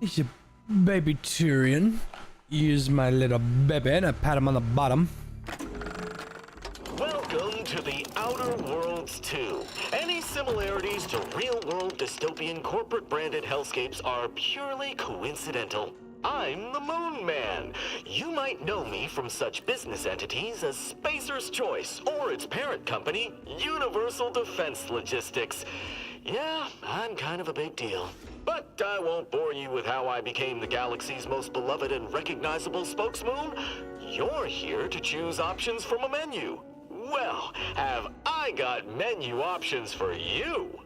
He's a baby Tyrion. Use my little baby and I pat him on the bottom. Welcome to the Outer Worlds 2. Any similarities to real-world dystopian corporate-branded hellscapes are purely coincidental. I'm the Moon Man. You might know me from such business entities as Spacer's Choice or its parent company, Universal Defense Logistics. Yeah, I'm kind of a big deal. But I won't bore you with how I became the galaxy's most beloved and recognizable spokesmoon. You're here to choose options from a menu. Well, have I got menu options for you?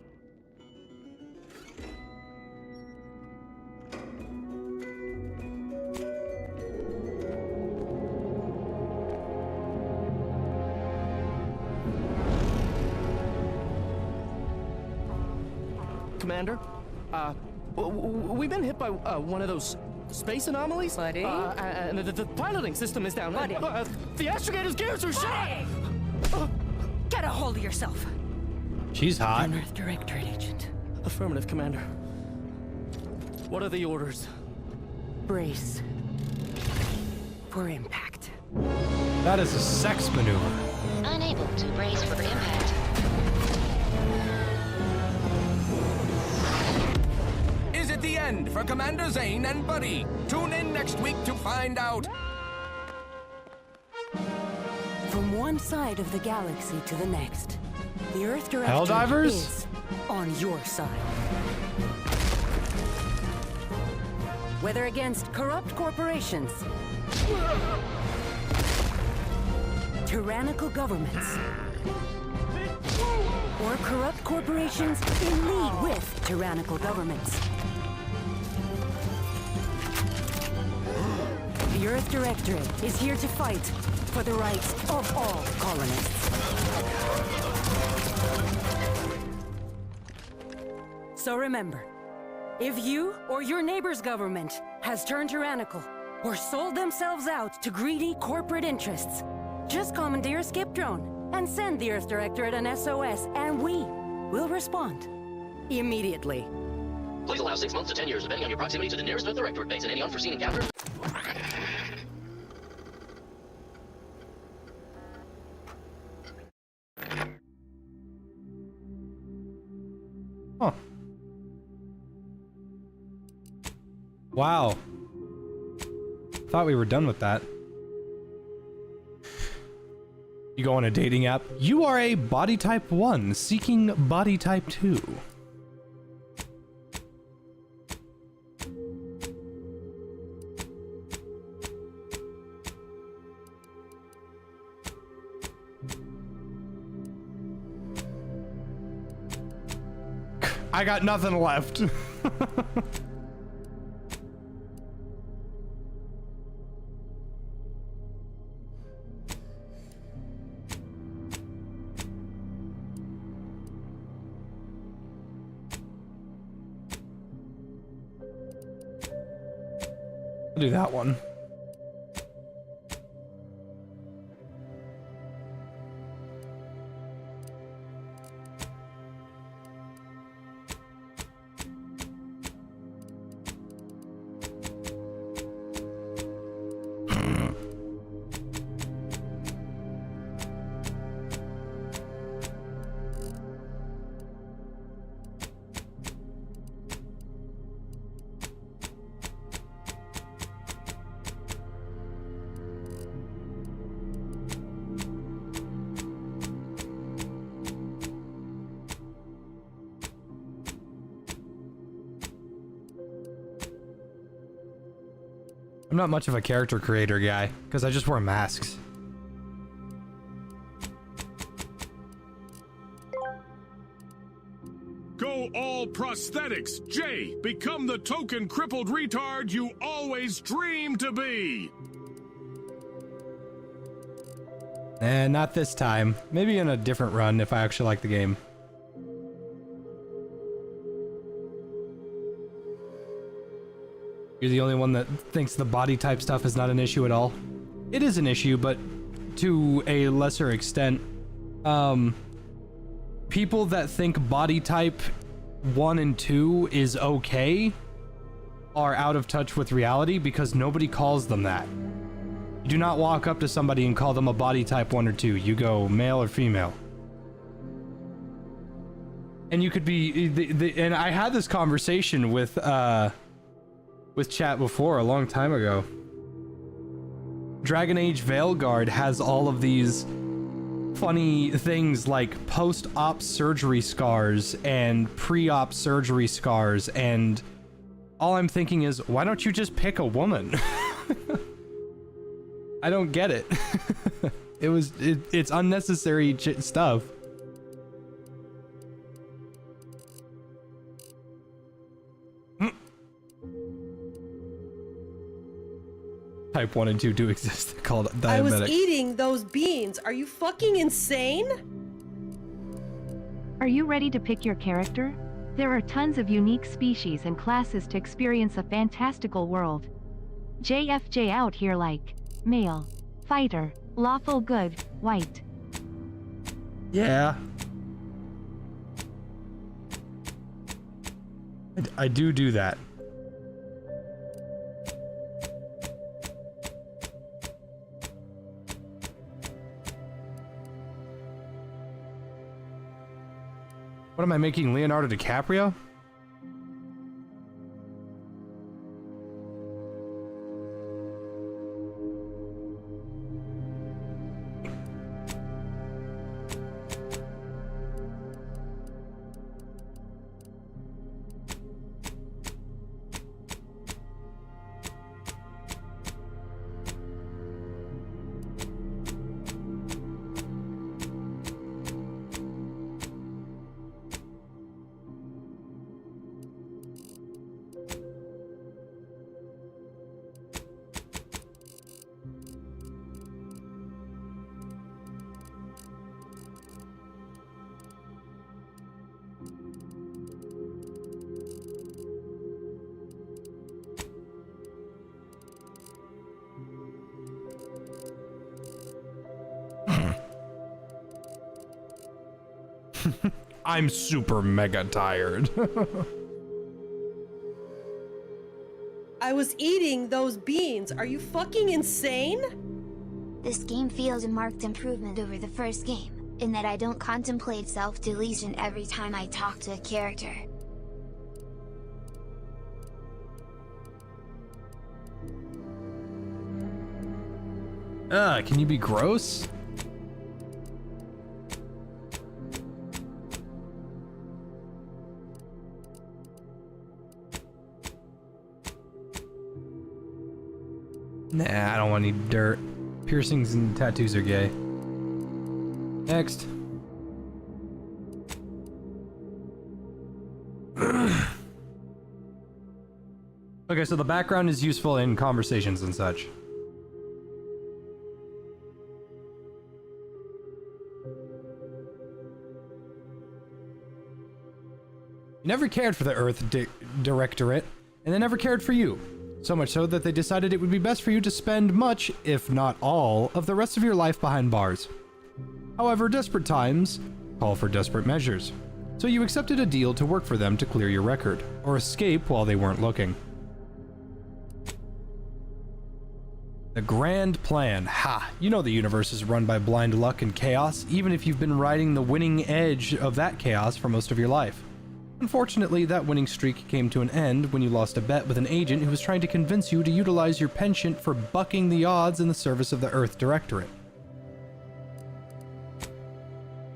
Commander, we've been hit by one of those space anomalies. Buddy? And the piloting system is down. Buddy? The astrogator's gears are shot! Get a hold of yourself. She's hot. An Earth Directorate agent. Affirmative, Commander. What are the orders? Brace for impact. That is a sex maneuver. Unable to brace for impact. Is it the end for Commander Zane and Buddy? Tune in next week to find out. From one side of the galaxy to the next, the Earth Directorate Helldivers? is on your side. Whether against corrupt corporations, tyrannical governments, or corrupt corporations in league with tyrannical governments. The Earth Directorate is here to fight for the rights of all colonists. So remember, if you or your neighbor's government has turned tyrannical or sold themselves out to greedy corporate interests, just commandeer a skip drone and send the Earth Directorate an SOS, and we will respond immediately. Please allow 6 months to 10 years, depending on your proximity to the nearest Earth Directorate base and any unforeseen encounters. Huh. Wow. Thought we were done with that. You go on a dating app. You are a body type 1 seeking body type 2. I got nothing left. I'll do that one. I'm not much of a character creator guy, because I just wear masks. Go all prosthetics. Jay, become the token crippled retard you always dreamed to be. And not this time. Maybe in a different run if I actually like the game. You're the only one that thinks the body type stuff is not an issue at all. It is an issue, but to a lesser extent. People that think body type 1 and 2 is okay are out of touch with reality because nobody calls them that. You do not walk up to somebody and call them a body type 1 or 2. You go male or female. And you could be, and I had this conversation with chat before a long time ago. Dragon Age Veilguard has all of these funny things like post-op surgery scars and pre-op surgery scars, and all I'm thinking is, why don't you just pick a woman? I don't get it. It's unnecessary stuff. Type 1 and 2 do exist. They're called diabetic. I was eating those beans. Are you fucking insane? Are you ready to pick your character? There are tons of unique species and classes to experience a fantastical world. JFJ out here like male, fighter, lawful good, white. Yeah. I do that. What am I making, Leonardo DiCaprio? I'm super mega tired. I was eating those beans. Are you fucking insane? This game feels a marked improvement over the first game, in that I don't contemplate self-deletion every time I talk to a character. Can you be gross? Nah, I don't want any dirt. Piercings and tattoos are gay. Next. Okay, so the background is useful in conversations and such. You never cared for the Earth Directorate, and they never cared for you. So much so that they decided it would be best for you to spend much, if not all, of the rest of your life behind bars. However, desperate times call for desperate measures. So you accepted a deal to work for them to clear your record, or escape while they weren't looking. The grand plan. Ha! You know the universe is run by blind luck and chaos, even if you've been riding the winning edge of that chaos for most of your life. Unfortunately, that winning streak came to an end when you lost a bet with an agent who was trying to convince you to utilize your penchant for bucking the odds in the service of the Earth Directorate.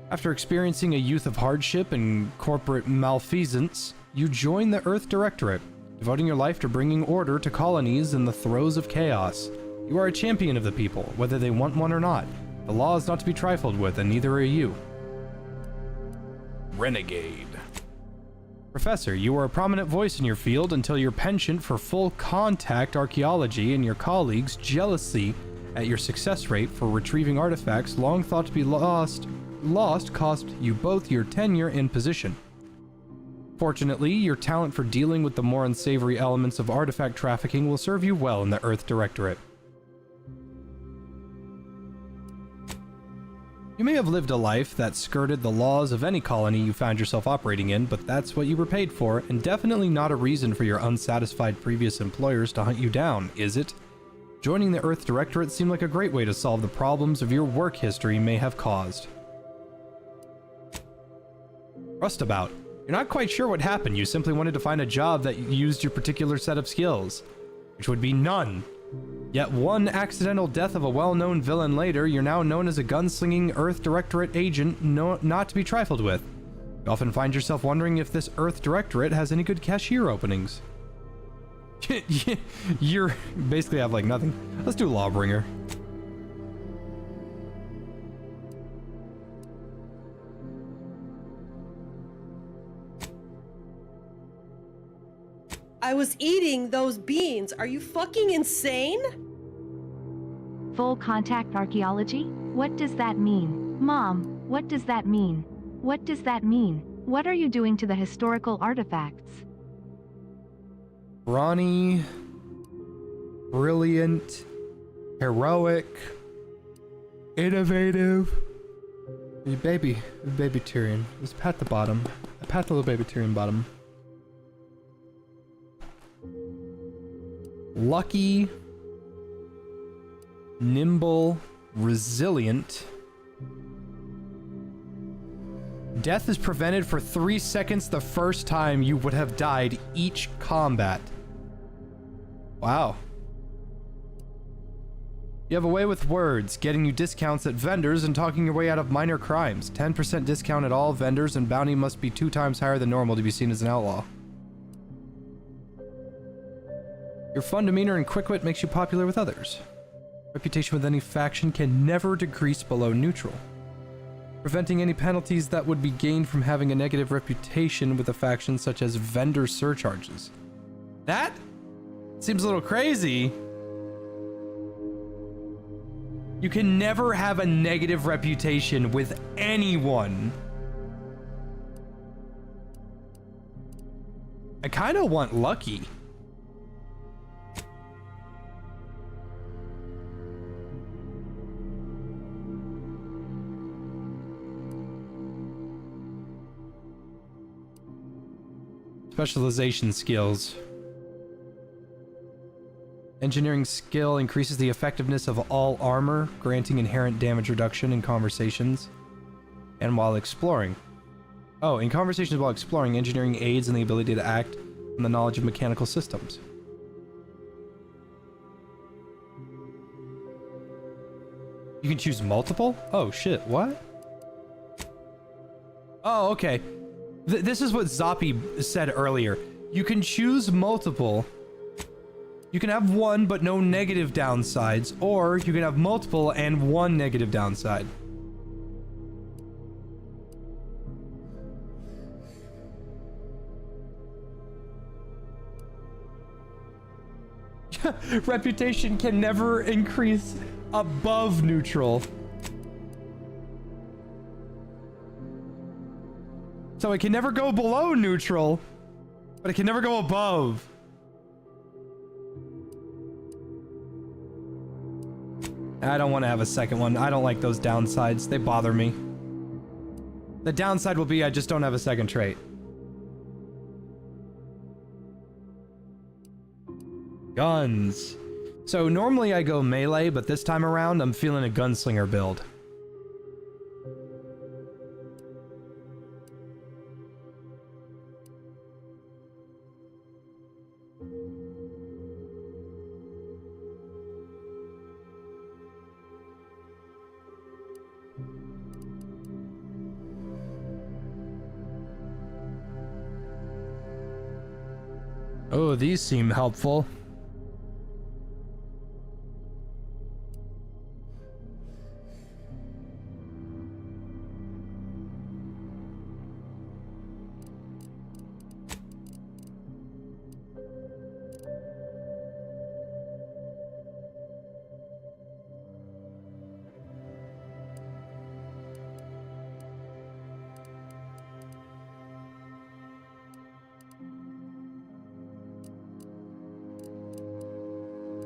After experiencing a youth of hardship and corporate malfeasance, you joined the Earth Directorate, devoting your life to bringing order to colonies in the throes of chaos. You are a champion of the people, whether they want one or not. The law is not to be trifled with, and neither are you. Renegade. Professor, you were a prominent voice in your field until your penchant for full contact archaeology and your colleagues' jealousy at your success rate for retrieving artifacts long thought to be lost cost you both your tenure and position. Fortunately, your talent for dealing with the more unsavory elements of artifact trafficking will serve you well in the Earth Directorate. You may have lived a life that skirted the laws of any colony you found yourself operating in, but that's what you were paid for, and definitely not a reason for your unsatisfied previous employers to hunt you down, is it? Joining the Earth Directorate seemed like a great way to solve the problems of your work history may have caused. Rustabout. You're not quite sure what happened, you simply wanted to find a job that used your particular set of skills, which would be none. Yet one accidental death of a well-known villain later, you're now known as a gunslinging Earth Directorate agent not to be trifled with. You often find yourself wondering if this Earth Directorate has any good cashier openings. You're basically have like nothing. Let's do Lawbringer. I was eating those beans. Are you fucking insane? Full contact archaeology? What does that mean? Mom, what does that mean? What does that mean? What are you doing to the historical artifacts? Ronnie, brilliant, heroic, innovative. You baby Tyrion. Just pat the bottom. Pat the little baby Tyrion bottom. Lucky, nimble, resilient. Death is prevented for 3 seconds the first time you would have died each combat. Wow. You have a way with words, getting you discounts at vendors and talking your way out of minor crimes. 10% discount at all vendors, and bounty must be 2 times higher than normal to be seen as an outlaw. Your fun demeanor and quick wit makes you popular with others. Reputation with any faction can never decrease below neutral, preventing any penalties that would be gained from having a negative reputation with a faction, such as vendor surcharges. That seems a little crazy. You can never have a negative reputation with anyone. I kind of want lucky. Specialization skills. Engineering skill increases the effectiveness of all armor, granting inherent damage reduction in conversations and while exploring. Oh, in conversations while exploring, engineering aids in the ability to act on the knowledge of mechanical systems. You can choose multiple? Oh shit, what? Oh, okay. This is what Zoppy said earlier. You can choose multiple. You can have one but no negative downsides, or you can have multiple and one negative downside. Reputation can never increase above neutral. So it can never go below neutral, but it can never go above. I don't want to have a second one. I don't like those downsides. They bother me. The downside will be I just don't have a second trait. Guns. So normally I go melee, but this time around I'm feeling a gunslinger build. Oh, these seem helpful.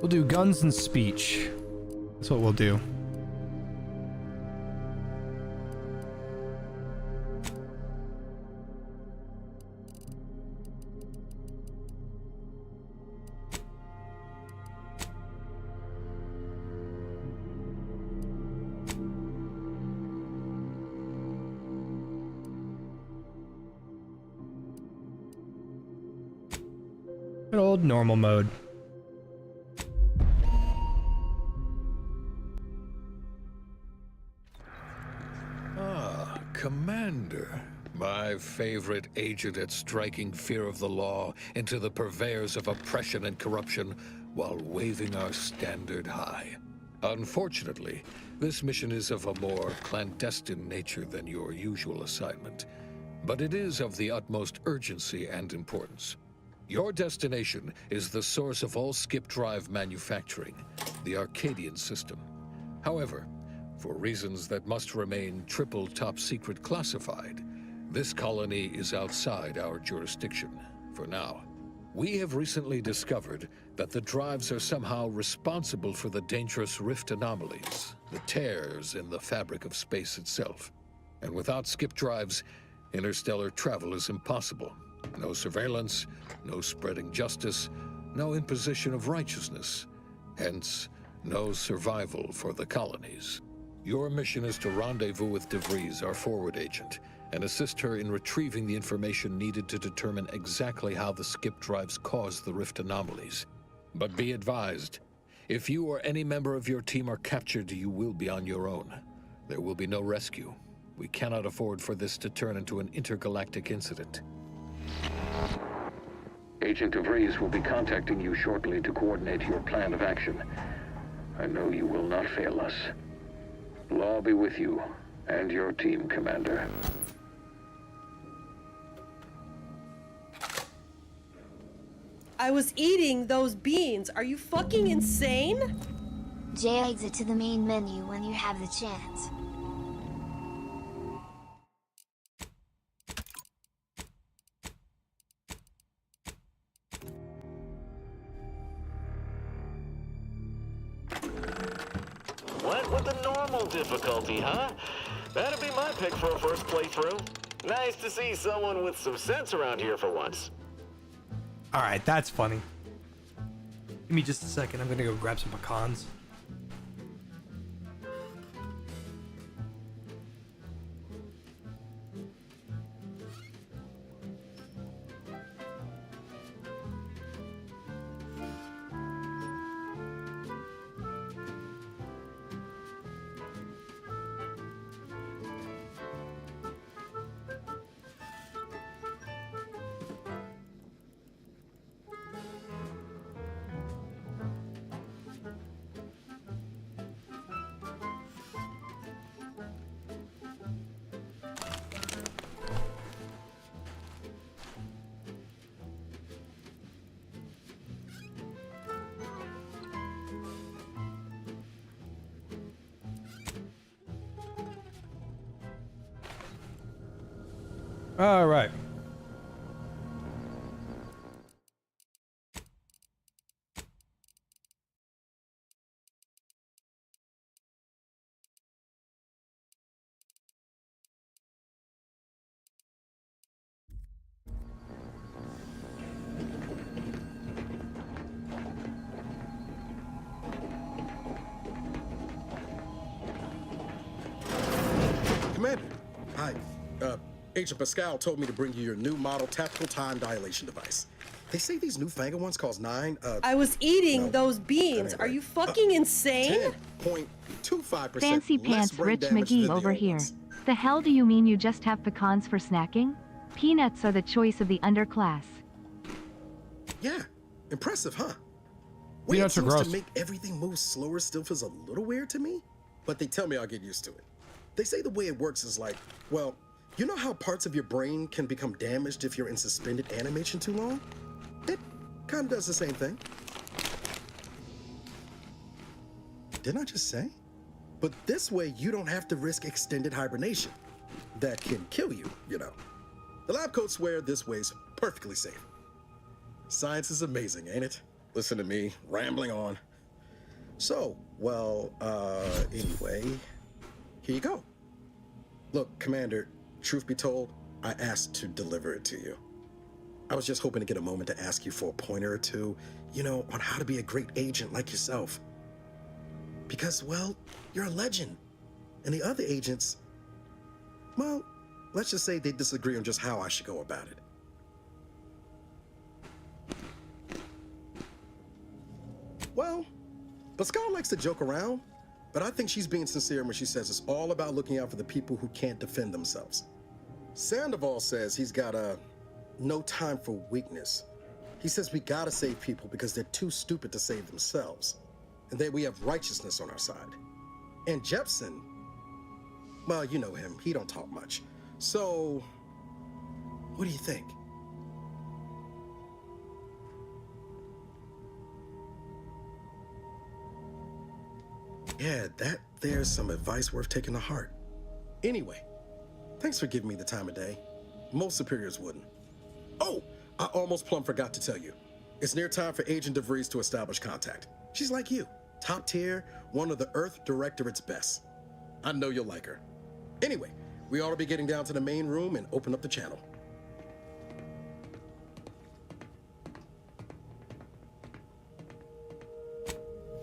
We'll do guns and speech. That's what we'll do. Good old normal mode. Ah, Commander. My favorite agent at striking fear of the law into the purveyors of oppression and corruption while waving our standard high. Unfortunately, this mission is of a more clandestine nature than your usual assignment, but it is of the utmost urgency and importance. Your destination is the source of all skip drive manufacturing, the Arcadian system. However, for reasons that must remain triple top secret classified, this colony is outside our jurisdiction, for now. We have recently discovered that the drives are somehow responsible for the dangerous rift anomalies, the tears in the fabric of space itself. And without skip drives, interstellar travel is impossible. No surveillance, no spreading justice, no imposition of righteousness. Hence, no survival for the colonies. Your mission is to rendezvous with DeVries, our forward agent, and assist her in retrieving the information needed to determine exactly how the skip drives cause the rift anomalies. But be advised, if you or any member of your team are captured, you will be on your own. There will be no rescue. We cannot afford for this to turn into an intergalactic incident. Agent DeVries will be contacting you shortly to coordinate your plan of action. I know you will not fail us. Law be with you and your team, Commander. I was eating those beans. Are you fucking insane? J, exit to the main menu when you have the chance. Went with the normal difficulty, huh? That'd be my pick for a first playthrough. Nice to see someone with some sense around here for once. Alright, that's funny. Give me just a second. I'm gonna go grab some pecans. All right. Commander, hi. Agent Pascal told me to bring you your new model tactical time dilation device. They say these newfangled ones cost I was eating those beans. Are you fucking insane? 10.25% Fancy pants Rich McGee over here. The hell do you mean you just have pecans for snacking? Peanuts are the choice of the underclass. Yeah, impressive, huh? Peanuts are gross. To make everything move slower still feels a little weird to me, but they tell me I'll get used to it. They say the way it works is like, well, you know how parts of your brain can become damaged if you're in suspended animation too long? It kind of does the same thing. Didn't I just say? But this way, you don't have to risk extended hibernation. That can kill you, you know. The lab coats swear this way's perfectly safe. Science is amazing, ain't it? Listen to me, rambling on. So, well, anyway, here you go. Look, Commander, truth be told, I asked to deliver it to you. I was just hoping to get a moment to ask you for a pointer or two, you know, on how to be a great agent like yourself. Because, well, you're a legend. And the other agents, well, let's just say they disagree on just how I should go about it. Well, Pascal likes to joke around, but I think she's being sincere when she says it's all about looking out for the people who can't defend themselves. Sandoval says he's got no time for weakness. He says we gotta save people because they're too stupid to save themselves, and that we have righteousness on our side. And Jepson, well, you know him, he don't talk much. So, what do you think? Yeah, there's some advice worth taking to heart. Anyway, thanks for giving me the time of day. Most superiors wouldn't. Oh, I almost plumb forgot to tell you. It's near time for Agent DeVries to establish contact. She's like you, top tier, one of the Earth Directorate's best. I know you'll like her. Anyway, we ought to be getting down to the main room and open up the channel.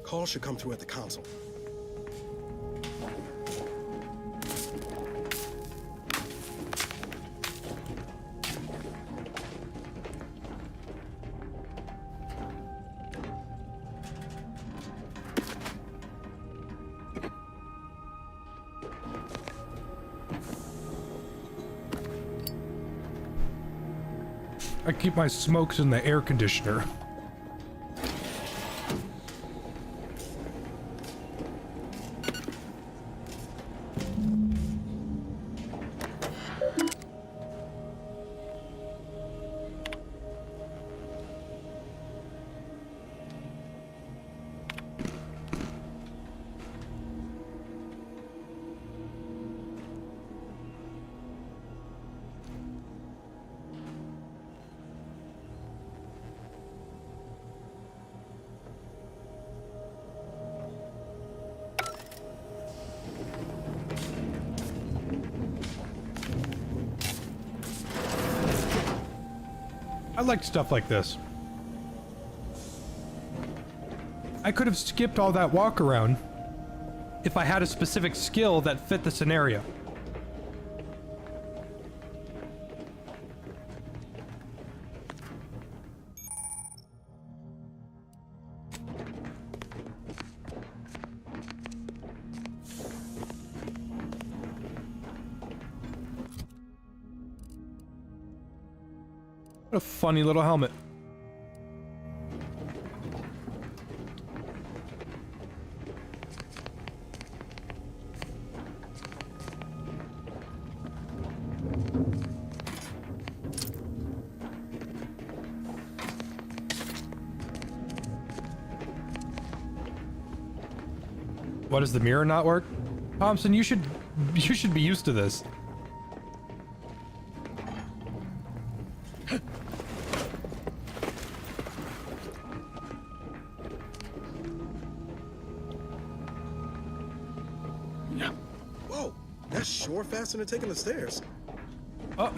Call should come through at the console. I keep my smokes in the air conditioner. I like stuff like this. I could have skipped all that walk around if I had a specific skill that fit the scenario. What a funny little helmet. What, does the mirror not work? Thompson, you should be used to this. Whoa, that's sure faster than taking the stairs. Oh.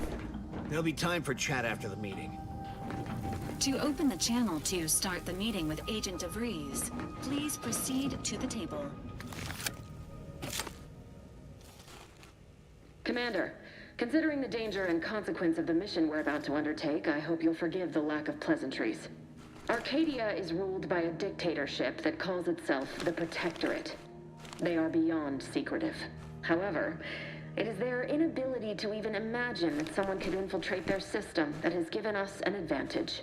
There'll be time for chat after the meeting. To open the channel to start the meeting with Agent DeVries, please proceed to the table. Commander, considering the danger and consequence of the mission we're about to undertake, I hope you'll forgive the lack of pleasantries. Arcadia is ruled by a dictatorship that calls itself the Protectorate. They are beyond secretive. However, it is their inability to even imagine that someone could infiltrate their system that has given us an advantage.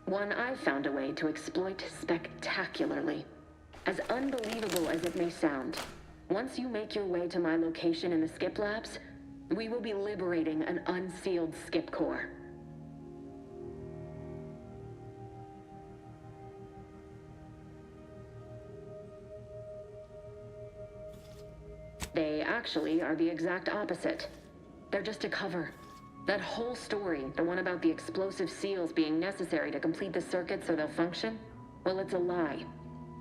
One I've found a way to exploit spectacularly. As unbelievable as it may sound, once you make your way to my location in the Skip Labs, we will be liberating an unsealed Skip core. They actually are the exact opposite. They're just a cover. That whole story, the one about the explosive seals being necessary to complete the circuit so they'll function, well, it's a lie.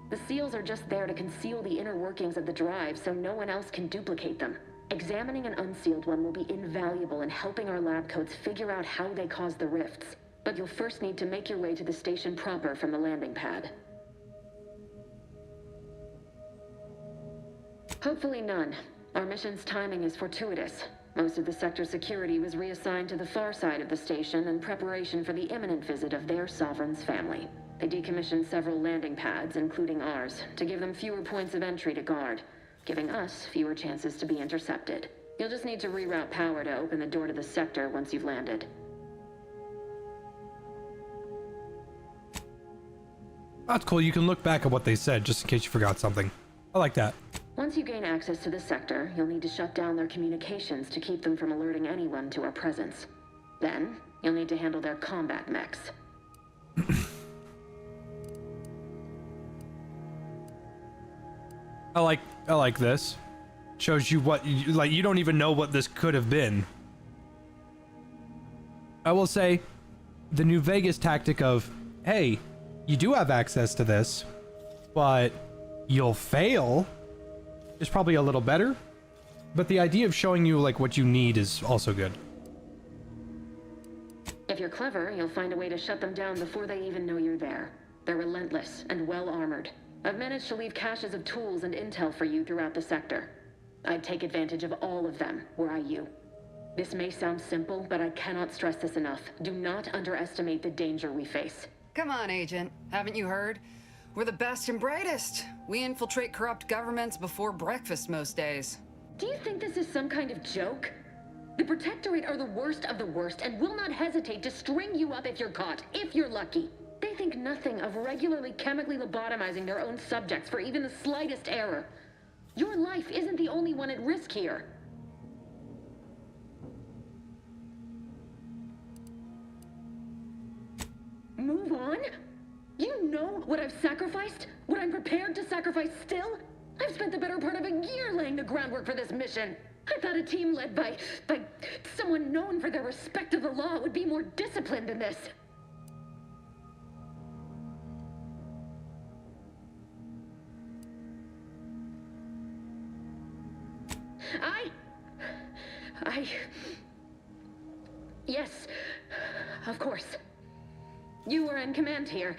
The seals are just there to conceal the inner workings of the drive so no one else can duplicate them. Examining an unsealed one will be invaluable in helping our lab coats figure out how they cause the rifts. But you'll first need to make your way to the station proper from the landing pad. Hopefully none. Our mission's timing is fortuitous. Most of the sector security was reassigned to the far side of the station in preparation for the imminent visit of their sovereign's family. They decommissioned several landing pads, including ours, to give them fewer points of entry to guard, giving us fewer chances to be intercepted. You'll just need to reroute power to open the door to the sector once you've landed. That's cool. You can look back at what they said just in case you forgot something. I like that. Once you gain access to the sector, you'll need to shut down their communications to keep them from alerting anyone to our presence. Then, you'll need to handle their combat mechs. I like this. Shows you what you don't even know what this could have been. I will say the New Vegas tactic of, hey, you do have access to this, but you'll fail is probably a little better. But the idea of showing you like what you need is also good. If you're clever, you'll find a way to shut them down before they even know you're there. They're relentless and well armored. I've managed to leave caches of tools and intel for you throughout the sector. I'd take advantage of all of them, were I you. This may sound simple, but I cannot stress this enough. Do not underestimate the danger we face. Come on, Agent. Haven't you heard? We're the best and brightest. We infiltrate corrupt governments before breakfast most days. Do you think this is some kind of joke? The Protectorate are the worst of the worst and will not hesitate to string you up if you're caught, if you're lucky. They think nothing of regularly chemically lobotomizing their own subjects for even the slightest error. Your life isn't the only one at risk here. Move on? You know what I've sacrificed? What I'm prepared to sacrifice still? I've spent the better part of a year laying the groundwork for this mission. I thought a team led by someone known for their respect of the law would be more disciplined than this. Yes, of course. You were in command here.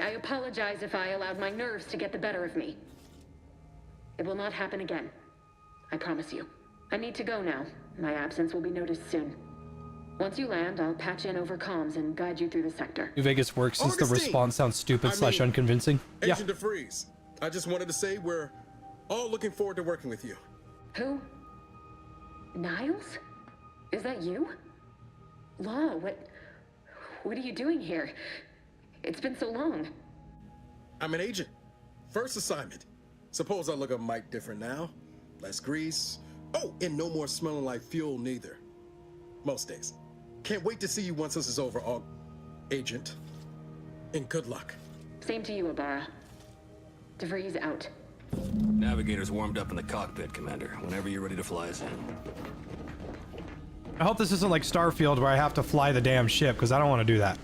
I apologize if I allowed my nerves to get the better of me. It will not happen again. I promise you. I need to go now. My absence will be noticed soon. Once you land, I'll patch in over comms and guide you through the sector. New Vegas works since the response sounds stupid / unconvincing. Agent DeFreeze, I just wanted to say we're all looking forward to working with you. Who? Niles? Is that you? Law, what are you doing here? It's been so long. I'm an agent. First assignment. Suppose I look a mite different now. Less grease. Oh, and no more smelling like fuel neither. Most days. Can't wait to see you once this is over, Agent. And good luck. Same to you, Ibarra. DeVries out. Navigator's warmed up in the cockpit, Commander. Whenever you're ready to fly us in. I hope this isn't like Starfield where I have to fly the damn ship, because I don't want to do that.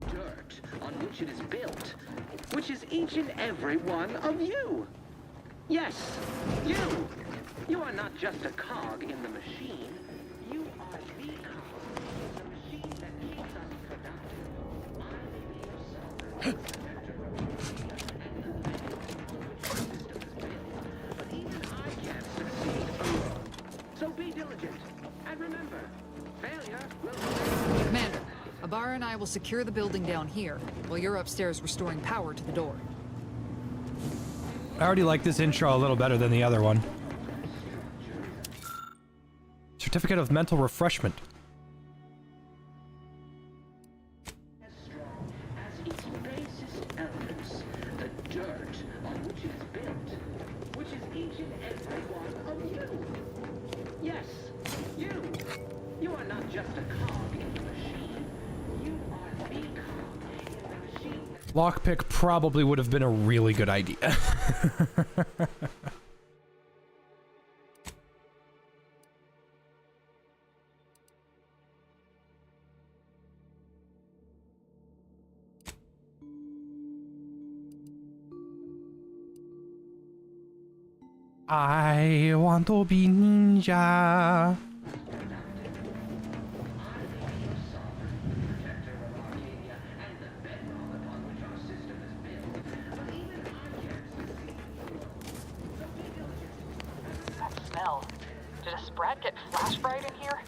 Dirt on which it is built, which is each and every one of you. Yes, you. You are not just a cog in the machine. You are the cog in the machine that keeps us productive. I may be but even I can't succeed alone. So be diligent, and remember, failure will fail. Commander, Ibarra and I will secure the building down here, while you're upstairs restoring power to the door. I already like this intro a little better than the other one. Certificate of Mental Refreshment. As strong as its basest elements, the dirt on which it is built, which is each and every one of you. Yes, you. You are not just a cog in the machine. You are the cog in the machine. Lockpick probably would have been a really good idea. I want to be ninja. That smell. Did a sprat get flash fried in here?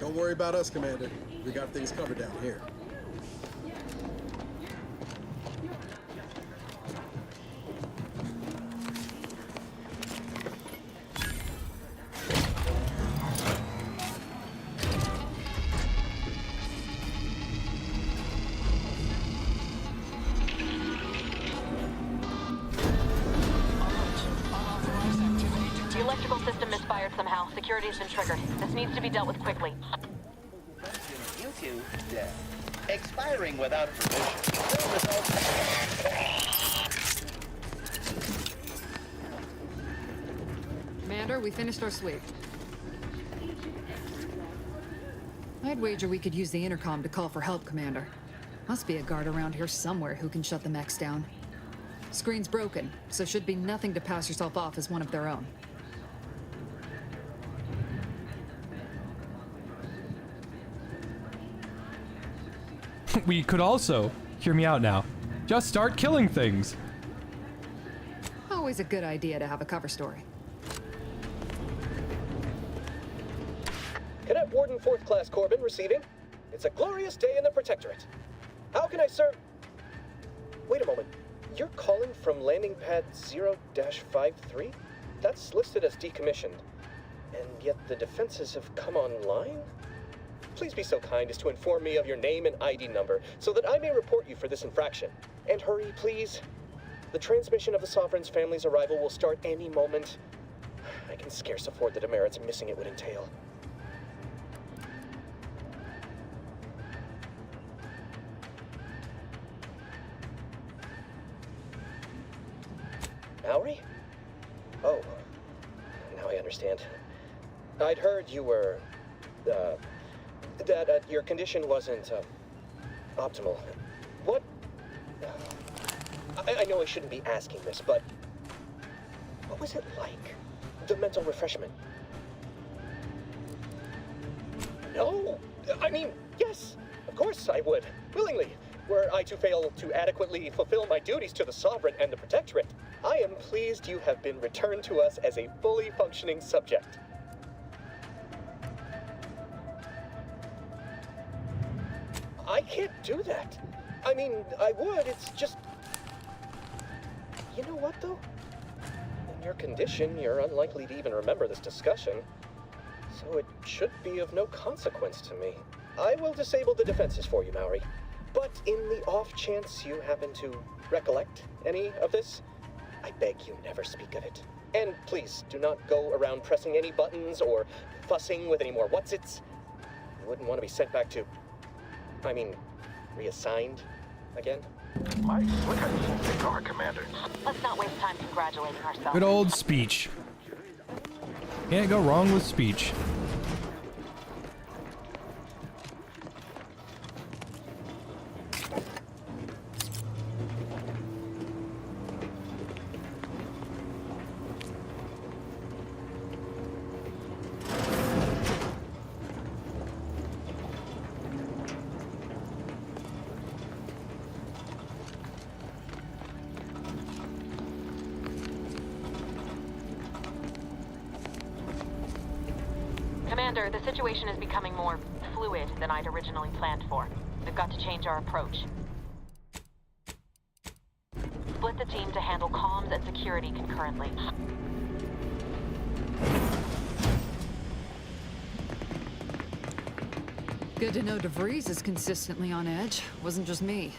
Don't worry about us, Commander. We got things covered down here. The electrical system misfired somehow. Security's been triggered. This needs to be dealt with quickly. You two, expiring without permission. No results. Commander, we finished our sweep. I'd wager we could use the intercom to call for help, Commander. Must be a guard around here somewhere who can shut the mechs down. Screen's broken, so should be nothing to pass yourself off as one of their own. We could also, hear me out now, just start killing things. Always a good idea to have a cover story. Cadet Warden 4th Class Corbin receiving. It's a glorious day in the Protectorate. How can I serve? Wait a moment. You're calling from landing pad 0-53? That's listed as decommissioned. And yet the defenses have come online? Please be so kind as to inform me of your name and ID number so that I may report you for this infraction. And hurry, please. The transmission of the Sovereign's family's arrival will start any moment. I can scarce afford the demerits missing it would entail. Mallory? Oh, now I understand. I'd heard you were, that your condition wasn't, optimal. What? I know I shouldn't be asking this, but what was it like? The mental refreshment? No! I mean, yes! Of course I would. Willingly. Were I to fail to adequately fulfill my duties to the Sovereign and the Protectorate, I am pleased you have been returned to us as a fully functioning subject. I can't do that. I mean, I would, it's just... You know what, though? In your condition, you're unlikely to even remember this discussion, so it should be of no consequence to me. I will disable the defenses for you, Maori. But in the off chance you happen to recollect any of this, I beg you never speak of it. And please, do not go around pressing any buttons or fussing with any more whatsits. You wouldn't want to be sent back to... I mean, reassigned again? My slicker, car commander. Let's not waste time congratulating ourselves. Good old speech. Can't go wrong with speech. Commander, the situation is becoming more fluid than I'd originally planned for. We've got to change our approach. Split the team to handle comms and security concurrently. Good to know DeVries is consistently on edge. Wasn't just me.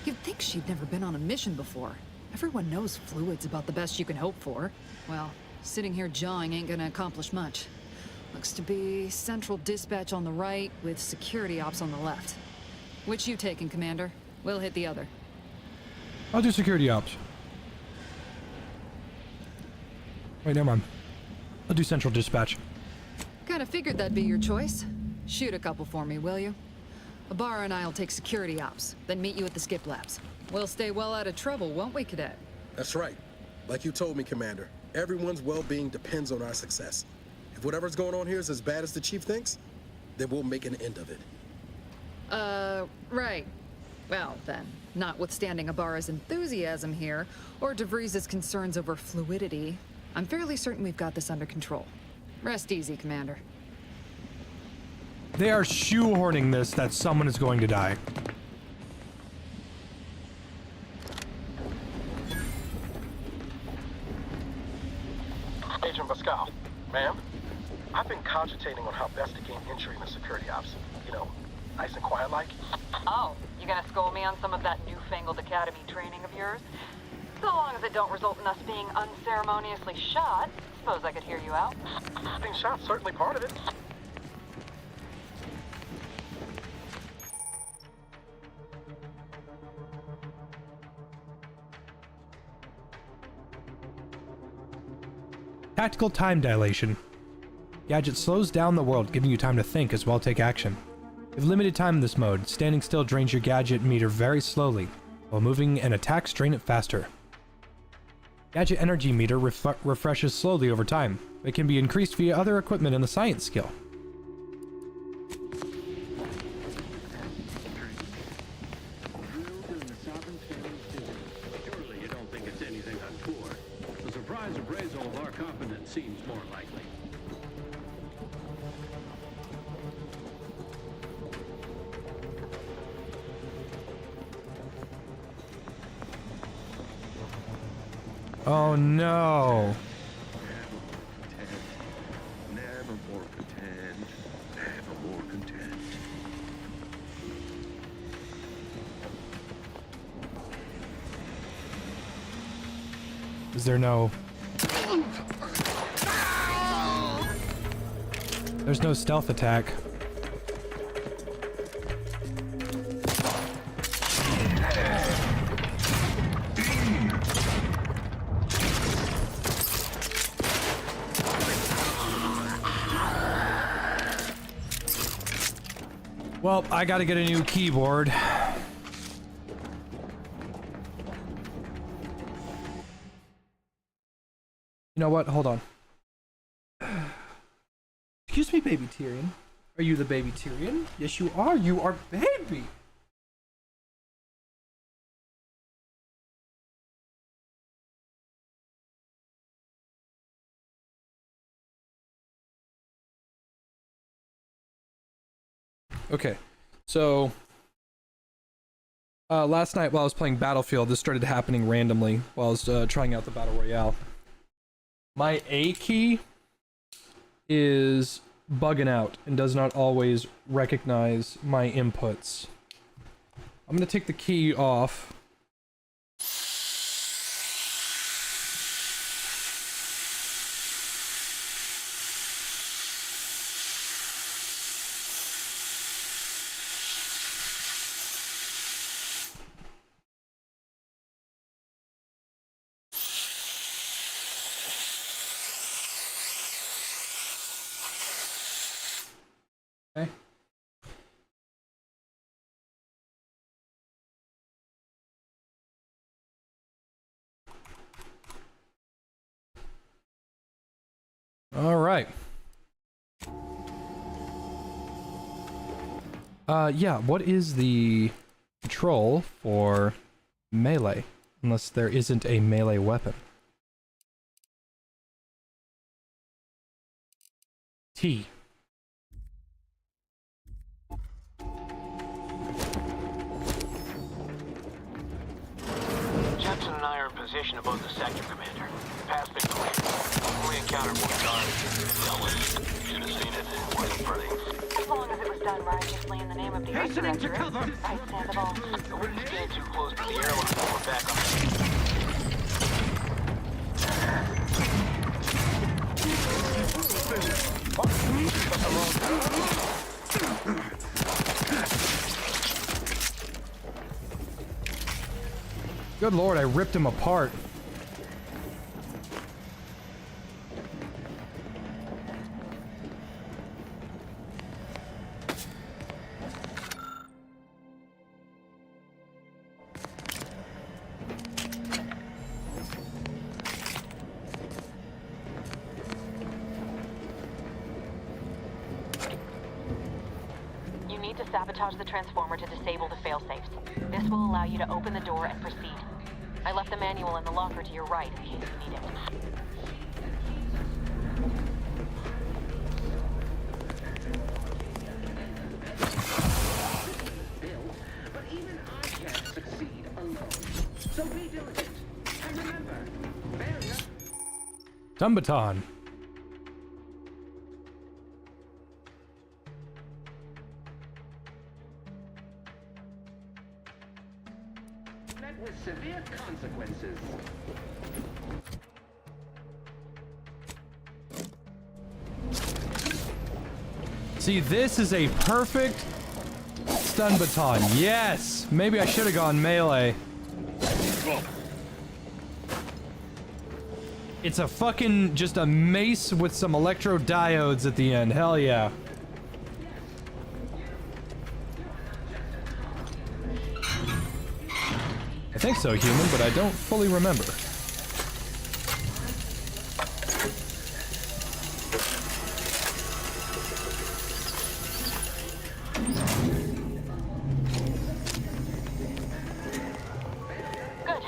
You'd think she'd never been on a mission before. Everyone knows fluid's about the best you can hope for. Well, sitting here jawing ain't gonna accomplish much. Looks to be central dispatch on the right with security ops on the left. Which you taking, Commander? We'll hit the other. I'll do security ops. Wait, never mind. I'll do central dispatch. Kinda figured that'd be your choice. Shoot a couple for me, will you? Ibarra and I'll take security ops, then meet you at the skip labs. We'll stay well out of trouble, won't we, Cadet? That's right. Like you told me, Commander, everyone's well-being depends on our success. If whatever's going on here is as bad as the Chief thinks, then we'll make an end of it. Right. Well, then, notwithstanding Ibarra's enthusiasm here, or DeVries' concerns over fluidity, I'm fairly certain we've got this under control. Rest easy, Commander. They are shoehorning this that someone is going to die. Agent Pascal, ma'am, I've been cogitating on how best to gain entry into security ops. You know, nice and quiet like. Oh, you gonna school me on some of that newfangled academy training of yours? So long as it don't result in us being unceremoniously shot, suppose I could hear you out. Being shot's certainly part of it. Tactical time dilation. Gadget slows down the world, giving you time to think as well as take action. You have limited time in this mode. Standing still drains your gadget meter very slowly, while moving and attacks drain it faster. Gadget energy meter refreshes slowly over time. It can be increased via other equipment in the science skill. Surely you don't think it's anything untoward. The surprise appraisal of our competence seems more likely. Oh no. Never more content. Never more content. Is there no... There's no stealth attack. Well, I gotta get a new keyboard. You know what? Hold on. Excuse me, baby Tyrion. Are you the baby Tyrion? Yes, you are. You are baby. Okay, so last night while I was playing Battlefield, this started happening randomly while I was trying out the Battle Royale. My A key is bugging out and does not always recognize my inputs. I'm gonna take the key off. Okay. All right. Yeah, what is the control for melee? Unless there isn't a melee weapon. T. position above the sector, Commander. Path's been cleared. Only encountered one guard. Should have seen it. Wasn't pretty. As long as it was done righteously in the name of the Earth Directorate, right, Sandoval? I wouldn't stand too close to the airline. We're back on the Good lord, I ripped him apart. You need to sabotage the transformer to disable the failsafes. This will allow you to open the door and proceed. I left the manual in the locker to your right in case you need it. But even I can't succeed alone. So be diligent. And remember, failure. Tumbaton. Met with severe consequences. See, this is a perfect stun baton. Yes! Maybe I should have gone melee. It's a fucking, just a mace with some electro diodes at the end. Hell yeah. I think so, human, but I don't fully remember. Good.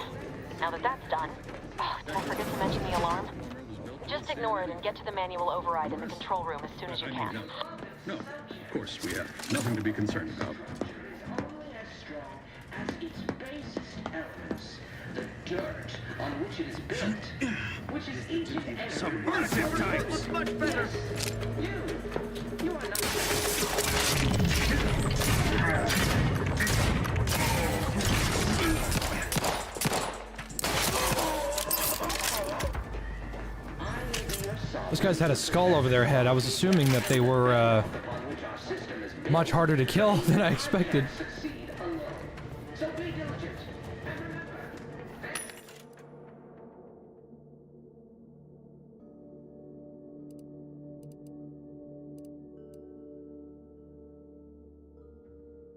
Now that that's done... Oh, did I forget to mention the alarm? Just ignore it and get to the manual override in the control room as soon as you can. No, of course we have nothing to be concerned about. The dirt on which it is built, which is each and every Subversive types. much better. You are not. Those guys had a skull over their head. I was assuming that they were, much harder to kill than I expected. So be diligent.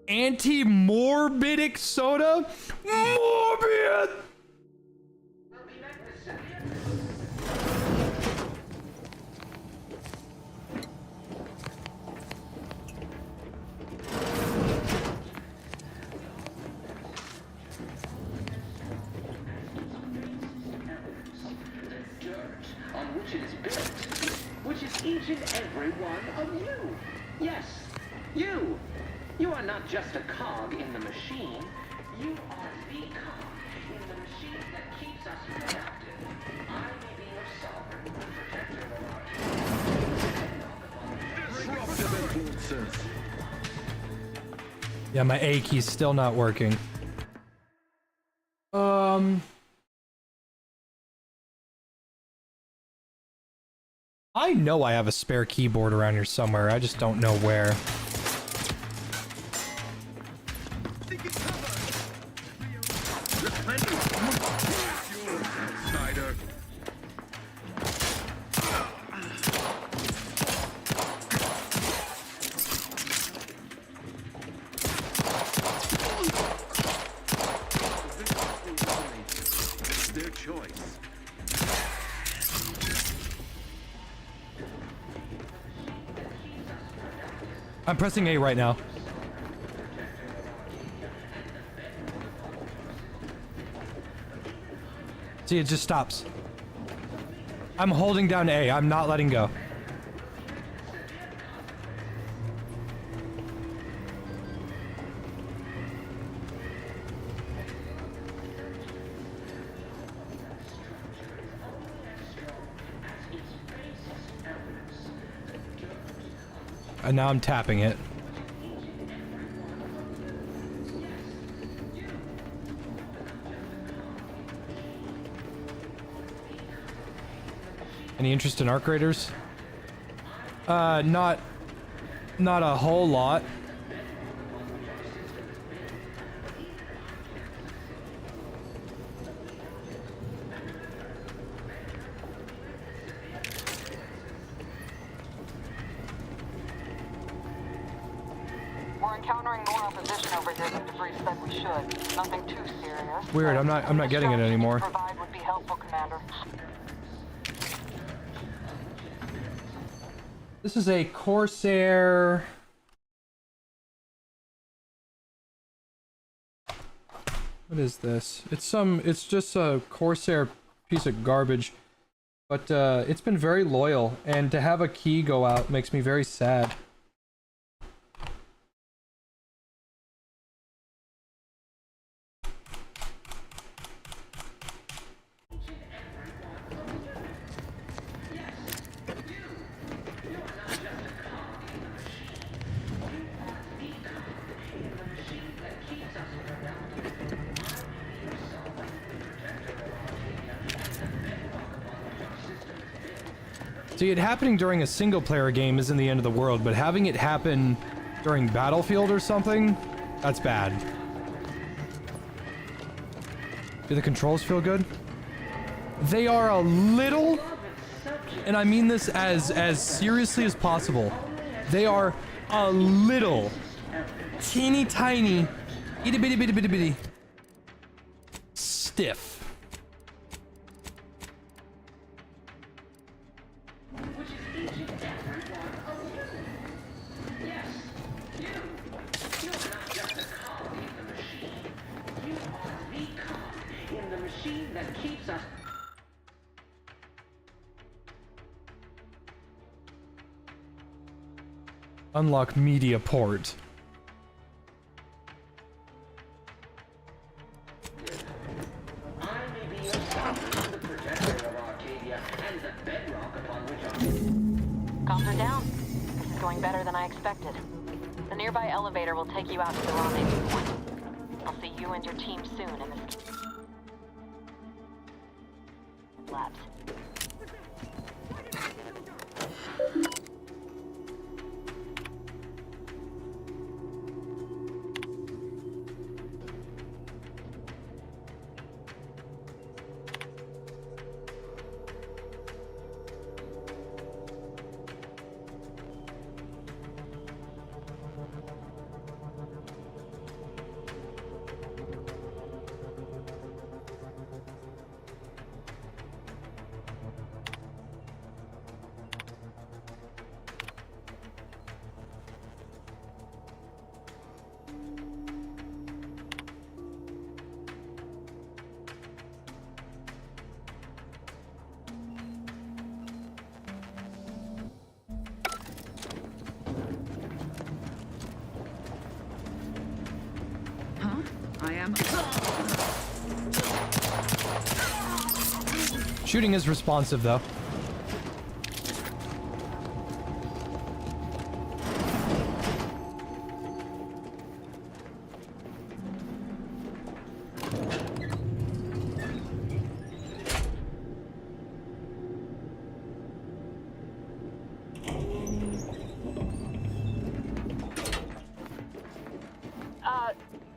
Anti-morbidic soda? Morbid! On which it is built, which is each and every one of you. Yes, you. You are not just a cog in the machine. You are the cog in the machine that keeps us productive. I may be your sovereign protector of our Disruptive influences. Yeah, my A key's still not working. I know I have a spare keyboard around here somewhere. I just don't know where. Snyder. Their choice. I'm pressing A right now. See, it just stops. I'm holding down A. I'm not letting go. And now I'm tapping it. Any interest in arc raiders? Not a whole lot. We're encountering more opposition over here than DeVries said we should. Nothing too serious. Weird, I'm not getting it anymore. Provide would be helpful, Commander. This is a Corsair. What is this? It's just a Corsair piece of garbage. But it's been very loyal, and to have a key go out makes me very sad. See, it happening during a single-player game isn't the end of the world, but having it happen during Battlefield or something, that's bad. Do the controls feel good? They are a little, and I mean this as seriously as possible, they are a little, teeny tiny, itty bitty bitty bitty bitty, stiff. Unlock media port. Comms are down. This is going better than I expected. The nearby elevator will take you out to the rendezvous point. I'll see you and your team soon in this labs. Shooting is responsive, though.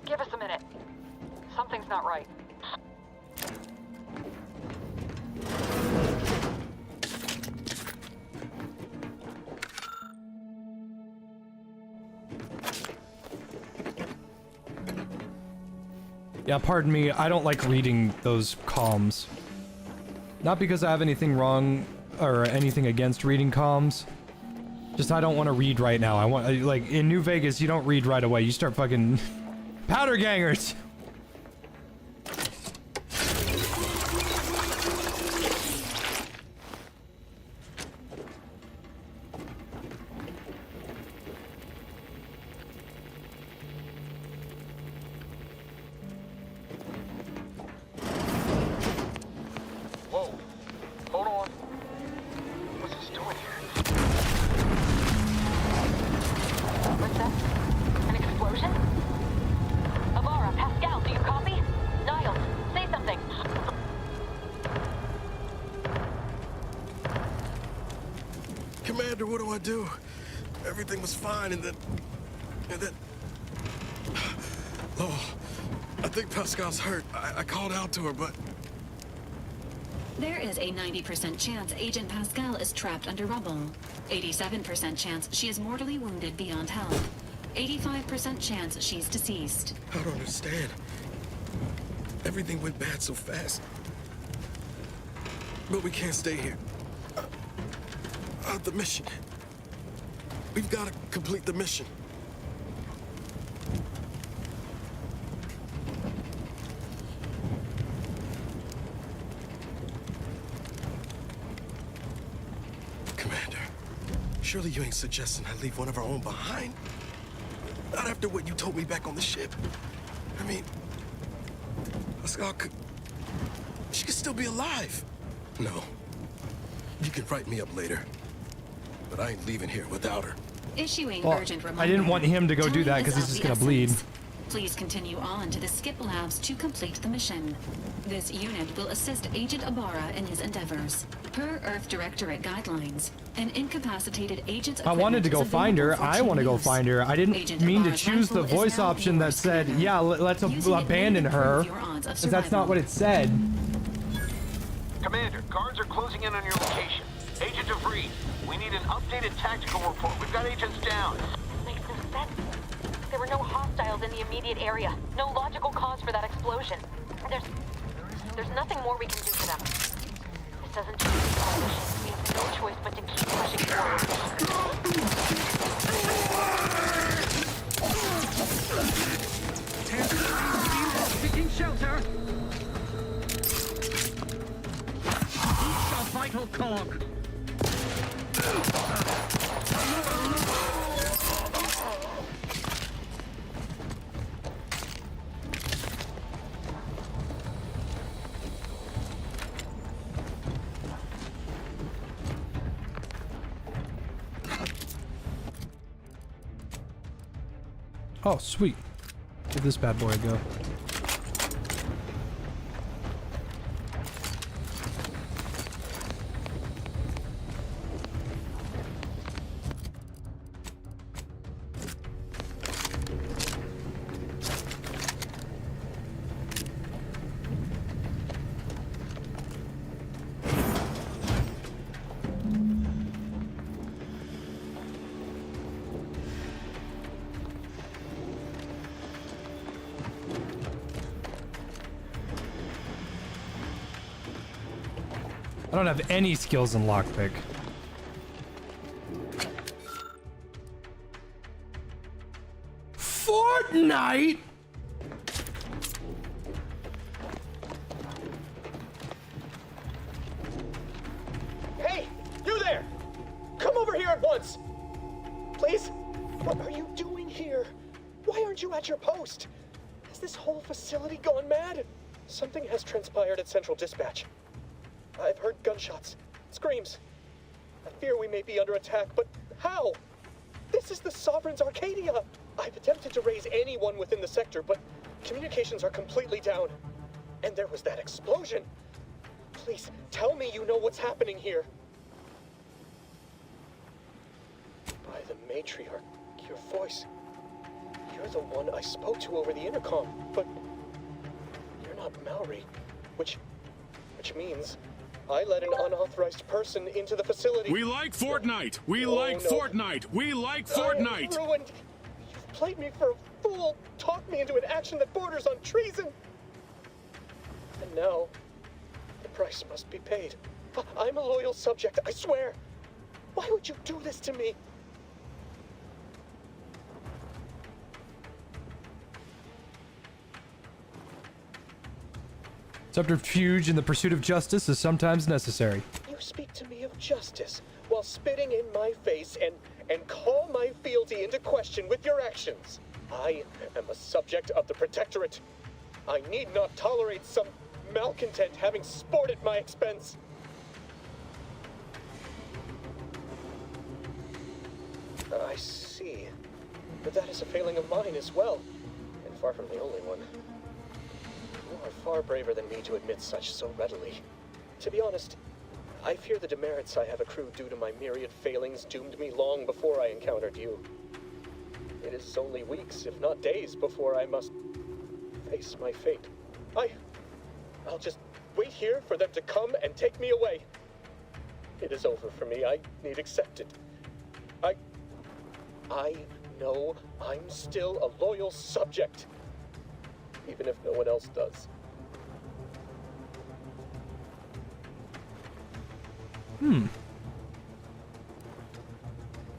Give us a minute. Something's not right. Yeah, pardon me, I don't like reading those comms. Not because I have anything wrong or anything against reading comms. Just I don't want to read right now. I want, like, in New Vegas, you don't read right away. You start fucking... Powder gangers! Whoa. Hold on. What's this doing here? Commander, what do I do? Everything was fine, and then... Oh, I think Pascal's hurt. I called out to her, but... There is a 90% chance Agent Pascal is trapped under rubble. 87% chance she is mortally wounded beyond help. 85% chance she's deceased. I don't understand. Everything went bad so fast. But we can't stay here. The mission. We've got to complete the mission. Commander, surely you ain't suggesting I leave one of our own behind? Not after what you told me back on the ship. I mean, Pascal could... She could still be alive. No. You can write me up later. But I ain't leaving here without her. Issuing Well, urgent reminder. I didn't want him to go do that because he's just gonna bleed. Please continue on to the skip labs to complete the mission. This unit will assist Agent Ibarra in his endeavors. Per Earth Directorate guidelines, an incapacitated agent's I wanted to go equipment is find her. available for I want to go use. find her. I didn't Agent mean to Ibarra's choose the rifle is voice now option that yours, said, Commander. yeah, let's Using it abandon may her. improve your odds of 'Cause that's not survival. what it said. Commander, guards are closing in on your location. Agent DeVries, we need an updated tactical report. We've got agents down. Makes no sense. There were no hostiles in the immediate area. No logical cause for that explosion. There's nothing more we can do for them. This doesn't change the coalition. We have no choice but to keep pushing forward. Taking shelter. Each a vital cog. Oh, sweet. Give this bad boy a go. I don't have any skills in lockpick. Fortnite? Hey, you there! Come over here at once! Please? What are you doing here? Why aren't you at your post? Has this whole facility gone mad? Something has transpired at Central Dispatch. I've heard gunshots, screams. I fear we may be under attack, but how? This is the Sovereign's Arcadia! I've attempted to raise anyone within the sector, but communications are completely down. And there was that explosion! Please, tell me you know what's happening here. By the matriarch, your voice. You're the one I spoke to over the intercom, but you're not Mallory, which means I let an unauthorized person into the facility. We like Fortnite! We like Fortnite! We like Fortnite! I'm ruined. You've played me for a fool, talked me into an action that borders on treason. And now, the price must be paid. I'm a loyal subject, I swear. Why would you do this to me? Subterfuge in the pursuit of justice is sometimes necessary. You speak to me of justice while spitting in my face and call my fealty into question with your actions. I am a subject of the Protectorate. I need not tolerate some malcontent having sport at my expense. I see. But that is a failing of mine as well, and far from the only one. You are far braver than me to admit such so readily. To be honest, I fear the demerits I have accrued due to my myriad failings doomed me long before I encountered you. It is only weeks, if not days, before I must face my fate. I'll just wait here for them to come and take me away. It is over for me. I need accept it. I know I'm still a loyal subject, even if no one else does.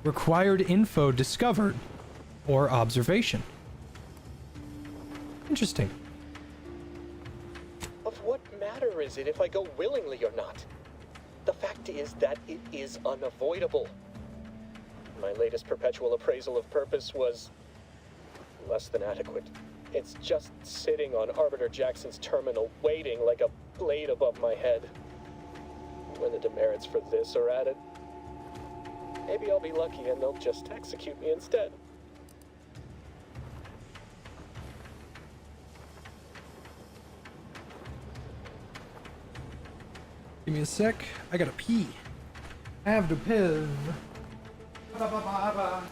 Required info discovered or observation. Interesting. Of what matter is it if I go willingly or not? The fact is that it is unavoidable. My latest perpetual appraisal of purpose was less than adequate. It's just sitting on Arbiter Jackson's terminal, waiting like a blade above my head. When the demerits for this are added, maybe I'll be lucky and they'll just execute me instead. Give me a sec. I gotta pee. I have to piss. Ba-ba-ba-ba.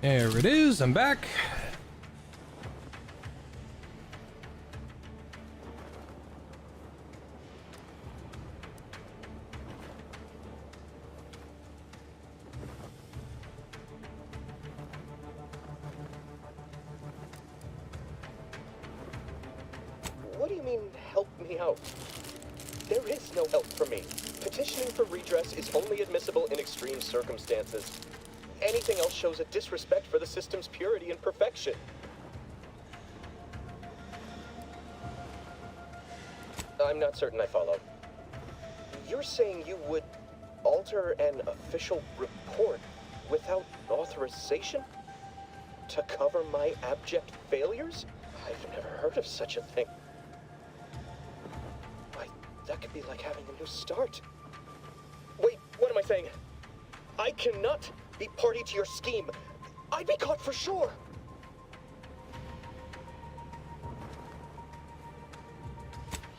There it is, I'm back. What do you mean, help me out? There is no help for me. Petitioning for redress is only admissible in extreme circumstances. Anything else shows a disrespect for the system's purity and perfection. I'm not certain I follow. You're saying you would alter an official report without authorization? To cover my abject failures? I've never heard of such a thing. Why, that could be like having a new start. Wait, what am I saying? I cannot be party to your scheme. I'd be caught for sure.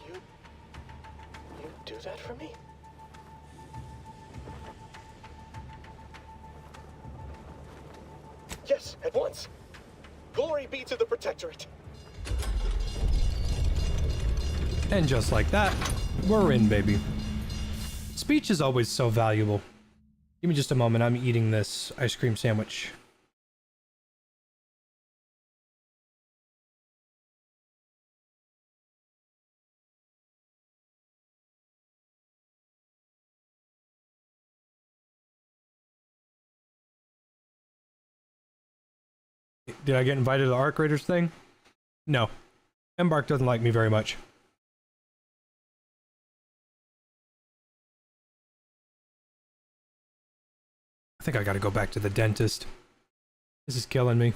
You do that for me? Yes, at once. Glory be to the Protectorate. And just like that, we're in, baby. Speech is always so valuable. Give me just a moment, I'm eating this ice cream sandwich. Did I get invited to the Arc Raiders thing? No. Embark doesn't like me very much. I think I gotta go back to the dentist. This is killing me.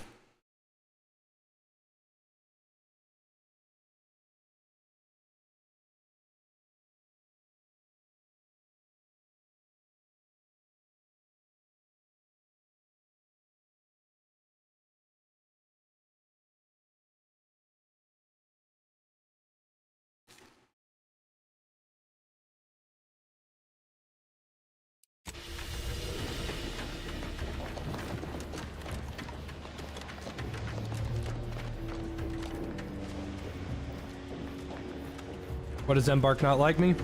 What, does Embark not like me?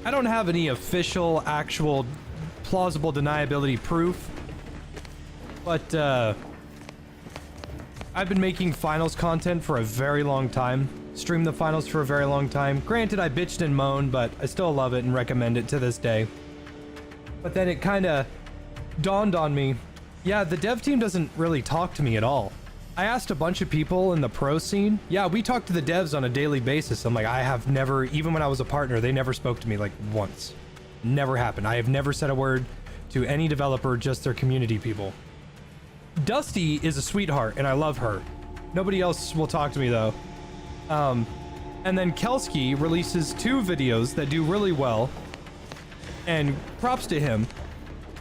I don't have any official, actual, plausible deniability proof. But, I've been making finals content for a very long time. Streamed the finals for a very long time. Granted, I bitched and moaned, but I still love it and recommend it to this day. But then it kinda dawned on me, yeah, the dev team doesn't really talk to me at all. I asked a bunch of people in the pro scene. Yeah, we talk to the devs on a daily basis. I'm like, I have never, even when I was a partner, they never spoke to me like once. Never happened. I have never said a word to any developer, just their community people. Dusty is a sweetheart and I love her. Nobody else will talk to me though. And then Kelsky releases 2 videos that do really well. And props to him.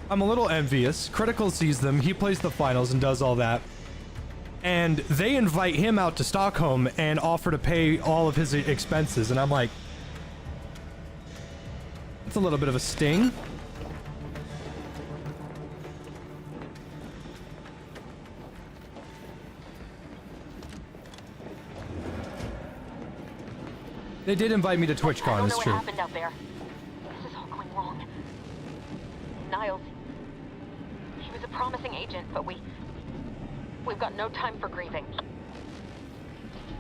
I'm a little envious. Critical sees them, he plays the finals and does all that. And they invite him out to Stockholm and offer to pay all of his expenses. And I'm like, it's a little bit of a sting. They did invite me to TwitchCon, it's true. I don't know what happened out there. This is all going wrong. Niles, he was a promising agent, but we've got no time for grieving.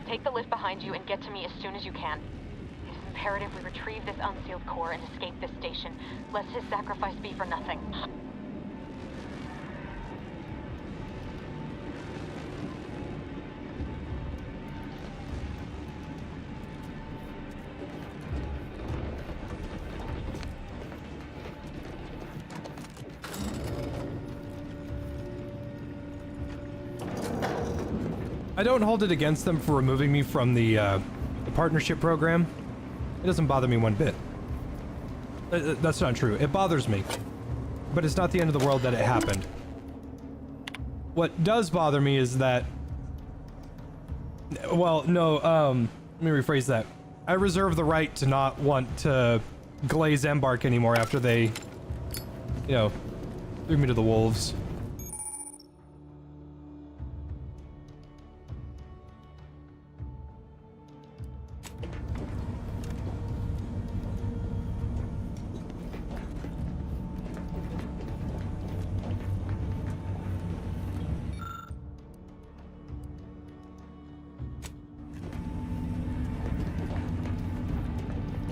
Take the lift behind you and get to me as soon as you can. It is imperative we retrieve this unsealed core and escape this station, lest his sacrifice be for nothing. I don't hold it against them for removing me from the partnership program. It doesn't bother me one bit. That's not true. It bothers me. But it's not the end of the world that it happened. What does bother me is that... Well, no, let me rephrase that. I reserve the right to not want to glaze Embark anymore after they, you know, threw me to the wolves.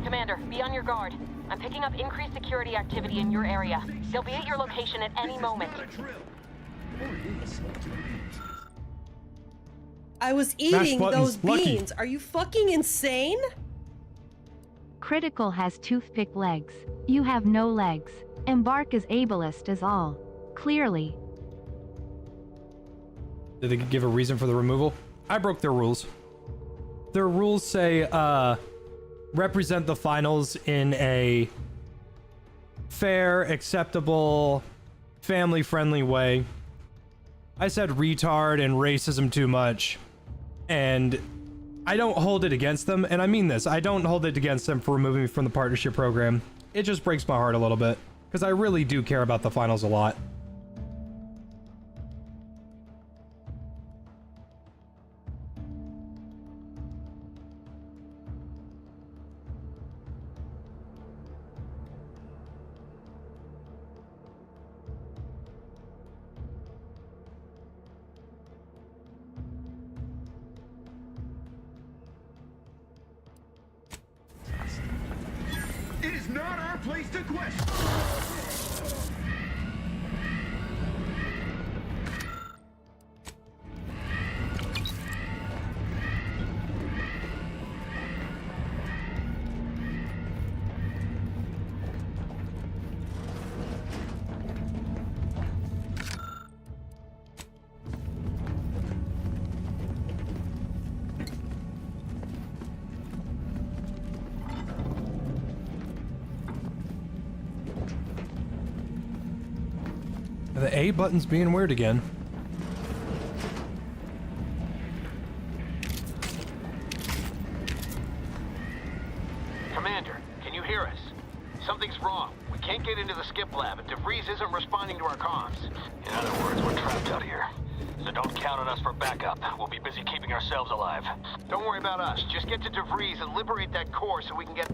Commander, be on your guard. I'm picking up increased security activity in your area. They'll be at your location at any moment. I was eating those beans. Are you fucking insane? Critical has toothpick legs. You have no legs. Embark is ableist as all. Clearly. Did they give a reason for the removal? I broke their rules. Their rules say, represent the finals in a fair, acceptable, family-friendly way. I said retard and racism too much, and I don't hold it against them, and I mean this, I don't hold it against them for removing me from the partnership program. It just breaks my heart a little bit, because I really do care about the finals a lot. It is not our place to question. The A button's being weird again. Commander, can you hear us? Something's wrong. We can't get into the skip lab, and DeVries isn't responding to our comms. In other words, we're trapped out here. So don't count on us for backup. We'll be busy keeping ourselves alive. Don't worry about us. Just get to DeVries and liberate that core so we can get...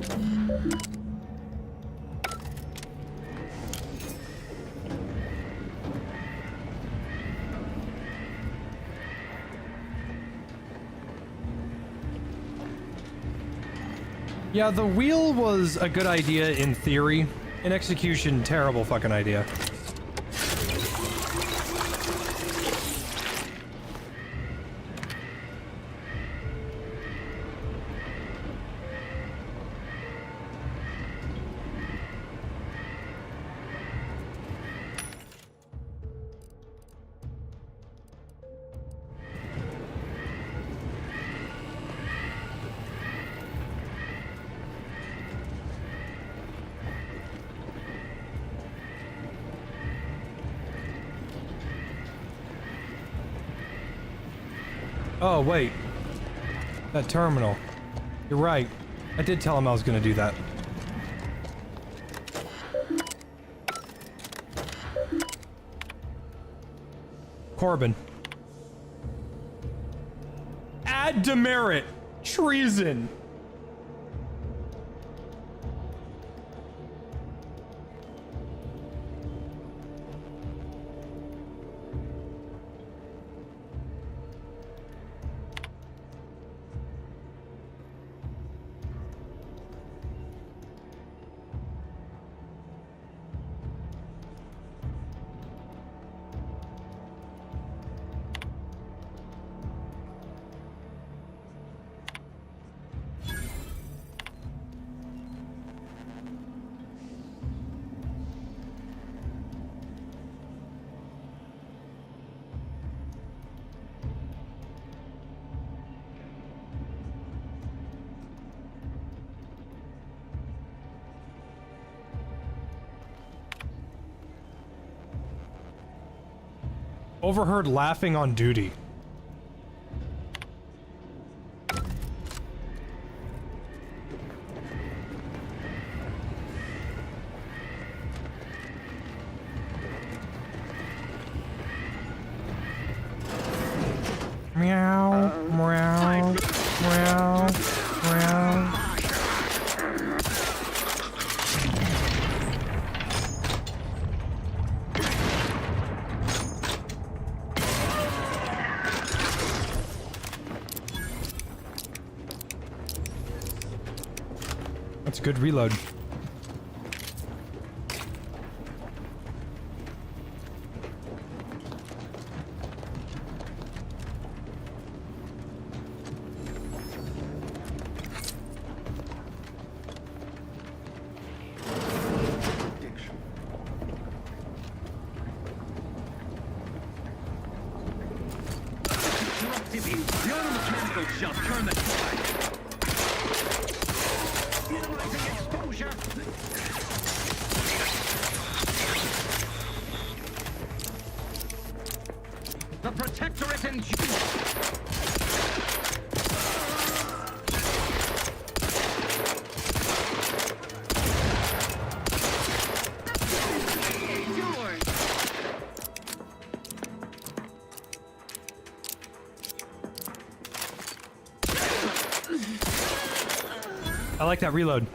Yeah, the wheel was a good idea in theory. In execution, terrible fucking idea. Oh, wait. That terminal. You're right. I did tell him I was gonna do that. Corbin. Add demerit. Treason. Overheard laughing on duty. Meow, meow, meow, meow. That's a good reload. The auto-mechanical jump, turn the tide. Minimizing exposure. The protectorate and... I like that reload.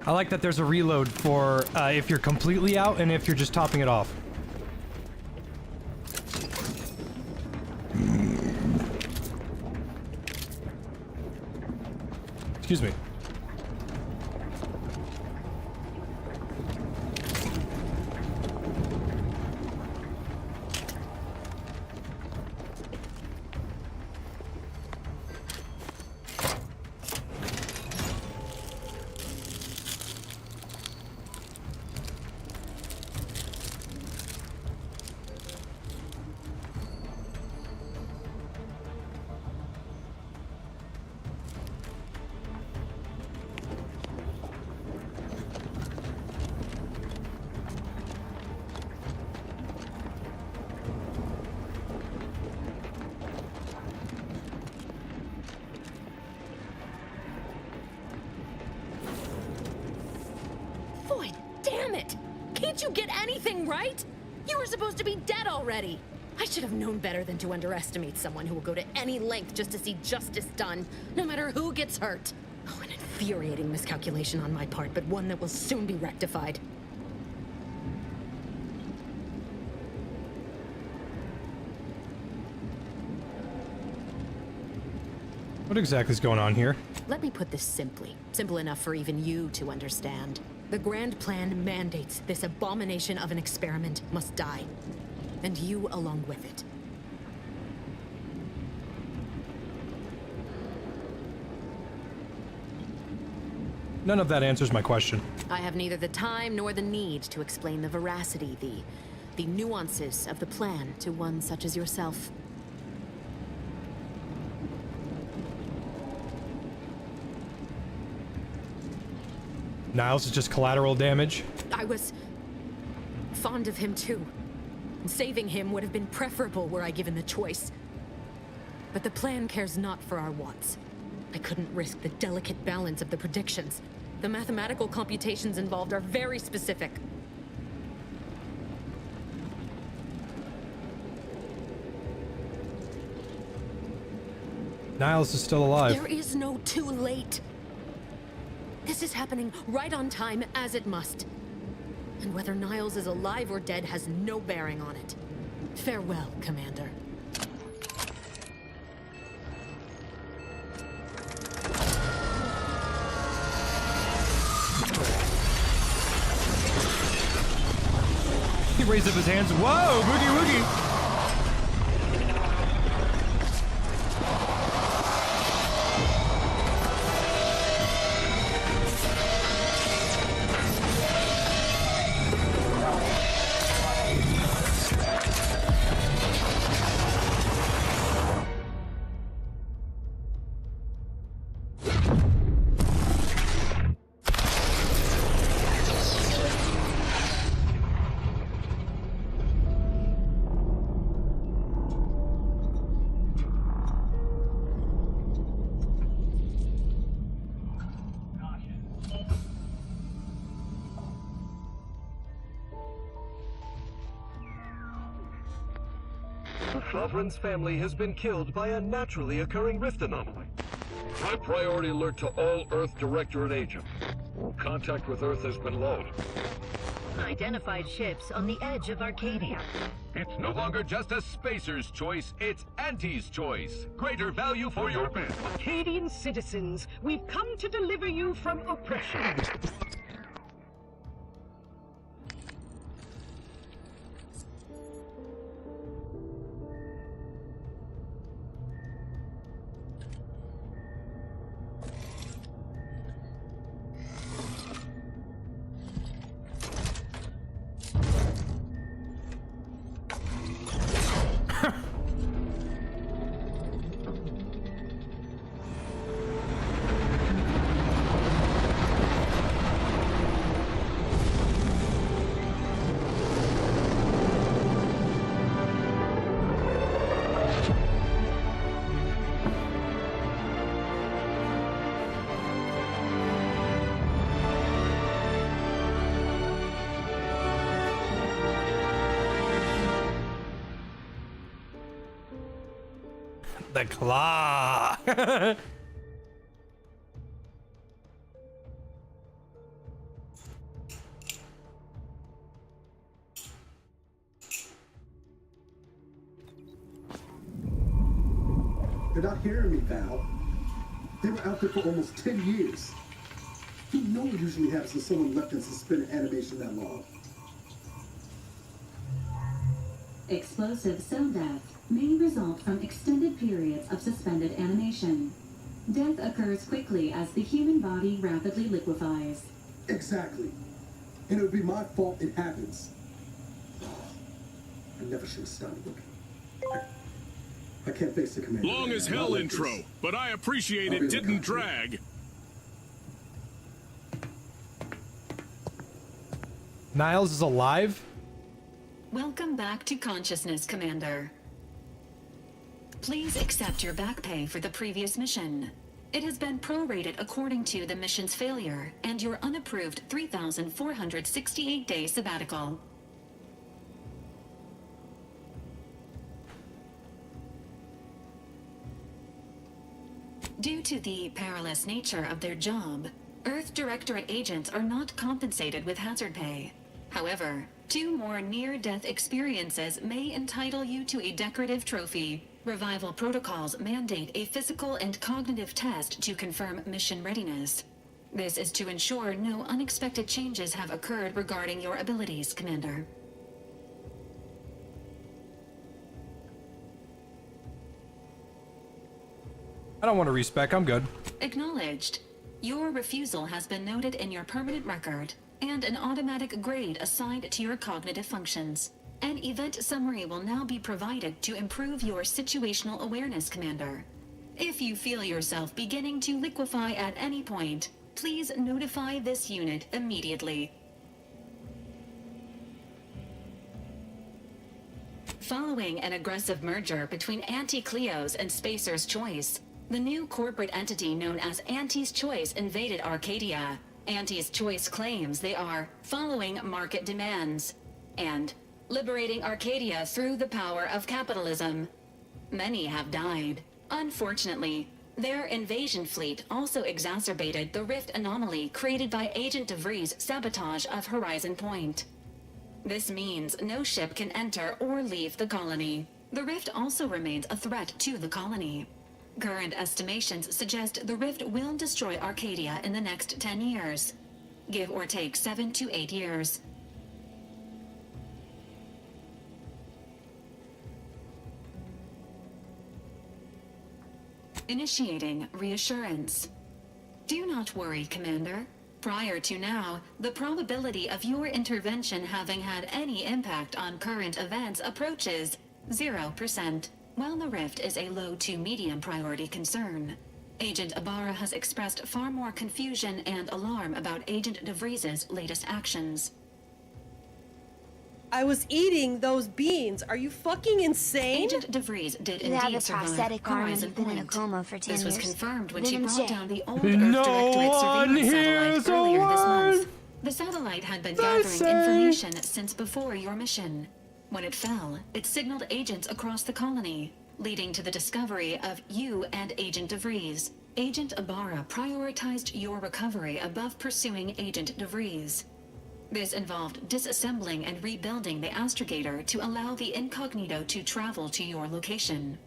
I like that there's a reload for if you're completely out and if you're just topping it off. Excuse me. anything, right? You were supposed to be dead already. I should have known better than to underestimate someone who will go to any length just to see justice done, no matter who gets hurt. Oh, an infuriating miscalculation on my part, but one that will soon be rectified. What exactly is going on here? Let me put this simply. Simple enough for even you to understand. The grand plan mandates this abomination of an experiment must die. And you along with it. None of that answers my question. I have neither the time nor the need to explain the veracity, the nuances of the plan to one such as yourself. Niles is just collateral damage. I was fond of him too. Saving him would have been preferable were I given the choice. But the plan cares not for our wants. I couldn't risk the delicate balance of the predictions. The mathematical computations involved are very specific. Niles is still alive. There is no too late. This is happening right on time, as it must. And whether Niles is alive or dead has no bearing on it. Farewell, Commander. He raised up his hands. Whoa, boogie woogie. Sovereign's family has been killed by a naturally occurring rift anomaly. High priority alert to all Earth Directorate agents. Contact with Earth has been low. Identified ships on the edge of Arcadia. It's no longer just a spacer's choice, it's Auntie's choice. Greater value for your bid. Arcadian citizens, we've come to deliver you from oppression. The claw. They're not hearing me, Val. They were out there for almost 10 years. You know what usually happens when someone left in suspended animation that long. Explosive cell death may result from extended periods of suspended animation. Death occurs quickly as the human body rapidly liquefies. Exactly. And it would be my fault it happens. I never should have started looking. I can't face the command. Long as hell intro, but I appreciate it didn't drag. Niles is alive? Welcome back to consciousness, Commander. Please accept your back pay for the previous mission. It has been prorated according to the mission's failure and your unapproved 3,468-day sabbatical. Due to the perilous nature of their job, Earth Directorate agents are not compensated with hazard pay. However, 2 more near-death experiences may entitle you to a decorative trophy. Revival protocols mandate a physical and cognitive test to confirm mission readiness. This is to ensure no unexpected changes have occurred regarding your abilities, Commander. I don't want to respec, I'm good. Acknowledged. Your refusal has been noted in your permanent record, and an automatic grade assigned to your cognitive functions. An event summary will now be provided to improve your situational awareness, Commander. If you feel yourself beginning to liquefy at any point, please notify this unit immediately. Following an aggressive merger between Anti-Cleo's and Spacer's Choice, the new corporate entity known as Anti's Choice invaded Arcadia. Anti's Choice claims they are following market demands and liberating Arcadia through the power of capitalism. Many have died. Unfortunately, their invasion fleet also exacerbated the rift anomaly created by Agent DeVries' sabotage of Horizon Point. This means no ship can enter or leave the colony. The rift also remains a threat to the colony. Current estimations suggest the rift will destroy Arcadia in the next 10 years. Give or take 7 to 8 years. Initiating reassurance. Do not worry, Commander. Prior to now, the probability of your intervention having had any impact on current events approaches 0%. While the rift is a low to medium priority concern, Agent Ibarra has expressed far more confusion and alarm about Agent DeVries' latest actions. I was eating those beans. Are you fucking insane? Agent DeVries did You have indeed a survive prosthetic arm and Horizon you've been in a Point. coma for 10 This was years. confirmed when she Venom brought J. down the old No Earth Directorate one surveillance hears satellite a earlier this word month. The satellite had been they gathering say. information since before your mission. When it fell, it signaled agents across the colony, leading to the discovery of you and Agent DeVries. Agent Ibarra prioritized your recovery above pursuing Agent DeVries. This involved disassembling and rebuilding the astrogator to allow the incognito to travel to your location.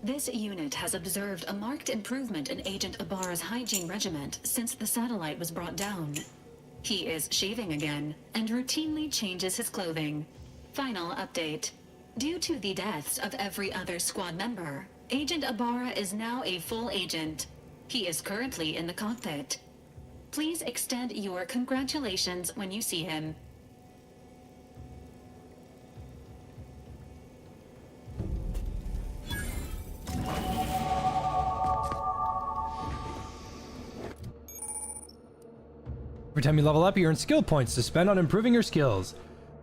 This unit has observed a marked improvement in Agent Ibarra's hygiene regiment since the satellite was brought down. He is shaving again and routinely changes his clothing. Final update. Due to the deaths of every other squad member, Agent Ibarra is now a full agent. He is currently in the cockpit. Please extend your congratulations when you see him. Every time you level up, you earn skill points to spend on improving your skills.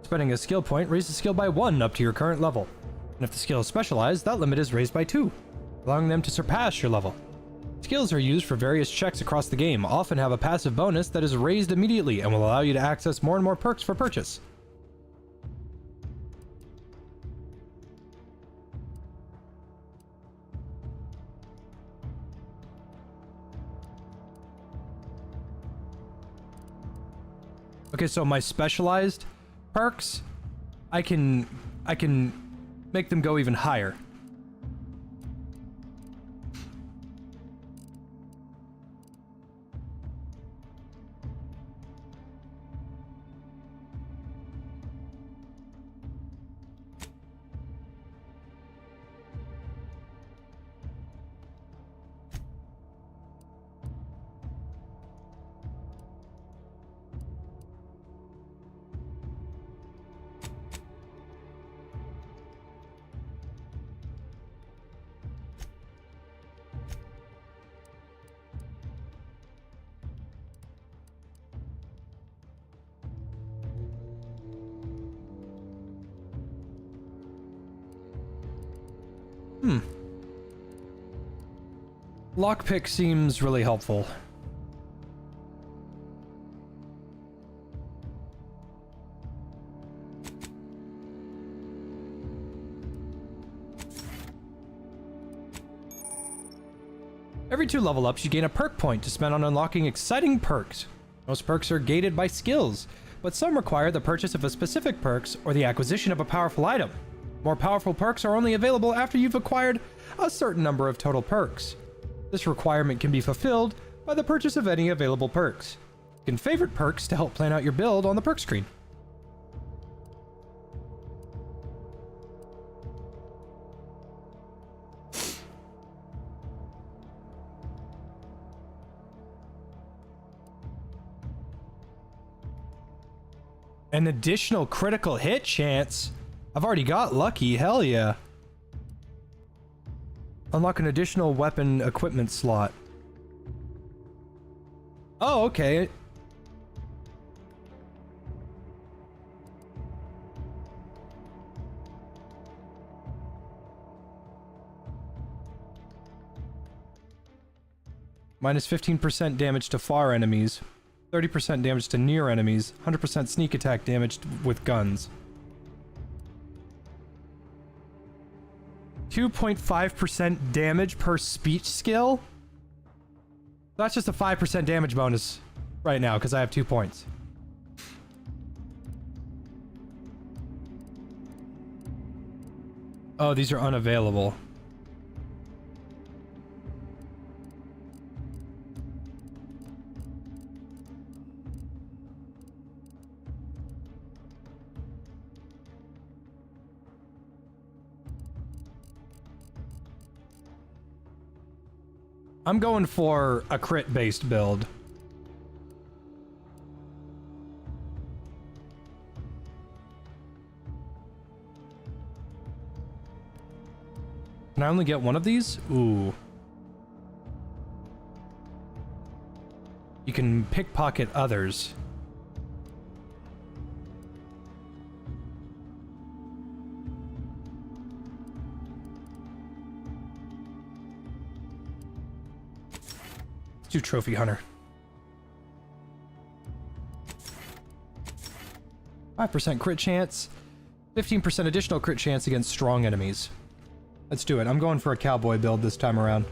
Spending a skill point raises the skill by 1 up to your current level. And if the skill is specialized, that limit is raised by 2, allowing them to surpass your level. Skills are used for various checks across the game, often have a passive bonus that is raised immediately and will allow you to access more and more perks for purchase. Okay, so my specialized perks, I can make them go even higher. Lockpick seems really helpful. Every 2 level ups, you gain a perk point to spend on unlocking exciting perks. Most perks are gated by skills, but some require the purchase of a specific perks or the acquisition of a powerful item. More powerful perks are only available after you've acquired a certain number of total perks. This requirement can be fulfilled by the purchase of any available perks. You can favorite perks to help plan out your build on the perk screen. An additional critical hit chance. I've already got lucky. Hell yeah. Unlock an additional weapon equipment slot. Oh, okay. Minus 15% damage to far enemies. 30% damage to near enemies. 100% sneak attack damage with guns. 2.5% damage per speech skill? That's just a 5% damage bonus right now because I have 2 points. Oh, these are unavailable. I'm going for a crit-based build. Can I only get one of these? Ooh. You can pickpocket others. Let's do Trophy Hunter. 5% crit chance. 15% additional crit chance against strong enemies. Let's do it. I'm going for a cowboy build this time around.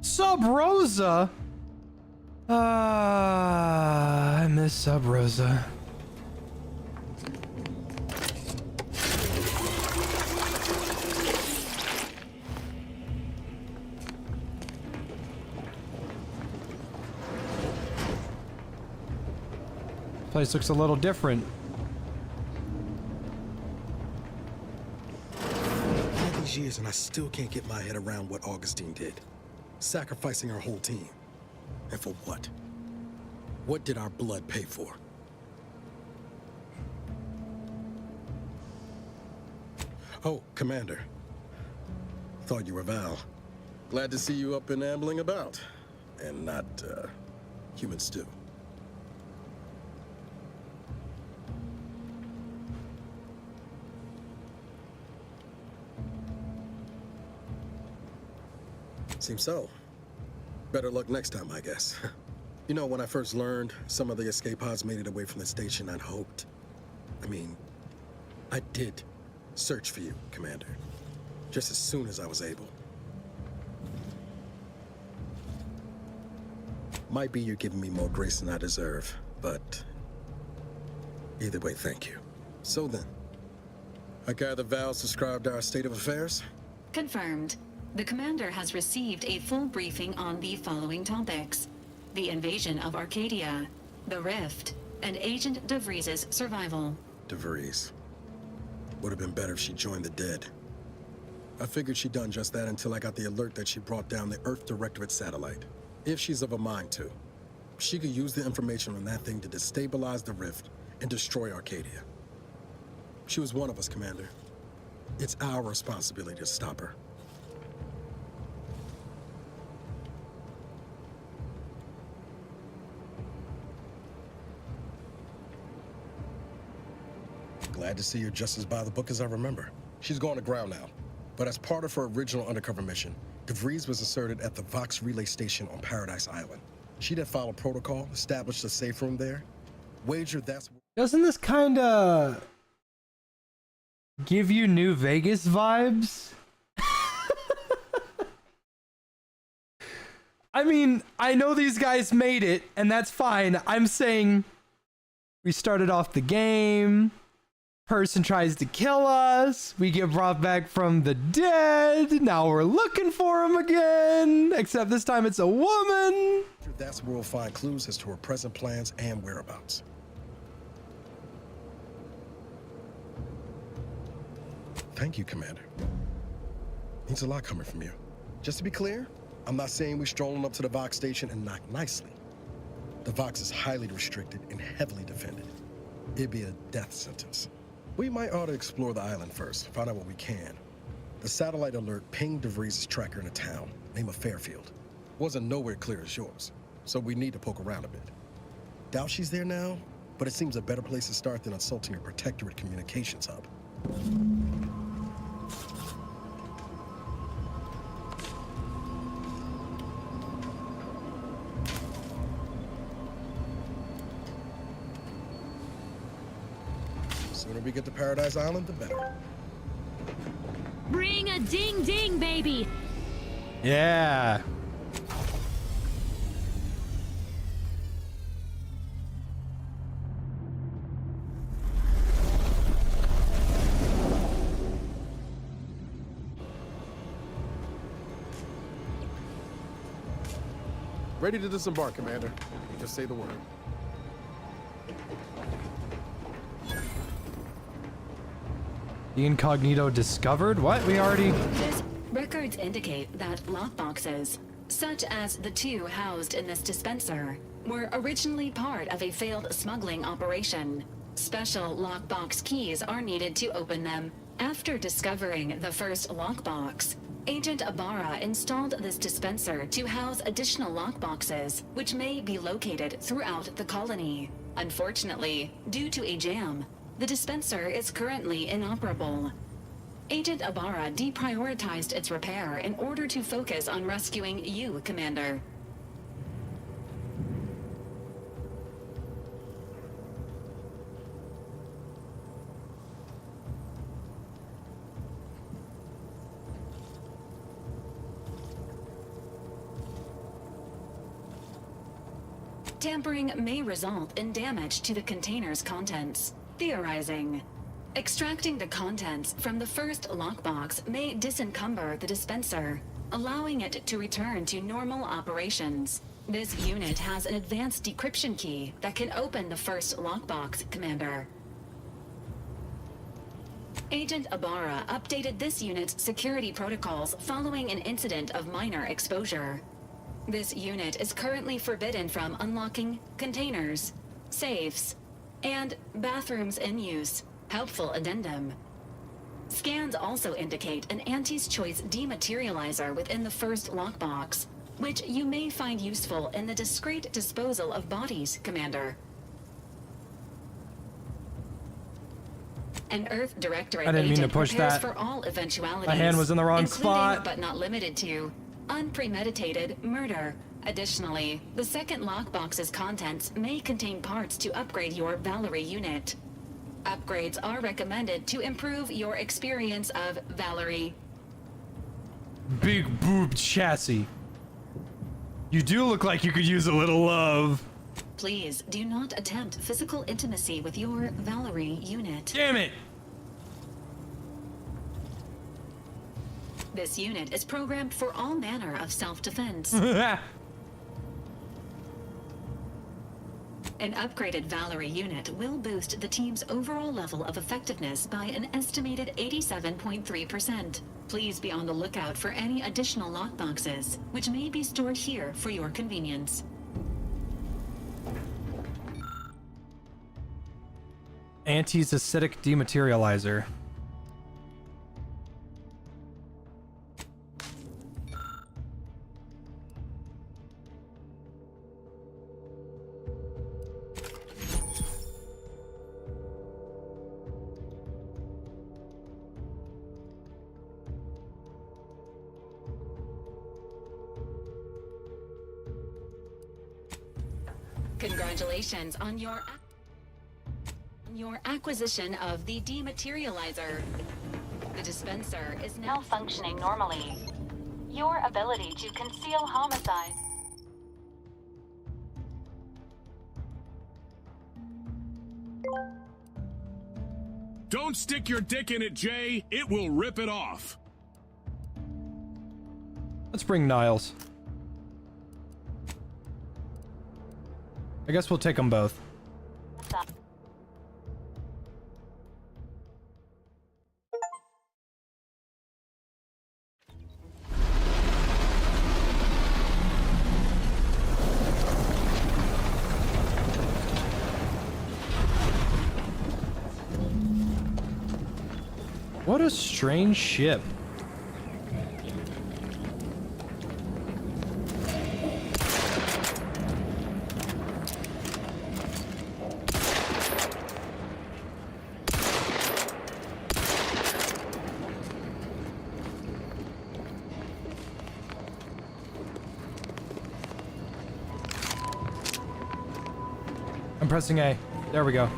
Sub Rosa? I miss Sub Rosa. Place looks a little different. All these years and I still can't get my head around what Augustine did. Sacrificing our whole team. And for what? What did our blood pay for? Oh, Commander. Thought you were Val. Glad to see you up and ambling about. And not, human stew. Seems so. Better luck next time, I guess. You know, when I first learned some of the escape pods made it away from the station, I'd hoped. I did search for you, Commander. Just as soon as I was able. Might be you're giving me more grace than I deserve, but either way, thank you. So then, I gather Val subscribed to our state of affairs? Confirmed. The commander has received a full briefing on the following topics: the invasion of Arcadia, the Rift, and Agent DeVries's survival. DeVries. Would have been better if she joined the dead. I figured she'd done just that until I got the alert that she brought down the Earth Directorate satellite. If she's of a mind to, she could use the information on that thing to destabilize the Rift and destroy Arcadia. She was one of us, Commander. It's our responsibility to stop her. Glad to see you're just as by the book as I remember. She's going to ground now, but as part of her original undercover mission, DeVries was inserted at the Vox relay station on Paradise Island. She did follow protocol, established a safe room there. Wager that's... Doesn't this kind of give you New Vegas vibes? I mean, I know these guys made it, and that's fine. I'm saying we started off the game. Person tries to kill us. We get brought back from the dead. Now we're looking for him again. Except this time it's a woman. That's where we'll find clues as to her present plans and whereabouts. Thank you, Commander. Means a lot coming from you. Just to be clear, I'm not saying we're strolling up to the Vox station and knock nicely. The Vox is highly restricted and heavily defended. It'd be a death sentence. We might ought to explore the island first, find out what we can. The satellite alert pinged DeVries' tracker in a town, named Fairfield. Wasn't nowhere clear as yours, so we need to poke around a bit. Doubt she's there now, but it seems a better place to start than assaulting her protectorate communications hub. The sooner we get to Paradise Island, the better. Bring a ding ding, baby! Yeah. Ready to disembark, Commander. Just say the word. The incognito discovered? What? We already... Records indicate that lockboxes, such as the two housed in this dispenser, were originally part of a failed smuggling operation. Special lockbox keys are needed to open them. After discovering the first lockbox, Agent Ibarra installed this dispenser to house additional lockboxes, which may be located throughout the colony. Unfortunately, due to a jam, the dispenser is currently inoperable. Agent Ibarra deprioritized its repair in order to focus on rescuing you, Commander. Tampering may result in damage to the container's contents. Theorizing. Extracting the contents from the first lockbox may disencumber the dispenser, allowing it to return to normal operations. This unit has an advanced decryption key that can open the first lockbox, Commander. Agent Ibarra updated this unit's security protocols following an incident of minor exposure. This unit is currently forbidden from unlocking containers, safes, and bathrooms in use. Helpful addendum. Scans also indicate an Auntie's Choice dematerializer within the first lockbox, which you may find useful in the discreet disposal of bodies, Commander. An Earth Directorate I didn't mean to agent push prepares that. for all eventualities. My hand was in the wrong including, spot. But not limited to unpremeditated murder. Additionally, the second lockbox's contents may contain parts to upgrade your Valerie unit. Upgrades are recommended to improve your experience of Valerie. Big boob chassis. You do look like you could use a little love. Please do not attempt physical intimacy with your Valerie unit. Damn it! This unit is programmed for all manner of self-defense. An upgraded Valerie unit will boost the team's overall level of effectiveness by an estimated 87.3%. Please be on the lookout for any additional lockboxes, which may be stored here for your convenience. Anti-acidic dematerializer. Congratulations on your acquisition of the dematerializer. The dispenser is now functioning normally. Your ability to conceal homicide. Don't stick your dick in it, Jay. It will rip it off. Let's bring Niles. I guess we'll take them both. What a strange ship. I'm pressing A. There we go.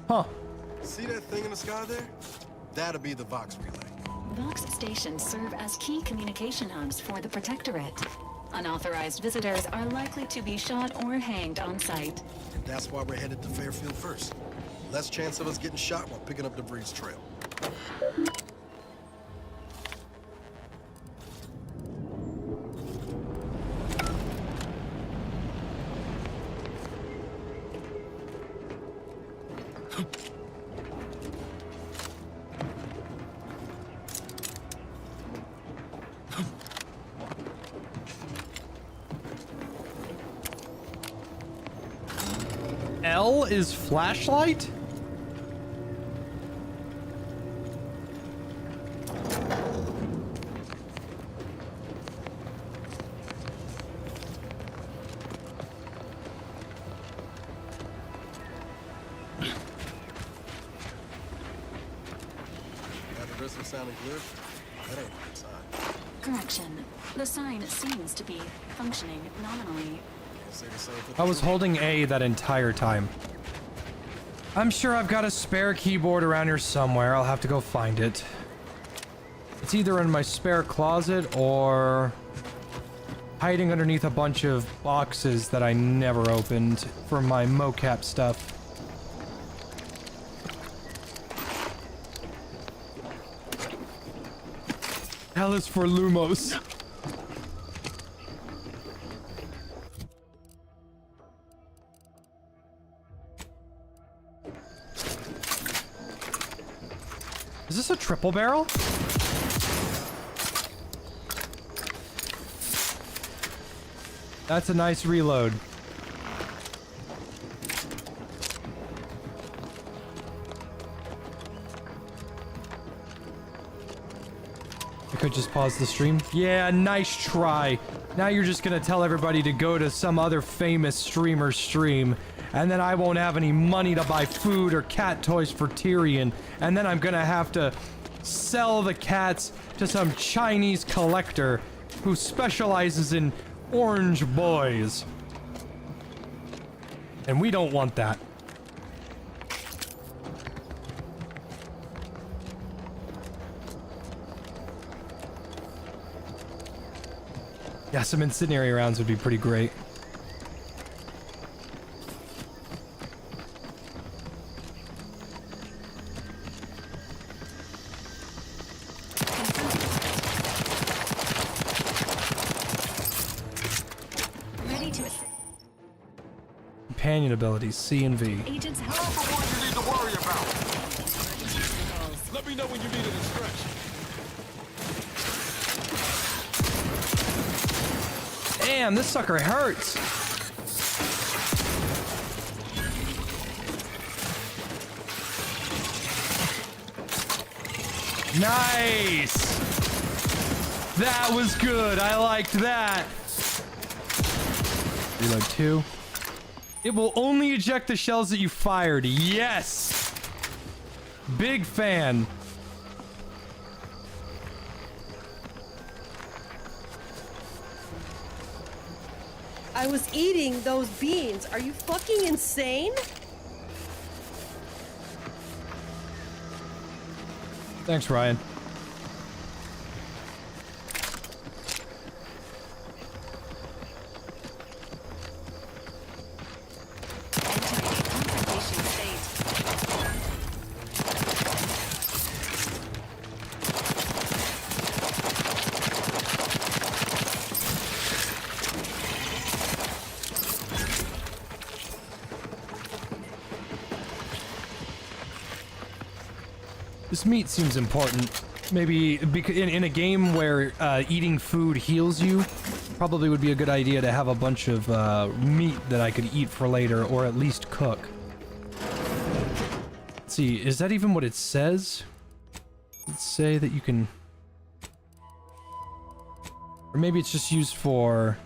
Huh. See that thing in the sky there? That'll be the Vox relay. Vox stations serve as key communication hubs for the Protectorate. Unauthorized visitors are likely to be shot or hanged on sight. And that's why we're headed to Fairfield first. Less chance of us getting shot while picking up debris trail. L is flashlight? At the risk of sounding clear, that ain't a good sign. Correction. The sign seems to be functioning nominally. Say the same for the I was holding A that entire time. I'm sure I've got a spare keyboard around here somewhere. I'll have to go find it. It's either in my spare closet or hiding underneath a bunch of boxes that I never opened for my mocap stuff. L is for Lumos. Is this a triple barrel? That's a nice reload. I could just pause the stream. Yeah, nice try. Now you're just gonna tell everybody to go to some other famous streamer's stream, and then I won't have any money to buy food or cat toys for Tyrion, and then I'm gonna have to sell the cats to some Chinese collector who specializes in orange boys. And we don't want that. Yeah, some incendiary rounds would be pretty great. Ready to Companion abilities, C and V. agents Half of what you need to worry about. me know when you need it to stretch. Damn, this sucker hurts. Nice. That was good. I liked that. Reload 2. It will only eject the shells that you fired. Yes. Big fan. I was eating those beans. Are you fucking insane? Thanks, Ryan. This meat seems important. Maybe in a game where eating food heals you, probably would be a good idea to have a bunch of meat that I could eat for later, or at least cook. Let's see, is that even what it says? Let's say that you can... Or maybe it's just used for...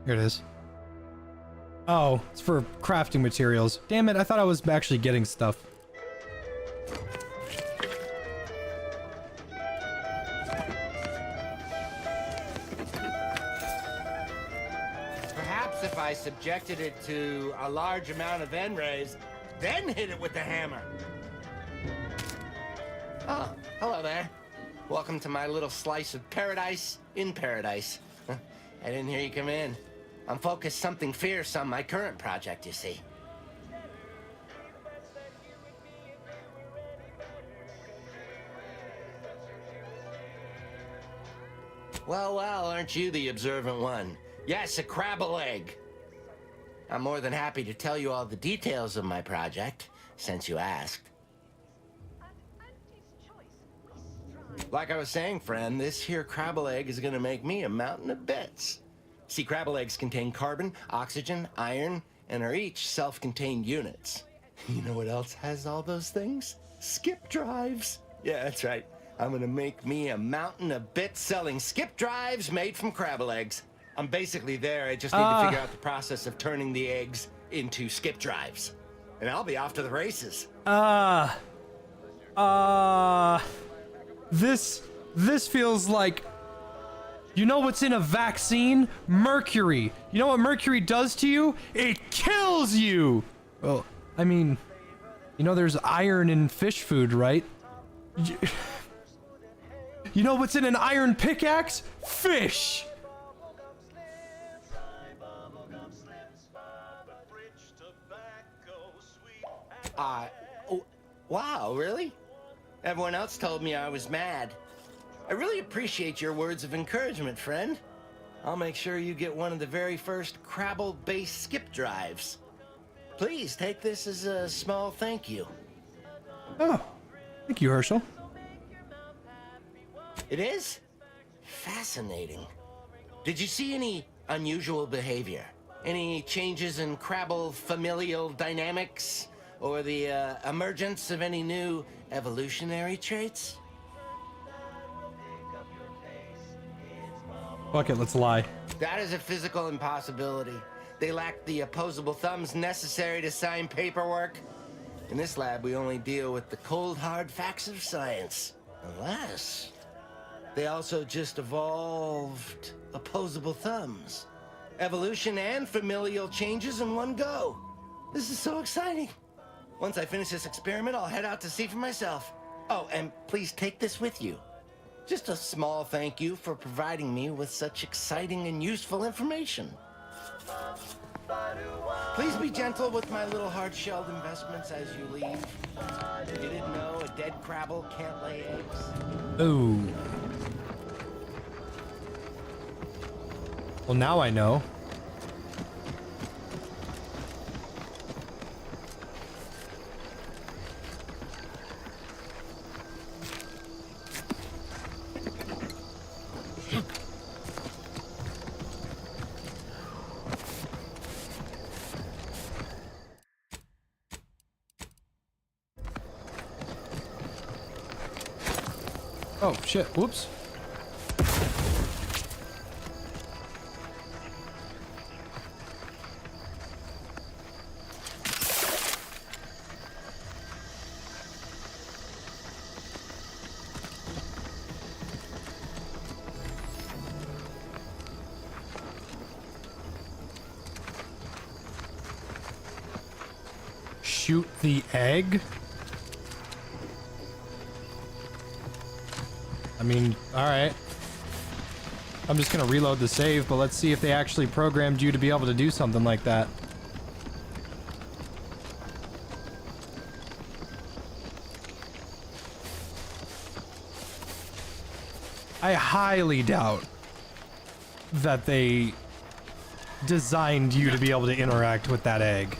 Here it is. Oh, it's for crafting materials. Damn it, I thought I was actually getting stuff. Perhaps if I subjected it to a large amount of N-rays, then hit it with the hammer. Oh, hello there. Welcome to my little slice of paradise in paradise. I didn't hear you come in. I'm focused something fierce on my current project, you see. Well, aren't you the observant one? Yes, a crabble egg. I'm more than happy to tell you all the details of my project, since you asked. Like I was saying, friend, this here crabble egg is gonna make me a mountain of bits. See, crabble eggs contain carbon, oxygen, iron, and are each self-contained units. You know what else has all those things? Skip drives. Yeah, that's right. I'm gonna make me a mountain of bits selling skip drives made from crabble eggs. I'm basically there. I just need to figure out the process of turning the eggs into skip drives. And I'll be off to the races. This feels like... You know what's in a vaccine? Mercury. You know what mercury does to you? It kills you! Well, I mean... You know there's iron in fish food, right? You know what's in an iron pickaxe? Fish! Oh, wow, really? Everyone else told me I was mad. I really appreciate your words of encouragement, friend. I'll make sure you get one of the very first crabble-based skip drives. Please take this as a small thank you. Oh, thank you, Herschel. It is? Fascinating. Did you see any unusual behavior? Any changes in crabble familial dynamics? Or the emergence of any new evolutionary traits? Fuck it, let's lie. That is a physical impossibility. They lack the opposable thumbs necessary to sign paperwork. In this lab, we only deal with the cold, hard facts of science. Unless they also just evolved opposable thumbs. Evolution and familial changes in one go. This is so exciting. Once I finish this experiment, I'll head out to see for myself. Oh, and please take this with you. Just a small thank you for providing me with such exciting and useful information. Please be gentle with my little hard-shelled investments as you leave. You didn't know a dead crabble can't lay eggs? Ooh. Well, now I know. Oh, shit. Whoops. Shoot the egg? I mean, alright. I'm just gonna reload the save, but let's see if they actually programmed you to be able to do something like that. I highly doubt that they designed you to be able to interact with that egg.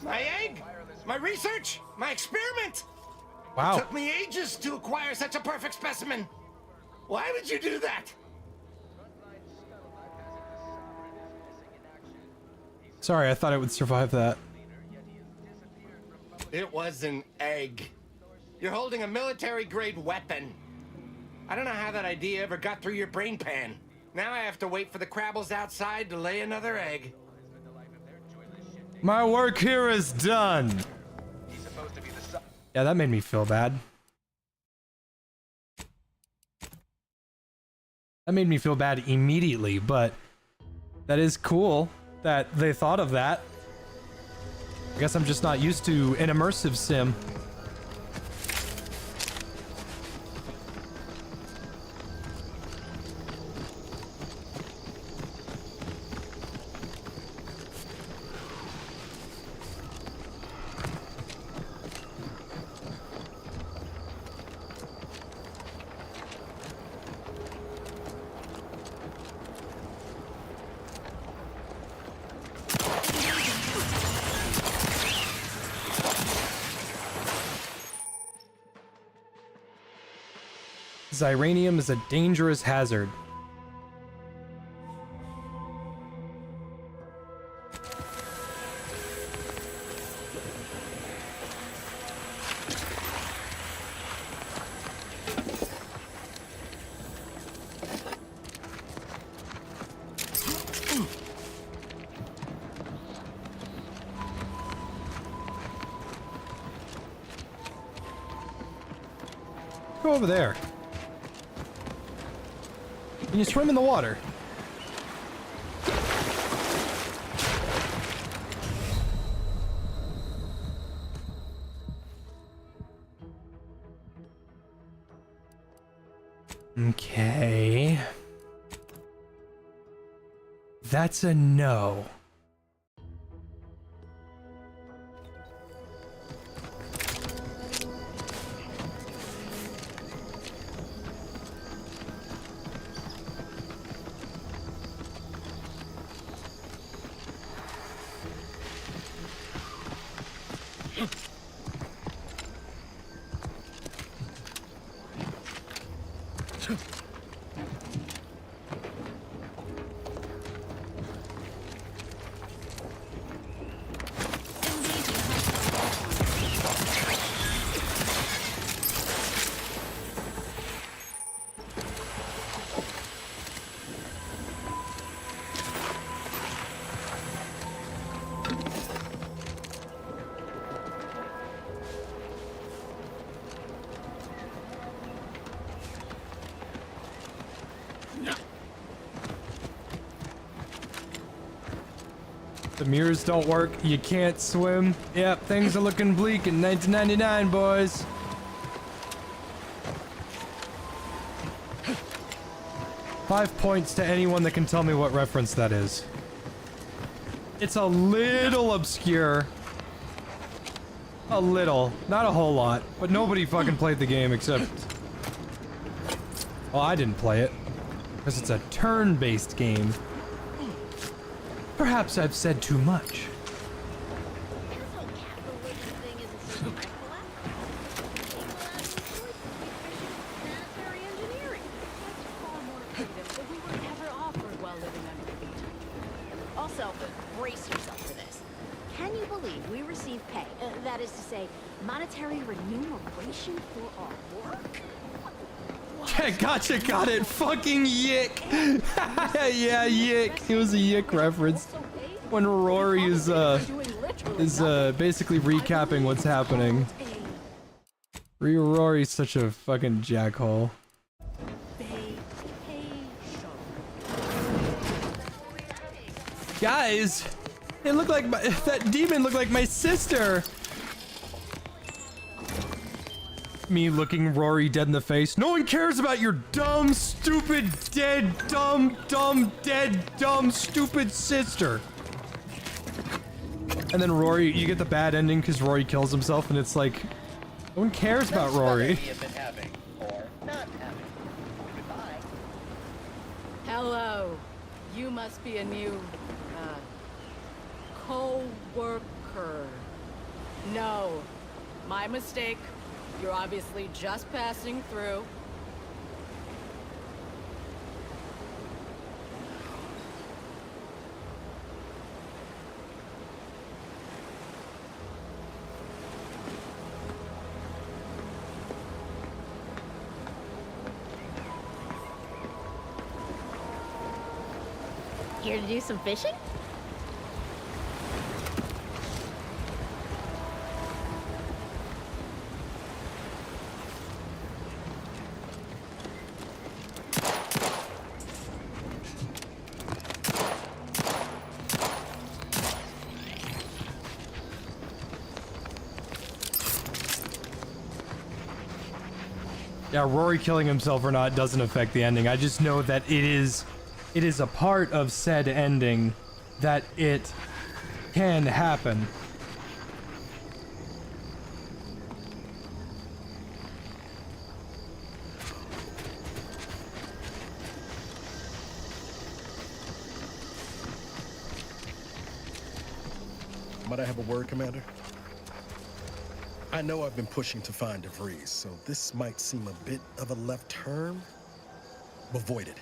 My egg! My research! My experiment! Wow. It took me ages to acquire such a perfect specimen. Why would you do that? Sorry, I thought it would survive that. It was an egg. You're holding a military-grade weapon. I don't know how that idea ever got through your brain pan. Now I have to wait for the crabbles outside to lay another egg. My work here is done. Yeah, that made me feel bad. That made me feel bad immediately, but that is cool that they thought of that. I guess I'm just not used to an immersive sim. Xyranium is a dangerous hazard. Go over there. Can you swim in the water? Okay. That's a no. mirrors don't work. You can't swim. Yep, things are looking bleak in 1999, boys. Five points to anyone that can tell me what reference that is. It's a little obscure. A little. Not a whole lot. But nobody fucking played the game except... Well, I didn't play it. Because it's a turn-based game. Perhaps I've said too much. Also, brace yourself for this. Can you believe we receive pay? That is to say, monetary remuneration for our work? Yeah, gotcha, got it. Fucking yick. Yeah, yick. It was a yick reference. When Rory is basically recapping what's happening. Rory's such a fucking jackhole. Guys, it looked like that demon looked like my sister. Me looking Rory dead in the face. No one cares about your dumb, stupid, dead, dumb, dead, dumb, stupid sister. And then Rory, you get the bad ending because Rory kills himself, and it's like, no one cares about Rory. Hello. You must be a new, co-worker. No, my mistake. You're obviously just passing through. Here to do some fishing? Yeah, Rory killing himself or not doesn't affect the ending. I just know that it is a part of said ending that it can happen. Might I have a word, Commander? I know I've been pushing to find DeVries, so this might seem a bit of a left turn. Avoid it.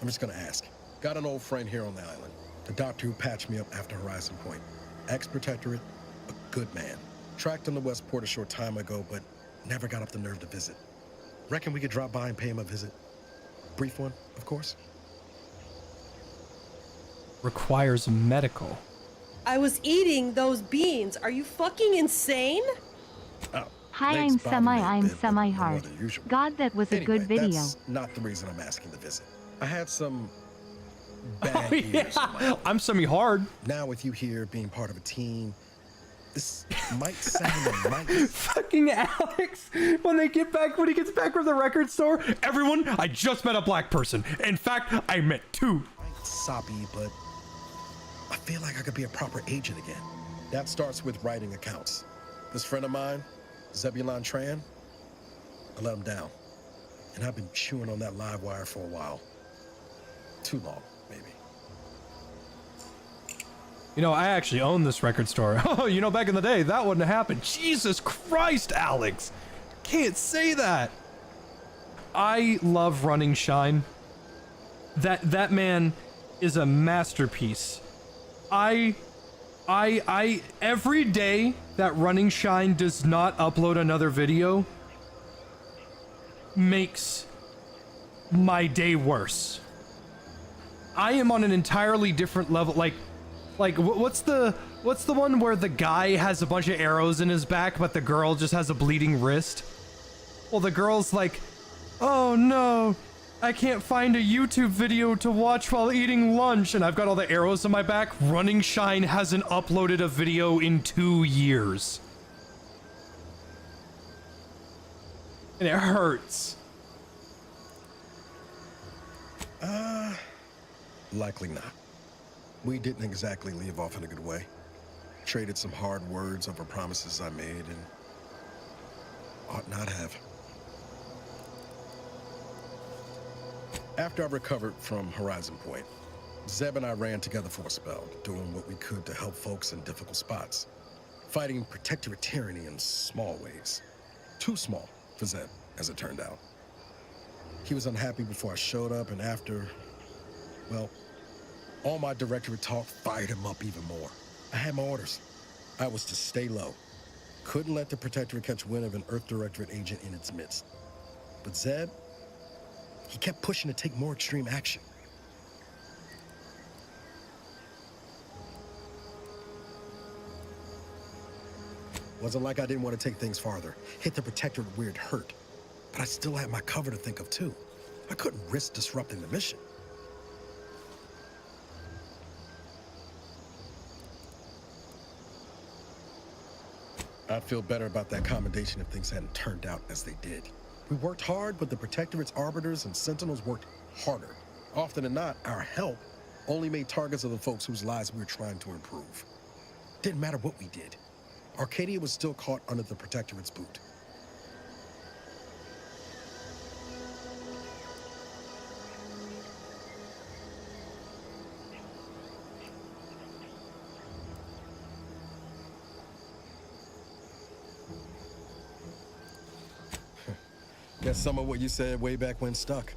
I'm just gonna ask. Got an old friend here on the island. The doctor who patched me up after Horizon Point. Ex-protectorate, a good man. Tracked him to Westport a short time ago, but never got up the nerve to visit. Reckon we could drop by and pay him a visit? Brief one, of course. Requires medical. I was eating those beans. Are you fucking insane? Oh, Hi, I'm semi-hard. God, that was a good video. That's not the reason I'm asking the visit. I had some bad years. I'm semi-hard. Now with you here being part of a team, this might sound Fucking Alex, when he gets back from the record store, everyone, I just met a black person. In fact, I met two. Soppy, but I feel like I could be a proper agent again. That starts with writing accounts. This friend of mine, Zebulon Tran, I let him down. And I've been chewing on that live wire for a while. Too long, maybe. You know, I actually own this record store. Oh, you know, back in the day, that wouldn't have happened. Jesus Christ, Alex. Can't say that. I love Running Shine. That man is a masterpiece. Every day that Running Shine does not upload another video makes my day worse. I am on an entirely different level. Like what's the one where the guy has a bunch of arrows in his back, but the girl just has a bleeding wrist? Well, the girl's like, oh no, I can't find a YouTube video to watch while eating lunch, and I've got all the arrows on my back. Running Shine hasn't uploaded a video in 2 years. And it hurts. Likely not. We didn't exactly leave off in a good way. Traded some hard words over promises I made and ought not have. After I recovered from Horizon Point, Zeb and I ran together for a spell, doing what we could to help folks in difficult spots. Fighting protectorate tyranny in small ways. Too small for Zeb, as it turned out. He was unhappy before I showed up, and after, well, all my directorate talk fired him up even more. I had my orders. I was to stay low. Couldn't let the Protectorate catch wind of an Earth Directorate agent in its midst. But Zeb, he kept pushing to take more extreme action. Wasn't like I didn't want to take things farther. Hit the Protectorate where it hurt. But I still had my cover to think of too. I couldn't risk disrupting the mission. I'd feel better about that commendation if things hadn't turned out as they did. We worked hard, but the Protectorate's arbiters and sentinels worked harder. Often than not, our help only made targets of the folks whose lives we were trying to improve. Didn't matter what we did. Arcadia was still caught under the Protectorate's boot. Guess some of what you said way back when stuck.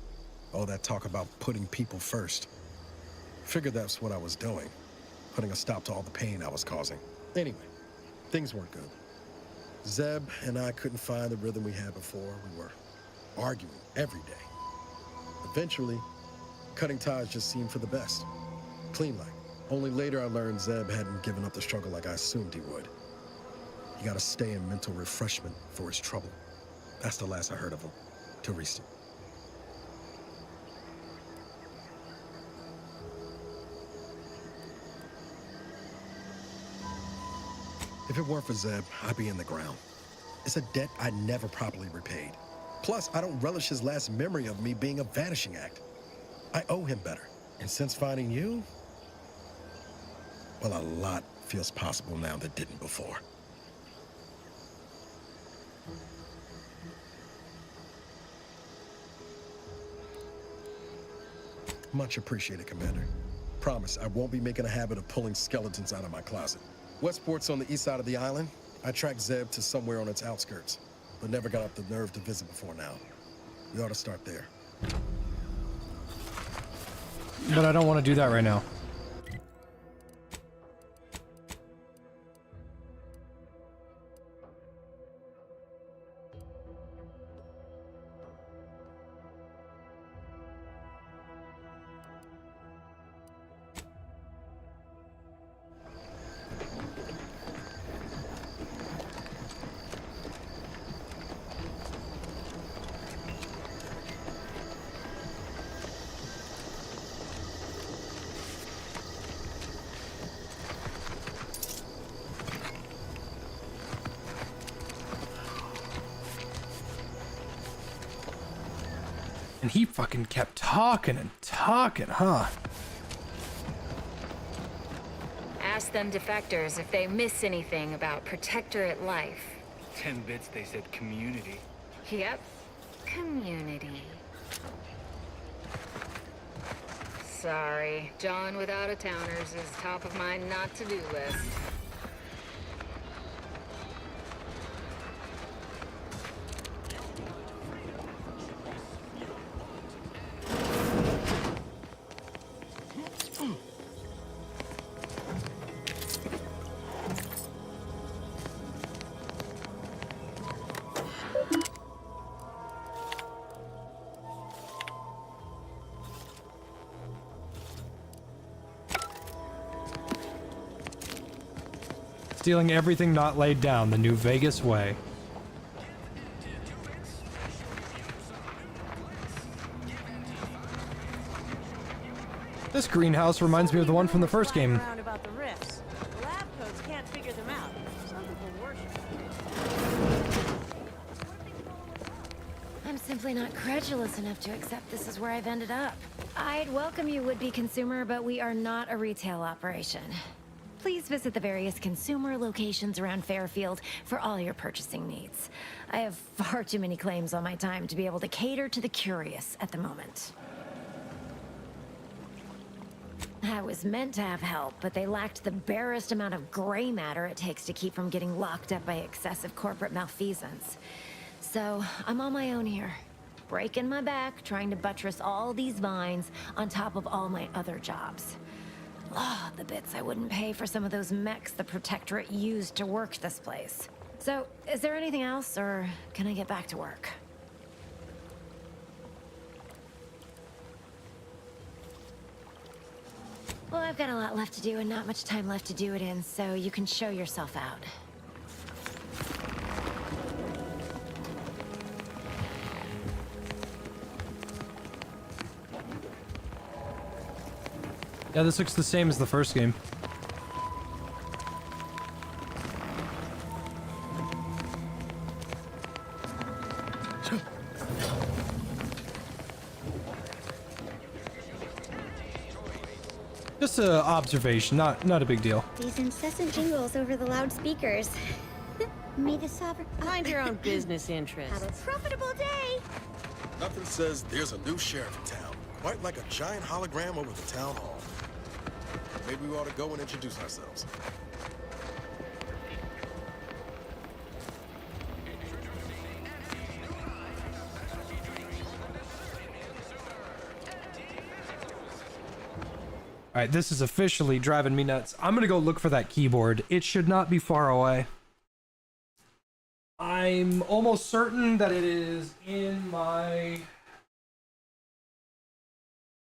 All that talk about putting people first. Figured that's what I was doing. Putting a stop to all the pain I was causing. Anyway, things weren't good. Zeb and I couldn't find the rhythm we had before. We were arguing every day. Eventually, cutting ties just seemed for the best. Clean like. Only later I learned Zeb hadn't given up the struggle like I assumed he would. He got to stay in mental refreshment for his trouble. That's the last I heard of him, till recent. If it weren't for Zeb, I'd be in the ground. It's a debt I never properly repaid. Plus, I don't relish his last memory of me being a vanishing act. I owe him better. And since finding you, well, a lot feels possible now that didn't before. Much appreciated, Commander. Promise, I won't be making a habit of pulling skeletons out of my closet. Westport's on the east side of the island. I tracked Zeb to somewhere on its outskirts, but never got up the nerve to visit before now. We ought to start there. But I don't want to do that right now. And he fucking kept talking and talking, huh? Ask them defectors if they miss anything about Protectorate life. 10 bits, they said community. Yep, community. Sorry, John without a towners is top of my not-to-do list. Stealing everything not laid down, the New Vegas way. This greenhouse reminds me of the one from the first game. Around about the rifts. The lab coats can't figure them out. Some people worship. I'm simply not credulous enough to accept this is where I've ended up. I'd welcome you, would-be consumer, but we are not a retail operation. Please visit the various consumer locations around Fairfield for all your purchasing needs. I have far too many claims on my time to be able to cater to the curious at the moment. I was meant to have help, but they lacked the barest amount of gray matter it takes to keep from getting locked up by excessive corporate malfeasance. So, I'm on my own here, breaking my back, trying to buttress all these vines on top of all my other jobs. Ah, the bits I wouldn't pay for some of those mechs the Protectorate used to work this place. So, is there anything else, or can I get back to work? Well, I've got a lot left to do and not much time left to do it in, so you can show yourself out. Yeah, this looks the same as the first game. Just an observation, not a big deal. These incessant jingles over the loudspeakers. May the sovereign... Mind your own business interests. Have a profitable day! Nothing says there's a new sheriff in town. Quite like a giant hologram over the town hall. Maybe we ought to go and introduce ourselves. Alright, this is officially driving me nuts. I'm gonna go look for that keyboard. It should not be far away. I'm almost certain that it is in my...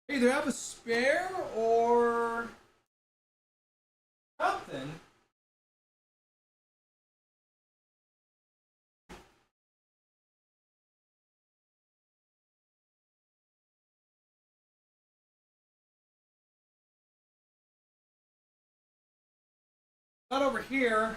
Either have a spare or... something. Not over here.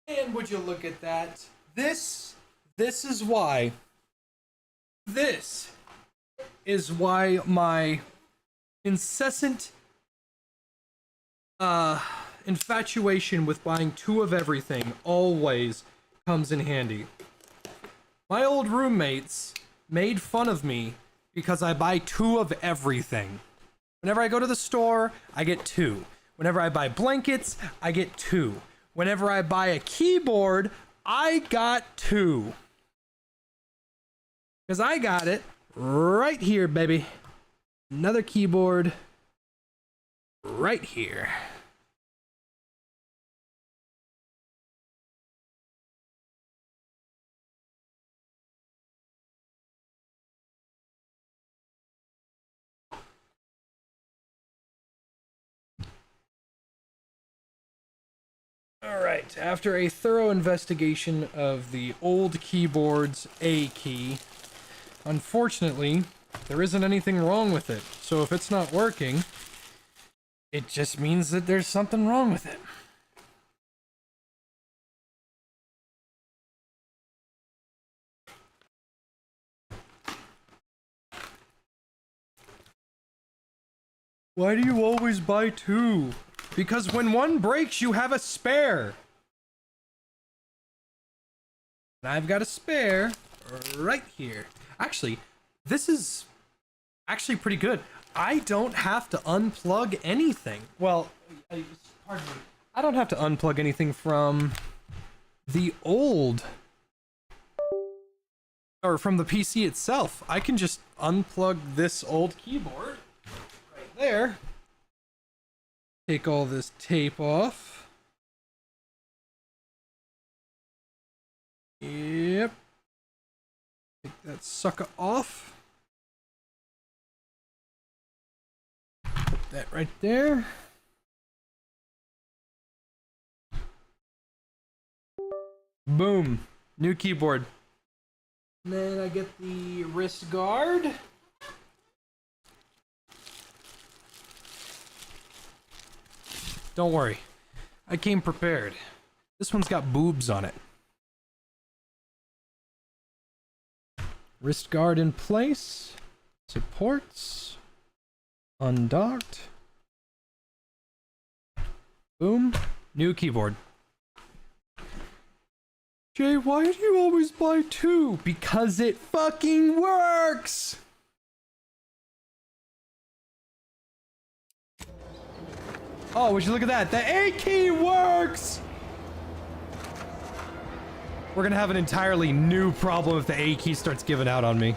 And would you look at that? This is why. This is why my incessant infatuation with buying two of everything always comes in handy. My old roommates made fun of me because I buy two of everything. Whenever I go to the store, I get two. Whenever I buy blankets, I get two. Whenever I buy a keyboard, I got two. Because I got it right here, baby. Another keyboard right here. Alright, after a thorough investigation of the old keyboard's A key, unfortunately, there isn't anything wrong with it. So if it's not working, it just means that there's something wrong with it. Why do you always buy two? Because when one breaks, you have a spare. And I've got a spare right here. Actually, this is actually pretty good. I don't have to unplug anything. Well, pardon me. I don't have to unplug anything from the old, or from the PC itself. I can just unplug this old keyboard right there. Take all this tape off. Yep. Take that sucker off. Put that right there. Boom. New keyboard. And then I get the wrist guard. Don't worry. I came prepared. This one's got boobs on it. Wrist guard in place. Supports. Undocked. Boom. New keyboard. Jay, why do you always buy two? Because it fucking works! Oh, would you look at that? The A key works! We're gonna have an entirely new problem if the A key starts giving out on me.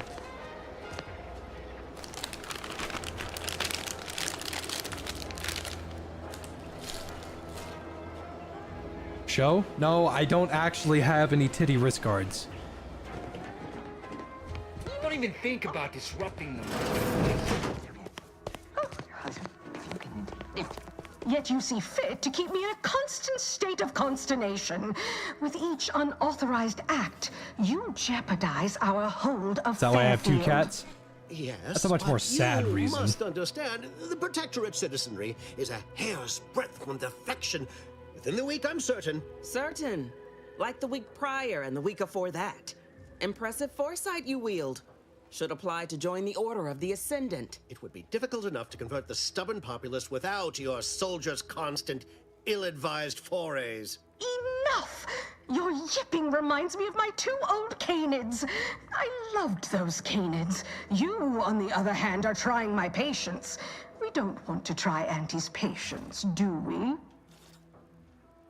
Show? No, I don't actually have any titty wrist guards. Don't even think about disrupting them. Yet you see fit to keep me in a constant state of consternation. With each unauthorized act, you jeopardize our hold of Is that why I have two Fairfield. cats? Yes, That's a much more but sad you reason. must understand, the protectorate citizenry is a hair's breadth from deflection. Within the week, I'm certain. Certain. Like the week prior and the week before that. Impressive foresight you wield. Should apply to join the Order of the Ascendant. It would be difficult enough to convert the stubborn populace without your soldiers' constant, ill-advised forays. Enough! Your yipping reminds me of my two old canids. I loved those canids. You, on the other hand, are trying my patience. We don't want to try Auntie's patience, do we?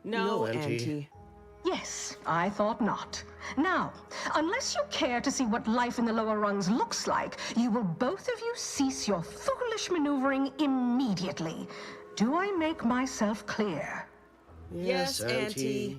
No, Auntie. Yes, I thought not. Now, unless you care to see what life in the lower rungs looks like, you will both of you cease your foolish maneuvering immediately. Do I make myself clear? Yes, Auntie.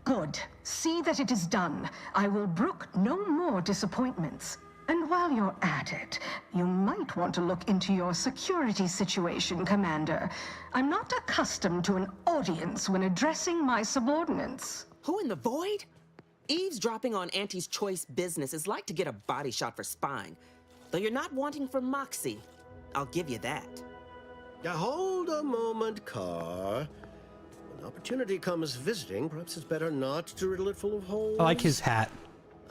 Good. See that it is done. I will brook no more disappointments. And while you're at it, you might want to look into your security situation, Commander. I'm not accustomed to an audience when addressing my subordinates. Who in the void? Eavesdropping on Auntie's choice business is like to get a body shot for spying. Though you're not wanting for moxie. I'll give you that. Now hold a moment, Carr. When opportunity comes visiting, perhaps it's better not to riddle it full of holes. I like his hat.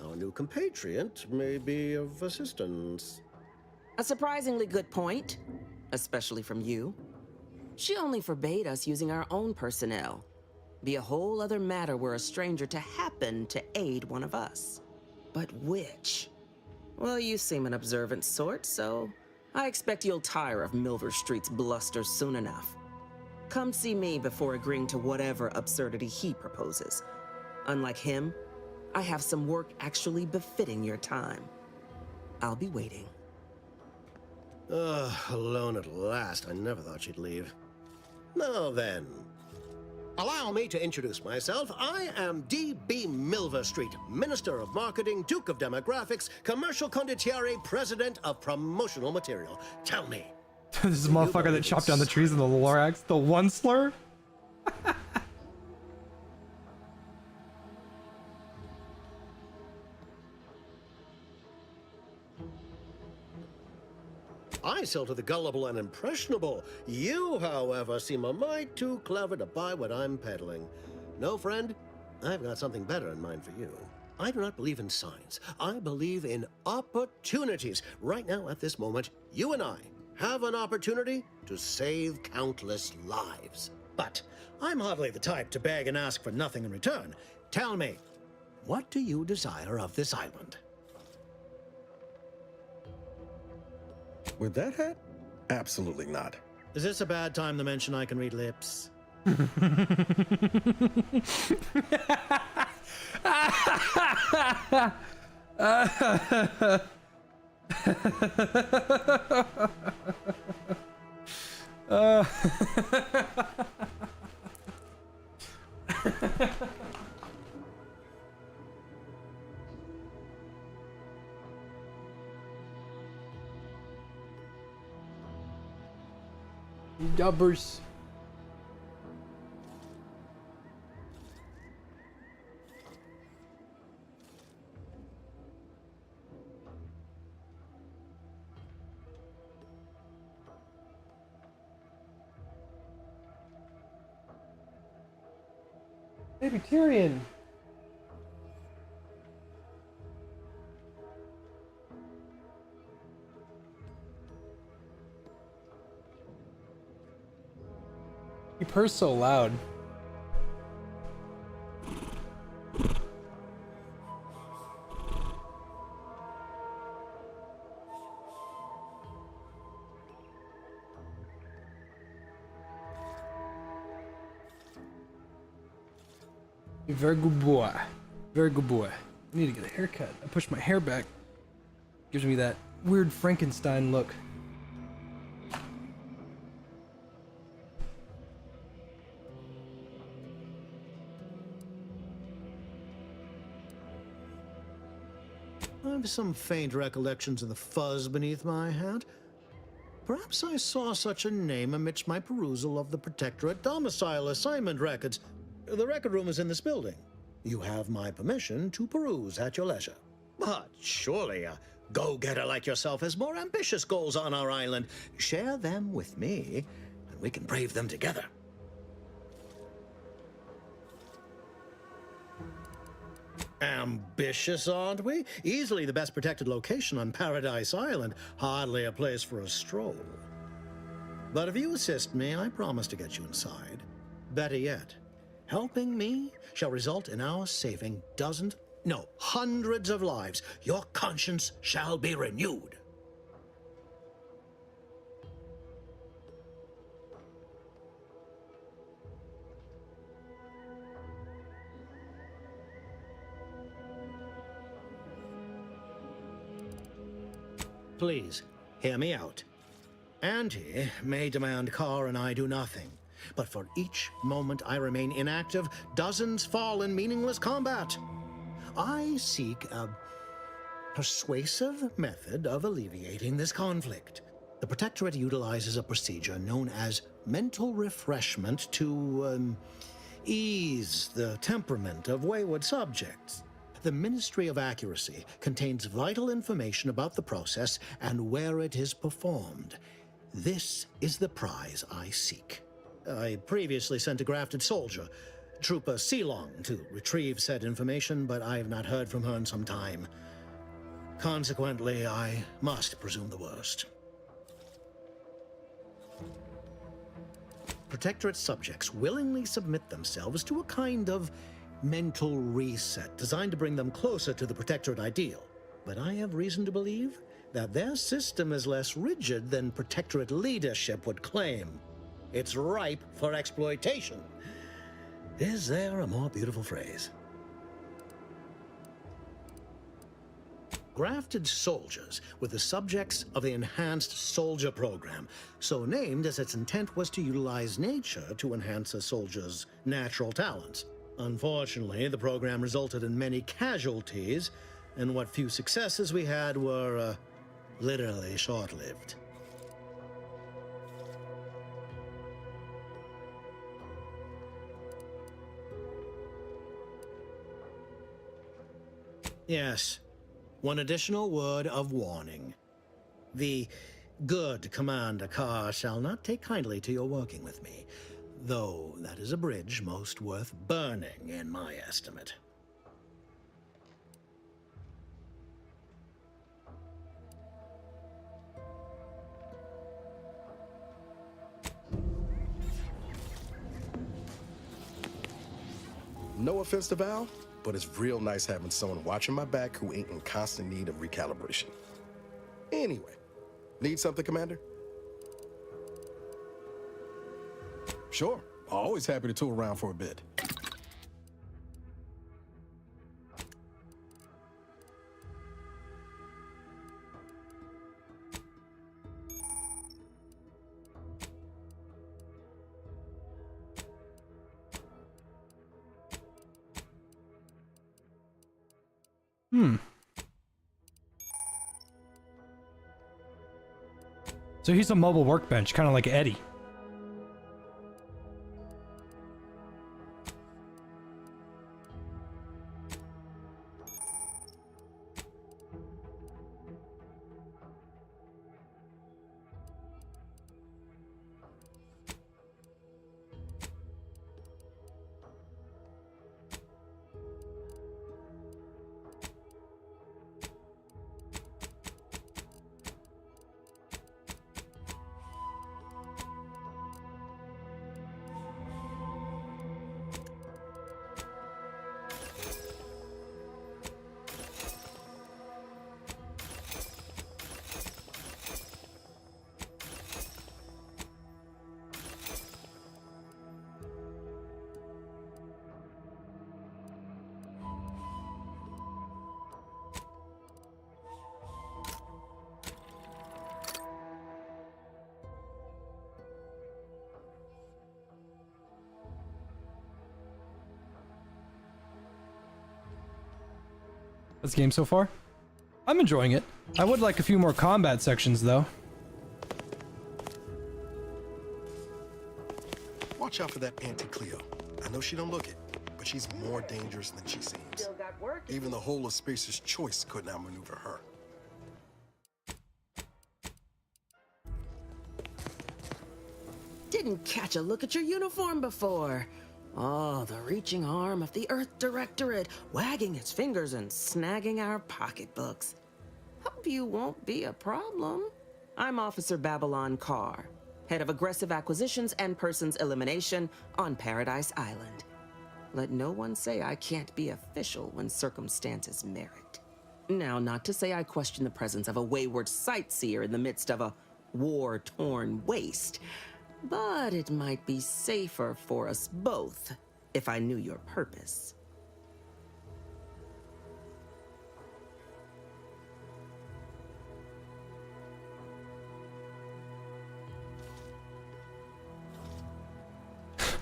Our new compatriot may be of assistance. A surprisingly good point, especially from you. She only forbade us using our own personnel. Be a whole other matter were a stranger to happen to aid one of us. But which? Well, you seem an observant sort, so I expect you'll tire of Milver Street's bluster soon enough. Come see me before agreeing to whatever absurdity he proposes. Unlike him, I have some work actually befitting your time. I'll be waiting. Alone at last. I never thought she'd leave. Now then, allow me to introduce myself. I am D.B. Milver Street, Minister of Marketing, Duke of Demographics, Commercial Condottiere, President of Promotional Material. Tell me. This is a motherfucker that chopped down the trees in the Lorax. The one slur? I sell to the gullible and impressionable. You, however, seem a mite too clever to buy what I'm peddling. No, friend, I've got something better in mind for you. I do not believe in signs. I believe in opportunities. Right now, at this moment, you and I have an opportunity to save countless lives. But I'm hardly the type to beg and ask for nothing in return. Tell me, what do you desire of this island? With that hat? Absolutely not. Is this a bad time to mention I can read lips? Dubbers. Baby Tyrion. You purr so loud. You're very good boy. Very good boy. I need to get a haircut. I pushed my hair back. Gives me that weird Frankenstein look. I have some faint recollections of the fuzz beneath my hat. Perhaps I saw such a name amidst my perusal of the Protectorate domicile assignment records. The record room is in this building. You have my permission to peruse at your leisure. But surely a go-getter like yourself has more ambitious goals on our island. Share them with me, and we can brave them together. Ambitious, aren't we? Easily the best protected location on Paradise Island. Hardly a place for a stroll. But if you assist me, I promise to get you inside. Better yet, helping me shall result in our saving dozens, no, hundreds of lives. Your conscience shall be renewed. Please, hear me out. Auntie may demand Carr and I do nothing, but for each moment I remain inactive, dozens fall in meaningless combat. I seek a persuasive method of alleviating this conflict. The Protectorate utilizes a procedure known as mental refreshment to ease the temperament of wayward subjects. The Ministry of Accuracy contains vital information about the process and where it is performed. This is the prize I seek. I previously sent a grafted soldier, Trooper Sealong, to retrieve said information, but I have not heard from her in some time. Consequently, I must presume the worst. Protectorate subjects willingly submit themselves to a kind of mental reset designed to bring them closer to the Protectorate ideal. But I have reason to believe that their system is less rigid than Protectorate leadership would claim. It's ripe for exploitation. Is there a more beautiful phrase? Grafted soldiers were the subjects of the Enhanced Soldier Program, so named as its intent was to utilize nature to enhance a soldier's natural talents. Unfortunately, the program resulted in many casualties, and what few successes we had were, literally short-lived. Yes, one additional word of warning. The good Commander Carr shall not take kindly to your working with me, though that is a bridge most worth burning in my estimate. No offense to Val, but it's real nice having someone watching my back who ain't in constant need of recalibration. Anyway, Need something, Commander? Sure. Always happy to tool around for a bit. So he's a mobile workbench, kind of like Eddie. This game so far? I'm enjoying it. I would like a few more combat sections though. Watch out for that Auntie Cleo. I know she don't look it, but she's more dangerous than she seems. Even the whole of Spacer's Choice couldn't outmaneuver her. Didn't catch a look at your uniform before. Oh, the reaching arm of the Earth Directorate, wagging its fingers and snagging our pocketbooks. Hope you won't be a problem. I'm Officer Babylon Carr, head of aggressive acquisitions and persons elimination on Paradise Island. Let no one say I can't be official when circumstances merit. Now, not to say I question the presence of a wayward sightseer in the midst of a war-torn waste, but it might be safer for us both if I knew your purpose.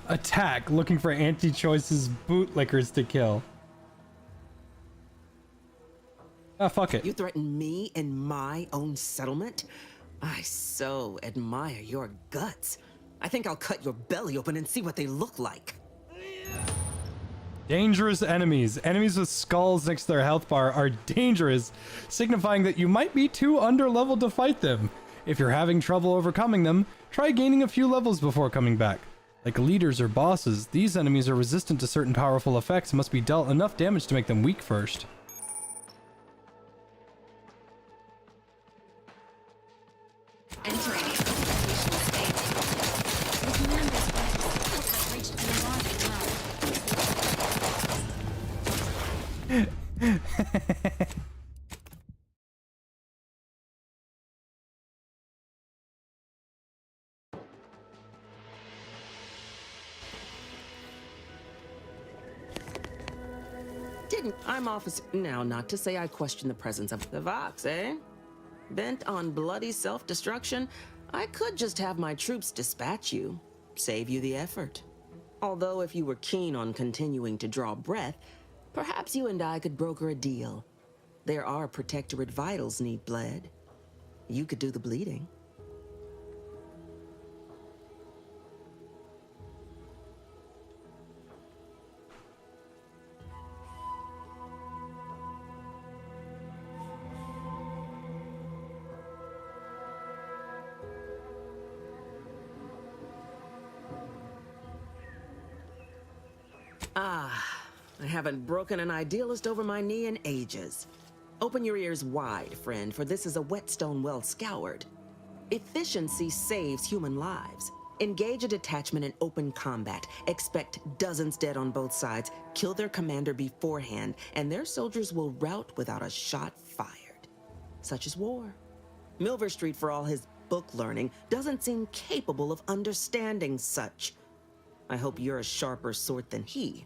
Attack, looking for anti-choice's bootlickers to kill. Ah, fuck it. You threaten me in my own settlement? I so admire your guts. I think I'll cut your belly open and see what they look like. Dangerous enemies. Enemies with skulls next to their health bar are dangerous, signifying that you might be too underleveled to fight them. If you're having trouble overcoming them, try gaining a few levels before coming back. Like leaders or bosses, these enemies are resistant to certain powerful effects and must be dealt enough damage to make them weak first. Entering expectational state. The commander's weapons have reached an alarming low. I'm Officer... Now, not to say I question the presence of the Vox, eh? Bent on bloody self-destruction, I could just have my troops dispatch you, save you the effort. Although if you were keen on continuing to draw breath, perhaps you and I could broker a deal. There are protectorate vitals need bled. You could do the bleeding. I haven't broken an idealist over my knee in ages. Open your ears wide, friend, for this is a whetstone well scoured. Efficiency saves human lives. Engage a detachment in open combat. Expect dozens dead on both sides. Kill their commander beforehand, and their soldiers will rout without a shot fired. Such is war. Milver Street, for all his book learning, doesn't seem capable of understanding such. I hope you're a sharper sort than he,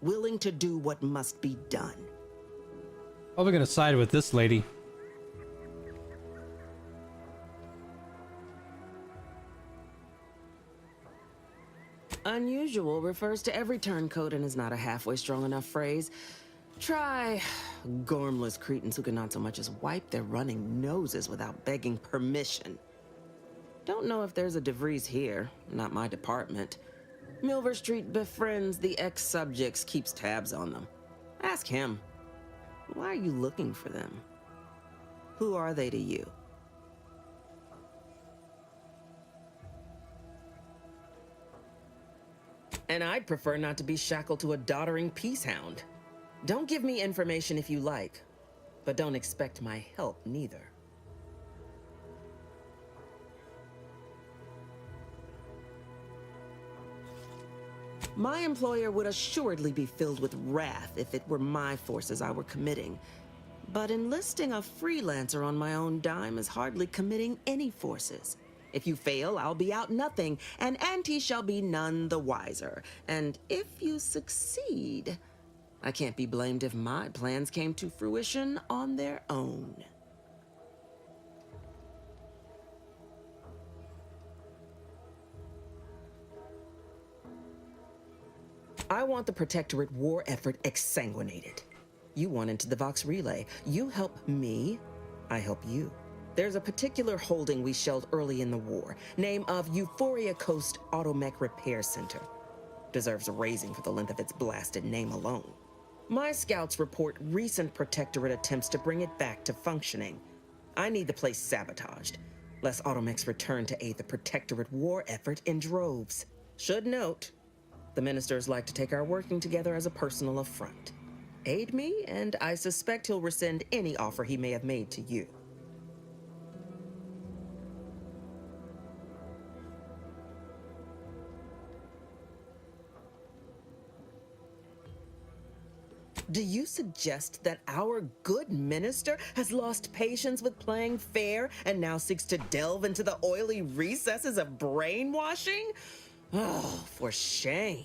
willing to do what must be done. Probably gonna side with this lady. Unusual refers to every turncoat and is not a halfway strong enough phrase. Try gormless cretins who can not so much as wipe their running noses without begging permission. Don't know if there's a DeVries here, not my department. Milver Street befriends the ex-subjects, keeps tabs on them. Ask him. Why are you looking for them? Who are they to you? And I'd prefer not to be shackled to a doddering peacehound. Don't give me information if you like, but don't expect my help neither. My employer would assuredly be filled with wrath if it were my forces I were committing. But enlisting a freelancer on my own dime is hardly committing any forces. If you fail, I'll be out nothing, and Auntie shall be none the wiser. And if you succeed, I can't be blamed if my plans came to fruition on their own. I want the Protectorate war effort exsanguinated. You want into the Vox Relay. You help me, I help you. There's a particular holding we shelled early in the war, name of Euphoria Coast Automech Repair Center. Deserves a raising for the length of its blasted name alone. My scouts report recent Protectorate attempts to bring it back to functioning. I need the place sabotaged, lest Automechs return to aid the Protectorate war effort in droves. Should note, the ministers like to take our working together as a personal affront. Aid me, and I suspect he'll rescind any offer he may have made to you. Do you suggest that our good minister has lost patience with playing fair and now seeks to delve into the oily recesses of brainwashing? Oh, for shame.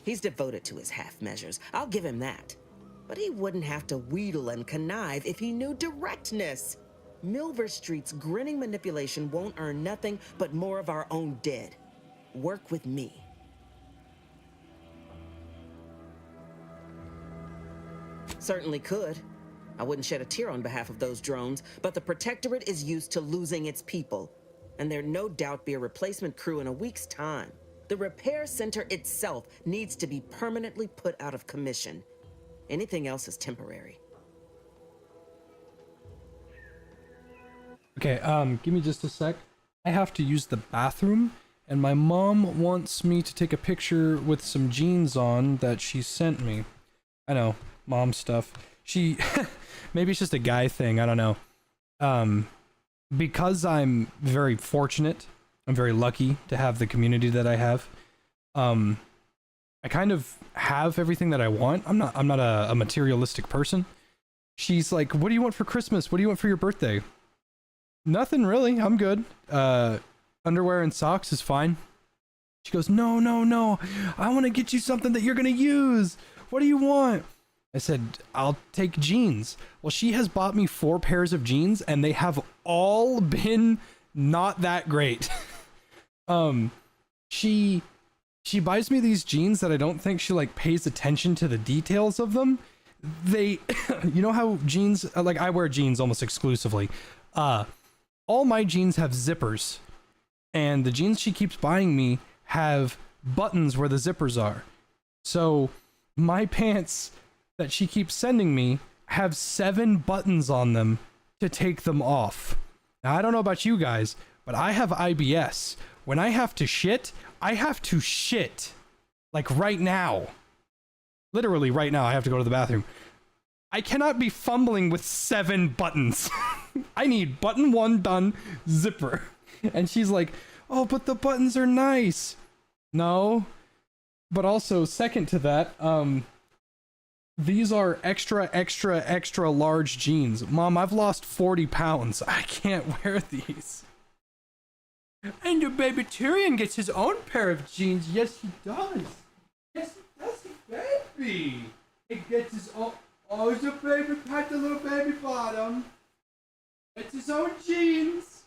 He's devoted to his half measures. I'll give him that. But he wouldn't have to wheedle and connive if he knew directness. Milver Street's grinning manipulation won't earn nothing but more of our own dead. Work with me. Certainly could. I wouldn't shed a tear on behalf of those drones, but the Protectorate is used to losing its people, and there'll no doubt be a replacement crew in a week's time. The repair center itself needs to be permanently put out of commission. Anything else is temporary. Okay, give me just a sec. I have to use the bathroom, and my mom wants me to take a picture with some jeans on that she sent me. I know, mom stuff. She, maybe it's just a guy thing, I don't know. Because I'm very fortunate, I'm very lucky to have the community that I have. I kind of have everything that I want. I'm not a materialistic person. She's like, what do you want for Christmas? What do you want for your birthday? Nothing really, I'm good. Underwear and socks is fine. She goes, no, I want to get you something that you're gonna use. What do you want? I said, I'll take jeans. Well, she has bought me 4 pairs of jeans and they have all been not that great. She buys me these jeans that I don't think she like pays attention to the details of them. They, you know how jeans, like I wear jeans almost exclusively. All my jeans have zippers, and the jeans she keeps buying me have buttons where the zippers are. So my pants that she keeps sending me have 7 buttons on them to take them off. Now, I don't know about you guys, but I have IBS. When I have to shit, I have to shit. Like right now. Literally right now, I have to go to the bathroom. I cannot be fumbling with 7 buttons. I need button 1 done, zipper. And she's like, oh, but the buttons are nice. No. But also, second to that, These are extra, extra, extra large jeans. Mom, I've lost 40 pounds. I can't wear these. And the baby Tyrion gets his own pair of jeans. Yes, he does. Yes, he does, the baby. He gets his own. Oh, the baby, pat the little baby bottom. It's his own jeans.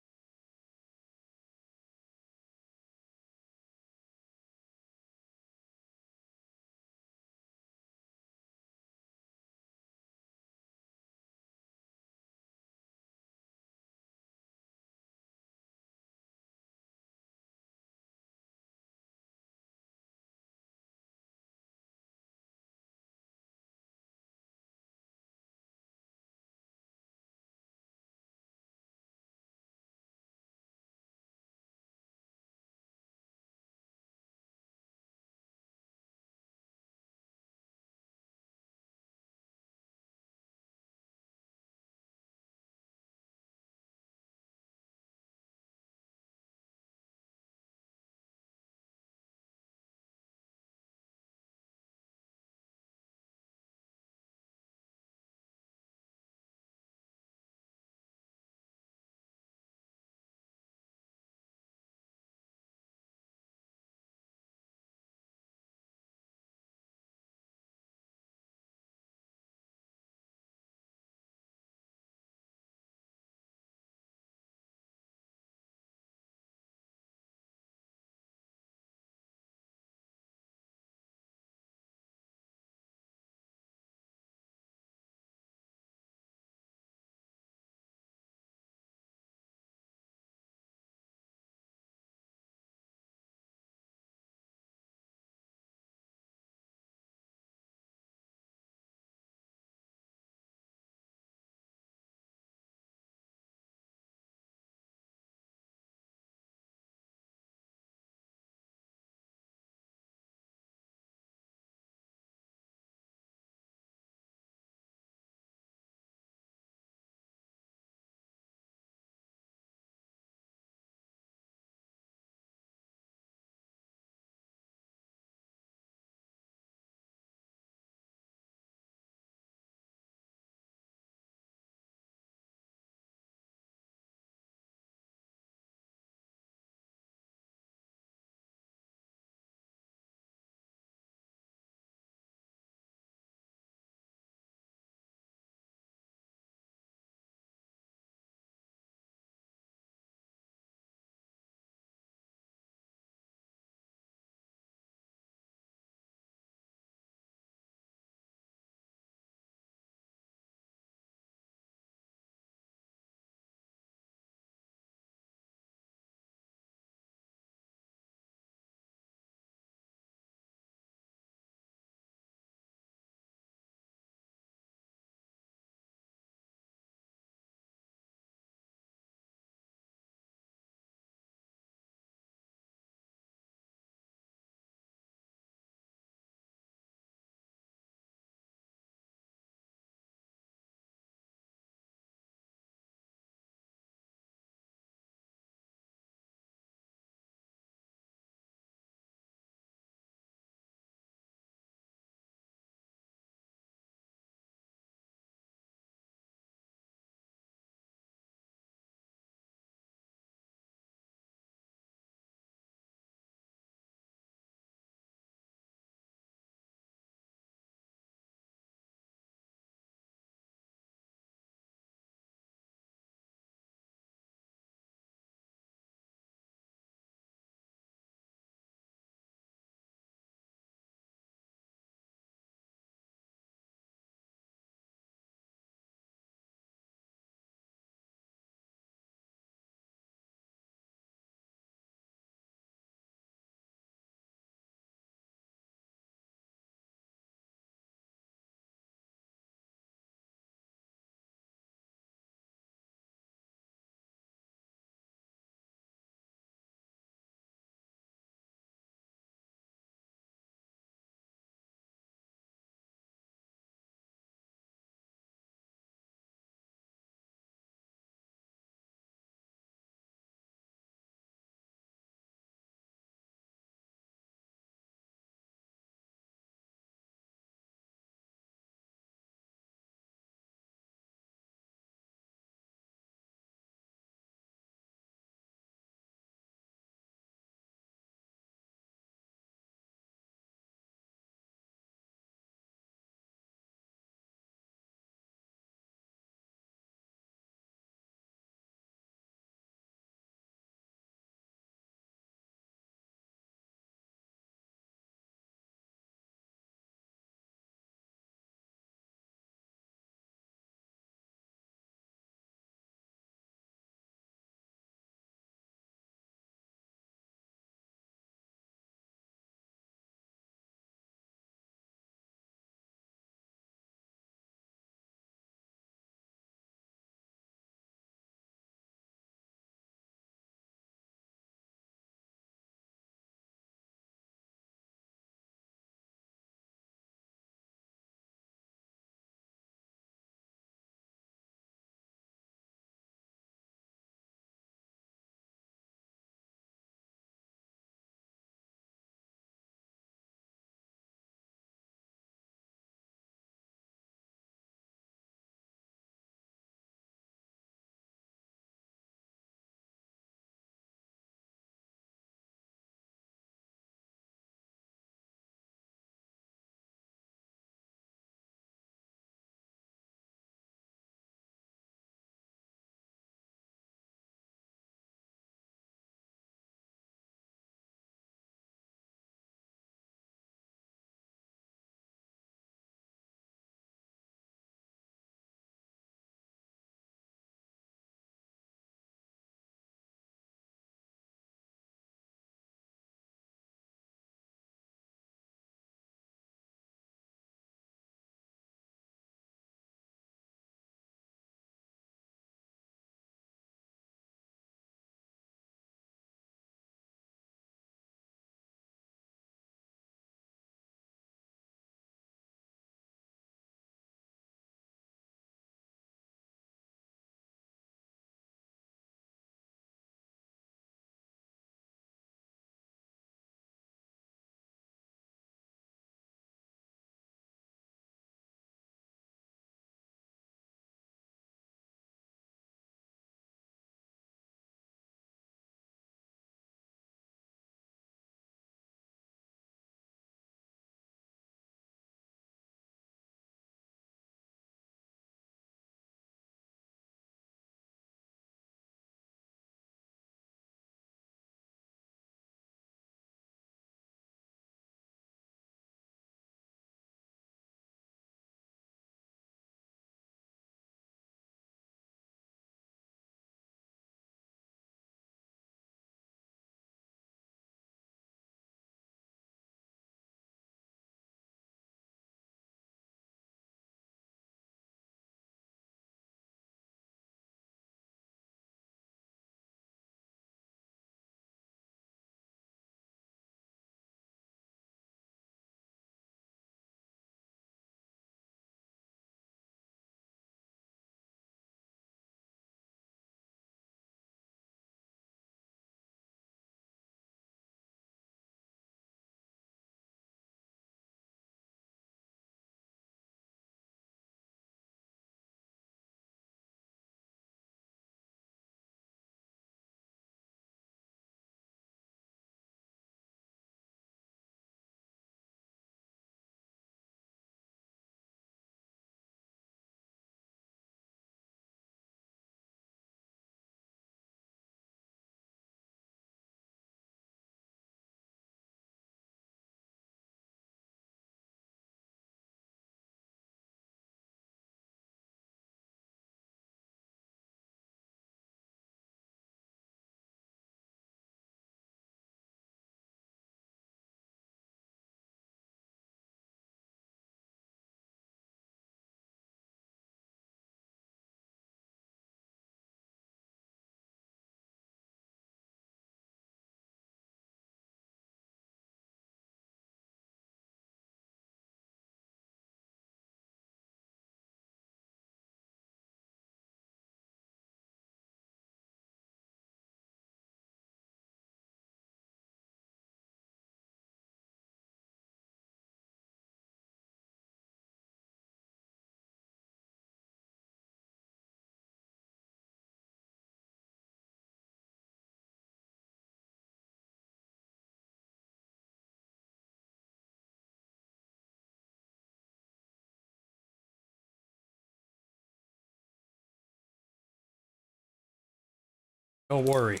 Don't worry.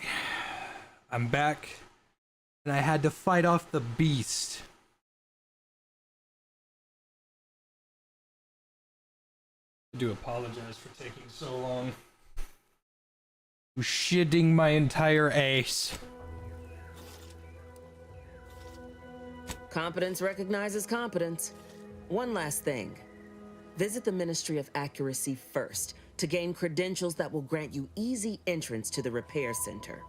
I'm back, and I had to fight off the beast. I do apologize for taking so long. Shitting my entire ace. Competence recognizes competence. One last thing. Visit the Ministry of Accuracy first to gain credentials that will grant you easy entrance to the repair center.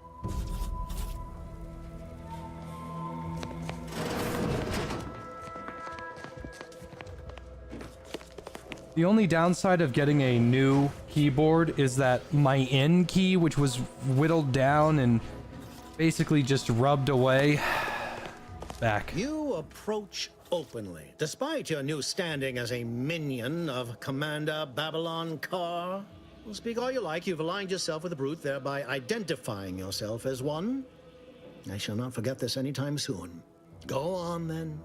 The only downside of getting a new keyboard is that my in key, which was whittled down and basically just rubbed away, back. You approach openly, despite your new standing as a minion of Commander Babylon Carr. Well, speak all you like, you've aligned yourself with the brute, thereby identifying yourself as one. I shall not forget this anytime soon. Go on, then.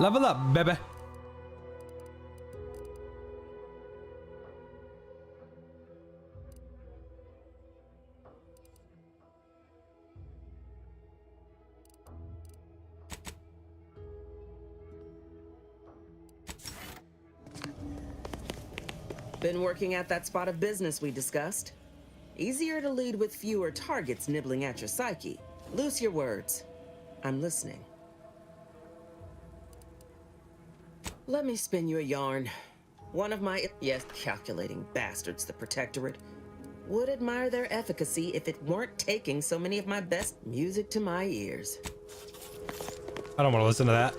Level up, baby. Been working at that spot of business we discussed. Easier to lead with fewer targets nibbling at your psyche. Loose your words. I'm listening. Let me spin you a yarn. One of my, yes, calculating bastards, the Protectorate, would admire their efficacy if it weren't taking so many of my best music to my ears. I don't want to listen to that.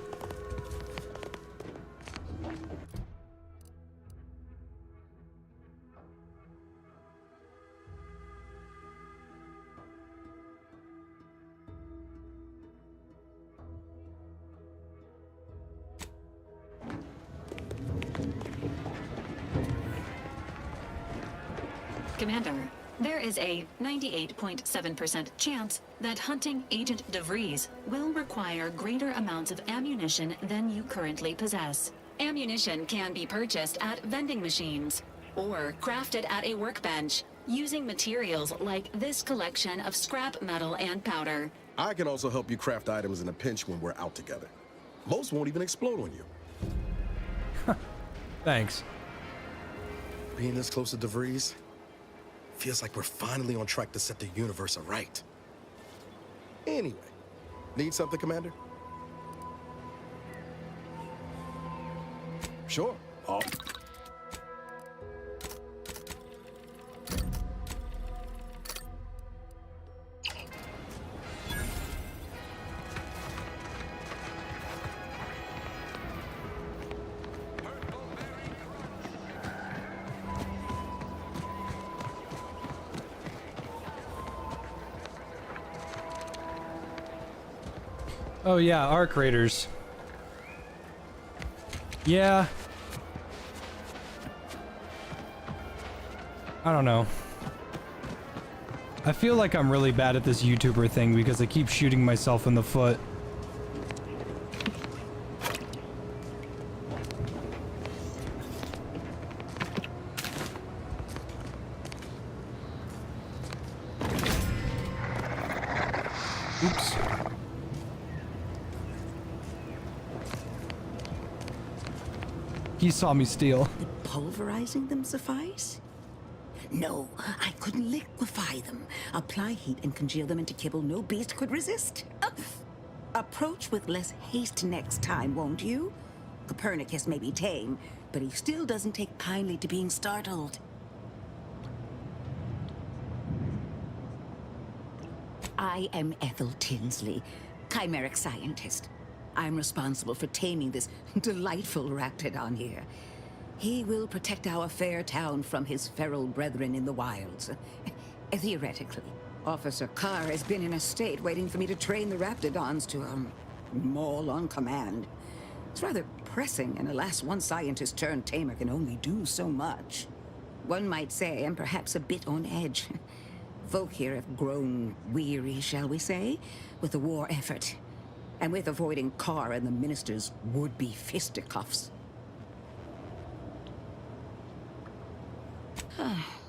Commander, there is a 98.7% chance that hunting Agent DeVries will require greater amounts of ammunition than you currently possess. Ammunition can be purchased at vending machines or crafted at a workbench using materials like this collection of scrap metal and powder. I can also help you craft items in a pinch when we're out together. Most won't even explode on you. Thanks. Being this close to DeVries feels like we're finally on track to set the universe aright. Anyway, need something, Commander? Sure. Oh yeah, arc raiders. Yeah. I don't know. I feel like I'm really bad at this YouTuber thing because I keep shooting myself in the foot. Oops. He saw me steal. Did pulverizing them suffice? No, I couldn't liquefy them. Apply heat and congeal them into kibble no beast could resist. Approach with less haste next time, won't you? Copernicus may be tame, but he still doesn't take kindly to being startled. I am Ethel Tinsley, chimeric scientist. I'm responsible for taming this delightful raptidon here. He will protect our fair town from his feral brethren in the wilds. Theoretically. Officer Carr has been in a state waiting for me to train the raptidons to, maul on command. It's rather pressing, and alas, one scientist-turned-tamer can only do so much. One might say I'm perhaps a bit on edge. Folk here have grown weary, shall we say, with the war effort, and with avoiding Carr and the minister's would-be fisticuffs.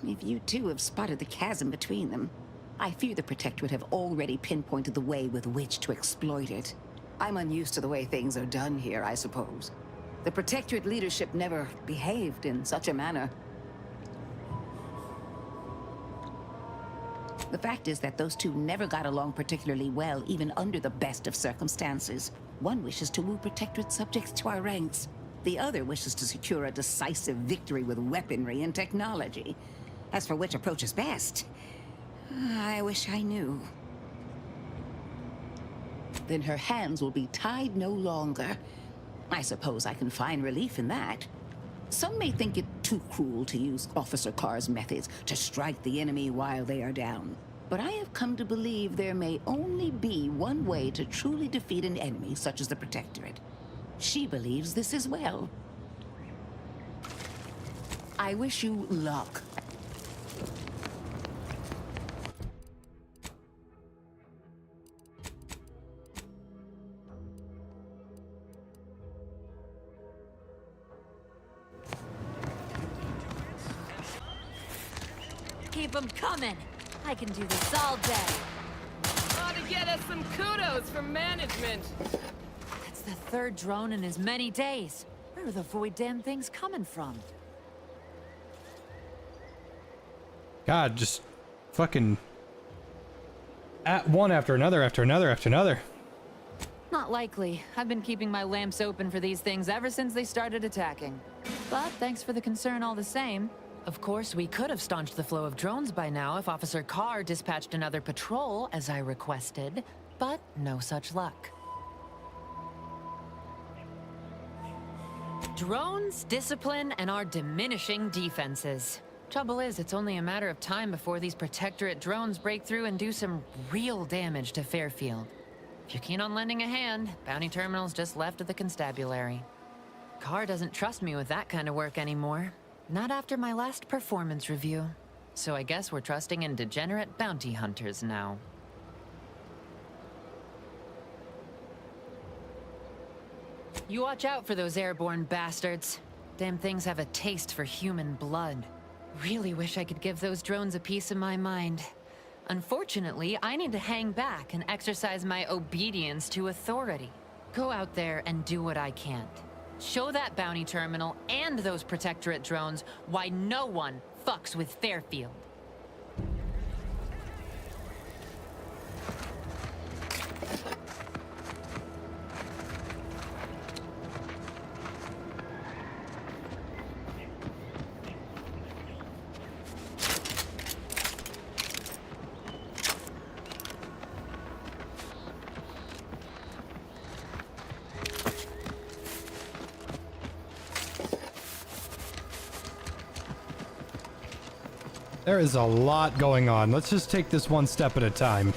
If you two have spotted the chasm between them, I fear the Protectorate have already pinpointed the way with which to exploit it. I'm unused to the way things are done here, I suppose. The Protectorate leadership never behaved in such a manner. The fact is that those two never got along particularly well, even under the best of circumstances. One wishes to woo Protectorate subjects to our ranks. The other wishes to secure a decisive victory with weaponry and technology. As for which approach is best, I wish I knew. Then her hands will be tied no longer. I suppose I can find relief in that. Some may think it too cruel to use Officer Carr's methods to strike the enemy while they are down. But I have come to believe there may only be one way to truly defeat an enemy such as the Protectorate. She believes this as well. I wish you luck. Keep them coming. I can do this all day. Ought to get us some kudos from management. That's the third drone in as many days. Where are the void damn things coming from? God, just fucking at one after another, after another, after another. Not likely. I've been keeping my lamps open for these things ever since they started attacking. But thanks for the concern all the same. Of course, we could have staunched the flow of drones by now if Officer Carr dispatched another patrol, as I requested, but no such luck. Drones, discipline, and our diminishing defenses. Trouble is, it's only a matter of time before these Protectorate drones break through and do some real damage to Fairfield. If you're keen on lending a hand, Bounty Terminal's just left of the constabulary. Carr doesn't trust me with that kind of work anymore. Not after my last performance review. So I guess we're trusting in degenerate bounty hunters now. You watch out for those airborne bastards. Damn things have a taste for human blood. Really wish I could give those drones a piece of my mind. Unfortunately, I need to hang back and exercise my obedience to authority. Go out there and do what I can't. Show that bounty terminal and those Protectorate drones why no one fucks with Fairfield. There is a lot going on. Let's just take this one step at a time.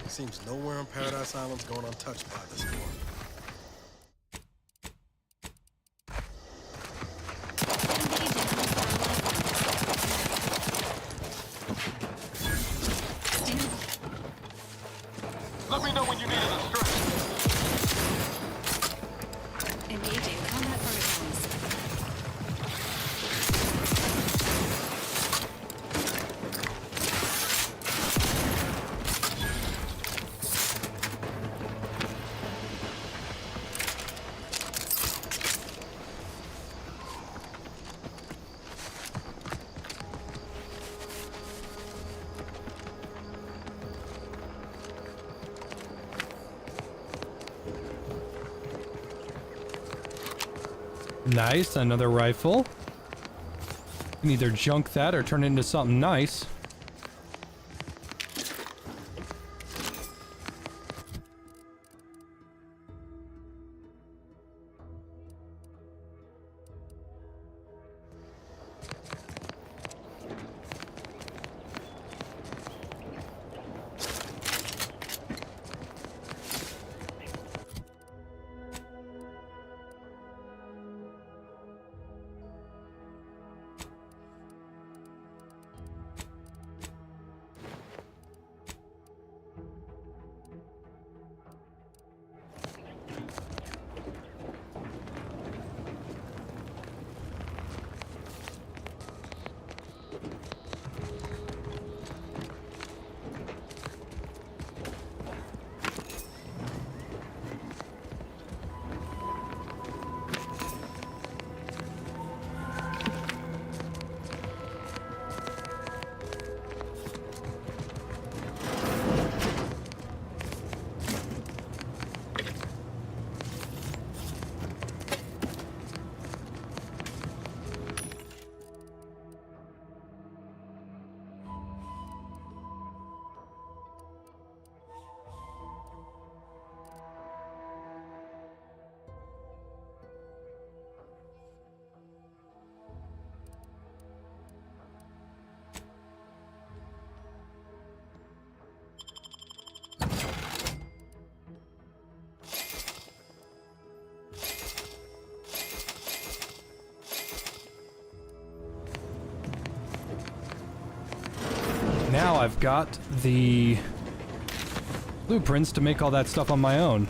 Seems nowhere on Paradise Island's going untouched by this war. Nice, another rifle. You can either junk that or turn it into something nice. Now I've got the blueprints to make all that stuff on my own.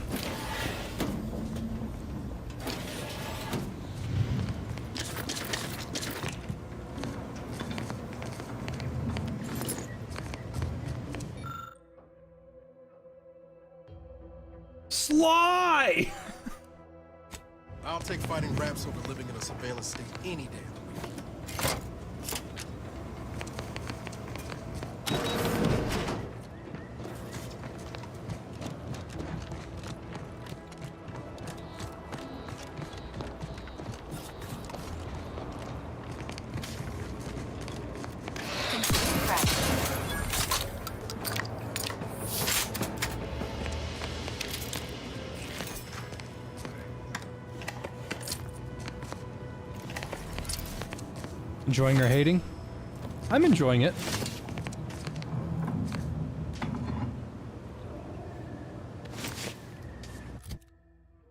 Sly! I'll take fighting raps over living in a surveillance state any day of the week. Enjoying or hating? I'm enjoying it.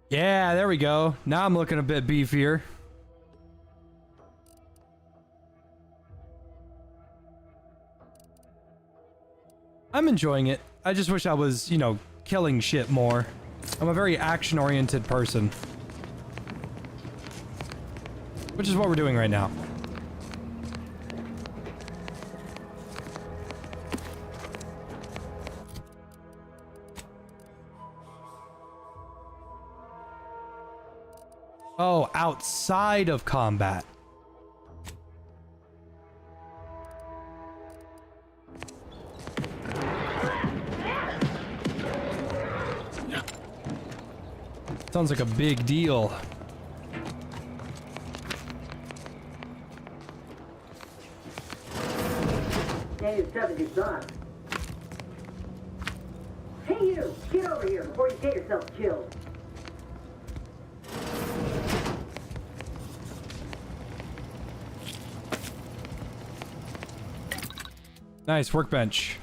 Yeah, there we go. Now I'm looking a bit beefier. I'm enjoying it. I just wish I was, you know, killing shit more. I'm a very action-oriented person. Which is what we're doing right now. Oh, outside of combat. Sounds like a big deal. Hey, it's 70 son. Hey you, get over here before you get yourself killed. Nice workbench.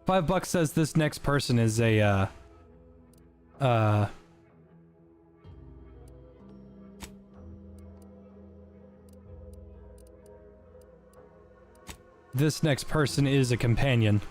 $5 says this next person is a this next person is a companion.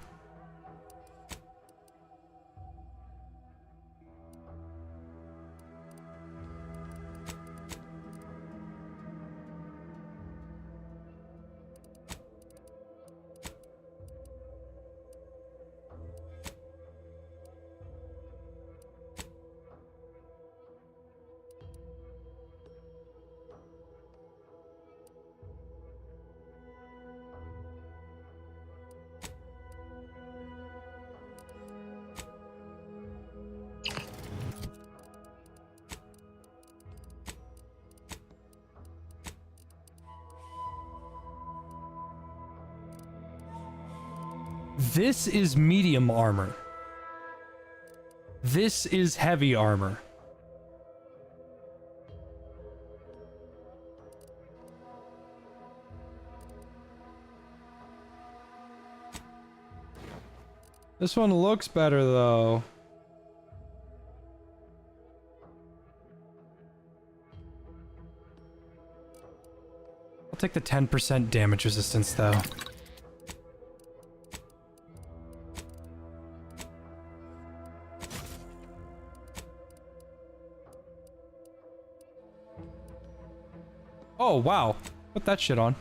This is medium armor. This is heavy armor. This one looks better though. I'll take the 10% damage resistance though. Oh wow, put that shit on.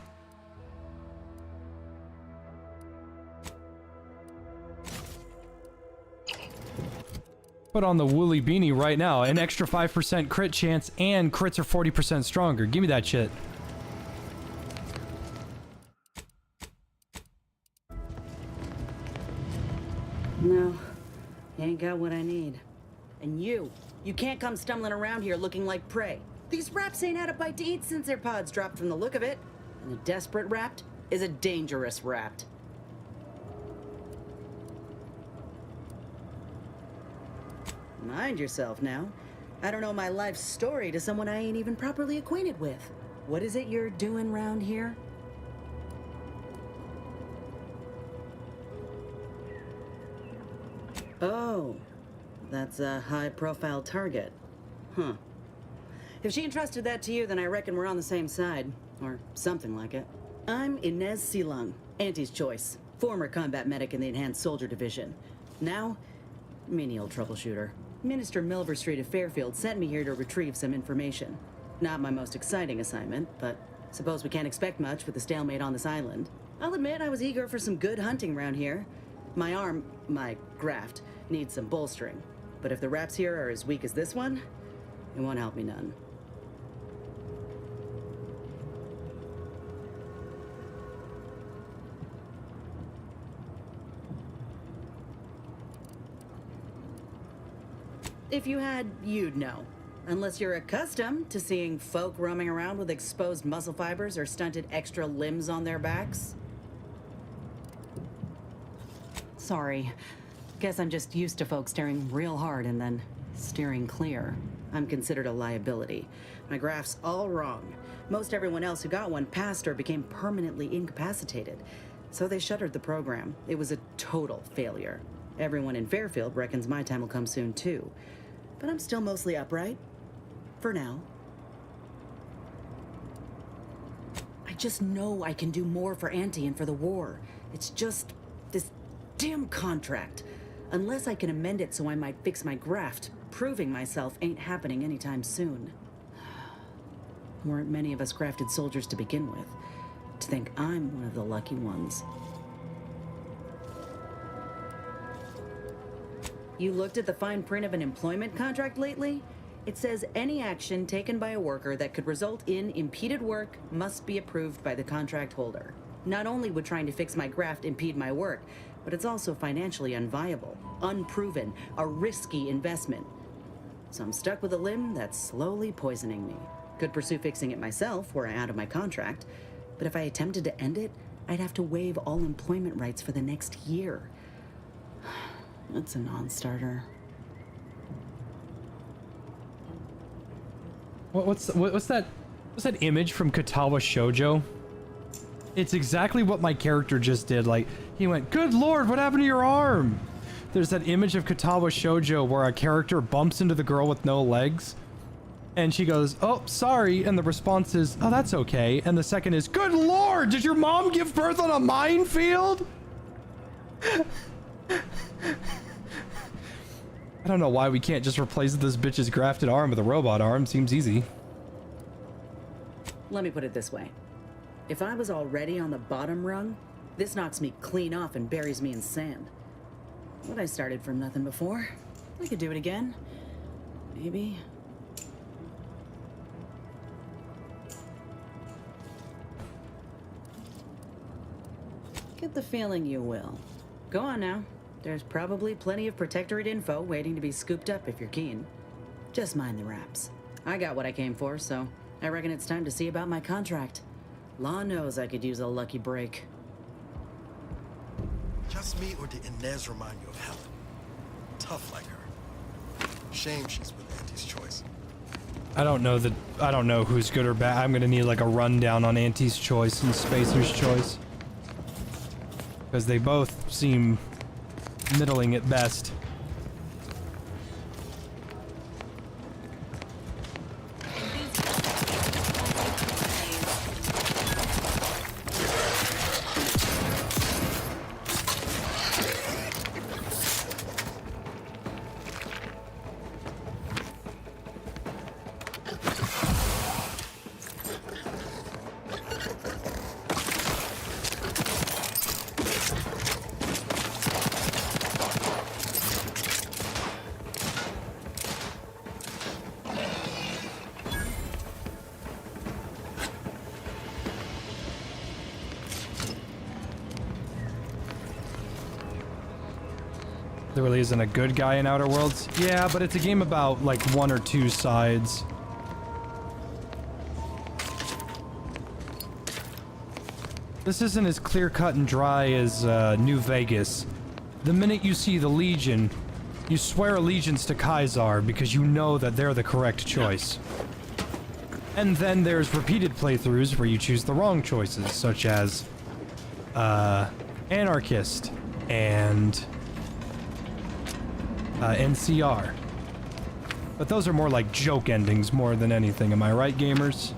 Put on the woolly beanie right now. An extra 5% crit chance and crits are 40% stronger. Give me that shit. No, you ain't got what I need. And you can't come stumbling around here looking like prey. These raps ain't had a bite to eat since their pods dropped from the look of it. And a desperate rapt is a dangerous rapt. Mind yourself now. I don't know my life story to someone I ain't even properly acquainted with. What is it you're doing round here? Oh, that's a high-profile target. Huh. If she entrusted that to you, then I reckon we're on the same side. Or something like it. I'm Inez Silung, Auntie's choice. Former combat medic in the Enhanced Soldier Division. Now, menial troubleshooter. Minister Milver Street of Fairfield sent me here to retrieve some information. Not my most exciting assignment, but suppose we can't expect much with the stalemate on this island. I'll admit I was eager for some good hunting around here. My graft, needs some bolstering. But if the raps here are as weak as this one, it won't help me none. If you had, you'd know. Unless you're accustomed to seeing folk roaming around with exposed muscle fibers or stunted extra limbs on their backs. Sorry. Guess I'm just used to folks staring real hard and then steering clear. I'm considered a liability. My graph's all wrong. Most everyone else who got one passed or became permanently incapacitated. So they shuttered the program. It was a total failure. Everyone in Fairfield reckons my time will come soon too. But I'm still mostly upright. For now. I just know I can do more for Auntie and for the war. It's just this damn contract. Unless I can amend it so I might fix my graft, proving myself ain't happening anytime soon. Weren't many of us grafted soldiers to begin with. To think I'm one of the lucky ones. You looked at the fine print of an employment contract lately? It says any action taken by a worker that could result in impeded work must be approved by the contract holder. Not only would trying to fix my graft impede my work, but it's also financially unviable, unproven, a risky investment. So I'm stuck with a limb that's slowly poisoning me. Could pursue fixing it myself were I out of my contract, but if I attempted to end it, I'd have to waive all employment rights for the next year. That's a non-starter. What's that image from Katawa Shoujo? It's exactly what my character just did. Like, he went, "Good lord, what happened to your arm?" There's that image of Katawa Shoujo where a character bumps into the girl with no legs. And she goes, "Oh, sorry." And the response is, "Oh, that's okay." And the second is, "Good lord, did your mom give birth on a minefield?" I don't know why we can't just replace this bitch's grafted arm with a robot arm. Seems easy. Let me put it this way. If I was already on the bottom rung, this knocks me clean off and buries me in sand. But I started from nothing before. I could do it again. Maybe. Get the feeling you will. Go on now. There's probably plenty of Protectorate info waiting to be scooped up if you're keen. Just mind the raps. I got what I came for, so I reckon it's time to see about my contract. Law knows I could use a lucky break. Just trust me, or did Inez remind you of Helen? Tough like her. Shame she's with Auntie's choice. I don't know who's good or bad. I'm gonna need like a rundown on Auntie's choice and Spacer's choice. Because they both seem middling at best. There really isn't a good guy in Outer Worlds. Yeah, but it's a game about like one or two sides. This isn't as clear-cut and dry as New Vegas. The minute you see the Legion, you swear allegiance to Kaisar because you know that they're the correct choice. And then there's repeated playthroughs where you choose the wrong choices, such as Anarchist and NCR. But those are more like joke endings more than anything, am I right, gamers?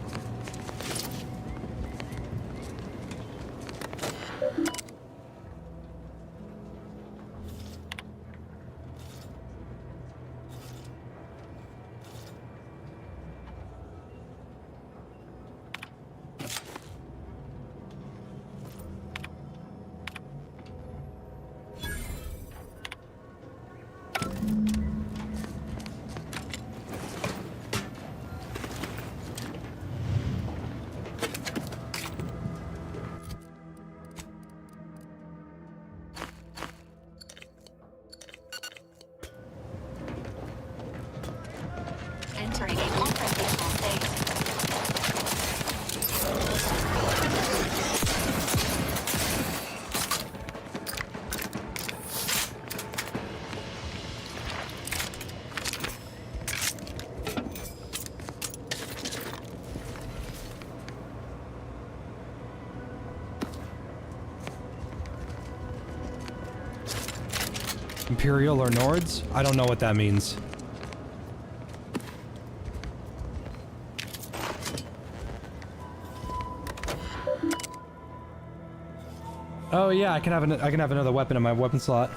Entering a confrontational state. Imperial or Nords? I don't know what that means. Oh yeah, I can have another weapon in my weapon slot.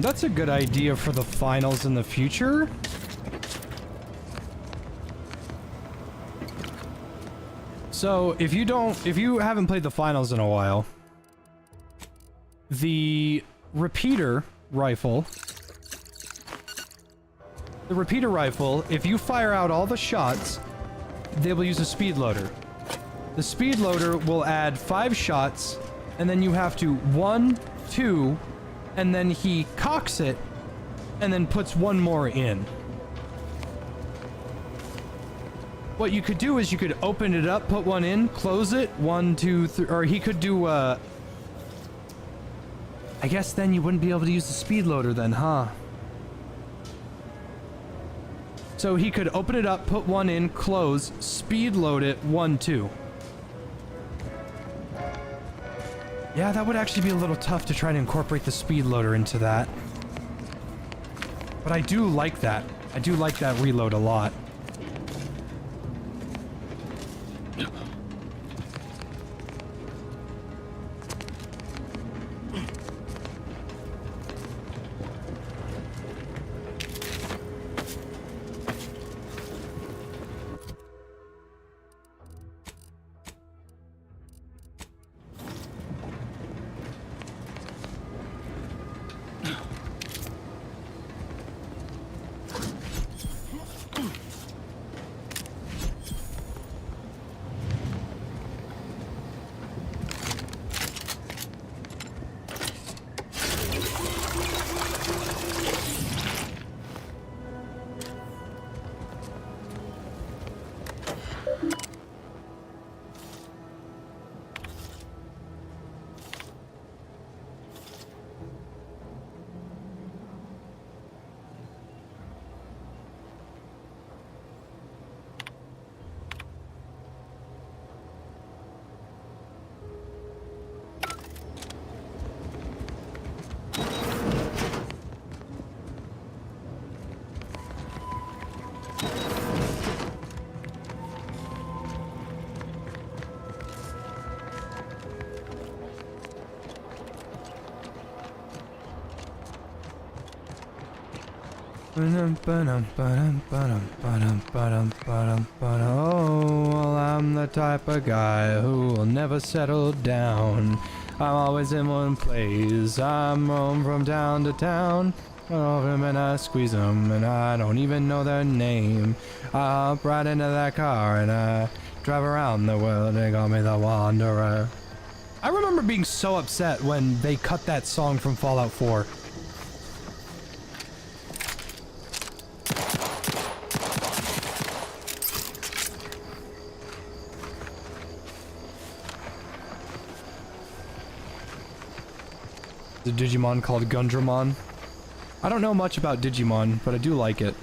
That's a good idea for the finals in the future. So, if you haven't played the finals in a while, the repeater rifle, if you fire out all the shots, they will use a speed loader. The speed loader will add 5 shots, and then you have to 1, 2, and then he cocks it, and then puts 1 more in. What you could do is you could open it up, put 1 in, close it, 1, 2, 3, or he could do, I guess then you wouldn't be able to use the speed loader then, huh? So he could open it up, put 1 in, close, speed load it, 1, 2. Yeah, that would actually be a little tough to try to incorporate the speed loader into that. But I do like that. I do like that reload a lot. Oh, well, I'm the type of guy who will never settle down. I'm always in one place. I'm roam from town to town. I love him and I squeeze them, and I don't even know their name. I hop right into that car and I drive around the world. They call me the Wanderer. I remember being so upset when they cut that song from Fallout 4. The Digimon called Gundramon. I don't know much about Digimon, but I do like it.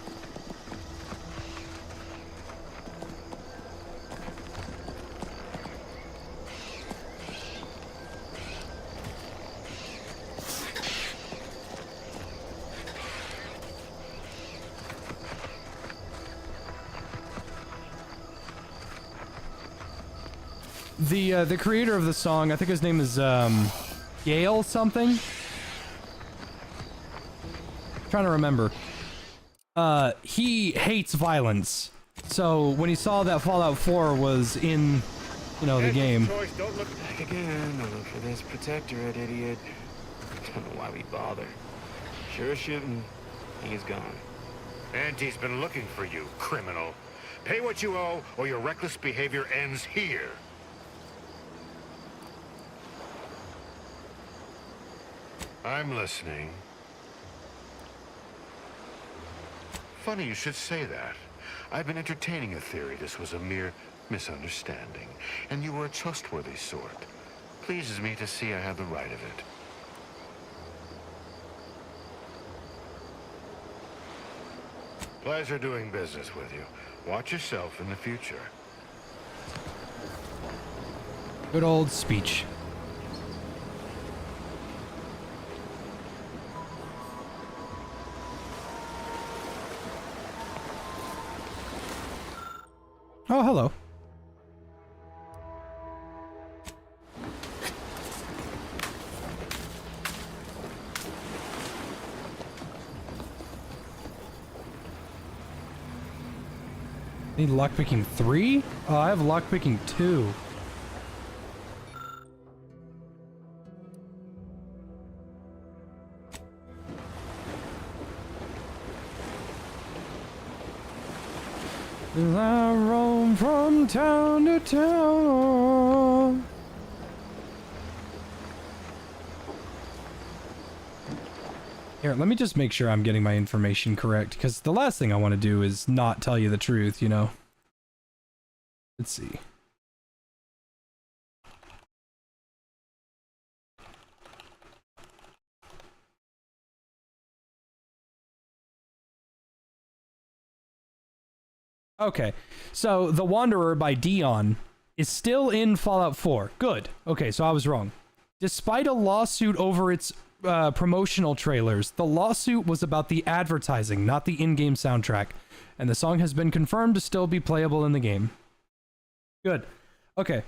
The creator of the song, I think his name is Gale something? Trying to remember. He hates violence. So when he saw that Fallout 4 was in, you know, the game. Choice. Don't look back again. Don't look for this protectorate, idiot. Don't know why we bother. Sure as shooting, he's gone. Auntie's been looking for you, criminal. Pay what you owe, or your reckless behavior ends here. I'm listening. Funny you should say that. I've been entertaining a theory this was a mere misunderstanding, and you were a trustworthy sort. Pleases me to see I had the right of it. Pleasure doing business with you. Watch yourself in the future. Good old speech. Oh, hello. Need lockpicking 3? Oh, I have lockpicking 2. I roam from town to town. Here, let me just make sure I'm getting my information correct, because the last thing I want to do is not tell you the truth, you know? Let's see. Okay, so The Wanderer by Dion is still in Fallout 4. Good. Okay, so I was wrong. Despite a lawsuit over its promotional trailers, the lawsuit was about the advertising, not the in-game soundtrack. And the song has been confirmed to still be playable in the game. Good. Okay.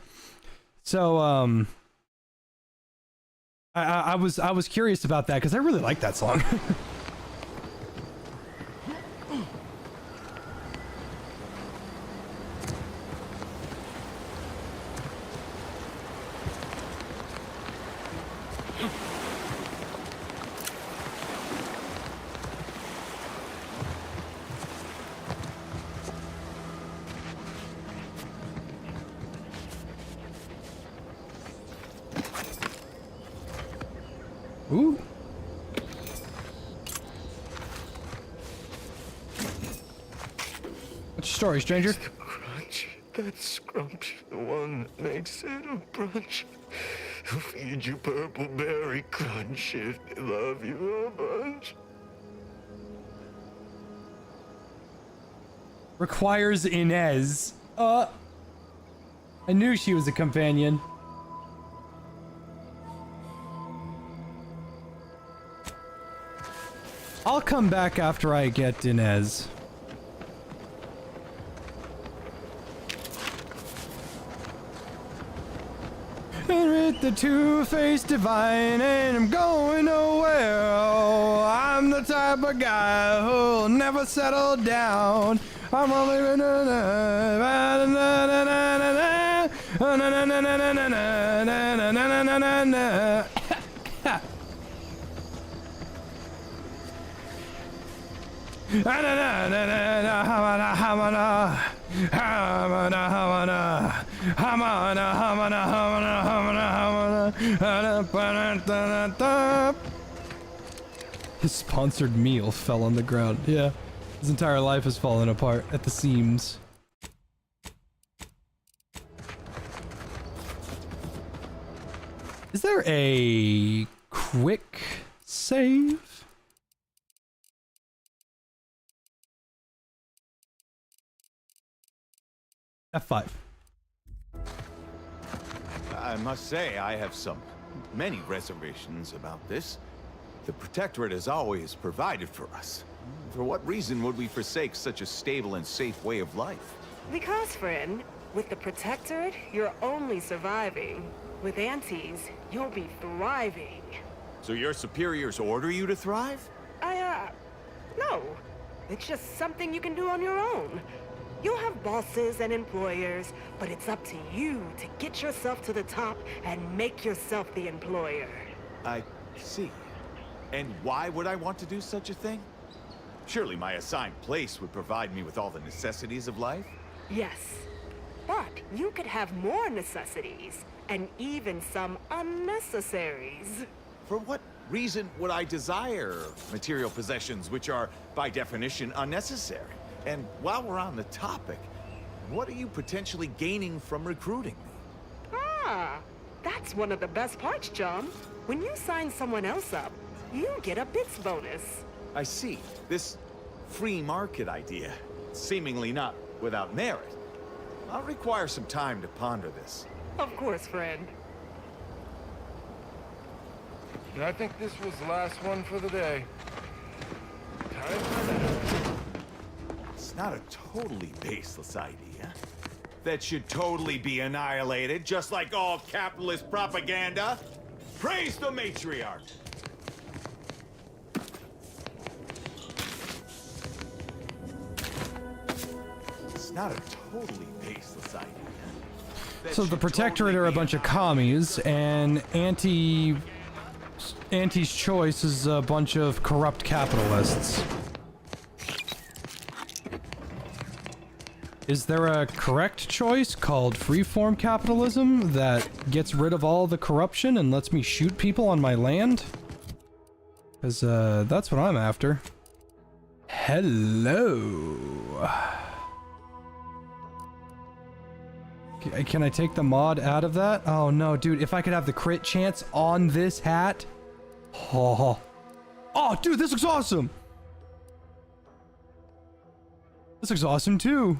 So, I was curious about that because I really like that song. Ooh. What's your story, stranger? It's the crunch. That scrumptious one that makes it a brunch. Who feed you purple berry crunch if they love you a bunch. Requires Inez. I knew she was a companion. I'll come back after I get Inez. And with the two-faced divine, and I'm going nowhere. Oh, I'm the type of guy who'll never settle down. I'm only His sponsored meal fell on the ground. Yeah, his entire life has fallen apart at the seams. Is there a quick save? F5. I must say, I have many reservations about this. The Protectorate has always provided for us. For what reason would we forsake such a stable and safe way of life? Because, friend, with the Protectorate, you're only surviving. With Antes, you'll be thriving. So your superiors order you to thrive? No. It's just something you can do on your own. You'll have bosses and employers, but it's up to you to get yourself to the top and make yourself the employer. I see. And why would I want to do such a thing? Surely my assigned place would provide me with all the necessities of life? Yes. But you could have more necessities, and even some unnecessaries. For what reason would I desire material possessions which are, by definition, unnecessary? And while we're on the topic, what are you potentially gaining from recruiting me? Ah, that's one of the best parts, John. When you sign someone else up, you get a bits bonus. I see. This free market idea, seemingly not without merit. I'll require some time to ponder this. Of course, friend. I think this was the last one for the day. Time for that. It's not a totally baseless idea. That should totally be annihilated, just like all capitalist propaganda. Praise the matriarch! It's not a totally baseless idea. So the Protectorate are a bunch of commies, and Auntie's Choice is a bunch of corrupt capitalists. Is there a correct choice called freeform capitalism that gets rid of all the corruption and lets me shoot people on my land? Because, that's what I'm after. Hello. Can I take the mod out of that? Oh no, dude, if I could have the crit chance on this hat. Oh, dude, this looks awesome. This looks awesome too.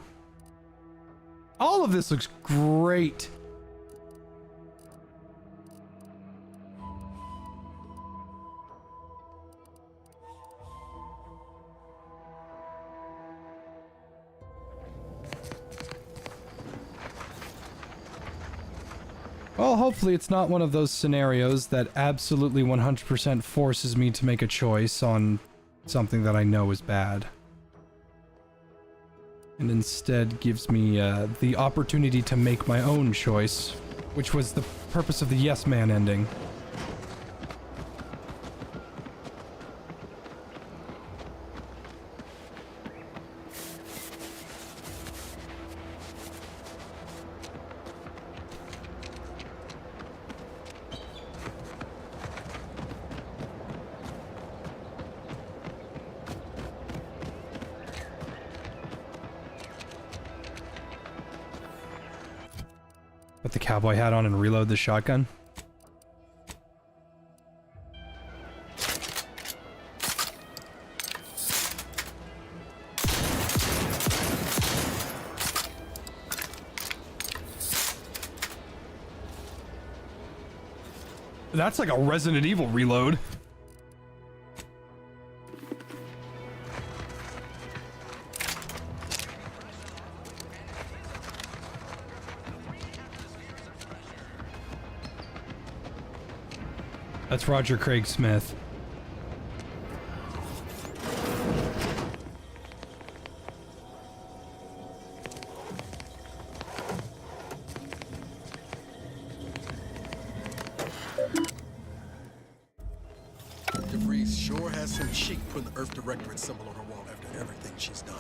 All of this looks great. Well, hopefully it's not one of those scenarios that absolutely 100% forces me to make a choice on something that I know is bad. And instead gives me the opportunity to make my own choice, which was the purpose of the Yes Man ending. Put the cowboy hat on and reload the shotgun. That's like a Resident Evil reload. That's Roger Craig Smith. DeVries sure has some cheek putting the Earth Directorate symbol on her wall after everything she's done.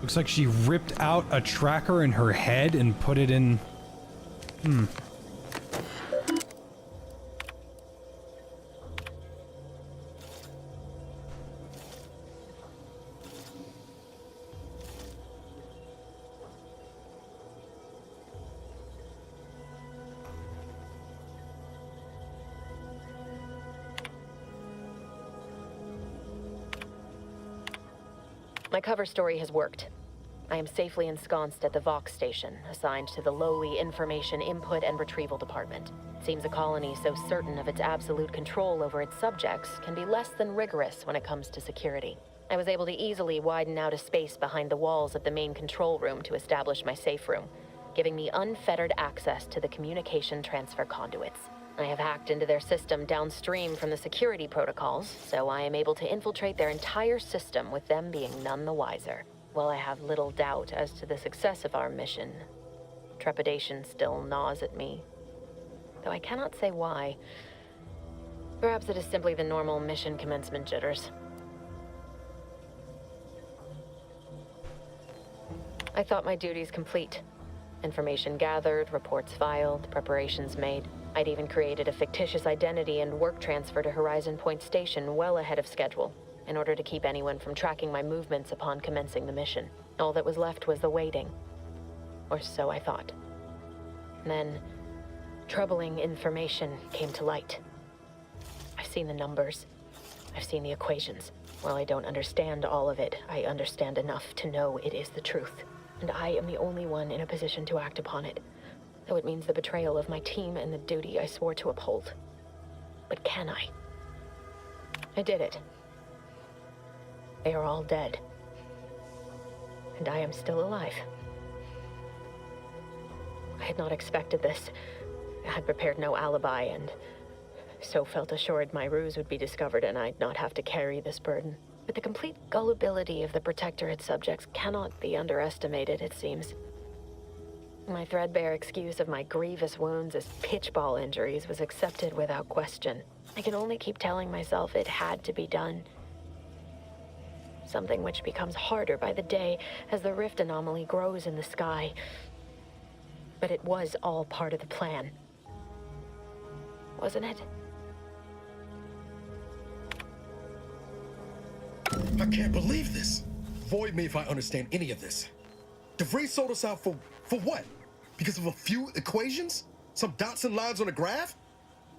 Looks like she ripped out a tracker in her head and put it in... My cover story has worked. I am safely ensconced at the Vox station, assigned to the lowly Information Input and Retrieval Department. It seems a colony so certain of its absolute control over its subjects can be less than rigorous when it comes to security. I was able to easily widen out a space behind the walls of the main control room to establish my safe room, giving me unfettered access to the communication transfer conduits. I have hacked into their system downstream from the security protocols, so I am able to infiltrate their entire system with them being none the wiser. While I have little doubt as to the success of our mission, trepidation still gnaws at me. Though I cannot say why. Perhaps it is simply the normal mission commencement jitters. I thought my duties complete. Information gathered, reports filed, preparations made. I'd even created a fictitious identity and work transfer to Horizon Point Station well ahead of schedule, in order to keep anyone from tracking my movements upon commencing the mission. All that was left was the waiting. Or so I thought. Then, troubling information came to light. I've seen the numbers. I've seen the equations. While I don't understand all of it, I understand enough to know it is the truth. And I am the only one in a position to act upon it. Though it means the betrayal of my team and the duty I swore to uphold. But can I? I did it. They are all dead. And I am still alive. I had not expected this. I had prepared no alibi, and so felt assured my ruse would be discovered and I'd not have to carry this burden. But the complete gullibility of the Protectorate subjects cannot be underestimated, it seems. My threadbare excuse of my grievous wounds as pitchball injuries was accepted without question. I can only keep telling myself it had to be done. Something which becomes harder by the day as the rift anomaly grows in the sky. But it was all part of the plan. Wasn't it? I can't believe this. Void me if I understand any of this. DeVries sold us out for what? Because of a few equations? Some dots and lines on a graph?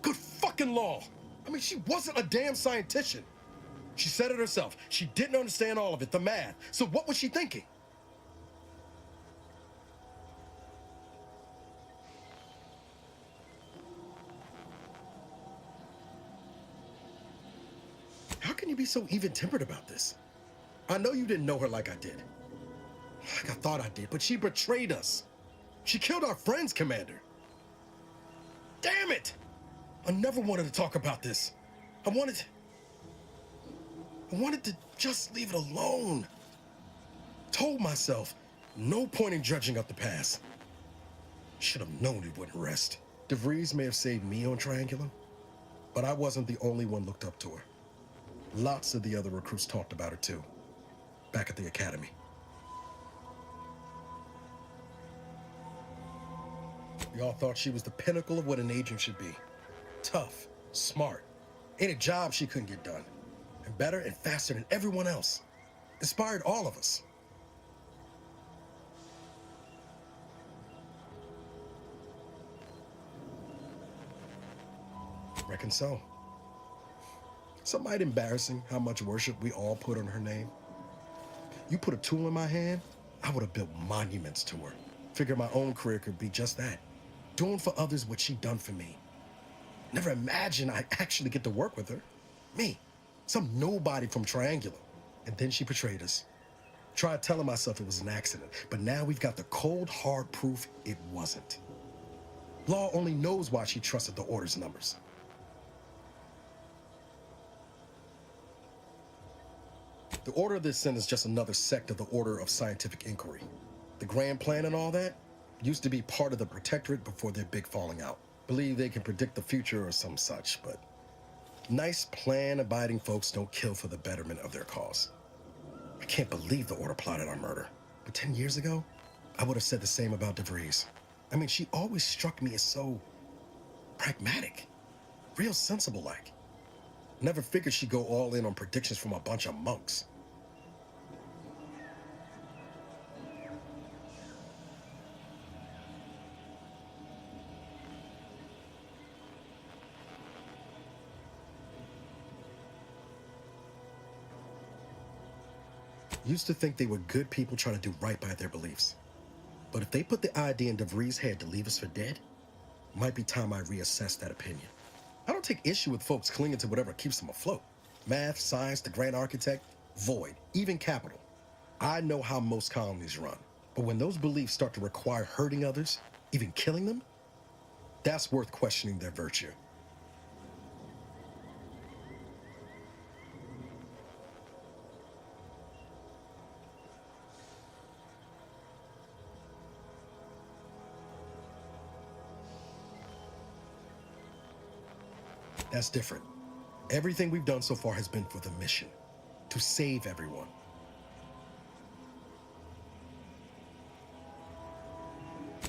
Good fucking law. I mean, she wasn't a damn scientist. She said it herself. She didn't understand all of it, the math. So what was she thinking? How can you be so even-tempered about this? I know you didn't know her like I did. Like I thought I did, but she betrayed us. She killed our friends, Commander. Damn it! I never wanted to talk about this. I wanted to just leave it alone. Told myself, no point in dredging up the past. Should have known it wouldn't rest. DeVries may have saved me on Triangulum, but I wasn't the only one looked up to her. Lots of the other recruits talked about her too, back at the academy. We all thought she was the pinnacle of what an agent should be. Tough, smart, ain't a job she couldn't get done. And better and faster than everyone else. Inspired all of us. Reckon so. Some might embarrassing how much worship we all put on her name. You put a tool in my hand, I would have built monuments to her. Figured my own career could be just that. Doing for others what she done for me. Never imagined I'd actually get to work with her. Me, some nobody from Triangulum. And then she betrayed us. Tried telling myself it was an accident, but now we've got the cold, hard proof it wasn't. Law only knows why she trusted the Order's numbers. The Order of the Ascent is just another sect of the Order of Scientific Inquiry. The grand plan and all that used to be part of the Protectorate before their big falling out. Believe they can predict the future or some such, but nice plan-abiding folks don't kill for the betterment of their cause. I can't believe the Order plotted our murder. But 10 years ago, I would have said the same about DeVries. I mean, she always struck me as so pragmatic, real sensible-like. Never figured she'd go all in on predictions from a bunch of monks. Used to think they were good people trying to do right by their beliefs. But if they put the idea in DeVries' head to leave us for dead, might be time I reassess that opinion. I don't take issue with folks clinging to whatever keeps them afloat. Math, science, the grand architect, void, even capital. I know how most colonies run. But when those beliefs start to require hurting others, even killing them, that's worth questioning their virtue. That's different. Everything we've done so far has been for the mission, to save everyone.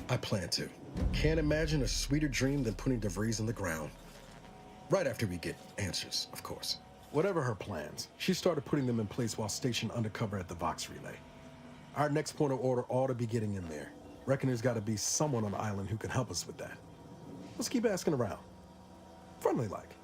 I plan to. Can't imagine a sweeter dream than putting DeVries in the ground. Right after we get answers, of course. Whatever her plans, she started putting them in place while stationed undercover at the Vox Relay. Our next point of order ought to be getting in there. Reckon there's got to be someone on the island who can help us with that. Let's keep asking around. Friendly like.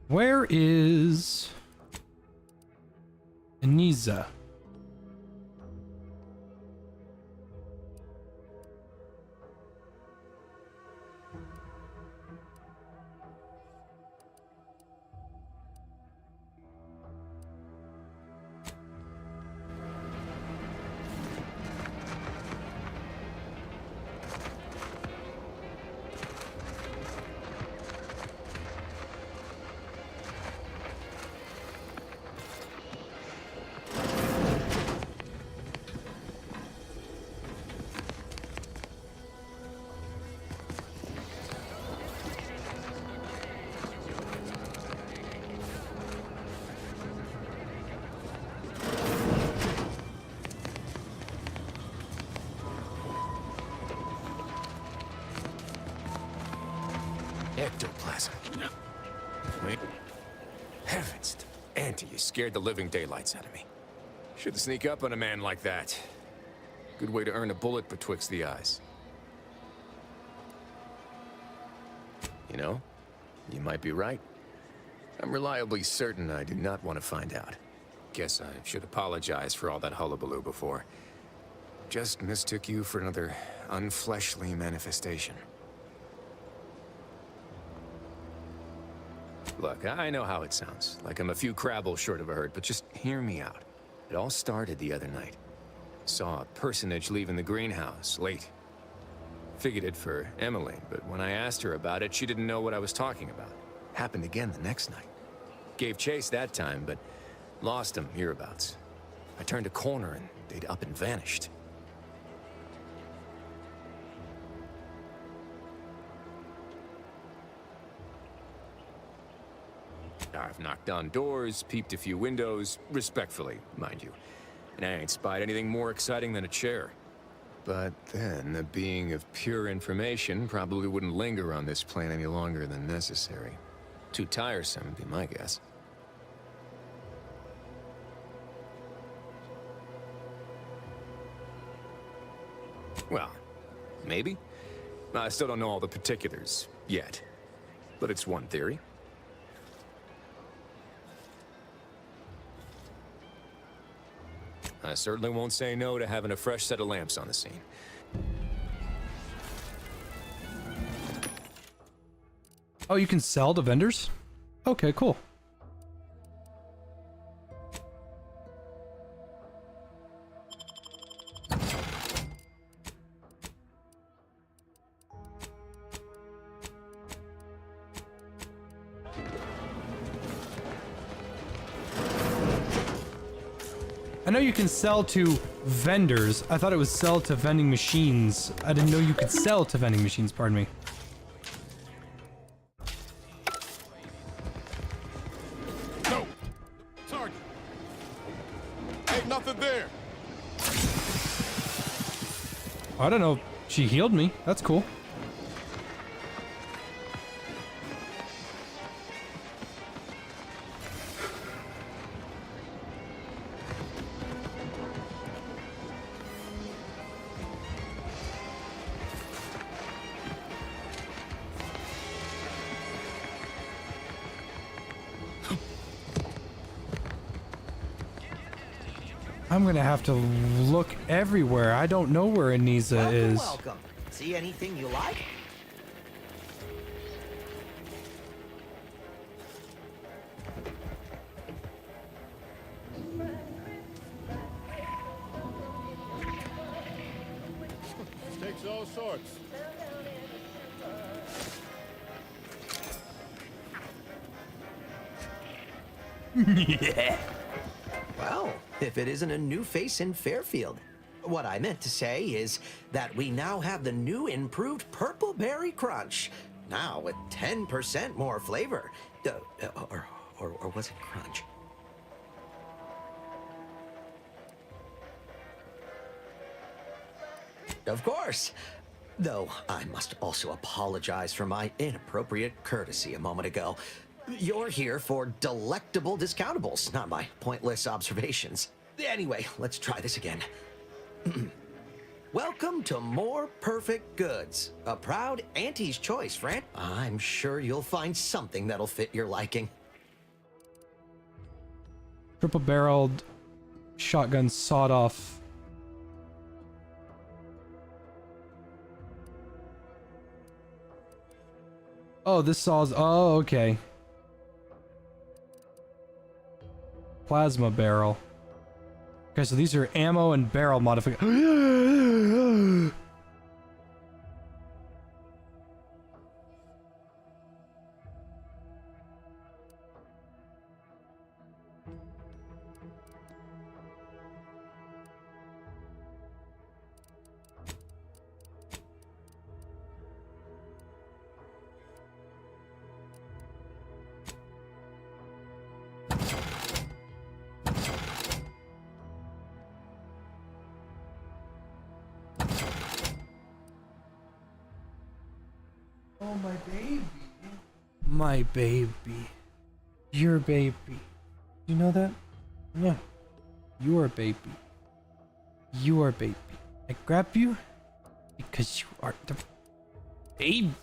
Where is Aniza? ectoplasm. Wait. Heavens, Auntie, you scared the living daylights out of me. Shouldn't sneak up on a man like that. Good way to earn a bullet betwixt the eyes. You know, you might be right. I'm reliably certain I do not want to find out. Guess I should apologize for all that hullabaloo before. Just mistook you for another unfleshly manifestation. Look, I know how it sounds, like I'm a few crabbles short of a hurt, but just hear me out. It all started the other night. Saw a personage leaving the greenhouse, late. Figured it for Emily, but when I asked her about it, she didn't know what I was talking about. Happened again the next night. Gave chase that time, but lost him hereabouts. I turned a corner and they'd up and vanished. I've knocked on doors, peeped a few windows, respectfully, mind you. And I ain't spied anything more exciting than a chair. But then, a being of pure information probably wouldn't linger on this plane any longer than necessary. Too tiresome, would be my guess. Well, maybe. I still don't know all the particulars, yet. But it's one theory. I certainly won't say no to having a fresh set of lamps on the scene. Oh, you can sell to vendors? Okay, cool. I know you can sell to vendors. I thought it was sell to vending machines. I didn't know you could sell to vending machines, pardon me. No! Target! Ain't nothing there! I don't know. She healed me. That's cool. I'm gonna have to look everywhere. I don't know where Anisa is. Welcome. See anything you like? Takes all sorts. Yeah. Well, if it isn't a new face in Fairfield. What I meant to say is that we now have the new improved Purple Berry Crunch. Now with 10% more flavor. Or was it crunch? Of course. Though I must also apologize for my inappropriate courtesy a moment ago. You're here for delectable discountables, not my pointless observations. Anyway, let's try this again. Welcome to More Perfect Goods, a proud Auntie's choice, Fran. I'm sure you'll find something that'll fit your liking. Triple barreled shotgun sawed off. Oh, this saws. Oh, okay. Plasma barrel. Okay, so these are ammo and barrel modifications. Oh, my baby. my baby. Your baby. You know that? Yeah. You are baby. You are baby. I grab you because you are the baby.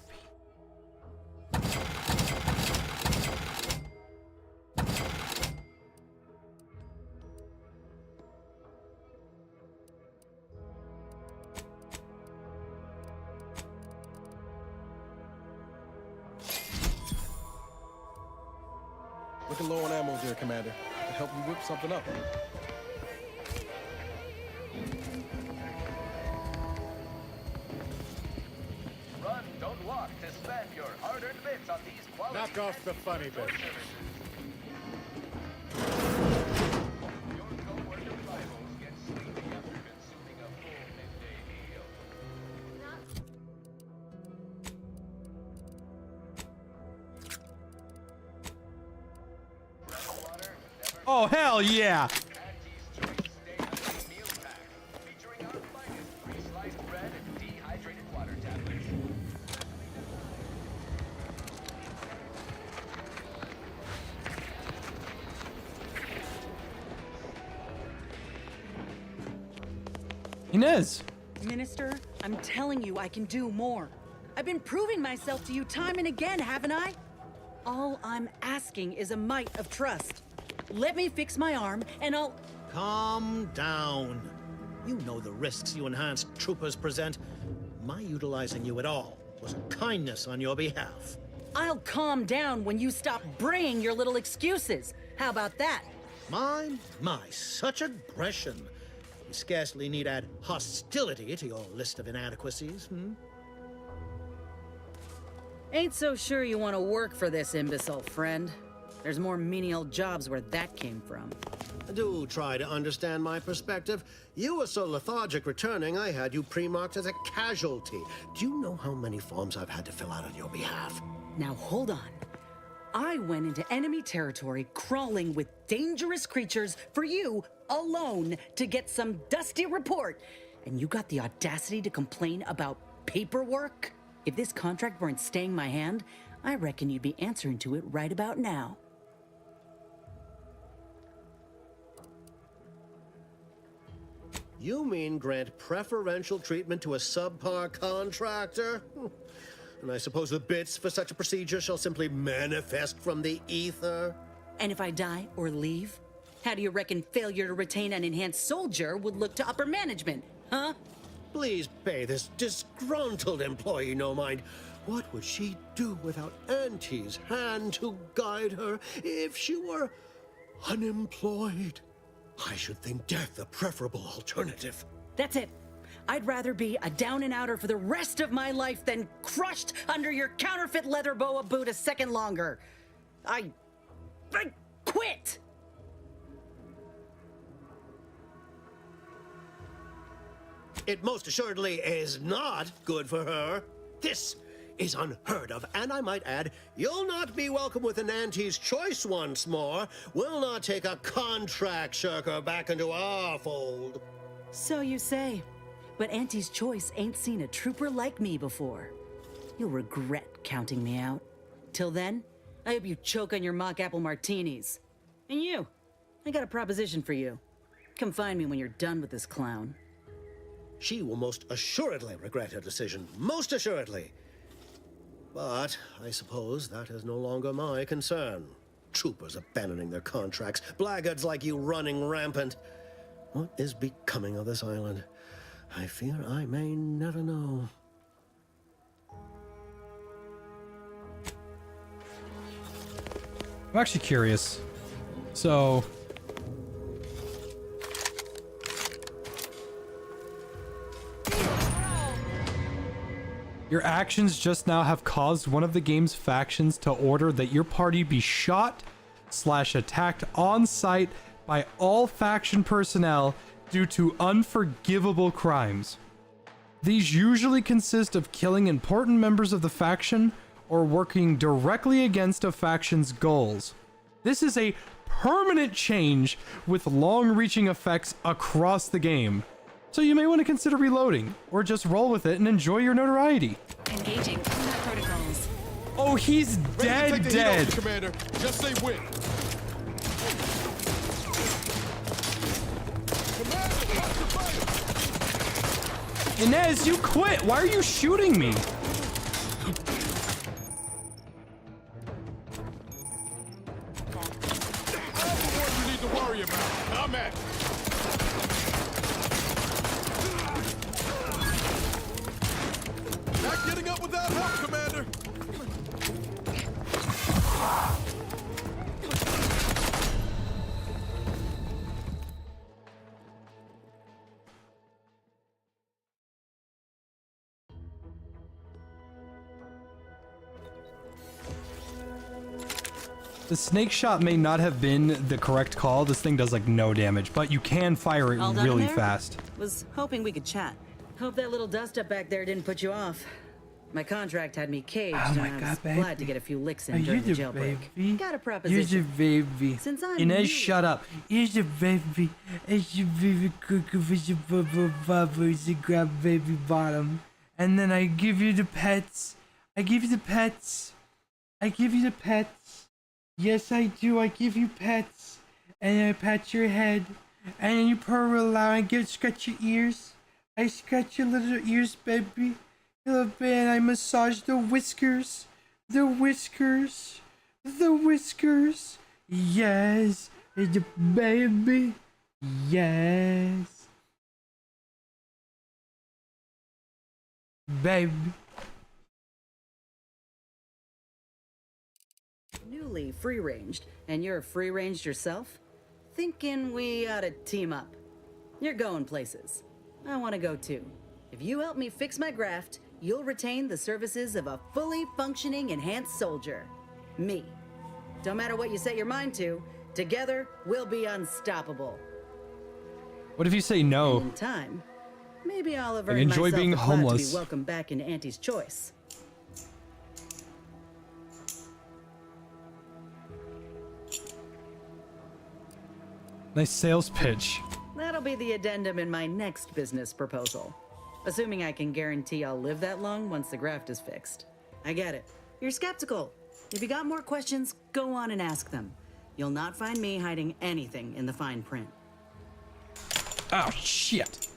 Looking low on ammo there, Commander. Can help you whip something up. Run, don't walk to spend your hard-earned bits on these quality... Knock off the funny bit. Oh, hell yeah! Inez! Minister, I'm telling you I can do more. I've been proving myself to you time and again, haven't I? All I'm asking is a mite of trust. Let me fix my arm, and I'll... Calm down. You know the risks you enhanced troopers present. My utilizing you at all was a kindness on your behalf. I'll calm down when you stop bringing your little excuses. How about that? My, such aggression. You scarcely need add hostility to your list of inadequacies, Ain't so sure you want to work for this imbecile, friend. There's more menial jobs where that came from. Do try to understand my perspective. You were so lethargic returning, I had you pre-marked as a casualty. Do you know how many forms I've had to fill out on your behalf? Now hold on. I went into enemy territory crawling with dangerous creatures for you alone to get some dusty report. And you got the audacity to complain about paperwork? If this contract weren't staying my hand, I reckon you'd be answering to it right about now. You mean grant preferential treatment to a subpar contractor? And I suppose the bits for such a procedure shall simply manifest from the ether? And if I die or leave, how do you reckon failure to retain an enhanced soldier would look to upper management, huh? Please pay this disgruntled employee no mind. What would she do without Auntie's hand to guide her if she were unemployed? I should think death a preferable alternative. That's it. I'd rather be a down-and-outer for the rest of my life than crushed under your counterfeit leather boa boot a second longer. I quit! It most assuredly is not good for her. This is unheard of, and I might add, you'll not be welcome with an Auntie's choice once more. We'll not take a contract shirker back into our fold. So you say, but Auntie's choice ain't seen a trooper like me before. You'll regret counting me out. Till then, I hope you choke on your mock apple martinis. And you, I got a proposition for you. Come find me when you're done with this clown. She will most assuredly regret her decision, most assuredly. But I suppose that is no longer my concern. Troopers abandoning their contracts, blackguards like you running rampant. What is becoming of this island? I fear I may never know. I'm actually curious. So... your actions just now have caused one of the game's factions to order that your party be shot/attacked on sight by all faction personnel due to unforgivable crimes. These usually consist of killing important members of the faction or working directly against a faction's goals. This is a permanent change with long-reaching effects across the game. So you may want to consider reloading, or just roll with it and enjoy your notoriety. Engaging combat protocols. Oh, he's dead, Ready to take the heat dead. off, Commander. Just say when. Commander, watch the fire! Inez, you quit. Why are you shooting me? I'm the one you need to worry about. I'm at it. Not getting up without help, Commander. The snake shot may not have been the correct call. This thing does like no damage, but you can fire it All done really in there? fast. Was hoping we could chat. Hope that little dust up back there didn't put you off. My contract had me caged, Oh my and I God, was baby. glad to get a few licks in Are during you the the jailbreak. baby? Got a You're proposition. the baby. Since I'm Inez, new- shut up. You're the baby. It's your baby cookie for your bubbles and grab baby bottom. And then I give you the pets. I give you the pets. I give you the pets. Yes, I do. I give you pets. And I pat your head. And then you purr real loud. I scratch your ears. I scratch your little ears, baby. Little bit, and I massage the whiskers. The whiskers. The whiskers. Yes. The baby. Yes. Baby. Newly free-ranged, and you're free-ranged yourself? Thinking we ought to team up. You're going places. I want to go too. If you help me fix my graft, you'll retain the services of a fully functioning enhanced soldier. Me. Don't matter what you set your mind to, together we'll be unstoppable. What if you say no? In time, maybe I'll have I earned enjoy myself being the plaque homeless. to be welcomed back into Auntie's Choice. Nice sales pitch. That'll be the addendum in my next business proposal. Assuming I can guarantee I'll live that long once the graft is fixed. I get it. You're skeptical. If you got more questions, go on and ask them. You'll not find me hiding anything in the fine print. Oh, shit.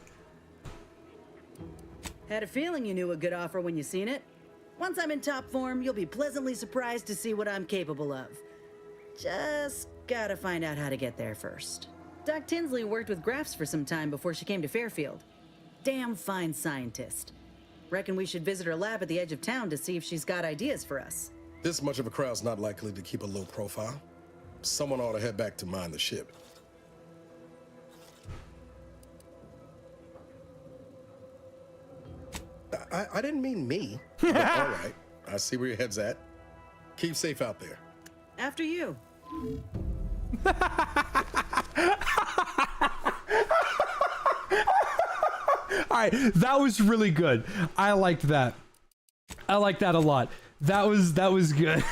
Had a feeling you knew a good offer when you seen it. Once I'm in top form, you'll be pleasantly surprised to see what I'm capable of. Just gotta find out how to get there first. Doc Tinsley worked with grafts for some time before she came to Fairfield. Damn fine scientist. Reckon we should visit her lab at the edge of town to see if she's got ideas for us. This much of a crowd's not likely to keep a low profile. Someone ought to head back to mine the ship. I didn't mean me. But all right, I see where your head's at. Keep safe out there. After you. All right, that was really good. I liked that. I liked that a lot. That was good.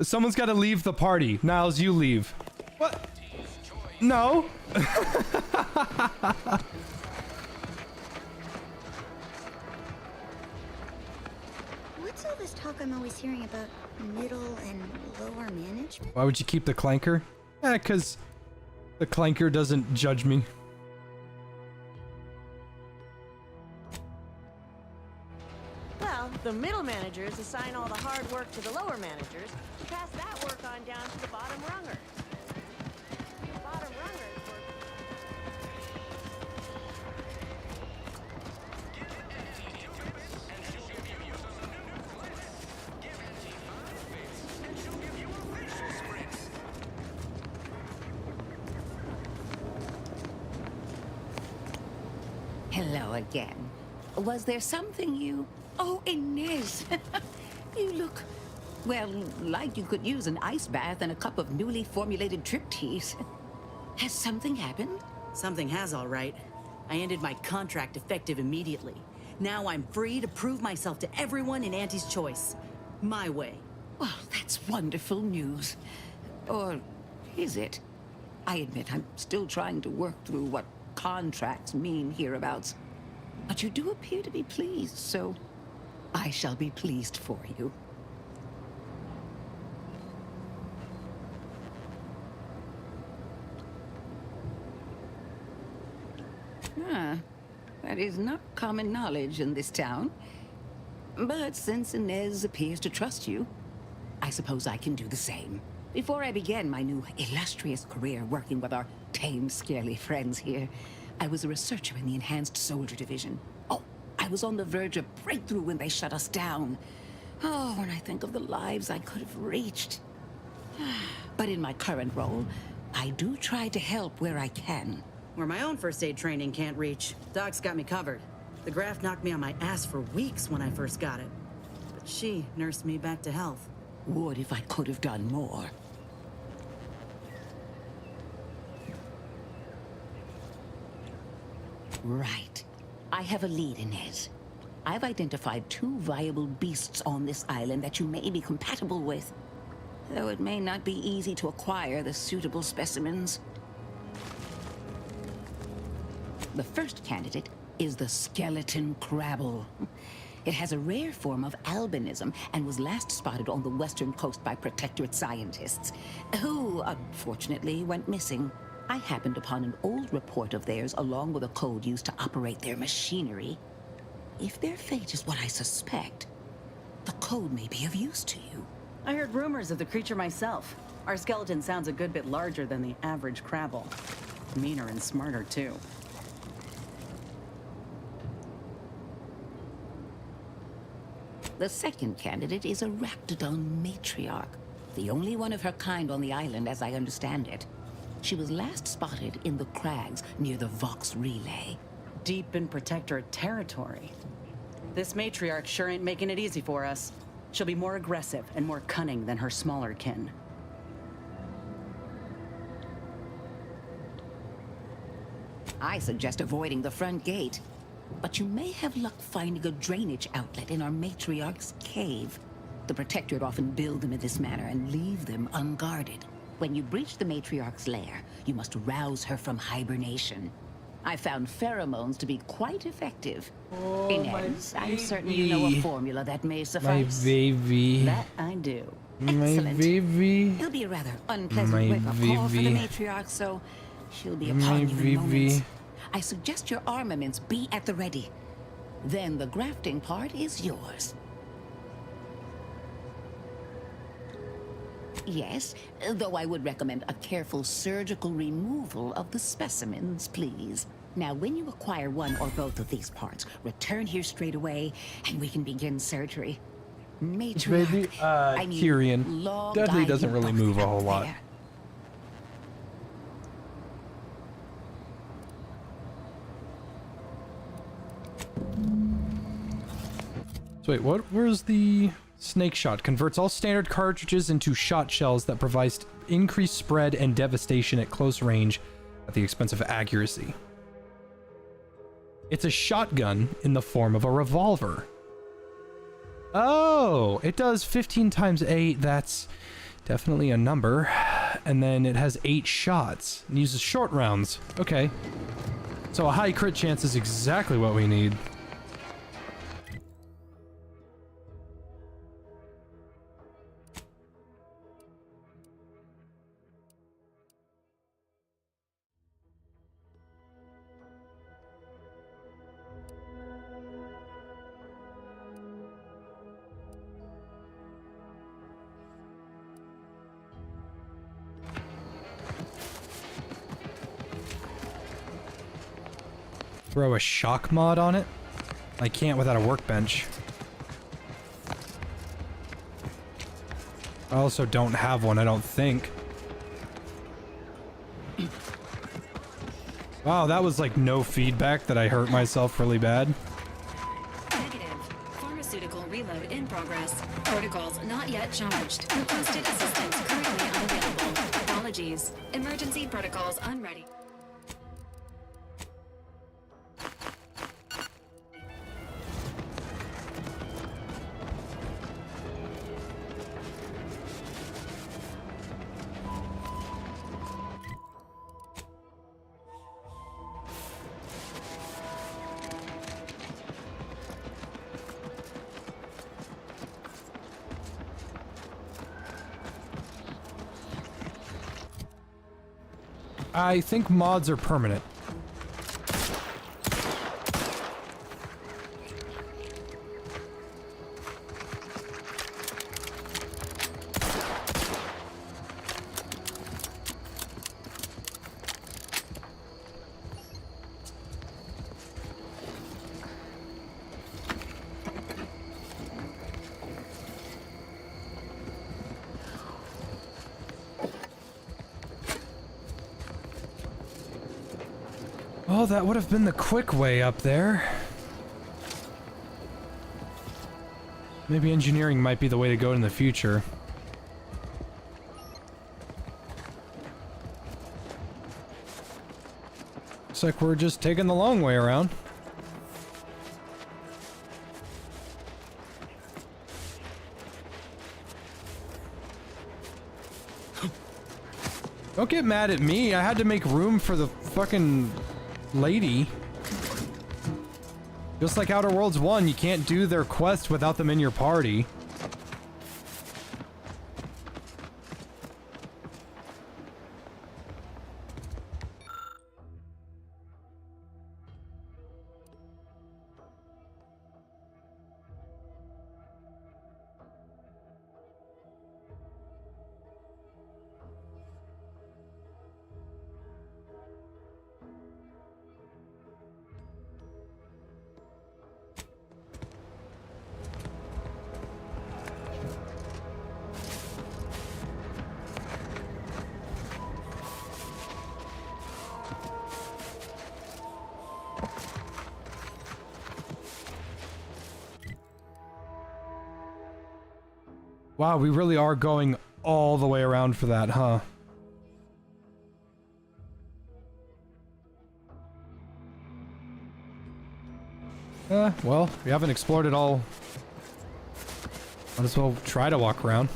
Someone's got to leave the party. Niles, you leave. What? No. What's all this talk I'm always hearing about middle and lower management? Why would you keep the clanker? Because the clanker doesn't judge me. Well, the middle managers assign all the hard work to the lower managers to pass that work on down to the bottom rungers. The bottom rungers work. Hello again. Was there something you... Oh, Inez! You look... Well, like you could use an ice bath and a cup of newly formulated trip teas. Has something happened? Something has, all right. I ended my contract effective immediately. Now I'm free to prove myself to everyone in Auntie's Choice. My way. Well, that's wonderful news. Or is it? I admit I'm still trying to work through what contracts mean hereabouts. But you do appear to be pleased, so I shall be pleased for you. That is not common knowledge in this town. But since Inez appears to trust you, I suppose I can do the same. Before I began my new illustrious career working with our tame, scarily friends here, I was a researcher in the Enhanced Soldier Division. Oh, I was on the verge of breakthrough when they shut us down. Oh, when I think of the lives I could have reached. But in my current role, I do try to help where I can. Where my own first aid training can't reach, Doc's got me covered. The graft knocked me on my ass for weeks when I first got it. But she nursed me back to health. Would if I could have done more. Right. I have a lead, Inez. I've identified 2 viable beasts on this island that you may be compatible with. Though it may not be easy to acquire the suitable specimens. The first candidate is the skeleton crabble. It has a rare form of albinism and was last spotted on the western coast by Protectorate scientists, who unfortunately went missing. I happened upon an old report of theirs along with a code used to operate their machinery. If their fate is what I suspect, the code may be of use to you. I heard rumors of the creature myself. Our skeleton sounds a good bit larger than the average crabble. Meaner and smarter, too. The second candidate is a Raptidon matriarch, the only one of her kind on the island as I understand it. She was last spotted in the crags near the Vox Relay. Deep in Protectorate territory. This matriarch sure ain't making it easy for us. She'll be more aggressive and more cunning than her smaller kin. I suggest avoiding the front gate. But you may have luck finding a drainage outlet in our matriarch's cave. The Protectorate often build them in this manner and leave them unguarded. When you breach the matriarch's lair, you must rouse her from hibernation. I found pheromones to be quite effective. Inez, I'm certain you know a formula that may suffice. My baby. That I do. My baby. It'll be a rather unpleasant wake-up call for the matriarch, so she'll be upon you in moments. I suggest your armaments be at the ready. Then the grafting part is yours. Yes, though I would recommend a careful surgical removal of the specimens, please. Now, when you acquire one or both of these parts, return here straight away, and we can begin surgery. Matriarch, I mean, Tyrion. Dudley doesn't really move a whole lot. So wait, what? Where's the snake shot? Converts all standard cartridges into shot shells that provides increased spread and devastation at close range at the expense of accuracy. It's a shotgun in the form of a revolver. Oh, it does 15 times 8. That's definitely a number. And then it has 8 shots. It uses short rounds. Okay. So a high crit chance is exactly what we need. Throw a shock mod on it? I can't without a workbench. I also don't have one, I don't think. Wow, that was like no feedback that I hurt myself really bad. Negative. Pharmaceutical reload in progress. Protocols not yet charged. Requested assistance currently unavailable. Apologies. Emergency protocols unready. I think mods are permanent. Oh, that would have been the quick way up there. Maybe engineering might be the way to go in the future. Looks like we're just taking the long way around. Don't get mad at me. I had to make room for the fucking lady. Just like Outer Worlds 1, you can't do their quest without them in your party. Wow, we really are going all the way around for that, huh? Well, we haven't explored it all. Might as well try to walk around.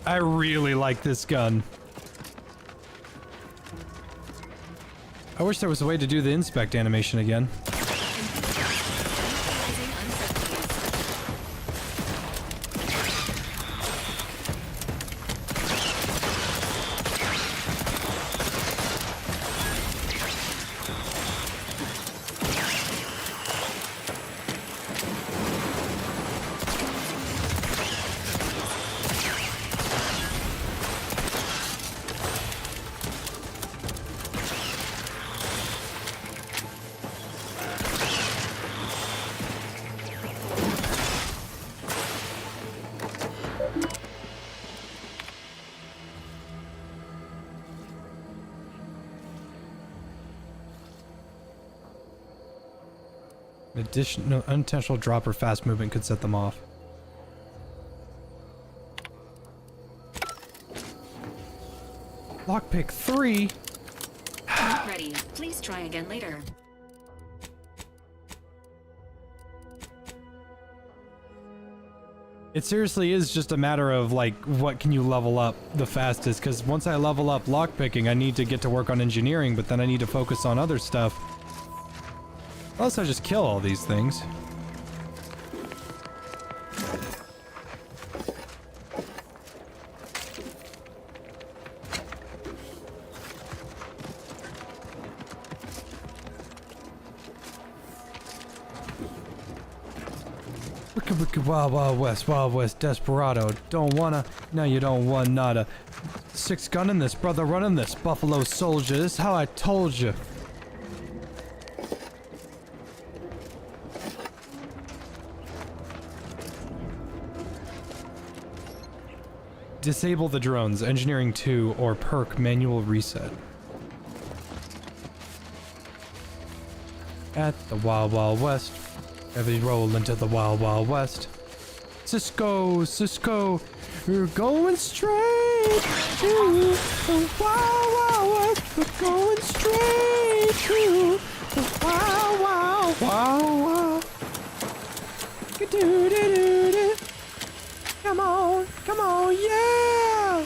I really like this gun. I wish there was a way to do the inspect animation again. Additional unintentional drop or fast movement could set them off. Lockpick 3? Not ready. Please try again later. It seriously is just a matter of, like, what can you level up the fastest? Because once I level up lockpicking, I need to get to work on engineering, but then I need to focus on other stuff. Unless I just kill all these things. Wicked Wild West, desperado. Don't wanna, no you don't want nada. 6 gunning this, brother running this, Buffalo Soldier. This is how I told you. Disable the drones, engineering 2, or perk manual reset. At the Wild West. Heavy roll into the Wild West. Cisco, you're going straight. straight to the Wild Wild West. We're going straight to the Wild Wild Wild Wild. Do-do-do-do. Come on, yeah!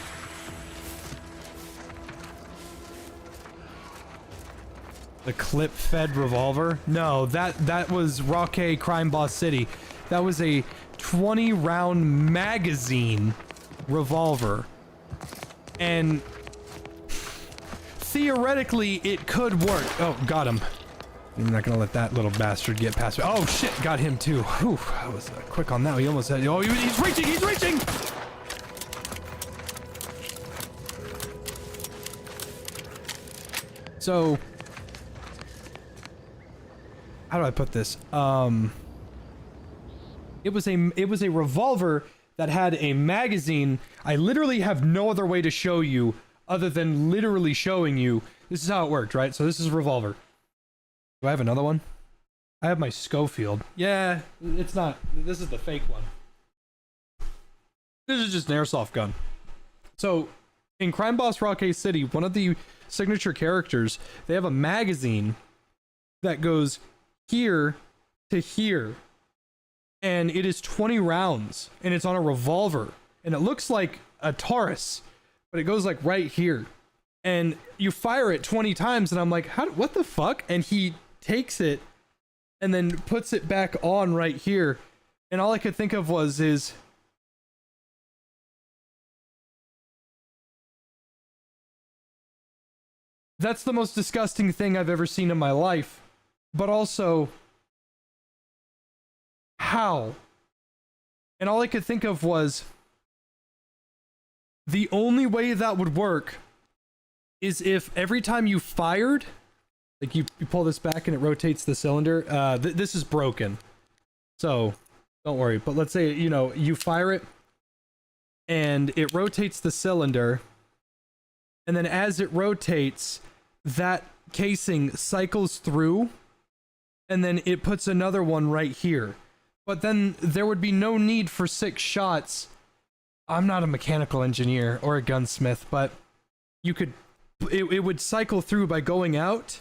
The clip-fed revolver? No, that was Roque Crime Boss City. That was a 20-round magazine revolver. And theoretically, it could work. Oh, got him. I'm not gonna let that little bastard get past me. Oh shit, got him too. Whew, I was quick on that. He almost had. Oh, he's reaching! He's reaching! So, how do I put this? It was a revolver that had a magazine. I literally have no other way to show you other than literally showing you. This is how it worked, right? So this is a revolver. Do I have another one? I have my Schofield. Yeah, it's not. This is the fake one. This is just an airsoft gun. So, in Crime Boss Roque City, one of the signature characters, they have a magazine that goes here to here. And it is 20 rounds. And it's on a revolver. And it looks like a Taurus. But it goes like right here. And you fire it 20 times. And I'm like, what the fuck? And he takes it and then puts it back on right here, and all I could think of is that's the most disgusting thing I've ever seen in my life. But also, how? And all I could think of was the only way that would work is if every time you fired, like you pull this back and it rotates the cylinder. This is broken, so don't worry. But let's say, you know, you fire it and it rotates the cylinder, and then as it rotates, that casing cycles through, and then it puts another one right here. But then there would be no need for 6 shots. I'm not a mechanical engineer or a gunsmith, but you could, it would cycle through by going out,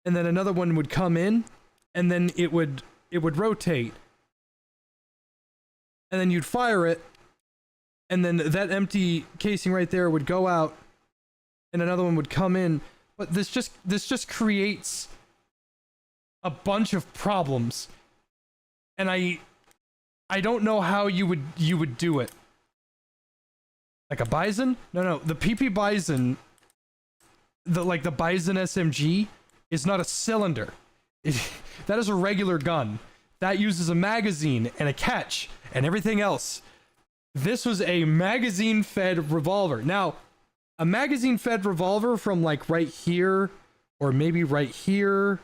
and then another one would come in, and then it would rotate, and then you'd fire it, and then that empty casing right there would go out, and another one would come in. But this just creates a bunch of problems, and I don't know how you would do it. Like a Bison? No, the PP Bison, the Bison SMG is not a cylinder. That is a regular gun. That uses a magazine and a catch and everything else. This was a magazine-fed revolver. Now, a magazine-fed revolver from like right here, or maybe right here,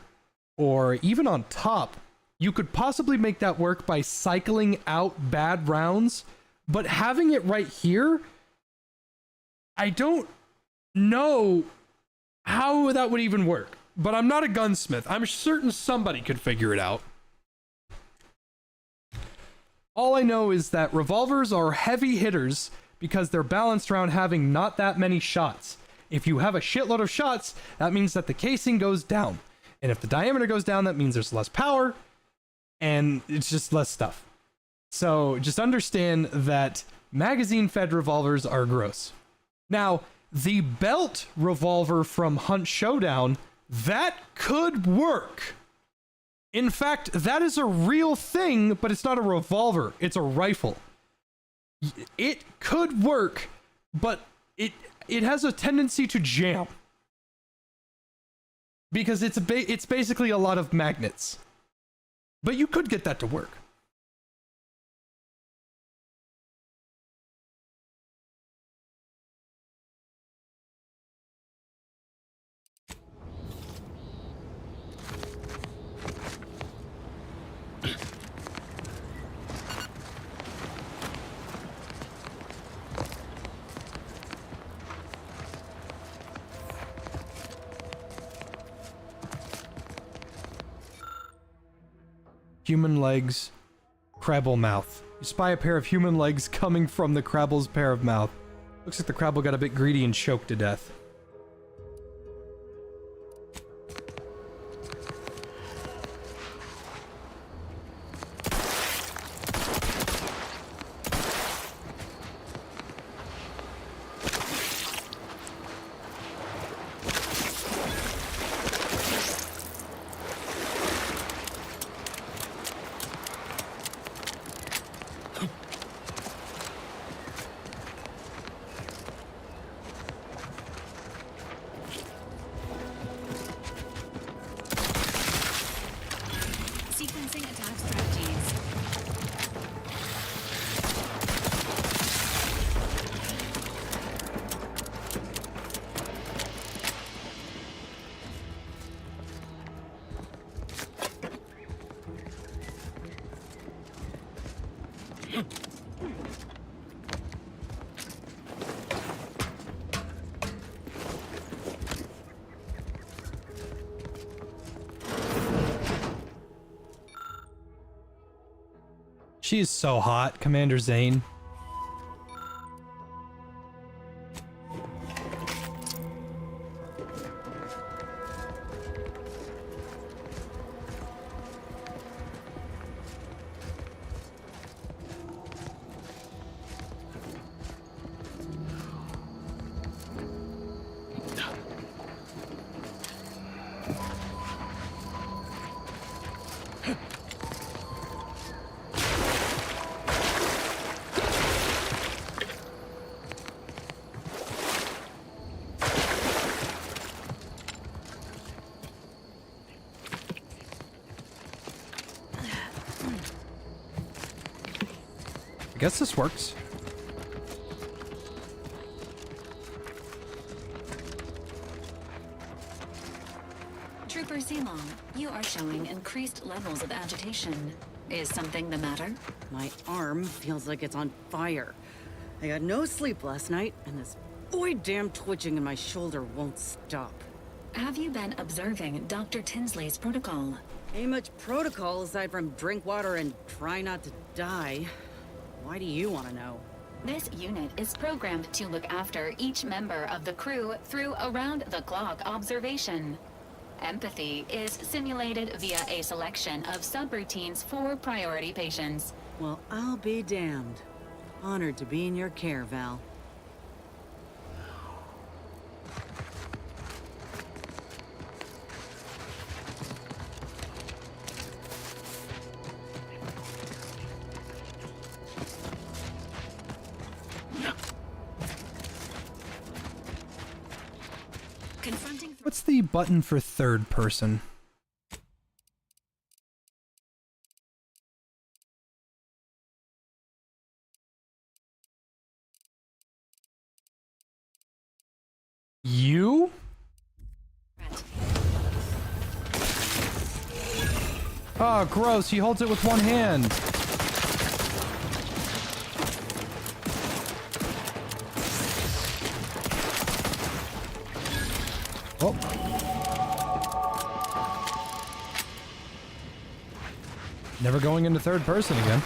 or even on top, you could possibly make that work by cycling out bad rounds, but having it right here, I don't know how that would even work. But I'm not a gunsmith. I'm certain somebody could figure it out. All I know is that revolvers are heavy hitters because they're balanced around having not that many shots. If you have a shitload of shots, that means that the casing goes down. And if the diameter goes down, that means there's less power, and it's just less stuff. So just understand that magazine-fed revolvers are gross. Now, the belt revolver from Hunt Showdown, that could work. In fact, that is a real thing, but it's not a revolver. It's a rifle. It could work, but it has a tendency to jam. Because it's basically a lot of magnets. But you could get that to work. Human legs, Crabble mouth. You spy a pair of human legs coming from the Crabble's pair of mouth. Looks like the crabble got a bit greedy and choked to death. Sequencing attack strategies. She is so hot, Commander Zane. I guess this works. Trooper Ceylon, you are showing increased levels of agitation. Is something the matter? My arm feels like it's on fire. I got no sleep last night, and this damn twitching in my shoulder won't stop. Have you been observing Dr. Tinsley's protocol? Ain't much protocol aside from drink water and try not to die. Why do you want to know? This unit is programmed to look after each member of the crew through around-the-clock observation. Empathy is simulated via a selection of subroutines for priority patients. Well, I'll be damned. Honored to be in your care, Val. What's the button for third person? You? Oh, gross. He holds it with one hand. Oh. Never going into third person again.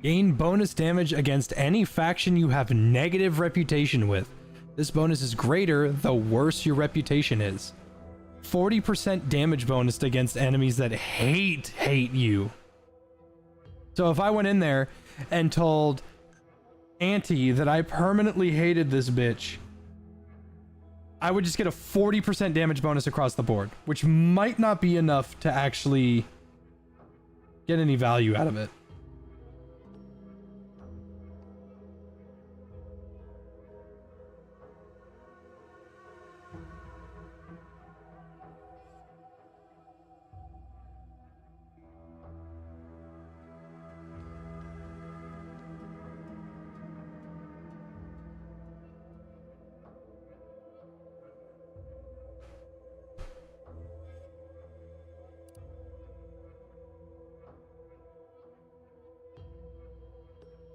Gain bonus damage against any faction you have negative reputation with. This bonus is greater the worse your reputation is. 40% damage bonus against enemies that hate you. So if I went in there and told Auntie that I permanently hated this bitch, I would just get a 40% damage bonus across the board, which might not be enough to actually get any value out of it.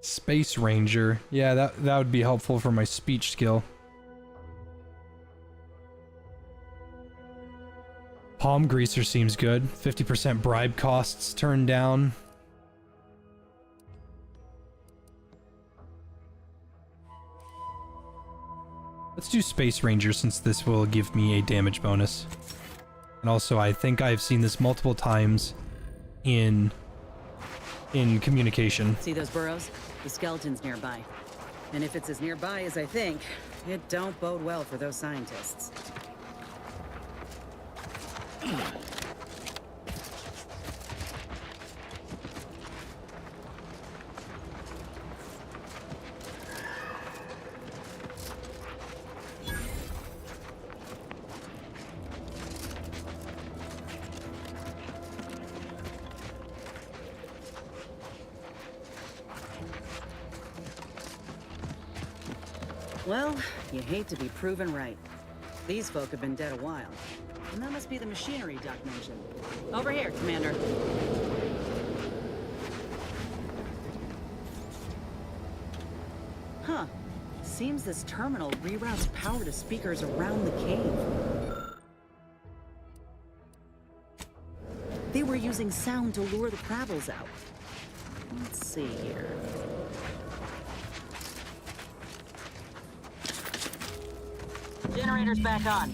Space Ranger. Yeah, that would be helpful for my speech skill. Palm Greaser seems good. 50% bribe costs turned down. Let's do Space Ranger since this will give me a damage bonus. And also, I think I've seen this multiple times in communication. See those burrows? The skeleton's nearby. And if it's as nearby as I think, it don't bode well for those scientists. Well, you hate to be proven right. These folk have been dead a while. And that must be the machinery Duck mentioned. Over here, Commander. Huh. Seems this terminal reroutes power to speakers around the cave. They were using sound to lure the Krabbles out. Let's see here. Generator's back on.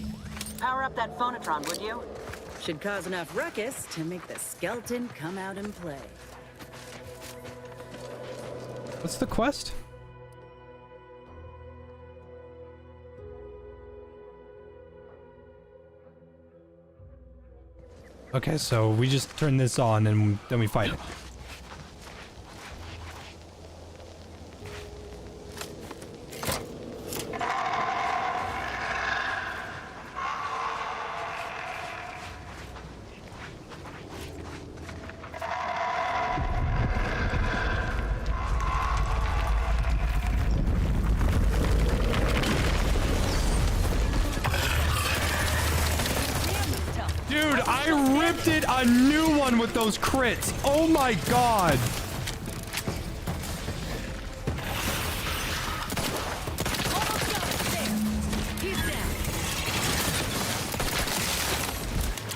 Power up that phonotron, would you? Should cause enough ruckus to make the skeleton come out and play. What's the quest? Okay, so we just turn this on and then we fight it. Dude, I ripped it a new one with those crits. Oh my god.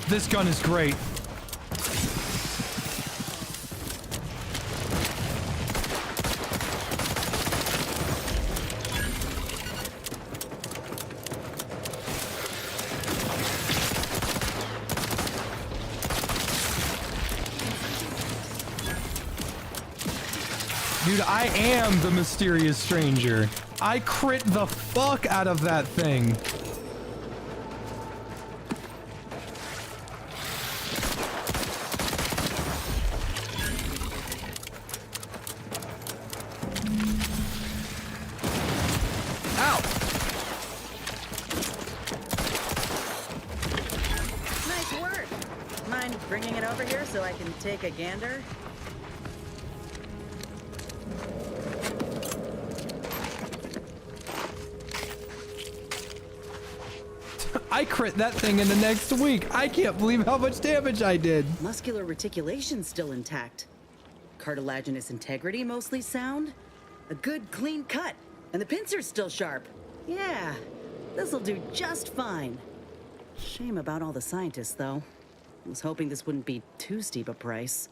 This gun is great. Dude, I am the mysterious stranger. I crit the fuck out of that thing. Ow! Nice work. Mind bringing it over here so I can take a gander? I crit that thing in the next week. I can't believe how much damage I did. Muscular reticulation's still intact. Cartilaginous integrity mostly sound. A good clean cut. And the pincer's still sharp. Yeah, this'll do just fine. Shame about all the scientists, though. I was hoping this wouldn't be too steep a price.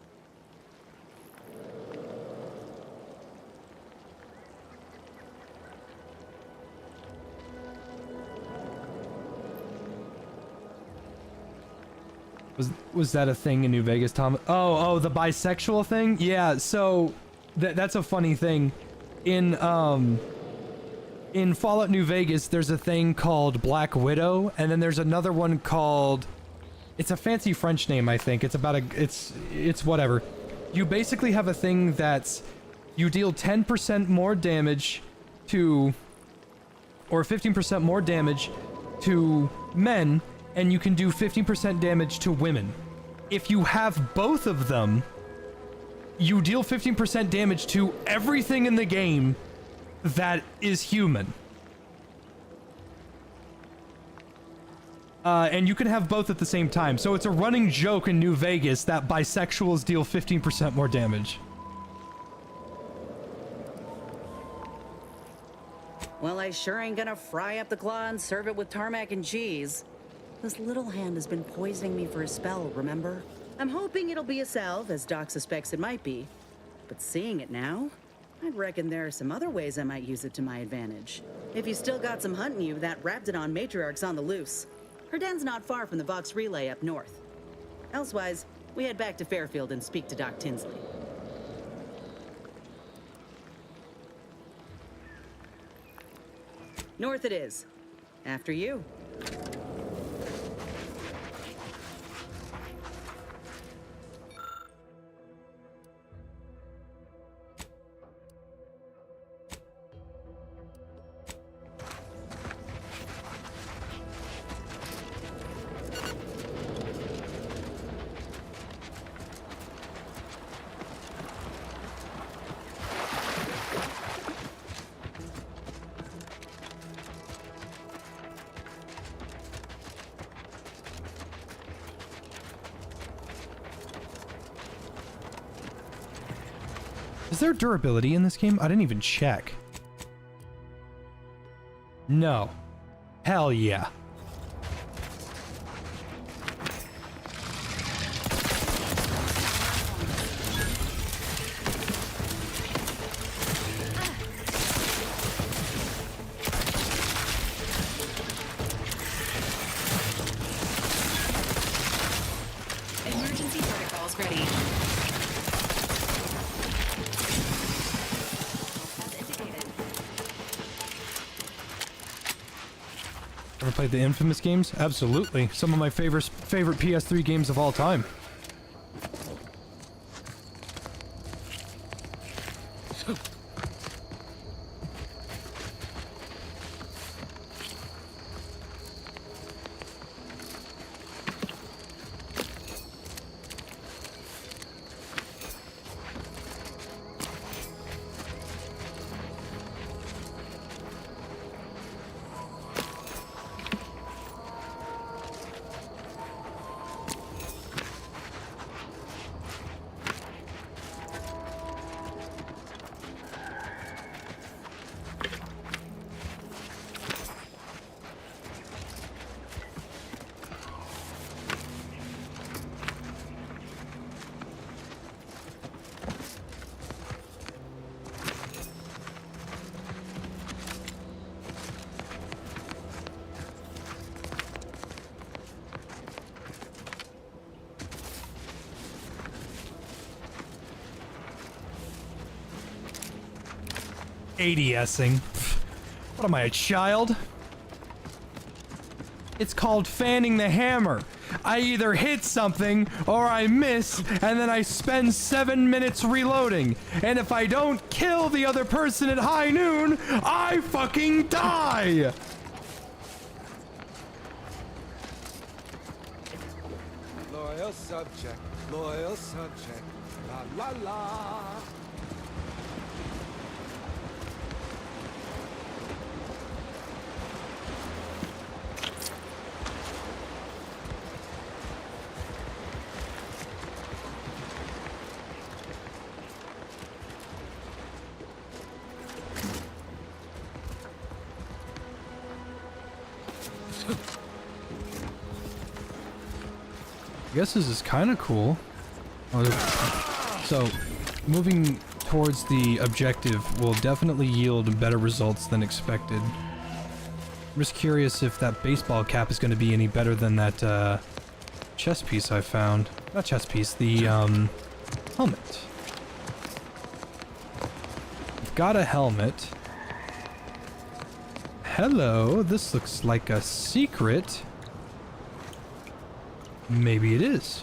Was that a thing in New Vegas, Tom? Oh, the bisexual thing? Yeah, so that's a funny thing. In Fallout New Vegas, there's a thing called Black Widow, and then there's another one called, it's a fancy French name, I think. It's about it's whatever. You basically have a thing that's, you deal 10% more damage to, or 15% more damage to men, and you can do 15% damage to women. If you have both of them, you deal 15% damage to everything in the game that is human. And you can have both at the same time. So it's a running joke in New Vegas that bisexuals deal 15% more damage. Well, I sure ain't gonna fry up the claw and serve it with tarmac and cheese. This little hand has been poisoning me for a spell, remember? I'm hoping it'll be a salve, as Doc suspects it might be. But seeing it now, I reckon there are some other ways I might use it to my advantage. If you still got some hunting you, that Raptidon matriarch's on the loose. Her den's not far from the Vox Relay up north. Elsewise, we head back to Fairfield and speak to Doc Tinsley. North it is. After you. Is there durability in this game? I didn't even check. No. Hell yeah. Emergency protocols ready. Ever played the Infamous games? Absolutely. Some of my favorite PS3 games of all time. ADSing. What am I, a child? It's called fanning the hammer. I either hit something or I miss, and then I spend 7 minutes reloading. And if I don't kill the other person at high noon, I fucking die! Loyal subject, loyal subject, la la la. I guess this is kind of cool. So, moving towards the objective will definitely yield better results than expected. I'm just curious if that baseball cap is going to be any better than that chest piece I found. Not chest piece, the helmet. I've got a helmet. Hello, this looks like a secret. Maybe it is.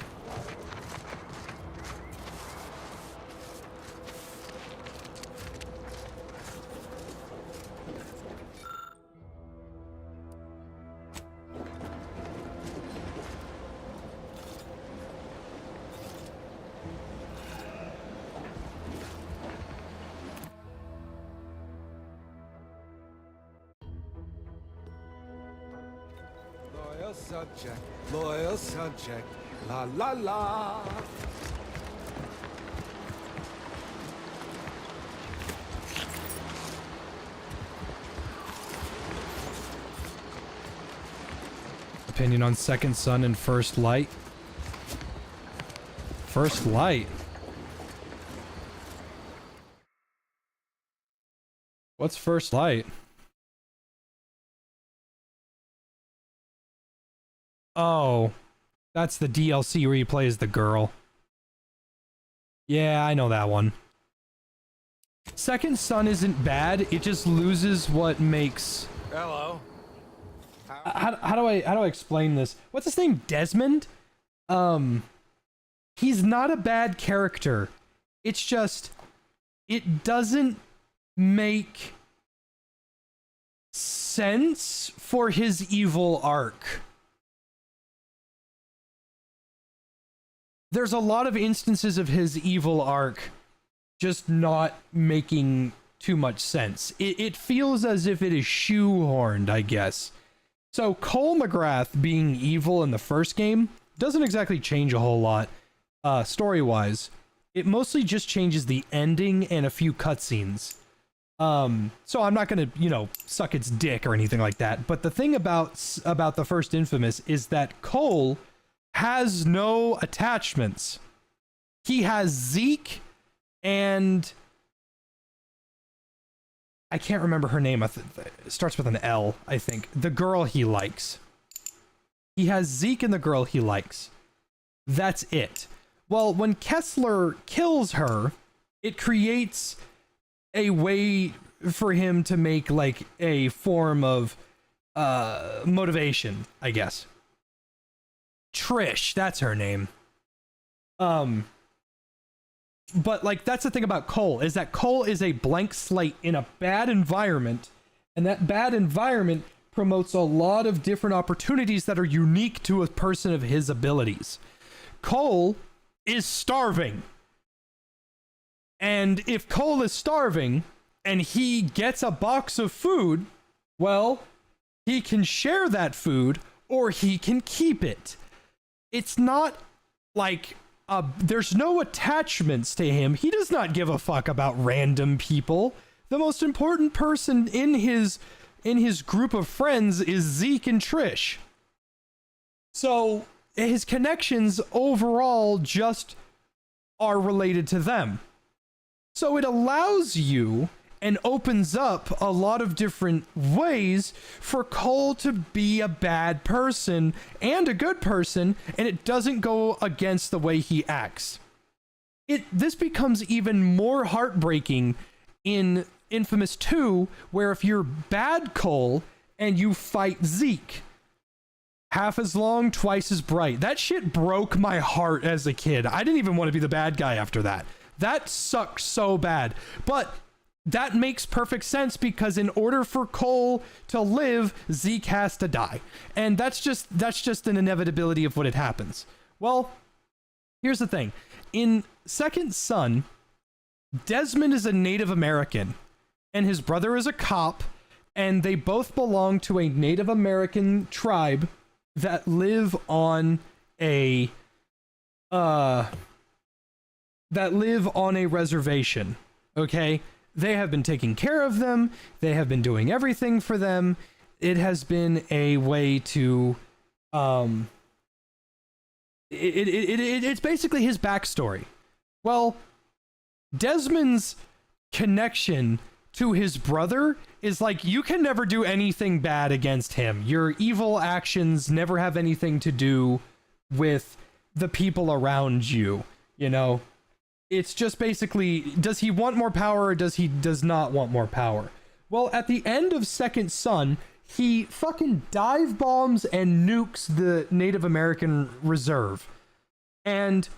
Loyal subject, la la la. opinion on Second Son and First Light. First Light? What's First Light? Oh, that's the DLC where you play as the girl. Yeah, I know that one. Second Son isn't bad, it just loses what makes... Hello. How do I explain this? What's his name? Desmond? He's not a bad character. It's just, it doesn't make sense for his evil arc. There's a lot of instances of his evil arc just not making too much sense. It feels as if it is shoehorned, I guess. So Cole McGrath being evil in the first game doesn't exactly change a whole lot, story-wise. It mostly just changes the ending and a few cutscenes. So I'm not gonna, you know, suck its dick or anything like that. But the thing about the first Infamous is that Cole has no attachments. He has Zeke and I can't remember her name. It starts with an L, I think. The girl he likes. He has Zeke and the girl he likes. That's it. Well, when Kessler kills her, it creates a way for him to make like a form of motivation, I guess. Trish, that's her name. But like that's the thing about Cole, is that Cole is a blank slate in a bad environment, and that bad environment promotes a lot of different opportunities that are unique to a person of his abilities. Cole is starving. And if Cole is starving and he gets a box of food, well, he can share that food or he can keep it. It's not like there's no attachments to him. He does not give a fuck about random people. The most important person in his group of friends is Zeke and Trish. So his connections overall just are related to them. So it allows you and opens up a lot of different ways for Cole to be a bad person and a good person, and it doesn't go against the way he acts. This becomes even more heartbreaking in Infamous 2, where if you're bad Cole and you fight Zeke, half as long, twice as bright. That shit broke my heart as a kid. I didn't even want to be the bad guy after that. That sucked so bad. But that makes perfect sense because in order for Cole to live, Zeke has to die. And that's just an inevitability of what it happens. Well, here's the thing. In Second Son, Desmond is a Native American and his brother is a cop, and they both belong to a Native American tribe that live on a reservation. Okay? They have been taking care of them. They have been doing everything for them. It has been a way to it's basically his backstory. Well, Desmond's connection to his brother is like, you can never do anything bad against him. Your evil actions never have anything to do with the people around you, you know? It's just basically, does he want more power or does not want more power? Well, at the end of Second Son, he fucking dive bombs and nukes the Native American reserve. And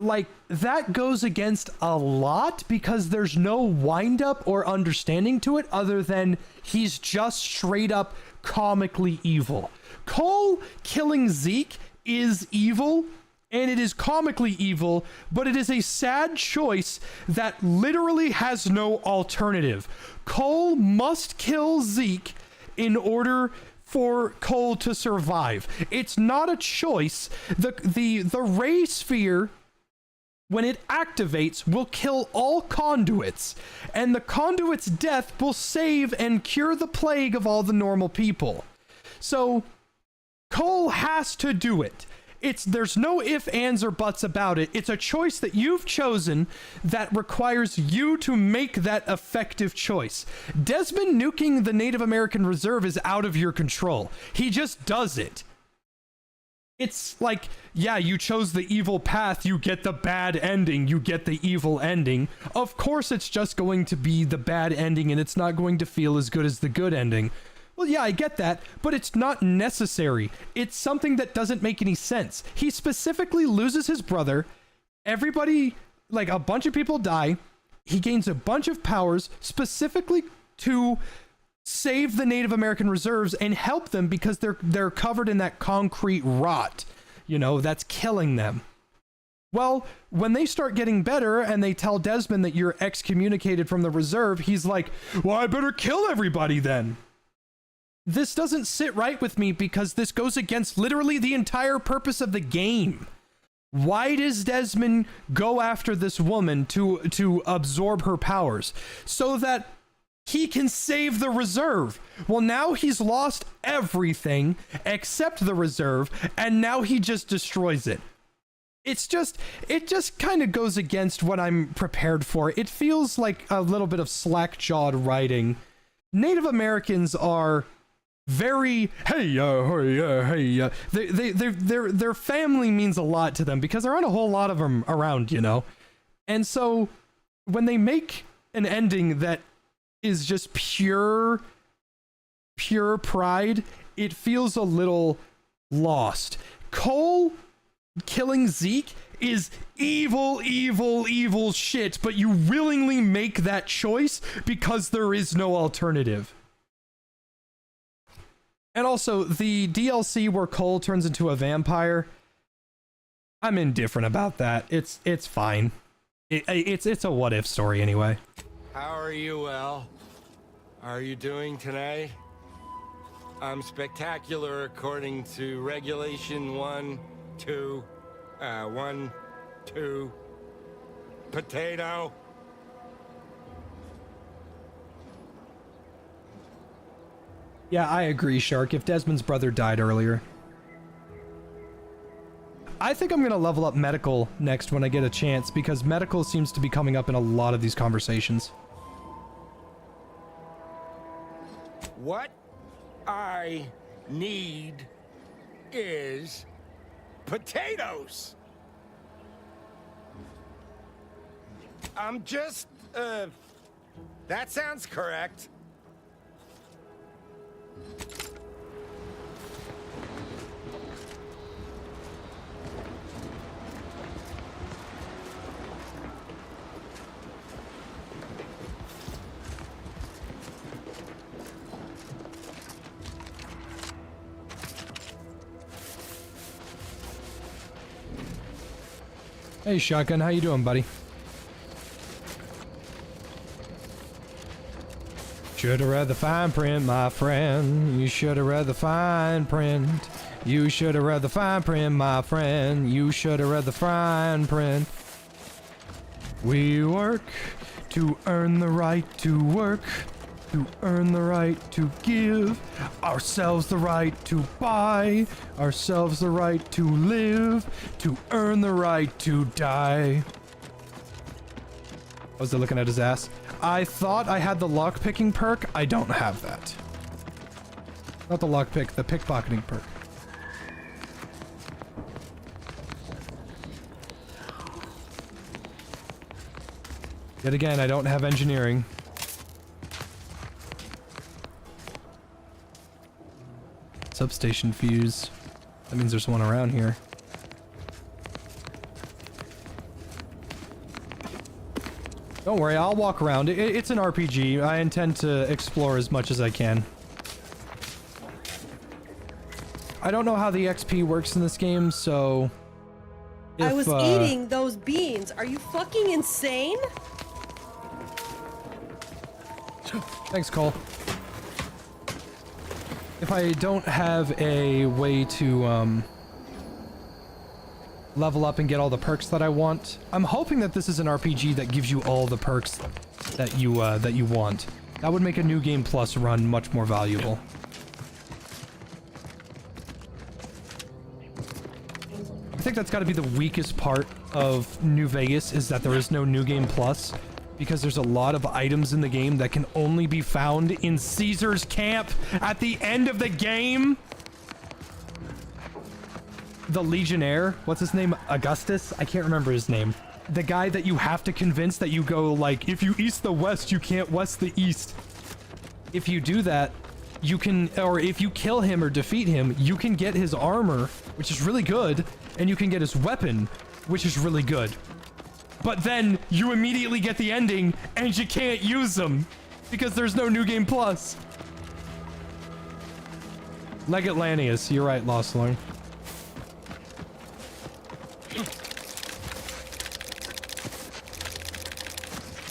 like, that goes against a lot because there's no wind up or understanding to it other than he's just straight up comically evil. Cole killing Zeke is evil, and it is comically evil, but it is a sad choice that literally has no alternative. Cole must kill Zeke in order for Cole to survive. It's not a choice. The ray sphere, when it activates, will kill all conduits, and the conduit's death will save and cure the plague of all the normal people. So Cole has to do it. There's no ifs, ands, or buts about it. It's a choice that you've chosen that requires you to make that effective choice. Desmond nuking the Native American Reserve is out of your control. He just does it. It's like, yeah, you chose the evil path, you get the bad ending, you get the evil ending. Of course it's just going to be the bad ending and it's not going to feel as good as the good ending. Well, yeah, I get that, but it's not necessary. It's something that doesn't make any sense. He specifically loses his brother. Everybody, like a bunch of people die. He gains a bunch of powers specifically to save the Native American reserves and help them because they're covered in that concrete rot, you know, that's killing them. Well, when they start getting better and they tell Desmond that you're excommunicated from the reserve, he's like, well, I better kill everybody then. This doesn't sit right with me because this goes against literally the entire purpose of the game. Why does Desmond go after this woman to absorb her powers? So that he can save the reserve. Well, now he's lost everything except the reserve, and now he just destroys it. It just kind of goes against what I'm prepared for. It feels like a little bit of slack-jawed writing. Native Americans are very their family means a lot to them because there aren't a whole lot of them around, you know. And so when they make an ending that is just pure pride, it feels a little lost. Cole killing Zeke is evil shit, but you willingly make that choice because there is no alternative. And also, the DLC where Cole turns into a vampire, I'm indifferent about that. It's fine. It's a what-if story anyway. How are you, El? Are you doing tonight? I'm spectacular according to Regulation 1, 2, potato. Yeah, I agree, Shark. If Desmond's brother died earlier. I think I'm going to level up medical next when I get a chance, because medical seems to be coming up in a lot of these conversations. What I need is potatoes. I'm just, that sounds correct. Hey, Shotgun, how you doing, buddy? Should've read the fine print, my friend. You should've read the fine print. You should've read the fine print, my friend. You should've read the fine print. We work to earn the right to work, to earn the right to give, ourselves the right to buy, ourselves the right to live, to earn the right to die. Was I looking at his ass? I thought I had the lockpicking perk. I don't have that. Not the lockpick, the pickpocketing perk. Yet again, I don't have engineering. Substation fuse. That means there's one around here. Don't worry, I'll walk around. It's an RPG. I intend to explore as much as I can. I don't know how the XP works in this game, so... I was eating those beans. Are you fucking insane? Thanks, Cole. If I don't have a way to, level up and get all the perks that I want, I'm hoping that this is an RPG that gives you all the perks that you want. That would make a New Game Plus run much more valuable. I think that's got to be the weakest part of New Vegas, is that there is no New Game Plus, because there's a lot of items in the game that can only be found in Caesar's camp at the end of the game. The Legionnaire, what's his name? Augustus? I can't remember his name. The guy that you have to convince that you go like, if you east the west, you can't west the east. If you do that, you can, or if you kill him or defeat him, you can get his armor, which is really good, and you can get his weapon, which is really good. But then you immediately get the ending and you can't use them because there's no New Game Plus. Legate Lanius, you're right, Lost Lord.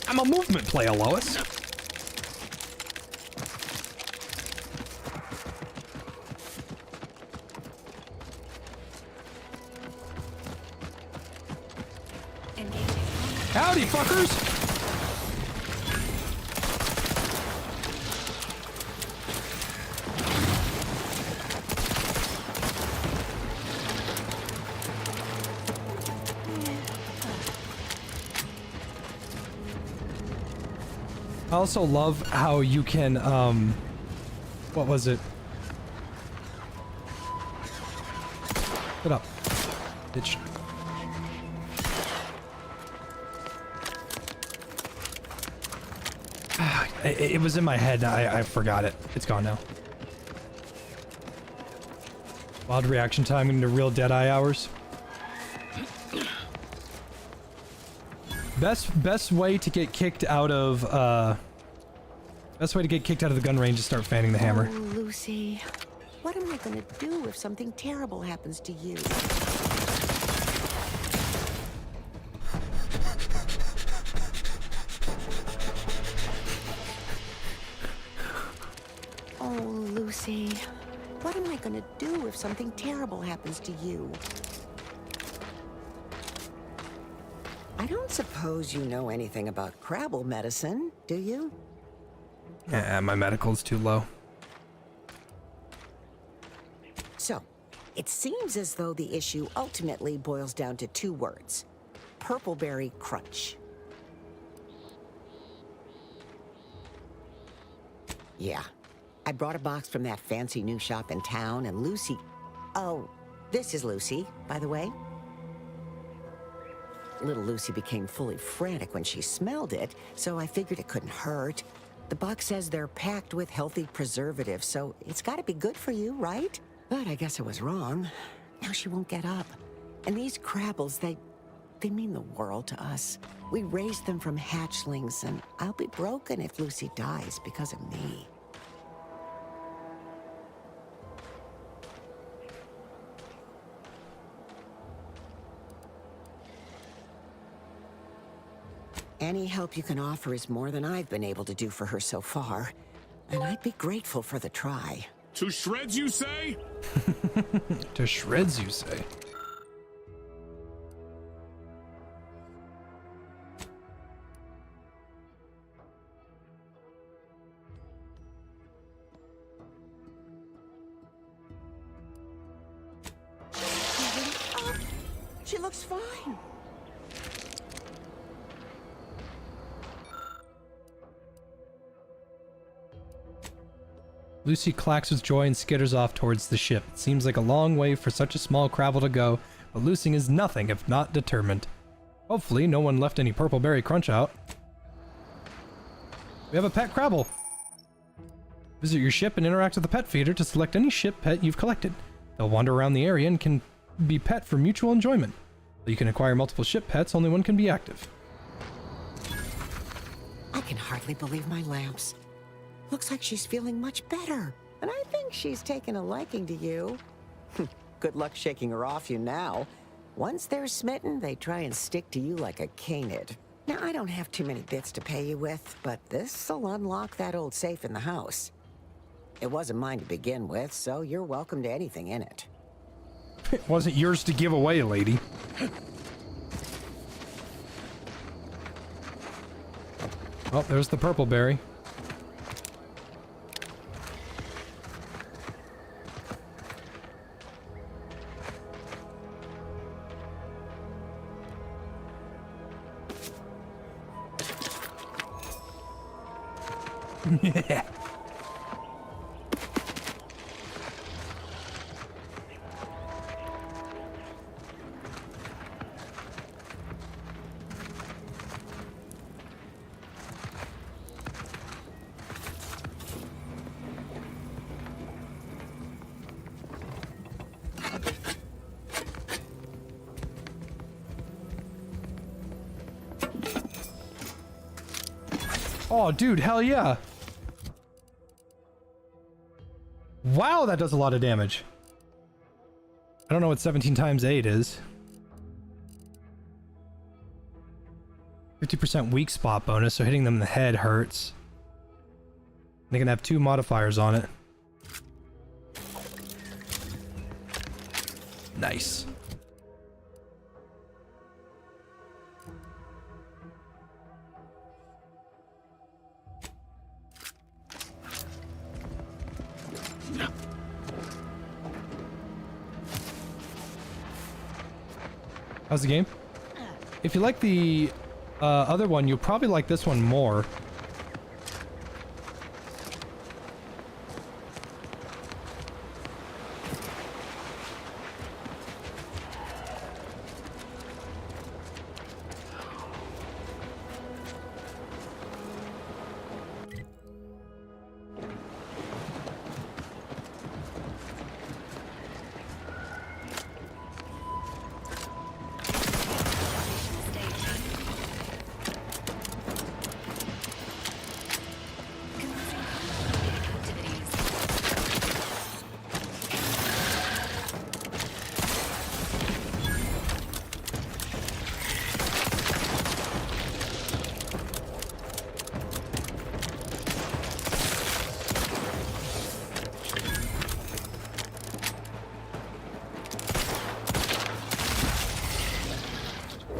I'm a movement player, Lois. Howdy, fuckers! I also love how you can, what was it? Get up, bitch. It was in my head. I forgot it. It's gone now. Wild reaction time into real Deadeye hours. Best way to get kicked out of the gun range is start fanning the hammer. Oh, Lucy, what am I gonna do if something terrible happens to you? Lucy, what am I gonna do if something terrible happens to you? I don't suppose you know anything about Crabble medicine, do you? Yeah, my medical's too low. So, it seems as though the issue ultimately boils down to 2 words. Purpleberry Crunch. Yeah. I brought a box from that fancy new shop in town, and Lucy... Oh, this is Lucy, by the way. Little Lucy became fully frantic when she smelled it, so I figured it couldn't hurt. The box says they're packed with healthy preservatives, so it's gotta be good for you, right? But I guess I was wrong. Now she won't get up. And these Crabbles, they mean the world to us. We raised them from hatchlings, and I'll be broken if Lucy dies because of me. Any help you can offer is more than I've been able to do for her so far. And I'd be grateful for the try. To shreds, you say? To shreds, you say? Oh, she looks fine. Lucy clacks with joy and skitters off towards the ship. It seems like a long way for such a small Crabble to go, but Lucy is nothing if not determined. Hopefully, no one left any Purpleberry Crunch out. We have a pet Crabble. Visit your ship and interact with the pet feeder to select any ship pet you've collected. They'll wander around the area and can be pet for mutual enjoyment. Though you can acquire multiple ship pets, only one can be active. I can hardly believe my lamps. Looks like she's feeling much better. And I think she's taken a liking to you. Good luck shaking her off you now. Once they're smitten, they try and stick to you like a canid. Now, I don't have too many bits to pay you with, but this'll unlock that old safe in the house. It wasn't mine to begin with, so you're welcome to anything in it. It wasn't yours to give away, lady. Oh, there's the Purpleberry. Yeah. Oh, dude, hell yeah. Wow, that does a lot of damage. I don't know what 17 times 8 is. 50% weak spot bonus, so hitting them in the head hurts. They can have 2 modifiers on it. Nice. How's the game? If you like the other one, you'll probably like this one more.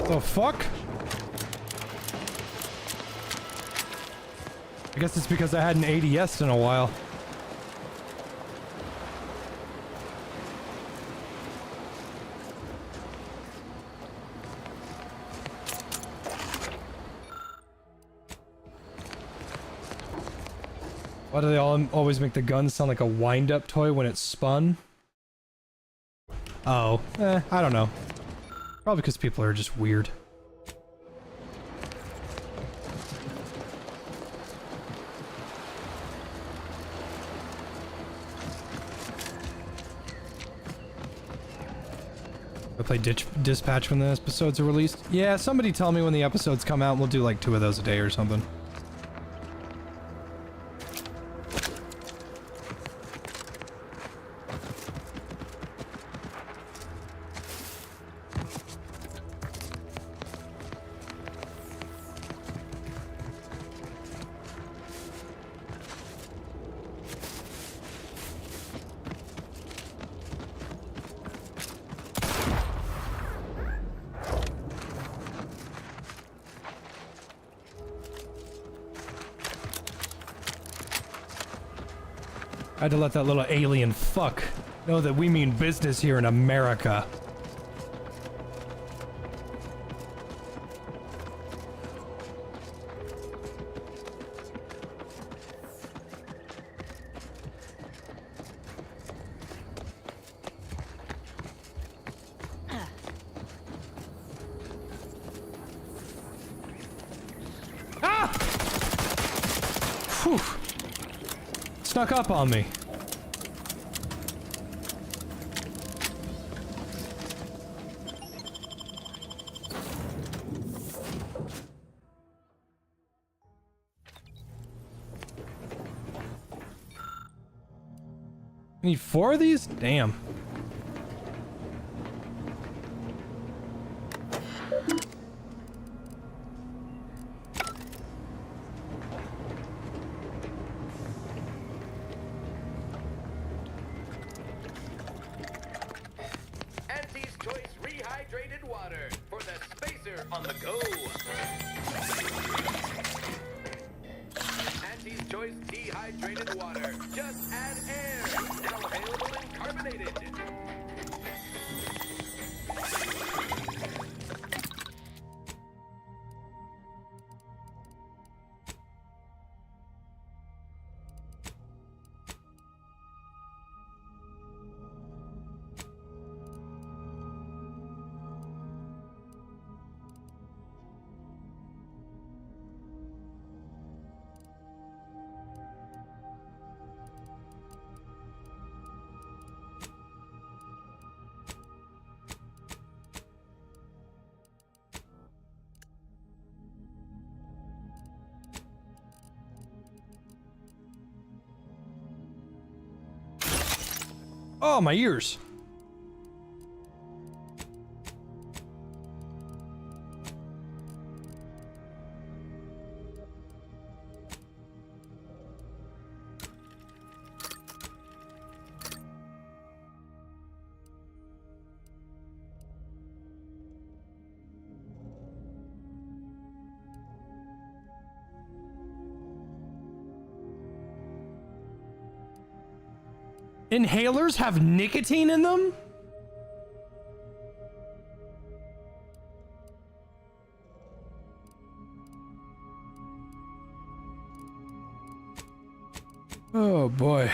The fuck? I guess it's because I hadn't ADS'd in a while. Why do they always make the gun sound like a wind-up toy when it's spun? Oh, I don't know. Probably because people are just weird. I play Dispatch when the episodes are released. Yeah, somebody tell me when the episodes come out and we'll do like 2 of those a day or something. I had to let that little alien fuck know that we mean business here in America. Ah! Whew. Snuck up on me. Need 4 of these? Damn. Auntie's Choice Rehydrated Water for the spacer on the go. Auntie's Choice Dehydrated Water. Just add air. Now available in carbonated. Oh, my ears. Inhalers have nicotine in them? Oh boy.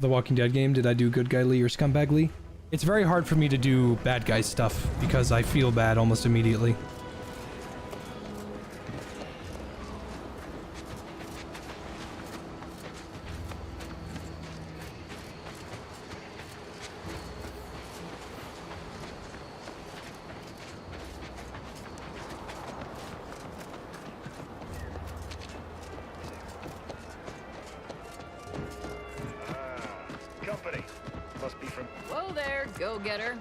The Walking Dead game, did I do good guy Lee or scumbag Lee? It's very hard for me to do bad guy stuff because I feel bad almost immediately. Whoa there, go-getter.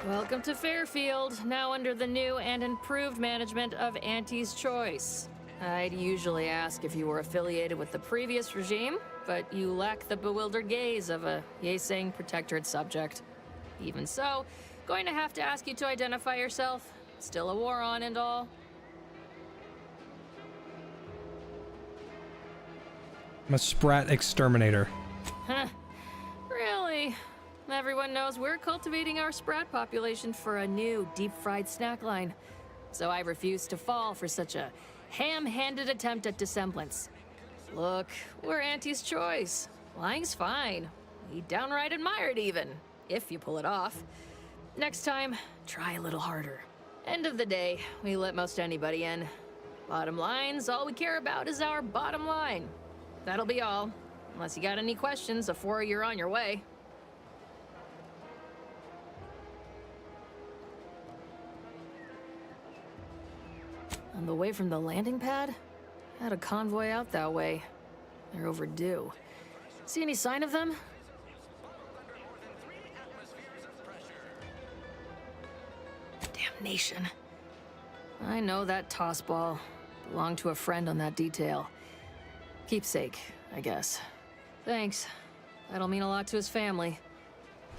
Welcome to Fairfield, now under the new and improved management of Auntie's Choice. I'd usually ask if you were affiliated with the previous regime, but you lack the bewildered gaze of a yay-saying protectorate subject. Even so, going to have to ask you to identify yourself. Still a war on and all. I'm a Sprat exterminator. Huh. Really? Everyone knows we're cultivating our Sprat population for a new deep-fried snack line. So I refuse to fall for such a ham-handed attempt at dissemblance. Look, we're Auntie's Choice. Lying's fine. We downright admire it even, if you pull it off. Next time, try a little harder. End of the day, we let most anybody in. Bottom line's all we care about is our bottom line. That'll be all. Unless you got any questions before you're on your way. On the way from the landing pad? Had a convoy out that way. They're overdue. See any sign of them? Damnation. I know that toss ball belonged to a friend on that detail. Keepsake, I guess. Thanks. That'll mean a lot to his family.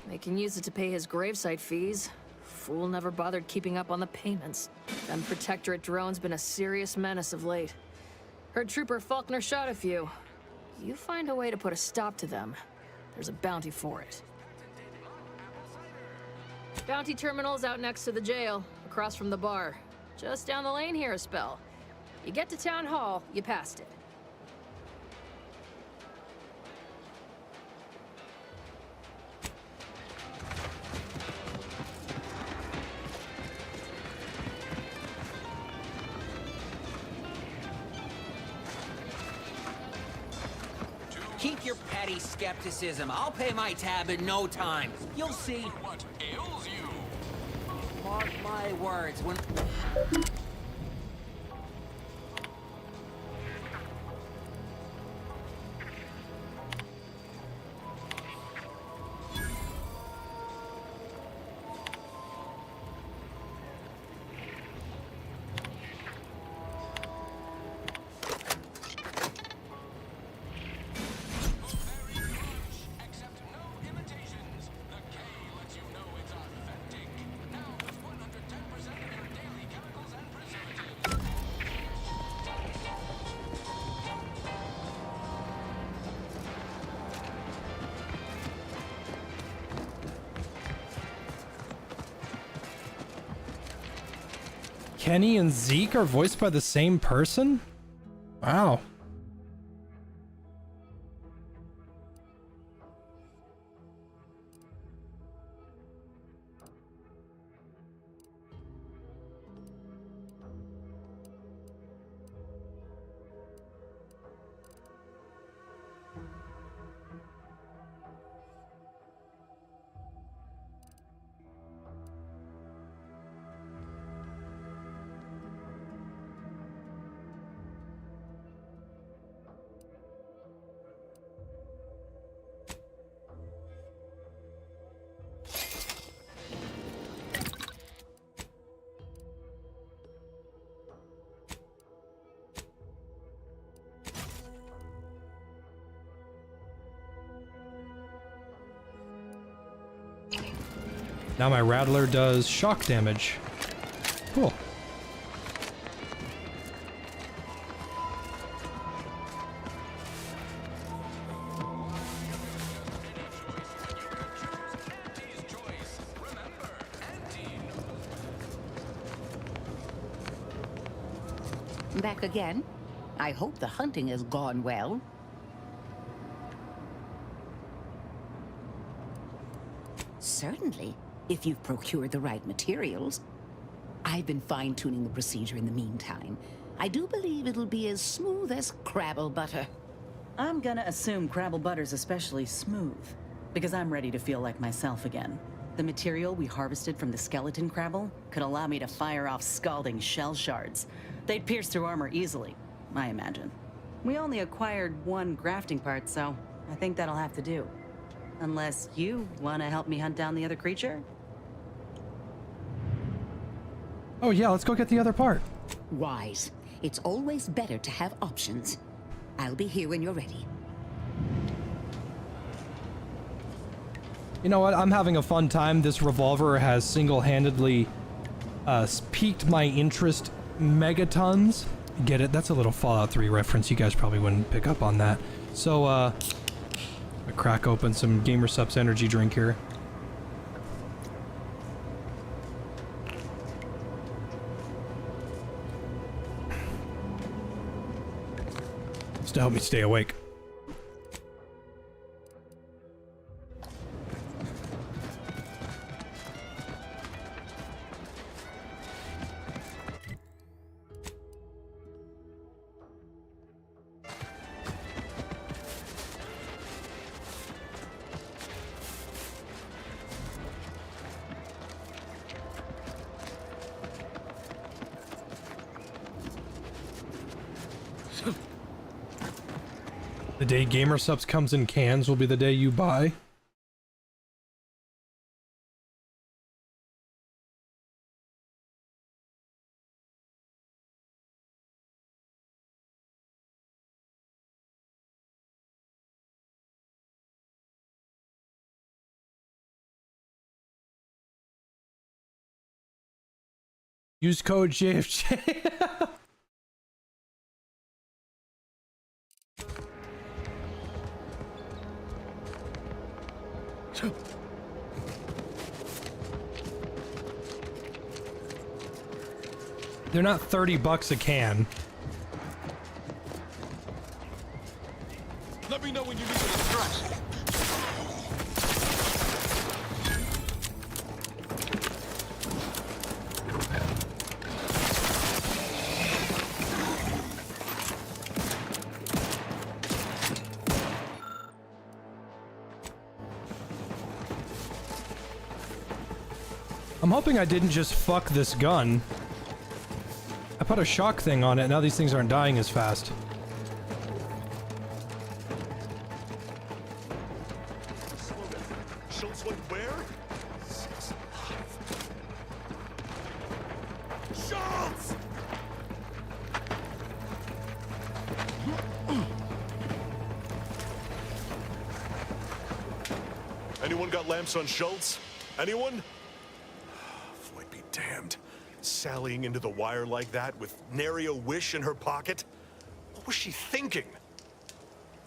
They can use it to pay his gravesite fees. Fool never bothered keeping up on the payments. Them Protectorate drones been a serious menace of late. Heard Trooper Faulkner shot a few. You find a way to put a stop to them, there's a bounty for it. Bounty terminal's out next to the jail, across from the bar. Just down the lane here a spell. You get to Town Hall, you passed it. Keep your petty skepticism. I'll pay my tab in no time. You'll see. What ails you? Mark my words, when... Kenny and Zeke are voiced by the same person? Wow. Now my Rattler does shock damage. Cool. Back again? I hope the hunting has gone well. Certainly, if you've procured the right materials. I've been fine-tuning the procedure in the meantime. I do believe it'll be as smooth as Crabble butter. I'm gonna assume Crabble butter's especially smooth, because I'm ready to feel like myself again. The material we harvested from the skeleton Crabble could allow me to fire off scalding shell shards. They'd pierce through armor easily, I imagine. We only acquired one grafting part, so I think that'll have to do. Unless you want to help me hunt down the other creature? Oh yeah, let's go get the other part. Wise. It's always better to have options. I'll be here when you're ready. You know what? I'm having a fun time. This revolver has single-handedly piqued my interest megatons. Get it? That's a little Fallout 3 reference. You guys probably wouldn't pick up on that. So, I crack open some GamerSupps energy drink here. Just to help me stay awake. The day GamerSupps comes in cans will be the day you buy. Use code JFJ. They're not $30 a can. Let me know when you need to stretch. I'm hoping I didn't just fuck this gun. I put a shock thing on it, now these things aren't dying as fast. Schultz went where? Schultz! Anyone got lamps on Schultz? Anyone? Floyd be damned. Sallying into the wire like that with nary a wish in her pocket? What was she thinking?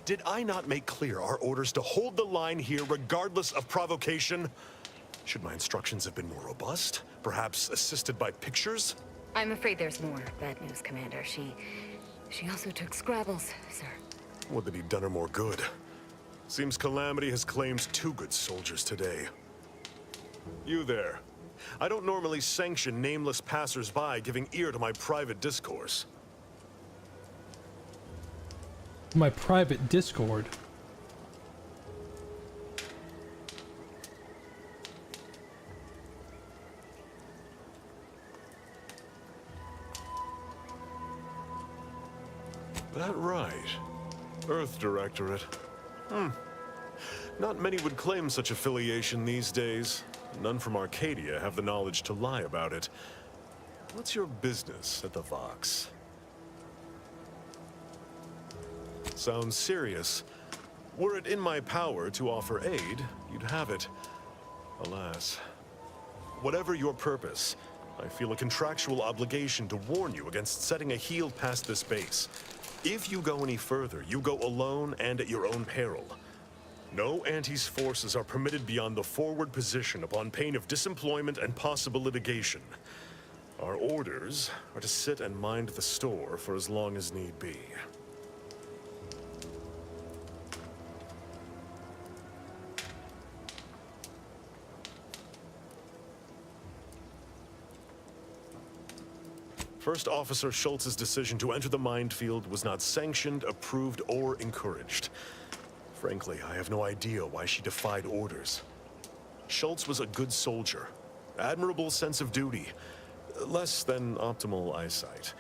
Did I not make clear our orders to hold the line here regardless of provocation? Should my instructions have been more robust? Perhaps assisted by pictures? I'm afraid there's more bad news, Commander. She also took Scrabbles, sir. Would that he'd done her more good. Seems Calamity has claimed 2 good soldiers today. You there. I don't normally sanction nameless passers-by giving ear to my private discourse. My private Discord. That right. Earth Directorate. Not many would claim such affiliation these days. None from Arcadia have the knowledge to lie about it. What's your business at the Vox? Sounds serious. Were it in my power to offer aid, you'd have it. Alas, Whatever your purpose, I feel a contractual obligation to warn you against setting a heel past this base. If you go any further, you go alone and at your own peril. No Anti's forces are permitted beyond the forward position upon pain of disemployment and possible litigation. Our orders are to sit and mind the store for as long as need be. First Officer Schultz's decision to enter the minefield was not sanctioned, approved, or encouraged. Frankly, I have no idea why she defied orders. Schultz was a good soldier, admirable sense of duty, less than optimal eyesight.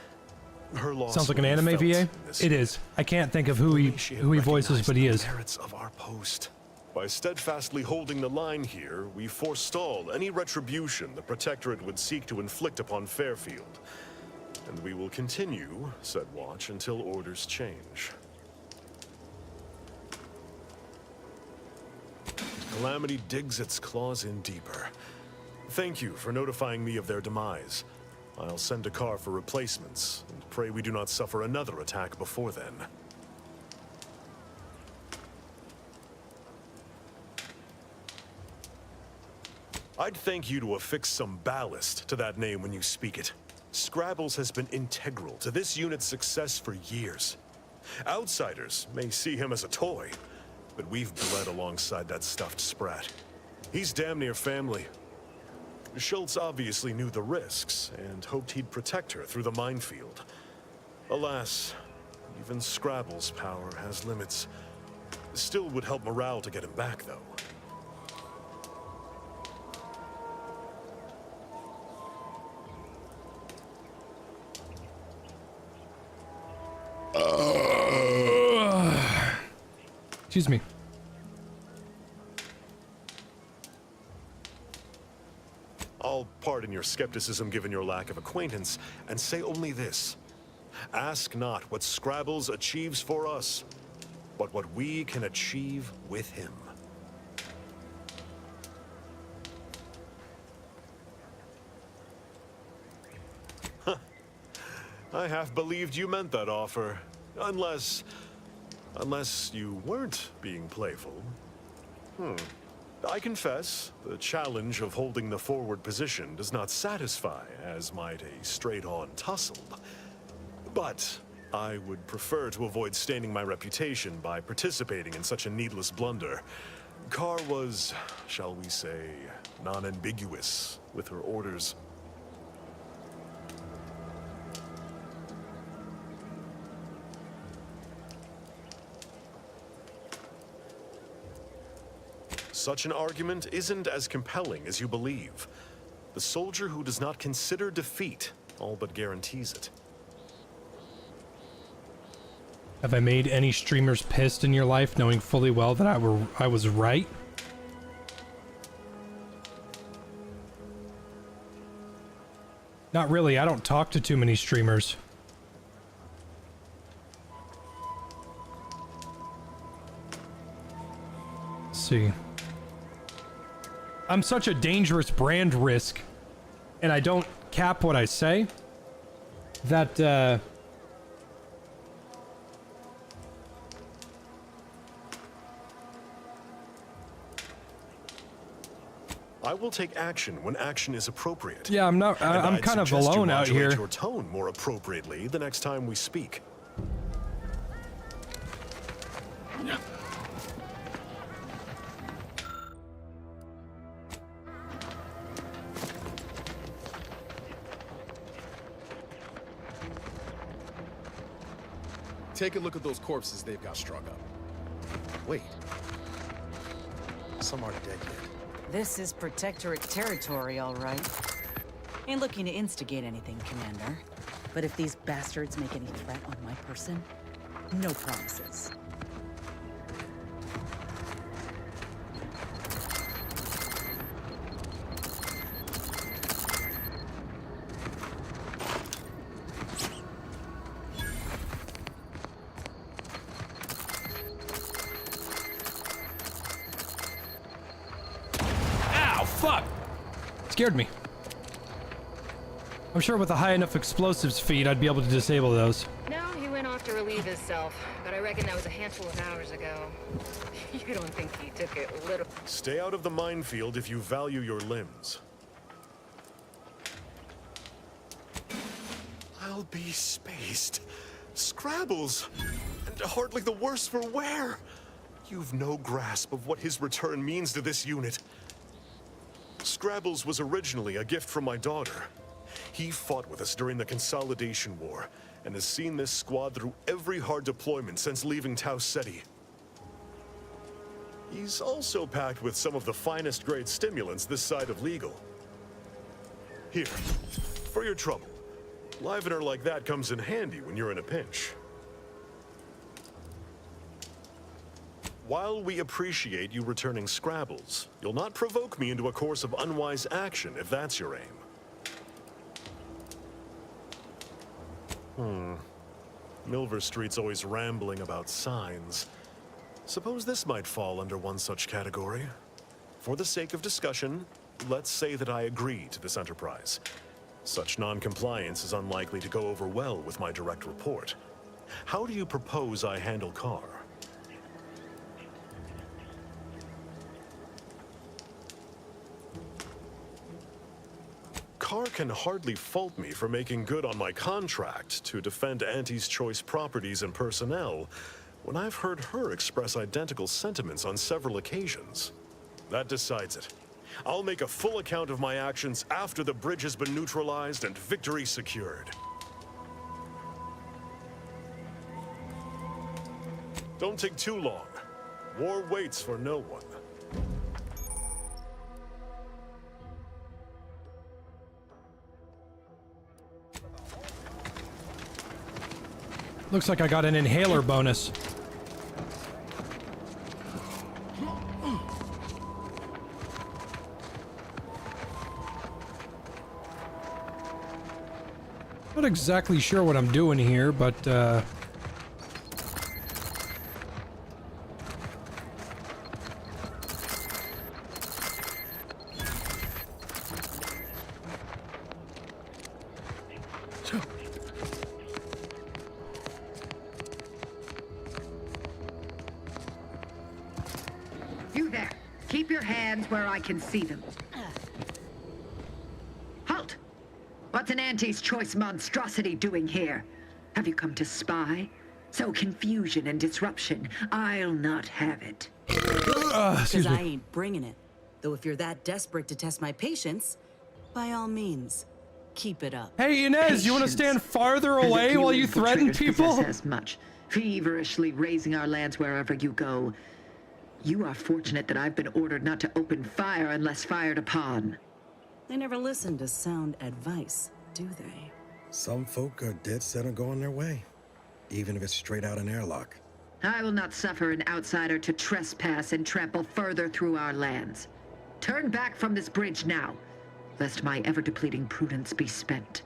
Her loss Sounds like an anime VA. It is. I can't think of who he voices, but he is. Merits of our post. By steadfastly holding the line here, we forestall any retribution the Protectorate would seek to inflict upon Fairfield. And we will continue said watch until orders change. Calamity digs its claws in deeper. Thank you for notifying me of their demise. I'll send a car for replacements, and pray we do not suffer another attack before then. I'd thank you to affix some ballast to that name when you speak it. Scrabbles has been integral to this unit's success for years. Outsiders may see him as a toy, but we've bled alongside that stuffed sprat. He's damn near family. Schultz obviously knew the risks and hoped he'd protect her through the minefield. Alas, even Scrabble's power has limits. Still would help morale to get him back, though. Excuse me. I'll pardon your skepticism given your lack of acquaintance, and say only this. Ask not what Scrabbles achieves for us, but what we can achieve with him. Huh. I half believed you meant that offer. Unless you weren't being playful. I confess, the challenge of holding the forward position does not satisfy, as might a straight-on tussle. But I would prefer to avoid staining my reputation by participating in such a needless blunder. Carr was, shall we say, non-ambiguous with her orders. Such an argument isn't as compelling as you believe. The soldier who does not consider defeat all but guarantees it. Have I made any streamers pissed in your life, knowing fully well that I was right? Not really. I don't talk to too many streamers. Let's see. I'm such a dangerous brand risk, and I don't cap what I say, that, I will take action when action is appropriate. Yeah, I'm kind of alone out here. Your tone more appropriately the next time we speak. Take a look at those corpses they've got strung up. Wait. Some aren't dead yet. This is Protectorate territory, all right. Ain't looking to instigate anything, Commander. But if these bastards make any threat on my person, no promises. Scared me. I'm sure with a high enough explosives feed, I'd be able to disable those. No, he went off to relieve himself, but I reckon that was a handful of hours ago. You don't think he took it little? Stay out of the minefield if you value your limbs. I'll be spaced. Scrabbles! And hardly the worse for wear! You've no grasp of what his return means to this unit. Scrabbles was originally a gift from my daughter. He fought with us during the Consolidation War, and has seen this squad through every hard deployment since leaving Tau Ceti. He's also packed with some of the finest grade stimulants this side of legal. Here, for your trouble. Livener like that comes in handy when you're in a pinch. While we appreciate you returning Scrabbles, you'll not provoke me into a course of unwise action if that's your aim. Milver Street's always rambling about signs. Suppose this might fall under one such category. For the sake of discussion, let's say that I agree to this enterprise. Such non-compliance is unlikely to go over well with my direct report. How do you propose I handle Carr? Carr can hardly fault me for making good on my contract to defend Auntie's choice properties and personnel when I've heard her express identical sentiments on several occasions. That decides it. I'll make a full account of my actions after the bridge has been neutralized and victory secured. Don't take too long. War waits for no one. Looks like I got an inhaler bonus. Not exactly sure what I'm doing here, but You there. Keep your hands where I can see them. Halt! What's an Auntie's choice monstrosity doing here? Have you come to spy? So confusion and disruption. I'll not have it. Because I ain't bringing it. Though if you're that desperate to test my patience, by all means, keep it up. Hey Inez, you want to stand farther away while you threaten people? As much, feverishly raising our lands wherever you go. You are fortunate that I've been ordered not to open fire unless fired upon. They never listen to sound advice, do they? Some folk are dead set on going their way, even if it's straight out an airlock. I will not suffer an outsider to trespass and trample further through our lands. Turn back from this bridge now, lest my ever-depleting prudence be spent.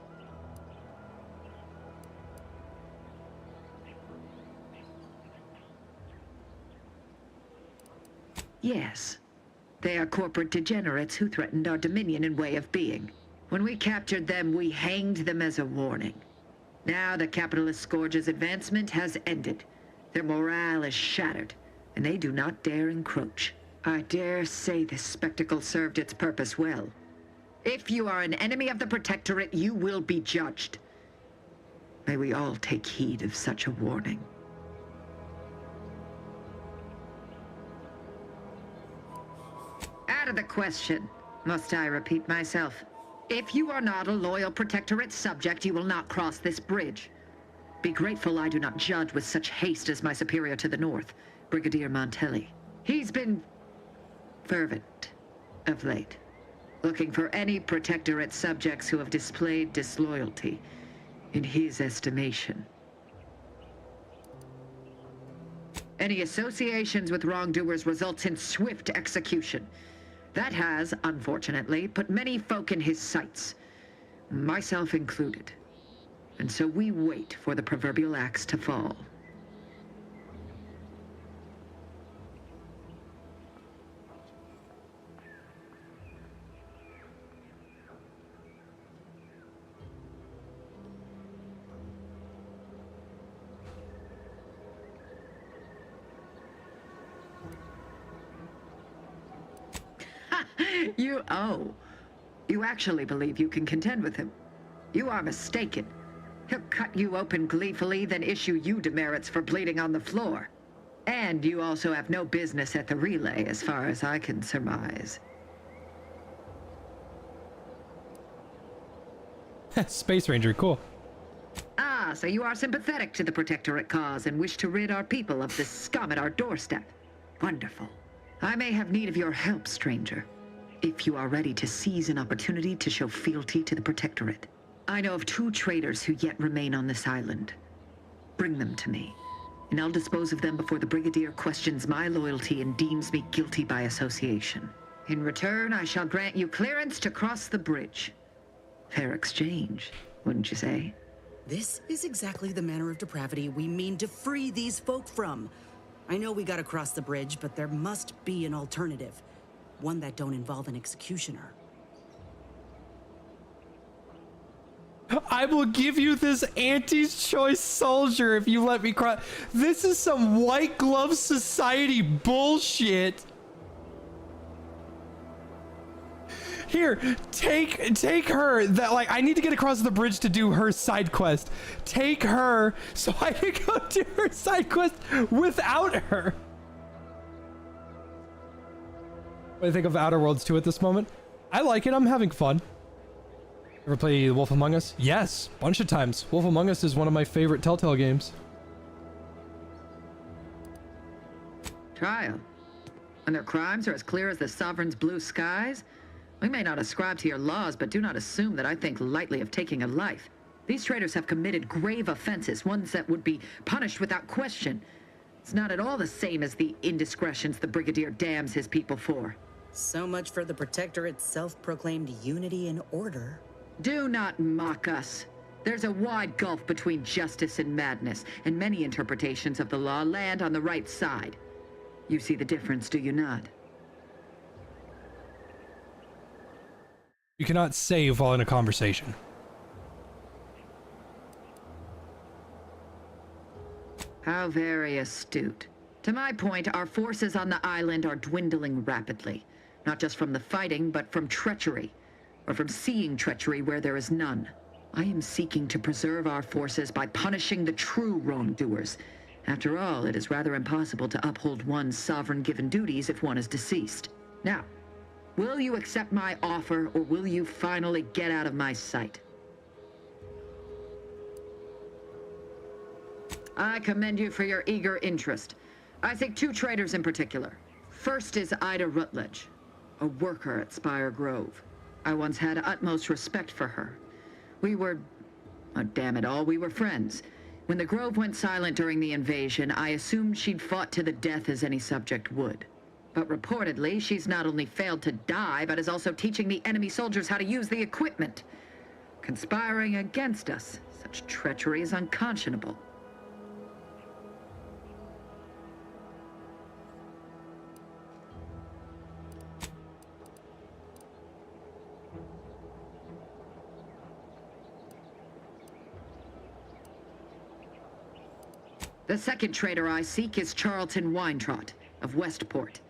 Yes. They are corporate degenerates who threatened our dominion and way of being. When we captured them, we hanged them as a warning. Now the capitalist scourge's advancement has ended. Their morale is shattered, and they do not dare encroach. I dare say this spectacle served its purpose well. If you are an enemy of the Protectorate, you will be judged. May we all take heed of such a warning. Out of the question. Must I repeat myself? If you are not a loyal Protectorate subject, you will not cross this bridge. Be grateful I do not judge with such haste as my superior to the north, Brigadier Montelli. He's been fervent of late, looking for any Protectorate subjects who have displayed disloyalty in his estimation. Any associations with wrongdoers results in swift execution. That has, unfortunately, put many folk in his sights, myself included. And so we wait for the proverbial axe to fall. You actually believe you can contend with him? You are mistaken. He'll cut you open gleefully, then issue you demerits for bleeding on the floor. And you also have no business at the relay, as far as I can surmise. Space Ranger, cool. Ah, so you are sympathetic to the Protectorate cause and wish to rid our people of this scum at our doorstep. Wonderful. I may have need of your help, stranger, if you are ready to seize an opportunity to show fealty to the Protectorate. I know of 2 traitors who yet remain on this island. Bring them to me, and I'll dispose of them before the Brigadier questions my loyalty and deems me guilty by association. In return, I shall grant you clearance to cross the bridge. Fair exchange, wouldn't you say? This is exactly the manner of depravity we mean to free these folk from. I know we gotta cross the bridge, but there must be an alternative. One that don't involve an executioner. I will give you this Auntie's Choice soldier if you let me cross. This is some white glove society bullshit. Here, take her. That, like, I need to get across the bridge to do her side quest. Take her so I can go do her side quest without her. What do you think of OutWorlds 2 at this moment? I like it. I'm having fun. Ever play Wolf Among Us? Yes, bunch of times. Wolf Among Us is one of my favorite Telltale games. Trial. And their crimes are as clear as the Sovereign's blue skies? We may not ascribe to your laws, but do not assume that I think lightly of taking a life. These traitors have committed grave offenses, ones that would be punished without question. It's not at all the same as the indiscretions the Brigadier damns his people for. So much for the Protectorate's self-proclaimed unity and order. Do not mock us. There's a wide gulf between justice and madness, and many interpretations of the law land on the right side. You see the difference, do you not? You cannot save while in a conversation. How very astute. To my point, our forces on the island are dwindling rapidly. Not just from the fighting, but from treachery. Or from seeing treachery where there is none. I am seeking to preserve our forces by punishing the true wrongdoers. After all, it is rather impossible to uphold one's sovereign-given duties if one is deceased. Now, will you accept my offer, or will you finally get out of my sight? I commend you for your eager interest. I think 2 traitors in particular. First is Ida Rutledge, a worker at Spire Grove. I once had utmost respect for her. We were, oh, damn it all, we were friends. When the Grove went silent during the invasion, I assumed she'd fought to the death as any subject would. But reportedly, she's not only failed to die, but is also teaching the enemy soldiers how to use the equipment. Conspiring against us. Such treachery is unconscionable. The second traitor I seek is Charlton Weintraut of Westport.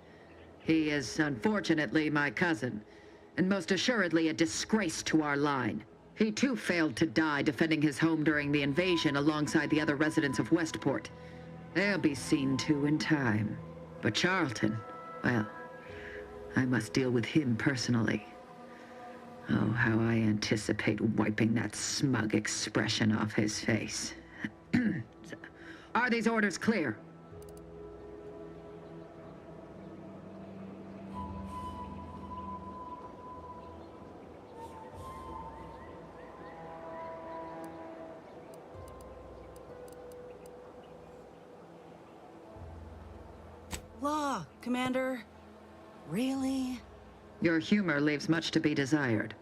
He is, unfortunately, my cousin, and most assuredly a disgrace to our line. He too failed to die defending his home during the invasion alongside the other residents of Westport. They'll be seen to in time. But Charlton, well, I must deal with him personally. Oh, how I anticipate wiping that smug expression off his face. Are these orders clear? Law, Commander. Really? Your humor leaves much to be desired.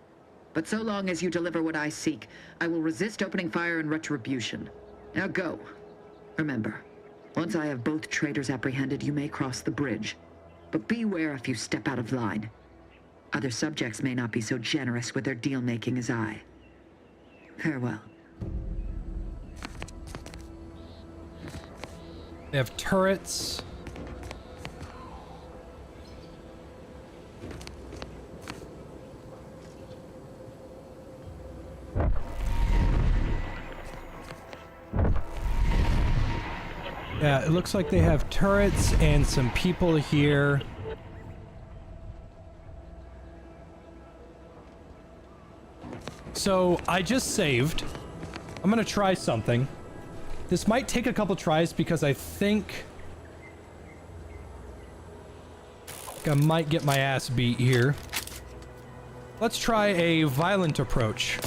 But so long as you deliver what I seek, I will resist opening fire in retribution. Now go. Remember, once I have both traitors apprehended, you may cross the bridge. But beware if you step out of line. Other subjects may not be so generous with their deal-making as I. Farewell. They have turrets. Yeah, it looks like they have turrets and some people here. So, I just saved. I'm gonna try something. This might take a couple tries because I think I might get my ass beat here. Let's try a violent approach.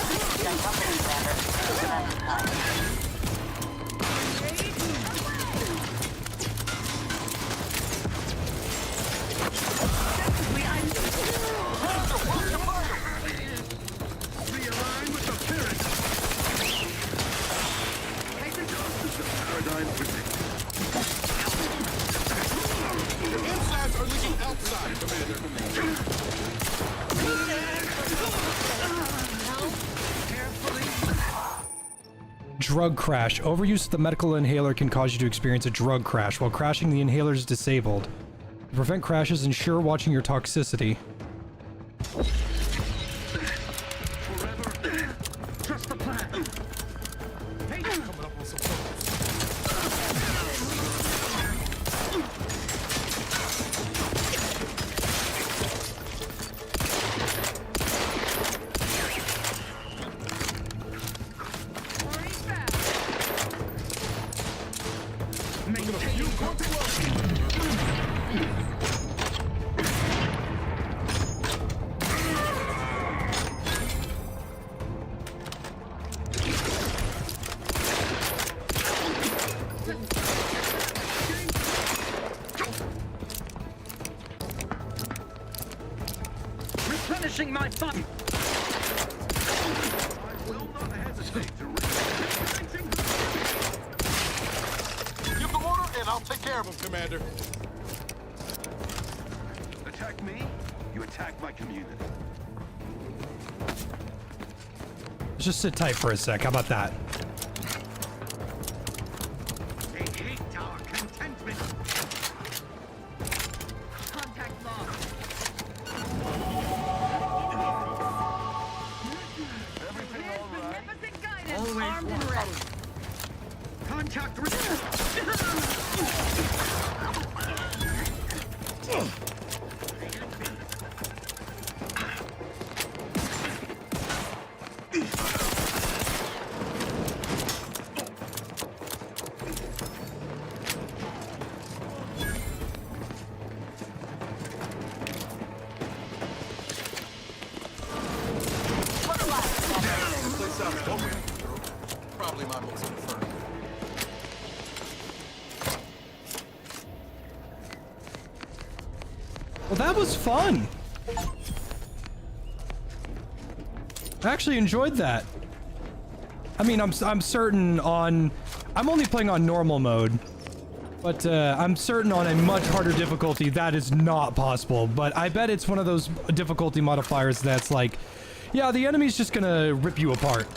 Drug crash. Overuse of the medical inhaler can cause you to experience a drug crash. While crashing, the inhaler is disabled. To prevent crashes, ensure watching your toxicity. Trust the plan. Hey, coming up on some replenishing my fund. I will not hesitate to give the order and I'll take care of him, Commander. Attack me, you attack my community. Let's just sit tight for a sec. How about that? They hate our contentment. Contact lost. Everything all right? Beneficent guidance, always armed and ready. Contact probably my most preferred. Well, that was fun. I actually enjoyed that. I mean, I'm certain on... I'm only playing on normal mode. But I'm certain on a much harder difficulty that is not possible. But I bet it's one of those difficulty modifiers that's like, yeah, the enemy's just gonna rip you apart.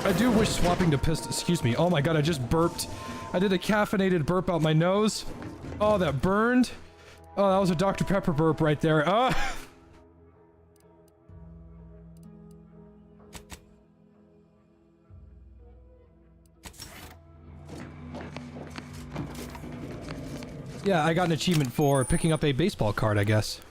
I do wish swapping to pistol. Excuse me. Oh my god, I just burped. I did a caffeinated burp out my nose. Oh, that burned. Oh, that was a Dr. Pepper burp right there. Yeah, I got an achievement for picking up a baseball card, I guess.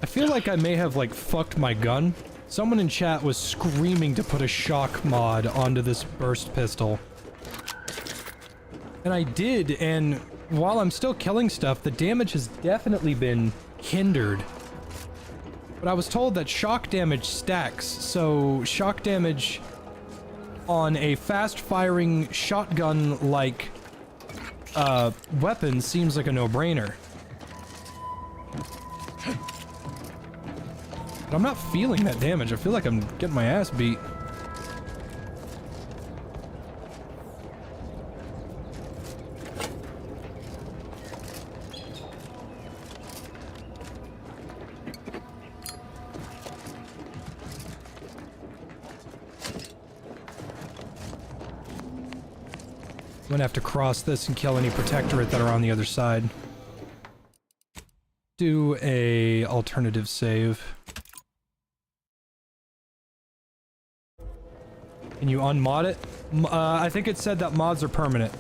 I feel like I may have, like, fucked my gun. Someone in chat was screaming to put a shock mod onto this burst pistol. And I did, and while I'm still killing stuff, the damage has definitely been hindered. But I was told that shock damage stacks, so shock damage on a fast-firing shotgun-like weapon seems like a no-brainer. But I'm not feeling that damage. I feel like I'm getting my ass beat. I'm gonna have to cross this and kill any protectorate that are on the other side. Do a alternative save. Can you unmod it? I think it said that mods are permanent.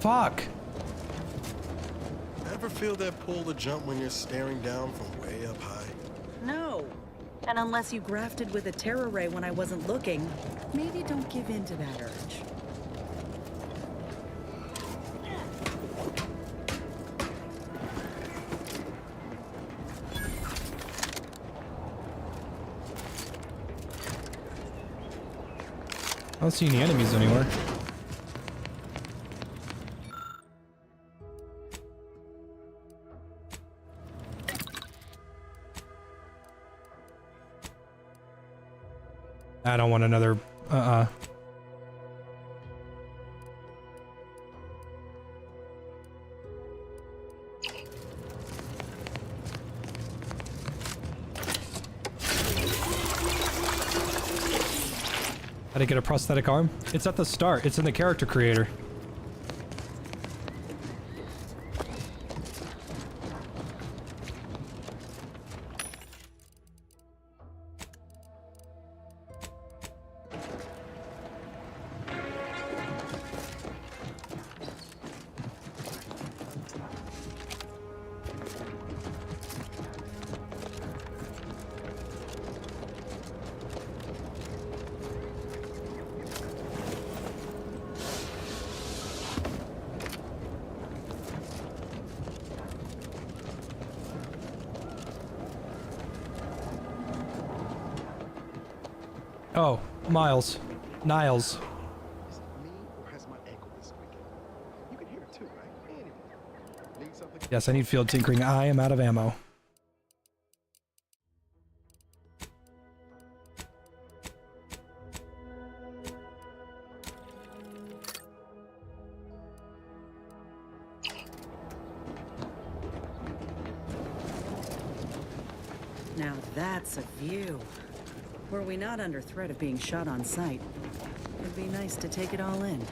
Fuck! Ever feel that pull to jump when you're staring down from way up high? No. And unless you grafted with a terror ray when I wasn't looking, maybe don't give in to that urge. I don't see any enemies anywhere. I don't want another, How to get a prosthetic arm? It's at the start. It's in the character creator. Oh, Miles. Niles. Yes, I need field tinkering. I am out of ammo. Now that's a view. Were we not under threat of being shot on sight, it'd be nice to take it all in.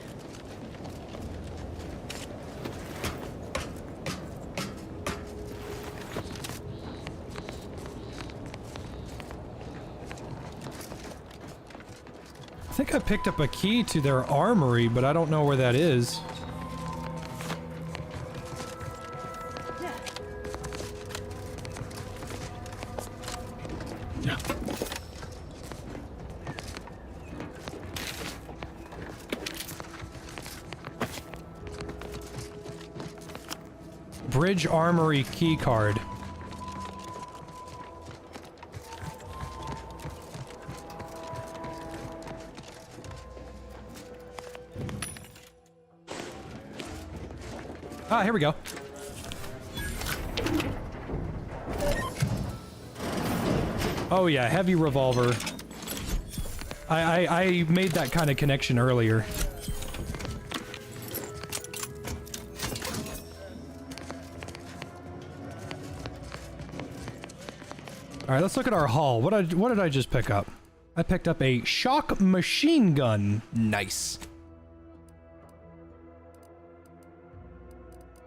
I think I picked up a key to their armory, but I don't know where that is. Bridge Armory key card. Ah, here we go. Oh yeah, heavy revolver. I made that kind of connection earlier. All right, let's look at our haul. What did I just pick up? I picked up a shock machine gun. Nice.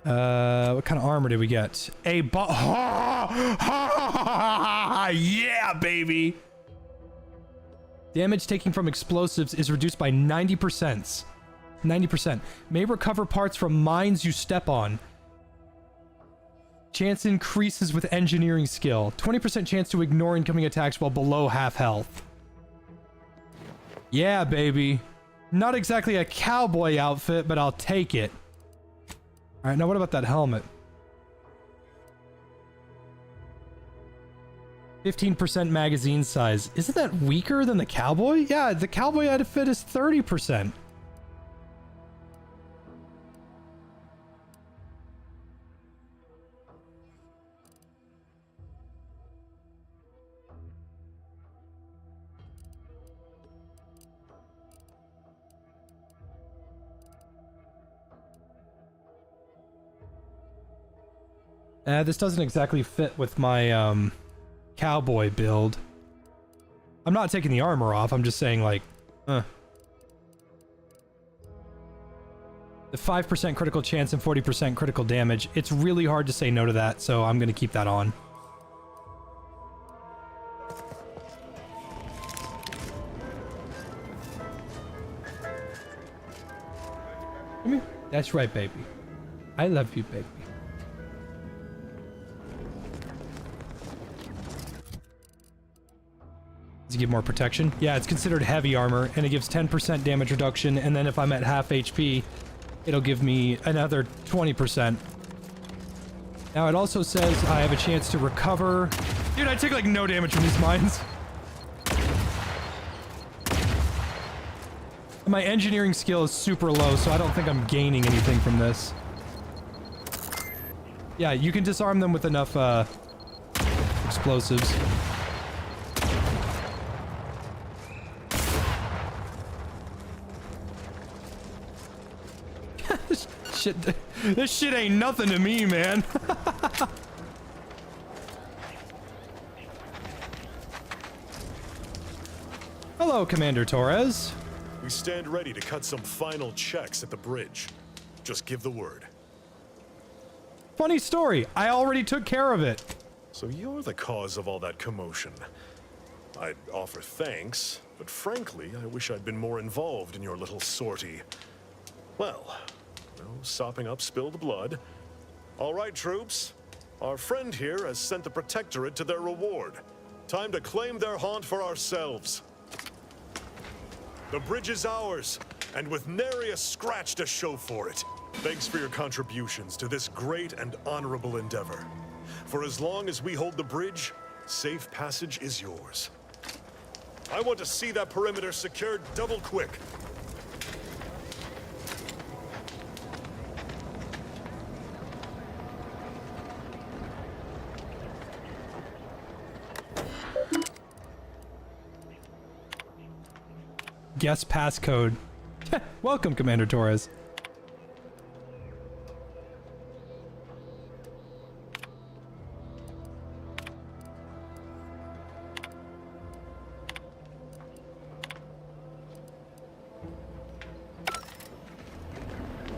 What kind of armor did we get? A yeah, baby. Damage taken from explosives is reduced by 90%. 90%. May recover parts from mines you step on. Chance increases with engineering skill. 20% chance to ignore incoming attacks while below half health. Yeah, baby. Not exactly a cowboy outfit, but I'll take it. All right, now what about that helmet? 15% magazine size. Isn't that weaker than the cowboy? Yeah, the cowboy outfit is 30%. This doesn't exactly fit with my cowboy build. I'm not taking the armor off, I'm just saying like, The 5% critical chance and 40% critical damage. It's really hard to say no to that, so I'm gonna keep that on. Come here. That's right, baby. I love you, baby. Does it give more protection? Yeah, it's considered heavy armor, and it gives 10% damage reduction, and then if I'm at half HP, it'll give me another 20%. Now it also says I have a chance to recover. Dude, I take like no damage from these mines. My engineering skill is super low, so I don't think I'm gaining anything from this. Yeah, you can disarm them with enough explosives. This shit ain't nothing to me, man. Hello, Commander Torres. We stand ready to cut some final checks at the bridge. Just give the word. Funny story. I already took care of it. So you're the cause of all that commotion. I'd offer thanks, but frankly, I wish I'd been more involved in your little sortie. Well, no sopping up spilled blood. All right, troops. Our friend here has sent the Protectorate to their reward. Time to claim their haunt for ourselves. The bridge is ours, and with nary a scratch to show for it. Thanks for your contributions to this great and honorable endeavor. For as long as we hold the bridge, safe passage is yours. I want to see that perimeter secured double quick. Guess passcode. Welcome, Commander Torres.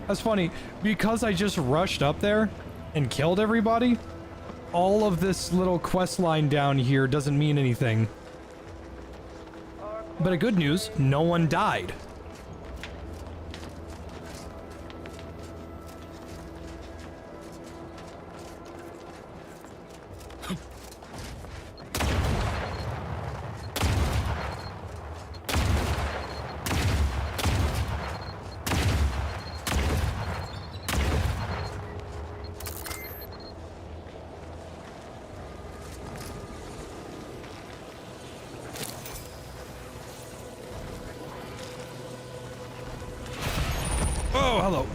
That's funny, because I just rushed up there and killed everybody, all of this little quest line down here doesn't mean anything. But a good news, no one died. Oh, hello.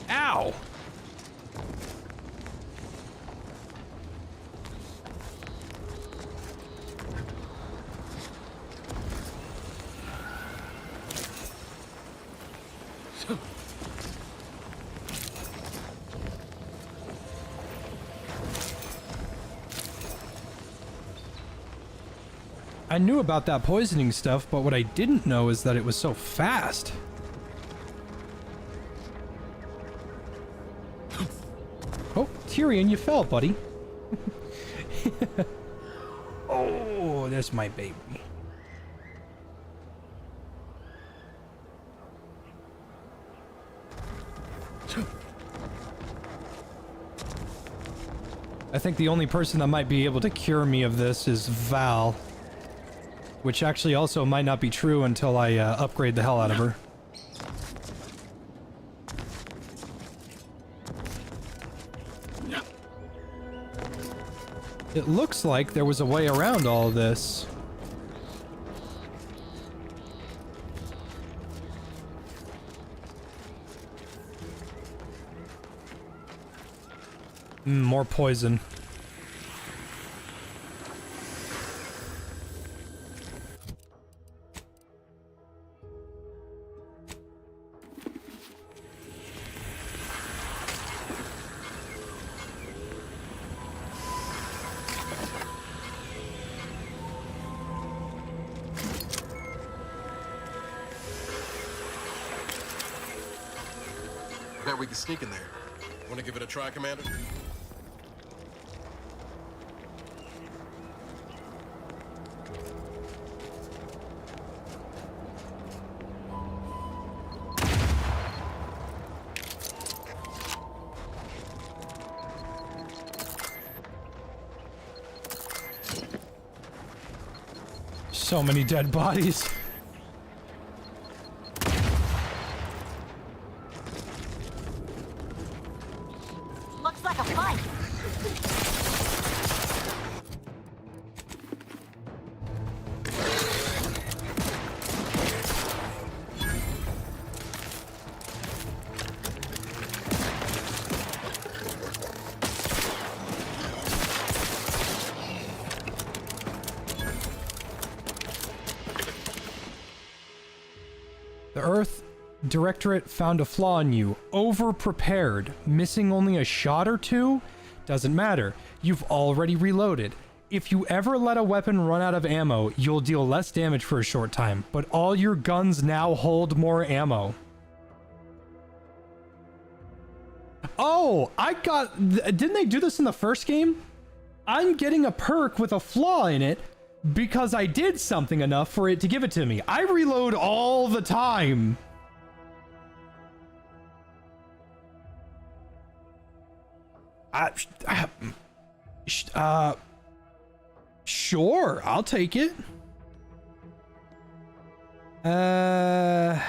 Ow! I knew about that poisoning stuff, but what I didn't know is that it was so fast. Oh, Tyrion, you fell, buddy. Oh, that's my baby. I think the only person that might be able to cure me of this is Val. Which actually also might not be true until I upgrade the hell out of her. It looks like there was a way around all of this. More poison. Bet we can sneak in there. Want to give it a try, Commander? So many dead bodies. Looks like a fight. The Earth Directorate found a flaw in you. Over-prepared. Missing only a shot or two? Doesn't matter. You've already reloaded. If you ever let a weapon run out of ammo, you'll deal less damage for a short time, but all your guns now hold more ammo. Oh, didn't they do this in the first game? I'm getting a perk with a flaw in it because I did something enough for it to give it to me. I reload all the time. Sure, I'll take it. I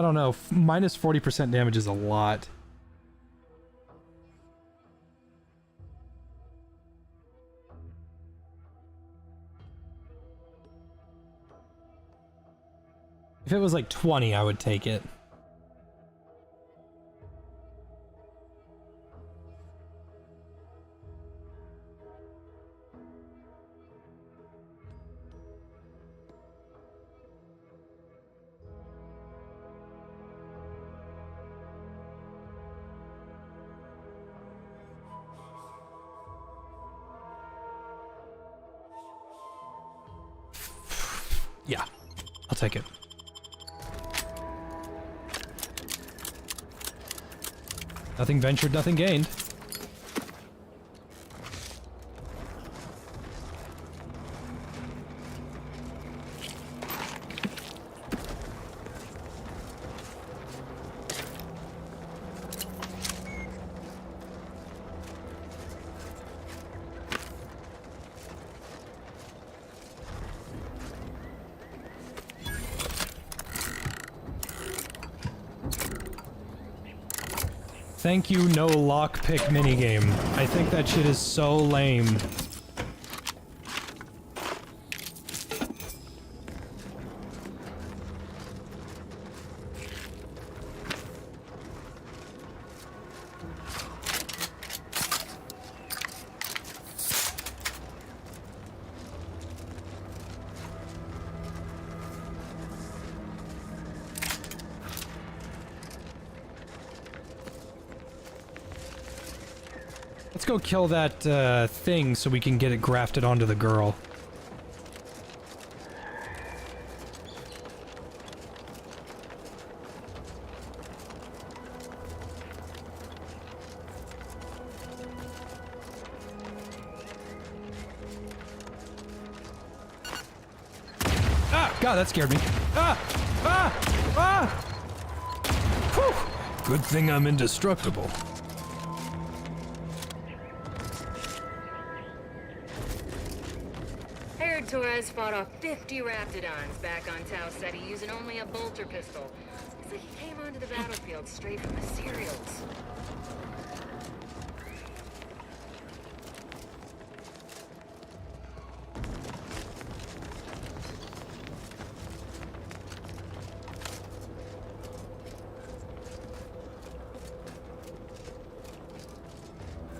don't know. Minus 40% damage is a lot. If it was like 20, I would take it. Yeah, I'll take it. Nothing ventured, nothing gained. Thank you, no lockpick minigame. I think that shit is so lame. Let's go kill that thing so we can get it grafted onto the girl. God, that scared me. Ah! Ah! Ah! Whew. Good thing I'm indestructible. Heard Torres fought off 50 Raptidons back on Tau Ceti using only a bolter pistol. It's like he came onto the battlefield straight from the serials.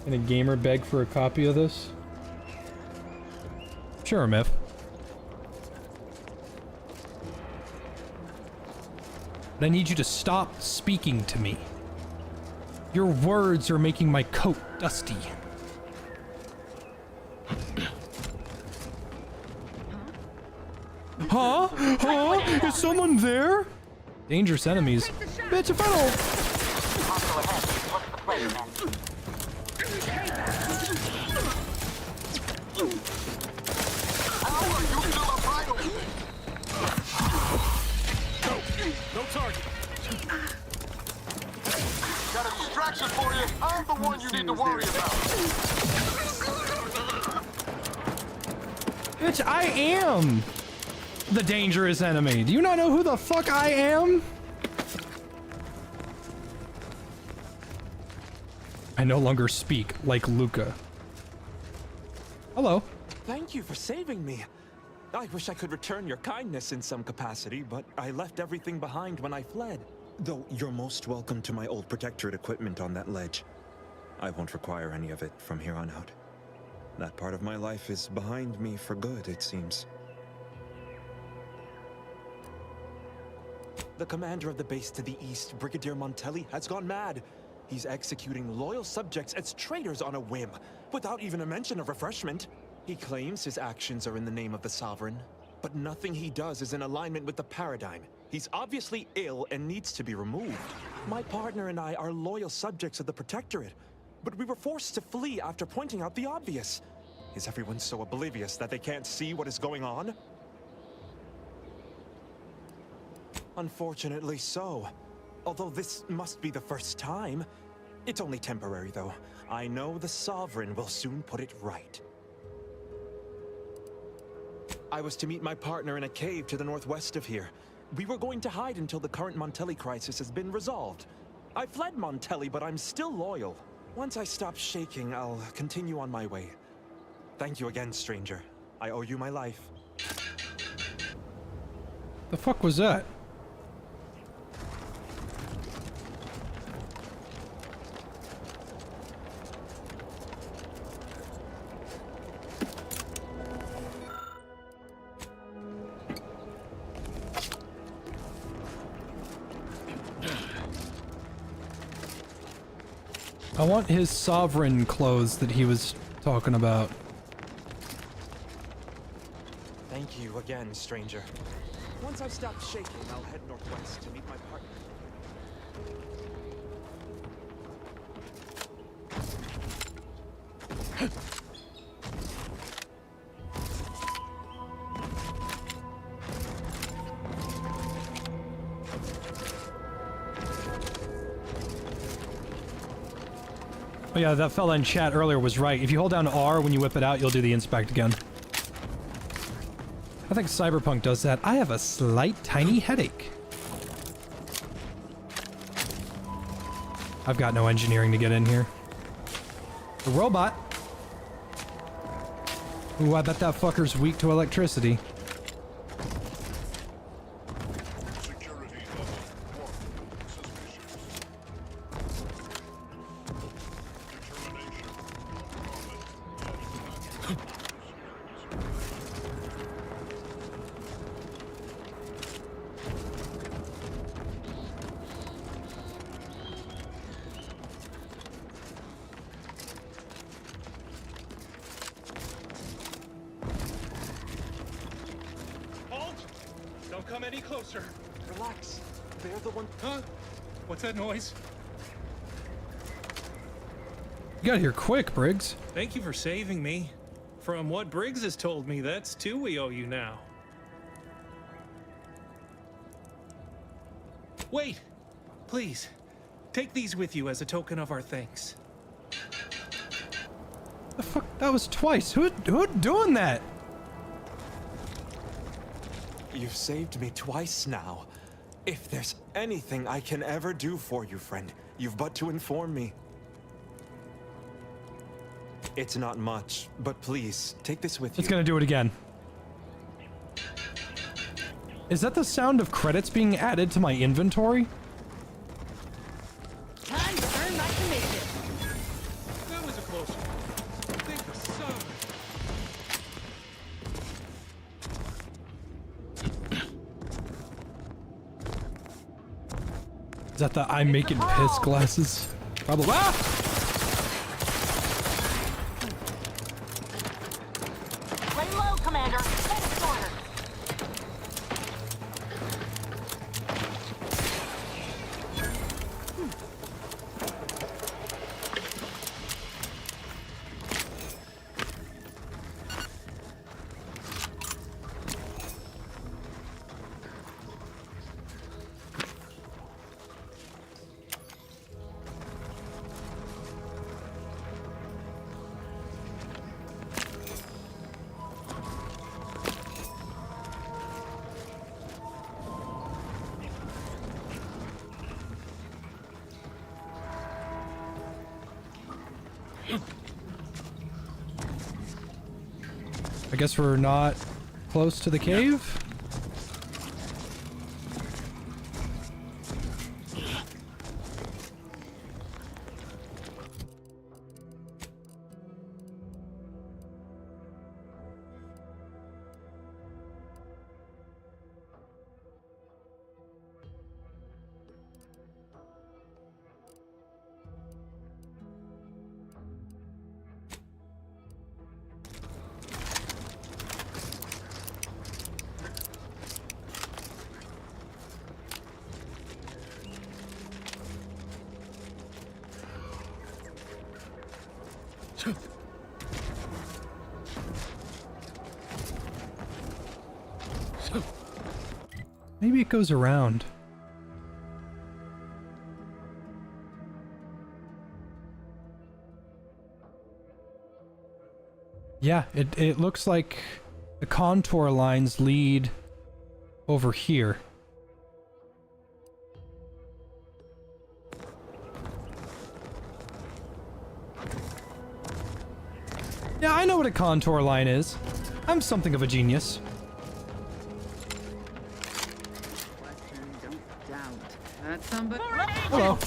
Can a gamer beg for a copy of this? Sure, Miff. But I need you to stop speaking to me. Your words are making my coat dusty. Huh? Huh? Is someone there? Dangerous enemies. Bitch, a funnel! No target. Got a distraction for you. I'm the one you need to worry about. Bitch, I am the dangerous enemy. Do you not know who the fuck I am? I no longer speak like Luca. Hello. Thank you for saving me. I wish I could return your kindness in some capacity, but I left everything behind when I fled. Though you're most welcome to my old Protectorate equipment on that ledge. I won't require any of it from here on out. That part of my life is behind me for good, it seems. The commander of the base to the east, Brigadier Montelli, has gone mad. He's executing loyal subjects as traitors on a whim, without even a mention of refreshment. He claims his actions are in the name of the Sovereign, but nothing he does is in alignment with the paradigm. He's obviously ill and needs to be removed. My partner and I are loyal subjects of the Protectorate, but we were forced to flee after pointing out the obvious. Is everyone so oblivious that they can't see what is going on? Unfortunately so. Although this must be the first time. It's only temporary, though. I know the Sovereign will soon put it right. I was to meet my partner in a cave to the northwest of here. We were going to hide until the current Montelli crisis has been resolved. I fled Montelli, but I'm still loyal. Once I stop shaking, I'll continue on my way. Thank you again, stranger. I owe you my life. The fuck was that? I want his sovereign clothes that he was talking about. Thank you again, stranger. Once I've stopped shaking, I'll head northwest to meet my partner. Oh yeah, that fella in chat earlier was right. If you hold down R when you whip it out, you'll do the inspect again. I think Cyberpunk does that. I have a slight tiny headache. I've got no engineering to get in here. The robot. Ooh, I bet that fucker's weak to electricity. Don't come any closer. Relax. They're the one. Huh? What's that noise? You got here quick, Briggs. Thank you for saving me. From what Briggs has told me, that's two we owe you now. Wait! Please, take these with you as a token of our thanks. The fuck? That was twice. Who doing that? You've saved me twice now. If there's anything I can ever do for you, friend, you've but to inform me. It's not much, but please, take this with you. It's gonna do it again. Is that the sound of credits being added to my inventory? Time to earn my commission. That was a close one. Think of Is that the I'm making piss glasses? Probably. Ah! Lay low, Commander. Next order. I guess we're not close to the cave. Maybe it goes around. Yeah, it looks like the contour lines lead over here. Yeah, I know what a contour line is. I'm something of a genius. That's somebody. Hello.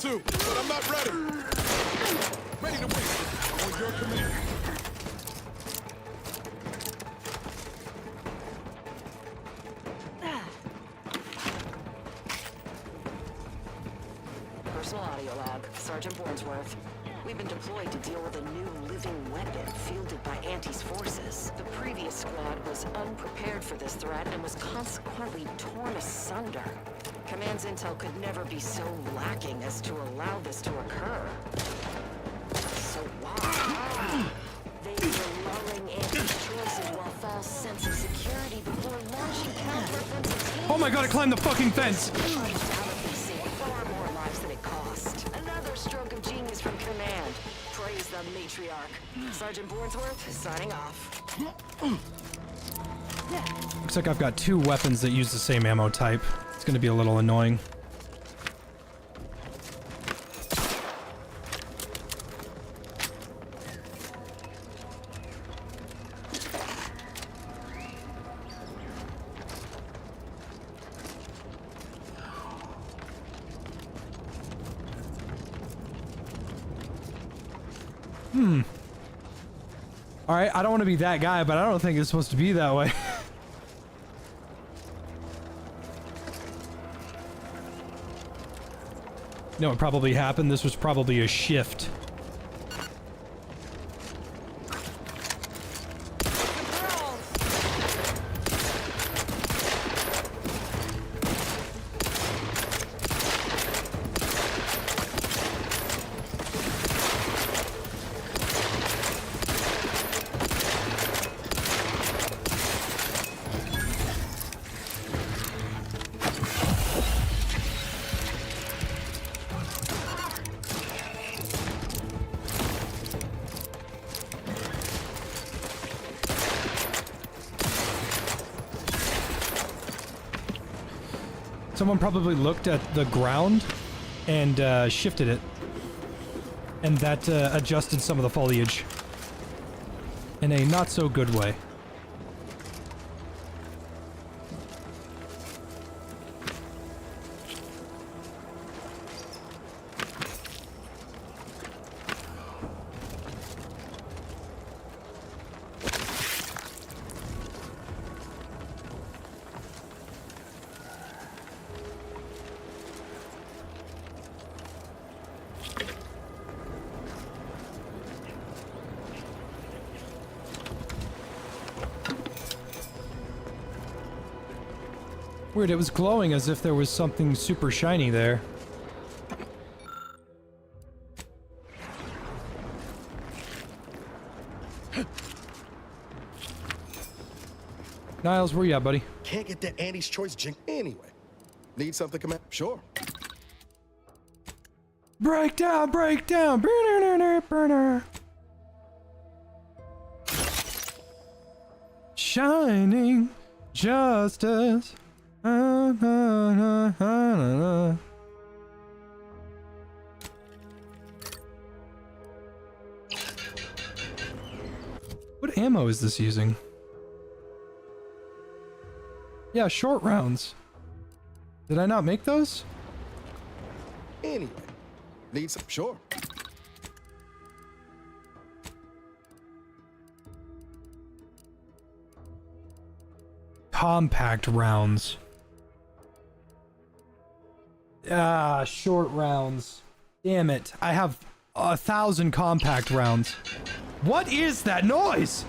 But I'm not ready. Ready to win. On your command. Personal audio lab, Sergeant Bornsworth. We've been deployed to deal with a new living weapon fielded by Auntie's forces. The previous squad was unprepared for this threat and was consequently torn asunder. Command's intel could never be so lacking as to allow this to occur. So why? They were lulling Auntie's choices while false sense of security before launching counteroffensive. Oh my god, I climbed the fucking fence! Far more lives than it cost. Another stroke of genius from Command. Praise the matriarch. Sergeant Bornsworth signing off. Looks like I've got two weapons that use the same ammo type. It's gonna be a little annoying. Alright, I don't want to be that guy, but I don't think it's supposed to be that way. You know what probably happened? This was probably a shift. Someone probably looked at the ground and shifted it. And that adjusted some of the foliage. In a not so good way. Weird, it was glowing as if there was something super shiny there. Niles, where you at, buddy? Can't get that Andy's Choice jink anyway. Need something, Commander? Sure. Breakdown, breakdown! Burner, burner. Shining justice. What ammo is this using? Yeah, short rounds. Did I not make those? Anyway, need some? Sure. Compact rounds. Ah, short rounds. Damn it. I have 1,000 compact rounds. What is that noise?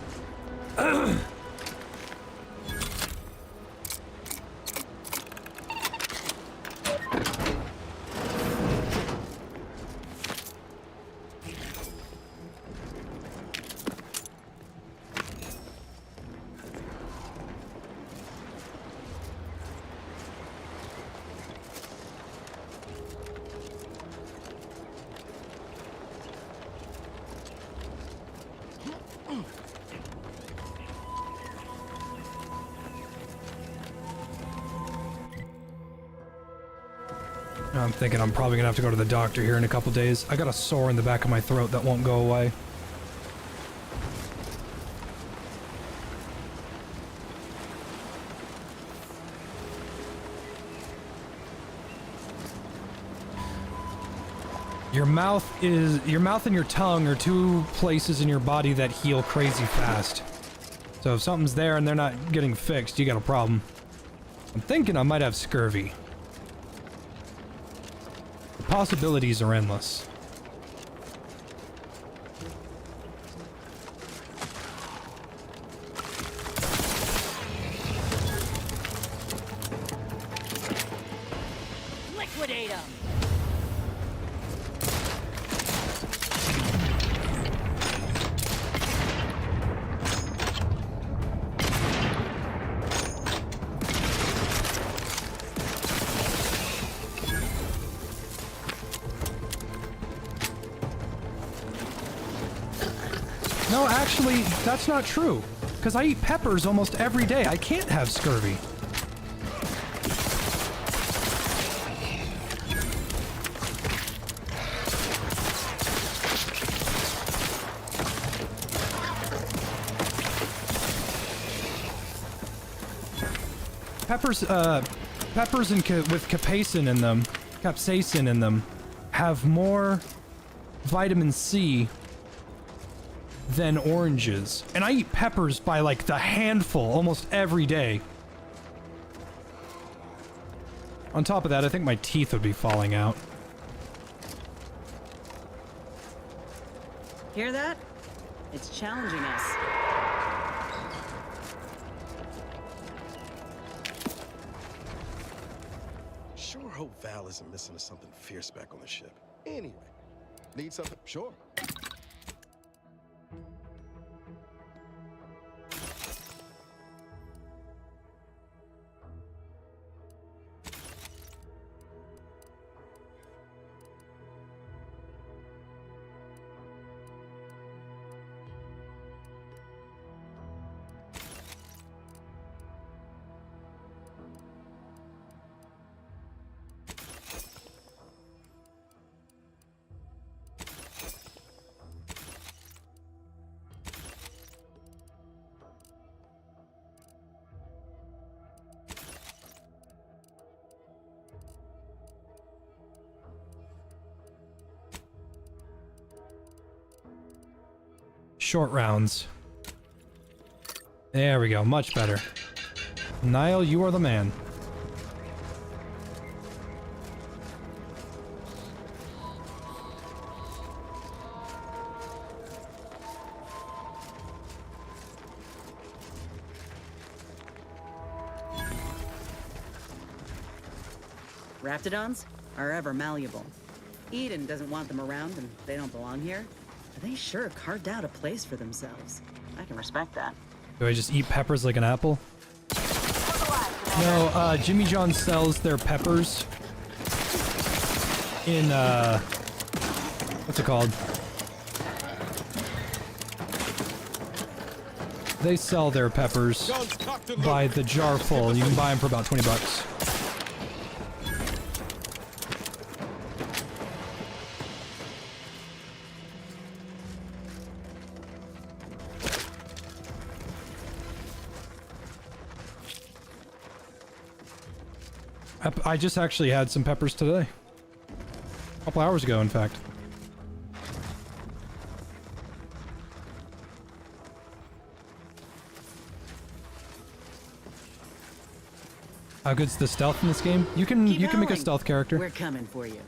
I'm thinking I'm probably gonna have to go to the doctor here in a couple days. I got a sore in the back of my throat that won't go away. Your mouth and your tongue are two places in your body that heal crazy fast. So if something's there and they're not getting fixed, you got a problem. I'm thinking I might have scurvy. The possibilities are endless. Liquidate him! No, actually, that's not true. Because I eat peppers almost every day. I can't have scurvy. Peppers with capsaicin in them, have more vitamin C than oranges. And I eat peppers by like the handful almost every day. On top of that, I think my teeth would be falling out. Hear that? It's challenging us. Sure hope Val isn't missing to something fierce back on the ship. Anyway, need something? Sure. Short rounds. There we go, much better. Niall, you are the man. Raptidons are ever malleable. Eden doesn't want them around and they don't belong here. But they sure carved out a place for themselves. I can respect that. Do I just eat peppers like an apple? No, Jimmy John sells their peppers in, what's it called? They sell their peppers by the jar full. You can buy them for about 20 bucks. I just actually had some peppers today. A couple hours ago, in fact. How good's the stealth in this game? You can make a stealth character. We're coming for you.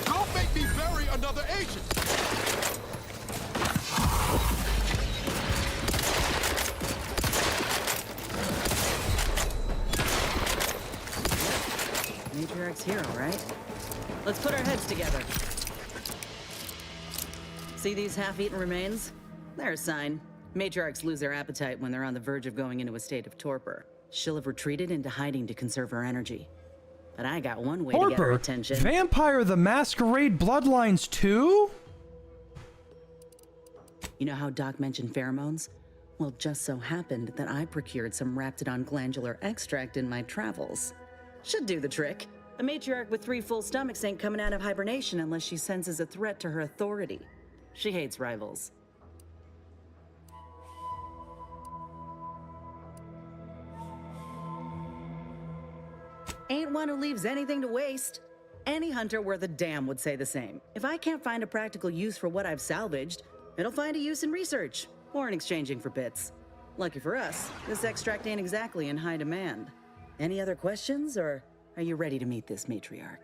Don't make me bury another agent! Matriarch's hero, right? Let's put our heads together. See these half-eaten remains? They're a sign. Matriarchs lose their appetite when they're on the verge of going into a state of torpor. She'll have retreated into hiding to conserve her energy. But I got one way to get her Torpor? attention. Vampire the Masquerade Bloodlines 2? You know how Doc mentioned pheromones? Well, just so happened that I procured some Raptidon glandular extract in my travels. Should do the trick. A matriarch with 3 full stomachs ain't coming out of hibernation unless she senses a threat to her authority. She hates rivals. Ain't one who leaves anything to waste. Any hunter worth a damn would say the same. If I can't find a practical use for what I've salvaged, it'll find a use in research, or in exchanging for bits. Lucky for us, this extract ain't exactly in high demand. Any other questions, or are you ready to meet this matriarch?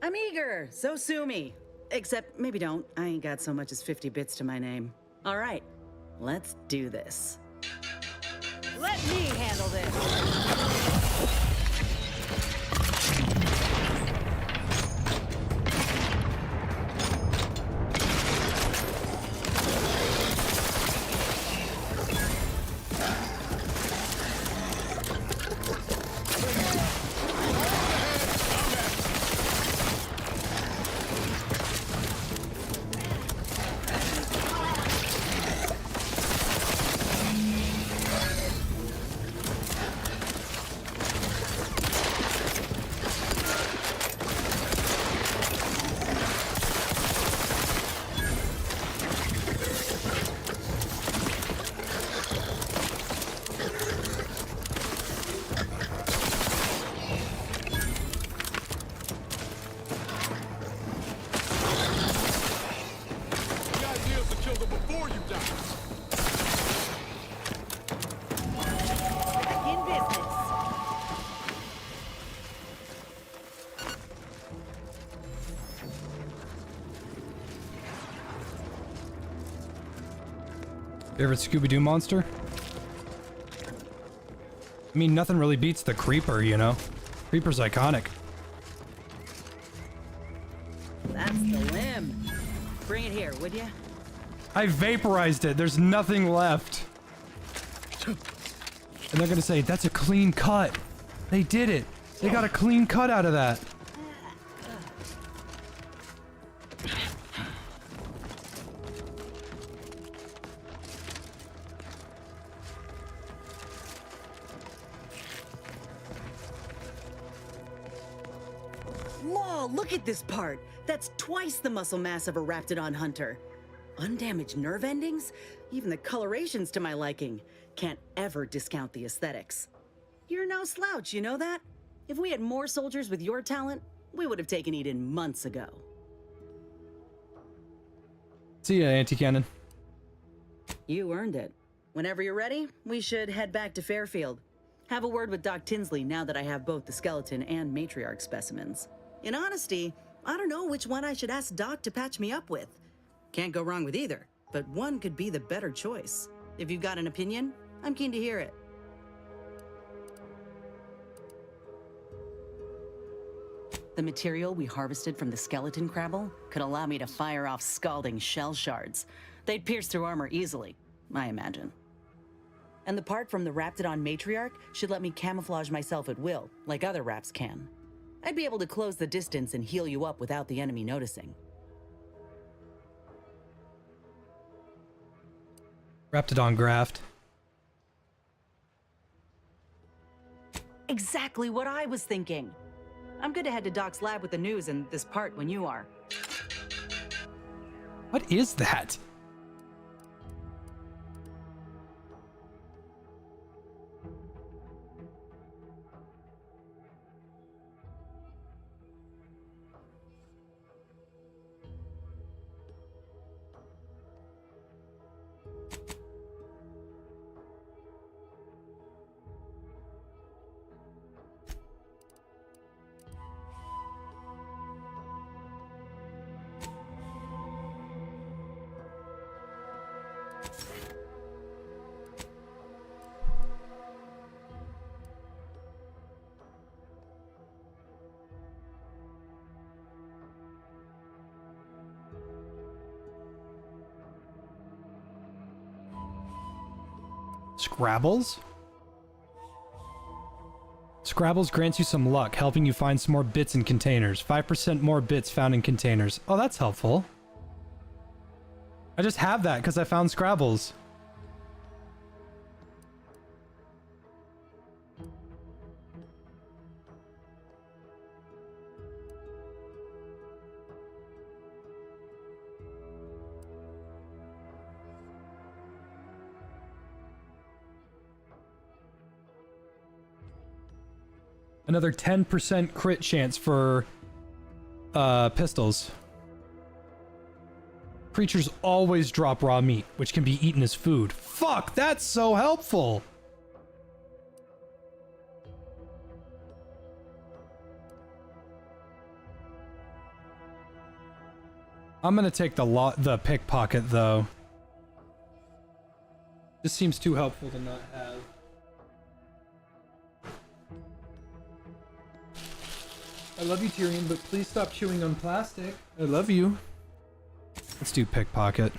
I'm eager, so sue me. Except maybe don't, I ain't got so much as 50 bits to my name. All right, let's do this. Let me handle this. before you die. Back in business. Favorite Scooby-Doo monster? I mean, nothing really beats the Creeper, you know? Creeper's iconic. That's the limb. Bring it here, would ya? I vaporized it. There's nothing left. And they're gonna say, that's a clean cut. They did it. They got a clean cut out of that. Whoa, look at this part. That's twice the muscle mass of a Raptidon hunter. Undamaged nerve endings? Even the coloration's to my liking. Can't ever discount the aesthetics. You're no slouch, you know that? If we had more soldiers with your talent, we would have taken Eden months ago. See ya, Anti-Cannon. You earned it. Whenever you're ready, we should head back to Fairfield. Have a word with Doc Tinsley now that I have both the skeleton and matriarch specimens. In honesty, I don't know which one I should ask Doc to patch me up with. Can't go wrong with either, but one could be the better choice. If you've got an opinion, I'm keen to hear it. The material we harvested from the skeleton crabble could allow me to fire off scalding shell shards. They'd pierce through armor easily, I imagine. And the part from the Raptidon matriarch should let me camouflage myself at will, like other Raps can. I'd be able to close the distance and heal you up without the enemy noticing. Raptidon graft. Exactly what I was thinking. I'm good to head to Doc's lab with the news and this part when you are. What is that? Scrabbles? Scrabbles grants you some luck, helping you find some more bits in containers. 5% more bits found in containers. Oh, that's helpful. I just have that because I found Scrabbles. Another 10% crit chance for pistols. Creatures always drop raw meat, which can be eaten as food. Fuck, that's so helpful! I'm gonna take the pickpocket though. This seems too helpful to not have. I love you, Tyrion, but please stop chewing on plastic. I love you. Let's do pickpocket.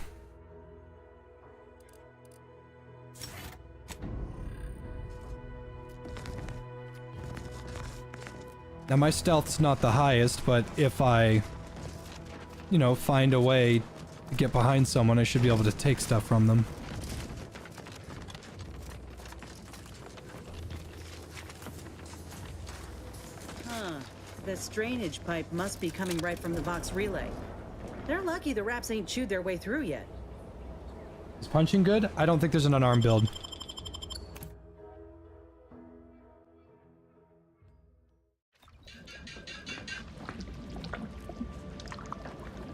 Now my stealth's not the highest, but if I, you know, find a way to get behind someone, I should be able to take stuff from them. This drainage pipe must be coming right from the Vox relay. They're lucky the Raps ain't chewed their way through yet. Is punching good? I don't think there's an unarmed build.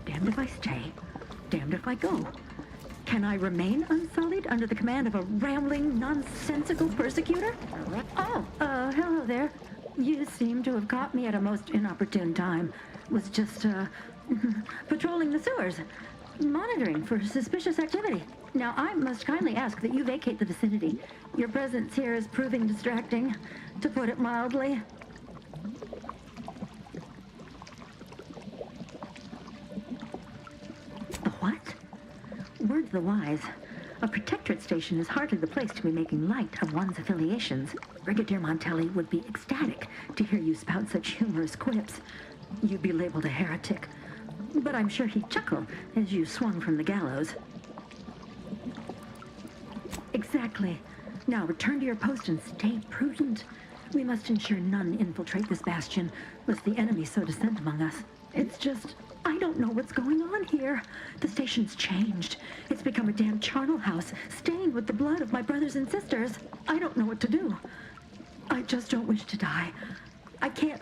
Damned if I stay, damned if I go. Can I remain unsullied under the command of a rambling, nonsensical persecutor? Oh, hello there. You seem to have caught me at a most inopportune time. Was just, patrolling the sewers, monitoring for suspicious activity. Now, I must kindly ask that you vacate the vicinity. Your presence here is proving distracting, to put it mildly. The what? Word to the wise. A protectorate station is hardly the place to be making light of one's affiliations. Brigadier Montelli would be ecstatic to hear you spout such humorous quips. You'd be labeled a heretic, but I'm sure he'd chuckle as you swung from the gallows. Exactly. Now return to your post and stay prudent. We must ensure none infiltrate this bastion, lest the enemy so descend among us. It's just, I don't know what's going on here. The station's changed. It's become a damn charnel house, stained with the blood of my brothers and sisters. I don't know what to do. I just don't wish to die. I can't.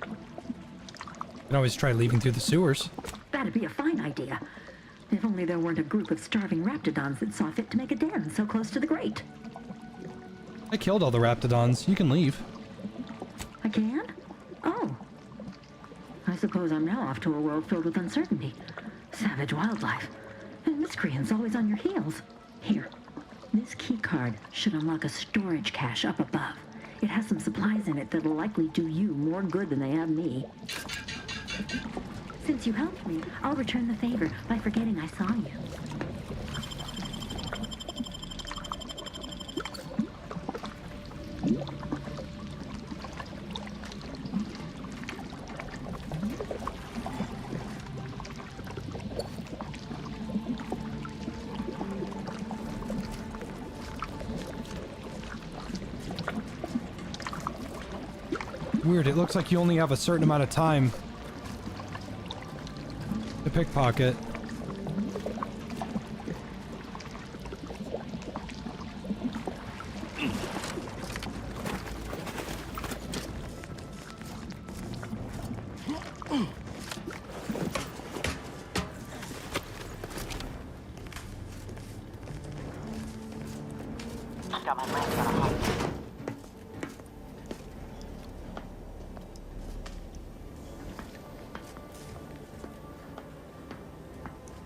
You can always try leaving through the sewers. That'd be a fine idea. If only there weren't a group of starving raptidons that saw fit to make a den so close to the grate. I killed all the raptidons. You can leave. I can? Oh. I suppose I'm now off to a world filled with uncertainty, savage wildlife, and miscreants always on your heels. Here, this key card should unlock a storage cache up above. It has some supplies in it that'll likely do you more good than they have me. Since you helped me, I'll return the favor by forgetting I saw you. Weird, it looks like you only have a certain amount of time to pickpocket.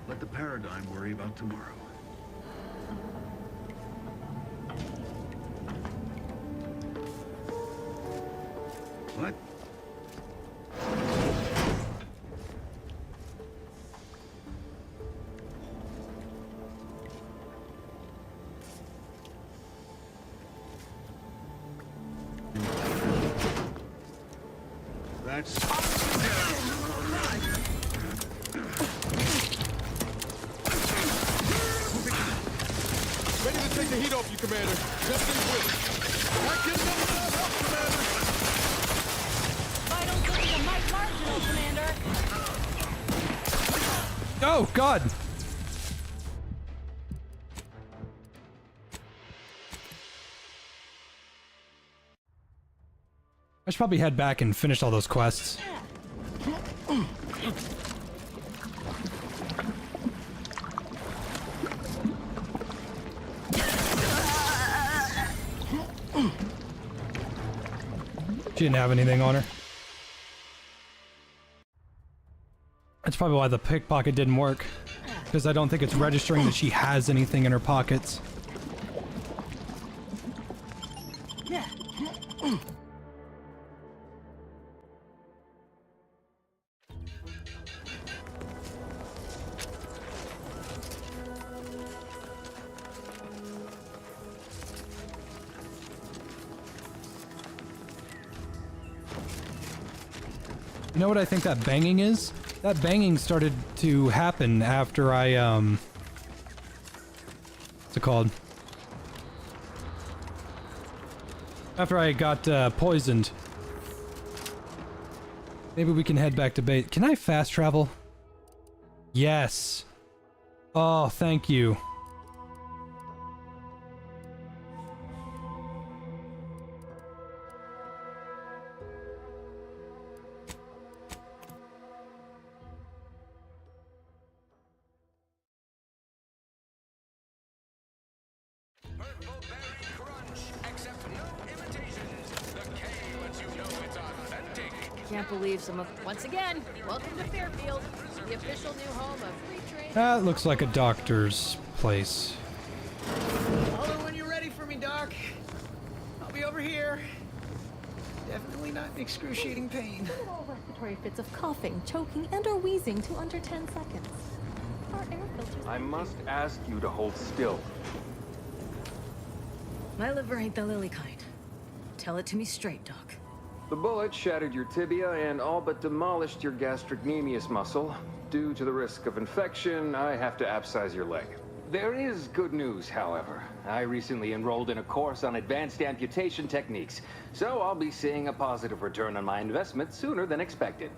Let the paradigm worry about tomorrow. What? That's... Ready to take the heat off you, Commander. Just in quick. Not getting enough help, Commander. Vital system might marginal, Commander. Oh, God! I should probably head back and finish all those quests. She didn't have anything on her. That's probably why the pickpocket didn't work. Because I don't think it's registering that she has anything in her pockets. You know what I think that banging is? That banging started to happen after I, what's it called? After I got, poisoned. Maybe we can head back to base. Can I fast travel? Yes. Oh, thank you. Can't believe some of... Once again, welcome to Fairfield, the official new home of free trade. That looks like a doctor's place. Holler when you're ready for me, Doc. I'll be over here. Definitely not in excruciating pain. All respiratory fits of coughing, choking, and or wheezing to under 10 seconds. Our air filters... I must ask you to hold still. My liver ain't the lily kind. Tell it to me straight, Doc. The bullet shattered your tibia and all but demolished your gastrocnemius muscle. Due to the risk of infection, I have to abscise your leg. There is good news, however. I recently enrolled in a course on advanced amputation techniques, so I'll be seeing a positive return on my investment sooner than expected.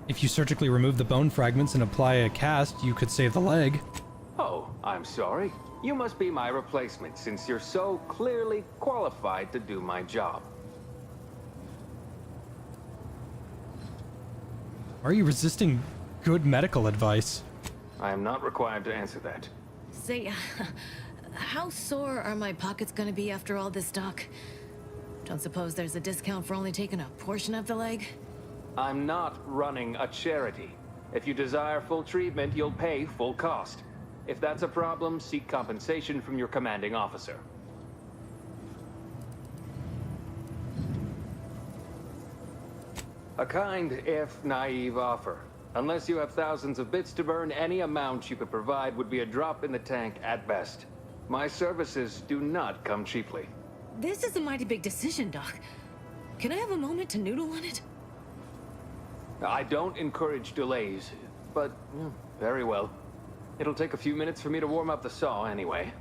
If you surgically remove the bone fragments and apply a cast, you could save the leg. Oh, I'm sorry. You must be my replacement, since you're so clearly qualified to do my job. Are you resisting good medical advice? I am not required to answer that. Say, how sore are my pockets gonna be after all this, Doc? Don't suppose there's a discount for only taking a portion of the leg? I'm not running a charity. If you desire full treatment, you'll pay full cost. If that's a problem, seek compensation from your commanding officer. A kind, if naive offer. Unless you have thousands of bits to burn, any amount you could provide would be a drop in the tank at best. My services do not come cheaply. This is a mighty big decision, Doc. Can I have a moment to noodle on it? I don't encourage delays, but very well. It'll take a few minutes for me to warm up the saw anyway.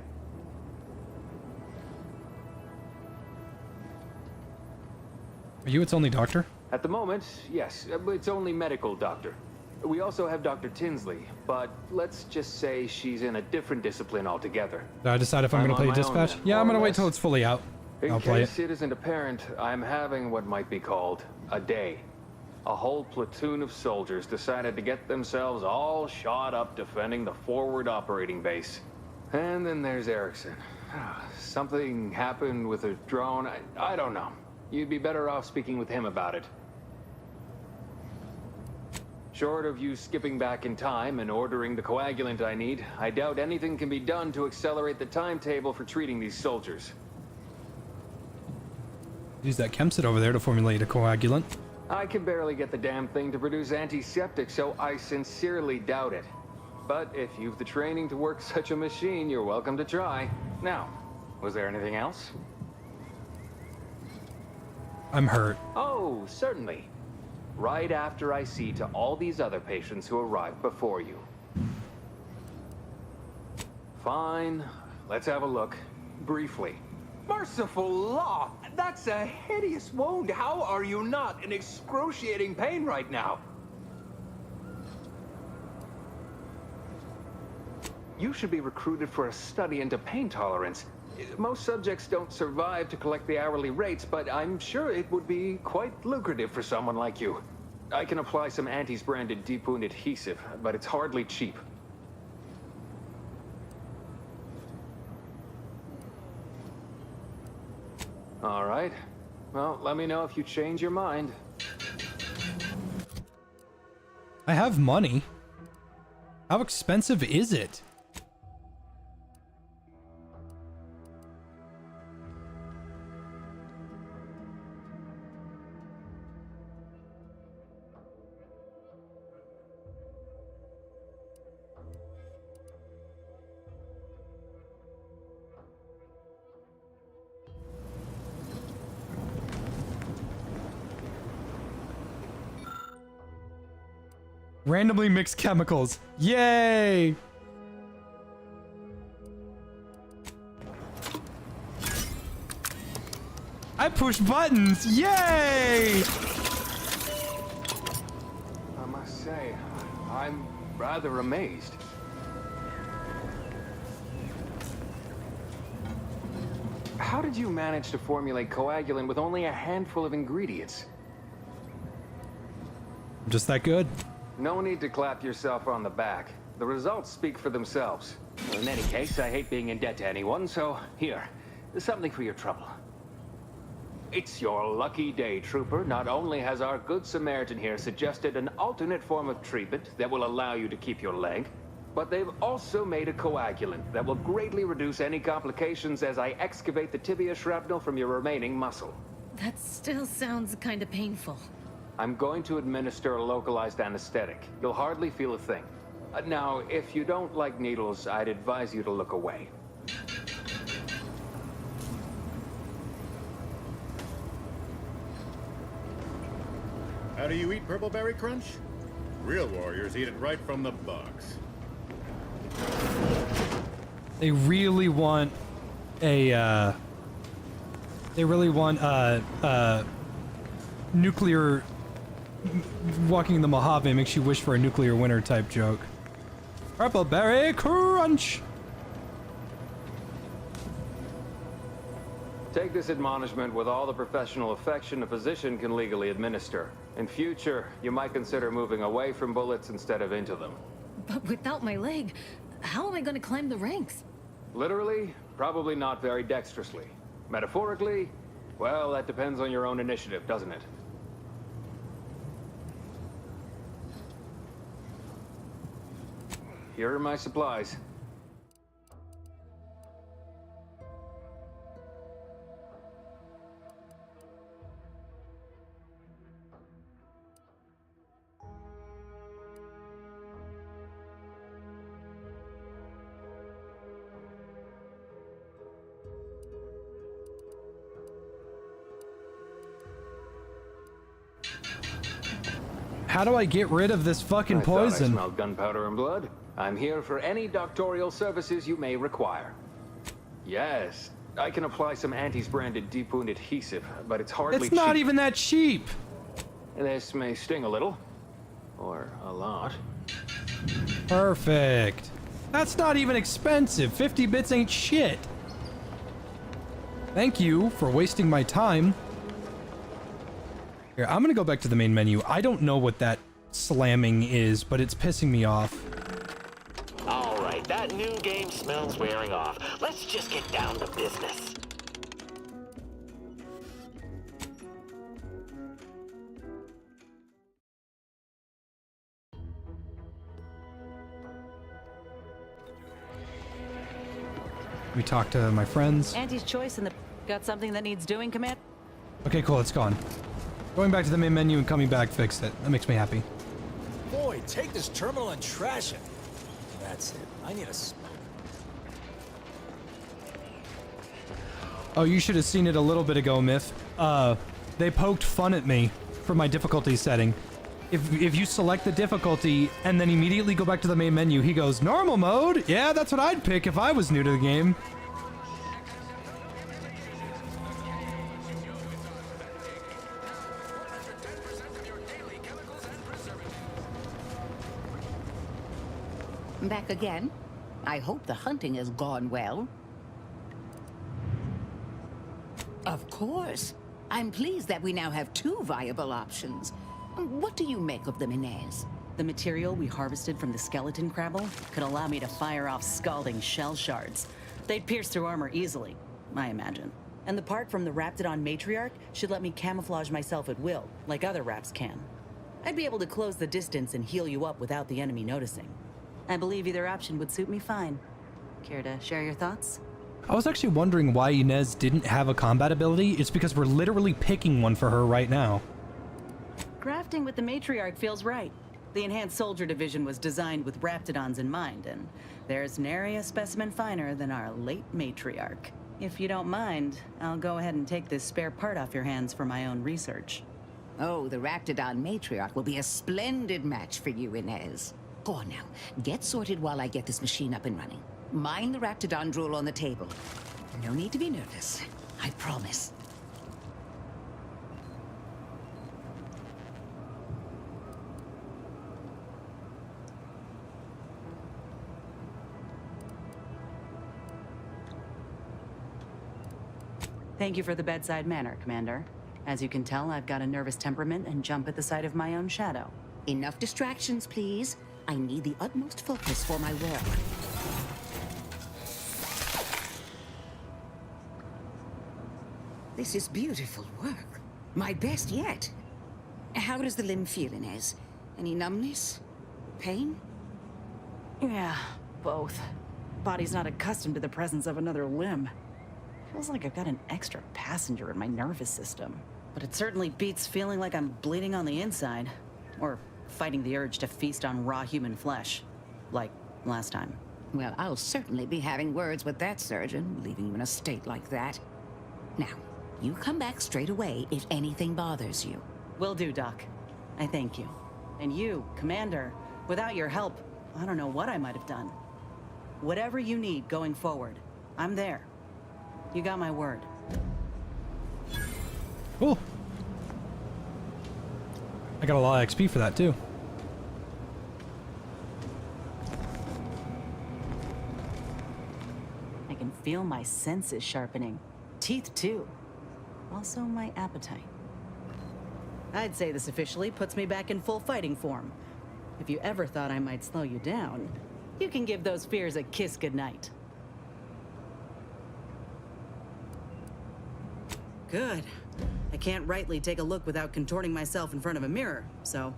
Are you its only doctor? At the moment, yes. It's only medical doctor. We also have Dr. Tinsley, but let's just say she's in a different discipline altogether. Did I decide if I'm gonna play Dispatch? Yeah, I'm gonna wait till it's fully out. I'll play it. In case it isn't apparent, I'm having what might be called a day. A whole platoon of soldiers decided to get themselves all shot up defending the forward operating base. And then there's Erickson. Something happened with a drone. I don't know. You'd be better off speaking with him about it. Short of you skipping back in time and ordering the coagulant I need, I doubt anything can be done to accelerate the timetable for treating these soldiers. Use that chemsit over there to formulate a coagulant. I can barely get the damn thing to produce antiseptic, so I sincerely doubt it. But if you've the training to work such a machine, you're welcome to try. Now, was there anything else? I'm hurt. Oh, certainly. Right after I see to all these other patients who arrived before you. Fine. Let's have a look. Briefly. Merciful law! That's a hideous wound. How are you not in excruciating pain right now? You should be recruited for a study into pain tolerance. Most subjects don't survive to collect the hourly rates, but I'm sure it would be quite lucrative for someone like you. I can apply some Antes-branded deep wound adhesive, but it's hardly cheap. All right. Well, let me know if you change your mind. I have money. How expensive is it? Randomly mixed chemicals. Yay! I push buttons. Yay! I must say, I'm rather amazed. How did you manage to formulate coagulant with only a handful of ingredients? Just that good. No need to clap yourself on the back. The results speak for themselves. In any case, I hate being in debt to anyone, so here, something for your trouble. It's your lucky day, Trooper. Not only has our good Samaritan here suggested an alternate form of treatment that will allow you to keep your leg, but they've also made a coagulant that will greatly reduce any complications as I excavate the tibia shrapnel from your remaining muscle. That still sounds kind of painful. I'm going to administer a localized anesthetic. You'll hardly feel a thing. Now, if you don't like needles, I'd advise you to look away. How do you eat Purple Berry Crunch? Real warriors eat it right from the box. They really want a, nuclear... Walking the Mojave makes you wish for a nuclear winter type joke. Purple Berry Crunch! Take this admonishment with all the professional affection a physician can legally administer. In future, you might consider moving away from bullets instead of into them. But without my leg, how am I going to climb the ranks? Literally, probably not very dexterously. Metaphorically, well, that depends on your own initiative, doesn't it? Here are my supplies. How do I get rid of this fucking poison? I smell gunpowder and blood. I'm here for any doctorial services you may require. Yes, I can apply some Antis branded deep wound adhesive, but it's hardly It's not cheap. even that cheap. This may sting a little, or a lot. Perfect. That's not even expensive. 50 bits ain't shit. Thank you for wasting my time. Here, I'm gonna go back to the main menu. I don't know what that slamming is, but it's pissing me off. All right, that new game smells wearing off. Let's just get down to business. We talk to my friends. Auntie's choice in the... Got something that needs doing, Command? Okay, cool, it's gone. Going back to the main menu and coming back fixed it. That makes me happy. Boy, take this terminal and trash it. That's it. I need a smoke. Oh, you should have seen it a little bit ago, Myth. They poked fun at me for my difficulty setting. If you select the difficulty and then immediately go back to the main menu, he goes, normal mode? Yeah, that's what I'd pick if I was new to the game. Back again? I hope the hunting has gone well. Of course. I'm pleased that we now have 2 viable options. What do you make of them, Inez? The material we harvested from the skeleton crabble could allow me to fire off scalding shell shards. They'd pierce through armor easily, I imagine. And the part from the Raptidon matriarch should let me camouflage myself at will, like other Raps can. I'd be able to close the distance and heal you up without the enemy noticing. I believe either option would suit me fine. Care to share your thoughts? I was actually wondering why Inez didn't have a combat ability. It's because we're literally picking one for her right now. Grafting with the matriarch feels right. The Enhanced Soldier Division was designed with Raptidons in mind, and there's nary a specimen finer than our late matriarch. If you don't mind, I'll go ahead and take this spare part off your hands for my own research. Oh, the Raptidon matriarch will be a splendid match for you, Inez. Go on now. Get sorted while I get this machine up and running. Mind the Raptidon drool on the table. No need to be nervous. I promise. Thank you for the bedside manner, Commander. As you can tell, I've got a nervous temperament and jump at the sight of my own shadow. Enough distractions, please. I need the utmost focus for my work. This is beautiful work. My best yet. How does the limb feel, Inez? Any numbness? Pain? Yeah, both. Body's not accustomed to the presence of another limb. Feels like I've got an extra passenger in my nervous system. But it certainly beats feeling like I'm bleeding on the inside. Or fighting the urge to feast on raw human flesh. Like last time. Well, I'll certainly be having words with that surgeon, leaving you in a state like that. Now, you come back straight away if anything bothers you. Will do, Doc. I thank you. And you, Commander, without your help, I don't know what I might have done. Whatever you need going forward, I'm there. You got my word. Cool. I got a lot of XP for that, too. I can feel my senses sharpening. Teeth, too. Also, my appetite. I'd say this officially puts me back in full fighting form. If you ever thought I might slow you down, you can give those fears a kiss goodnight. Good. I can't rightly take a look without contorting myself in front of a mirror, so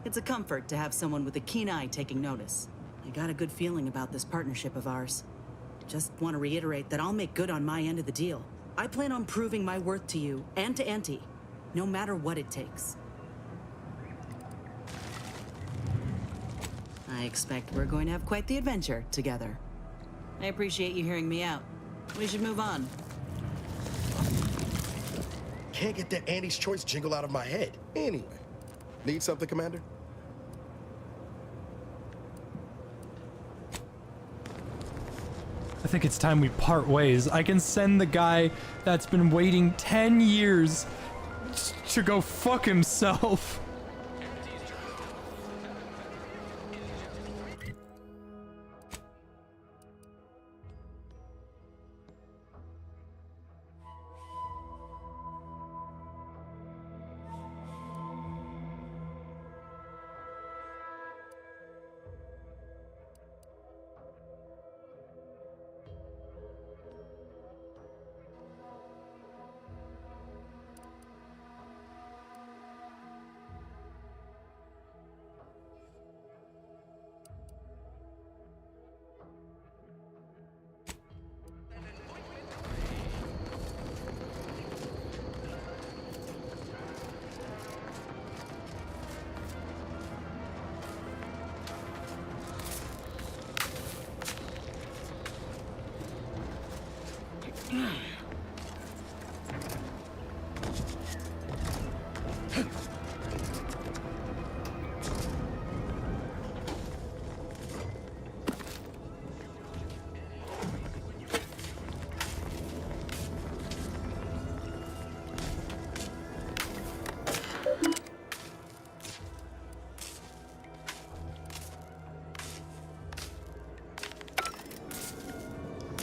it's a comfort to have someone with a keen eye taking notice. I got a good feeling about this partnership of ours. Just want to reiterate that I'll make good on my end of the deal. I plan on proving my worth to you and to Auntie, no matter what it takes. I expect we're going to have quite the adventure together. I appreciate you hearing me out. We should move on. Can't get that Andy's Choice jingle out of my head. Anyway, need something, Commander? I think it's time we part ways. I can send the guy that's been waiting 10 years to go fuck himself.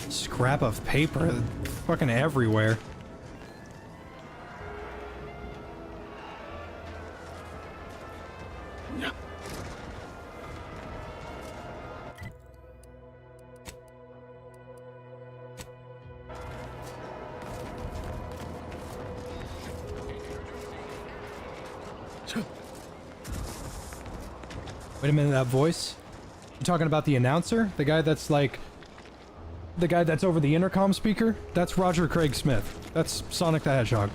Scrap of paper fucking everywhere. Wait a minute, that voice? You talking about the announcer? The guy that's like... The guy that's over the intercom speaker? That's Roger Craig Smith. That's Sonic the Hedgehog.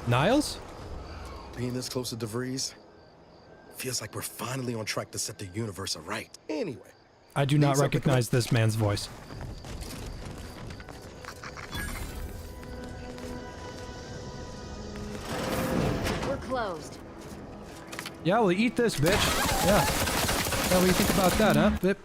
Niles? Being this close to DeVries feels like we're finally on track to set the universe aright. Anyway. I do not recognize this man's voice. closed. Yeah, well, eat this, bitch. Yeah. What do you think about that, huh? Bip.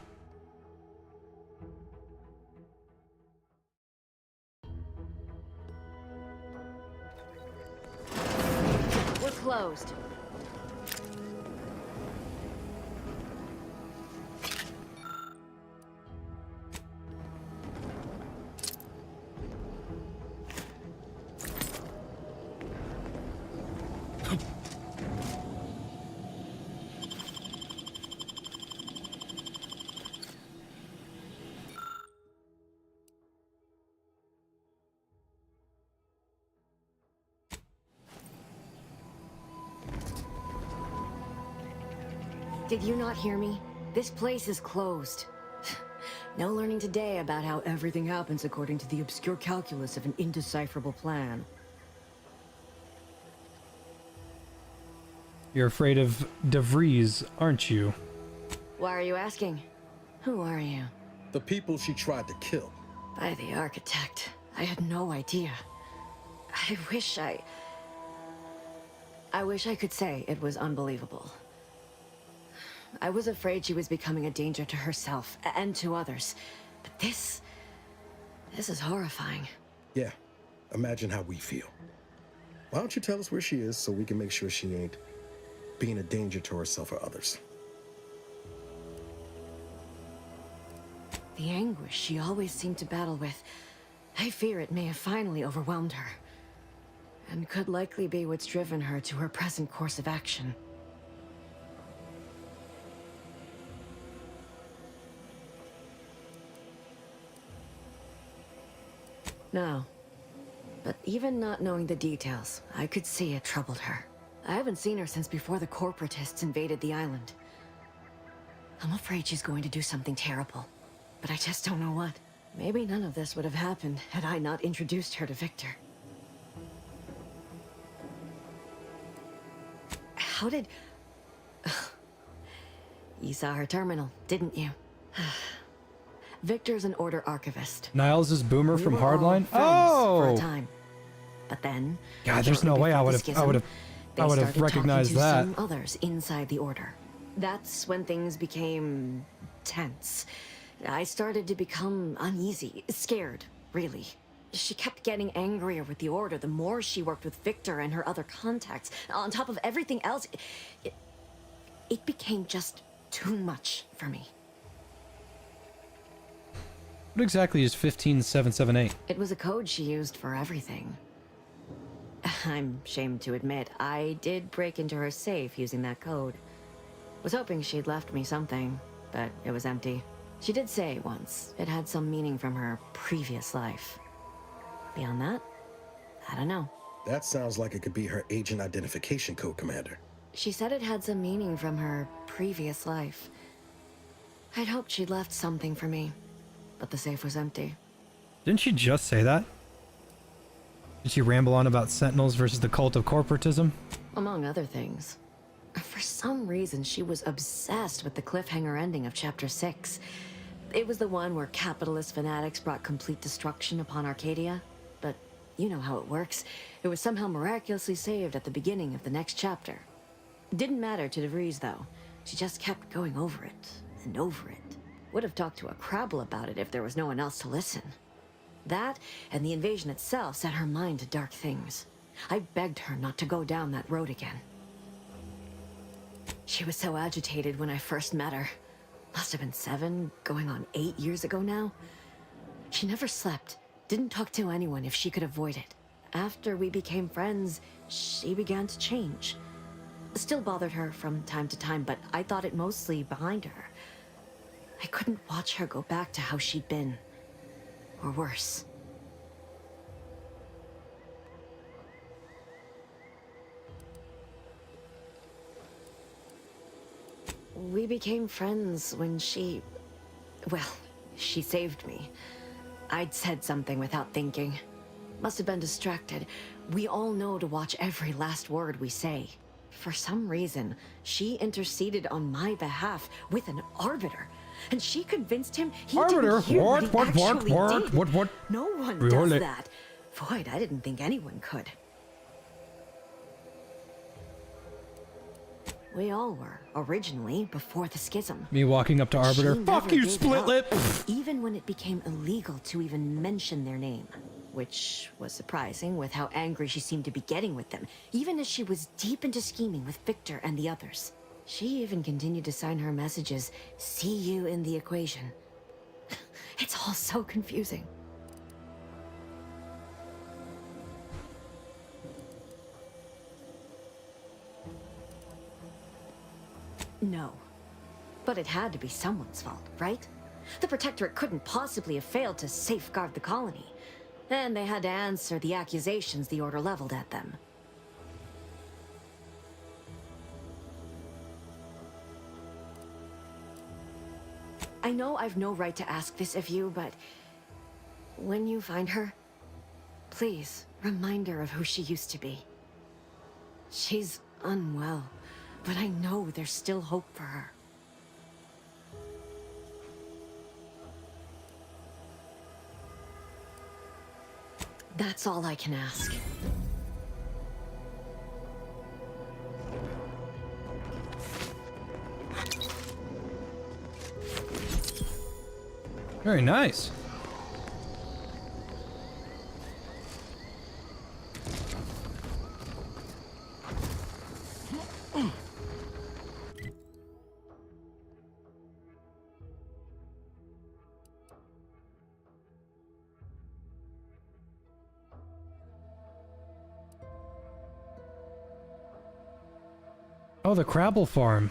We're closed. Did you not hear me? This place is closed. No learning today about how everything happens according to the obscure calculus of an indecipherable plan. You're afraid of DeVries, aren't you? Why are you asking? Who are you? The people she tried to kill. By the architect. I had no idea. I wish I could say it was unbelievable. I was afraid she was becoming a danger to herself and to others. But this is horrifying. Yeah, imagine how we feel. Why don't you tell us where she is so we can make sure she ain't being a danger to herself or others? The anguish she always seemed to battle with, I fear it may have finally overwhelmed her. And could likely be what's driven her to her present course of action. No. But even not knowing the details, I could see it troubled her. I haven't seen her since before the corporatists invaded the island. I'm afraid she's going to do something terrible, but I just don't know what. Maybe none of this would have happened had I not introduced her to Victor. How did... You saw her terminal, didn't you? Victor's an Order archivist. Niles is Boomer from Hardline. For a time. But then, God, there's no way I would have recognized that. Some others inside the Order. That's when things became tense. I started to become uneasy, scared, really. She kept getting angrier with the Order the more she worked with Victor and her other contacts. On top of everything else, it became just too much for me. What exactly is 15778? It was a code she used for everything. I'm ashamed to admit, I did break into her safe using that code. Was hoping she'd left me something, but it was empty. She did say once it had some meaning from her previous life. Beyond that, I don't know. That sounds like it could be her agent identification code, Commander. She said it had some meaning from her previous life. I'd hoped she'd left something for me, but the safe was empty. Didn't she just say that? Did she ramble on about Sentinels versus the cult of corporatism? Among other things. For some reason, she was obsessed with the cliffhanger ending of Chapter 6. It was the one where capitalist fanatics brought complete destruction upon Arcadia. But you know how it works. It was somehow miraculously saved at the beginning of the next chapter. It didn't matter to DeVries, though. She just kept going over it and over it. Would have talked to a Crabble about it if there was no one else to listen. That, and the invasion itself, set her mind to dark things. I begged her not to go down that road again. She was so agitated when I first met her. Must have been 7, going on 8 years ago now. She never slept, didn't talk to anyone if she could avoid it. After we became friends, she began to change. Still bothered her from time to time, but I thought it mostly behind her. I couldn't watch her go back to how she'd been. Or worse. We became friends when she... Well, she saved me. I'd said something without thinking. Must have been distracted. We all know to watch every last word we say. For some reason, she interceded on my behalf with an arbiter. And she convinced him he didn't hear what he actually did. What? No one does that. Void, I didn't think anyone could. We all were, originally, before the schism. Me walking up to Arbiter. She Fuck never you, gave it split up, lip! Even when it became illegal to even mention their name. Which was surprising with how angry she seemed to be getting with them, even as she was deep into scheming with Victor and the others. She even continued to sign her messages, "See you in the equation." It's all so confusing. No. But it had to be someone's fault, right? The Protectorate couldn't possibly have failed to safeguard the colony. And they had to answer the accusations the Order leveled at them. I know I've no right to ask this of you, but when you find her, please remind her of who she used to be. She's unwell, but I know there's still hope for her. That's all I can ask. Very nice. Oh, the Crabble Farm.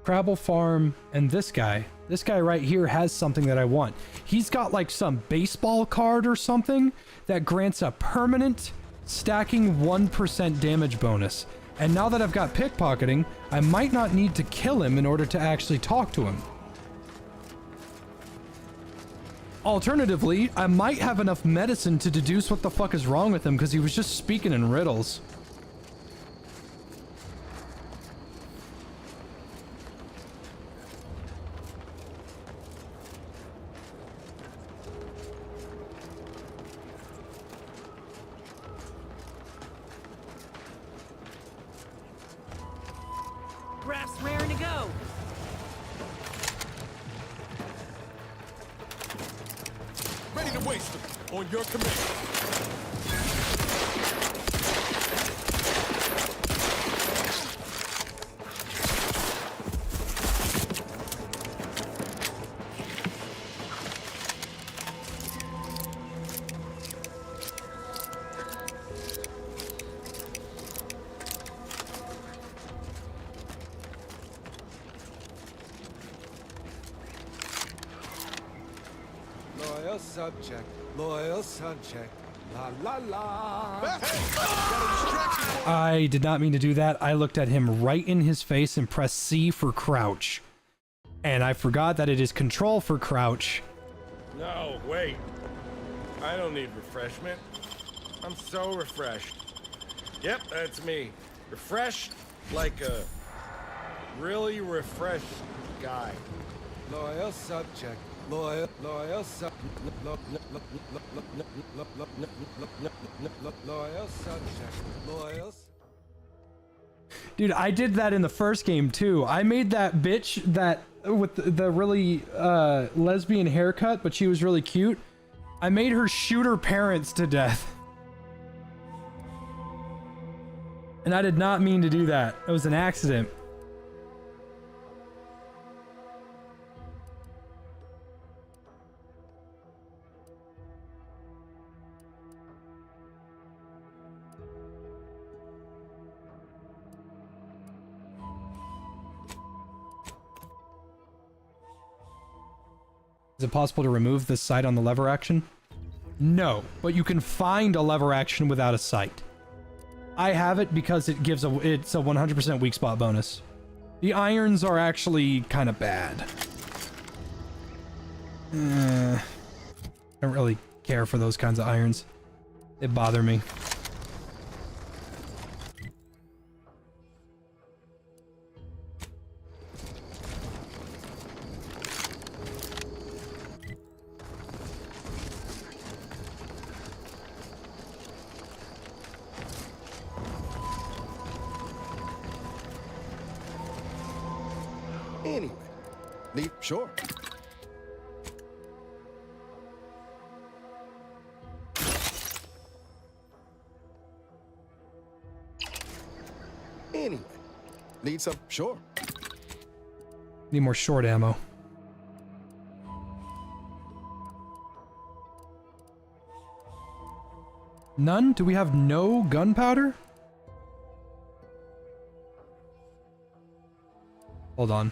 Crabble Farm and this guy. This guy right here has something that I want. He's got like some baseball card or something that grants a permanent stacking 1% damage bonus. And now that I've got pickpocketing, I might not need to kill him in order to actually talk to him. Alternatively, I might have enough medicine to deduce what the fuck is wrong with him because he was just speaking in riddles. Raft's raring to go. Ready to waste them. On your command. Loyal subject, loyal subject, la la la. I did not mean to do that. I looked at him right in his face and pressed C for crouch. And I forgot that it is control for crouch. No, wait. I don't need refreshment. I'm so refreshed. Yep, that's me. Refreshed like a really refreshed guy. Loyal subject. Loyal subject. Loyal subject. Loyal. Dude, I did that in the first game too. I made that bitch that with the really lesbian haircut, but she was really cute. I made her shoot her parents to death. And I did not mean to do that. It was an accident. Is it possible to remove this sight on the lever action? No, but you can find a lever action without a sight. I have it because it gives it's a 100% weak spot bonus. The irons are actually kind of bad. I don't really care for those kinds of irons. They bother me. Anyway, sure. Anyway, need some? Sure. Need more short ammo. None? Do we have no gunpowder? Hold on.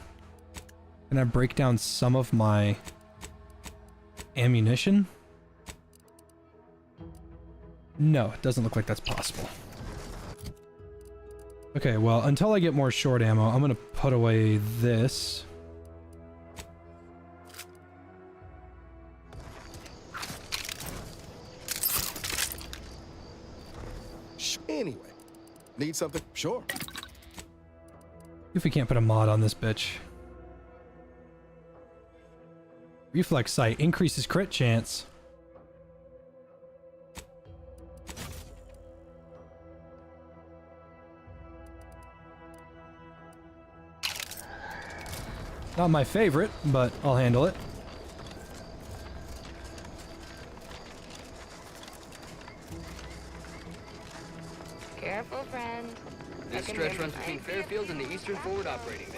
Can I break down some of my ammunition? No, it doesn't look like that's possible. Okay, well, until I get more short ammo, I'm gonna put away this. Anyway, need something? Sure. If we can't put a mod on this bitch. Reflex sight increases crit chance. Not my favorite, but I'll handle it. Careful, friend. This stretch runs between Fairfield and the Eastern Forward Operating Base.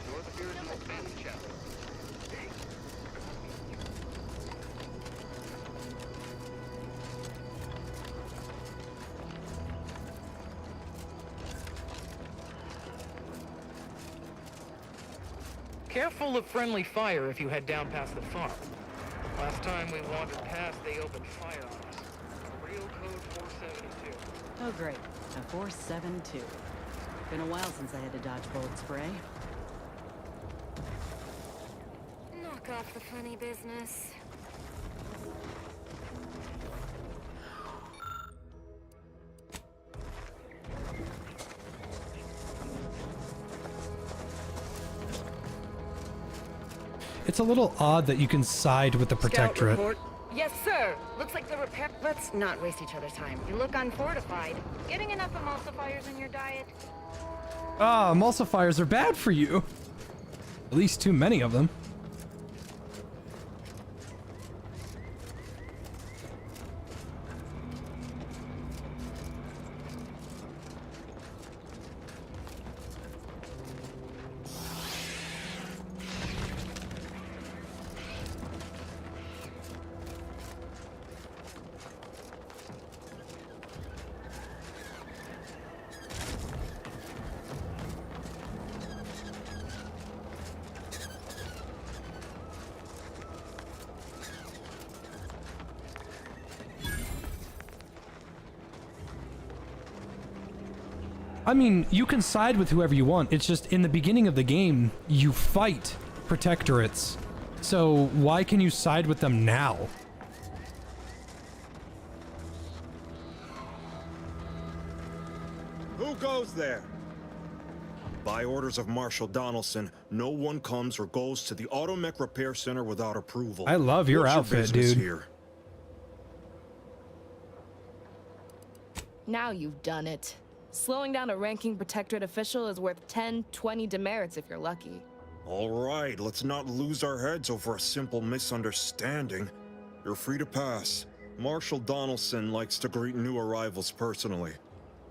North of here is an expansion channel. Careful of friendly fire if you head down past the farm. Last time we wandered past, they opened fire on us. Real code 472. Oh, great. A 472. Been a while since I had to dodge bullet spray. Knock off the funny business. It's a little odd that you can side with the Protectorate. Yes, sir. Looks like the repair... Let's not waste each other's time. You look unfortified. Getting enough emulsifiers in your diet? Ah, emulsifiers are bad for you. At least too many of them. I mean, you can side with whoever you want. It's just in the beginning of the game, you fight Protectorates. So why can you side with them now? Who goes there? By orders of Marshal Donaldson, no one comes or goes to the Automech Repair Center without approval. I love your What's outfit, business dude. Here? Now you've done it. Slowing down a ranking Protectorate official is worth 10, 20 demerits if you're lucky. All right, let's not lose our heads over a simple misunderstanding. You're free to pass. Marshal Donaldson likes to greet new arrivals personally.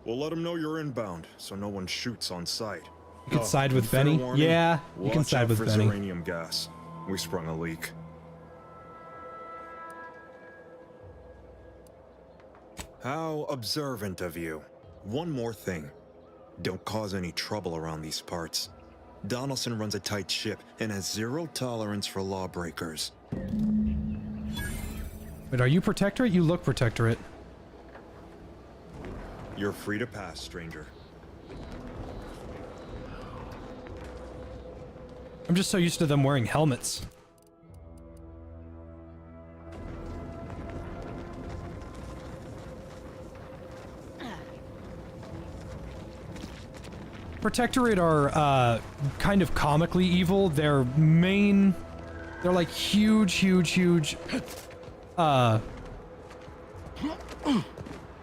We'll let him know you're inbound, so no one shoots on sight. You can side with fair Benny? warning, Yeah, you can watch side out with for Benny. Uranium gas. We sprung a leak. How observant of you. One more thing. Don't cause any trouble around these parts. Donaldson runs a tight ship and has zero tolerance for lawbreakers. Wait, are you Protectorate? You look Protectorate. You're free to pass, stranger. I'm just so used to them wearing helmets. Protectorate are kind of comically evil. They're like huge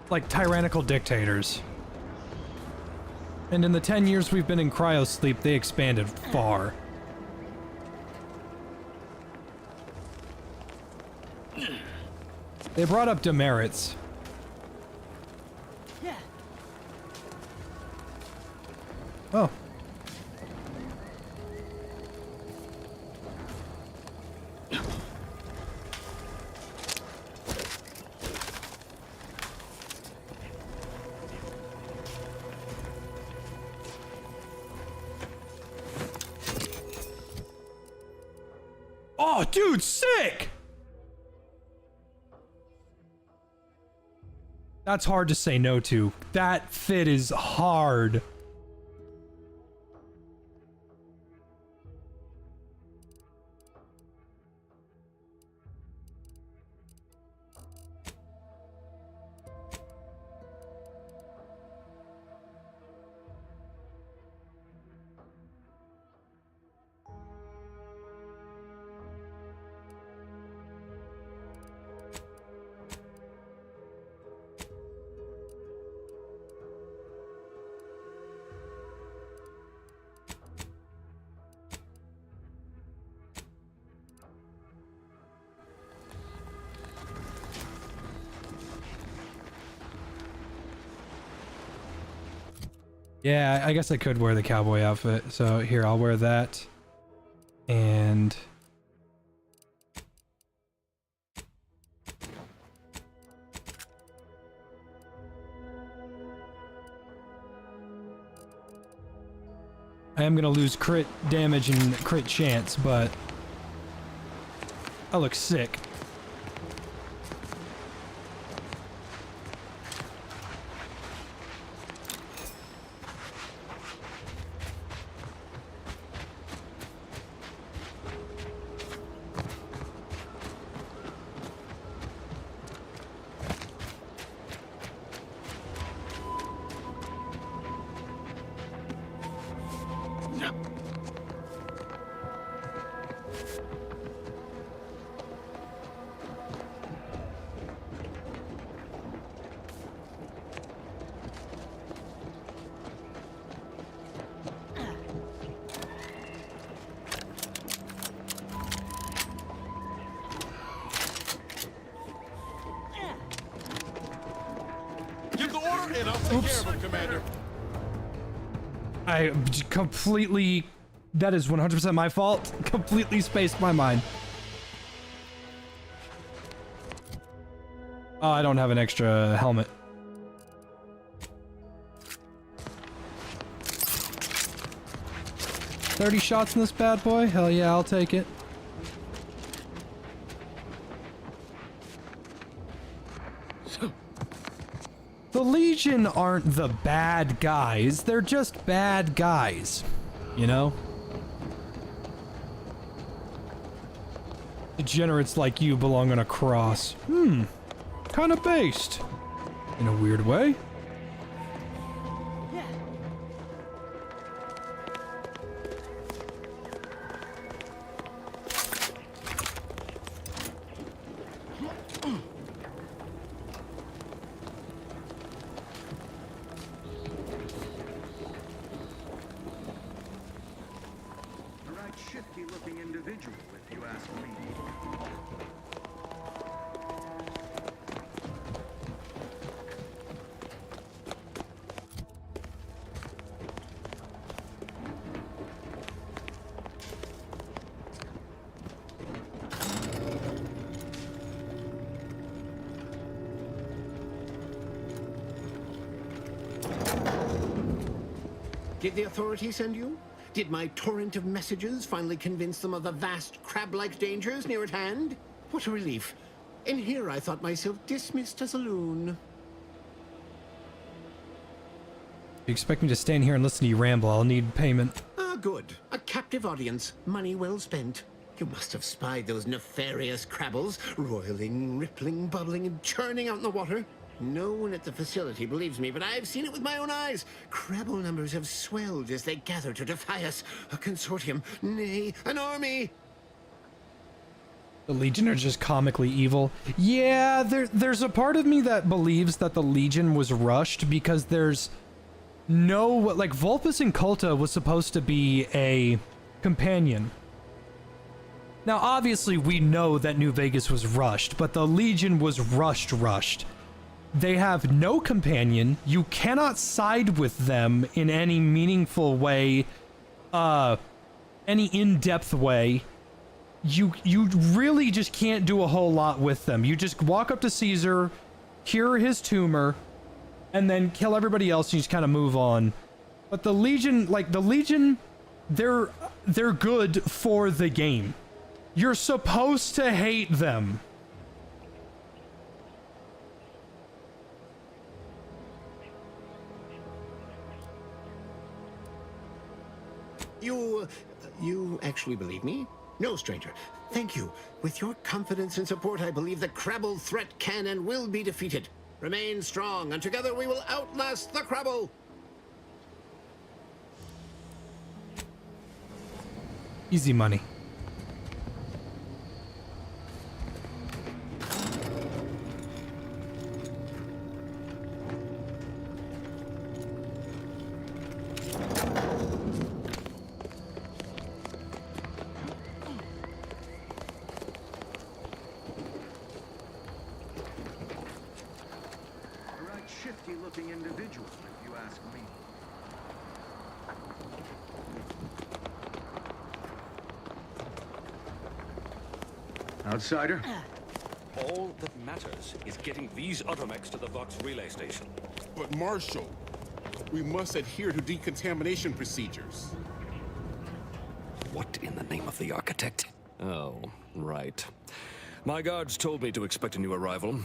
like tyrannical dictators. And in the 10 years we've been in cryosleep, they expanded far. They brought up demerits. Oh. Oh, dude, sick! That's hard to say no to. That fit is hard. Yeah, I guess I could wear the cowboy outfit. So here, I'll wear that. And... I am gonna lose crit damage and crit chance, but... I look sick. Give the order and I'll take care of him, Commander. I completely... That is 100% my fault. Completely spaced my mind. Oh, I don't have an extra helmet. $30 shots in this bad boy? Hell yeah, I'll take it. The Legion aren't the bad guys, they're just bad guys, you know? Degenerates like you belong on a cross. Kinda based. In a weird way. Did the authorities send you? Did my torrent of messages finally convince them of the vast crab-like dangers near at hand? What a relief. In here I thought myself dismissed as a loon. If you expect me to stand here and listen to you ramble, I'll need payment. Ah, good. A captive audience. Money well spent. You must have spied those nefarious crabbles, roiling, rippling, bubbling, and churning out in the water. No one at the facility believes me, but I've seen it with my own eyes. Crabble numbers have swelled as they gather to defy us. A consortium, nay, an army. The Legion are just comically evil. Yeah, there's a part of me that believes that the Legion was rushed because there's no, like Vulpes Inculta was supposed to be a companion. Now, obviously, we know that New Vegas was rushed, but the Legion was rushed. They have no companion. You cannot side with them in any meaningful way, any in-depth way. You really just can't do a whole lot with them. You just walk up to Caesar, cure his tumor, and then kill everybody else, and you just kind of move on. But the Legion, they're good for the game. You're supposed to hate them. You actually believe me? No, stranger. Thank you. With your confidence and support, I believe the Crabble threat can and will be defeated. Remain strong, and together we will outlast the Crabble! Easy money. Shifty-looking individual, if you ask me. Outsider? All that matters is getting these automex to the Vox relay station. But Marshal, we must adhere to decontamination procedures. What in the name of the architect? Oh, right. My guards told me to expect a new arrival,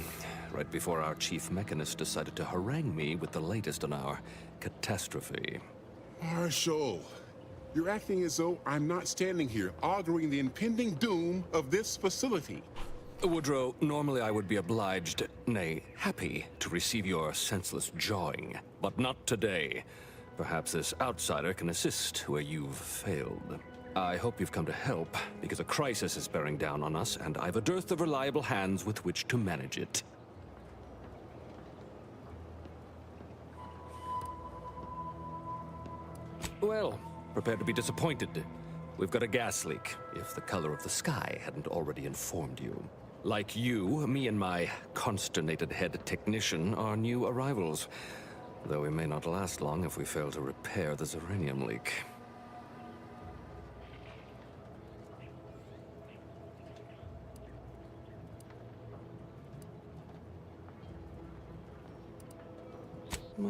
right before our chief mechanist decided to harangue me with the latest on our catastrophe. Marshal, you're acting as though I'm not standing here auguring the impending doom of this facility. Woodrow, normally I would be obliged, nay, happy, to receive your senseless jawing, but not today. Perhaps this outsider can assist where you've failed. I hope you've come to help, because a crisis is bearing down on us, and I've a dearth of reliable hands with which to manage it. Well, prepare to be disappointed. We've got a gas leak, if the color of the sky hadn't already informed you. Like you, me and my consternated head technician are new arrivals, though we may not last long if we fail to repair the uranium leak.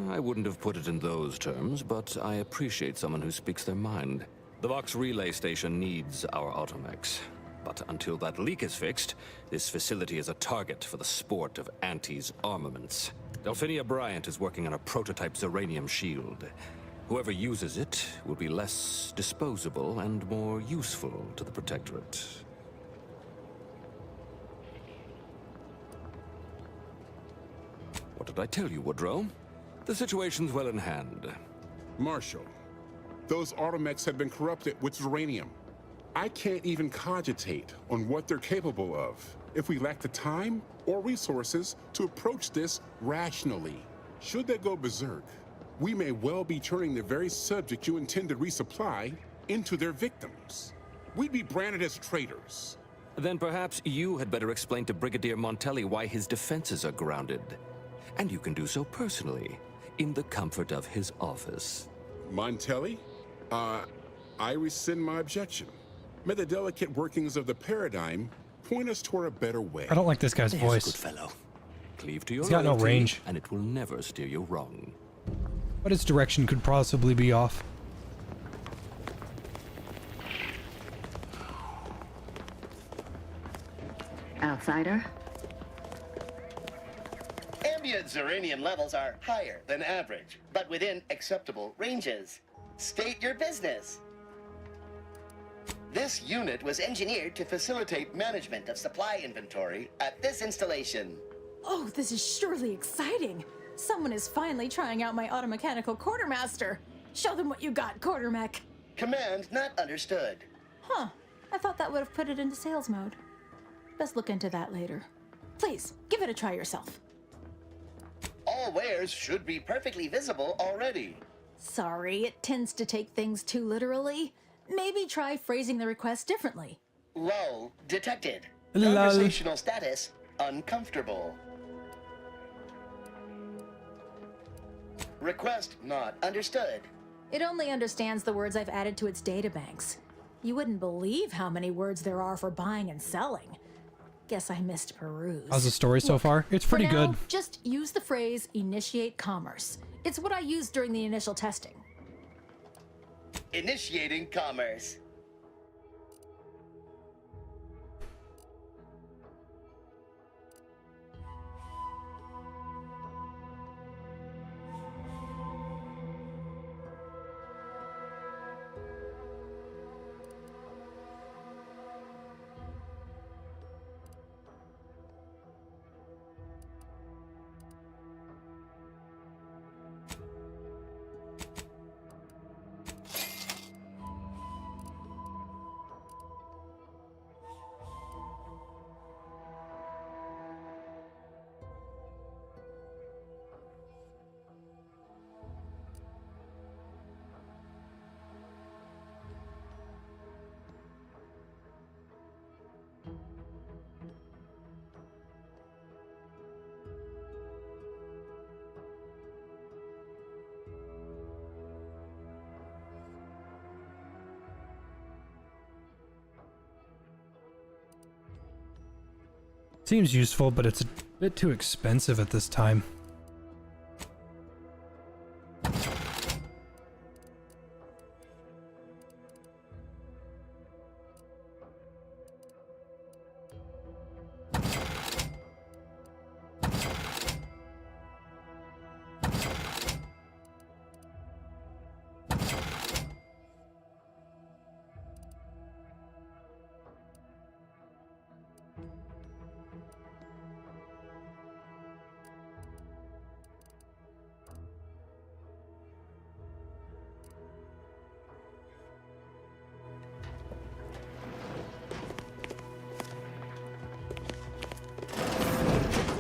I wouldn't have put it in those terms, but I appreciate someone who speaks their mind. The Vox relay station needs our automex. But until that leak is fixed, this facility is a target for the sport of Auntie's armaments. Delphinia Bryant is working on a prototype uranium shield. Whoever uses it will be less disposable and more useful to the Protectorate. What did I tell you, Woodrow? The situation's well in hand. Marshal, those automex have been corrupted with uranium. I can't even cogitate on what they're capable of if we lack the time or resources to approach this rationally. Should they go berserk, we may well be turning the very subject you intend to resupply into their victims. We'd be branded as traitors. Then perhaps you had better explain to Brigadier Montelli why his defenses are grounded. And you can do so personally, in the comfort of his office. Montelli? I rescind my objection. May the delicate workings of the paradigm point us toward a better way. I don't like this guy's voice. Good fellow. Cleave to your He's got no loyalty, range. and it will never steer you wrong. But its direction could possibly be off. Outsider? Ambient uranium levels are higher than average, but within acceptable ranges. State your business. This unit was engineered to facilitate management of supply inventory at this installation. Oh, this is surely exciting. Someone is finally trying out my automechanical quartermaster. Show them what you got, quartermech. Command not understood. Huh. I thought that would have put it into sales mode. Best look into that later. Please, give it a try yourself. All wares should be perfectly visible already. Sorry, it tends to take things too literally. Maybe try phrasing the request differently. Lull detected. Lull. Conversational status uncomfortable. Request not understood. It only understands the words I've added to its databanks. You wouldn't believe how many words there are for buying and selling. Guess I missed peruse. How's the story so far? It's pretty For now, good. just use the phrase initiate commerce. It's what I used during the initial testing. Initiating commerce. Seems useful, but it's a bit too expensive at this time.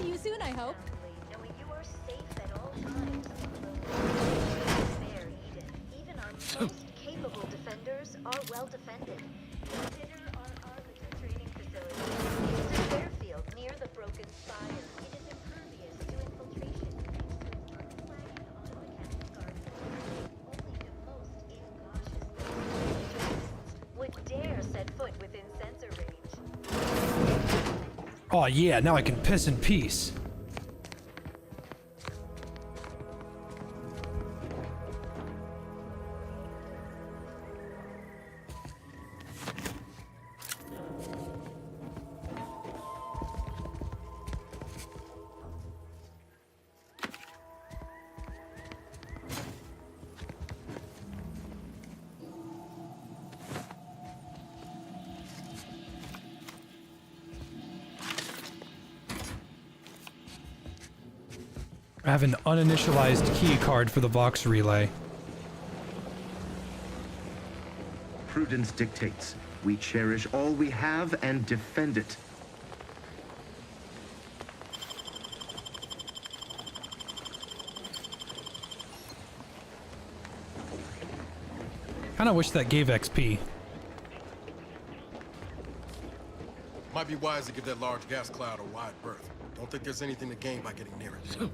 See you soon, I hope. Even our most capable defenders are well defended. Consider our arbiter training facility. It's a airfield near the broken spire. It is impervious to infiltration thanks to its unflagged auto-mechanic guard force. Only the most incautious would dare set foot within sensor range. Oh yeah, now I can piss in peace. I have an uninitialized key card for the Vox relay. Prudence dictates we cherish all we have and defend it. Kinda wish that gave XP. Might be wise to give that large gas cloud a wide berth. Don't think there's anything to gain by getting near it.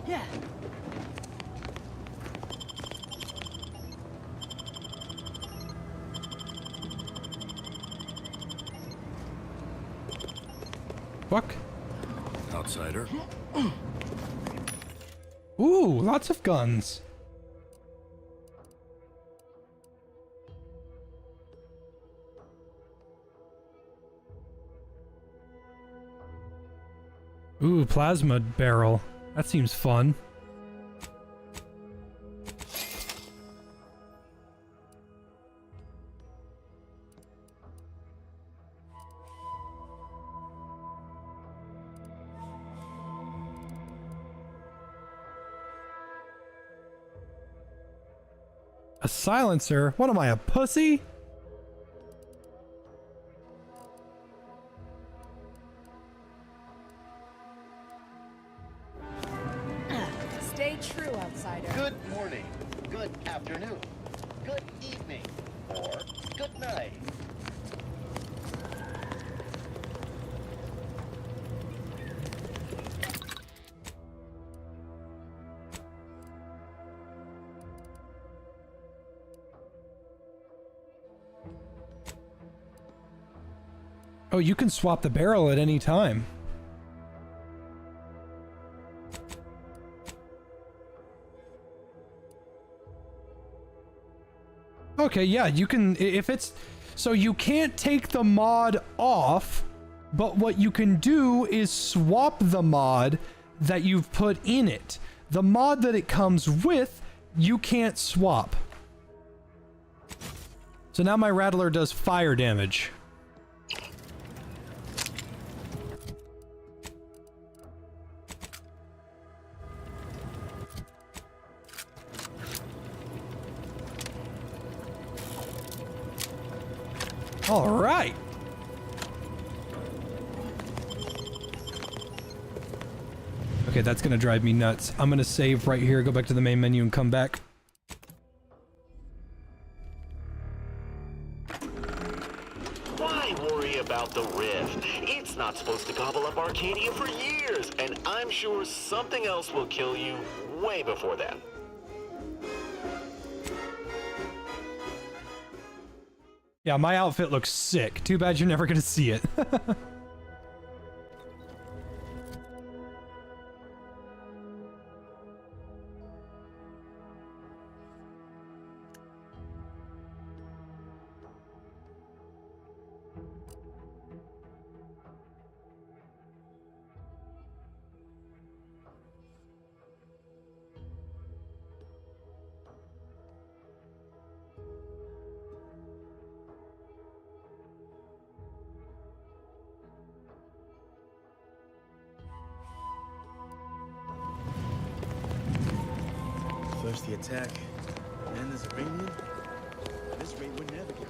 Yeah. Fuck. Outsider. Ooh, lots of guns. Ooh, plasma barrel. That seems fun. A silencer? What am I, a pussy? true outsider. Good morning, good afternoon, good evening, or good night. Oh, you can swap the barrel at any time. Okay, yeah, you can, if it's, so you can't take the mod off, but what you can do is swap the mod that you've put in it. The mod that it comes with, you can't swap. So now my Rattler does fire damage. All right. Okay, that's gonna drive me nuts. I'm gonna save right here, go back to the main menu and come back. Why worry about the rift? It's not supposed to gobble up Arcadia for years, and I'm sure something else will kill you way before then. Yeah, my outfit looks sick. Too bad you're never gonna see it. First the attack, then the Iranian. This rate would never get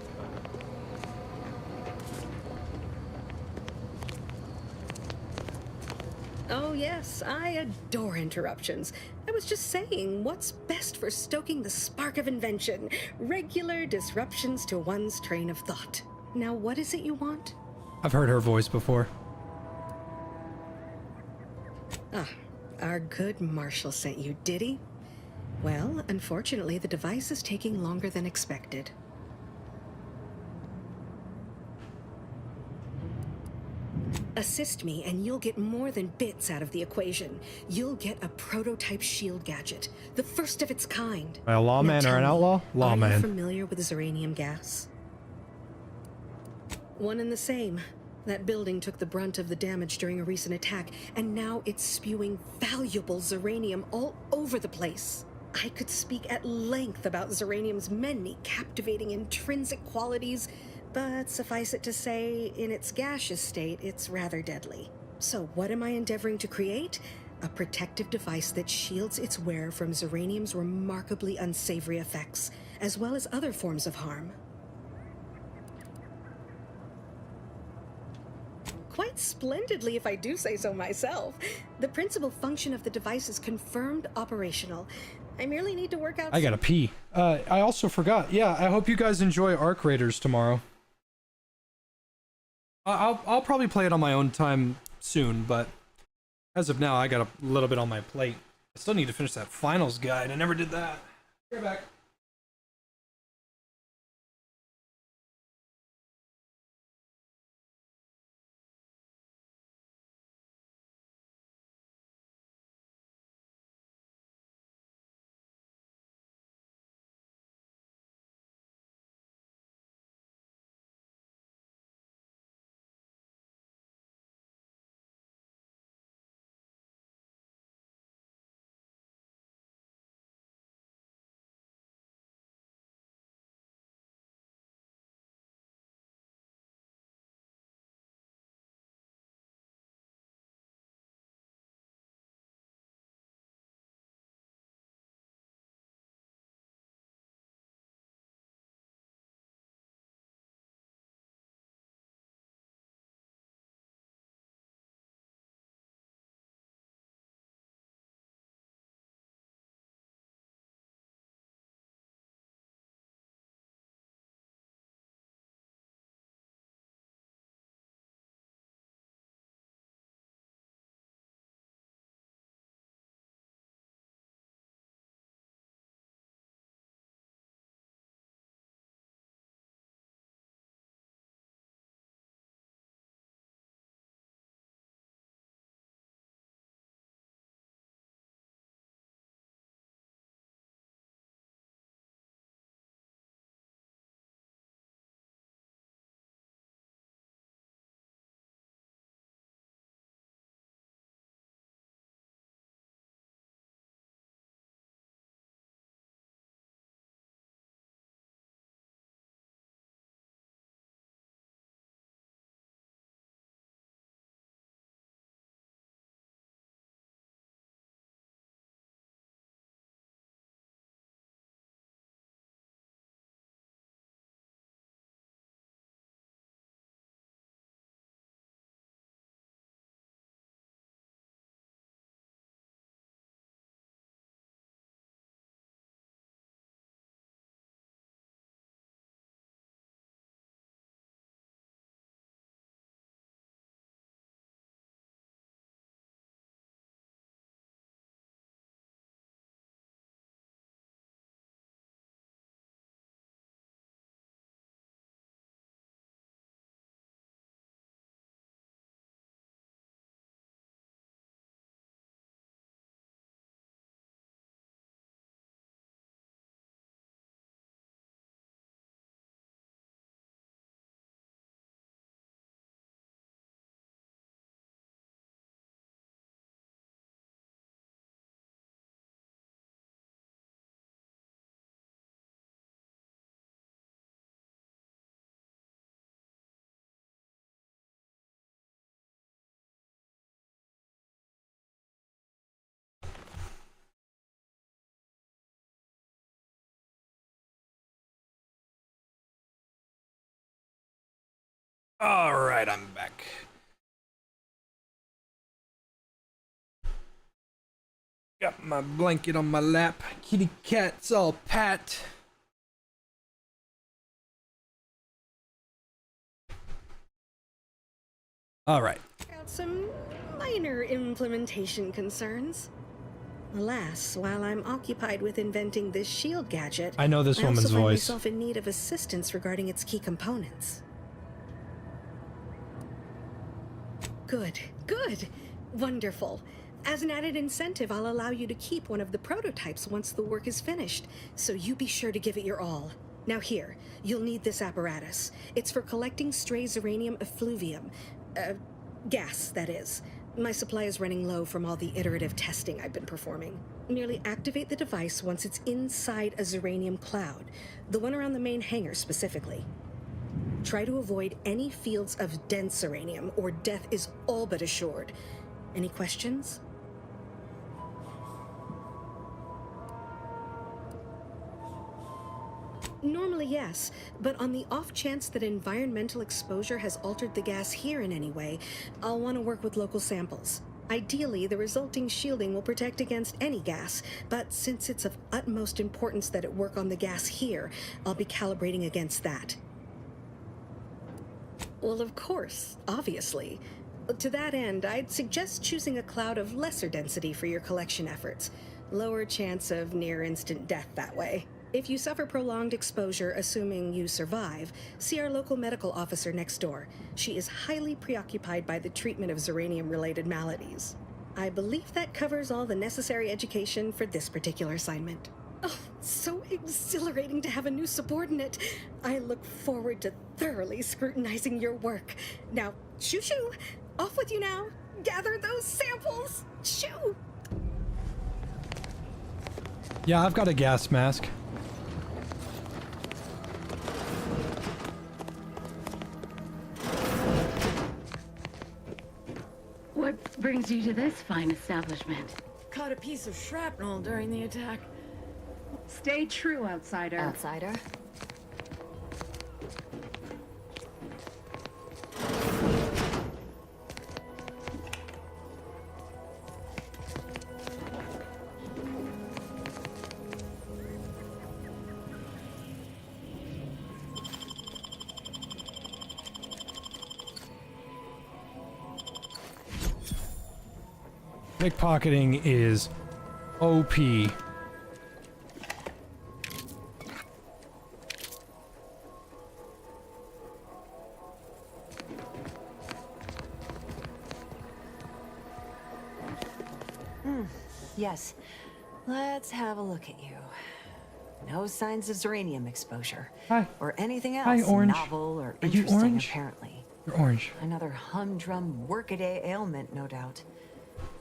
Oh yes, I adore interruptions. I was just saying, what's best for stoking the spark of invention? Regular disruptions to one's train of thought. Now what is it you want? I've heard her voice before. Ah, our good Marshall sent you, did he? Well, unfortunately, the device is taking longer than expected. Assist me, and you'll get more than bits out of the equation. You'll get a prototype shield gadget, the first of its kind. A lawman or an outlaw? Are you Lawman. familiar with uranium gas? One and the same. That building took the brunt of the damage during a recent attack, and now it's spewing valuable uranium all over the place. I could speak at length about uranium's many captivating intrinsic qualities, but suffice it to say, in its gaseous state, it's rather deadly. So what am I endeavoring to create? A protective device that shields its wearer from uranium's remarkably unsavory effects, as well as other forms of harm. Quite splendidly, if I do say so myself. The principal function of the device is confirmed operational. I merely need to work out. I gotta pee. I also forgot. Yeah, I hope you guys enjoy Arc Raiders tomorrow. I'll probably play it on my own time soon, but as of now, I got a little bit on my plate. I still need to finish that finals guide. I never did that. You're back. All right, I'm back. Got my blanket on my lap. Kitty cat's all pat. All right. Got some minor implementation concerns. Alas, while I'm occupied with inventing this shield gadget, I know this woman's also find voice. myself in need of assistance regarding its key components. Good, good, wonderful. As an added incentive, I'll allow you to keep one of the prototypes once the work is finished, so you be sure to give it your all. Now here, you'll need this apparatus. It's for collecting stray Zeranium effluvium. Gas, that is. My supply is running low from all the iterative testing I've been performing. Merely activate the device once it's inside a Zeranium cloud, the one around the main hangar specifically. Try to avoid any fields of dense Zeranium, or death is all but assured. Any questions? Normally, yes, but on the off chance that environmental exposure has altered the gas here in any way, I'll want to work with local samples. Ideally, the resulting shielding will protect against any gas, but since it's of utmost importance that it work on the gas here, I'll be calibrating against that. Well, of course, obviously. To that end, I'd suggest choosing a cloud of lesser density for your collection efforts. Lower chance of near-instant death that way. If you suffer prolonged exposure, assuming you survive, see our local medical officer next door. She is highly preoccupied by the treatment of Zeranium-related maladies. I believe that covers all the necessary education for this particular assignment. Oh, so exhilarating to have a new subordinate. I look forward to thoroughly scrutinizing your work. Now, shoo-shoo! Off with you now! Gather those samples! Shoo! Yeah, I've got a gas mask. What brings you to this fine establishment? Caught a piece of shrapnel during the attack. Stay true, outsider. Outsider? Pickpocketing is OP. Yes. Let's have a look at you. No signs of Zeranium exposure. Hi. Or anything else Hi, Orange. novel or Are you interesting, orange? apparently. You're orange. Another humdrum workaday ailment, no doubt.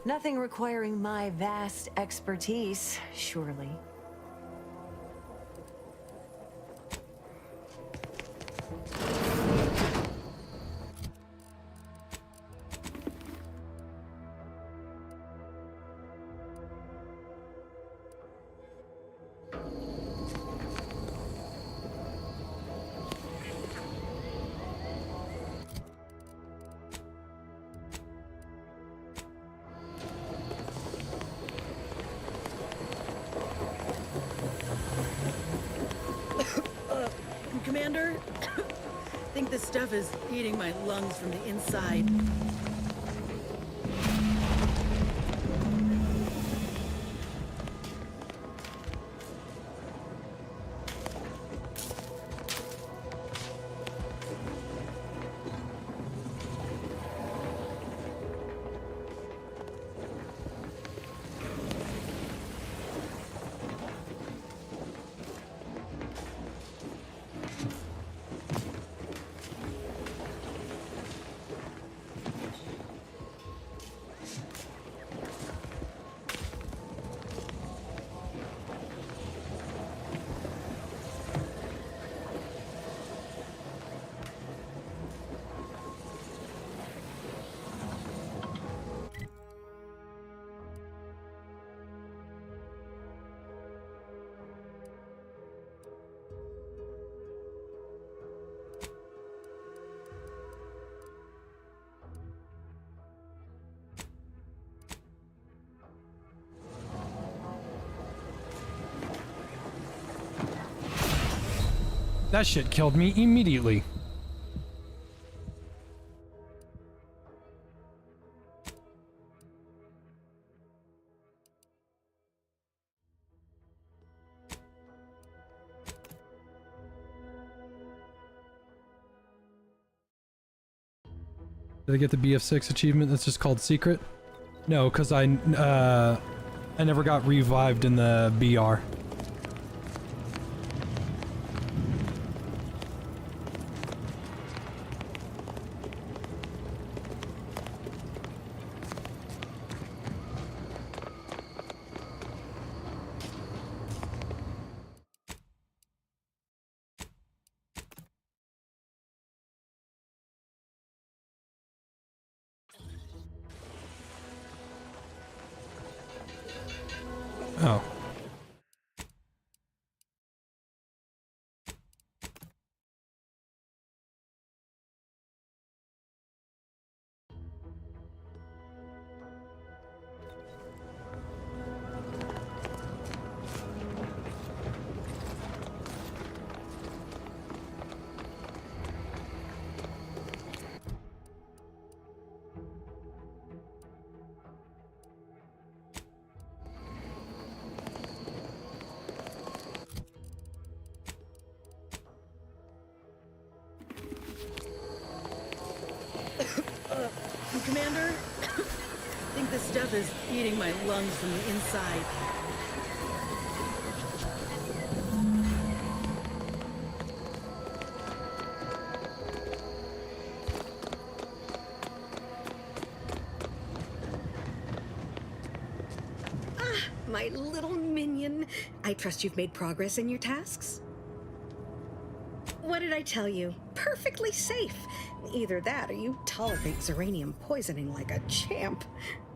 Nothing requiring my vast expertise, surely. Commander, I think this stuff is eating my lungs from the inside. That shit killed me immediately. Did I get the BF6 achievement that's just called Secret? No, because I never got revived in the BR. Oh. Commander, I think this stuff is eating my lungs from the inside. Ah, my little minion. I trust you've made progress in your tasks? What did I tell you? Perfectly safe. Either that or you tolerate Zeranium poisoning like a champ.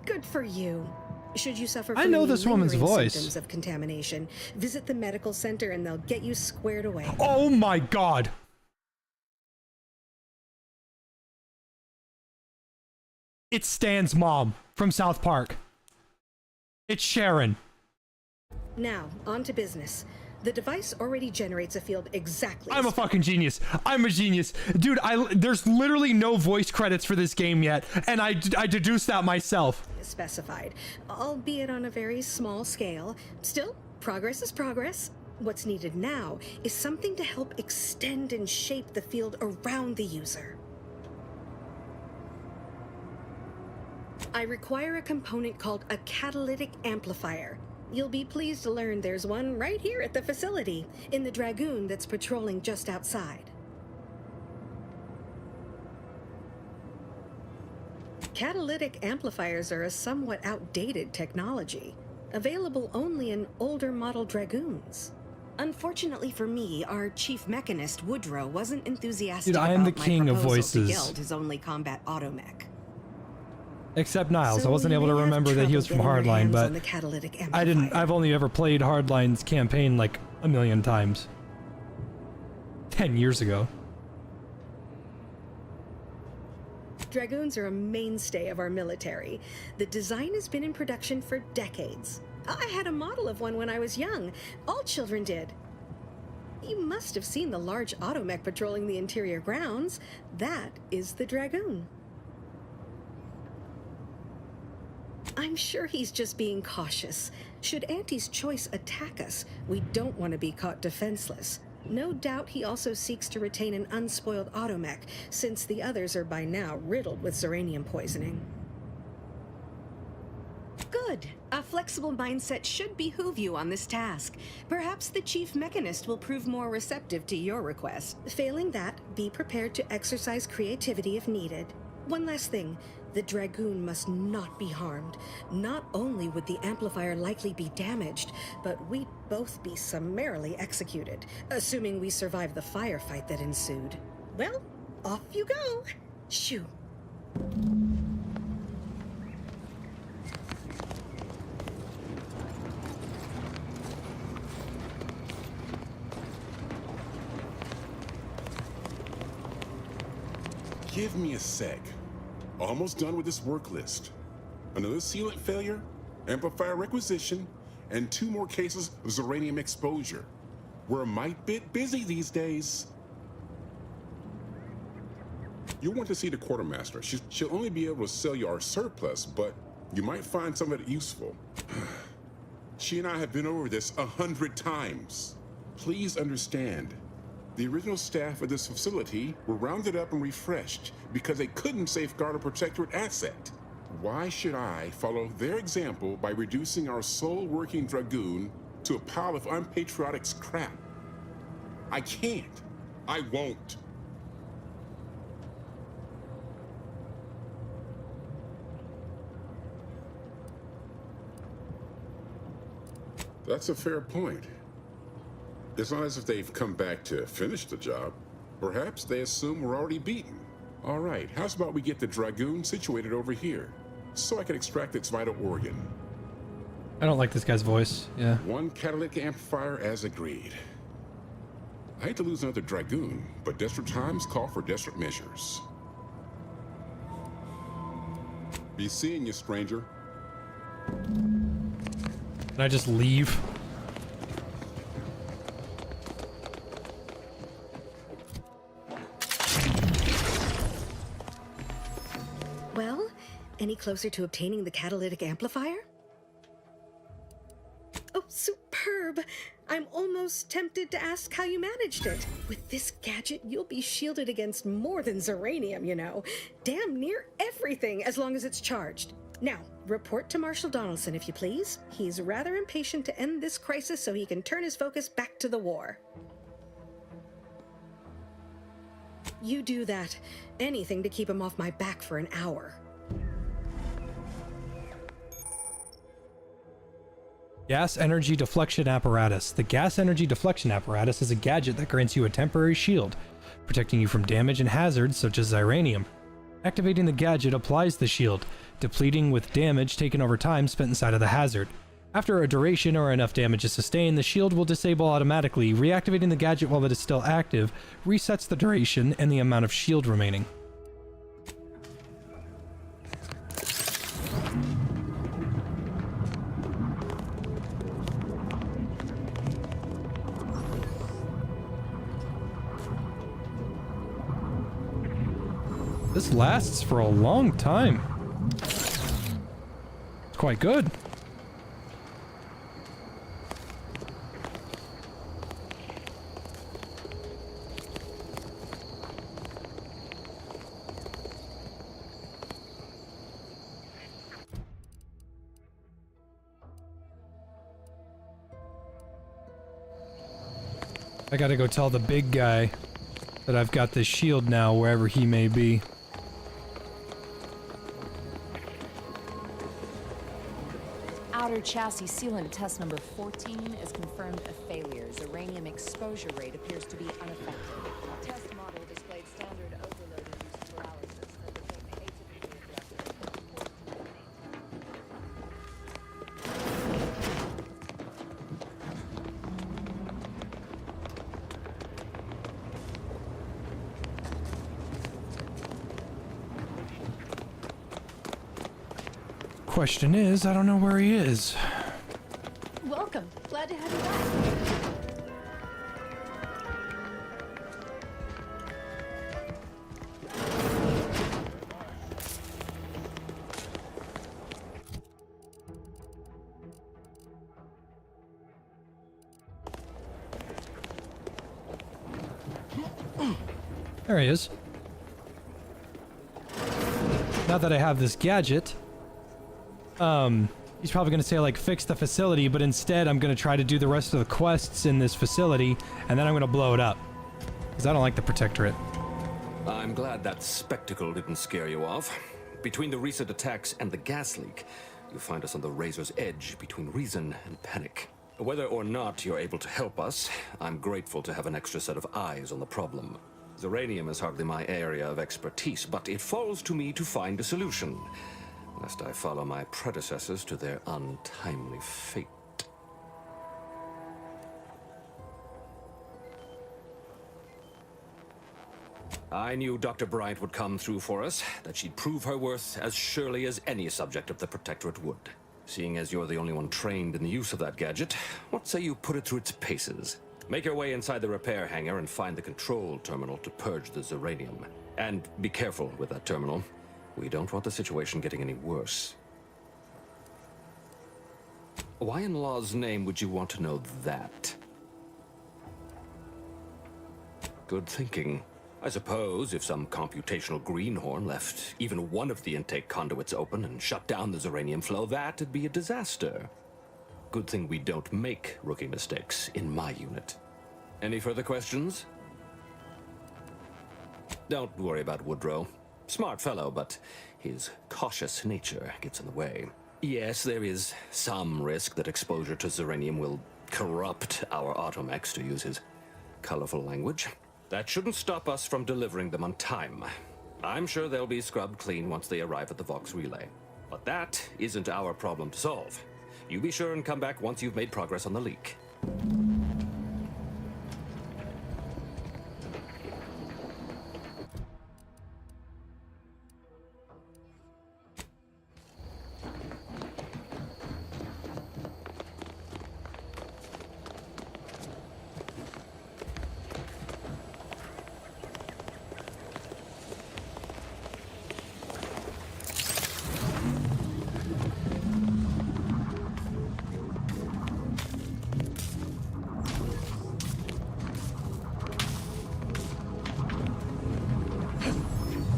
Good for you. Should you suffer from I know any this woman's lingering voice. symptoms of contamination, visit the medical center and they'll get you squared away. Oh my god. It's Stan's mom from South Park. It's Sharon. Now, on to business. The device already generates a field exactly. I'm a fucking genius. I'm a genius. Dude, there's literally no voice credits for this game yet, and I deduced that myself. Specified, albeit on a very small scale. Still, progress is progress. What's needed now is something to help extend and shape the field around the user. I require a component called a catalytic amplifier. You'll be pleased to learn there's one right here at the facility, in the Dragoon that's patrolling just outside. Catalytic amplifiers are a somewhat outdated technology, available only in older model Dragoons. Unfortunately for me, our chief mechanist, Woodrow, wasn't enthusiastic Dude, I am the about king my of proposal voices. to Geld his only combat automech. Except Niles. So I wasn't we able to may have remember that he was from trouble getting our Hardline, hands but on the catalytic I've only ever played Hardline's campaign like a million times. 10 years ago. Dragoons are a mainstay of our military. The design has been in production for decades. I had a model of one when I was young. All children did. You must have seen the large automech patrolling the interior grounds. That is the Dragoon. I'm sure he's just being cautious. Should Auntie's choice attack us, we don't want to be caught defenseless. No doubt he also seeks to retain an unspoiled automech, since the others are by now riddled with Zeranium poisoning. Good. A flexible mindset should behoove you on this task. Perhaps the chief mechanist will prove more receptive to your request. Failing that, be prepared to exercise creativity if needed. One last thing. The Dragoon must not be harmed. Not only would the amplifier likely be damaged, but we'd both be summarily executed, assuming we survive the firefight that ensued. Well, off you go. Shoo. Give me a sec. Almost done with this work list. Another sealant failure, amplifier requisition, and 2 more cases of Zeranium exposure. We're a mite bit busy these days. You'll want to see the quartermaster. She'll only be able to sell you our surplus, but you might find some of it useful. She and I have been over this 100 times. Please understand, the original staff of this facility were rounded up and refreshed because they couldn't safeguard a protectorate asset. Why should I follow their example by reducing our sole working dragoon to a pile of unpatriotic scrap? I can't. I won't. That's a fair point. It's not as if they've come back to finish the job. Perhaps they assume we're already beaten. All right, how's about we get the Dragoon situated over here, so I can extract its vital organ? I don't like this guy's voice, yeah. One catalytic amplifier as agreed. I hate to lose another Dragoon, but desperate times call for desperate measures. Be seeing you, stranger. Can I just leave? Well, any closer to obtaining the catalytic amplifier? Oh, superb! I'm almost tempted to ask how you managed it. With this gadget, you'll be shielded against more than Zeranium, you know. Damn near everything, as long as it's charged. Now, report to Marshal Donaldson, if you please. He's rather impatient to end this crisis so he can turn his focus back to the war. You do that. Anything to keep him off my back for an hour. Gas Energy Deflection Apparatus. The Gas Energy Deflection Apparatus is a gadget that grants you a temporary shield, protecting you from damage and hazards such as Zeranium. Activating the gadget applies the shield, depleting with damage taken over time spent inside of the hazard. After a duration or enough damage is sustained, the shield will disable automatically. Reactivating the gadget while it is still active resets the duration and the amount of shield remaining. This lasts for a long time. It's quite good. I gotta go tell the big guy that I've got this shield now, wherever he may be. Outer chassis sealant test number 14 is confirmed a failure. Zeranium exposure rate appears to be unaffected. Test model displayed standard overload-induced paralysis that became atypically Question is, I don't know where he is. Welcome. Glad to have you back. There he is. Now that I have this gadget, he's probably gonna say like fix the facility, but instead I'm gonna try to do the rest of the quests in this facility, and then I'm gonna blow it up. Because I don't like the Protectorate. I'm glad that spectacle didn't scare you off. Between the recent attacks and the gas leak, you find us on the razor's edge between reason and panic. Whether or not you're able to help us, I'm grateful to have an extra set of eyes on the problem. Zeranium is hardly my area of expertise, but it falls to me to find a solution, lest I follow my predecessors to their untimely fate. I knew Dr. Bryant would come through for us, that she'd prove her worth as surely as any subject of the Protectorate would. Seeing as you're the only one trained in the use of that gadget, what say you put it through its paces? Make your way inside the repair hangar and find the control terminal to purge the Zeranium. And be careful with that terminal. We don't want the situation getting any worse. Why in law's name would you want to know that? Good thinking. I suppose if some computational greenhorn left even one of the intake conduits open and shut down the Zeranium flow, that'd be a disaster. Good thing we don't make rookie mistakes in my unit. Any further questions? Don't worry about Woodrow. Smart fellow, but his cautious nature gets in the way. Yes, there is some risk that exposure to Zeranium will corrupt our automechs, to use his colorful language. That shouldn't stop us from delivering them on time. I'm sure they'll be scrubbed clean once they arrive at the Vox relay. But that isn't our problem to solve. You be sure and come back once you've made progress on the leak.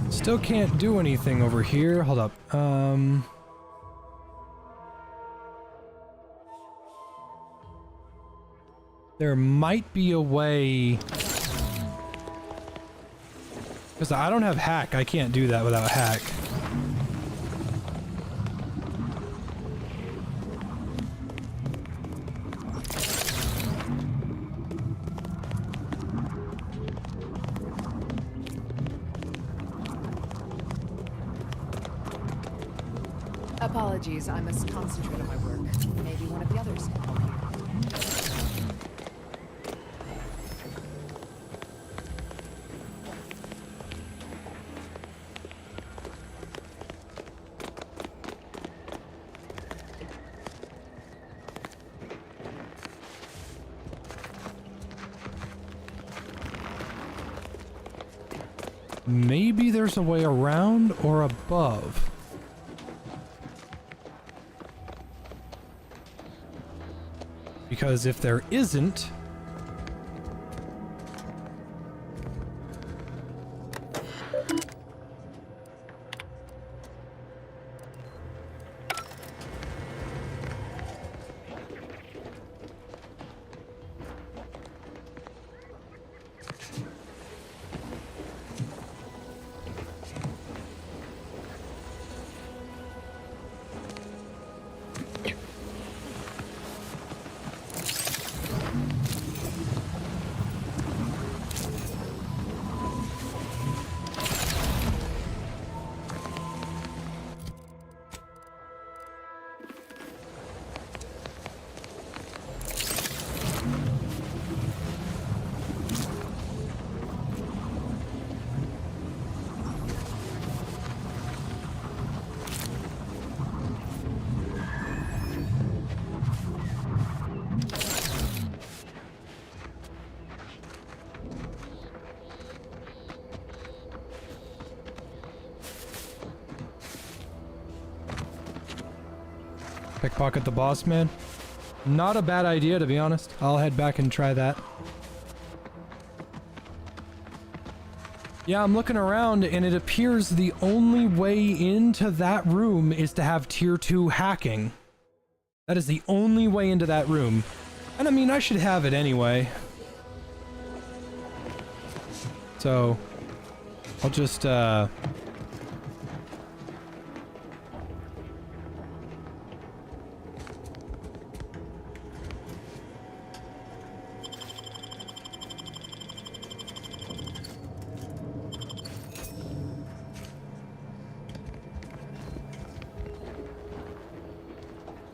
Still can't do anything over here. Hold up. There might be a way. Because I don't have hack. I can't do that without hack. Apologies, I must concentrate on my work. Maybe one of the others can help you. Maybe there's a way around or above. Because if there isn't... Pickpocket the boss man? Not a bad idea, to be honest. I'll head back and try that. Yeah, I'm looking around and it appears the only way into that room is to have tier 2 hacking. That is the only way into that room. And I mean, I should have it anyway. So, I'll just,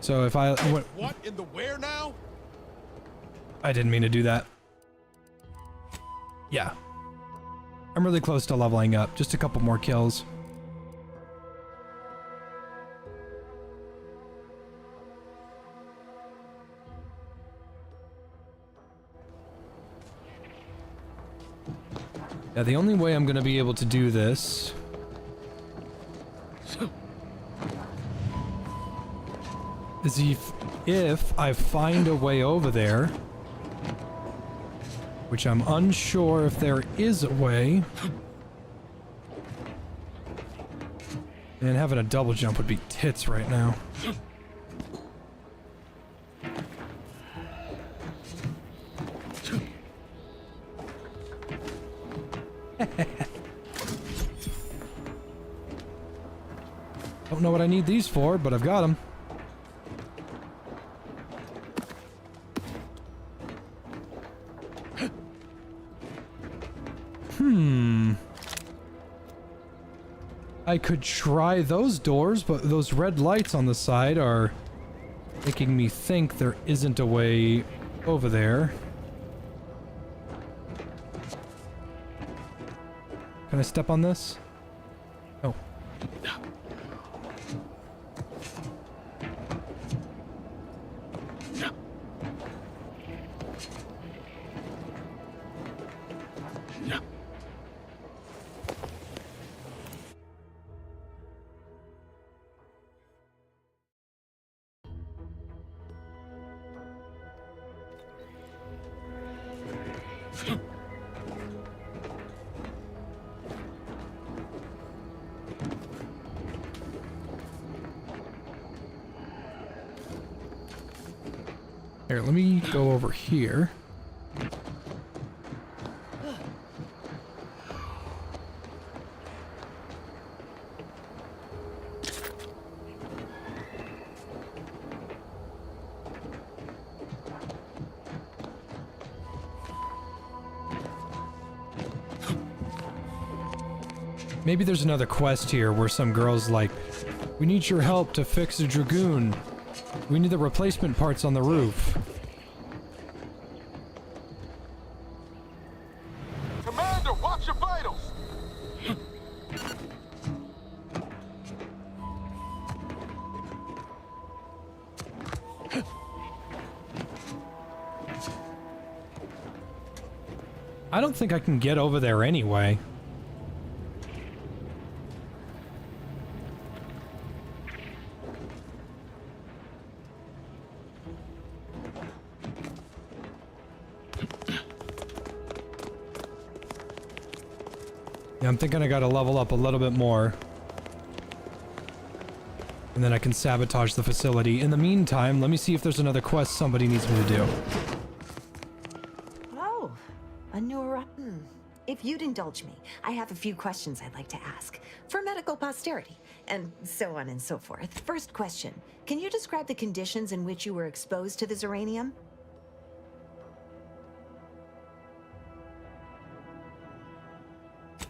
So if I... What in the where now? I didn't mean to do that. Yeah. I'm really close to leveling up. Just a couple more kills. Yeah, the only way I'm gonna be able to do this is if I find a way over there, which I'm unsure if there is a way. And having a double jump would be tits right now. Don't know what I need these for, but I've got them. I could try those doors, but those red lights on the side are making me think there isn't a way over there. Can I step on this? Oh. Here, let me go over here. Maybe there's another quest here where some girl's like, we need your help to fix a Dragoon. We need the replacement parts on the roof. Commander, watch your vitals! I don't think I can get over there anyway. Yeah, I'm thinking I gotta level up a little bit more. And then I can sabotage the facility. In the meantime, let me see if there's another quest somebody needs me to do. Oh, a new If you'd indulge me, I have a few questions I'd like to ask. For medical posterity, and so on and so forth. First question, can you describe the conditions in which you were exposed to the Zeranium?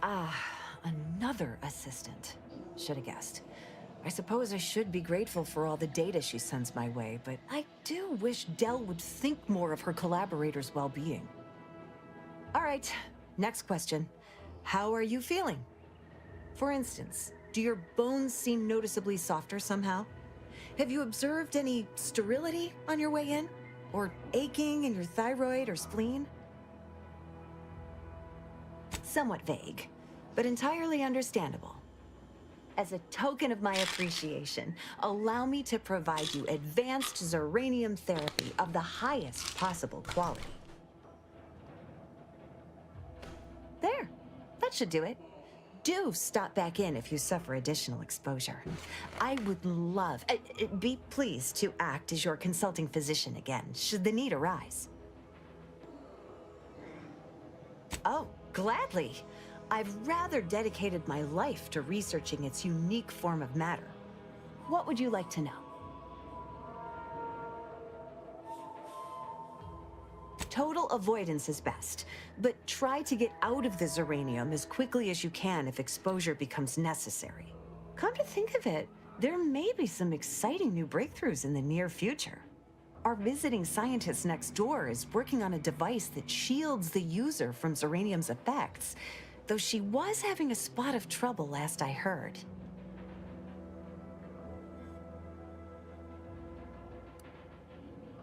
Ah, another assistant. Should have guessed. I suppose I should be grateful for all the data she sends my way, but I do wish Dell would think more of her collaborators' well-being. All right, next question. How are you feeling? For instance, do your bones seem noticeably softer somehow? Have you observed any sterility on your way in? Or aching in your thyroid or spleen? Somewhat vague, but entirely understandable. As a token of my appreciation, allow me to provide you advanced Zeranium therapy of the highest possible quality. There, that should do it. Do stop back in if you suffer additional exposure. I would love, be pleased to act as your consulting physician again, should the need arise. Oh, gladly. I've rather dedicated my life to researching its unique form of matter. What would you like to know? Total avoidance is best, but try to get out of the Zeranium as quickly as you can if exposure becomes necessary. Come to think of it, there may be some exciting new breakthroughs in the near future. Our visiting scientist next door is working on a device that shields the user from Zeranium's effects, though she was having a spot of trouble last I heard.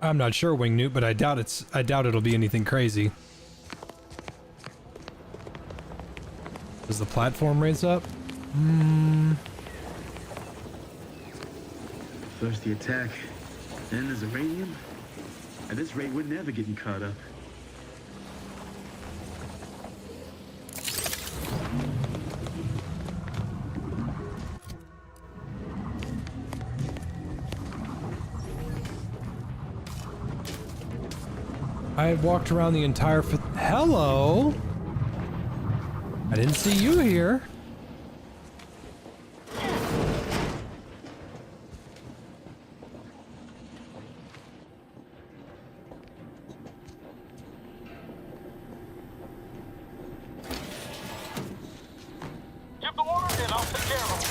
I'm not sure, Wingnut, but I doubt it'll be anything crazy. the platform raised up? First the attack, then there's uranium. At this rate, we're never getting caught up. I walked around the entire hello? I didn't see you here. Give the order and I'll take care of them.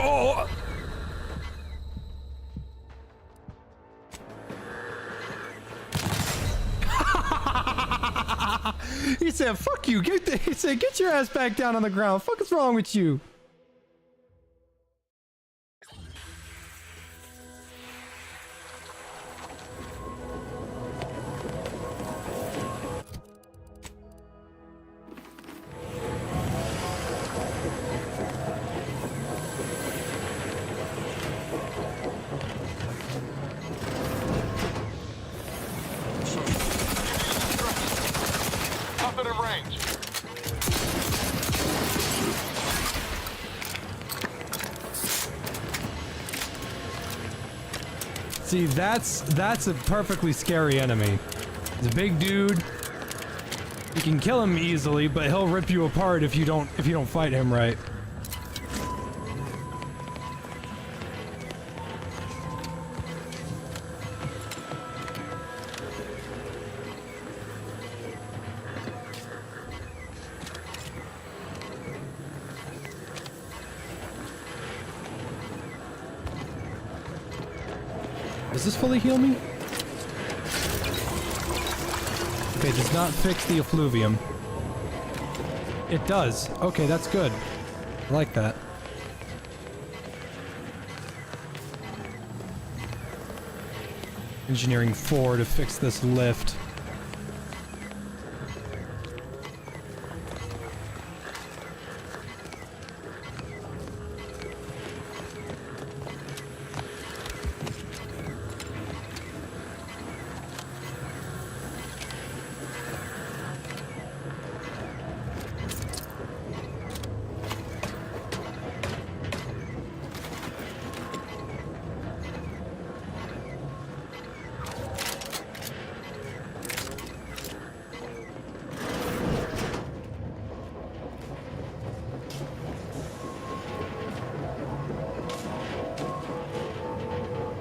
Oh! He said, "Fuck you." He said, "Get your ass back down on the ground. Fuck is wrong with you?" Nothing in range. See, that's a perfectly scary enemy. He's a big dude. You can kill him easily, but he'll rip you apart if you don't fight him right. Does this fully heal me? Okay, does not fix the effluvium. It does. Okay, that's good. I like that. Engineering 4 to fix this lift.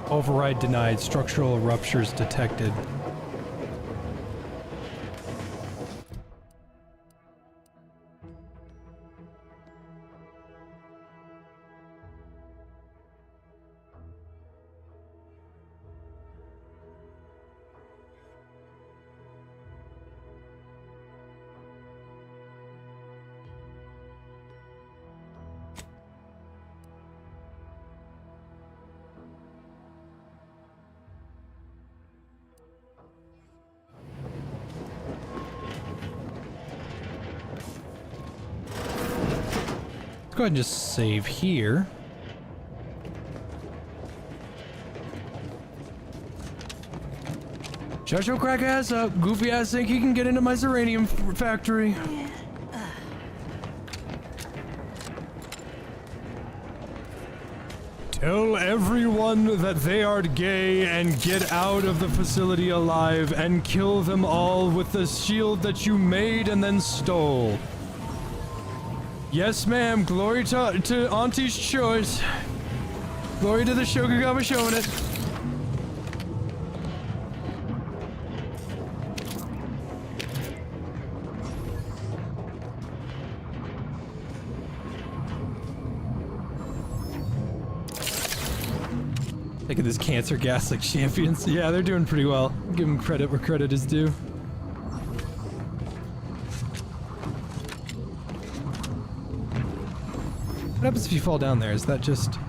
Override denied. Structural ruptures detected. Go ahead and just save here. Shut your crack ass up. Goofy ass think he can get into my Zeranium factory. Tell everyone that they are gay and get out of the facility alive and kill them all with the shield that you made and then stole. Yes, ma'am. Glory to Auntie's choice. Glory to the Shokugawa showing it. Look at this cancer gas like champions. Yeah, they're doing pretty well. Give them credit where credit is due. What happens if you fall down there? Is that just...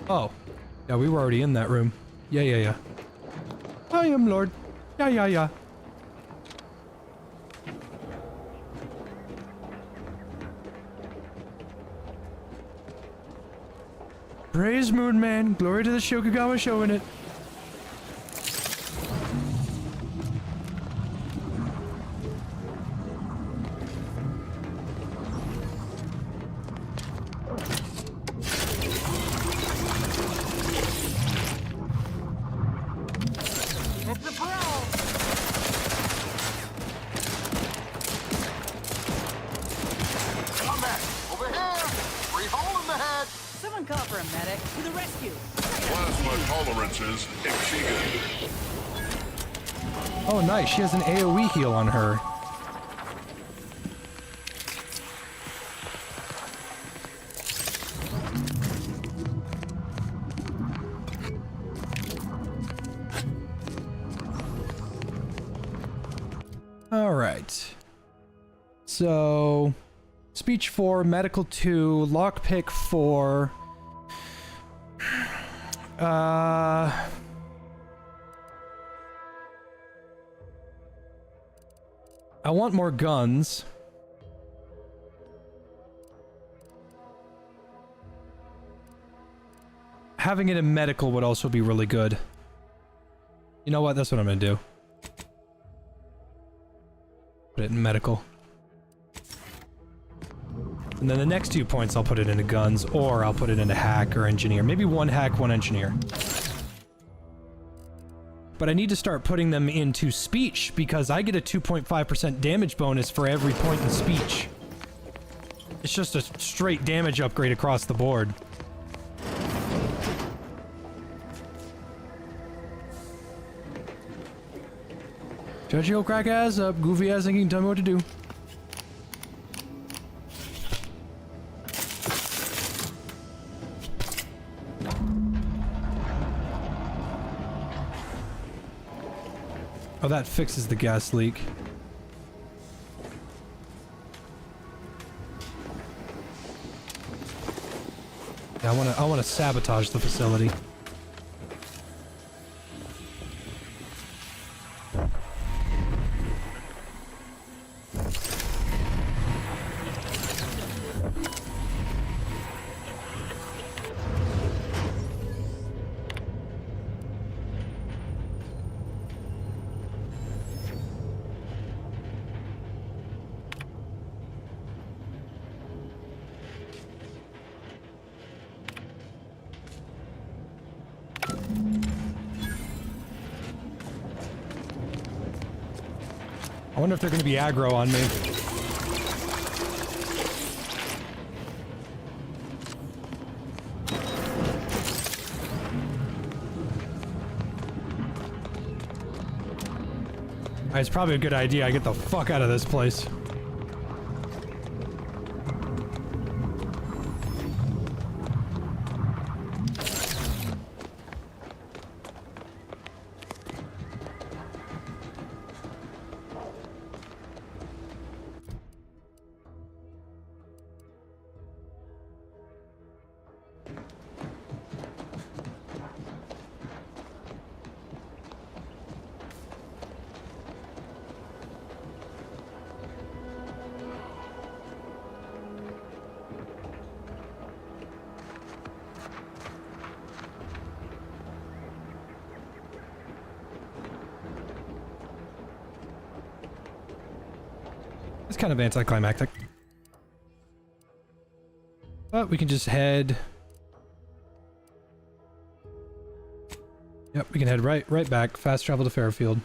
Oh. Yeah, we were already in that room. Yeah. I am Lord. Yeah. Praise Moon Man. Glory to the Shokugawa showing it. Oh, nice. She has an AoE heal on her. All right. So, speech 4, medical 2, lockpick 4. I want more guns. Having it in medical would also be really good. You know what? That's what I'm gonna do. Put it in medical. And then the next 2 points I'll put it into guns, or I'll put it into hack or engineer. Maybe 1 hack, 1 engineer. But I need to start putting them into speech, because I get a 2.5% damage bonus for every point in speech. It's just a straight damage upgrade across the board. Judge your crack ass up, goofy ass thinking, tell me what to do. Oh, that fixes the gas leak. Yeah, I wanna sabotage the facility. I wonder if they're going to be aggro on me. It's probably a good idea I get the fuck out of this place. It's kind of anticlimactic. But we can just head... Yep, we can head right back. Fast travel to Fairfield.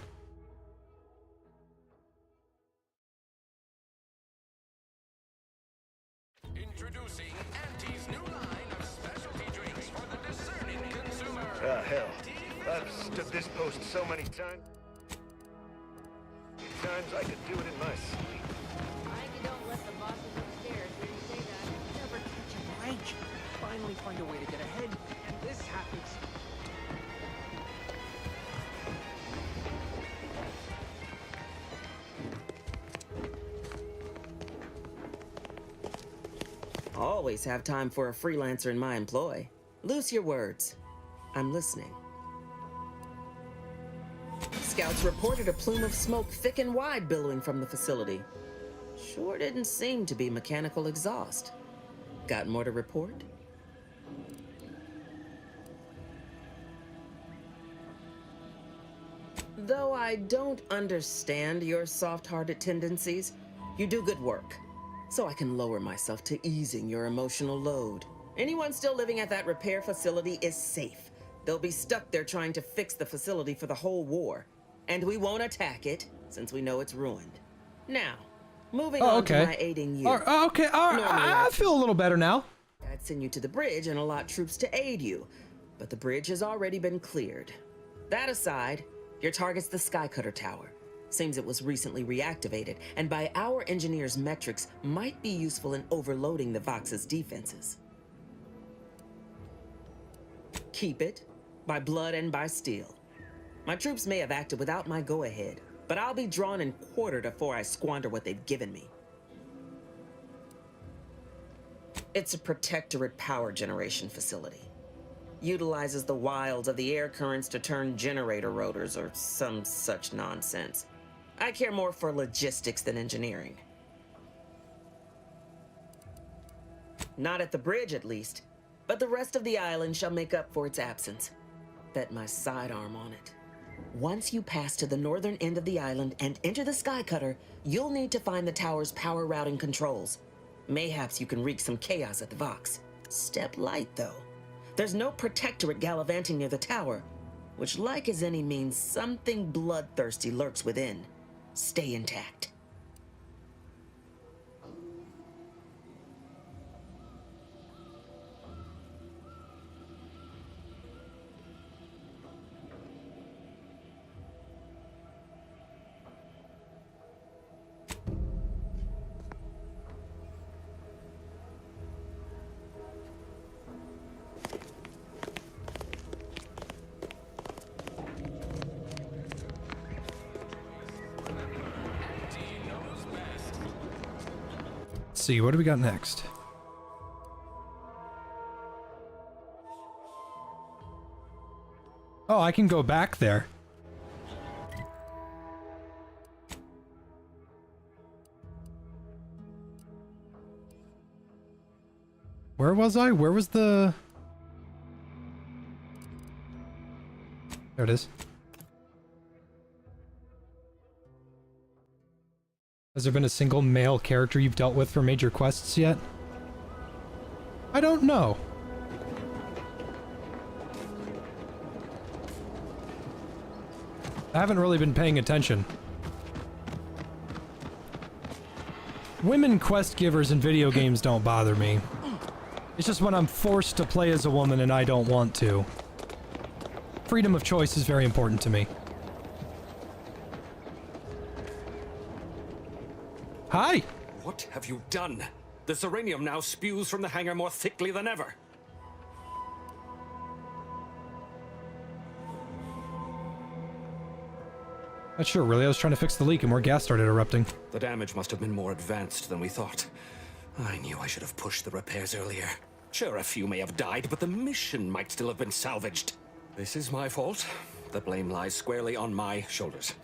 Introducing Auntie's new line of specialty drinks for the discerning consumer. Ah, hell. I've stood this post so many times. I could do it in my sleep. You don't let the bosses upstairs hear you say that. Never catch a break. Finally find a way to get ahead, and this happens. Always have time for a freelancer in my employ. Loose your words. I'm listening. Scouts reported a plume of smoke thick and wide billowing from the facility. Sure didn't seem to be mechanical exhaust. Got more to report? Though I don't understand your soft-hearted tendencies, you do good work. So I can lower myself to easing your emotional load. Anyone still living at that repair facility is safe. They'll be stuck there trying to fix the facility for the whole war. And we won't attack it, since we know it's ruined. Now, moving on to my aiding you. Okay, I feel a little better now. I'd send you to the bridge and allot troops to aid you. But the bridge has already been cleared. That aside, your target's the Skycutter Tower. Seems it was recently reactivated, and by our engineers' metrics, might be useful in overloading the Vox's defenses. Keep it, by blood and by steel. My troops may have acted without my go-ahead, but I'll be drawn and quartered before I squander what they've given me. It's a protectorate power generation facility. Utilizes the wilds of the air currents to turn generator rotors or some such nonsense. I care more for logistics than engineering. Not at the bridge, at least, but the rest of the island shall make up for its absence. Bet my sidearm on it. Once you pass to the northern end of the island and enter the Skycutter, you'll need to find the tower's power routing controls. Mayhaps you can wreak some chaos at the Vox. Step light, though. There's no protectorate gallivanting near the tower, which, like as any, means something bloodthirsty lurks within. Stay intact. See, what do we got next? Oh, I can go back there. Where was I? Where was the... There it is. Has there been a single male character you've dealt with for major quests yet? I don't know. I haven't really been paying attention. Women quest givers in video games don't bother me. It's just when I'm forced to play as a woman and I don't want to. Freedom of choice is very important to me. Hi! What have you done? The Serenium now spews from the hangar more thickly than ever. Not sure, really. I was trying to fix the leak and more gas started erupting. The damage must have been more advanced than we thought. I knew I should have pushed the repairs earlier. Sure, a few may have died, but the mission might still have been salvaged. This is my fault. The blame lies squarely on my shoulders.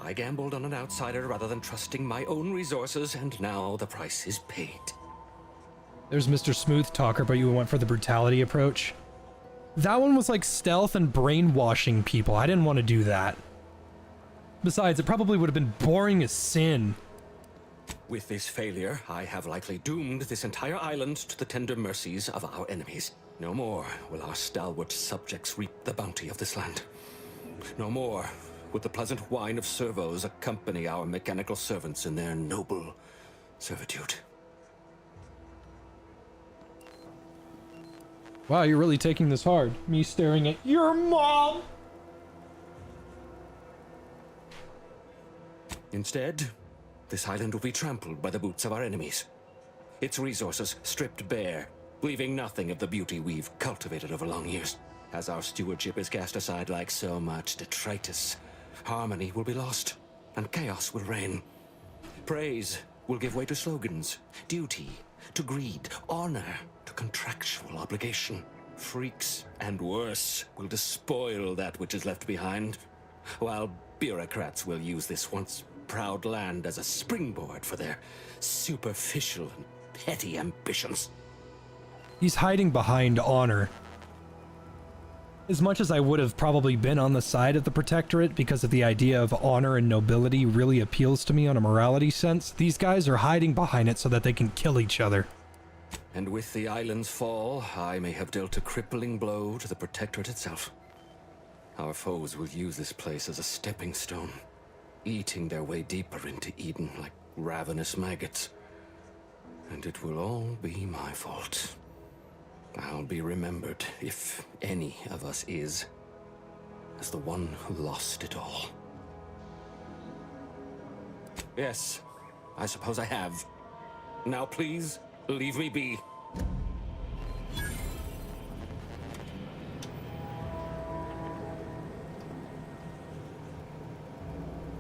I gambled on an outsider rather than trusting my own resources, and now the price is paid. There's Mr. Smooth Talker, but you went for the brutality approach. That one was like stealth and brainwashing people. I didn't want to do that. Besides, it probably would have been boring as sin. With this failure, I have likely doomed this entire island to the tender mercies of our enemies. No more will our stalwart subjects reap the bounty of this land. No more would the pleasant whine of servos accompany our mechanical servants in their noble servitude. Wow, you're really taking this hard. Me staring at your mom! Instead, this island will be trampled by the boots of our enemies. Its resources stripped bare, leaving nothing of the beauty we've cultivated over long years. As our stewardship is cast aside like so much detritus, harmony will be lost, and chaos will reign. Praise will give way to slogans, duty to greed, honor to contractual obligation. Freaks and worse will despoil that which is left behind, while bureaucrats will use this once proud land as a springboard for their superficial and petty ambitions. He's hiding behind honor. As much as I would have probably been on the side of the Protectorate because of the idea of honor and nobility really appeals to me on a morality sense, these guys are hiding behind it so that they can kill each other. And with the island's fall, I may have dealt a crippling blow to the Protectorate itself. Our foes will use this place as a stepping stone, eating their way deeper into Eden like ravenous maggots. And it will all be my fault. I'll be remembered, if any of us is, as the one who lost it all. Yes, I suppose I have. Now please, leave me be.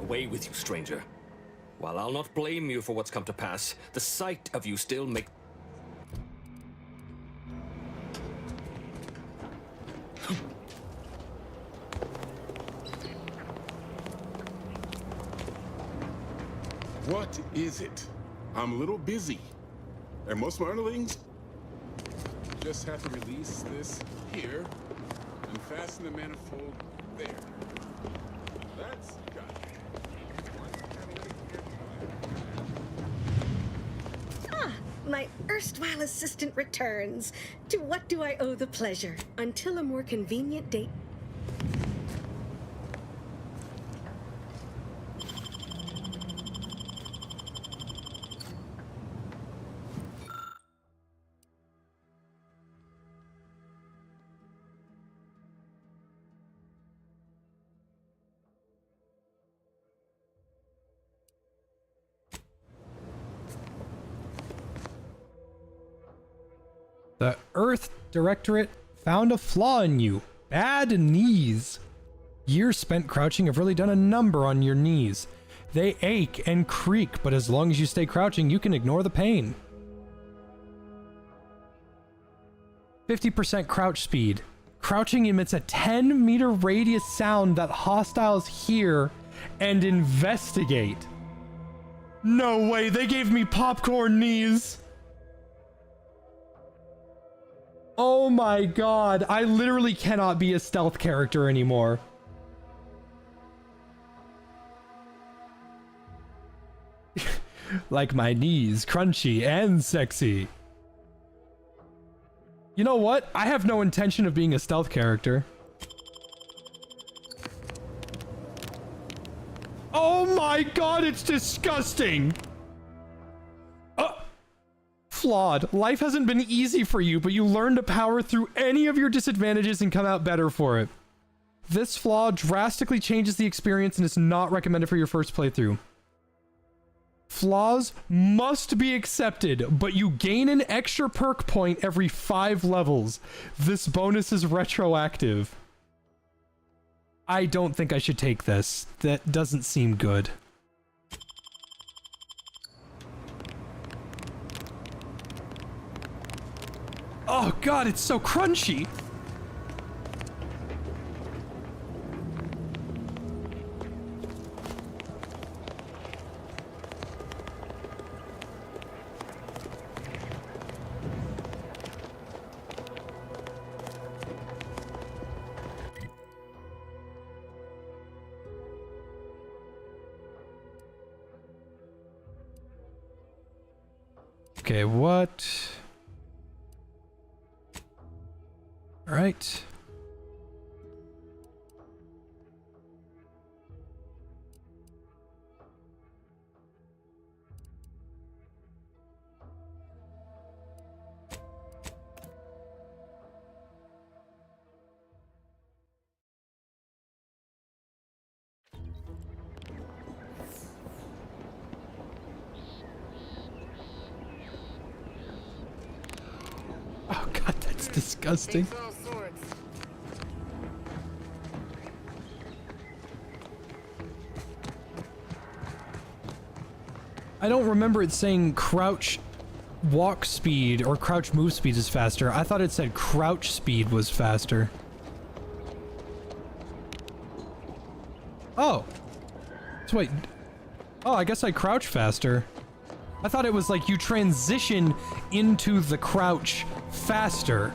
Away with you, stranger. While I'll not blame you for what's come to pass, the sight of you still makes... What is it? I'm a little busy. And most of my underlings just have to release this here and fasten the manifold there. That's got it. Ah, my erstwhile assistant returns. To what do I owe the pleasure? Until a more convenient date. The Earth Directorate found a flaw in you. Bad knees. Years spent crouching have really done a number on your knees. They ache and creak, but as long as you stay crouching, you can ignore the pain. 50% crouch speed. Crouching emits a 10-meter radius sound that hostiles hear and investigate. No way, they gave me popcorn knees. Oh my god, I literally cannot be a stealth character anymore. Like my knees, crunchy and sexy. You know what? I have no intention of being a stealth character. Oh my god, it's disgusting! Flawed. Life hasn't been easy for you, but you learn to power through any of your disadvantages and come out better for it. This flaw drastically changes the experience and is not recommended for your first playthrough. Flaws must be accepted, but you gain an extra perk point every 5 levels. This bonus is retroactive. I don't think I should take this. That doesn't seem good. Oh god, it's so crunchy! Okay, what? All right. Oh god, that's disgusting. I don't remember it saying crouch walk speed or crouch move speed is faster. I thought it said crouch speed was faster. Oh. So wait. Oh, I guess I crouch faster. I thought it was like you transition into the crouch faster.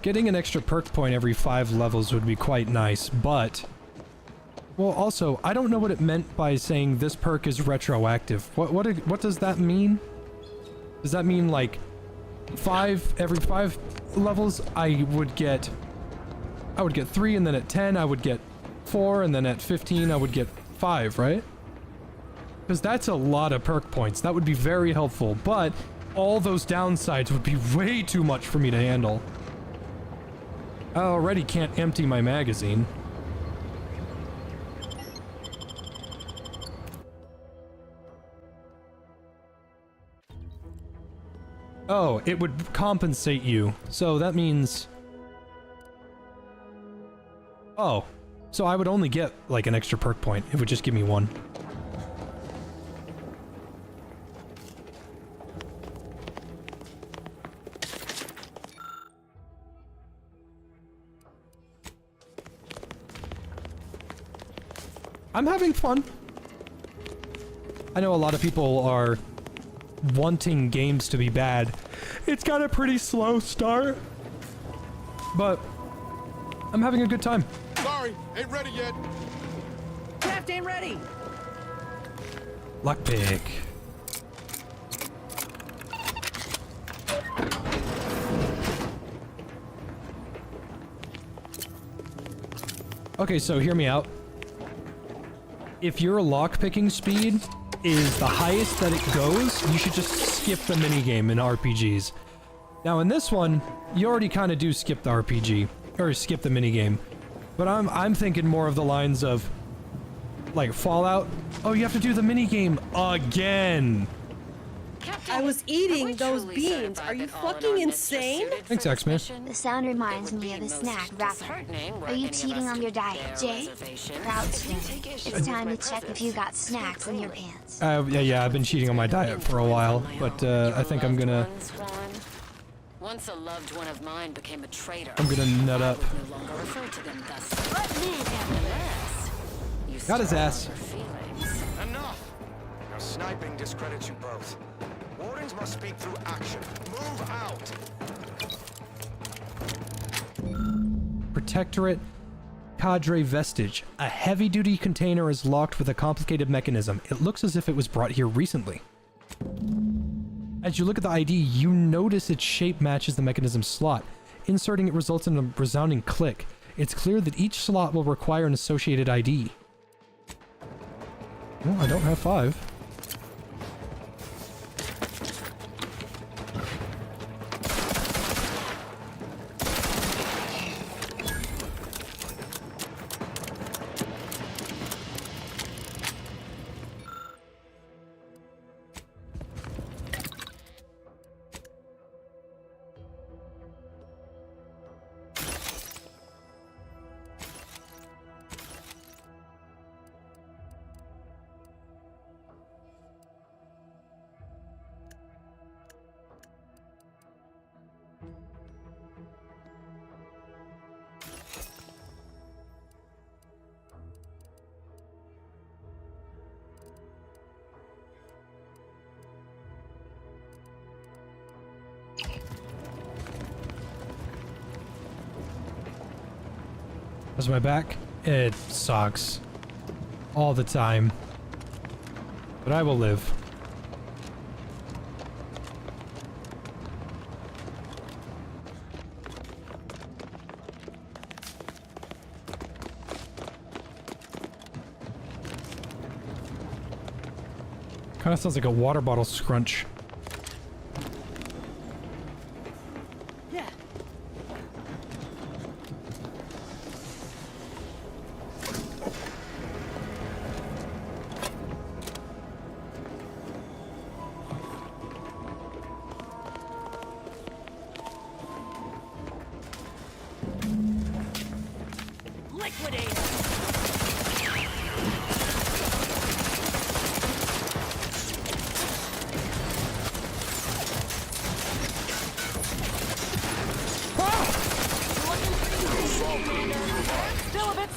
Getting an extra perk point every 5 levels would be quite nice, but... Well, also, I don't know what it meant by saying this perk is retroactive. What does that mean? Does that mean, like, every 5 levels, I would get 3, and then at 10, I would get 4, and then at 15, I would get 5, right? Because that's a lot of perk points. That would be very helpful, but all those downsides would be way too much for me to handle. I already can't empty my magazine. Oh, it would compensate you. So that means... Oh. So I would only get, like, an extra perk point. It would just give me 1. I'm having fun. I know a lot of people are wanting games to be bad. It's got a pretty slow start, but I'm having a good time. Sorry, ain't ready yet. Craft ain't ready. Lockpick. Okay, so hear me out. If your lockpicking speed is the highest that it goes, you should just skip the minigame in RPGs. Now in this one, you already kind of do skip the RPG, or skip the minigame. But I'm thinking more of the lines of, like, Fallout. Oh, you have to do the minigame again! I was eating those beans. Are you fucking insane? Thanks, X-Man. The sound reminds me of a snack wrapper. Are you cheating on your diet, Jay? Proud student. It's time to check if you got snacks in your pants. Yeah, I've been cheating on my diet for a while, but I think I'm gonna... Once a loved one of mine became a traitor. I'm gonna nut up. No longer refer to them thus. Nevertheless, you Got his ass. Enough! Your sniping discredits you both. Wardens must speak through action. Move out! Protectorate Cadre Vestige. A heavy-duty container is locked with a complicated mechanism. It looks as if it was brought here recently. As you look at the ID, you notice its shape matches the mechanism slot. Inserting it results in a resounding click. It's clear that each slot will require an associated ID. Well, I don't have 5. How's my back? It sucks. All the time. But I will live. Kind of sounds like a water bottle scrunch. Yeah. Liquidate.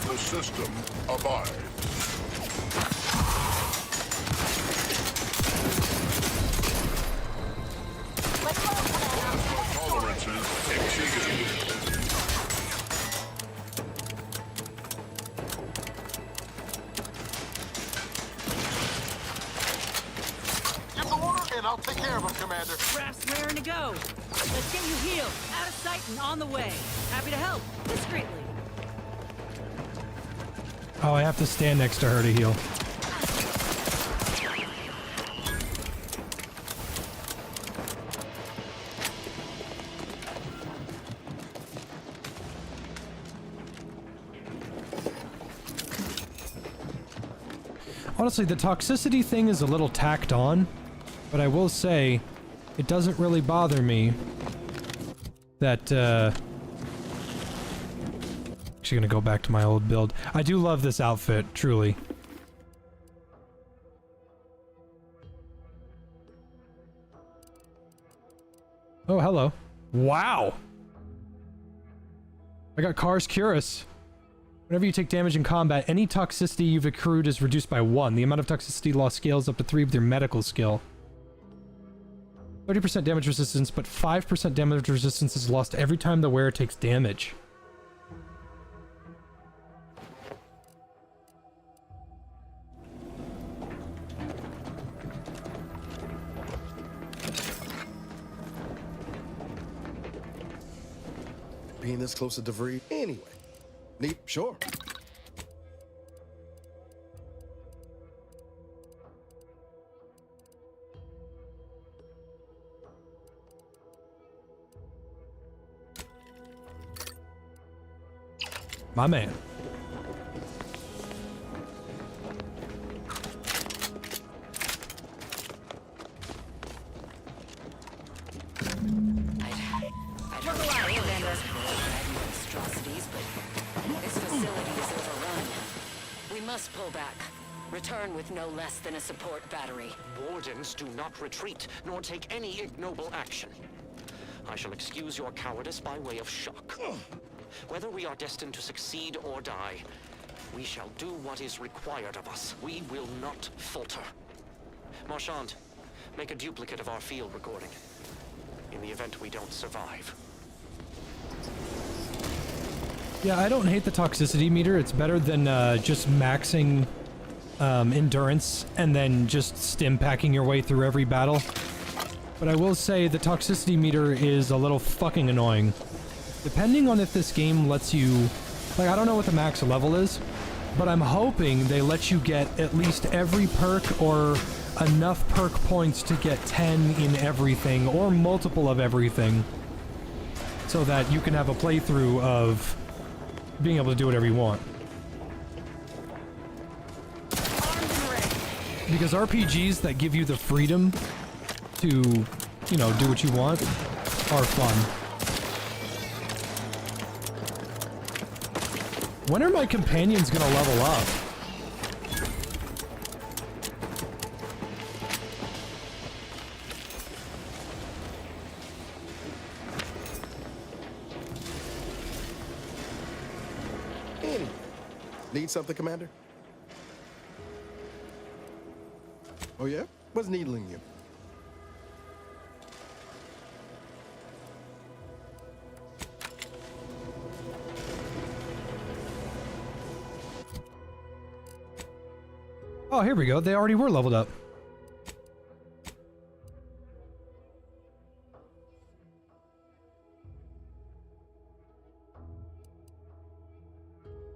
The system abides. Tolerances exceeded. Give the order and I'll take care of him, Commander. Raft's raring to go. Let's get you healed, out of sight and on the way. Happy to help, discreetly. Oh, I have to stand next to her to heal. Honestly, the toxicity thing is a little tacked on, but I will say, it doesn't really bother me that, actually gonna go back to my old build. I do love this outfit, truly. Oh, hello. Wow! I got Kars Curus. Whenever you take damage in combat, any toxicity you've accrued is reduced by 1. The amount of toxicity loss scales up to 3 with your medical skill. 30% damage resistance, but 5% damage resistance is lost every time the wearer takes damage. Being this close to DeVries, anyway. Neat, sure. My man. Monstrosities, but this facility is overrun. We must pull back. Return with no less than a support battery. Wardens do not retreat, nor take any ignoble action. I shall excuse your cowardice by way of shock. Whether we are destined to succeed or die, we shall do what is required of us. We will not falter. Marchand, make a duplicate of our field recording. In the event we don't survive. Yeah, I don't hate the toxicity meter. It's better than just maxing endurance and then just stim packing your way through every battle. But I will say the toxicity meter is a little fucking annoying. Depending on if this game lets you... Like, I don't know what the max level is, but I'm hoping they let you get at least every perk or enough perk points to get 10 in everything, or multiple of everything, so that you can have a playthrough of being able to do whatever you want. Because RPGs that give you the freedom to, you know, do what you want are fun. When are my companions gonna level up? Anyway, need something, Commander? Oh yeah? What's needling you? Oh, here we go. They already were leveled up.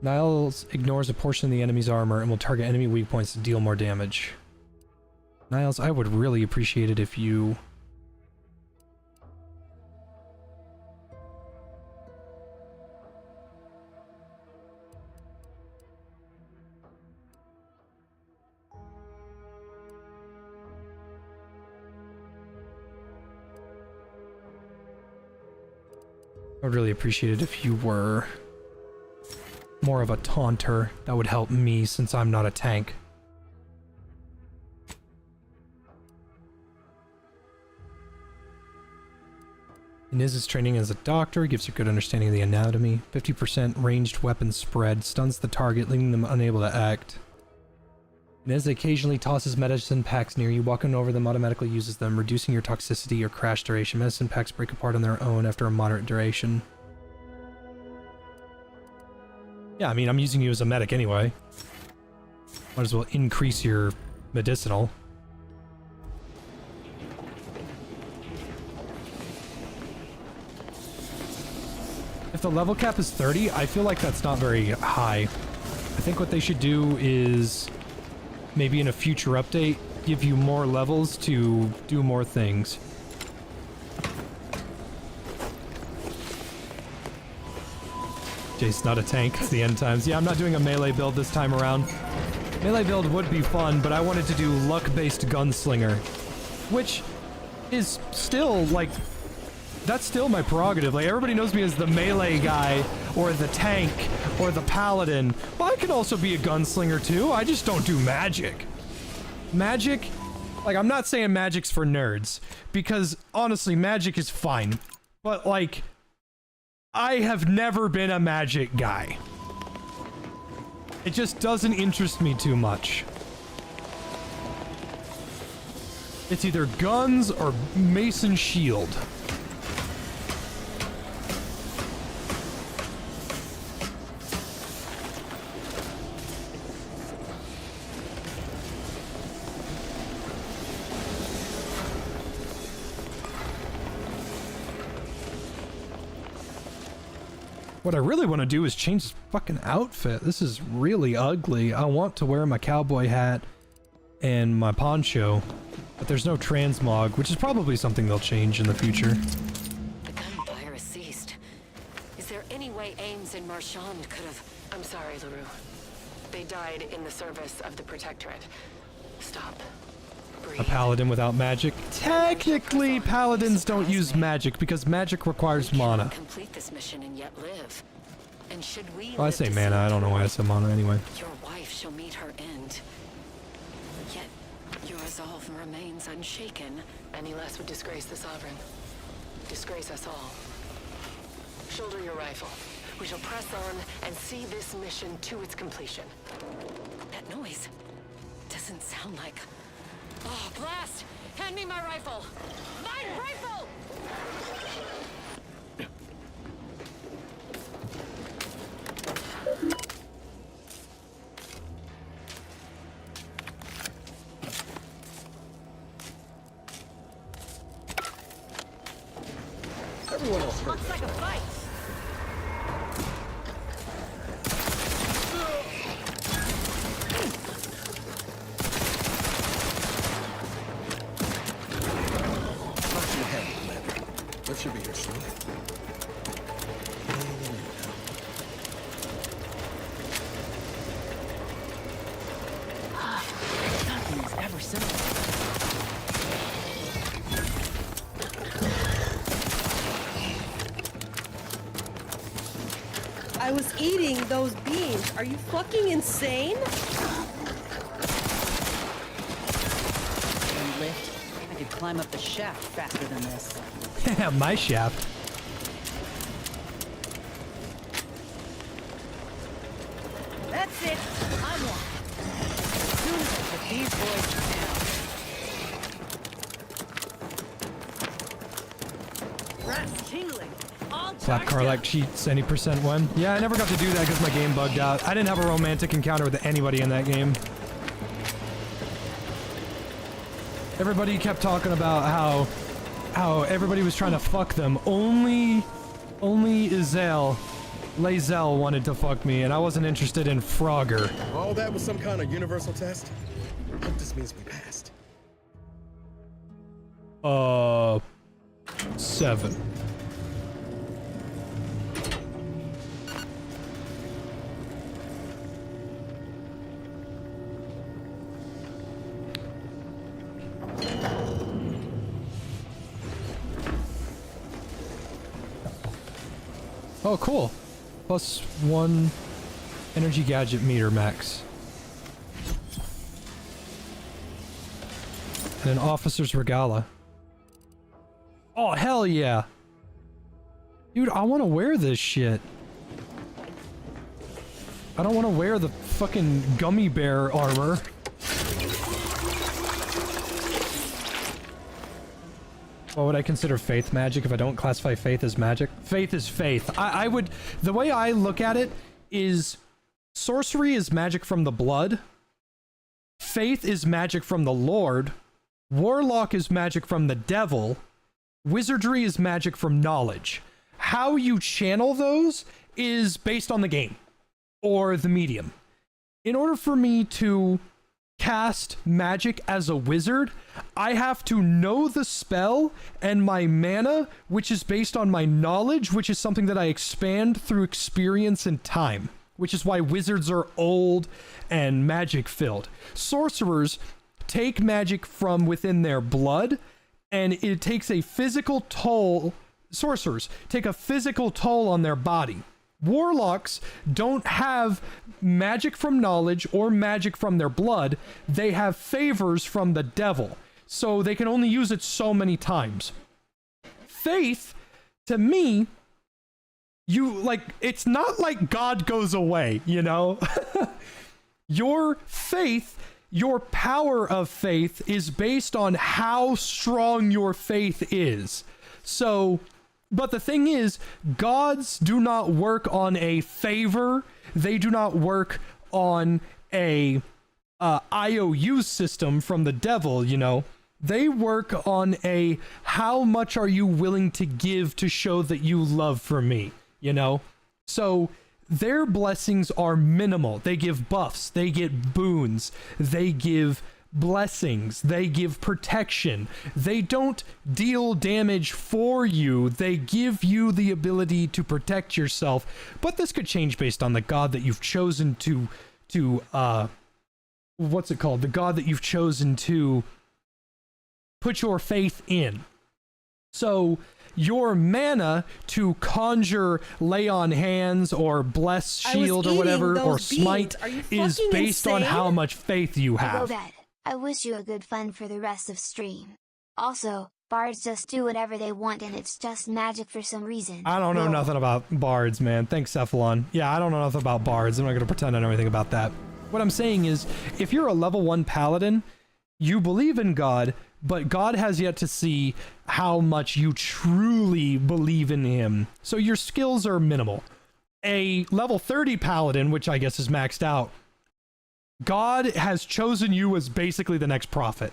Niles ignores a portion of the enemy's armor and will target enemy weak points to deal more damage. Niles, I would really appreciate it if you... I would really appreciate it if you were more of a taunter. That would help me since I'm not a tank. Iniz's training as a doctor gives you a good understanding of the anatomy. 50% ranged weapon spread stuns the target, leaving them unable to act. Iniz occasionally tosses medicine packs near you. Walking over them automatically uses them, reducing your toxicity or crash duration. Medicine packs break apart on their own after a moderate duration. Yeah, I mean, I'm using you as a medic anyway. Might as well increase your medicinal. If the level cap is 30, I feel like that's not very high. I think what they should do is maybe in a future update give you more levels to do more things. Jace's not a tank. It's the end times. Yeah, I'm not doing a melee build this time around. Melee build would be fun, but I wanted to do luck-based gunslinger, which is still, like, that's still my prerogative. Like, everybody knows me as the melee guy, or the tank, or the paladin. Well, I can also be a gunslinger too. I just don't do magic. Magic, like, I'm not saying magic's for nerds, because honestly, magic is fine. But, like, I have never been a magic guy. It just doesn't interest me too much. It's either guns or mason shield. What I really want to do is change this fucking outfit. This is really ugly. I want to wear my cowboy hat and my poncho, but there's no transmog, which is probably something they'll change in the future. The gunfire has ceased. Is there any way Ames and Marchand could have... I'm sorry, LaRue. They died in the service of the Protectorate. Stop. A paladin without magic? Technically, paladins don't use magic because magic requires mana. Complete this mission and yet live. And should we Well, I say mana. I don't know why I said mana anyway. Your wife shall meet her end. Yet your resolve remains unshaken. Any less would disgrace the Sovereign. Disgrace us all. Shoulder your rifle. We shall press on and see this mission to its completion. That noise doesn't sound like... Oh, blast! Hand me my rifle! My rifle! Everyone else heard. Looks like a fight. That should be here soon. Nothing is ever simple. I was eating those beans. Are you fucking insane? And lift. I could climb up the shaft faster than this. Yeah, my shaft. That's it. I'm one. As soon as I put these boys down. Rat's tingling. All Black Karlak cheats any percent when? Yeah, I never got to do that because my game bugged out. I didn't have a romantic encounter with anybody in that game. Everybody kept talking about how everybody was trying to fuck them. Only Lae'zel wanted to fuck me, and I wasn't interested in Frogger. All that was some kind of universal test? I hope this means we passed. 7. Oh, cool. +1 energy gadget meter max. And an officer's regala. Oh, hell yeah. Dude, I want to wear this shit. I don't want to wear the fucking gummy bear armor. What would I consider faith magic if I don't classify faith as magic? Faith is faith. I would... The way I look at it is sorcery is magic from the blood. Faith is magic from the Lord. Warlock is magic from the devil. Wizardry is magic from knowledge. How you channel those is based on the game or the medium. In order for me to cast magic as a wizard, I have to know the spell and my mana, which is based on my knowledge, which is something that I expand through experience and time, which is why wizards are old and magic filled. Sorcerers take magic from within their blood, and it takes a physical toll. Sorcerers take a physical toll on their body. Warlocks don't have magic from knowledge or magic from their blood. They have favors from the devil, so they can only use it so many times. Faith, to me, it's not like God goes away, you know? Your faith, your power of faith is based on how strong your faith is. So, but the thing is, gods do not work on a favor. They do not work on a IOU system from the devil, you know. They work on a how much are you willing to give to show that you love for me, you know. So their blessings are minimal. They give buffs, they get boons, they give blessings, they give protection. They don't deal damage for you, they give you the ability to protect yourself. But this could change based on the god that you've chosen to what's it called? The god that you've chosen to put your faith in. So your mana to conjure lay on hands or bless shield or whatever or smite is based on how much faith you have. Go bed. I wish you a good fun for the rest of stream. Also, bards just do whatever they want and it's just magic for some reason. I don't know nothing about bards, man. Thanks, Cephalon. Yeah, I don't know nothing about bards. I'm not going to pretend I know anything about that. What I'm saying is, if you're a level 1 paladin, you believe in God, but God has yet to see how much you truly believe in him. So your skills are minimal. A level 30 paladin, which I guess is maxed out, God has chosen you as basically the next prophet.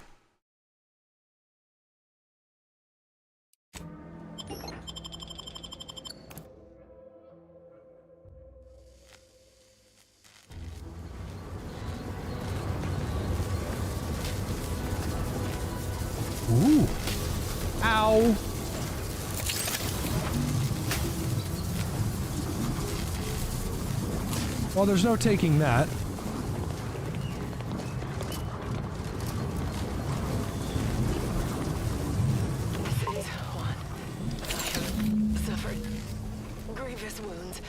Ooh. Ow. Well, there's no taking that. Grievous wounds.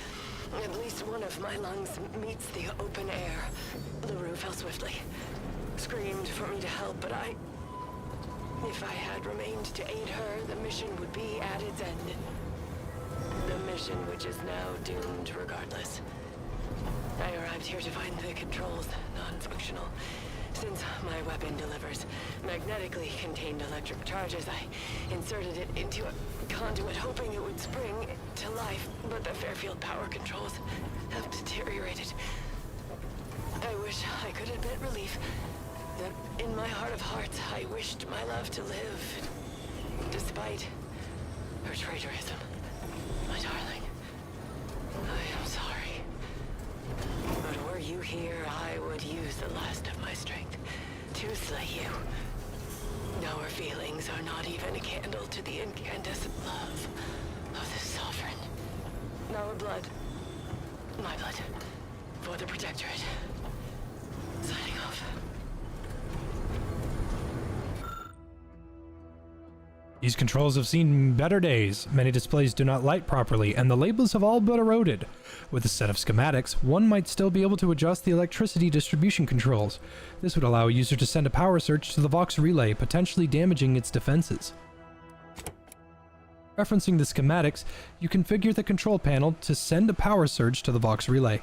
At least one of my lungs meets the open air. LaRue fell swiftly. Screamed for me to help, but if I had remained to aid her, the mission would be at its end. The mission which is now doomed regardless. I arrived here to find the controls non-functional. Since my weapon delivers magnetically contained electric charges, I inserted it into a conduit hoping it would spring to life, but the Fairfield power controls have deteriorated. I wish I could admit relief, that in my heart of hearts, I wished my love to live, despite her traitorism. My darling, I am sorry. But were you here, I would use the last of my strength to slay you. Our feelings are not even a candle to the incandescent love of the Sovereign. Our blood, my blood, for the Protectorate. Signing off. These controls have seen better days. Many displays do not light properly, and the labels have all but eroded. With a set of schematics, one might still be able to adjust the electricity distribution controls. This would allow a user to send a power surge to the Vox relay, potentially damaging its defenses. Referencing the schematics, you configure the control panel to send a power surge to the Vox relay.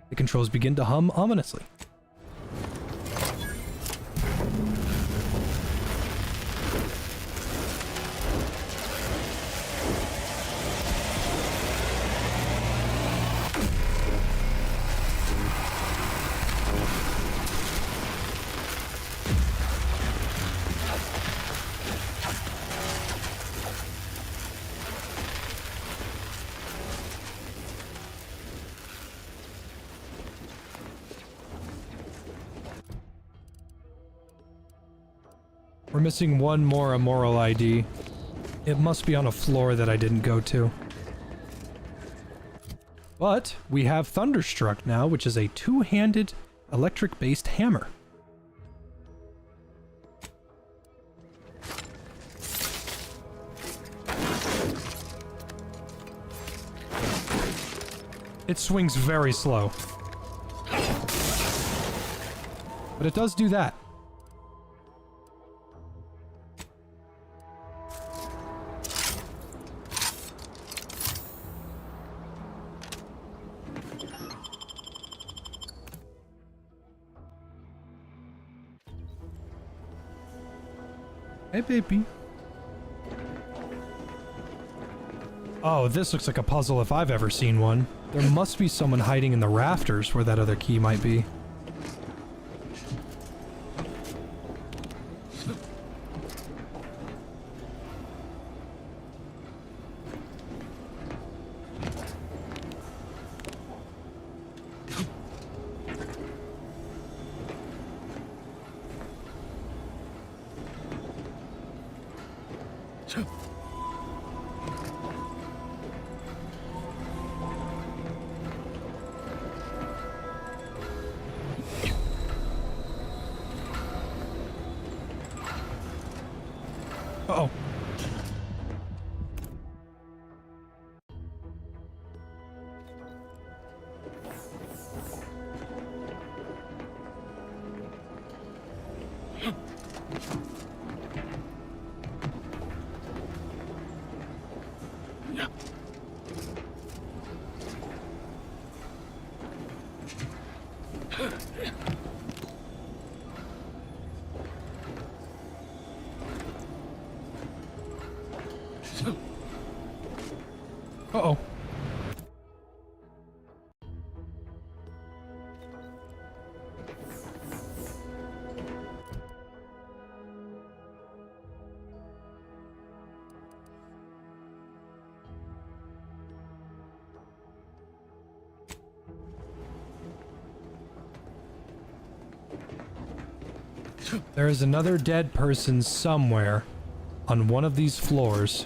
The controls begin to hum ominously. We're missing one more immoral ID. It must be on a floor that I didn't go to. But we have Thunderstruck now, which is a two-handed electric-based hammer. It swings very slow. But it does do that. Hey, baby. Oh, this looks like a puzzle if I've ever seen one. There must be someone hiding in the rafters where that other key might be. Uh-oh. Uh-oh. There is another dead person somewhere on one of these floors.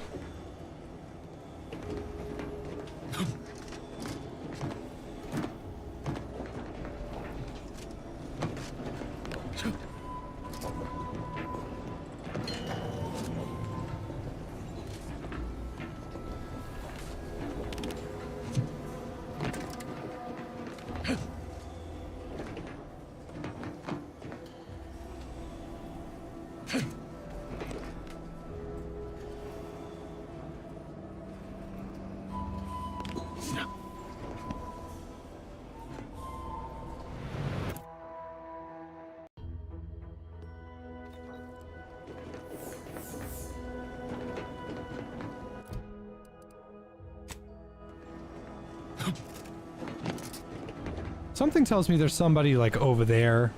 Something tells me there's somebody like over there,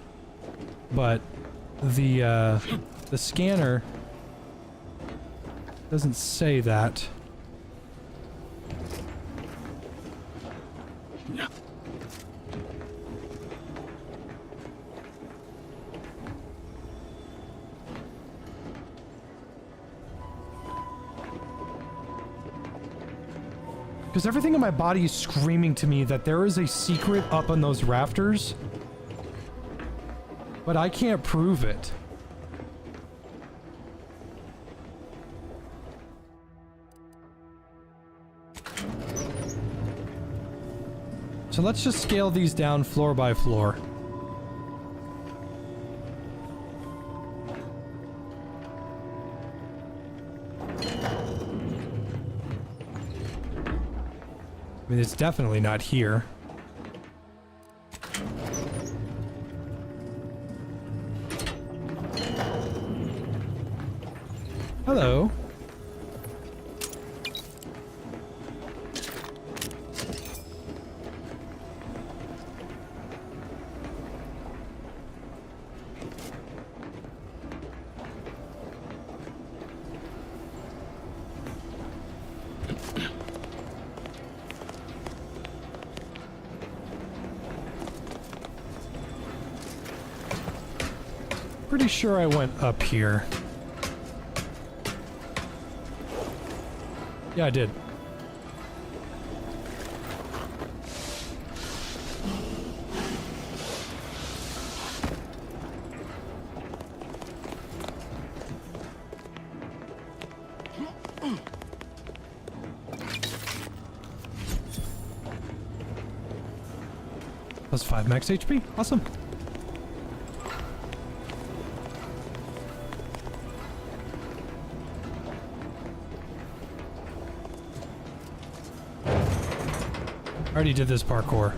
but the scanner doesn't say that. Because everything in my body is screaming to me that there is a secret up on those rafters, but I can't prove it. So let's just scale these down floor by floor. I mean, it's definitely not here. Hello. Pretty sure I went up here. Yeah, I did. Plus 5 max HP. Awesome. I already did this parkour.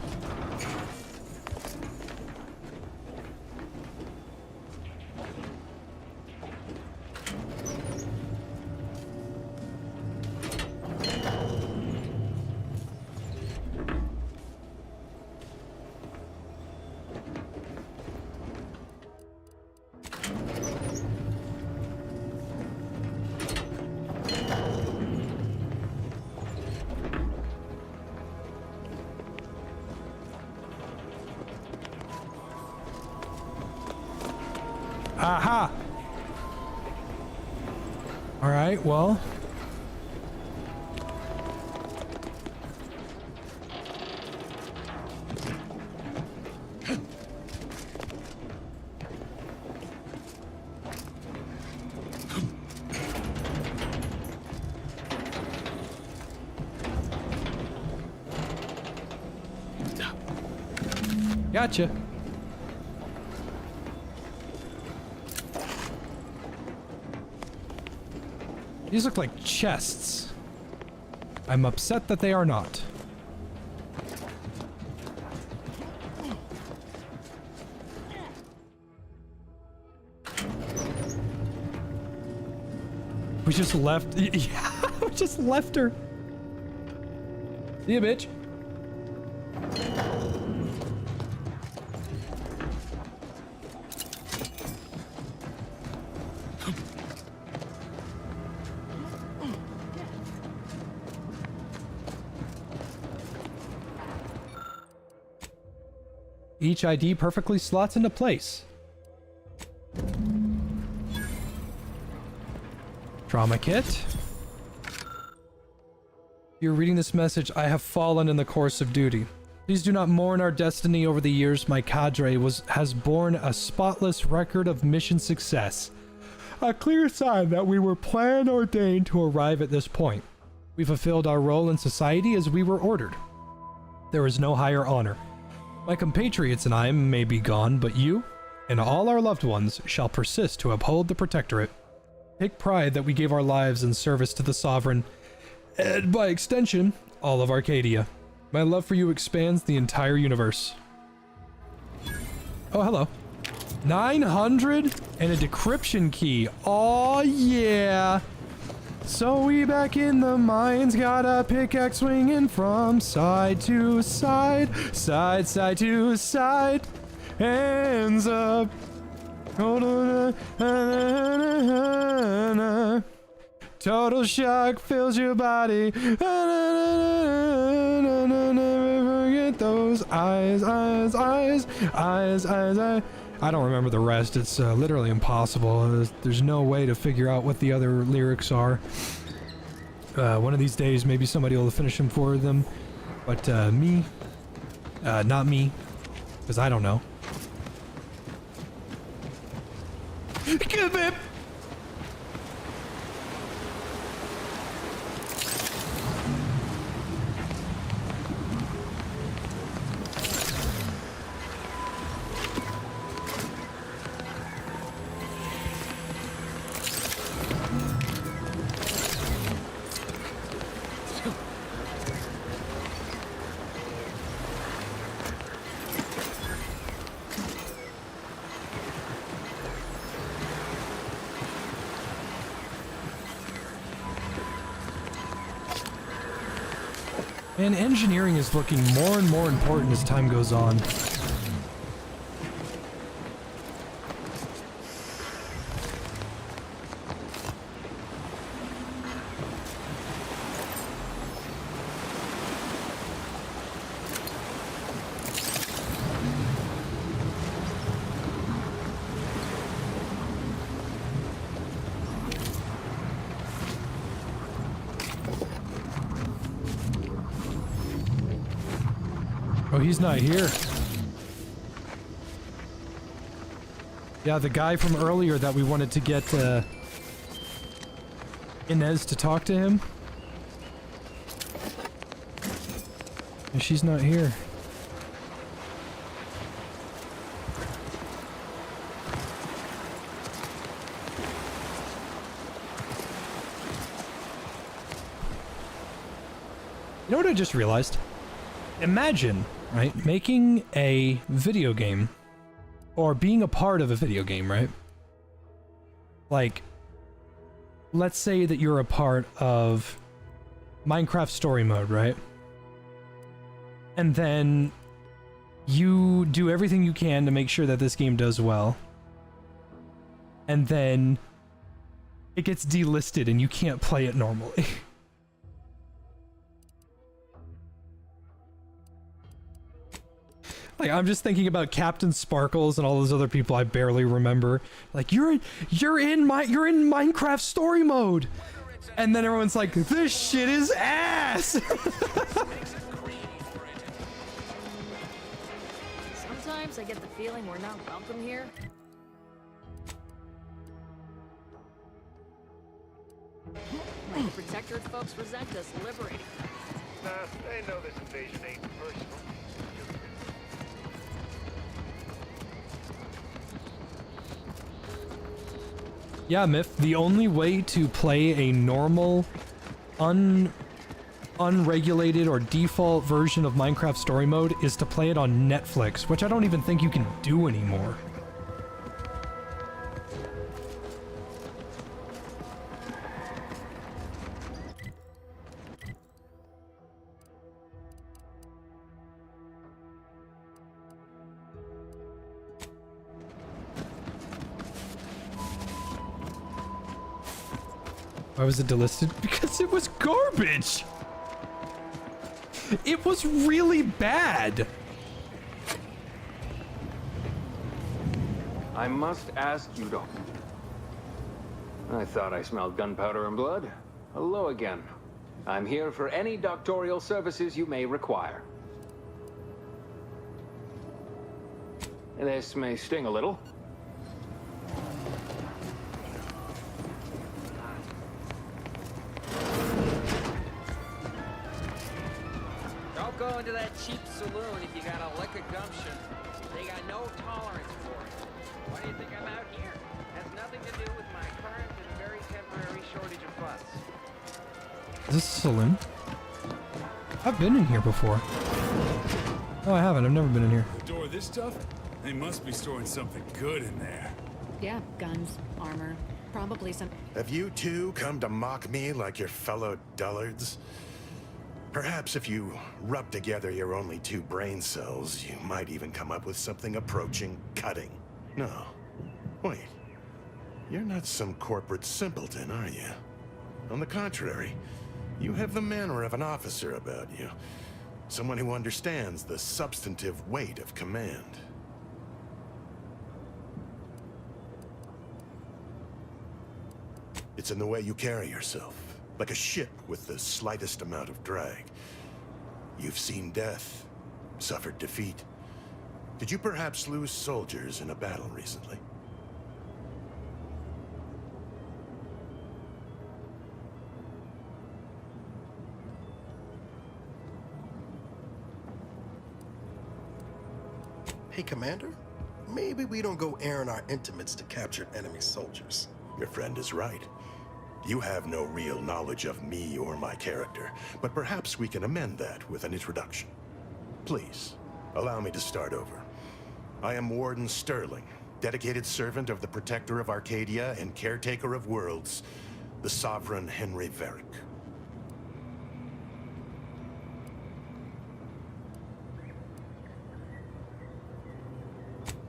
Aha! Alright, well. Gotcha. These look like chests. I'm upset that they are not. We just left. Yeah, we just left her. See ya, bitch. Each ID perfectly slots into place. Trauma kit. You're reading this message. I have fallen in the course of duty. Please do not mourn our destiny over the years. My cadre has borne a spotless record of mission success. A clear sign that we were plan ordained to arrive at this point. We fulfilled our role in society as we were ordered. There is no higher honor. My compatriots and I may be gone, but you and all our loved ones shall persist to uphold the Protectorate. Take pride that we gave our lives in service to the Sovereign, and by extension, all of Arcadia. My love for you expands the entire universe. Oh, hello. 900 and a decryption key. Oh, yeah. So we back in the mines, got a pickaxe swinging from side to side, side to side, hands up. Total shock fills your body. Never forget those eyes. I don't remember the rest. It's literally impossible. There's no way to figure out what the other lyrics are. One of these days, maybe somebody will finish them for them. But me, not me, because I don't know. Good bit. And engineering is looking more and more important as time goes on. Oh, he's not here. Yeah, the guy from earlier that we wanted to get Inez to talk to him. And she's not here. You know what I just realized? Imagine, right, making a video game, or being a part of a video game, right? Like, let's say that you're a part of Minecraft Story Mode, right? And then you do everything you can to make sure that this game does well. And then it gets delisted and you can't play it normally. Like, I'm just thinking about Captain Sparkles and all those other people I barely remember. Like, you're in Minecraft Story Mode, and then everyone's like, this shit is ass. Sometimes I get the feeling we're not welcome here. Like the Protectorate folks resent us liberating. Nah, they know this invasion ain't personal. Yeah, Myth, the only way to play a normal, unregulated or default version of Minecraft Story Mode is to play it on Netflix, which I don't even think you can do anymore. Why was it delisted? Because it was garbage! It was really bad! I must ask you to... I thought I smelled gunpowder and blood. Hello again. I'm here for any doctorial services you may require. This may sting a little. Don't go into that cheap saloon if you got a lick of gumption. They got no tolerance for it. Why do you think I'm out here? Has nothing to do with my current and very temporary shortage of funds. Is this a saloon? I've been in here before. Oh, I haven't. I've never been in here. Door this stuff? They must be storing something good in there. Yeah, guns, armor, probably some... Have you two come to mock me like your fellow dullards? Perhaps if you rub together your only 2 brain cells, you might even come up with something approaching cutting. No. Wait, you're not some corporate simpleton, are you? On the contrary, you have the manner of an officer about you. Someone who understands the substantive weight of command. It's in the way you carry yourself, like a ship with the slightest amount of drag. You've seen death, suffered defeat. Did you perhaps lose soldiers in a battle recently? Hey, Commander, maybe we don't go airing our intimates to captured enemy soldiers. Your friend is right. You have no real knowledge of me or my character, but perhaps we can amend that with an introduction. Please, allow me to start over. I am Warden Sterling, dedicated servant of the Protector of Arcadia and caretaker of worlds, the Sovereign Henry Varick.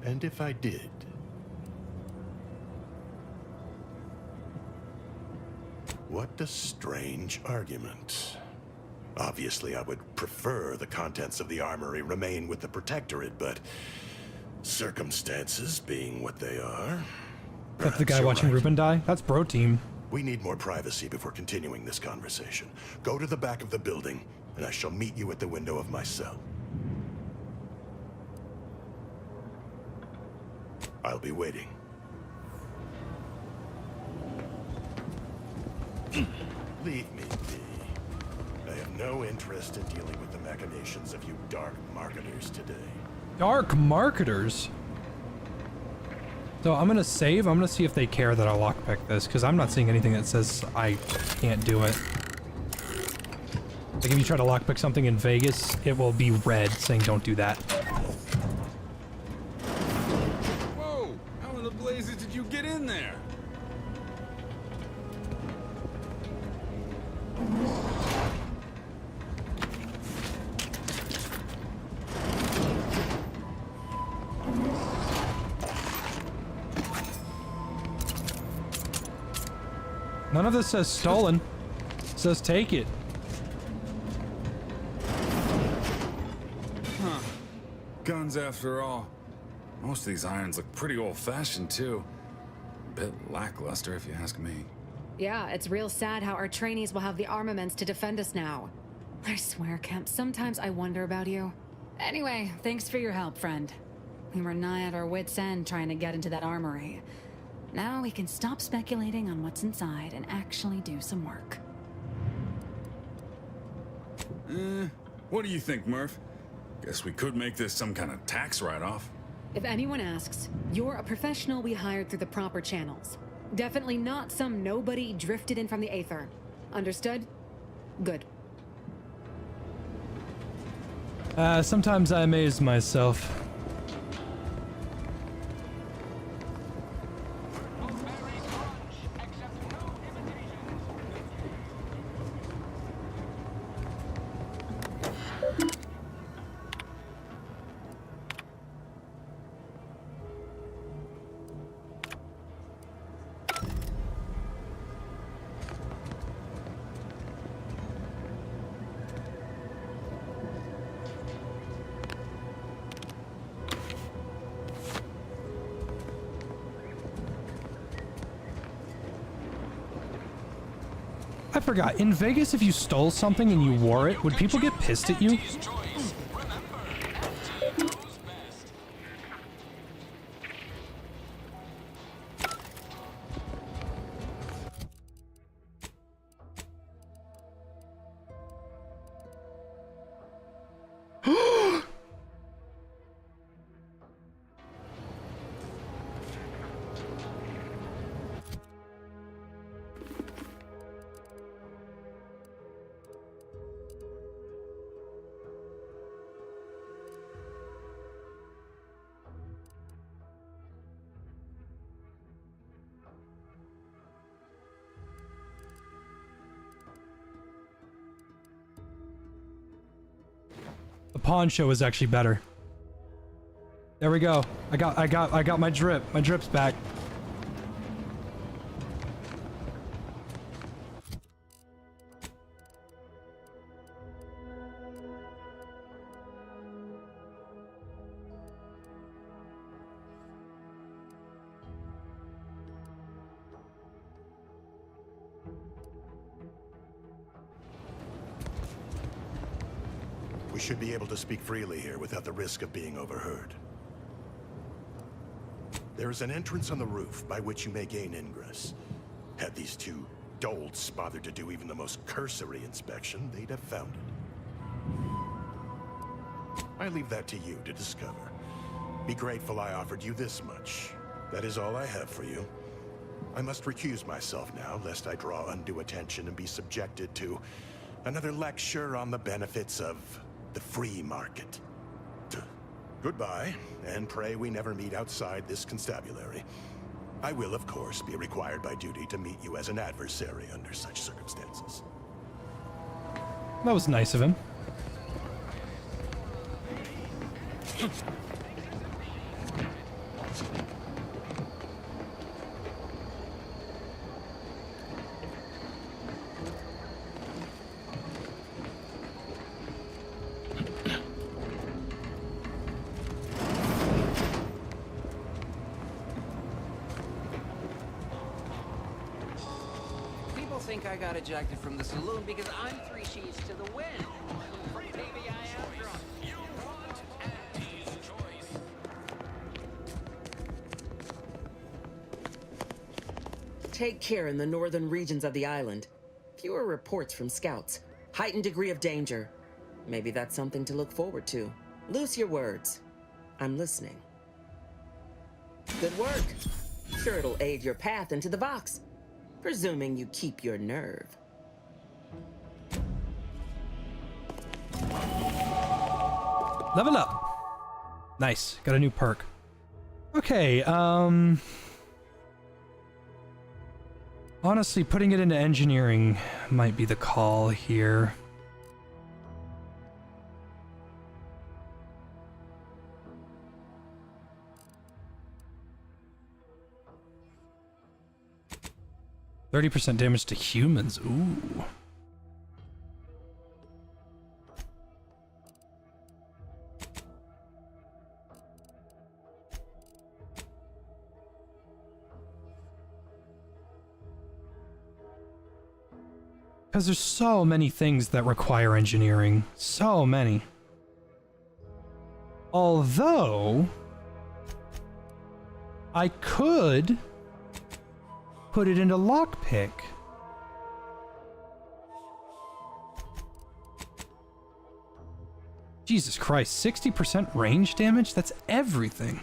And if I did... What a strange argument. Obviously, I would prefer the contents of the armory remain with the Protectorate, but circumstances being what they are... That's the guy watching Ruben die? That's bro team. We need more privacy before continuing this conversation. Go to the back of the building, and I shall meet you at the window of my cell. I'll be waiting. Leave me be. I have no interest in dealing with the machinations of you dark marketers today. Dark marketers? So I'm gonna save. I'm gonna see if they care that I lockpick this, because I'm not seeing anything that says I can't do it. Like if you try to lockpick something in Vegas, it will be red saying don't do that. Whoa! How in the blazes did you get in there? None of this says stolen. It says take it. Huh. Guns after all. Most of these irons look pretty old-fashioned too. A bit lackluster if you ask me. Yeah, it's real sad how our trainees will have the armaments to defend us now. I swear, Kemp, sometimes I wonder about you. Anyway, thanks for your help, friend. We were nigh at our wits' end trying to get into that armory. Now we can stop speculating on what's inside and actually do some work. What do you think, Murph? Guess we could make this some kind of tax write-off. If anyone asks, you're a professional we hired through the proper channels. Definitely not some nobody drifted in from the Aether. Understood? Good. Sometimes I amaze myself. I forgot, in Vegas, if you stole something and you wore it, would people get pissed at you? The pawn show is actually better. There we go. I got my drip. My drip's back. We should be able to speak freely here without the risk of being overheard. There is an entrance on the roof by which you may gain ingress. Had these two dolts bothered to do even the most cursory inspection, they'd have found it. I leave that to you to discover. Be grateful I offered you this much. That is all I have for you. I must recuse myself now, lest I draw undue attention and be subjected to another lecture on the benefits of the free market. Goodbye, and pray we never meet outside this constabulary. I will, of course, be required by duty to meet you as an adversary under such circumstances. That was nice of him. Think I got ejected from the saloon because I'm 3 sheets to the wind. Maybe I am drunk. You want Andy's choice. Take care in the northern regions of the island. Fewer reports from scouts. Heightened degree of danger. Maybe that's something to look forward to. Loose your words. I'm listening. Good work. Sure it'll aid your path into the Vox. Presuming you keep your nerve. Level up. Nice. Got a new perk. Okay, honestly, putting it into engineering might be the call here. %30 damage to humans. Ooh. Because there's so many things that require engineering. So many. Although, I could put it into lockpick. Jesus Christ, 60% range damage? That's everything.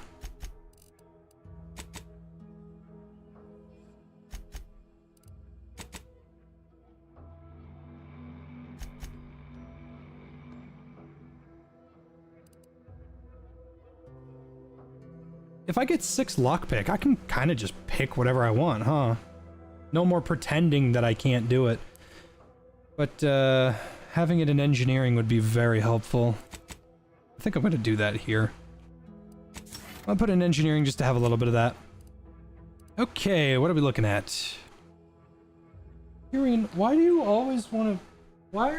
If I get 6 lockpick, I can kind of just pick whatever I want, huh? No more pretending that I can't do it. But, having it in engineering would be very helpful. I think I'm gonna do that here. I'll put it in engineering just to have a little bit of that. Okay, what are we looking at? Irene, why do you always want to... Why?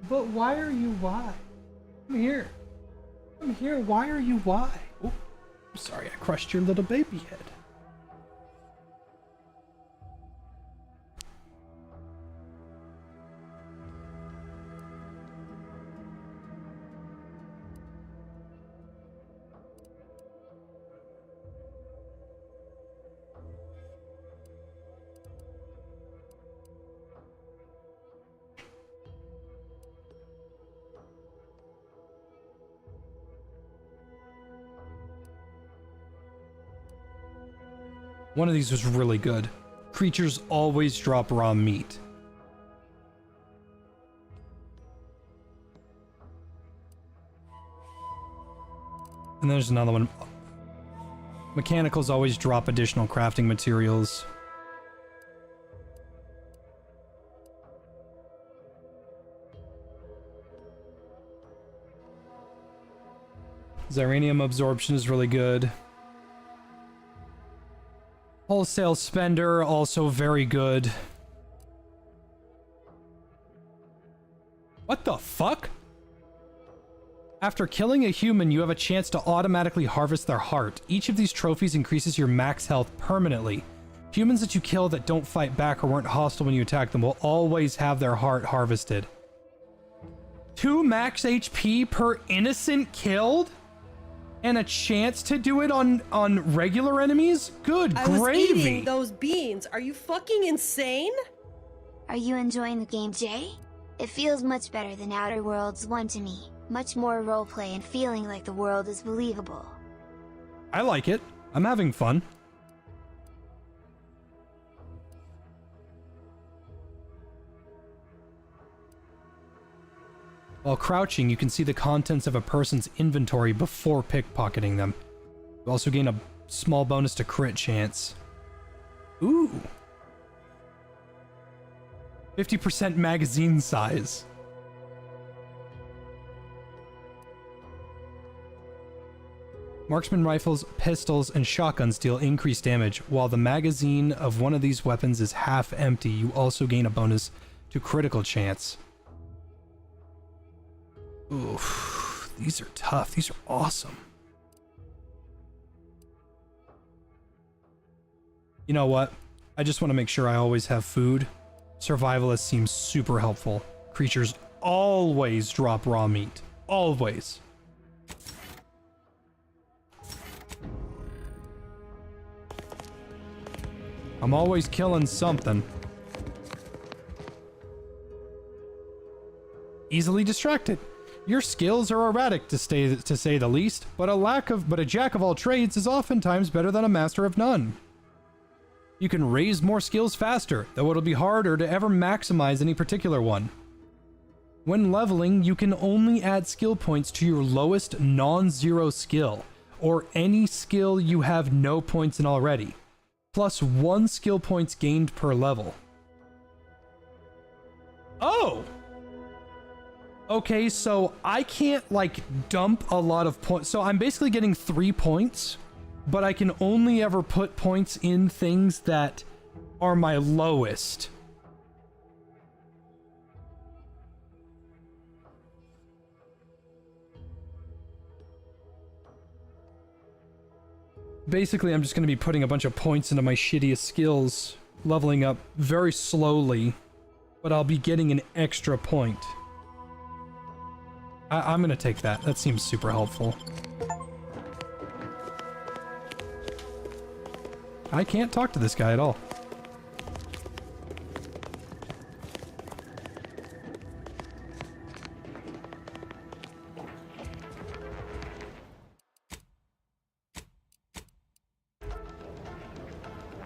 But why are you why? Come here. Come here, why are you why? Oh, I'm sorry, I crushed your little baby head. One of these was really good. Creatures always drop raw meat. And there's another one. Mechanicals always drop additional crafting materials. Ziranium absorption is really good. Wholesale spender, also very good. What the fuck? After killing a human, you have a chance to automatically harvest their heart. Each of these trophies increases your max health permanently. Humans that you kill that don't fight back or weren't hostile when you attack them will always have their heart harvested. 2 max HP per innocent killed? And a chance to do it on regular enemies? Good gravy. I was eating those beans. Are you fucking insane? Are you enjoying the game, Jay? It feels much better than Outer Worlds 1 to me. Much more roleplay and feeling like the world is believable. I like it. I'm having fun. While crouching, you can see the contents of a person's inventory before pickpocketing them. You also gain a small bonus to crit chance. Ooh. 50% magazine size. Marksman rifles, pistols, and shotguns deal increased damage. While the magazine of one of these weapons is half empty, you also gain a bonus to critical chance. Oof, these are tough. These are awesome. You know what? I just want to make sure I always have food. Survivalist seems super helpful. Creatures always drop raw meat. Always. I'm always killing something. Easily distracted. Your skills are erratic to say the least, but a jack of all trades is oftentimes better than a master of none. You can raise more skills faster, though it'll be harder to ever maximize any particular one. When leveling, you can only add skill points to your lowest non-zero skill, or any skill you have no points in already, plus 1 skill points gained per level. Oh! Okay, so I can't, like, dump a lot of points. So I'm basically getting 3 points, but I can only ever put points in things that are my lowest. Basically, I'm just going to be putting a bunch of points into my shittiest skills, leveling up very slowly, but I'll be getting an extra point. I'm gonna take that. That seems super helpful. I can't talk to this guy at all.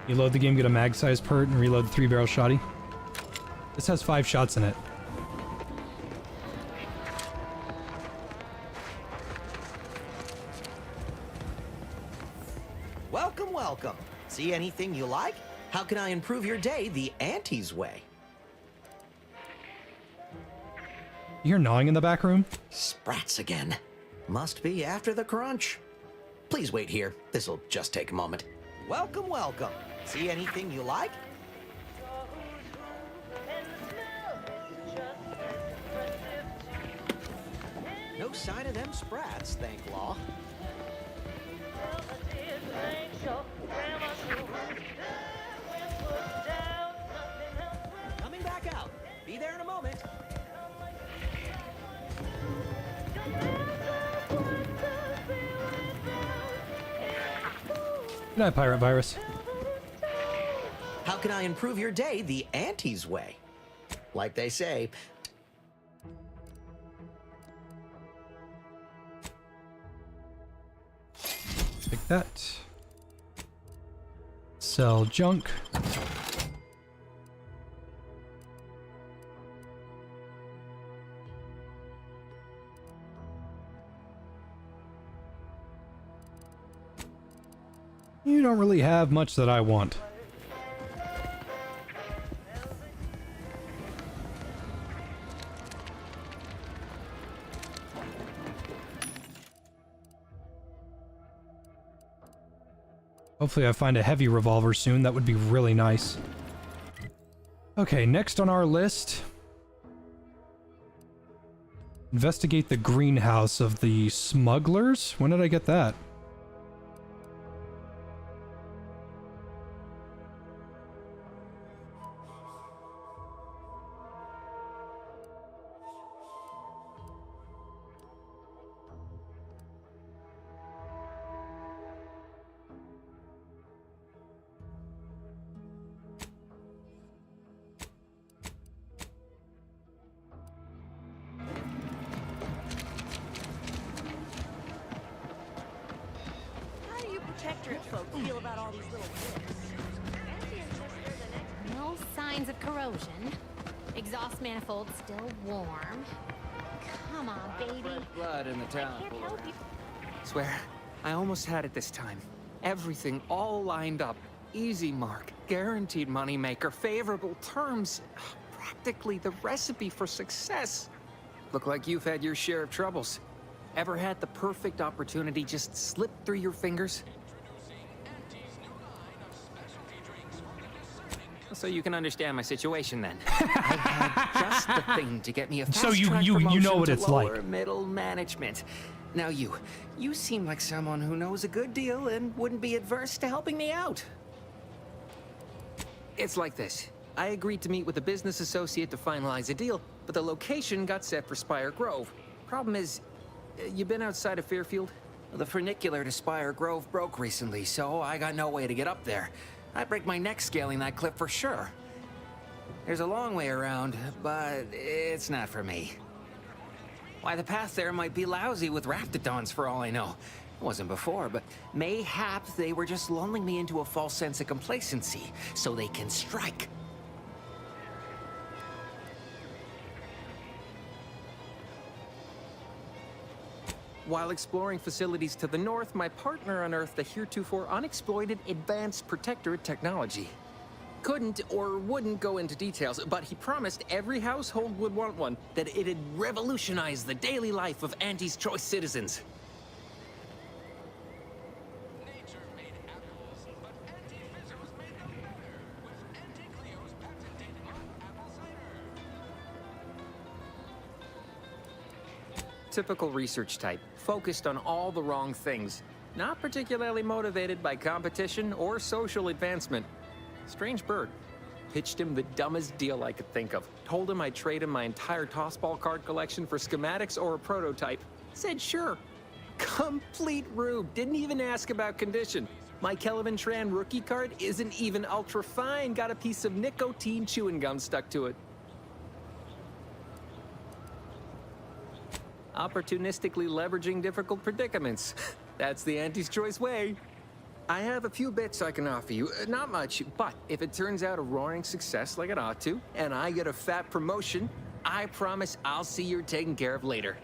You load the game, get a mag size pert, and reload the 3-barrel shotty. This has 5 shots in it. Welcome, welcome. See anything you like? How can I improve your day the Auntie's way? You hear gnawing in the back room? Sprats again. Must be after the crunch. Please wait here. This'll just take a moment. Welcome, welcome. See anything you like? No sign of them sprats, thank law. Coming back out. Be there in a moment. Good night, Pirate Virus. How can I improve your day the Auntie's way? Like they say, Take that. Sell junk. You don't really have much that I want. Hopefully I find a heavy revolver soon. That would be really nice. Okay, next on our list. Investigate the greenhouse of the smugglers? When did I get that? No signs of corrosion. Exhaust manifold still warm. Come on, baby. Blood in the town pool around. Swear, I almost had it this time. Everything all lined up. Easy mark, guaranteed moneymaker, favorable terms. Practically the recipe for success. Look like you've had your share of troubles. Ever had the perfect opportunity just slip through your fingers? So you can understand my situation then. I had just the thing to get me a fast track promotion you know what it's to lower like. Middle management. Now you seem like someone who knows a good deal and wouldn't be adverse to helping me out. It's like this. I agreed to meet with a business associate to finalize a deal, but the location got set for Spire Grove. Problem is, you been outside of Fairfield? The funicular to Spire Grove broke recently, so I got no way to get up there. I'd break my neck scaling that cliff for sure. There's a long way around, but it's not for me. Why, the path there might be lousy with raptidons for all I know. It wasn't before, but mayhap they were just lulling me into a false sense of complacency so they can strike. While exploring facilities to the north, my partner unearthed a heretofore unexploited advanced protectorate technology. Couldn't or wouldn't go into details, but he promised every household would want one, that it'd revolutionize the daily life of Auntie's Choice citizens. Typical research type, focused on all the wrong things. Not particularly motivated by competition or social advancement. Strange bird. Pitched him the dumbest deal I could think of. Told him I'd trade him my entire tossball card collection for schematics or a prototype. Said sure. Complete rube. Didn't even ask about condition. My Kelvin Tran rookie card isn't even ultra fine. Got a piece of nicotine chewing gum stuck to it. Opportunistically leveraging difficult predicaments. That's the Auntie's Choice way. I have a few bits I can offer you. Not much, but if it turns out a roaring success like it ought to, and I get a fat promotion, I promise I'll see you're taken care of later.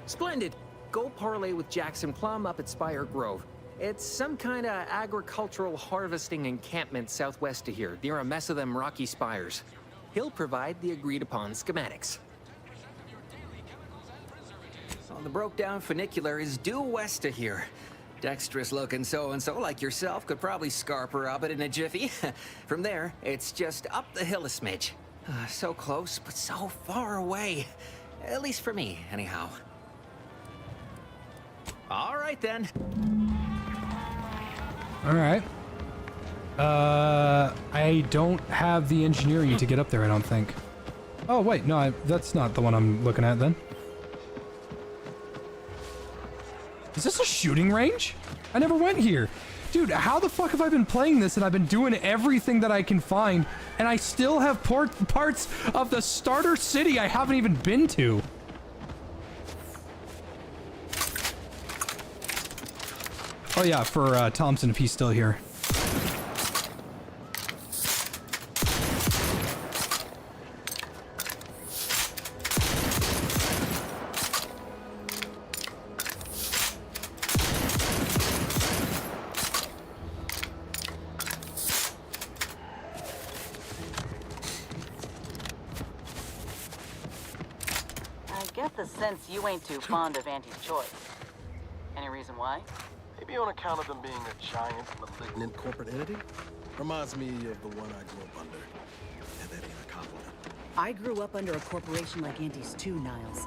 Splendid. Go parlay with Jackson Plum up at Spire Grove. It's some kind of agricultural harvesting encampment southwest of here, near a mess of them rocky spires. He'll provide the agreed-upon schematics. The broke-down funicular is due west of here. Dexterous-looking so-and-so like yourself could probably scarp her up it in a jiffy. From there, it's just up the hill a smidge. So close, but so far away. At least for me, anyhow. All right, then. All right. I don't have the engineering to get up there, I don't think. Oh, wait, no, that's not the one I'm looking at, then. Is this a shooting range? I never went here. Dude, how the fuck have I been playing this and I've been doing everything that I can find and I still have parts of the starter city I haven't even been to? Oh yeah, for Thompson if he's still here. I get the sense you ain't too fond of Auntie's Choice. Any reason why? Maybe on account of them being a giant, malignant corporate entity? Reminds me of the one I grew up under. And that ain't a compliment. I grew up under a corporation like Andy's too, Niles.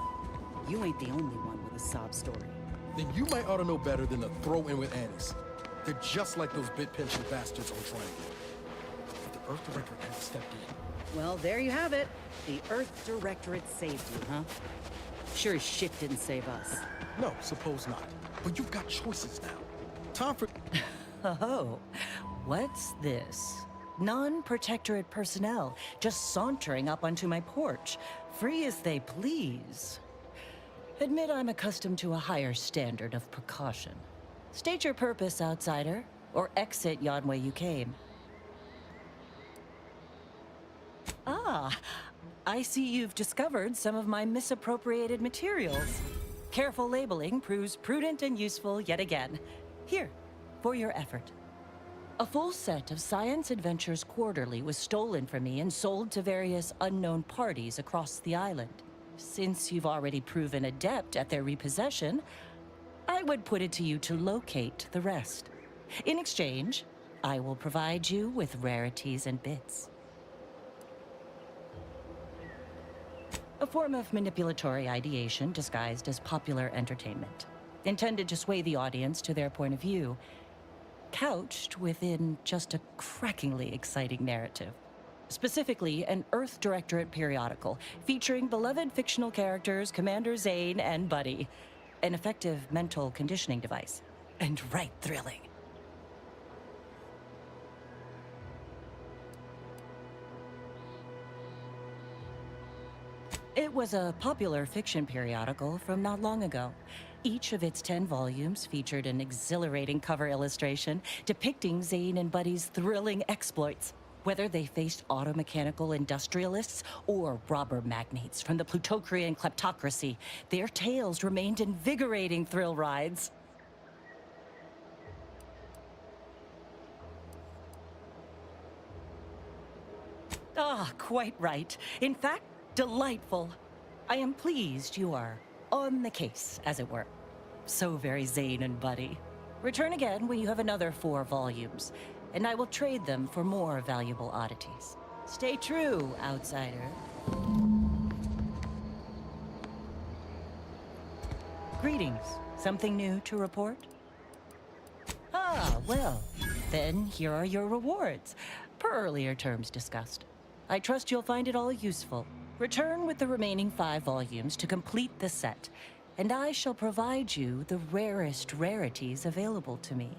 You ain't the only one with a sob story. Then you might ought to know better than to throw in with Annie's. They're just like those bit pension bastards on Triangle. But the Earth Directorate has stepped in. Well, there you have it. The Earth Directorate saved you, huh? Sure as shit didn't save us. No, suppose not. But you've got choices now. Time for... Oh, what's this? Non-protectorate personnel just sauntering up onto my porch, free as they please. Admit I'm accustomed to a higher standard of precaution. State your purpose, outsider, or exit yon way you came. Ah, I see you've discovered some of my misappropriated materials. Careful labeling proves prudent and useful yet again. Here, for your effort. A full set of Science Adventures Quarterly was stolen from me and sold to various unknown parties across the island. Since you've already proven adept at their repossession, I would put it to you to locate the rest. In exchange, I will provide you with rarities and bits. A form of manipulatory ideation disguised as popular entertainment, intended to sway the audience to their point of view, couched within just a crackingly exciting narrative. Specifically, an Earth Directorate periodical featuring beloved fictional characters Commander Zane and Buddy. An effective mental conditioning device. And right thrilling. It was a popular fiction periodical from not long ago. Each of its 10 volumes featured an exhilarating cover illustration depicting Zane and Buddy's thrilling exploits. Whether they faced automechanical industrialists or robber magnates from the Plutocrian kleptocracy, their tales remained invigorating thrill rides. Ah, quite right. In fact, delightful. I am pleased you are on the case, as it were. So very Zane and Buddy. Return again when you have another 4 volumes, and I will trade them for more valuable oddities. Stay true, outsider. Greetings. Something new to report? Ah, well, then here are your rewards, per earlier terms discussed. I trust you'll find it all useful. Return with the remaining 5 volumes to complete the set, and I shall provide you the rarest rarities available to me.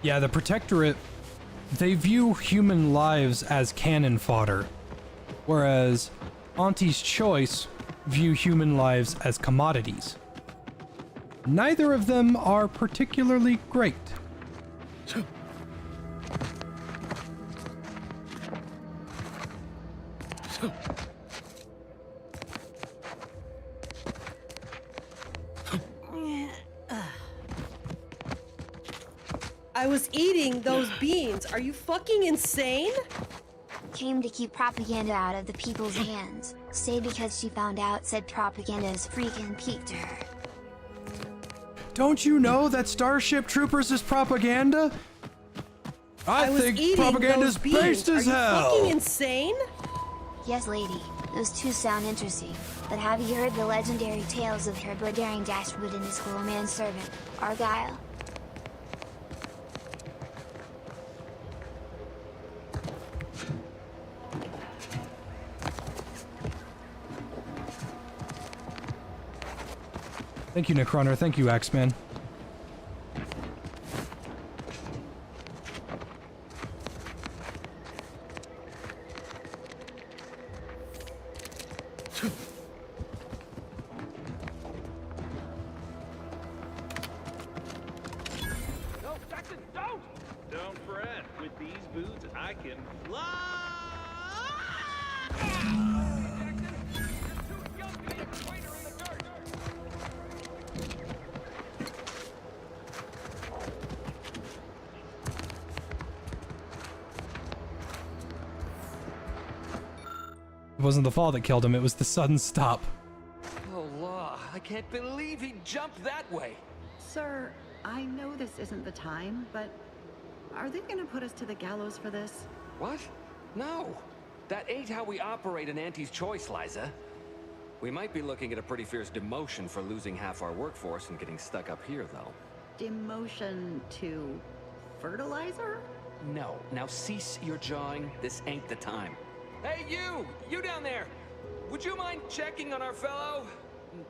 Yeah, the Protectorate, they view human lives as cannon fodder, whereas Auntie's Choice view human lives as commodities. Neither of them are particularly great. I was eating those beans. Are you fucking insane? Came to keep propaganda out of the people's hands. Say because she found out said propaganda's freaking peaked her. Don't you know that Starship Troopers is propaganda? I think propaganda's based as hell. Are you fucking insane? Yes, lady. Those two sound interesting. But have you heard the legendary tales of her daring Dashwood and his fellow manservant, Argyle? Thank you, Necroner. Thank you, Axeman. No, Jackson, don't! Don't fret. With these boots, I can fly! It wasn't the fall that killed him, it was the sudden stop. Oh, law. I can't believe he jumped that way. Sir, I know this isn't the time, but are they gonna put us to the gallows for this? What? No. That ain't how we operate in Auntie's Choice, Liza. We might be looking at a pretty fierce demotion for losing half our workforce and getting stuck up here, though. Demotion to fertilizer? No. Now cease your jawing. This ain't the time. Hey, you! You down there! Would you mind checking on our fellow?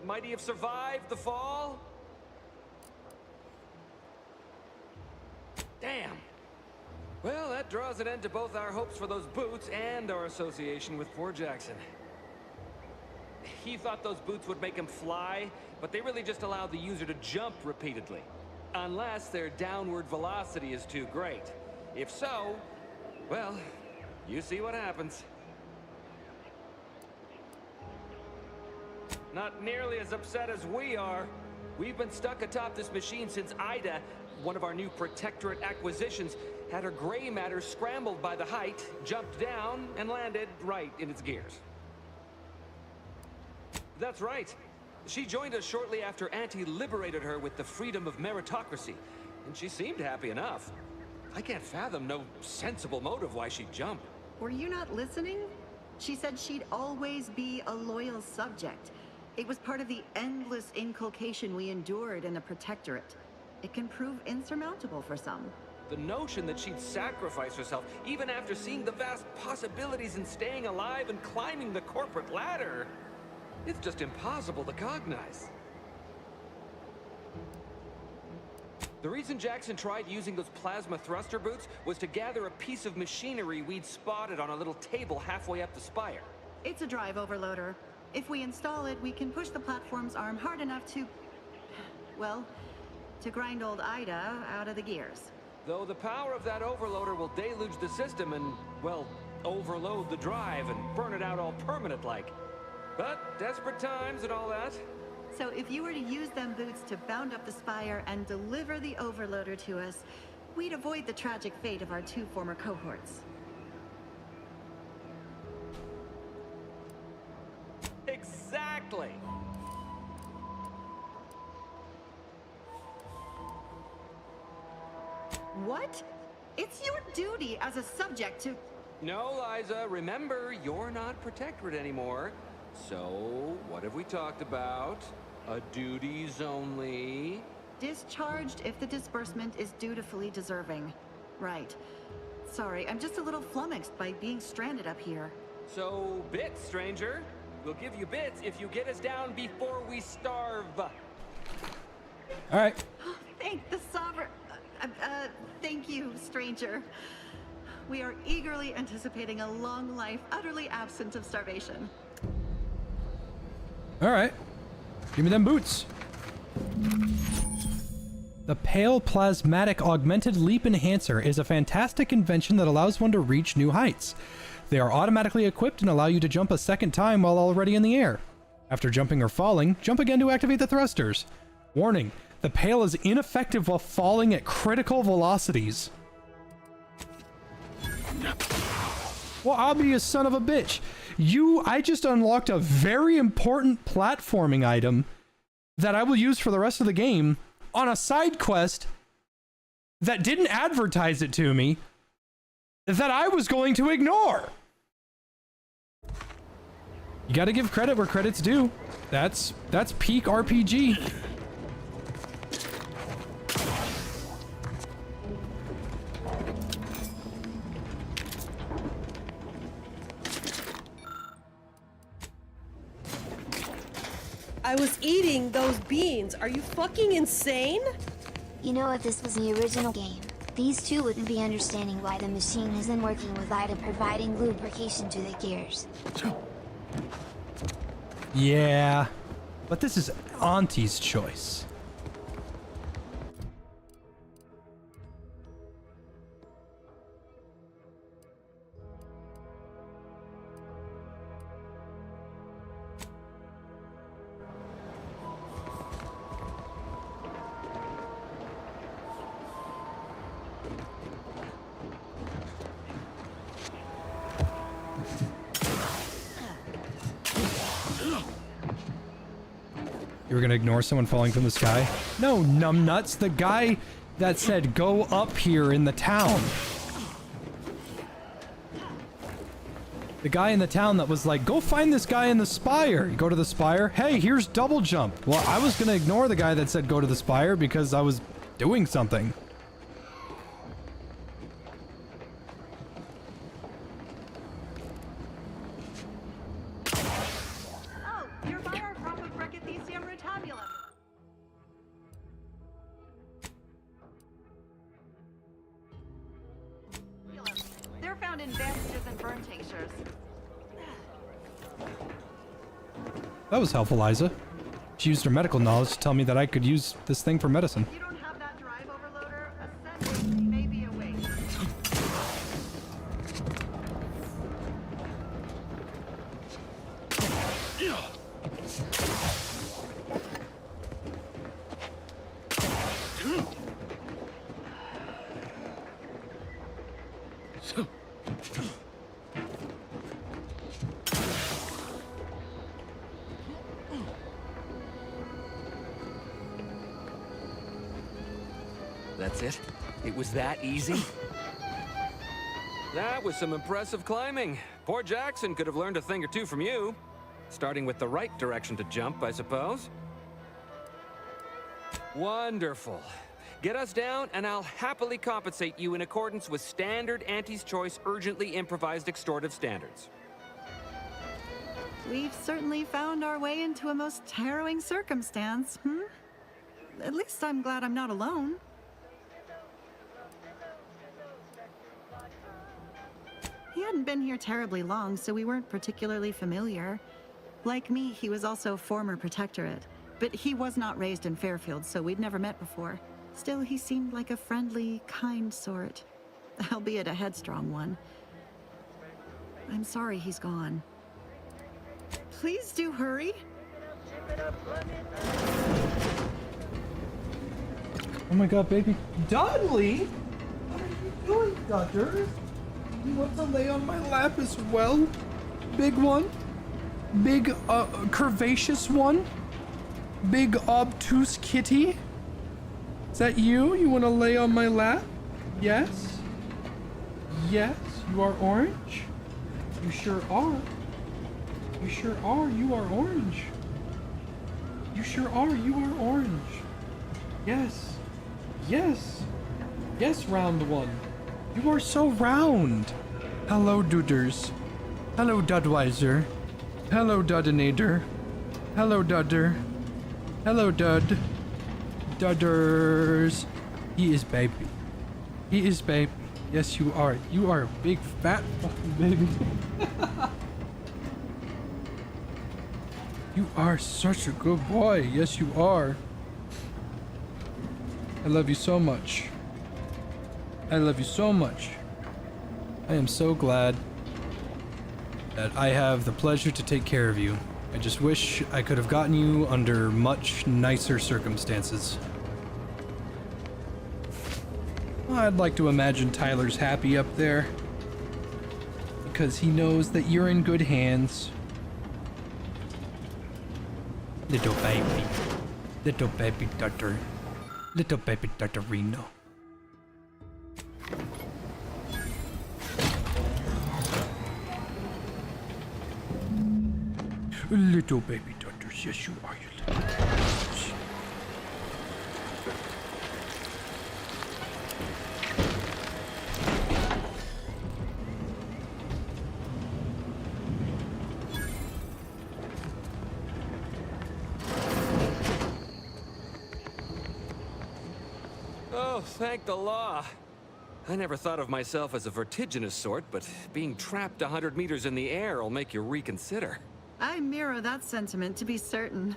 Might he have survived the fall? Damn. Well, that draws an end to both our hopes for those boots and our association with poor Jackson. He thought those boots would make him fly, but they really just allow the user to jump repeatedly. Unless their downward velocity is too great. If so, well, you see what happens. Not nearly as upset as we are. We've been stuck atop this machine since Ida, one of our new Protectorate acquisitions, had her gray matter scrambled by the height, jumped down, and landed right in its gears. That's right. She joined us shortly after Auntie liberated her with the freedom of meritocracy, and she seemed happy enough. I can't fathom no sensible motive why she'd jump. Were you not listening? She said she'd always be a loyal subject. It was part of the endless inculcation we endured in the Protectorate. It can prove insurmountable for some. The notion that she'd sacrifice herself, even after seeing the vast possibilities in staying alive and climbing the corporate ladder, it's just impossible to cognize. The reason Jackson tried using those plasma thruster boots was to gather a piece of machinery we'd spotted on a little table halfway up the spire. It's a drive overloader. If we install it, we can push the platform's arm hard enough to... well, to grind old Ida out of the gears. Though the power of that overloader will deluge the system and, well, overload the drive and burn it out all permanent-like. But desperate times and all that. So if you were to use them boots to bound up the spire and deliver the overloader to us, we'd avoid the tragic fate of our two former cohorts. Exactly! What? It's your duty as a subject to... No, Liza, remember, you're not Protectorate anymore. So, what have we talked about? A duties only. Discharged if the disbursement is dutifully deserving. Right. Sorry, I'm just a little flummoxed by being stranded up here. So, bits, stranger. We'll give you bits if you get us down before we starve. Alright. Thank the Sovereign... thank you, stranger. We are eagerly anticipating a long life utterly absent of starvation. Alright. Give me them boots. The Pale Plasmatic Augmented Leap Enhancer is a fantastic invention that allows one to reach new heights. They are automatically equipped and allow you to jump a second time while already in the air. After jumping or falling, jump again to activate the thrusters. Warning, the Pale is ineffective while falling at critical velocities. Well, I'll be a son of a bitch. I just unlocked a very important platforming item that I will use for the rest of the game on a side quest that didn't advertise it to me that I was going to ignore. You gotta give credit where credit's due. That's peak RPG. I was eating those beans. Are you fucking insane? You know, if this was the original game, these two wouldn't be understanding why the machine isn't working with Ida providing lubrication to the gears. Yeah, but this is Auntie's choice. You were gonna ignore someone falling from the sky? No, numbnuts. The guy that said go up here in the town. The guy in the town that was like, go find this guy in the spire. You go to the spire. Hey, here's double jump. Well, I was gonna ignore the guy that said go to the spire because I was doing something. Oh, you're by our Propoprecithecium rotabulum. They're found in bandages and burn tinctures. That was helpful, Liza. She used her medical knowledge to tell me that I could use this thing for medicine. You don't have that drive overloader? Ascending may be a waste. That's it? It was that easy? That was some impressive climbing. Poor Jackson could have learned a thing or two from you. Starting with the right direction to jump, I suppose. Wonderful. Get us down, and I'll happily compensate you in accordance with standard Auntie's Choice urgently improvised extortive standards. We've certainly found our way into a most harrowing circumstance, At least I'm glad I'm not alone. He hadn't been here terribly long, so we weren't particularly familiar. Like me, he was also former protectorate, but he was not raised in Fairfield, so we'd never met before. Still, he seemed like a friendly, kind sort, albeit a headstrong one. I'm sorry he's gone. Please do hurry. Oh my god, baby. Dudley? What are you doing, Dudder? You want to lay on my lap as well? Big one? Big, curvaceous one? Big, obtuse kitty? Is that you? You want to lay on my lap? Yes? Yes, you are orange? You sure are. You sure are. You are orange. You sure are. You are orange. Yes. Yes. Yes, round one. You are so round. Hello, Duders. Hello, Dudweiser. Hello, Dudinator. Hello, Dudder. Hello, Dud. Dudders. He is baby. He is baby. Yes, you are. You are a big fat fucking baby. You are such a good boy. Yes, you are. I love you so much. I love you so much. I am so glad that I have the pleasure to take care of you. I just wish I could have gotten you under much nicer circumstances. Well, I'd like to imagine Tyler's happy up there, because he knows that you're in good hands. Little baby. Little baby Dutter. Little baby Dutterino. Little baby Dutters. Yes, you are, you little babies. Oh, thank the law. I never thought of myself as a vertiginous sort, but being trapped 100 meters in the air will make you reconsider. I mirror that sentiment, to be certain.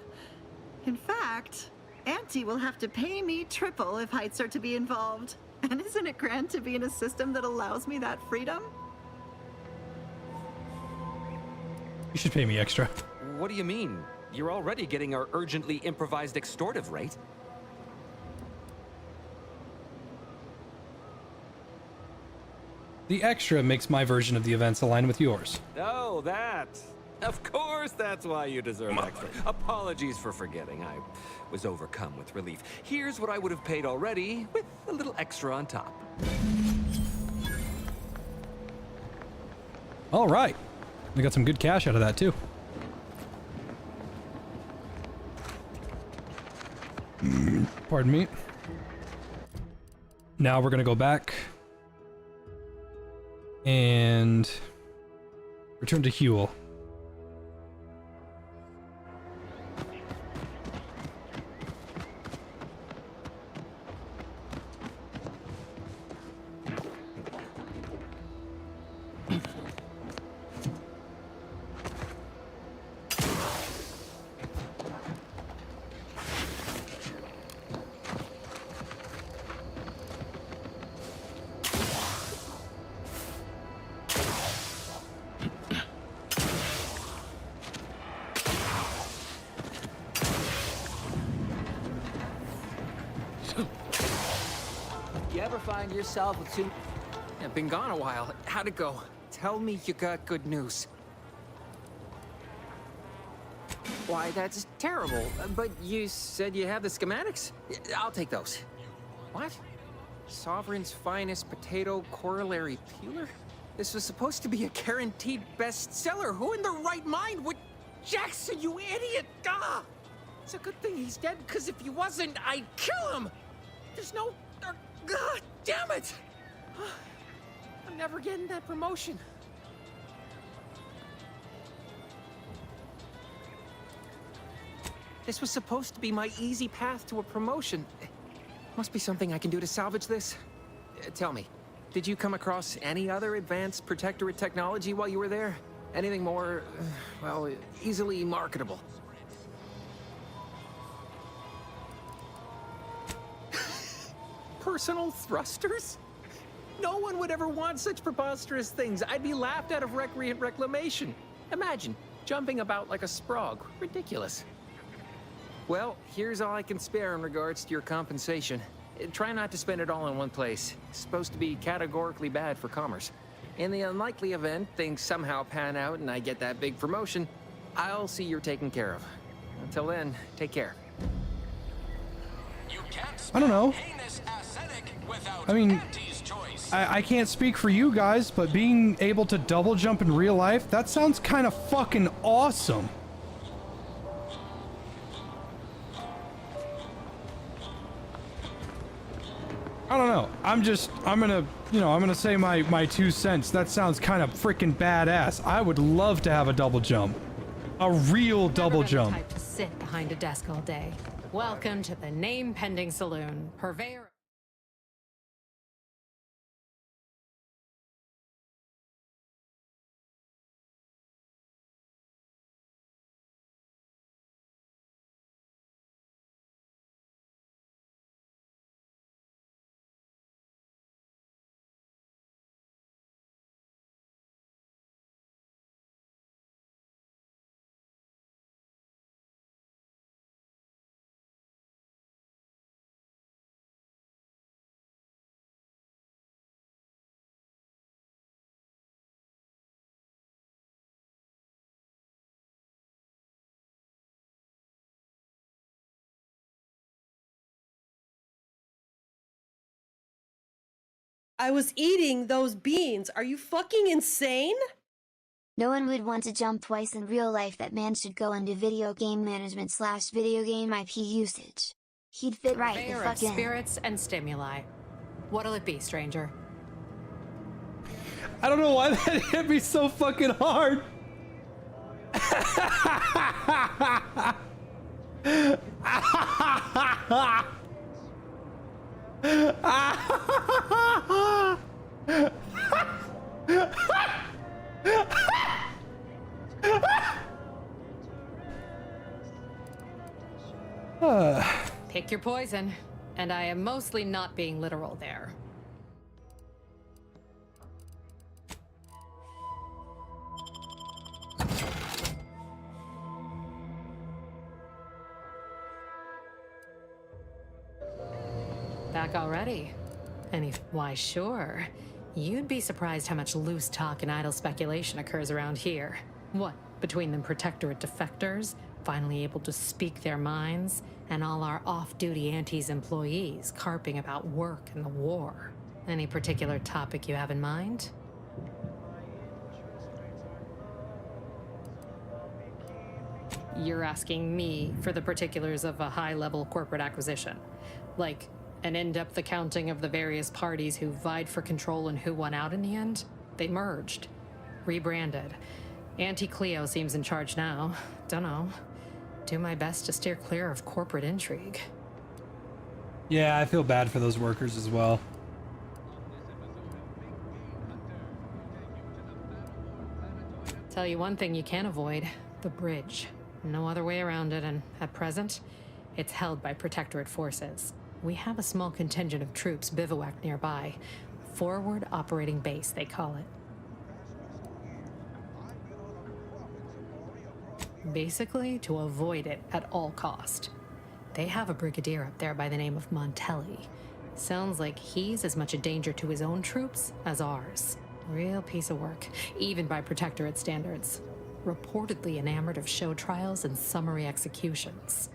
In fact, Auntie will have to pay me triple if heights are to be involved. And isn't it grand to be in a system that allows me that freedom? You should pay me extra. What do you mean? You're already getting our urgently improvised extortive rate. The extra makes my version of the events align with yours. Oh, that. Of course, that's why you deserve extra. Apologies for forgetting. I was overcome with relief. Here's what I would have paid already, with a little extra on top. All right. We got some good cash out of that, too. Pardon me. Now we're gonna go back and return to Huel. You ever find yourself with two... I've been gone a while. How'd it go? Tell me you got good news. Why, that's terrible. But you said you have the schematics? I'll take those. What? Sovereign's finest potato corollary peeler? This was supposed to be a guaranteed bestseller. Who in their right mind would... Jackson, you idiot! Ah! It's a good thing he's dead, because if he wasn't, I'd kill him! There's no... God damn it! I'm never getting that promotion. This was supposed to be my easy path to a promotion. Must be something I can do to salvage this. Tell me, did you come across any other advanced protectorate technology while you were there? Anything more, well, easily marketable? Personal thrusters? No one would ever want such preposterous things. I'd be laughed out of recreant reclamation. Imagine, jumping about like a sprog. Ridiculous. Well, here's all I can spare in regards to your compensation. Try not to spend it all in one place. It's supposed to be categorically bad for commerce. In the unlikely event things somehow pan out and I get that big promotion, I'll see you're taken care of. Until then, take care. I don't know. I mean, I can't speak for you guys, but being able to double jump in real life, that sounds kind of fucking awesome. I don't know. I'm gonna say my 2 cents. That sounds kind of freaking badass. I would love to have a double jump. A real double jump. Type to sit behind a desk all day. Welcome to the Name Pending Saloon, purveyor. I was eating those beans. Are you fucking insane? No one would want to jump twice in real life. That man should go into video game management / video game IP usage. He'd fit right the Purveyor fuck of in. spirits and stimuli. What'll it be, stranger? I don't know why that hit me so fucking hard. Pick your poison, and I am mostly not being literal there. Back already? Why, sure. You'd be surprised how much loose talk and idle speculation occurs around here. What, Between the Protectorate defectors, finally able to speak their minds, and all our off-duty Antes employees carping about work and the war. Any particular topic you have in mind? You're asking me for the particulars of a high-level corporate acquisition. Like, an in-depth accounting of the various parties who vied for control and who won out in the end? They merged. Rebranded. Auntie Cleo seems in charge now. Dunno. Do my best to steer clear of corporate intrigue. Yeah, I feel bad for those workers as well. Tell you one thing you can't avoid. The bridge. No other way around it, and at present, it's held by Protectorate forces. We have a small contingent of troops bivouacked nearby. Forward Operating Base, they call it. Basically, to avoid it at all cost. They have a brigadier up there by the name of Montelli. Sounds like he's as much a danger to his own troops as ours. Real piece of work, even by Protectorate standards. Reportedly enamored of show trials and summary executions.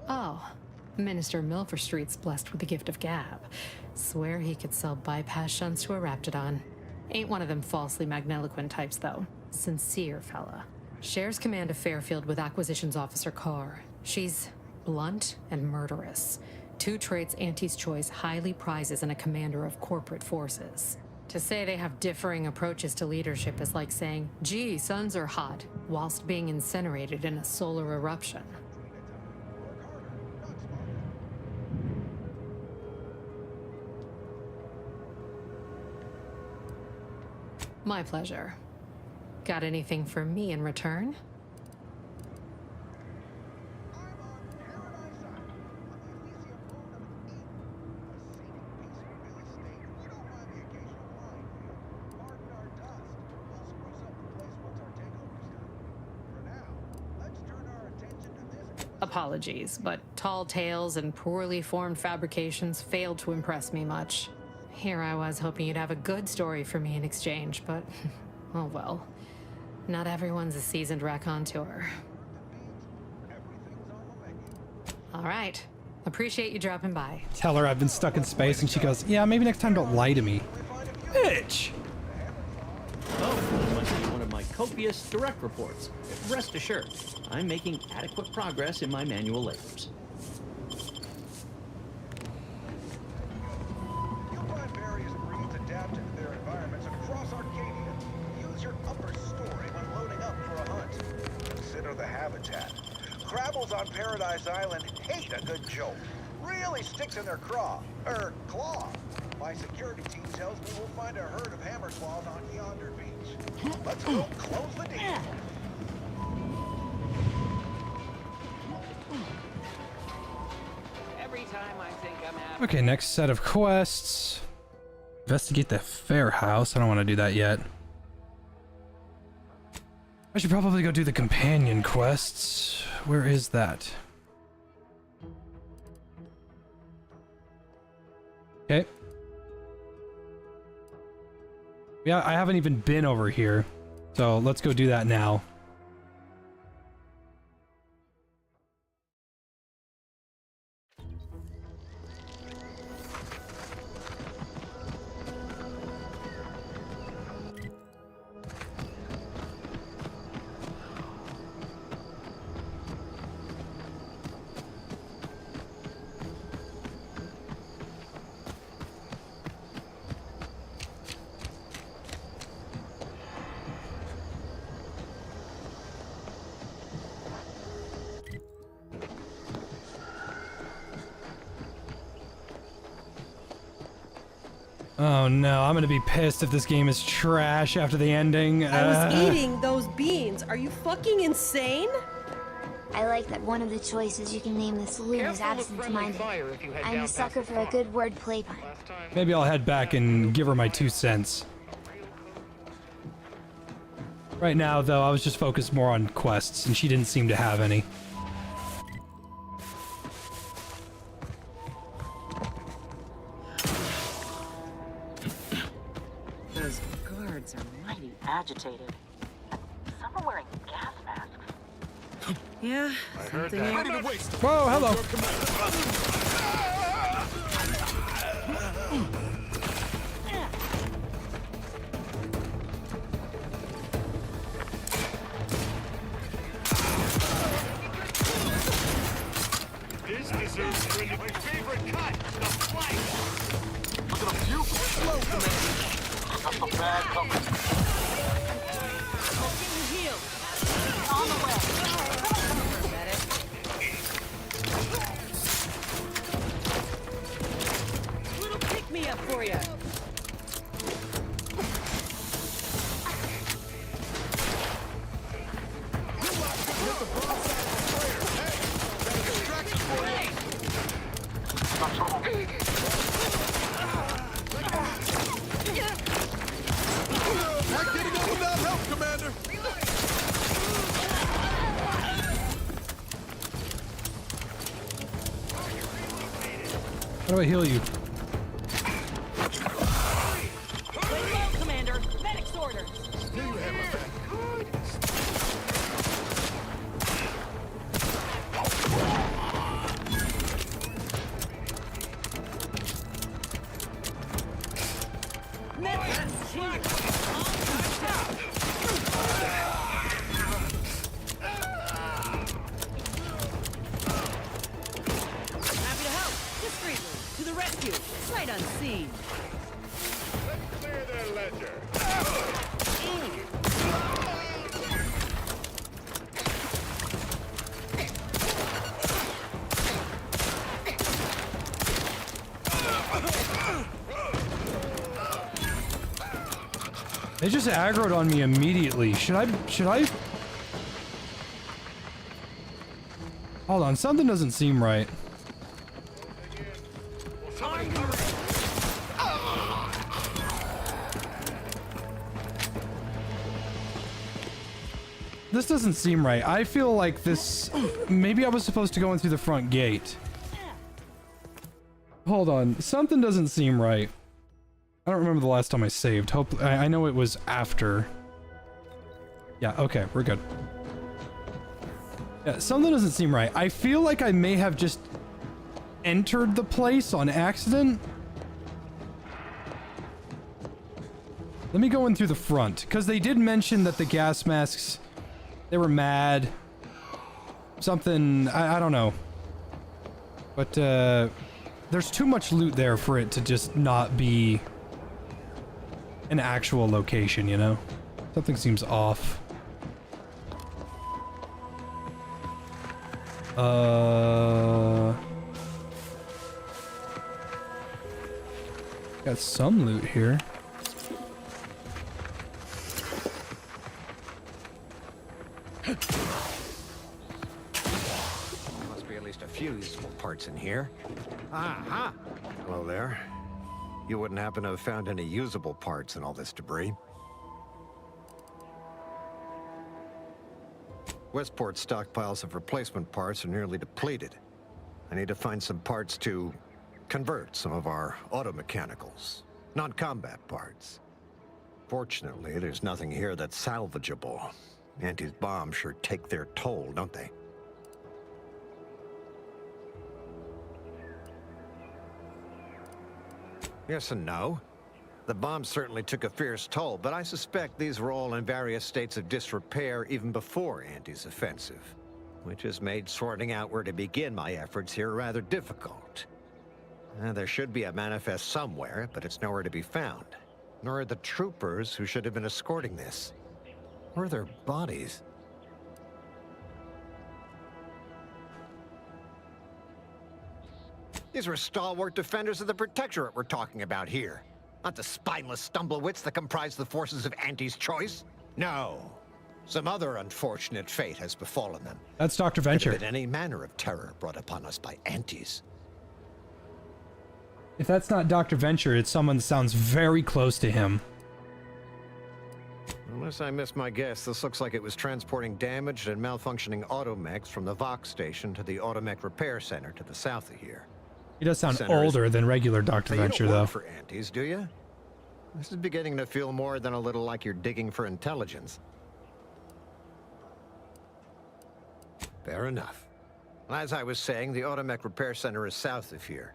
Oh, Minister Milverstreet's blessed with the gift of gab. Swear he could sell bypass shunts to a Raptidon. Ain't one of them falsely magniloquent types, though. Sincere fella. Shares command of Fairfield with Acquisitions Officer Carr. She's blunt and murderous. Two traits Auntie's Choice highly prizes in a commander of corporate forces. To say they have differing approaches to leadership is like saying, gee, suns are hot, whilst being incinerated in a solar eruption. My pleasure. Got anything for me in return? Apologies, but tall tales and poorly formed fabrications failed to impress me much. Here I was hoping you'd have a good story for me in exchange, but oh well. Not everyone's a seasoned raconteur. All right. Appreciate you dropping by. Tell her I've been stuck in space, and she goes, yeah, maybe next time don't lie to me. Bitch! Oh, this must be one of my copious direct reports. Rest assured, I'm making adequate progress in my manual labors. You'll find various breeds adapted to their environments across Arcadia. Use your upper story when loading up for a hunt. Consider the habitat. Crabbles on Paradise Island hate a good joke. Really sticks in their claw. My security team tells me we'll find a herd of hammer claws on yonder beach. Let's go close the deal. Every time I think I'm having... Okay, next set of quests. Investigate the fair house. I don't want to do that yet. I should probably go do the companion quests. Where is that? Okay. Yeah, I haven't even been over here. So let's go do that now. Oh no, I'm gonna be pissed if this game is trash after the ending. I was eating those beans. Are you fucking insane? I like that one of the choices you can name the saloon is absent-minded. I'm a sucker for a good wordplay pun. Maybe I'll head back and give her my 2 cents. Right now, though, I was just focused more on quests, and she didn't seem to have any. Those guards are mighty agitated. Some Yeah, something here. Ready to waste. Whoa, hello. This deserves to be my favorite cut, the flank. Look at a few slow, Commander. Got some bad company. Healed. On the way. Little pick me up for you. Not getting up without help, Commander. How do I heal you? Lay low, Commander. Medic's orders. Do you have my back? Medic's here. Happy to help. Discreetly. To the rescue. Sight unseen. Let's clear their ledger. They just aggroed on me immediately. Should I? Hold on, something doesn't seem right. This doesn't seem right. I feel like this... Maybe I was supposed to go in through the front gate. Hold on. Something doesn't seem right. I don't remember the last time I saved. I know it was after. Yeah, okay. We're good. Yeah, something doesn't seem right. I feel like I may have just entered the place on accident. Let me go in through the front, because they did mention that the gas masks, they were mad. Something, I don't know. But, there's too much loot there for it to just not be an actual location, you know? Something seems off. Got some loot here. Must be at least a few useful parts in here. Aha! Hello there. You wouldn't happen to have found any usable parts in all this debris? Westport's stockpiles of replacement parts are nearly depleted. I need to find some parts to convert some of our automechanicals, non-combat parts. Fortunately, there's nothing here that's salvageable. Auntie's bombs sure take their toll, don't they? Yes and no. The bombs certainly took a fierce toll, but I suspect these were all in various states of disrepair even before Auntie's offensive, which has made sorting out where to begin my efforts here rather difficult. There should be a manifest somewhere, but it's nowhere to be found. Nor are the troopers who should have been escorting this. Or their bodies. These were stalwart defenders of the Protectorate we're talking about here. Not the spineless stumblewits that comprise the forces of Auntie's choice. No. Some other unfortunate fate has befallen them. That's Dr. Venture. Could have been any manner of terror brought upon us by Aunties. If that's not Dr. Venture, it's someone that sounds very close to him. Unless I missed my guess, this looks like it was transporting damaged and malfunctioning automechs from the Vox station to the Automech Repair Center to the south of here. He does sound Center is- older than regular Dr. Now, you Venture, don't though. work for Aunties, do you? This is beginning to feel more than a little like you're digging for intelligence. Fair enough. As I was saying, the Automech Repair Center is south of here.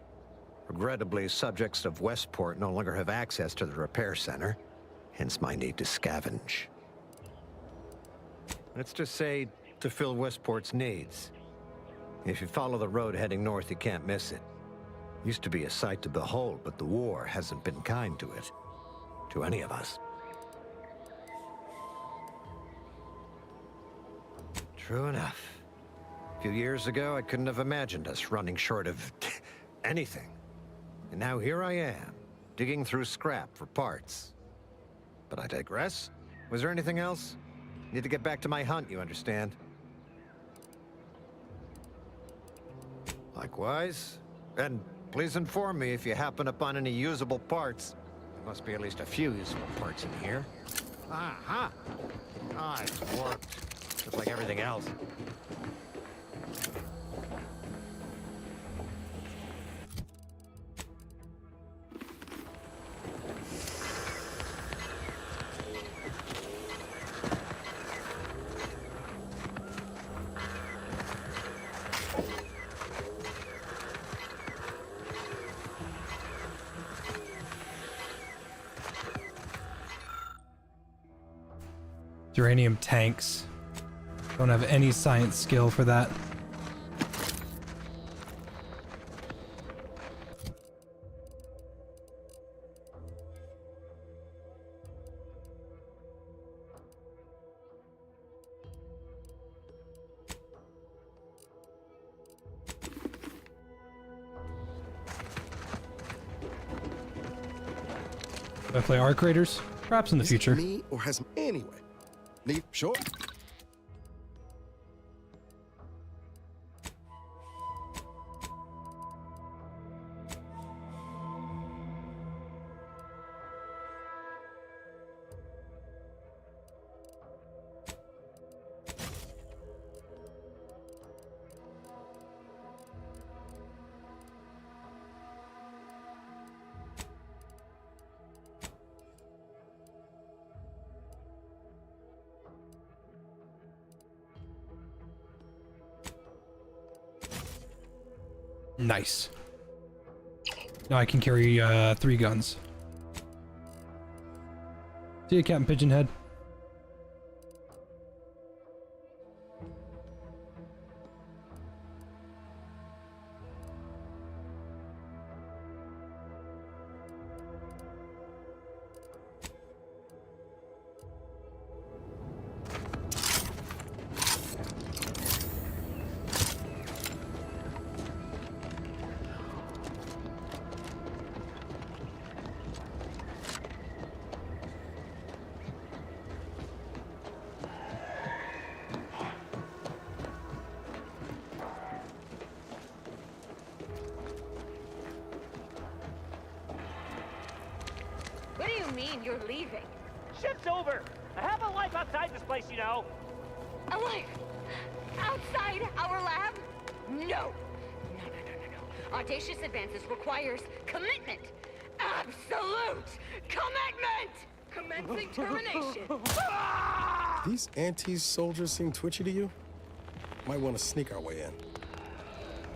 Regrettably, subjects of Westport no longer have access to the repair center, hence my need to scavenge. Let's just say, to fill Westport's needs. If you follow the road heading north, you can't miss it. Used to be a sight to behold, but the war hasn't been kind to it. To any of us. True enough. A few years ago, I couldn't have imagined us running short of anything. And now here I am, digging through scrap for parts. But I digress. Was there anything else? Need to get back to my hunt, you understand? Likewise. And please inform me if you happen upon any usable parts. There must be at least a few usable parts in here. Aha! Ah, it worked. Just like everything else. Uranium tanks. Don't have any science skill for that. Do I play Arc Raiders? Perhaps in the future. Me or has anyway. Need sure. Nice. Now I can carry 3 guns. See you, Captain Pigeonhead. What do you mean you're leaving? Shit's over. I have a life outside this place, you know. A life? Outside our lab? No. No. Audacious advances requires commitment. Absolute commitment! Commencing termination. These anti-soldiers seem twitchy to you? Might want to sneak our way in.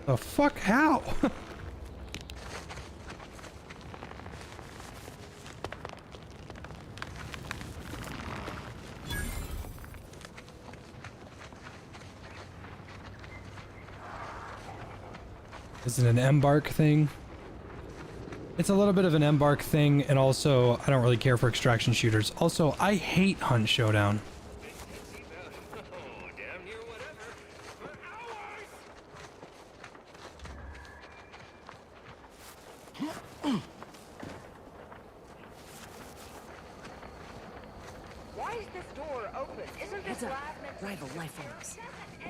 The fuck? How? Is it an embark thing? It's a little bit of an embark thing, and also, I don't really care for extraction shooters. Also, I hate Hunt Showdown. Why is this door open? Isn't this lab meant to... Rival life forms. Doesn't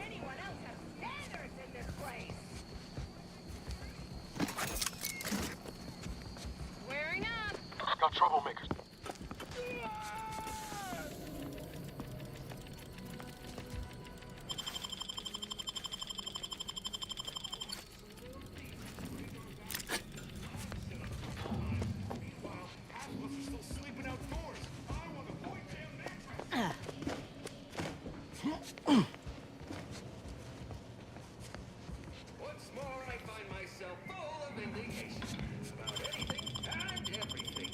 anyone else have standards in this place? Squaring up. Got troublemakers. full of indignation about anything and everything.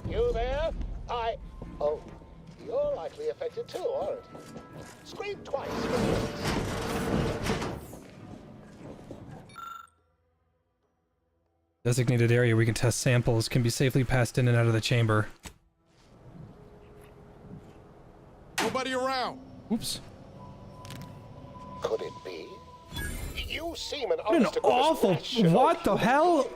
You there? Oh, you're likely affected too, aren't you? Scream twice. Designated area we can test samples can be safely passed in and out of the chamber. Nobody around. Oops. Could it be? You seem an What an awful... What the hell?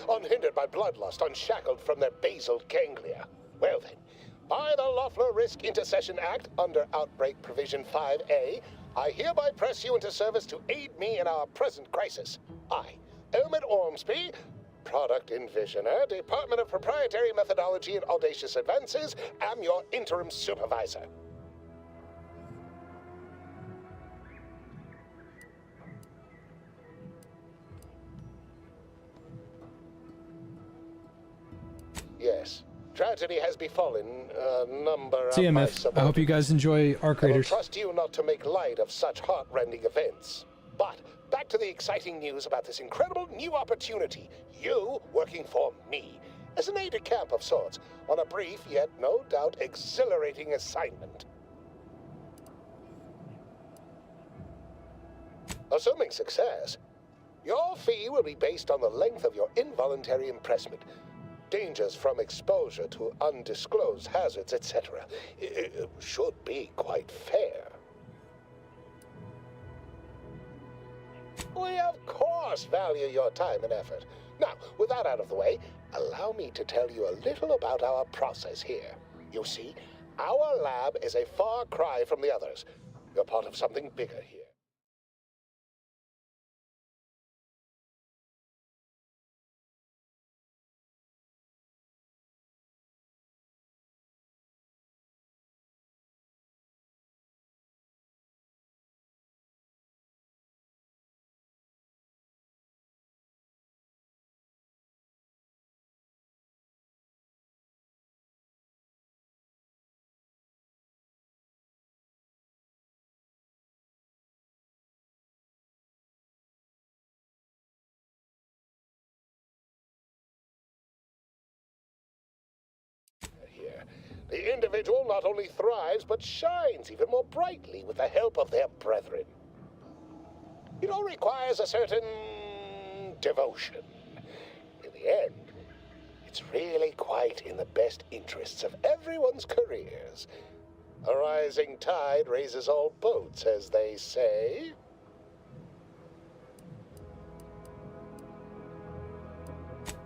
Unhindered by bloodlust, unshackled from their basal ganglia. Well then, by the Loeffler Risk Intercession Act, under Outbreak Provision 5A, I hereby press you into service to aid me in our present crisis. I, Elman Ormsby, Product Envisioner, Department of Proprietary Methodology and Audacious Advances, am your interim supervisor. Yes. Tragedy has befallen a number of my CMF, I hope you guys enjoy Arc I will Raiders. trust you not to make light of such heart-rending events. But back to the exciting news about this incredible new opportunity. You working for me as an aide-de-camp of sorts on a brief yet no doubt exhilarating assignment. Assuming success, your fee will be based on the length of your involuntary impressment. Dangers from exposure to undisclosed hazards, etc. Should be quite fair. We of course value your time and effort. Now, with that out of the way, allow me to tell you a little about our process here. You see, our lab is a far cry from the others. You're part of something bigger here. The individual not only thrives, but shines even more brightly with the help of their brethren. It all requires a certain devotion. In the end, it's really quite in the best interests of everyone's careers. A rising tide raises all boats, as they say.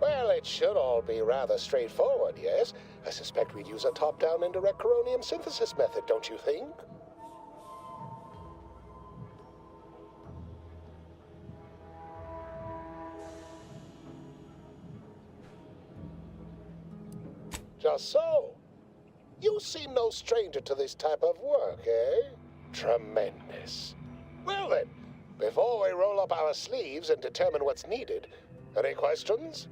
Well, it should all be rather straightforward, yes? I suspect we'd use a top-down indirect coronium synthesis method, don't you think? Just so. You seem no stranger to this type of work, eh? Tremendous. Well then, before we roll up our sleeves and determine what's needed, any questions?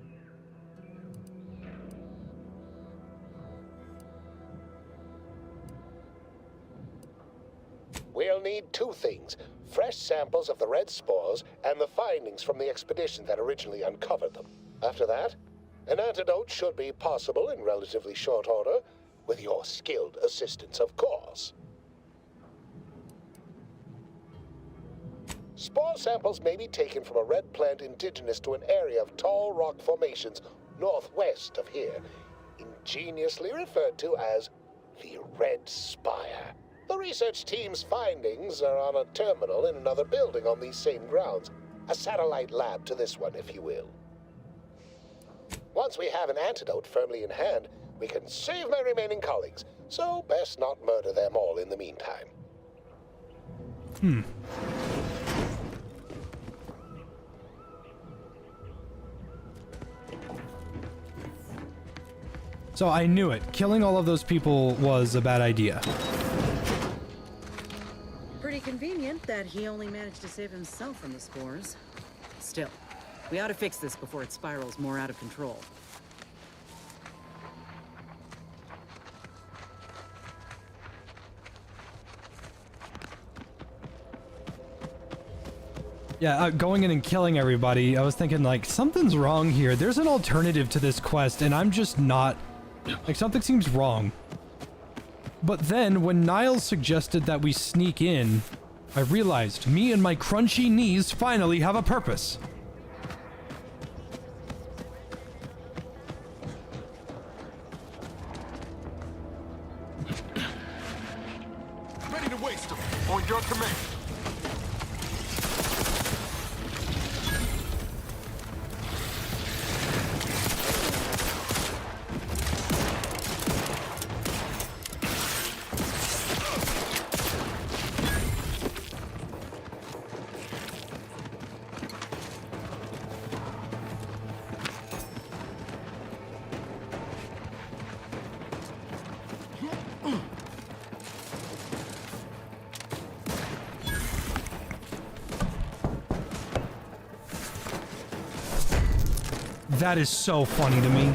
We'll need two things: fresh samples of the red spores and the findings from the expedition that originally uncovered them. After that, an antidote should be possible in relatively short order, with your skilled assistance, of course. Spore samples may be taken from a red plant indigenous to an area of tall rock formations northwest of here, ingeniously referred to as the Red Spire. The research team's findings are on a terminal in another building on these same grounds. A satellite lab to this one, if you will. Once we have an antidote firmly in hand, we can save my remaining colleagues, so best not murder them all in the meantime. So I knew it. Killing all of those people was a bad idea. Pretty convenient that he only managed to save himself from the spores. Still, we ought to fix this before it spirals more out of control. Yeah, going in and killing everybody, I was thinking, like, something's wrong here. There's an alternative to this quest, and I'm just not... Like, something seems wrong. But then, when Niles suggested that we sneak in, I realized me and my crunchy knees finally have a purpose. Ready to waste them. On your command. That is so funny to me.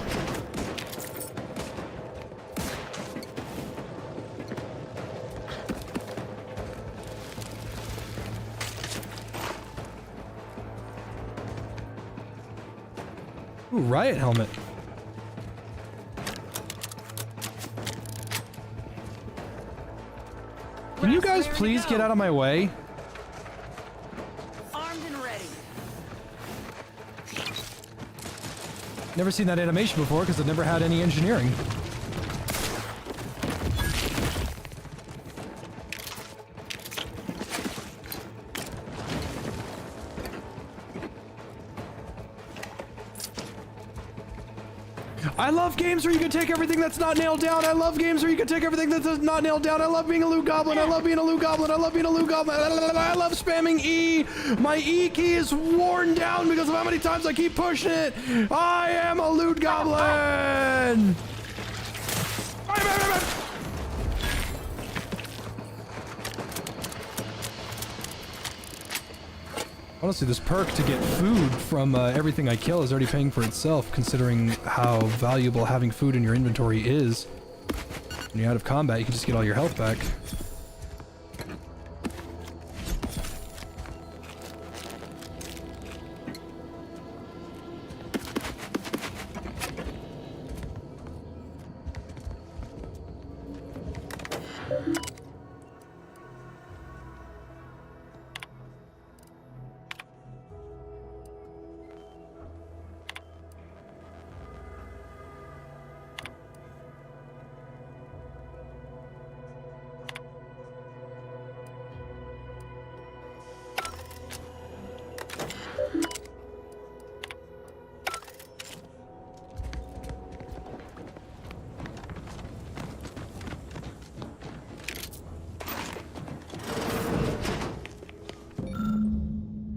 Ooh, riot helmet. Can you guys please get out of my way? Armed and ready. Never seen that animation before because I've never had any engineering. I love games where you can take everything that's not nailed down. I love games where you can take everything that's not nailed down. I love being a loot goblin. I love being a loot goblin. I love being a loot goblin. I love spamming E. My E key is worn down because of how many times I keep pushing it. I am a loot goblin. Honestly, this perk to get food from everything I kill is already paying for itself, considering how valuable having food in your inventory is. When you're out of combat, you can just get all your health back.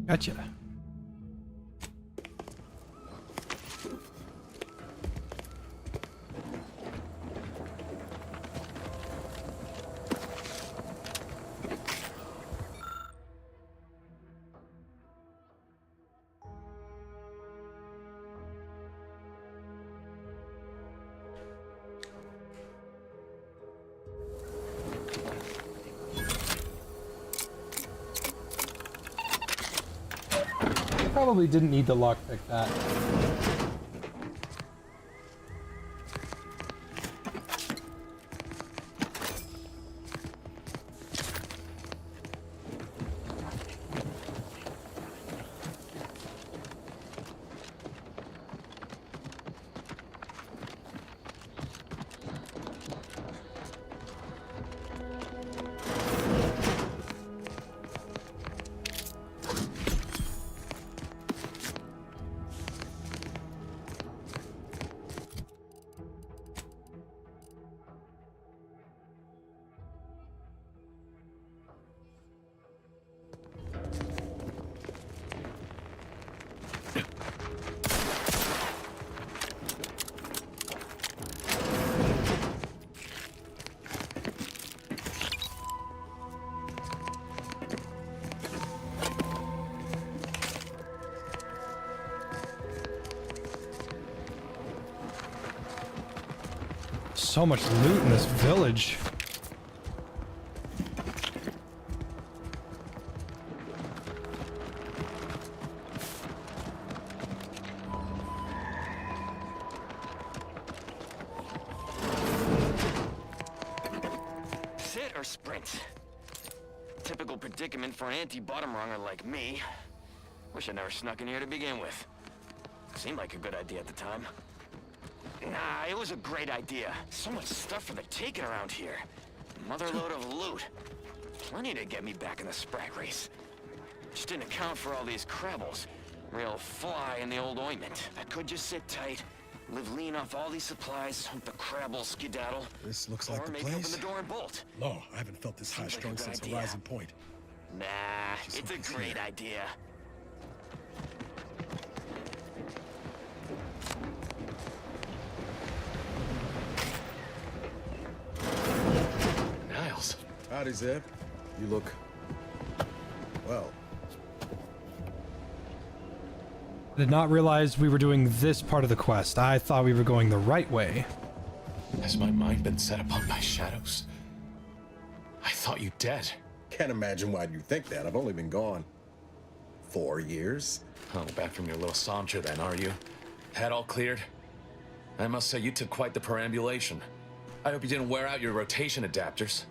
Gotcha. Probably didn't need to lockpick that. So much loot in this village. better sprint. Typical predicament for an anti-bottom runger like me. Wish I never snuck in here to begin with. Seemed like a good idea at the time. Nah, it was a great idea. So much stuff for the taking around here. Motherload of loot. Plenty to get me back in the sprat race. Just didn't account for all these crabbles. Real fly in the old ointment. I could just sit tight, live lean off all these supplies, hope the crabbles skedaddle. This looks like or the maybe place. open the door and bolt. No, I haven't felt this high-strung since Horizon Point. Nah, it's a great idea. Niles. Howdy, Zeb. You look... well. I did not realize we were doing this part of the quest. I thought we were going the right way. Has my mind been set upon by shadows? I thought you dead. Can't imagine why you think that. I've only been gone 4 years. Oh, back from your little saunter then, are you? Head all cleared? I must say you took quite the perambulation. I hope you didn't wear out your rotation adapters.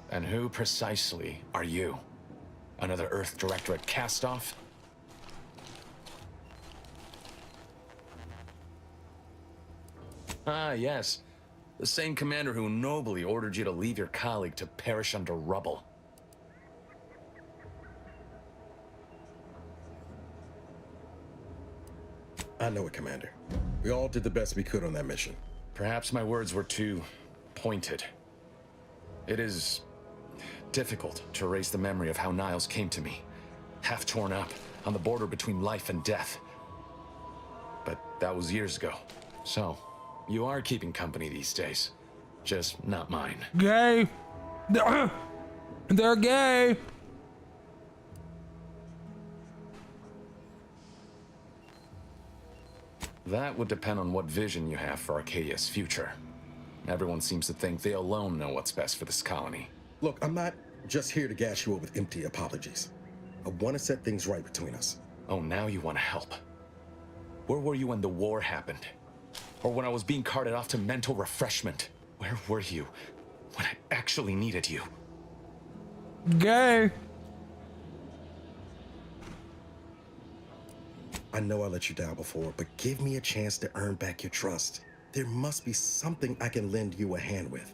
And who precisely are you? Another Earth Directorate cast-off? Ah, yes. The same commander who nobly ordered you to leave your colleague to perish under rubble. I know it, Commander. We all did the best we could on that mission. Perhaps my words were too pointed. It is difficult to erase the memory of how Niles came to me, half torn up, on the border between life and death. But that was years ago. So, you are keeping company these days. Just not mine. Gay! They're gay! That would depend on what vision you have for Arcadia's future. Everyone seems to think they alone know what's best for this colony. Look, I'm not just here to gas you up with empty apologies. I want to set things right between us. Oh, now you want to help. Where were you when the war happened? Or when I was being carted off to mental refreshment? Where were you when I actually needed you? Gay! I know I let you down before, but give me a chance to earn back your trust. There must be something I can lend you a hand with.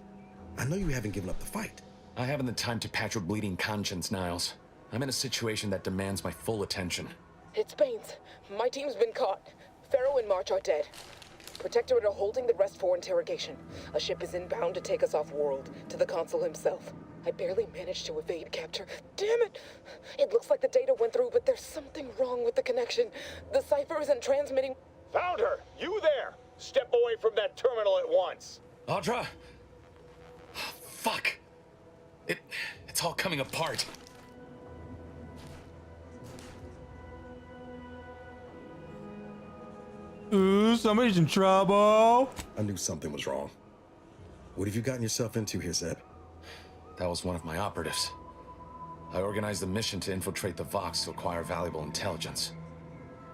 I know you haven't given up the fight. I haven't the time to patch your bleeding conscience, Niles. I'm in a situation that demands my full attention. It's Baines. My team's been caught. Pharaoh and March are dead. Protectorate are holding the rest for interrogation. A ship is inbound to take us off-world, to the consul himself. I barely managed to evade capture. Damn it! It looks like the data went through, but there's something wrong with the connection. The cipher isn't transmitting... Found her! You there! Step away from that terminal at once! Audra! Fuck! It's all coming apart. Ooh, somebody's in trouble. I knew something was wrong. What have you gotten yourself into here, Zeb? That was one of my operatives. I organized a mission to infiltrate the Vox to acquire valuable intelligence.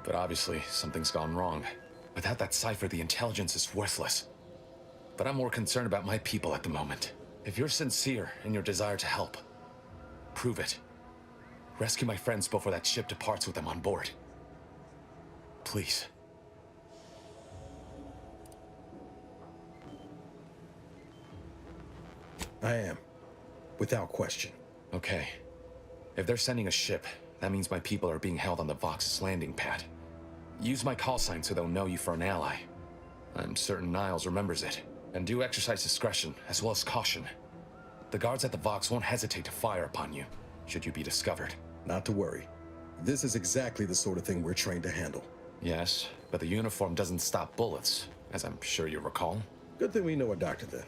But obviously, something's gone wrong. Without that cipher, the intelligence is worthless. But I'm more concerned about my people at the moment. If you're sincere in your desire to help, prove it. Rescue my friends before that ship departs with them on board. Please. I am. Without question. Okay. If they're sending a ship, that means my people are being held on the Vox's landing pad. Use my call sign so they'll know you for an ally. I'm certain Niles remembers it. And do exercise discretion, as well as caution. The guards at the Vox won't hesitate to fire upon you, should you be discovered. Not to worry. This is exactly the sort of thing we're trained to handle. Yes, but the uniform doesn't stop bullets, as I'm sure you recall. Good thing we know a doctor then.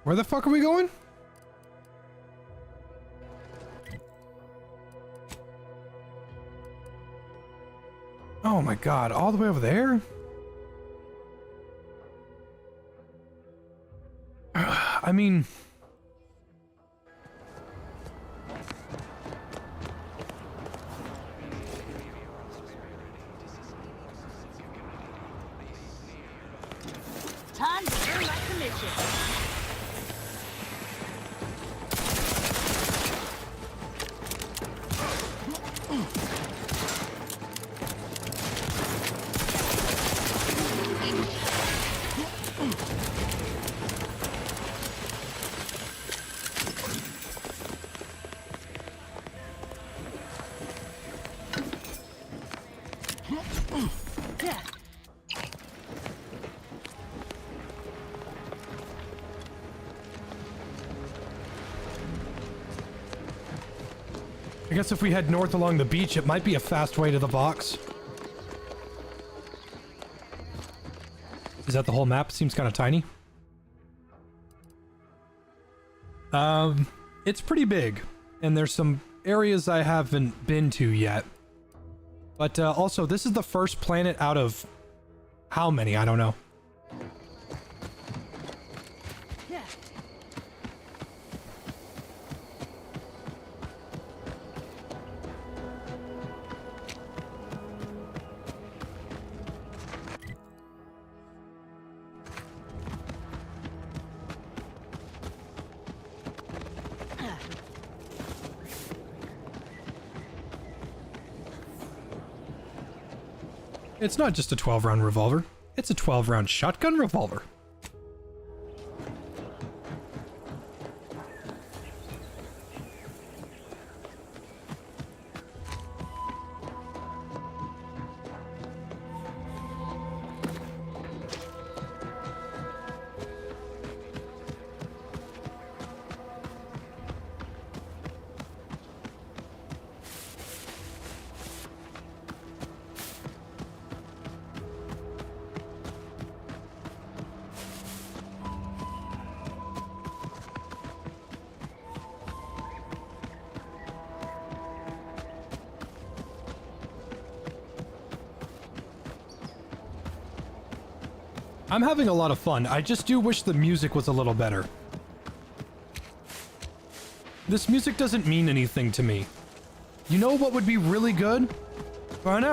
Where the fuck are we going? Oh my god, all the way over there? I mean... Time to earn my commission. I guess if we head north along the beach, it might be a fast way to the box. Is that the whole map? Seems kind of tiny. It's pretty big, and there's some areas I haven't been to yet. But also, this is the first planet out of how many? I don't know. It's not just a 12-round revolver. It's a 12-round shotgun revolver. I'm having a lot of fun. I just do wish the music was a little better. This music doesn't mean anything to me. You know what would be really good? Oh, well,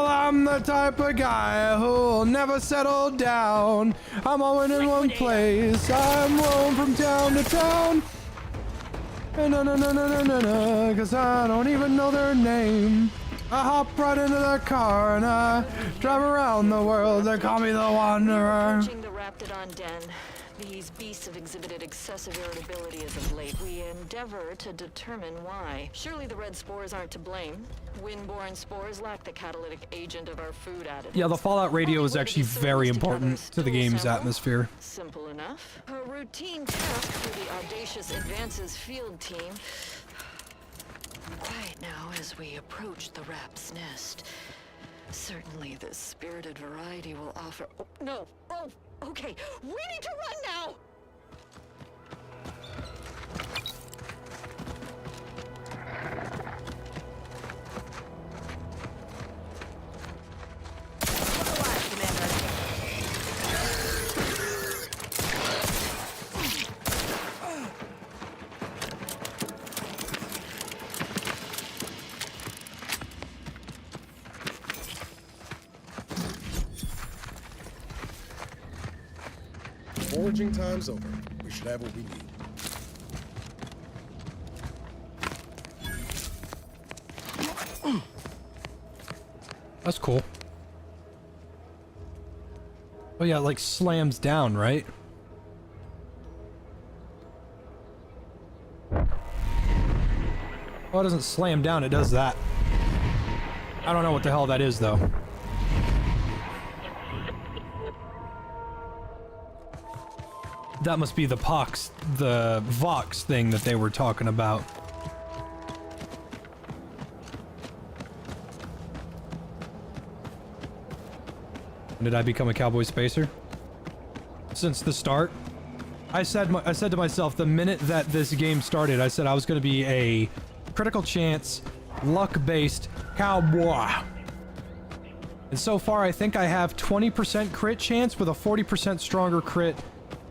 I'm the type of guy who'll never settle down. I'm always in one place. I'm roam from town to town. No, cause I don't even know their name. I hop right into the car and I drive around the world. They call me the Wanderer. Approaching the Raptidon den. These beasts have exhibited excessive irritability as of late. We endeavor to determine why. Surely the red spores aren't to blame. Wind-borne spores lack the catalytic agent of our food additives. Yeah, the Fallout radio is actually very important to the game's atmosphere. Simple enough. A routine task for the Audacious Advances field team. Quiet now as we approach the rap's nest. Certainly this spirited variety will offer... Oh, no! Oh, okay. We need to run now! Foraging time's over. We should have what we need. That's cool. Oh yeah, it like slams down, right? Oh, it doesn't slam down, it does that. I don't know what the hell that is, though. That must be the Vox thing that they were talking about. Did I become a cowboy spacer? Since the start? I said to myself the minute that this game started, I said I was going to be a critical chance, luck-based cowboy. And so far, I think I have 20% crit chance with a 40% stronger crit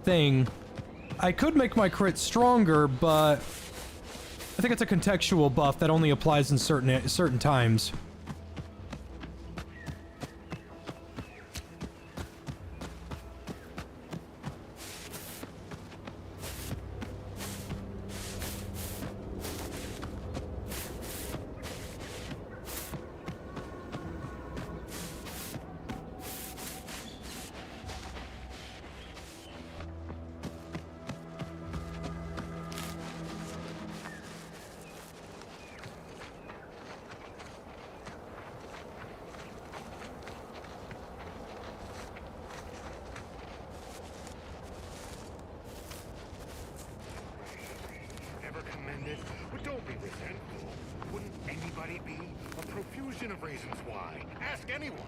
thing. I could make my crit stronger, but I think it's a contextual buff that only applies in certain times. Ever commended? But don't be resentful. Wouldn't anybody be? A profusion of reasons why. Ask anyone.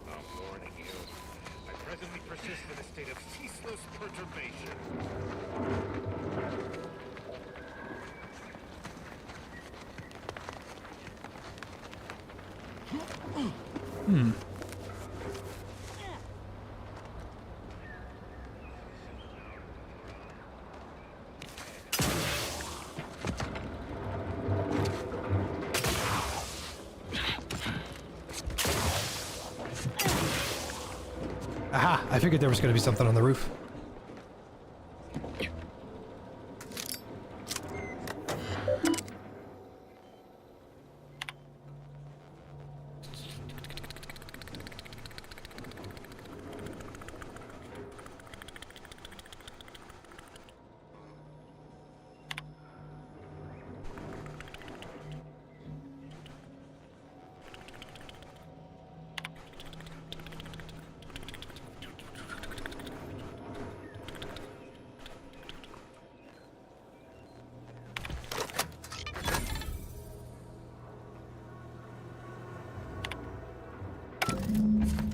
I'm warning you. I presently persist in a state of ceaseless perturbation. Hmm. Aha! I figured there was going to be something on the roof.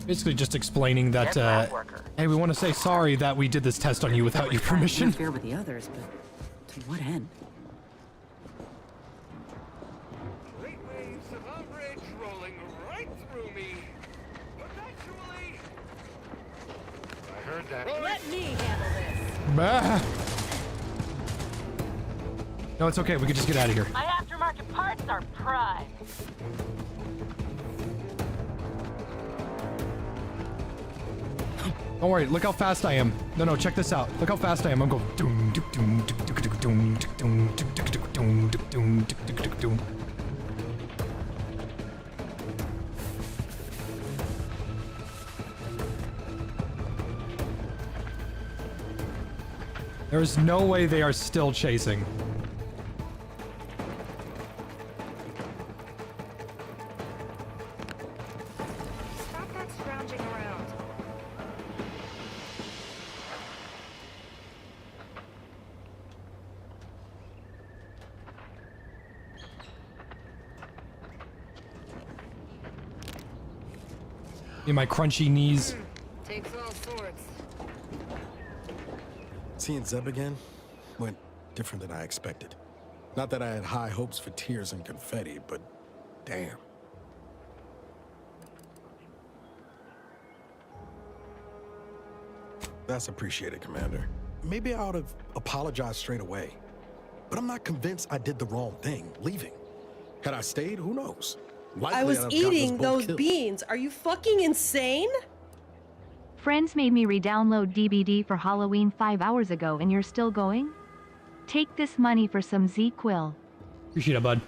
Basically just explaining that, hey, we want to say sorry that we did this test on you without your permission. Interfere with the others, but to what end? Great waves of umbrage rolling right through me. Perpetually. I heard that. Let me handle this. Bah. No, it's okay. We can just get out of here. My aftermarket parts are prime. Don't worry, look how fast I am. No, check this out. Look how fast I am. I'm going doom doom doom doom doom doom doom doom doom doom doom. There is no way they are still chasing. Stop that scrounging around. In my crunchy knees. Takes all sorts. Seeing Zeb again went different than I expected. Not that I had high hopes for tears and confetti, but damn. That's appreciated, Commander. Maybe I ought to apologize straight away. But I'm not convinced I did the wrong thing, leaving. Had I stayed, who knows? Likely I was I'd have gotten us eating both those killed. beans. Are you fucking insane? Friends made me re-download DBD for Halloween 5 hours ago and you're still going? Take this money for some Z-Quill. Appreciate it, bud.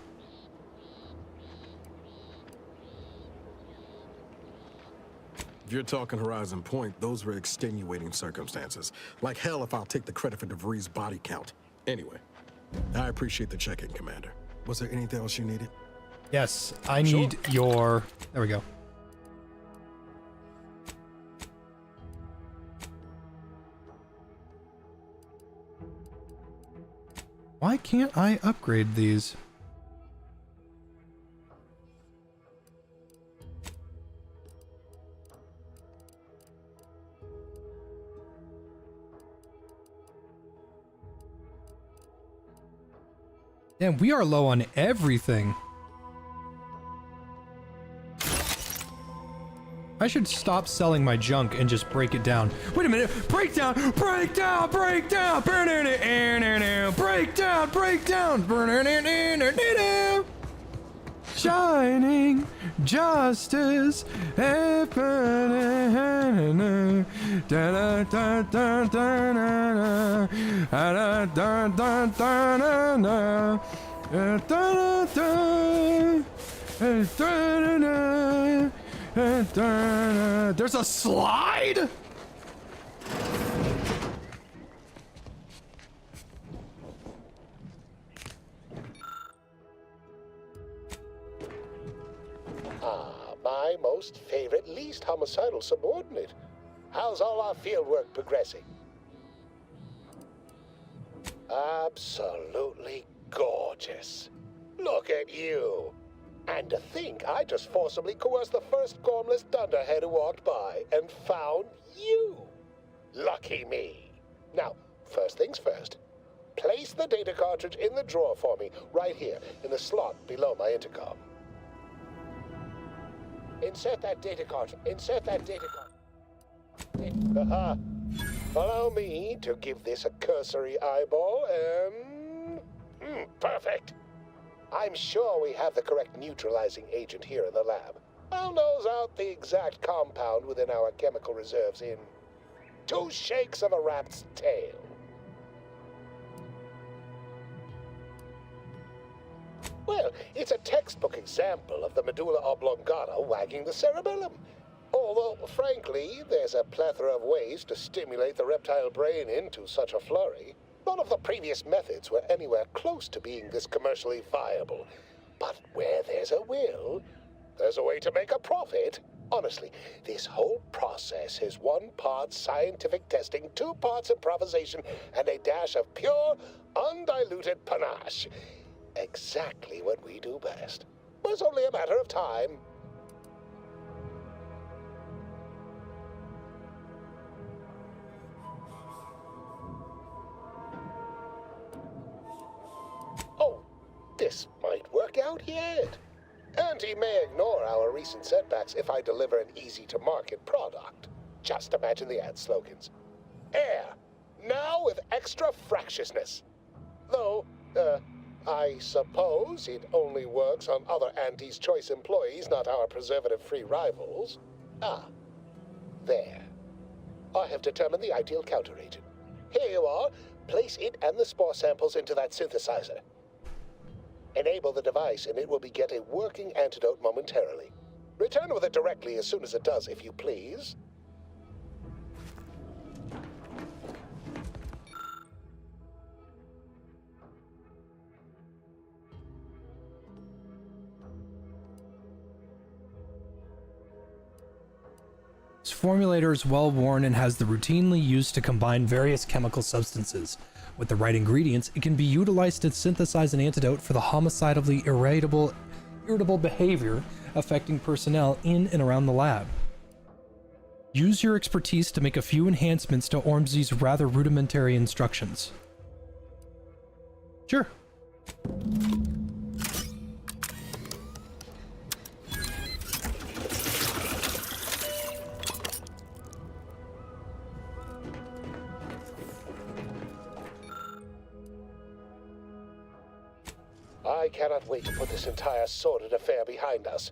If you're talking Horizon Point, those were extenuating circumstances. Like hell if I'll take the credit for DeVries' body count. Anyway, I appreciate the check-in, Commander. Was there anything else you needed? Yes, I need your... There we go. Why can't I upgrade these? Damn, we are low on everything. I should stop selling my junk and just break it down. Wait a minute. Break down, break down, break down. Break down, break down. Shining justice. There's a slide? My most favorite, least homicidal subordinate. How's all our fieldwork progressing? Absolutely gorgeous. Look at you. And to think I just forcibly coerced the first gormless dunderhead who walked by and found you. Lucky me. Now, first things first. Place the data cartridge in the drawer for me, right here, in the slot below my intercom. Insert that data cartridge. Insert that data cartridge. Allow me to give this a cursory eyeball and... perfect. I'm sure we have the correct neutralizing agent here in the lab. I'll nose out the exact compound within our chemical reserves in 2 shakes of a rat's tail. Well, it's a textbook example of the medulla oblongata wagging the cerebellum. Although, frankly, there's a plethora of ways to stimulate the reptile brain into such a flurry. None of the previous methods were anywhere close to being this commercially viable. But where there's a will, there's a way to make a profit. Honestly, this whole process is 1 part scientific testing, 2 parts improvisation, and a dash of pure, undiluted panache. Exactly what we do best. But it's only a matter of time. Oh, this might work out yet. Auntie may ignore our recent setbacks if I deliver an easy-to-market product. Just imagine the ad slogans. Air, now with extra fractiousness. Though, I suppose it only works on other Auntie's Choice employees, not our preservative-free rivals. Ah, there. I have determined the ideal counteragent. Here you are. Place it and the spore samples into that synthesizer. Enable the device and it will beget a working antidote momentarily. Return with it directly as soon as it does, if you please. This formulator is well worn and has the routinely used to combine various chemical substances. With the right ingredients, it can be utilized to synthesize an antidote for the homicidally irritable behavior affecting personnel in and around the lab. Use your expertise to make a few enhancements to Ormsey's rather rudimentary instructions. Sure. I cannot wait to put this entire sordid affair behind us.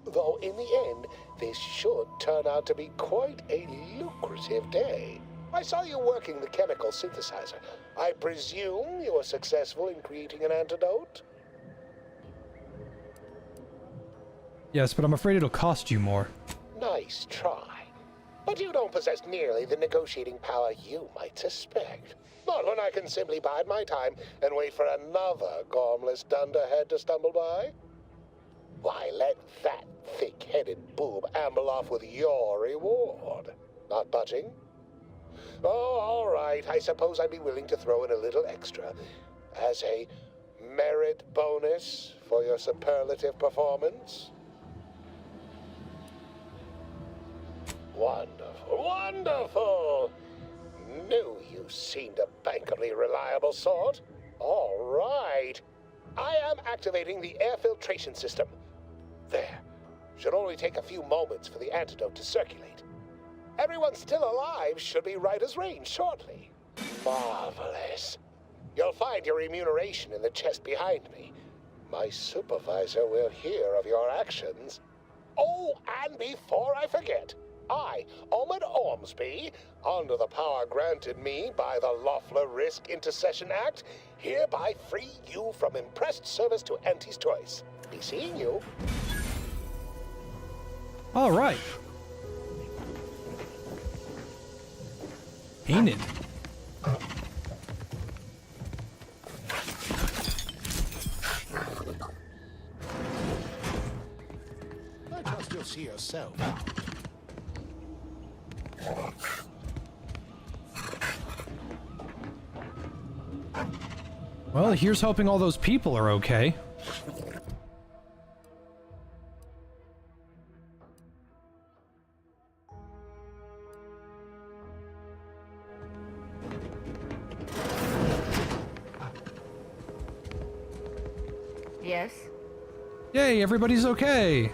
Though in the end, this should turn out to be quite a lucrative day. I saw you working the chemical synthesizer. I presume you were successful in creating an antidote? Yes, but I'm afraid it'll cost you more. Nice try. But you don't possess nearly the negotiating power you might suspect. Not when I can simply bide my time and wait for another gormless dunderhead to stumble by. Why, let that thick-headed boob amble off with your reward. Not budging? Oh, all right. I suppose I'd be willing to throw in a little extra as a merit bonus for your superlative performance. Wonderful, wonderful! Knew you seemed a bankably reliable sort. All right. I am activating the air filtration system. There. Should only take a few moments for the antidote to circulate. Everyone still alive should be right as rain shortly. Marvelous. You'll find your remuneration in the chest behind me. My supervisor will hear of your actions. Oh, and before I forget, I, Omid Ormsby, under the power granted me by the Loeffler Risk Intercession Act, hereby free you from impressed service to Auntie's choice. Be seeing you. All right. Painted. I trust you'll see yourself. Well, here's hoping all those people are okay. Yes? Yay, everybody's okay.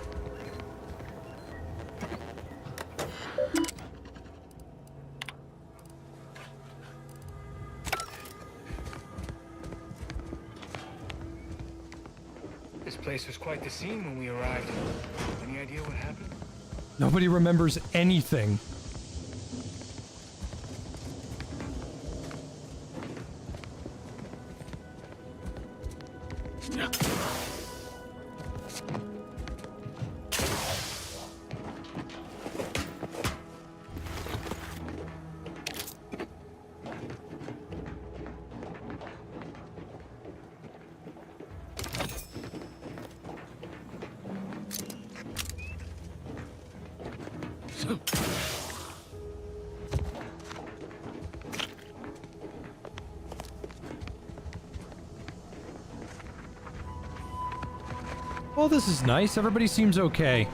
This place was quite the scene when we arrived. Any idea what happened? Nobody remembers anything. Well, this is nice. Everybody seems okay.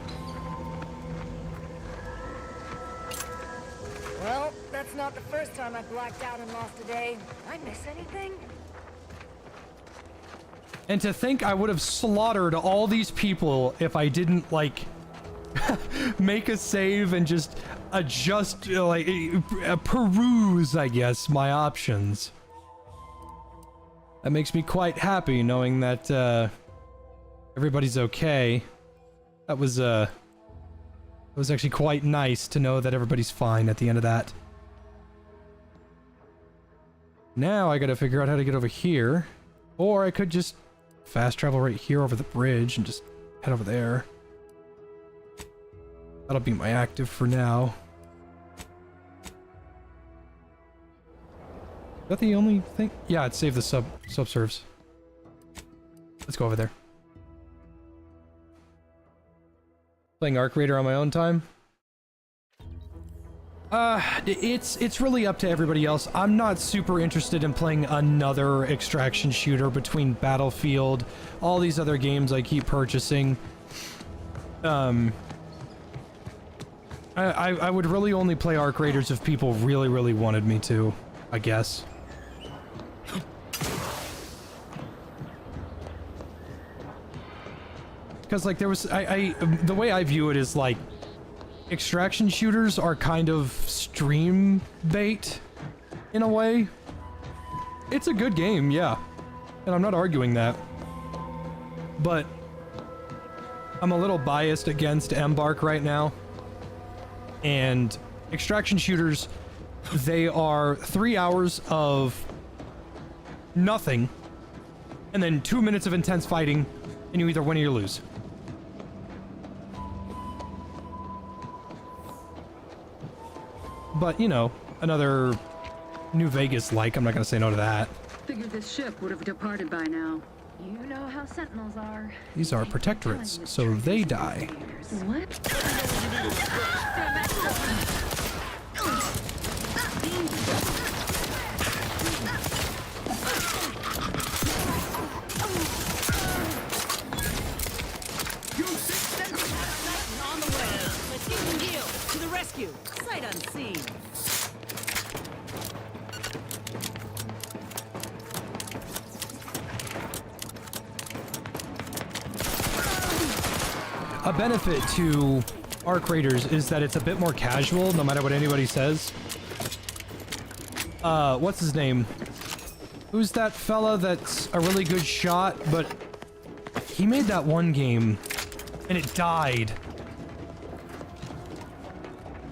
Well, that's not the first time I blacked out and lost a day. I miss anything? And to think I would have slaughtered all these people if I didn't, like, make a save and just adjust, like, peruse, I guess, my options. That makes me quite happy knowing that, everybody's okay. That was, it was actually quite nice to know that everybody's fine at the end of that. Now I gotta figure out how to get over here. Or I could just fast travel right here over the bridge and just head over there. That'll be my active for now. Is that the only thing? Yeah, it saved the subserves. Let's go over there. Playing Arc Raider on my own time? It's really up to everybody else. I'm not super interested in playing another extraction shooter between Battlefield, all these other games I keep purchasing. I would really only play Arc Raiders if people really, really wanted me to, I guess. Because, like, there was, the way I view it is, like, extraction shooters are kind of stream bait, in a way. It's a good game, yeah. And I'm not arguing that. But I'm a little biased against Embark right now. And extraction shooters, they are 3 hours of nothing, and then 2 minutes of intense fighting, and you either win or you lose. But, you know, another New Vegas-like, I'm not gonna say no to that. Figured this ship would have departed by now. You know how Sentinels are. These are protectorates, so they die. What? On the way. Let's get some deal. To the rescue. Sight unseen. a benefit to Arc Raiders is that it's a bit more casual, no matter what anybody says. What's his name? Who's that fella that's a really good shot, but he made that one game and it died.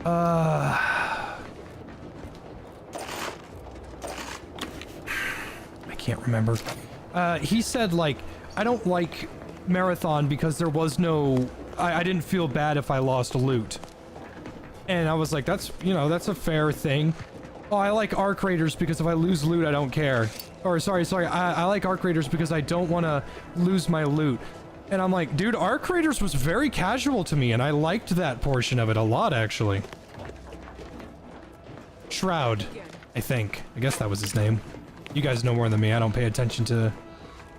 I can't remember. He said, like, I don't like Marathon because there was no... I didn't feel bad if I lost loot. And I was like, that's, you know, that's a fair thing. Oh, I like Arc Raiders because if I lose loot, I don't care. Or, sorry, I like Arc Raiders because I don't want to lose my loot. And I'm like, dude, Arc Raiders was very casual to me, and I liked that portion of it a lot, actually. Shroud, I think. I guess that was his name. You guys know more than me. I don't pay attention to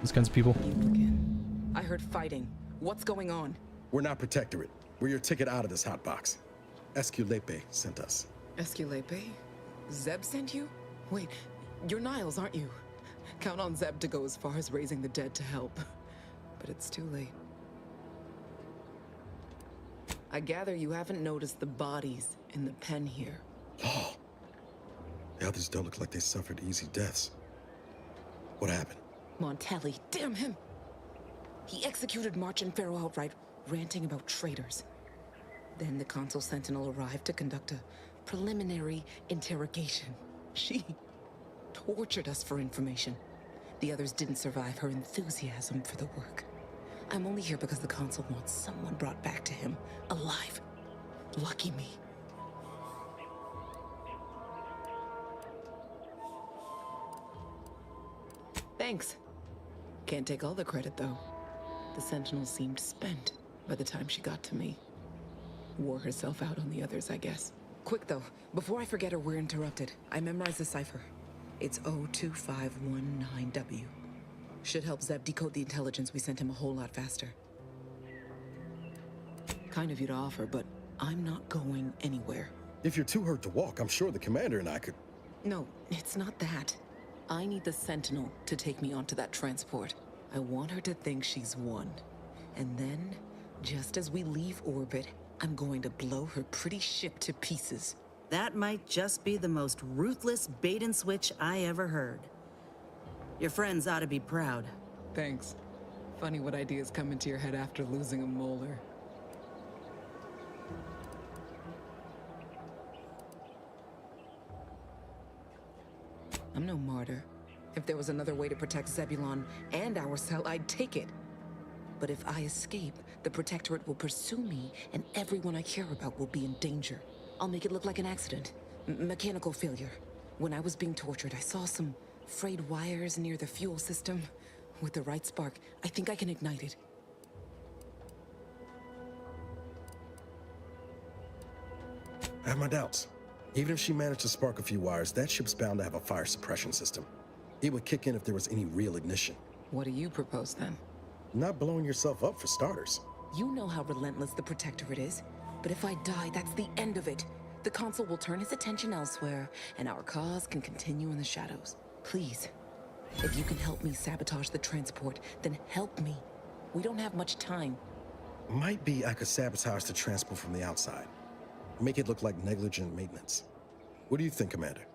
these kinds of people. I heard fighting. What's going on? We're not Protectorate. We're your ticket out of this hotbox. Esculepe sent us. Esculepe? Zeb sent you? Wait, you're Niles, aren't you? Count on Zeb to go as far as raising the dead to help. But it's too late. I gather you haven't noticed the bodies in the pen here. Oh. The others don't look like they suffered easy deaths. What happened? Montelli, damn him! He executed March and Pharaoh outright, ranting about traitors. Then the Consul Sentinel arrived to conduct a preliminary interrogation. She tortured us for information. The others didn't survive her enthusiasm for the work. I'm only here because the Consul wants someone brought back to him, alive. Lucky me. Thanks. Can't take all the credit, though. The Sentinel seemed spent by the time she got to me. Wore herself out on the others, I guess. Quick, though. Before I forget or we're interrupted, I memorized the cipher. It's 02519W. Should help Zeb decode the intelligence we sent him a whole lot faster. Kind of you to offer, but I'm not going anywhere. If you're too hurt to walk, I'm sure the commander and I could... No, it's not that. I need the Sentinel to take me onto that transport. I want her to think she's won. And then, just as we leave orbit, I'm going to blow her pretty ship to pieces. That might just be the most ruthless bait and switch I ever heard. Your friends ought to be proud. Thanks. Funny what ideas come into your head after losing a molar. I'm no martyr. If there was another way to protect Zebulon and our cell, I'd take it. But if I escape, the Protectorate will pursue me, and everyone I care about will be in danger. I'll make it look like an accident. Mechanical failure. When I was being tortured, I saw some frayed wires near the fuel system. With the right spark, I think I can ignite it. I have my doubts. Even if she managed to spark a few wires, that ship's bound to have a fire suppression system. It would kick in if there was any real ignition. What do you propose, then? Not blowing yourself up, for starters. You know how relentless the Protectorate is. But if I die, that's the end of it. The Consul will turn his attention elsewhere, and our cause can continue in the shadows. Please, if you can help me sabotage the transport, then help me. We don't have much time. Might be I could sabotage the transport from the outside. Make it look like negligent maintenance. What do you think, Commander?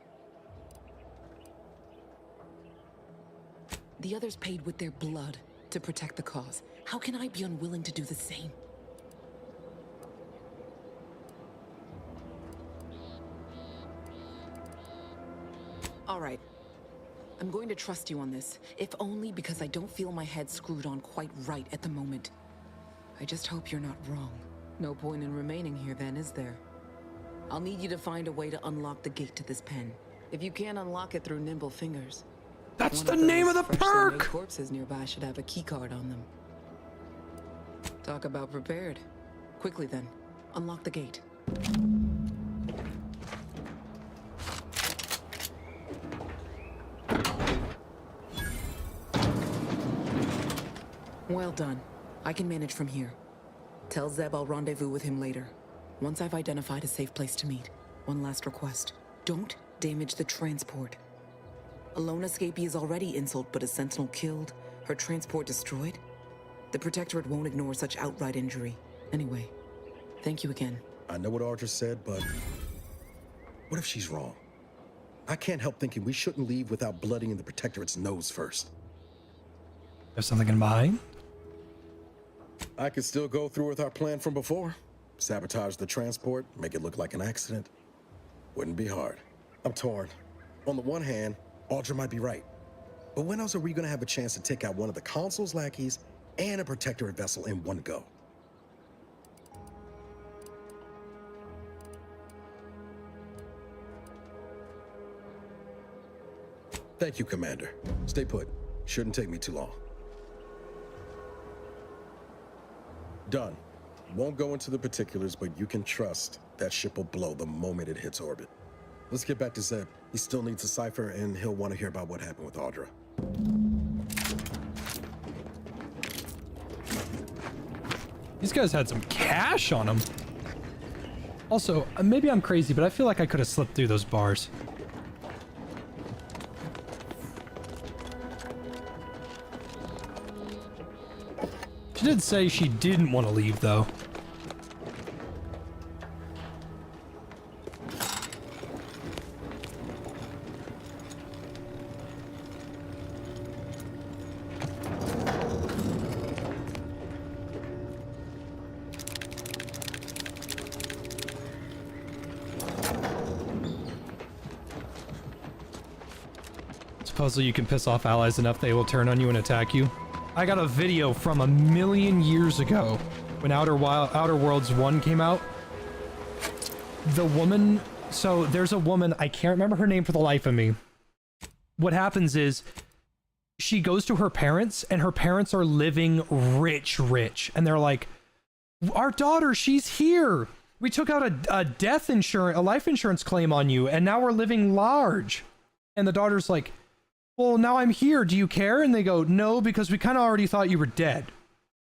The others paid with their blood to protect the cause. How can I be unwilling to do the same? All right. I'm going to trust you on this, if only because I don't feel my head screwed on quite right at the moment. I just hope you're not wrong. No point in remaining here then, is there? I'll need you to find a way to unlock the gate to this pen. If you can't unlock it through nimble fingers... That's the name of the perk! Corpses nearby should have a keycard on them. Talk about prepared. Quickly then, unlock the gate. Well done. I can manage from here. Tell Zeb I'll rendezvous with him later. Once I've identified a safe place to meet. One last request. Don't damage the transport. A lone escapee is already insult, but a Sentinel killed, her transport destroyed? The Protectorate won't ignore such outright injury. Anyway, thank you again. I know what Audra said, but what if she's wrong? I can't help thinking we shouldn't leave without blooding the Protectorate's nose first. There's something in mind? I could still go through with our plan from before. Sabotage the transport, make it look like an accident. Wouldn't be hard. I'm torn. On the one hand, Audra might be right. But when else are we gonna have a chance to take out one of the Consul's lackeys and a Protectorate vessel in one go? Thank you, Commander. Stay put. Shouldn't take me too long. Done. Won't go into the particulars, but you can trust that ship will blow the moment it hits orbit. Let's get back to Zeb. He still needs a cipher, and he'll want to hear about what happened with Audra. These guys had some cash on them. Also, maybe I'm crazy, but I feel like I could have slipped through those bars. She did say she didn't want to leave, though. Supposedly you can piss off allies enough they will turn on you and attack you. I got a video from 1,000,000 years ago when Outer Worlds 1 came out. The woman, so there's a woman, I can't remember her name for the life of me. What happens is she goes to her parents and her parents are living rich. And they're like, our daughter, she's here. We took out a death insurance, a life insurance claim on you, and now we're living large. And the daughter's like, well, now I'm here. Do you care? And they go, no, because we kind of already thought you were dead.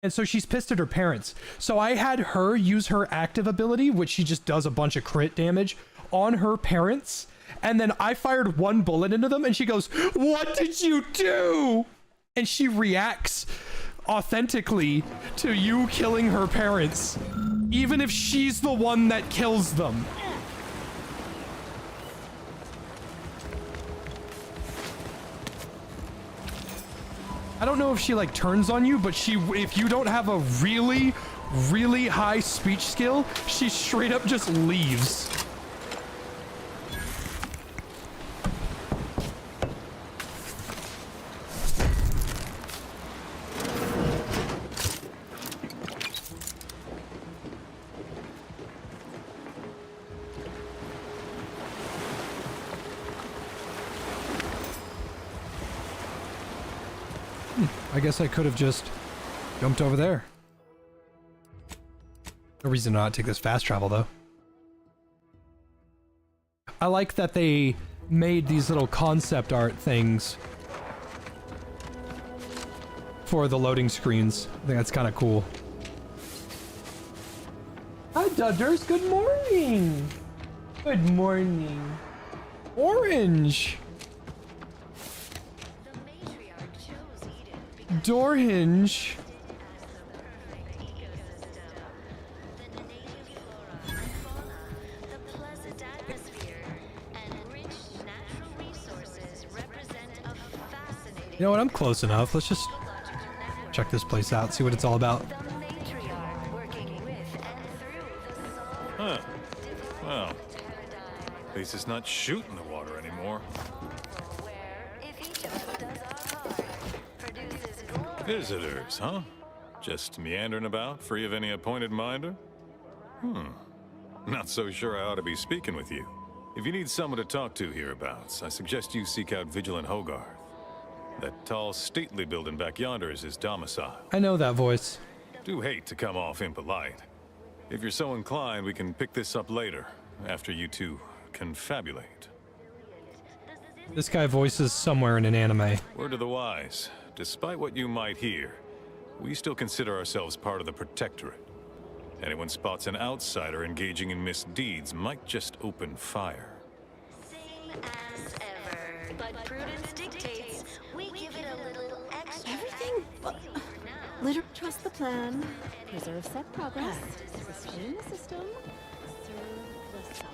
And so she's pissed at her parents. So I had her use her active ability, which she just does a bunch of crit damage on her parents. And then I fired one bullet into them and she goes, what did you do? And she reacts authentically to you killing her parents, even if she's the one that kills them. I don't know if she like turns on you, but if you don't have a really, really high speech skill, she straight up just leaves. I guess I could have just jumped over there. No reason to not take this fast travel, though. I like that they made these little concept art things for the loading screens. I think that's kind of cool. Hi, Dudders. Good morning. Good morning. Orange. Door hinge. You know what? I'm close enough. Let's just check this place out, see what it's all about. Huh. Well, at least it's not shooting the water anymore. Visitors, huh? Just meandering about, free of any appointed minder? Not so sure I ought to be speaking with you. If you need someone to talk to hereabouts, I suggest you seek out Vigilant Hogarth. That tall, stately building back yonder is his domicile. I know that voice. Do hate to come off impolite. If you're so inclined, we can pick this up later, after you two confabulate. This guy voices somewhere in an anime. Word to the wise. Despite what you might hear, we still consider ourselves part of the Protectorate. Anyone spots an outsider engaging in misdeeds might just open fire. Same as ever. But prudence dictates we give it a little extra. Everything but... Literally trust the plan. Preserve set progress. Sustain the system. Serve the sub.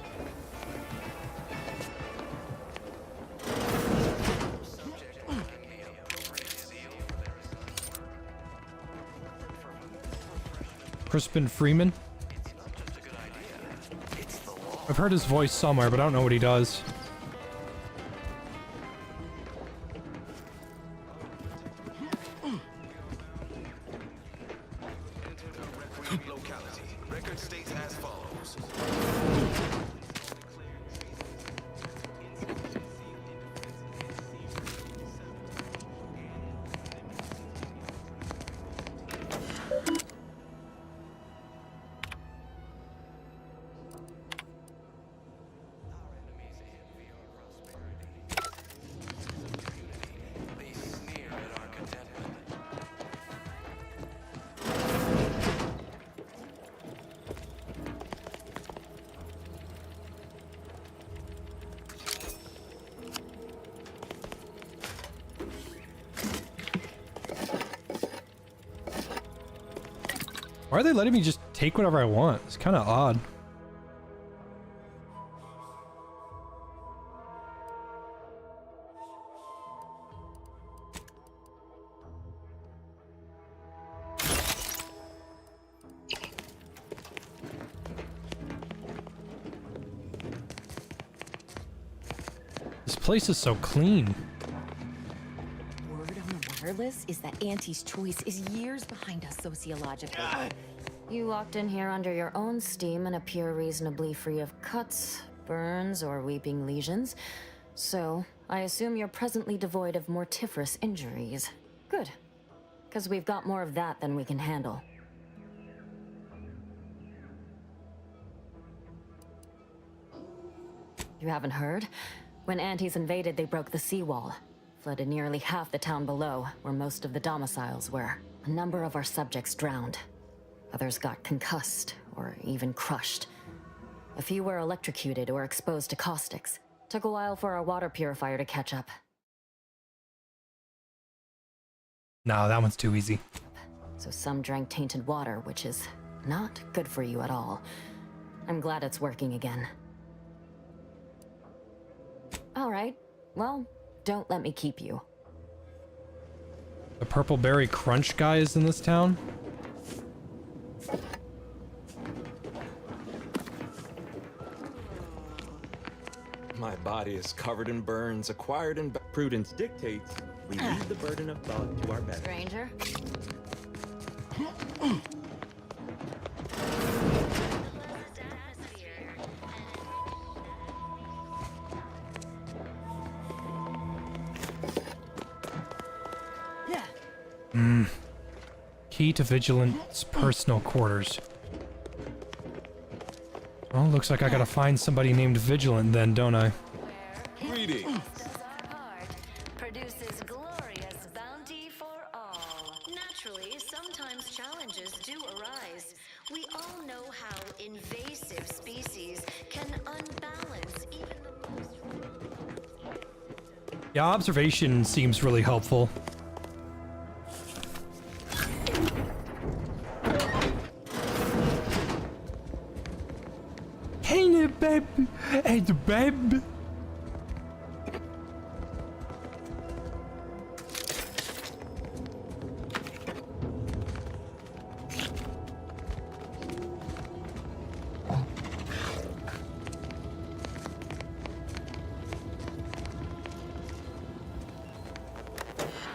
Crispin Freeman? I've heard his voice somewhere, but I don't know what he does. Record states as follows. Why are they letting me just take whatever I want? It's kind of odd. This place is so clean. Word on the wireless is that Auntie's choice is years behind us sociologically. You walked in here under your own steam and appear reasonably free of cuts, burns, or weeping lesions. So, I assume you're presently devoid of mortiferous injuries. Good. Because we've got more of that than we can handle. You haven't heard? When Antes invaded, they broke the seawall. Flooded nearly half the town below, where most of the domiciles were. A number of our subjects drowned. Others got concussed, or even crushed. A few were electrocuted or exposed to caustics. Took a while for our water purifier to catch up. No, that one's too easy. So some drank tainted water, which is not good for you at all. I'm glad it's working again. All right, well, don't let me keep you. The Purple Berry Crunch guy is in this town? My body is covered in burns, acquired in prudence dictates we leave the burden of thought to our bed. Stranger? Key to Vigilant's personal quarters. Well, looks like I gotta find somebody named Vigilant then, don't I? Greetings. Produces glorious bounty for all. Naturally, sometimes challenges do arise. We all know how invasive species can unbalance even the most... Yeah, observation seems really helpful. Hey there, babe. Hey there, babe.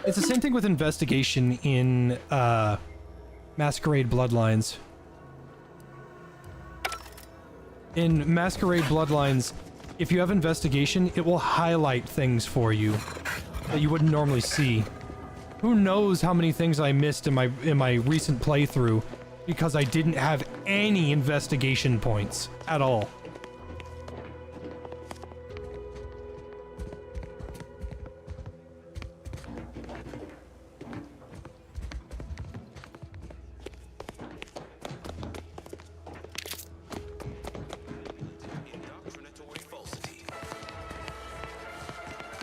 It's the same thing with investigation in Masquerade Bloodlines. In Masquerade Bloodlines, if you have investigation, it will highlight things for you that you wouldn't normally see. Who knows how many things I missed in my recent playthrough because I didn't have any investigation points at all.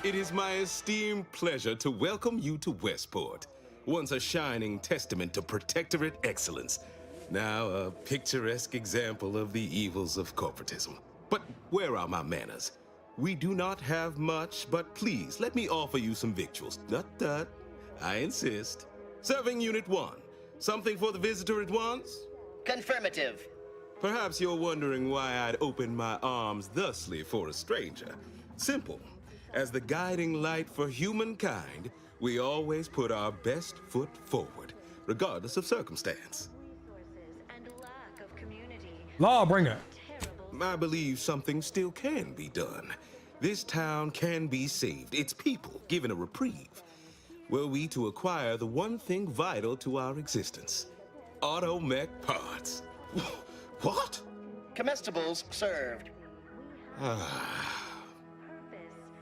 It is my esteemed pleasure to welcome you to Westport. once a shining testament to Protectorate excellence. Now a picturesque example of the evils of corporatism. But where are my manners? We do not have much, but please, let me offer you some victuals. Tut. I insist. Serving Unit 1. Something for the visitor at once? Confirmative. Perhaps you're wondering why I'd open my arms thusly for a stranger. Simple. As the guiding light for humankind, we always put our best foot forward, regardless of circumstance. Law bringer. I believe something still can be done. This town can be saved, its people given a reprieve. Were we to acquire the one thing vital to our existence, automech parts. What? Comestibles served.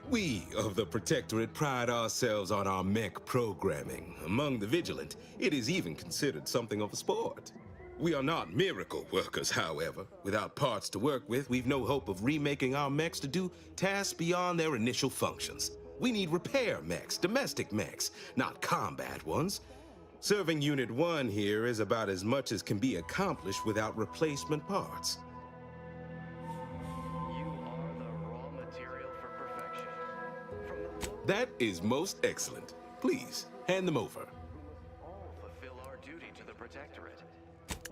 We of the Protectorate pride ourselves on our mech programming. Among the vigilant, it is even considered something of a sport. We are not miracle workers, however. Without parts to work with, we've no hope of remaking our mechs to do tasks beyond their initial functions. We need repair mechs, domestic mechs, not combat ones. Serving Unit 1 here is about as much as can be accomplished without replacement parts. You are the raw material for perfection. That is most excellent. Please, hand them over. All fulfill our duty to the Protectorate.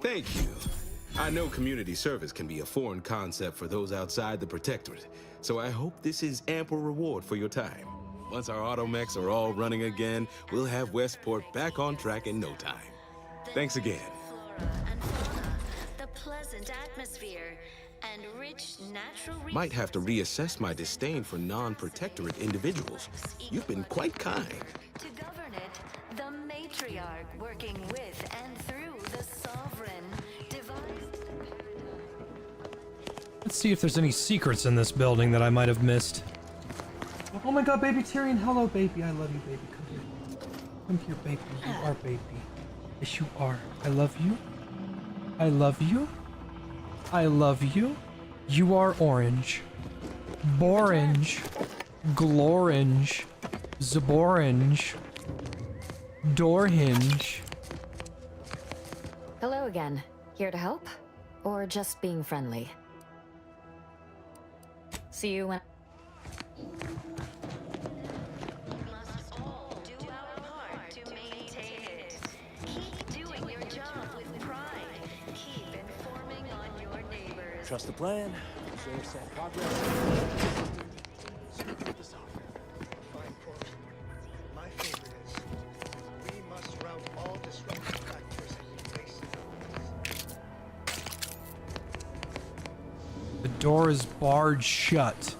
Thank you. I know community service can be a foreign concept for those outside the Protectorate, so I hope this is ample reward for your time. Once our automechs are all running again, we'll have Westport back on track in no time. Thanks again. Flora and fauna, the pleasant atmosphere, and rich natural Might have to reassess my disdain for non-Protectorate individuals. You've been quite kind. To govern it, the matriarch working with and through the sovereign devised. Let's see if there's any secrets in this building that I might have missed. Oh my god, baby Tyrion, hello baby, I love you baby, come here. Come here baby, you are baby. Yes you are. I love you. I love you. I love you. You are orange. Borange. Glorange. Zaborange. Door hinge. Hello again. Here to help? Or just being friendly? See you when... Trust the plan. Share set progress. My favorite is, we must route all disruptive factors in place. The door is barred shut.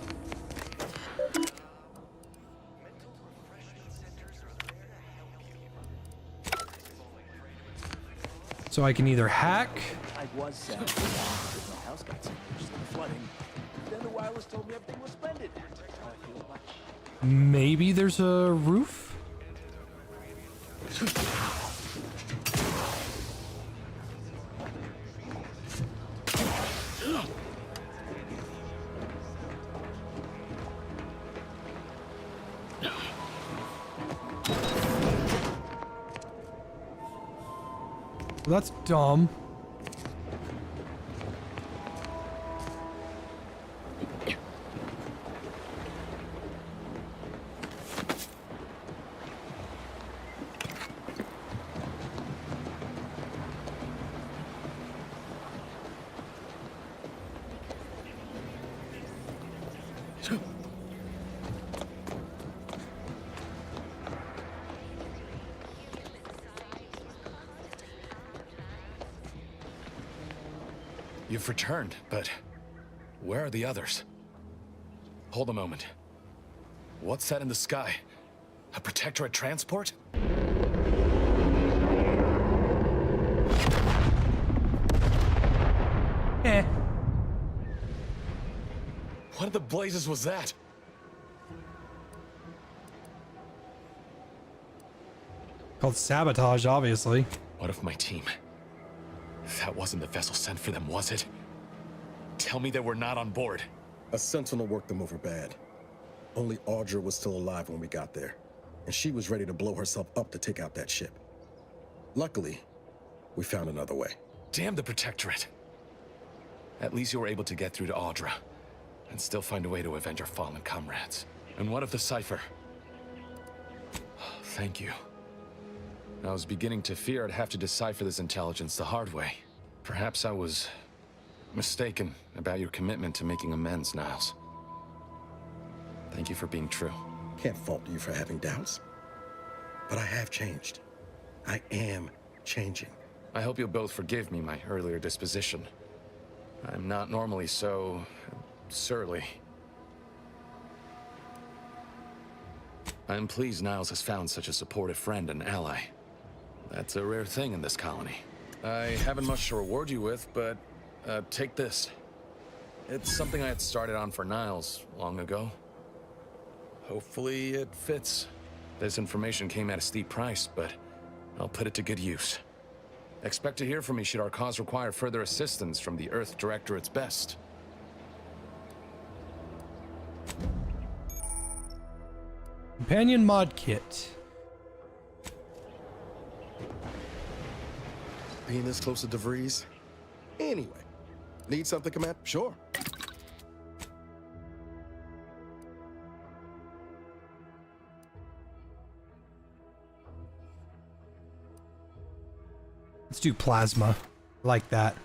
So I can either hack. I was sad. My house got some flooding. Then the wireless told me everything was splendid. I feel much. Maybe there's a roof? That's dumb. You've returned, but where are the others? Hold a moment. What's that in the sky? A Protectorate transport? What in the blazes was that? Called sabotage, obviously. What if my team? That wasn't the vessel sent for them, was it? Tell me they were not on board. A sentinel worked them over bad. Only Audra was still alive when we got there, and she was ready to blow herself up to take out that ship. Luckily, we found another way. Damn the Protectorate. At least you were able to get through to Audra, and still find a way to avenge our fallen comrades. And what of the Cypher? Thank you. I was beginning to fear I'd have to decipher this intelligence the hard way. Perhaps I was mistaken about your commitment to making amends, Niles. Thank you for being true. Can't fault you for having doubts. But I have changed. I am changing. I hope you'll both forgive me my earlier disposition. I'm not normally so surly. I'm pleased Niles has found such a supportive friend and ally. That's a rare thing in this colony. I haven't much to reward you with, but take this. It's something I had started on for Niles long ago. Hopefully it fits. This information came at a steep price, but I'll put it to good use. Expect to hear from me should our cause require further assistance from the Earth Directorate's best. Companion mod kit. Being this close to DeVries? Anyway, need something, Commander? Sure. Let's do plasma. Like that.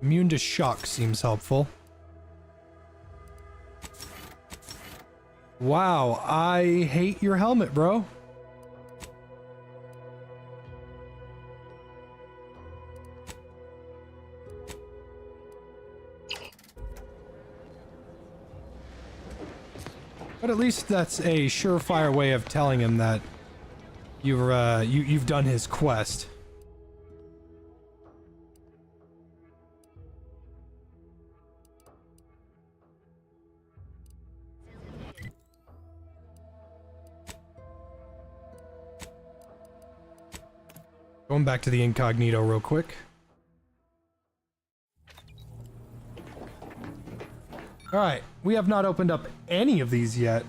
Immune to shock seems helpful. Wow, I hate your helmet, bro. But at least that's a surefire way of telling him that you've done his quest. Going back to the incognito real quick. Alright, we have not opened up any of these yet.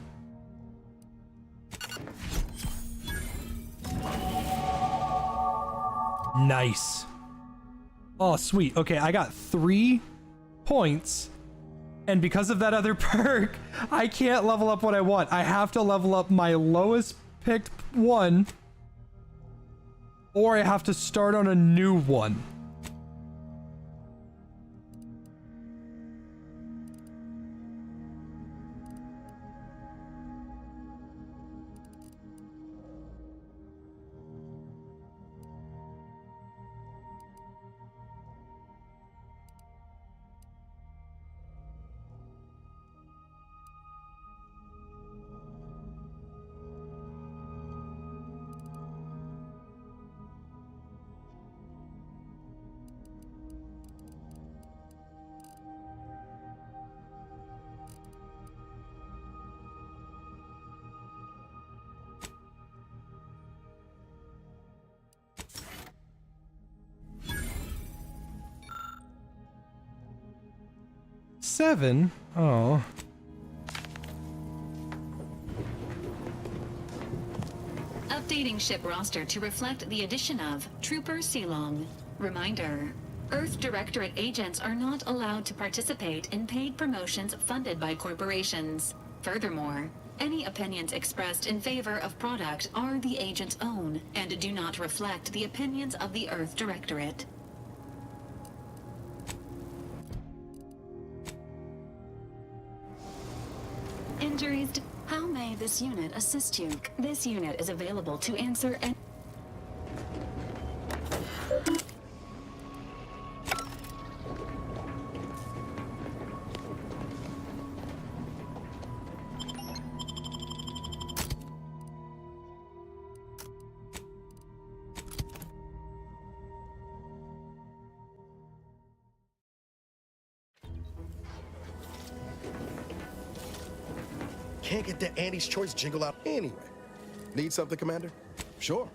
Nice. Oh, sweet. Okay, I got 3 points. And because of that other perk, I can't level up what I want. I have to level up my lowest picked one. Or I have to start on a new one. Seven? Oh. Updating ship roster to reflect the addition of Trooper Silong. Reminder: Earth Directorate agents are not allowed to participate in paid promotions funded by corporations. Furthermore, any opinions expressed in favor of product are the agent's own and do not reflect the opinions of the Earth Directorate. Injuries. How may this unit assist you? This unit is available to answer and Can't get that Andy's Choice jingle out anyway. Need something, Commander? Sure.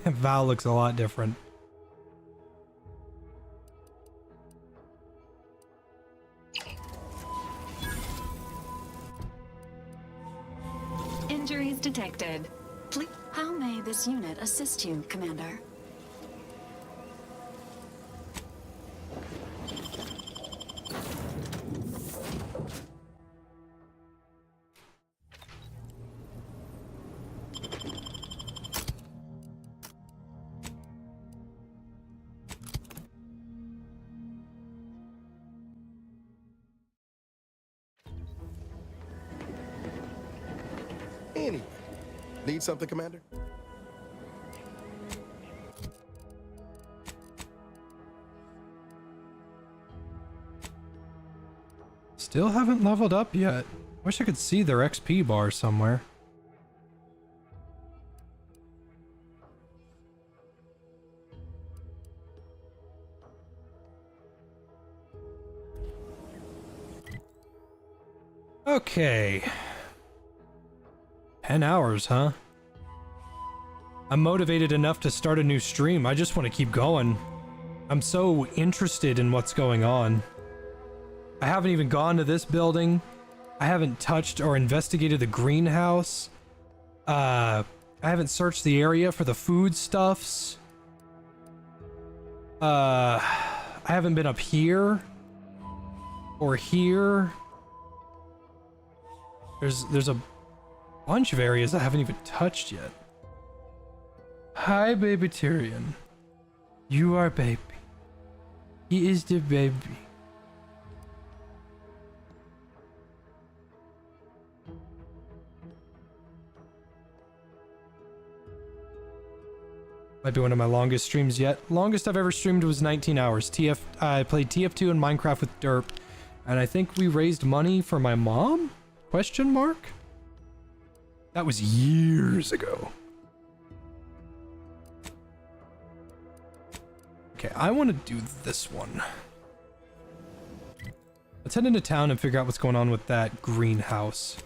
Val looks a lot different. Injuries detected. How may this unit assist you, Commander? Anyway, need something, Commander? Still haven't leveled up yet. Wish I could see their XP bar somewhere. Okay. 10 hours, huh? I'm motivated enough to start a new stream. I just want to keep going. I'm so interested in what's going on. I haven't even gone to this building. I haven't touched or investigated the greenhouse. I haven't searched the area for the foodstuffs. I haven't been up here. Or here. There's a bunch of areas I haven't even touched yet. Hi, baby Tyrion. You are baby. He is the baby. Might be one of my longest streams yet. Longest I've ever streamed was 19 hours. I played TF2 and Minecraft with Derp, and I think we raised money for my mom? Question mark? That was years ago. Okay, I want to do this one. Let's head into town and figure out what's going on with that greenhouse.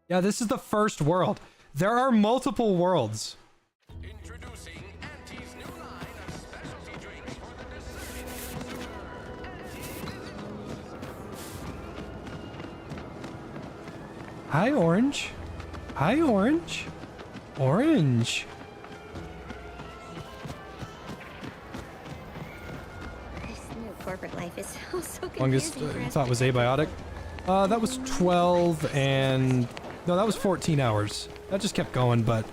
Yeah, this is the first world. There are multiple worlds. Introducing Auntie's new line of specialty drinks for the discerning. Hi, Orange. Hi, Orange. Orange. This new corporate life is so confusing. Longest thought was abiotic. That was 12 and... No, that was 14 hours. That just kept going, but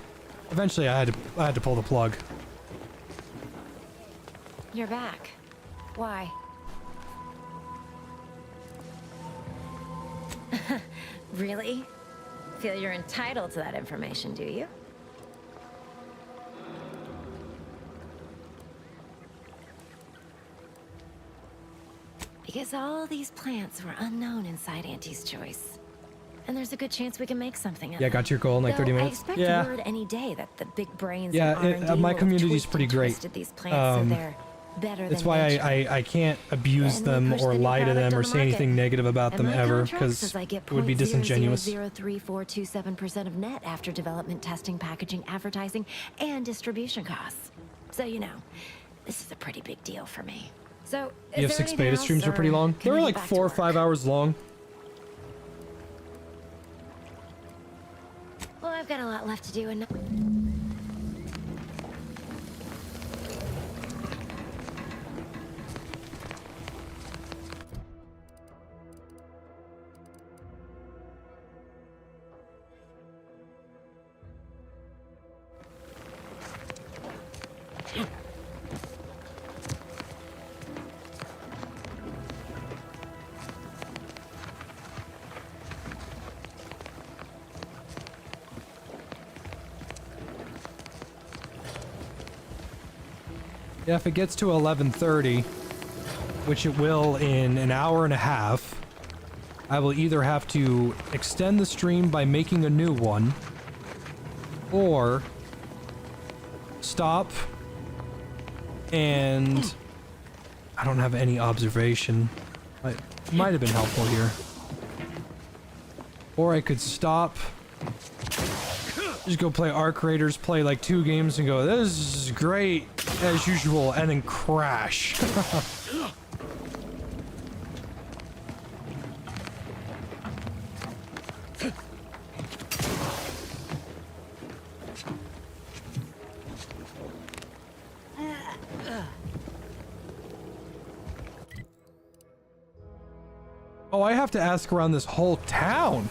eventually I had to pull the plug. You're back. Why? Really? Feel you're entitled to that information, do you? Because all these plants were unknown inside Auntie's choice. And there's a good chance we can make something of it. Yeah, got to your goal in like 30 minutes. I expect Yeah. word any day that the big brains Yeah, and R&D my will have community's tweaked pretty and great. twisted these plants so they're better That's than why nature. I can't abuse Then we them push or the new lie to product them on or the say anything market. negative about them And my ever, contract because says I get it would be disingenuous. 0.0003427% of net after development, testing, packaging, advertising, and distribution costs. So you know, this is a pretty big deal for me. So You have 6 beta streams are pretty long. They were like 4 or 5 hours long. Well, I've got a lot left to do and Yeah, if it gets to 11:30, which it will in an hour and a half, I will either have to extend the stream by making a new one, or stop and I don't have any observation. Might have been helpful here. Or I could stop Just go play Arc Raiders, play like 2 games and go, this is great as usual, and then crash. Oh, I have to ask around this whole town.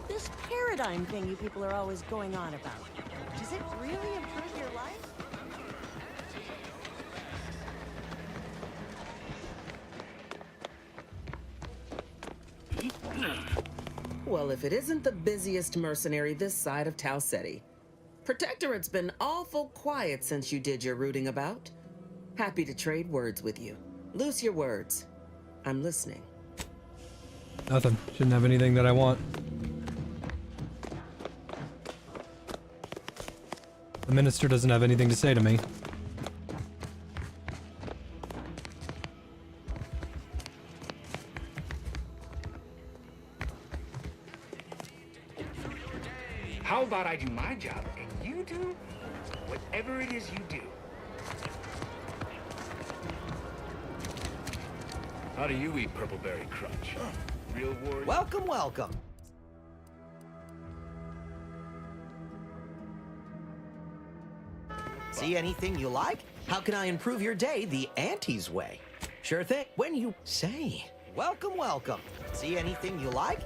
This paradigm thing you people are always going on about. Does it really improve your life? Well, if it isn't the busiest mercenary this side of Tau Ceti. Protectorate's been awful quiet since you did your rooting about. Happy to trade words with you. Loose your words. I'm listening. Nothing. Shouldn't have anything that I want. The minister doesn't have anything to say to me. How about I do my job and you do whatever it is you do? How do you eat Purpleberry Crunch? Real warrior? Welcome, welcome. See anything you like? How can I improve your day the Auntie's way? Sure thing. When you say, welcome, welcome. See anything you like?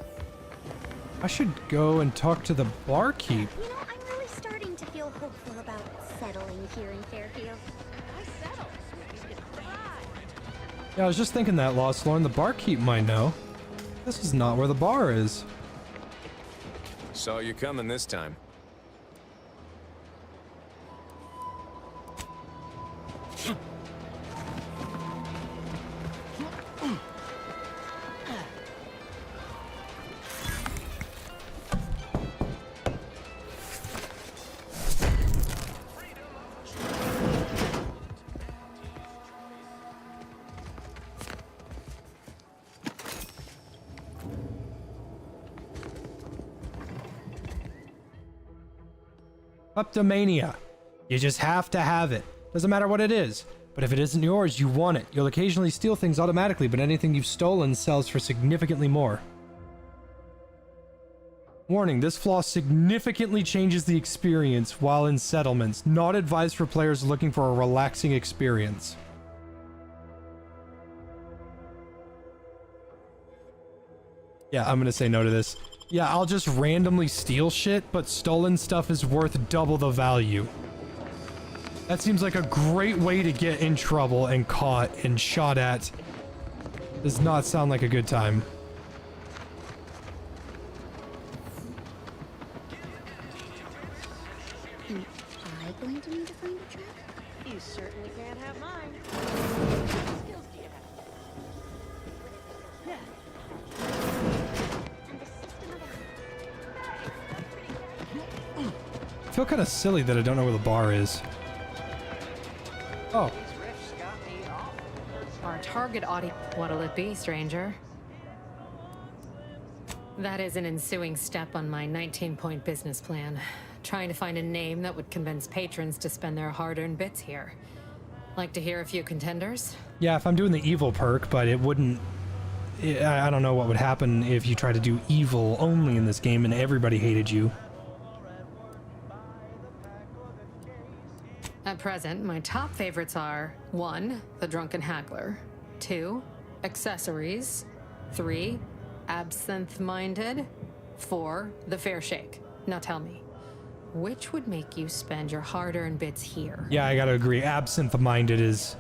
I should go and talk to the barkeep. You know, I'm really starting to feel hopeful about settling here in Fairfield. I settle so you can thrive. Yeah, I was just thinking that, Lost Lorne. The barkeep might know. This is not where the bar is. Saw you coming this time. Kleptomania. You just have to have it. Doesn't matter what it is. But if it isn't yours, you want it. You'll occasionally steal things automatically, but anything you've stolen sells for significantly more. Warning, this flaw significantly changes the experience while in settlements. Not advised for players looking for a relaxing experience. Yeah, I'm gonna say no to this. Yeah, I'll just randomly steal shit, but stolen stuff is worth double the value. That seems like a great way to get in trouble and caught and shot at. Does not sound like a good time. Am I going to need to find a trap? You certainly can't have mine. What skills do you have? I feel kind of silly that I don't know where the bar is. Oh. Our target audience. What'll it be, stranger? That is an ensuing step on my 19-point business plan. Trying to find a name that would convince patrons to spend their hard-earned bits here. Like to hear a few contenders? Yeah, if I'm doing the evil perk, but it wouldn't... I don't know what would happen if you try to do evil only in this game and everybody hated you. At present, my top favorites are 1. The Drunken Haggler, 2. Accessories, 3. Absinthe-Minded, 4. The Fair Shake. Now tell me, which would make you spend your hard-earned bits here? Yeah, I gotta agree. Absinthe-Minded is...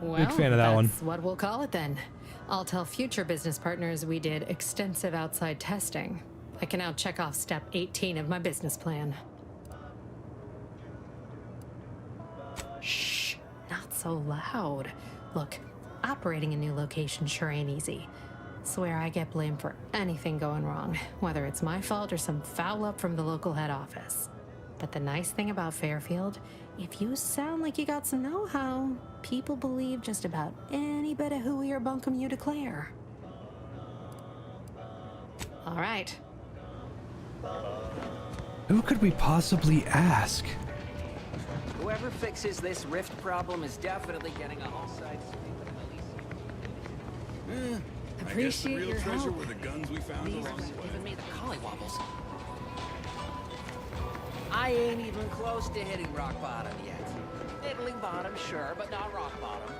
Well, big fan of that one. That's what we'll call it then. I'll tell future business partners we did extensive outside testing. I can now check off step 18 of my business plan. Shh, not so loud. Look, operating a new location sure ain't easy. Swear I get blamed for anything going wrong, whether it's my fault or some foul up from the local head office. But the nice thing about Fairfield, if you sound like you got some know-how, people believe just about any bit of hooey or bunkum you declare. All right. Who could we possibly ask? Whoever fixes this rift problem is definitely getting a whole side sweep. I guess the real treasure were the guns we found These along are the way. giving me the collywobbles. I ain't even close to hitting rock bottom yet. Middling bottom, sure, but not rock bottom.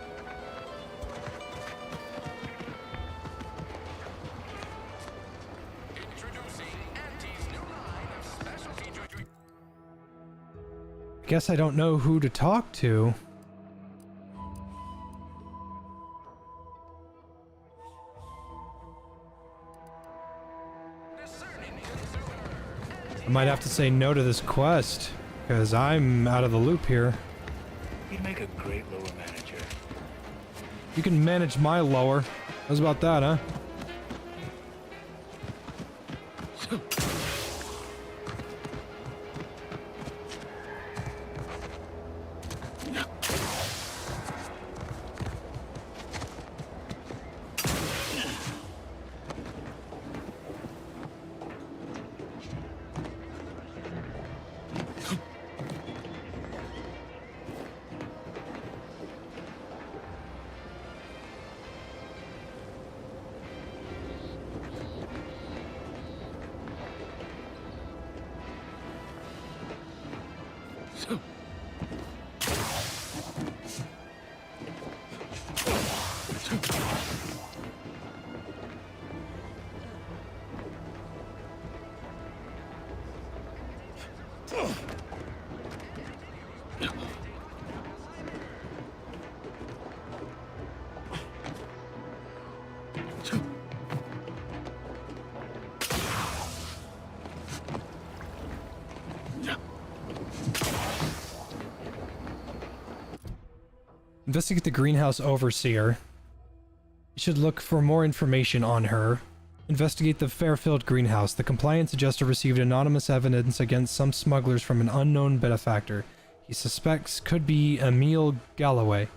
Guess I don't know who to talk to. I might have to say no to this quest, because I'm out of the loop here. You'd make a great lower manager. You can manage my lower. How's about that, huh? Investigate the greenhouse overseer. You should look for more information on her. Investigate the Fairfield greenhouse. The compliance adjuster received anonymous evidence against some smugglers from an unknown benefactor. He suspects could be Emil Galloway.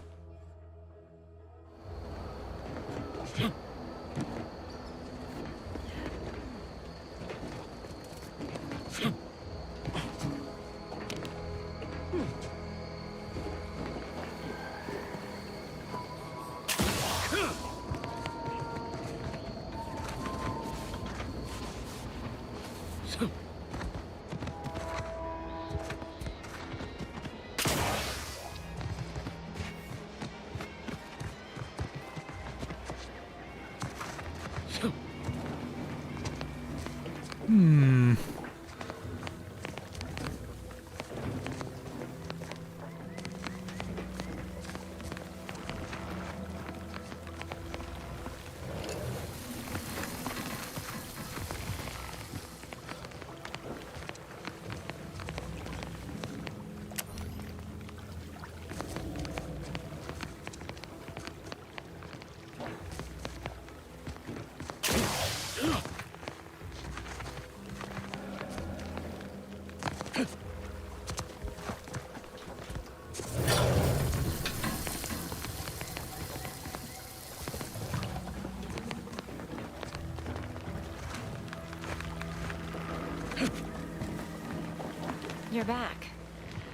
You're back.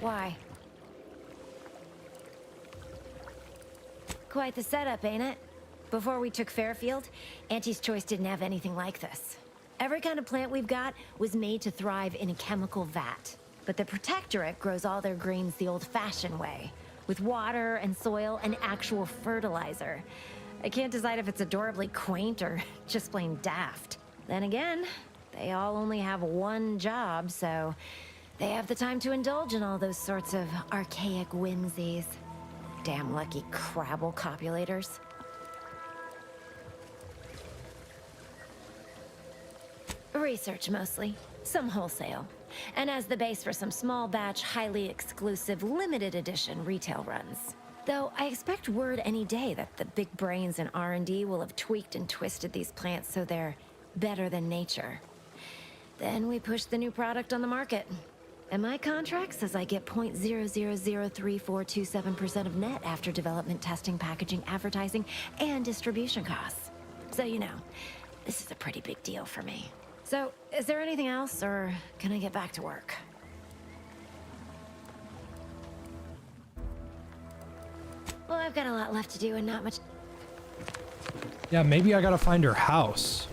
Why? Quite the setup, ain't it? Before we took Fairfield, Auntie's Choice didn't have anything like this. Every kind of plant we've got was made to thrive in a chemical vat. But the Protectorate grows all their greens the old-fashioned way, with water and soil and actual fertilizer. I can't decide if it's adorably quaint or just plain daft. Then again, they all only have one job, so they have the time to indulge in all those sorts of archaic whimsies. Damn lucky Crabble copulators. Research mostly, some wholesale, and as the base for some small batch, highly exclusive, limited edition retail runs. Though I expect word any day that the big brains in R&D will have tweaked and twisted these plants so they're better than nature. Then we push the new product on the market. And my contract says I get 0.0003427% of net after development, testing, packaging, advertising, and distribution costs. So you know, this is a pretty big deal for me. So, is there anything else, or can I get back to work? Well, I've got a lot left to do and not much... Yeah, maybe I gotta find her house.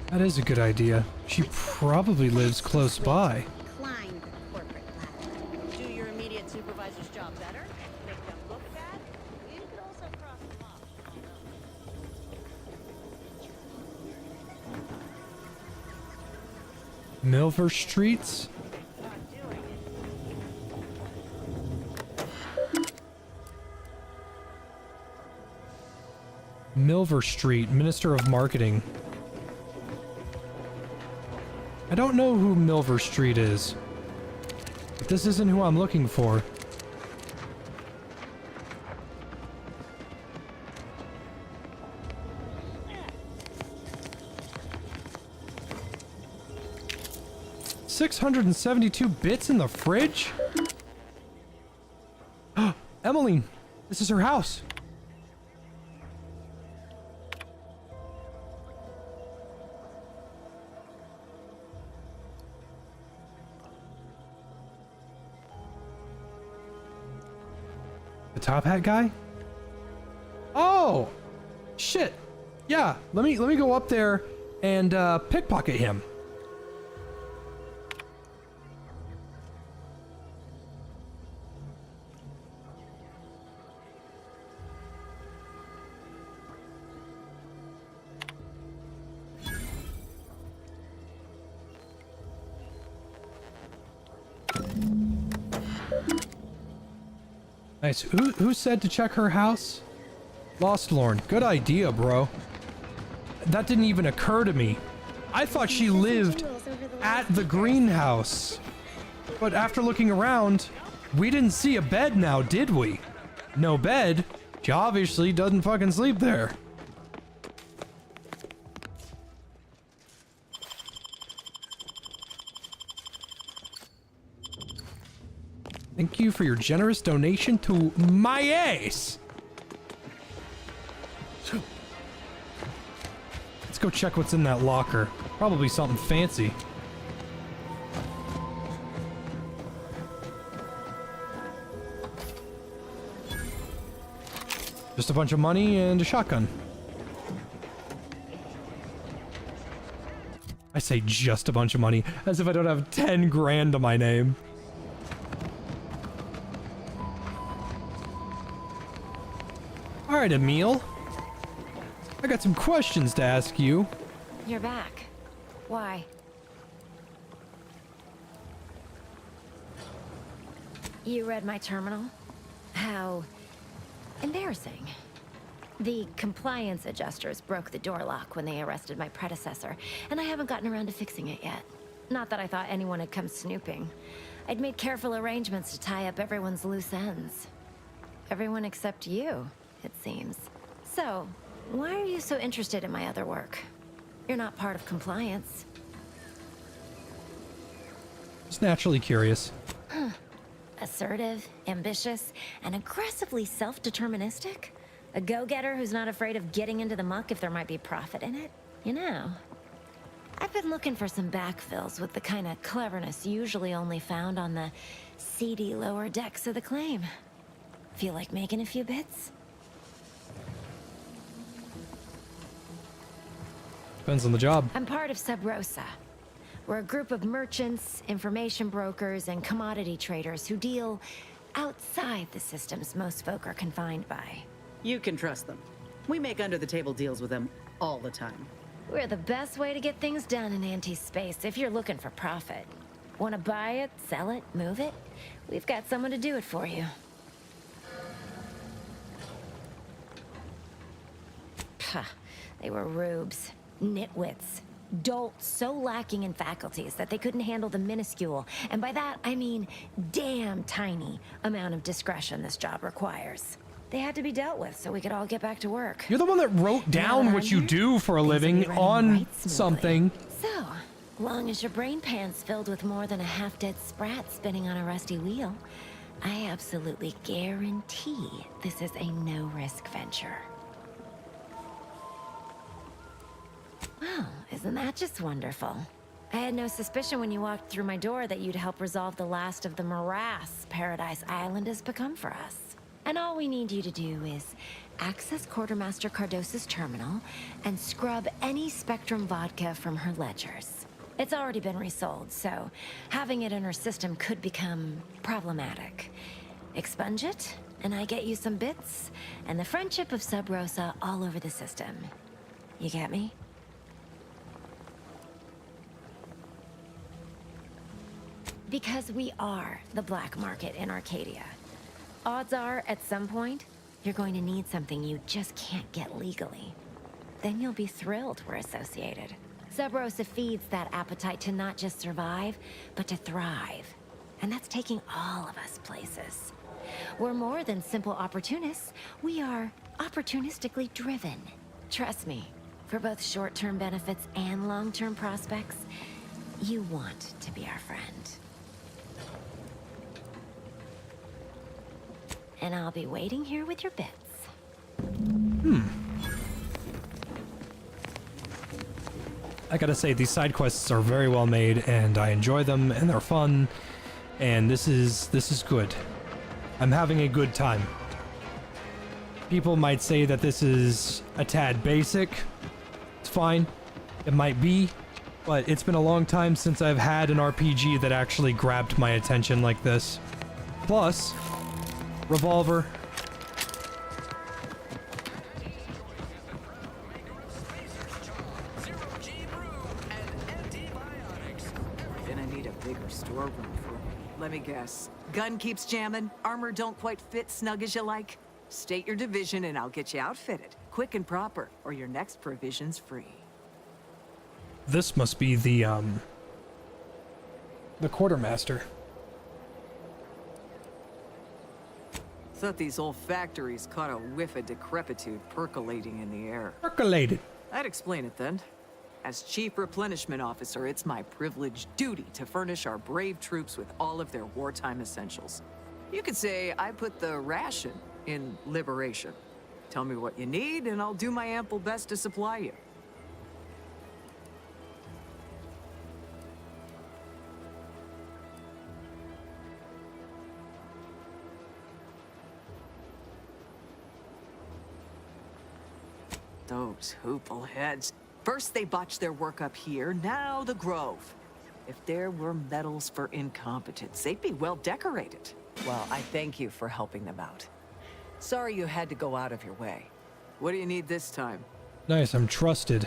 That is a good idea. She probably lives close by. Climb the corporate ladder. Do your immediate supervisor's job better. Make them look bad. You could also cross them off. Milver Streets? Milver Street, Minister of Marketing. I don't know who Milver Street is, but this isn't who I'm looking for. $672 bits in the fridge? Emmeline, this is her house. The top hat guy? Oh, shit. Yeah, let me go up there and pickpocket him. Nice. Who said to check her house? Lost Lorne. Good idea, bro. That didn't even occur to me. I thought she lived at the greenhouse. But after looking around, we didn't see a bed now, did we? No bed? She obviously doesn't fucking sleep there. Thank you for your generous donation to my ace. Let's go check what's in that locker. Probably something fancy. Just a bunch of money and a shotgun. I say just a bunch of money, as if I don't have 10 grand to my name. All right, Emil. I got some questions to ask you. You're back. Why? You read my terminal? How embarrassing. The compliance adjusters broke the door lock when they arrested my predecessor, and I haven't gotten around to fixing it yet. Not that I thought anyone had come snooping. I'd made careful arrangements to tie up everyone's loose ends. Everyone except you, it seems. So, why are you so interested in my other work? You're not part of compliance. Just naturally curious. Huh. Assertive, ambitious, and aggressively self-deterministic? A go-getter who's not afraid of getting into the muck if there might be profit in it? You know, I've been looking for some backfills with the kind of cleverness usually only found on the seedy lower decks of the claim. Feel like making a few bits? Depends on the job. I'm part of Sub Rosa. We're a group of merchants, information brokers, and commodity traders who deal outside the systems most folk are confined by. You can trust them. We make under-the-table deals with them all the time. We're the best way to get things done in anti-space if you're looking for profit. Want to buy it, sell it, move it? We've got someone to do it for you. Puh, they were rubes, nitwits, dolts so lacking in faculties that they couldn't handle the minuscule, and by that I mean damn tiny, amount of discretion this job requires. They had to be dealt with so we could all get back to work. You're the one that wrote down what you do for a living on something. So, Long as your brain pan's filled with more than a half-dead sprat spinning on a rusty wheel, I absolutely guarantee this is a no-risk venture. Well, isn't that just wonderful? I had no suspicion when you walked through my door that you'd help resolve the last of the morass Paradise Island has become for us. And all we need you to do is access Quartermaster Cardos's terminal and scrub any Spectrum vodka from her ledgers. It's already been resold, so having it in her system could become problematic. Expunge it, and I get you some bits, and the friendship of Sub Rosa all over the system. You get me? Because we are the black market in Arcadia. Odds are, at some point, you're going to need something you just can't get legally. Then you'll be thrilled we're associated. Sub Rosa feeds that appetite to not just survive, but to thrive. And that's taking all of us places. We're more than simple opportunists. We are opportunistically driven. Trust me, for both short-term benefits and long-term prospects, you want to be our friend. And I'll be waiting here with your bits. I gotta say, these side quests are very well made, and I enjoy them, and they're fun, and this is good. I'm having a good time. People might say that this is a tad basic. It's fine. It might be, but it's been a long time since I've had an RPG that actually grabbed my attention like this. Plus, revolver. Then I need a bigger storeroom for. Let me guess. Gun keeps jamming, armor don't quite fit snug as you like. State your division and I'll get you outfitted. Quick and proper, or your next provision's free. This must be the quartermaster. Thought these old factories caught a whiff of decrepitude percolating in the air. Percolated. I'd explain it then. As Chief Replenishment Officer, it's my privileged duty to furnish our brave troops with all of their wartime essentials. You could say I put the ration in liberation. Tell me what you need, and I'll do my ample best to supply you. Those hoople heads. First they botched their work up here, now the Grove. If there were medals for incompetence, they'd be well decorated. Well, I thank you for helping them out. Sorry you had to go out of your way. What do you need this time? Nice, I'm trusted.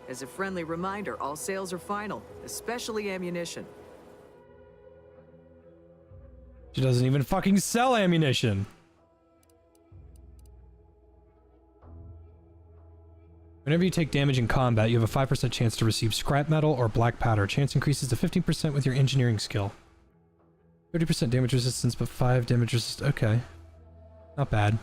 As a friendly reminder, all sales are final, especially ammunition. She doesn't even fucking sell ammunition. Whenever you take damage in combat, you have a 5% chance to receive scrap metal or black powder. Chance increases to 15% with your engineering skill. 30% damage resistance, but 5 damage resist. Okay. Not bad.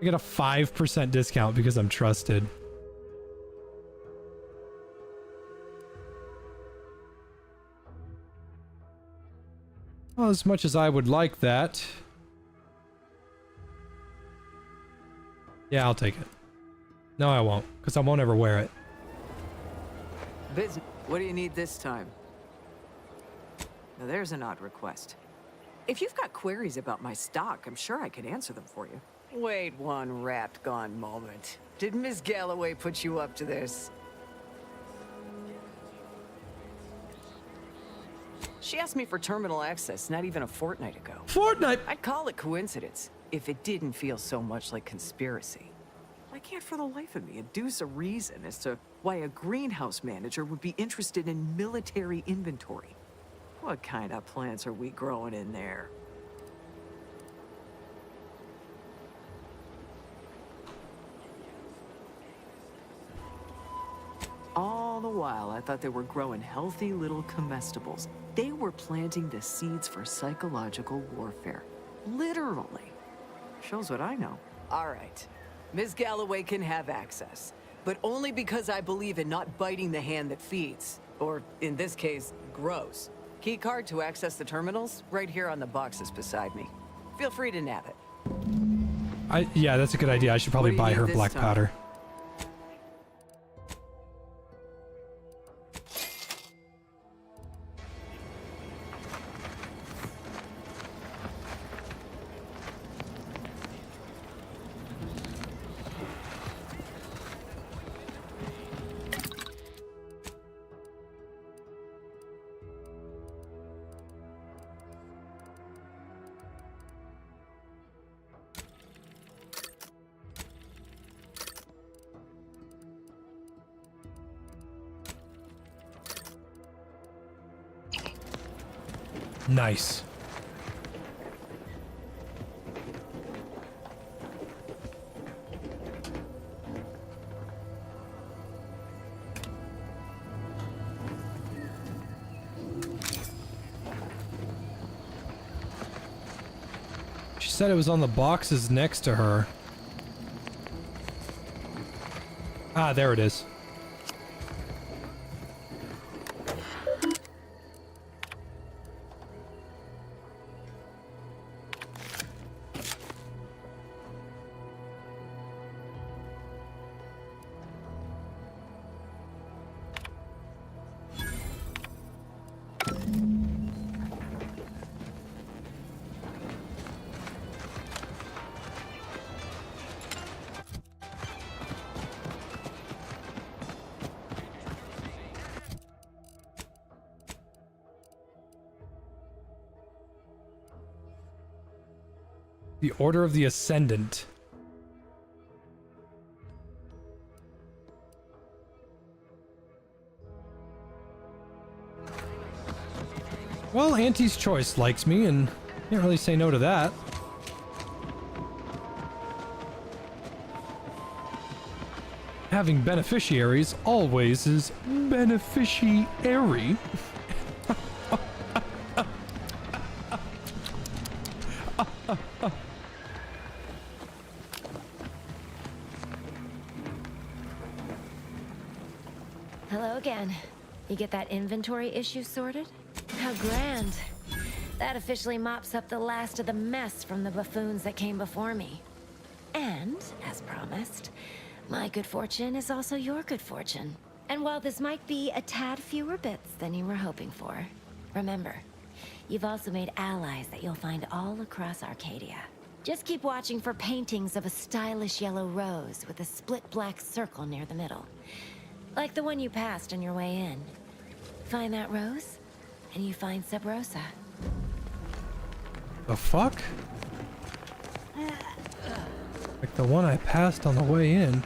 I get a 5% discount because I'm trusted. Well, as much as I would like that. Yeah, I'll take it. No, I won't, because I won't ever wear it. Business. What do you need this time? Now there's an odd request. If you've got queries about my stock, I'm sure I can answer them for you. Wait one rat-gone moment. Did Miss Galloway put you up to this? She asked me for terminal access not even a fortnight ago. Fortnight? I'd call it coincidence if it didn't feel so much like conspiracy. I can't for the life of me adduce a reason as to why a greenhouse manager would be interested in military inventory. What kind of plants are we growing in there? All all the while, I thought they were growing healthy little comestibles. They were planting the seeds for psychological warfare. Literally. Shows what I know. All right. Ms. Galloway can have access, but only because I believe in not biting the hand that feeds, or in this case, grows. Keycard to access the terminals, right here on the boxes beside me. Feel free to nab it. Yeah, that's a good idea. I should probably buy her black powder. Nice. She said it was on the boxes next to her. Ah, there it is. The Order of the Ascendant. Well, Auntie's Choice likes me, and can't really say no to that. Having beneficiaries always is beneficiary. Hello again. You get that inventory issue sorted? How grand. That officially mops up the last of the mess from the buffoons that came before me. And, as promised, my good fortune is also your good fortune. And while this might be a tad fewer bits than you were hoping for, remember, you've also made allies that you'll find all across Arcadia. Just keep watching for paintings of a stylish yellow rose with a split black circle near the middle. Like the one you passed on your way in. Find that rose, and you find Sub Rosa. The fuck? Like the one I passed on the way in.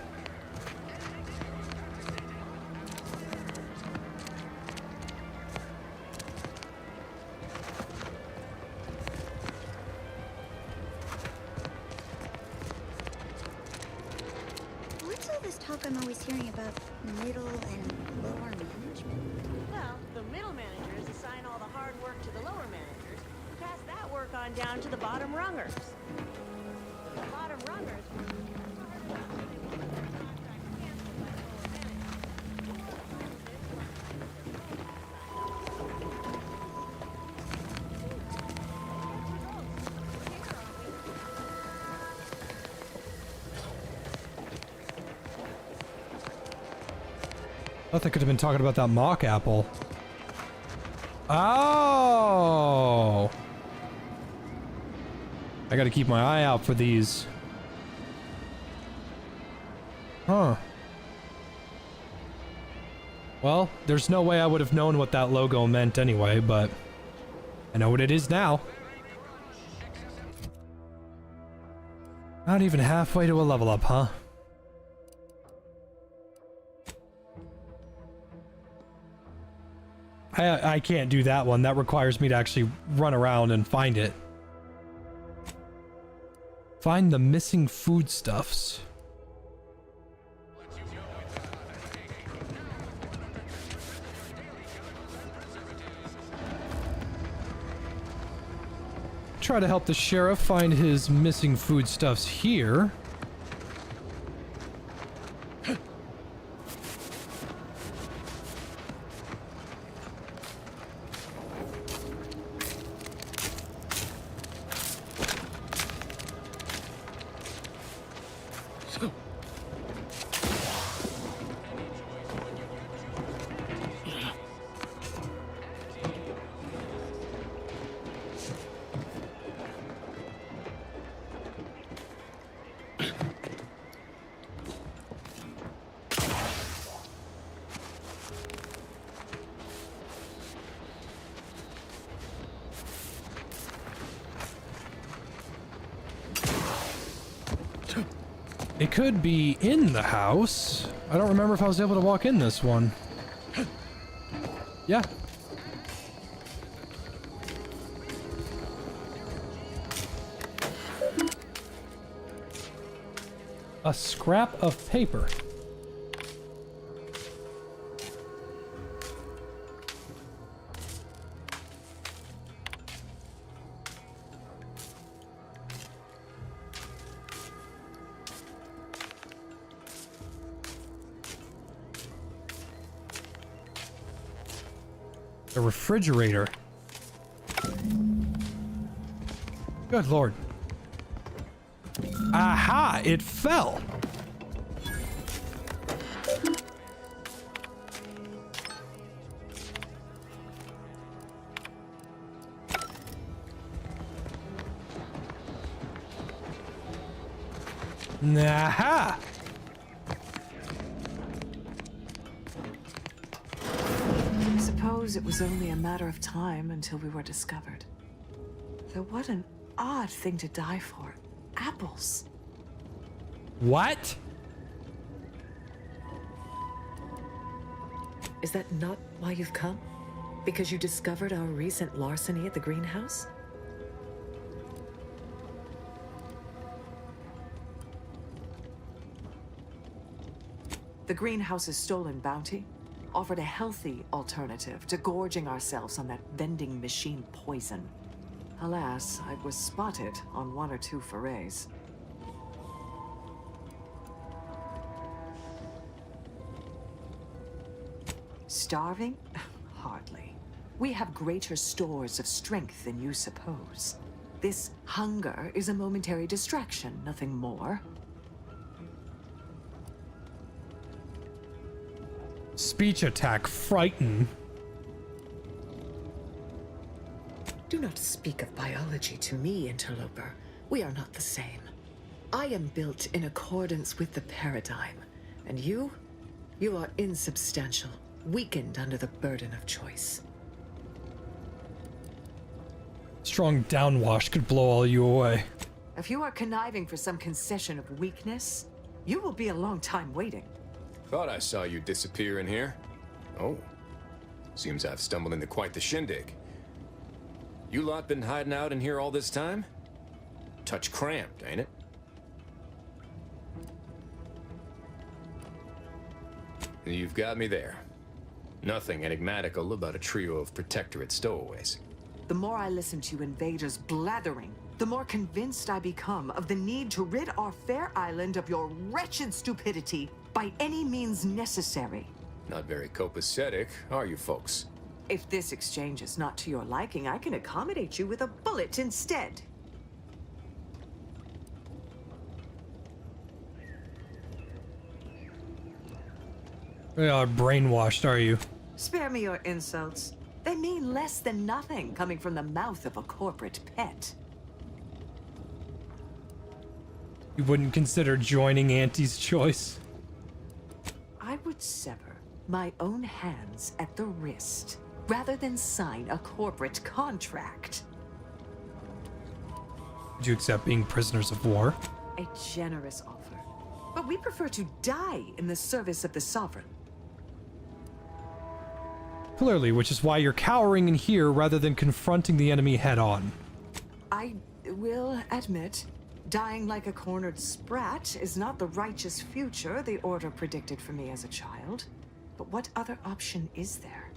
What's all this talk I'm always hearing about middle and lower management? Well, the middle managers assign all the hard work to the lower managers, who pass that work on down to the bottom rungers. The bottom rungers. I thought they could have been talking about that mock apple. Oh! I gotta keep my eye out for these. Huh. Well, there's no way I would have known what that logo meant anyway, but I know what it is now. Not even halfway to a level up, huh? I can't do that one. That requires me to actually run around and find it. Find the missing foodstuffs. try to help the sheriff find his missing foodstuffs here. It could be in the house. I don't remember if I was able to walk in this one. Yeah. A scrap of paper. A refrigerator. Good lord. Aha! It fell! Aha! Suppose it was only a matter of time until we were discovered. Though what an odd thing to die for. Apples. What? Is that not why you've come? Because you discovered our recent larceny at the greenhouse? The greenhouse's stolen bounty offered a healthy alternative to gorging ourselves on that vending machine poison. Alas, I was spotted on 1 or 2 forays. Starving? Hardly. We have greater stores of strength than you suppose. This hunger is a momentary distraction, nothing more. Speech attack, frighten. Do not speak of biology to me, interloper. We are not the same. I am built in accordance with the paradigm. And you are insubstantial, weakened under the burden of choice. Strong downwash could blow all you away. If you are conniving for some concession of weakness, you will be a long time waiting. Thought I saw you disappear in here. Oh. Seems I've stumbled into quite the shindig. You lot been hiding out in here all this time? Touch cramped, ain't it? You've got me there. Nothing enigmatical about a trio of Protectorate stowaways. The more I listen to invaders blathering, the more convinced I become of the need to rid our fair island of your wretched stupidity by any means necessary. Not very copacetic, are you folks? If this exchange is not to your liking, I can accommodate you with a bullet instead. Brainwashed, are you? Spare me your insults. They mean less than nothing coming from the mouth of a corporate pet. You wouldn't consider joining Auntie's choice? I would sever my own hands at the wrist rather than sign a corporate contract. Would you accept being prisoners of war? A generous offer. But we prefer to die in the service of the Sovereign. Clearly, which is why you're cowering in here rather than confronting the enemy head-on. I will admit, dying like a cornered sprat is not the righteous future the Order predicted for me as a child. But what other option is there?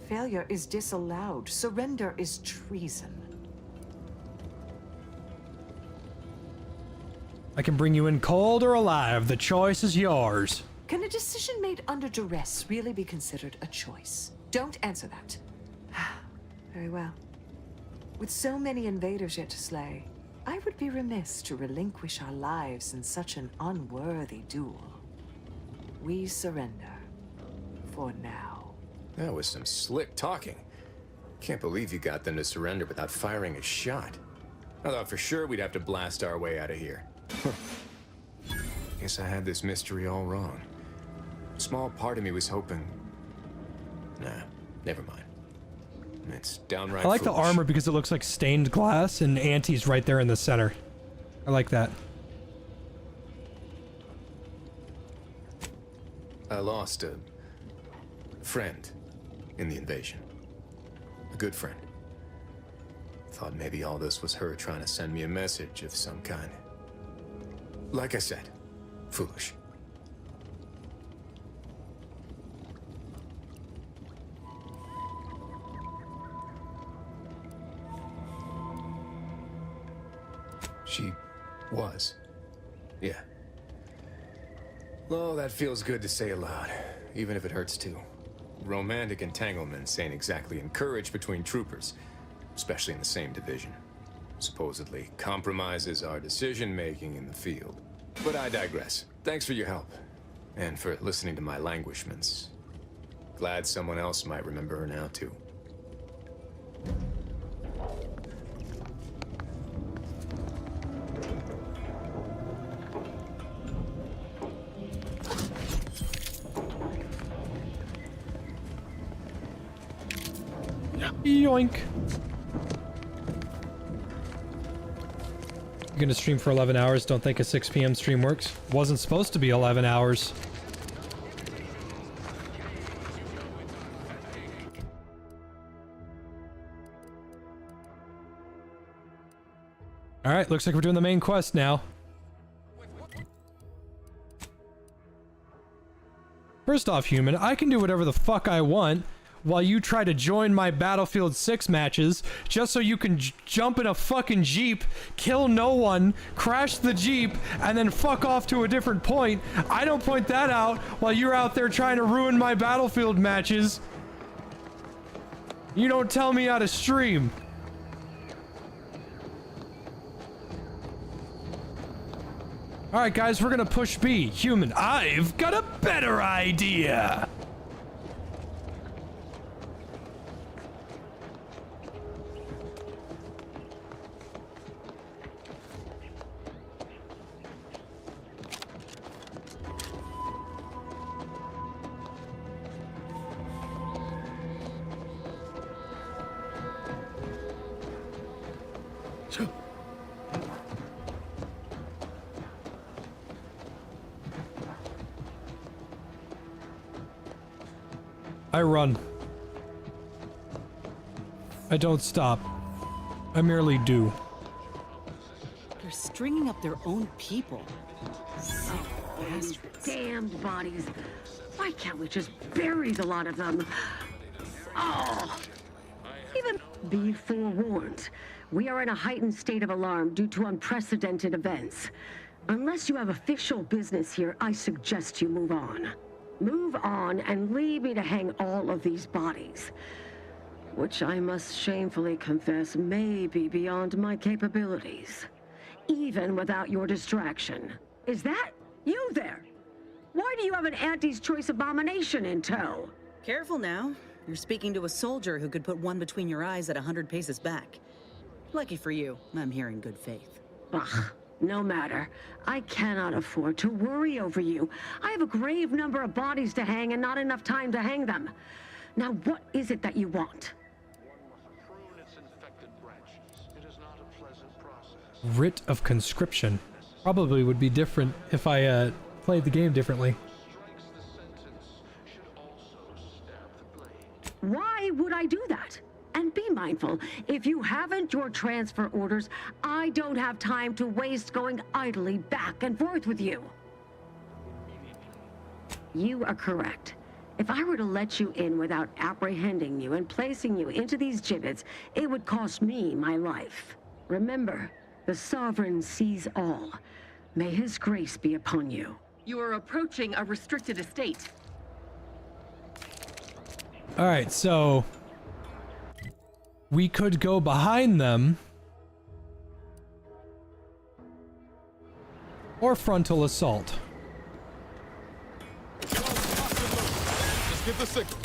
Failure is disallowed. Surrender is treason. I can bring you in cold or alive. The choice is yours. Can a decision made under duress really be considered a choice? Don't answer that. Very well. With so many invaders yet to slay, I would be remiss to relinquish our lives in such an unworthy duel. We surrender. For now. That was some slick talking. Can't believe you got them to surrender without firing a shot. I thought for sure we'd have to blast our way out of here. Guess I had this mystery all wrong. A small part of me was hoping... Nah, never mind. It's downright I like foolish. the armor because it looks like stained glass and Auntie's right there in the center. I like that. I lost a friend in the invasion. A good friend. Thought maybe all this was her trying to send me a message of some kind. Like I said, foolish. She was. Yeah. Oh, that feels good to say aloud, even if it hurts too. Romantic entanglements ain't exactly encouraged between troopers, especially in the same division. Supposedly compromises our decision-making in the field. But I digress. Thanks for your help, and for listening to my languishments. Glad someone else might remember her now, too. Yoink. You're gonna stream for 11 hours. Don't think a 6 p.m. stream works. Wasn't supposed to be 11 hours. Alright, looks like we're doing the main quest now. First off, human, I can do whatever the fuck I want while you try to join my Battlefield 6 matches just so you can jump in a fucking Jeep, kill no one, crash the Jeep, and then fuck off to a different point. I don't point that out while you're out there trying to ruin my Battlefield matches. You don't tell me how to stream. Alright guys, we're gonna push B. Human, I've got a better idea! I run. I don't stop. I merely do. They're stringing up their own people. Sick bastards. Damned bodies. Why can't we just bury the lot of them? Oh! Even be forewarned. We are in a heightened state of alarm due to unprecedented events. Unless you have official business here, I suggest you move on. Move on and leave me to hang all of these bodies. Which I must shamefully confess may be beyond my capabilities. Even without your distraction. Is that you there? Why do you have an Auntie's Choice abomination in tow? Careful now. You're speaking to a soldier who could put one between your eyes at 100 paces back. Lucky for you, I'm here in good faith. Ugh. No matter. I cannot afford to worry over you. I have a grave number of bodies to hang and not enough time to hang them. Now, what is it that you want? Writ of conscription. Probably would be different if I played the game differently. Why would I do that? And be mindful, if you haven't your transfer orders, I don't have time to waste going idly back and forth with you. You are correct. If I were to let you in without apprehending you and placing you into these gibbets, it would cost me my life. Remember, the Sovereign sees all. May his grace be upon you. You are approaching a restricted estate. All right, so we could go behind them or frontal assault. Just get the signal.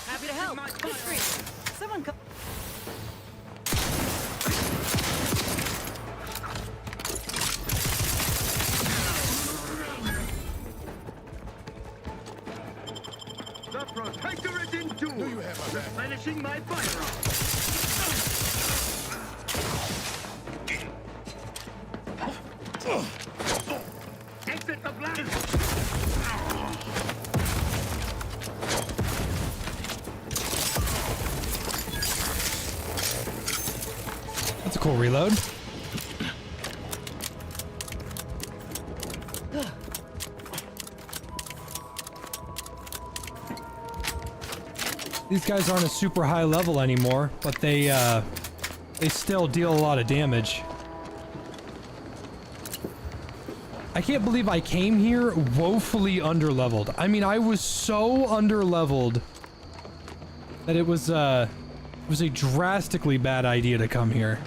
Happy to help. Someone come. The Protectorate endures. You have my back. Replenishing my firearm. Exit the blast. That's a cool reload. These guys aren't a super high level anymore, but they still deal a lot of damage. I can't believe I came here woefully underleveled. I mean, I was so underleveled that it was a drastically bad idea to come here.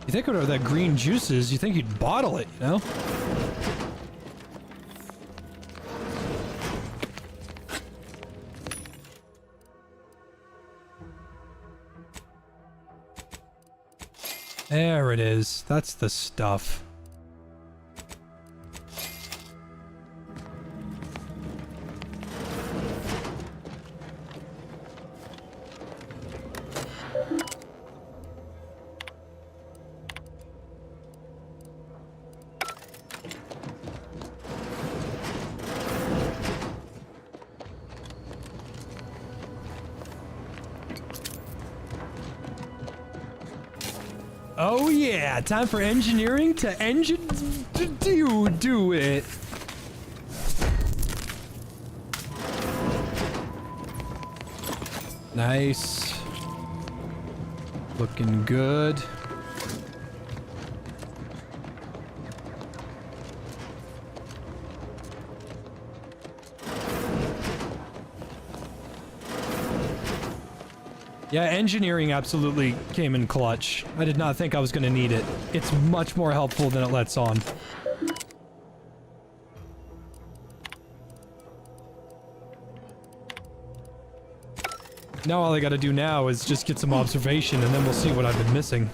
You think whatever that green juice is, you think you'd bottle it, you know? There it is. That's the stuff. Oh yeah, time for engineering to do it. Nice. Looking good. Yeah, engineering absolutely came in clutch. I did not think I was going to need it. It's much more helpful than it lets on. Now all I gotta do now is just get some observation and then we'll see what I've been missing.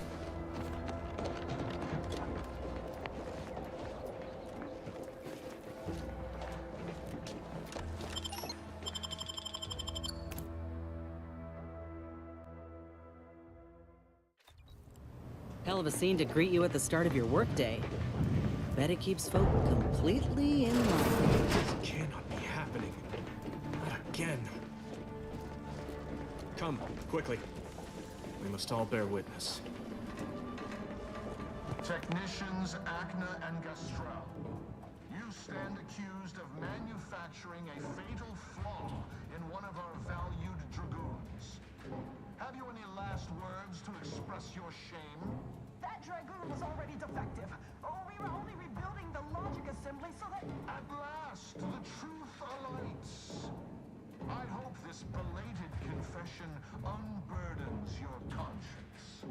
Hell of a scene to greet you at the start of your workday. Bet it keeps folk completely in line. This cannot be happening. Not again. Come, quickly. We must all bear witness. Technicians Acna and Gastrell, you stand accused of manufacturing a fatal flaw in one of our valued dragoons. Have you any last words to express your shame? That dragoon was already defective. Oh, we were only rebuilding the logic assembly so that... At last, the truth alights. I hope this belated confession unburdens your conscience,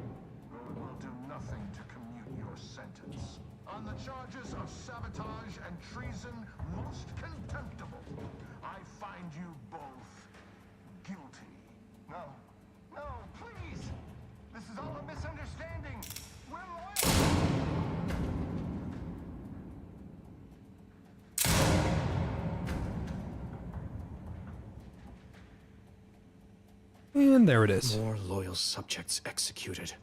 though it will do nothing to commute your sentence. On the charges of sabotage and treason, most contemptible, I find you both guilty. No. No, please! This is all a misunderstanding. We're loyal. And there it is. More loyal subjects executed.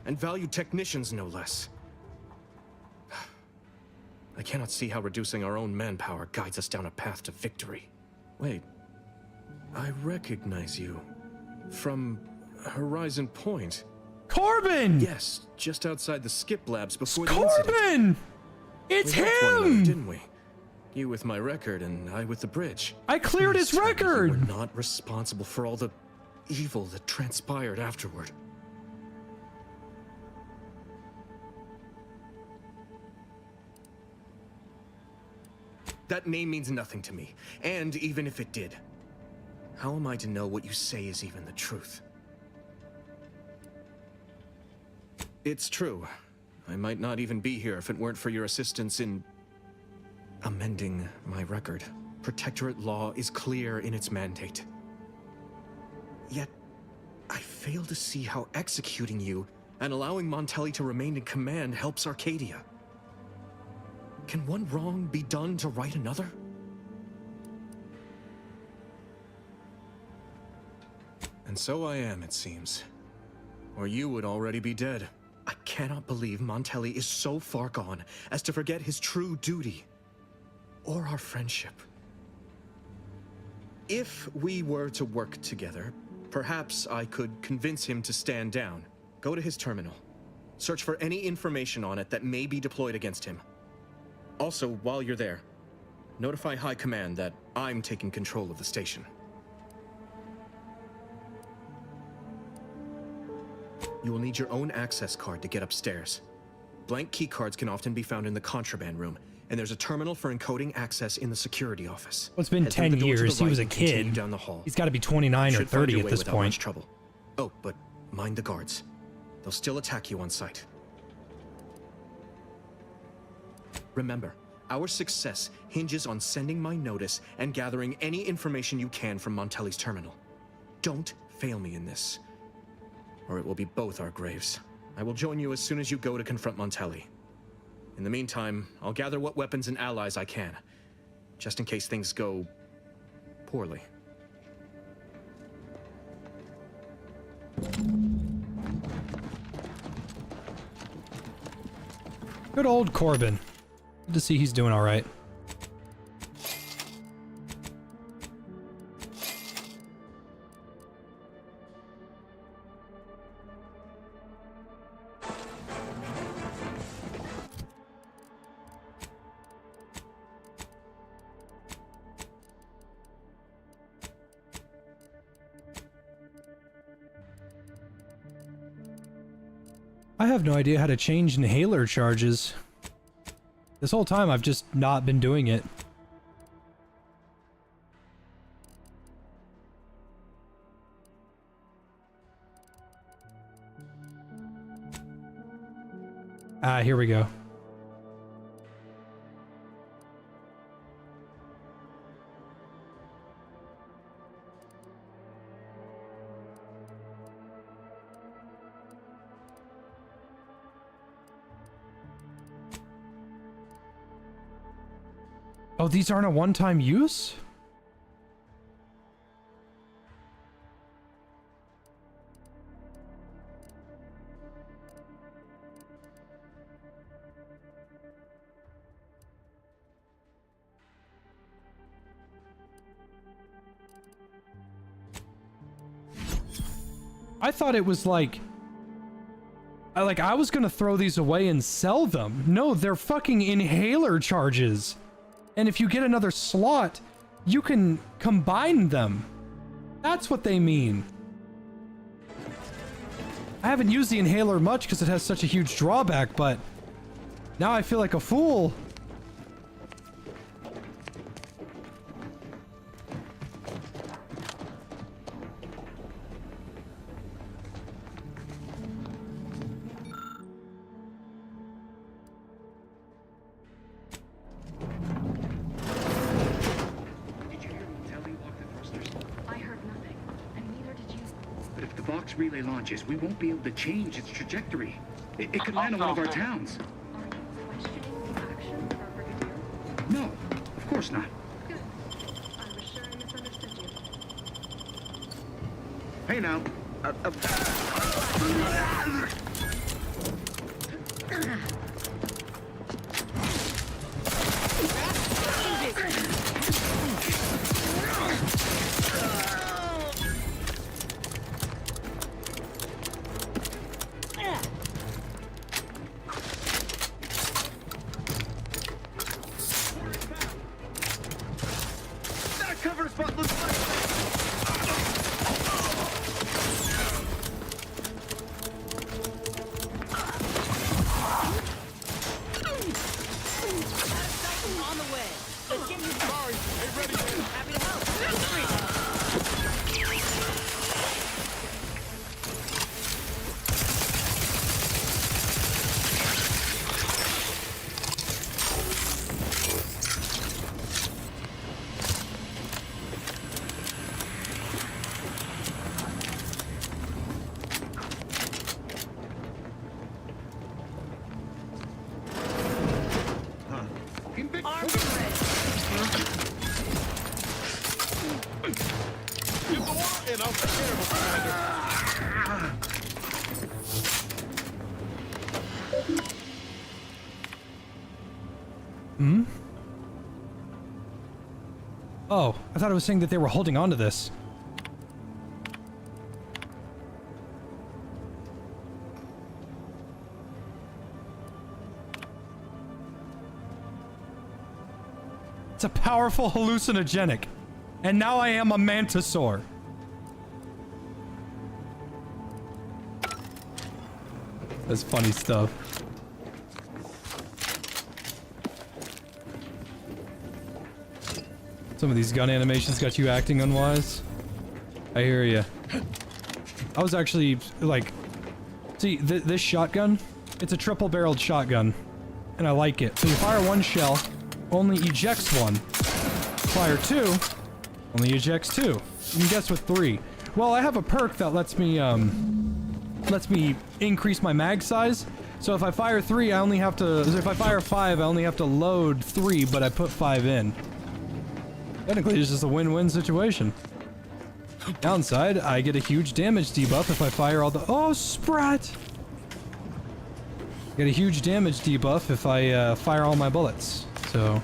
And valued technicians, no less. I cannot see how reducing our own manpower guides us down a path to victory. Wait. I recognize you. From Horizon Point. Corbin! Yes, just outside the skip labs before the Corbin! incident. It's we helped one another, him! didn't we? You with my record and I with the bridge. I cleared his Please tell me record! you were not responsible for all the evil that transpired afterward. That name means nothing to me, and even if it did, how am I to know what you say is even the truth? It's true. I might not even be here if it weren't for your assistance in amending my record. Protectorate law is clear in its mandate. Yet, I fail to see how executing you and allowing Montelli to remain in command helps Arcadia. Can one wrong be done to right another? And so I am, it seems. Or you would already be dead. I cannot believe Montelli is so far gone as to forget his true duty. Or our friendship. If we were to work together, perhaps I could convince him to stand down. Go to his terminal. Search for any information on it that may be deployed against him. Also, while you're there, notify High Command that I'm taking control of the station. You will need your own access card to get upstairs. Blank keycards can often be found in the contraband room, and there's a terminal for encoding access in the security office. Well, it's been 10 years. He was a kid. Down the hall. He's got to be 29 or 30 at this point. Much trouble. Oh, but mind the guards. They'll still attack you on sight. Remember, our success hinges on sending my notice and gathering any information you can from Montelli's terminal. Don't fail me in this, or it will be both our graves. I will join you as soon as you go to confront Montelli. In the meantime, I'll gather what weapons and allies I can, just in case things go poorly. Good old Corbin. Good to see he's doing all right. I have no idea how to change inhaler charges. This whole time I've just not been doing it. Ah, here we go. Oh, these aren't a one-time use? I thought it was like I was gonna throw these away and sell them. No, they're fucking inhaler charges. And if you get another slot, you can combine them. That's what they mean. I haven't used the inhaler much because it has such a huge drawback, but now I feel like a fool. Relay launches, we won't be able to change its trajectory. It could land on one of our towns. No, of course not. Hey now. Oh, I thought it was saying that they were holding on to this. It's a powerful hallucinogenic. And now I am a mantisaur. That's funny stuff. Some of these gun animations got you acting unwise. I hear you. I was actually, like... See, this shotgun, it's a triple-barreled shotgun. And I like it. So you fire one shell, only ejects one. Fire two, only ejects two. You can guess with three. Well, I have a perk that lets me increase my mag size. So if I fire three, I only have to... If I fire five, I only have to load three, but I put five in. Technically, it's just a win-win situation. Downside, I get a huge damage debuff if I fire all the... Oh, Sprat! Get a huge damage debuff if I fire all my bullets. So...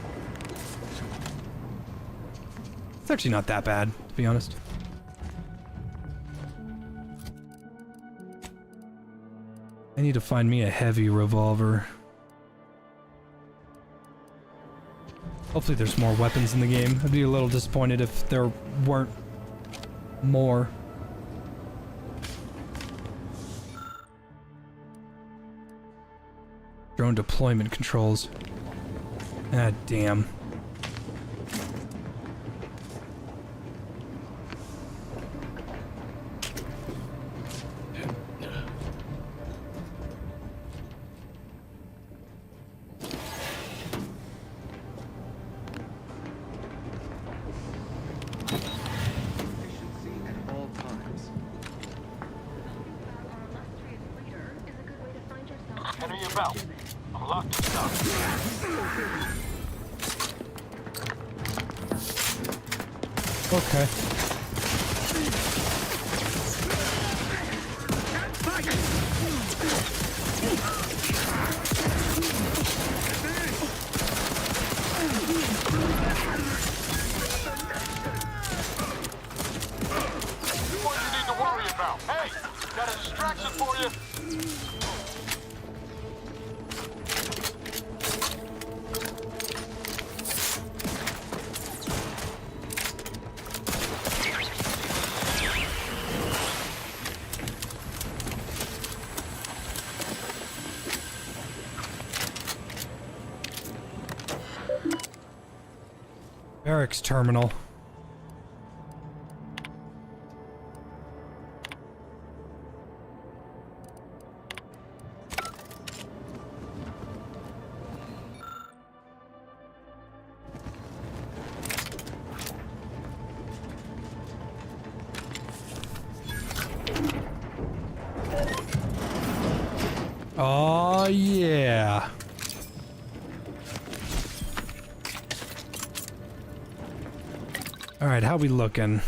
It's actually not that bad, to be honest. I need to find me a heavy revolver. Hopefully there's more weapons in the game. I'd be a little disappointed if there weren't more. Drone deployment controls. Ah, damn. Okay. What you need to worry about? Hey, got a distraction for you. Barracks terminal. Oh, yeah. All right, how we looking?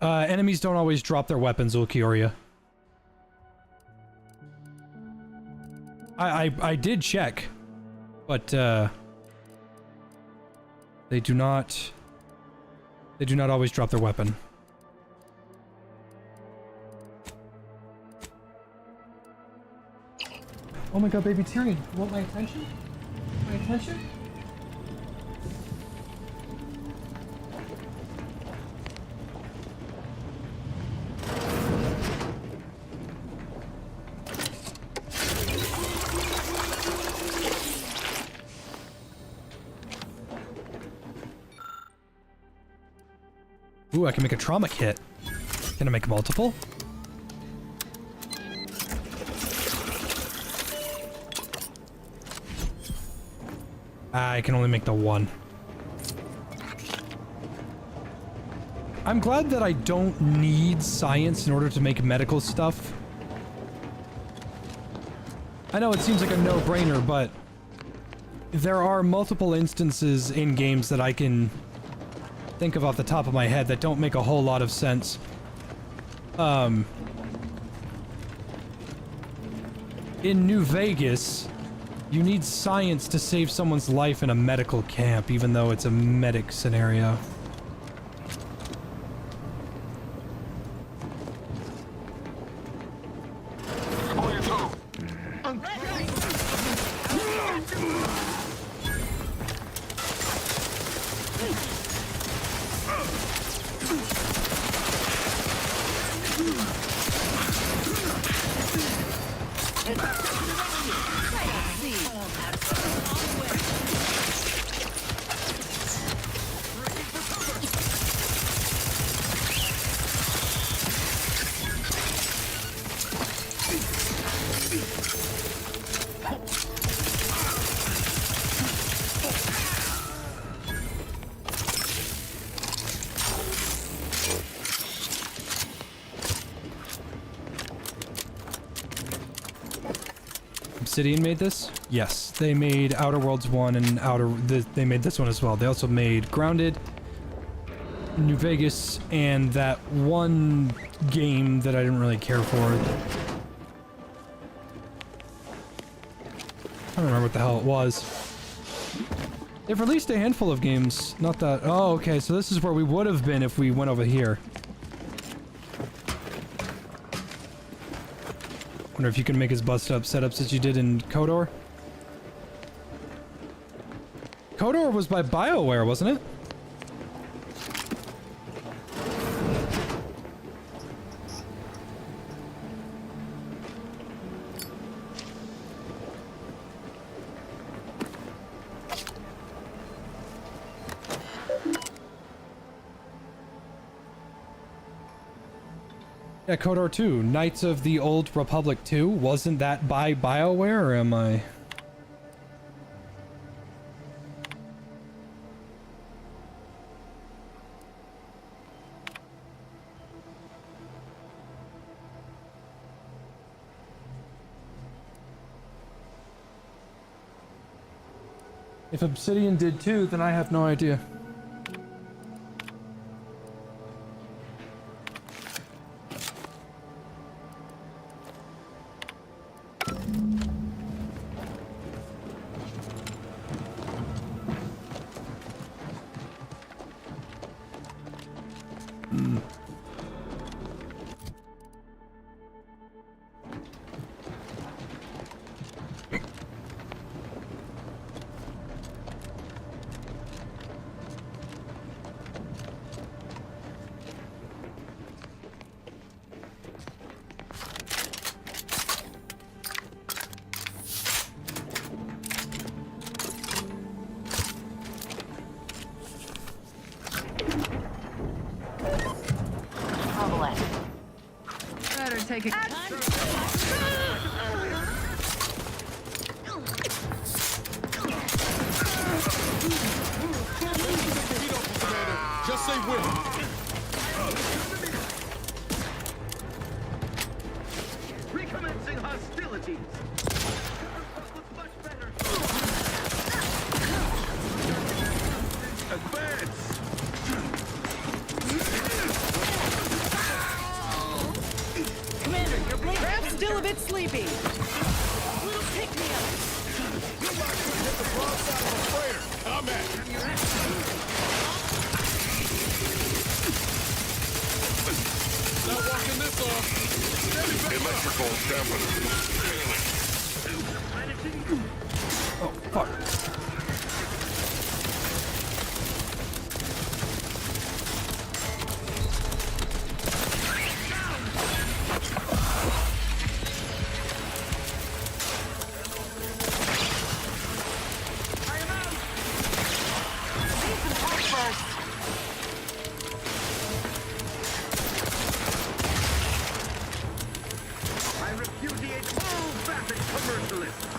Enemies don't always drop their weapons, Ulkioria. I did check, but they do not always drop their weapon. Oh my god, baby Tyrion, you want my attention? My attention? Ooh, I can make a trauma kit. Can I make multiple? I can only make the one. I'm glad that I don't need science in order to make medical stuff. I know it seems like a no-brainer, but there are multiple instances in games that I can think of off the top of my head that don't make a whole lot of sense. In New Vegas, you need science to save someone's life in a medical camp, even though it's a medic scenario. Obsidian made this? Yes, they made OutWorlds 1 and they made this one as well. They also made Grounded, New Vegas, and that one game that I didn't really care for. I don't remember what the hell it was. They've released a handful of games, not that... Oh, okay, so this is where we would have been if we went over here. Wonder if you can make as busted up setups as you did in KOTOR? KOTOR was by BioWare, wasn't it? Yeah, KOTOR 2, Knights of the Old Republic 2, wasn't that by BioWare, or am I... If Obsidian did too, then I have no idea. take it. Just say when. Recommencing hostilities. Advance. Commander, your blade craft's still a bit sleepy. Little pick me up. You're about to hit the broadside of a freighter. Combat. Not walking this off. Electrical damage. Oh, fuck. I repudiate all vapid commercialism.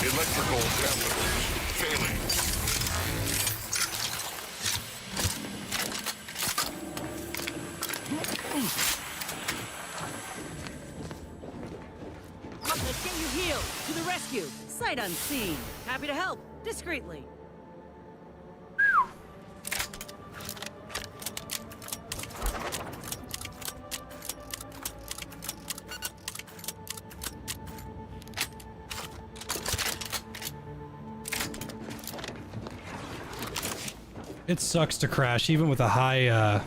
Electrical damage. Failing. Let's get you healed. To the rescue. Sight unseen. Happy to help. Discreetly. It sucks to crash, even with a high,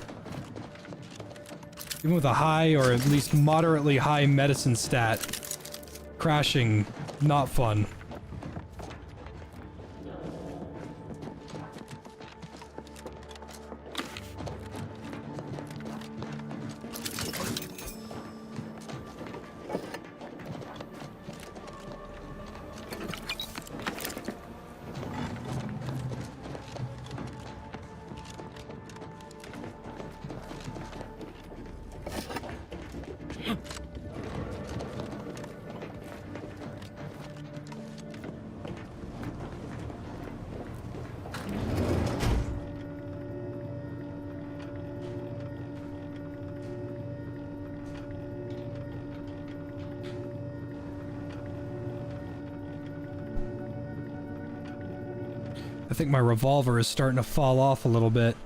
even with a high or at least moderately high medicine stat. Crashing, not fun. I think my revolver is starting to fall off a little bit.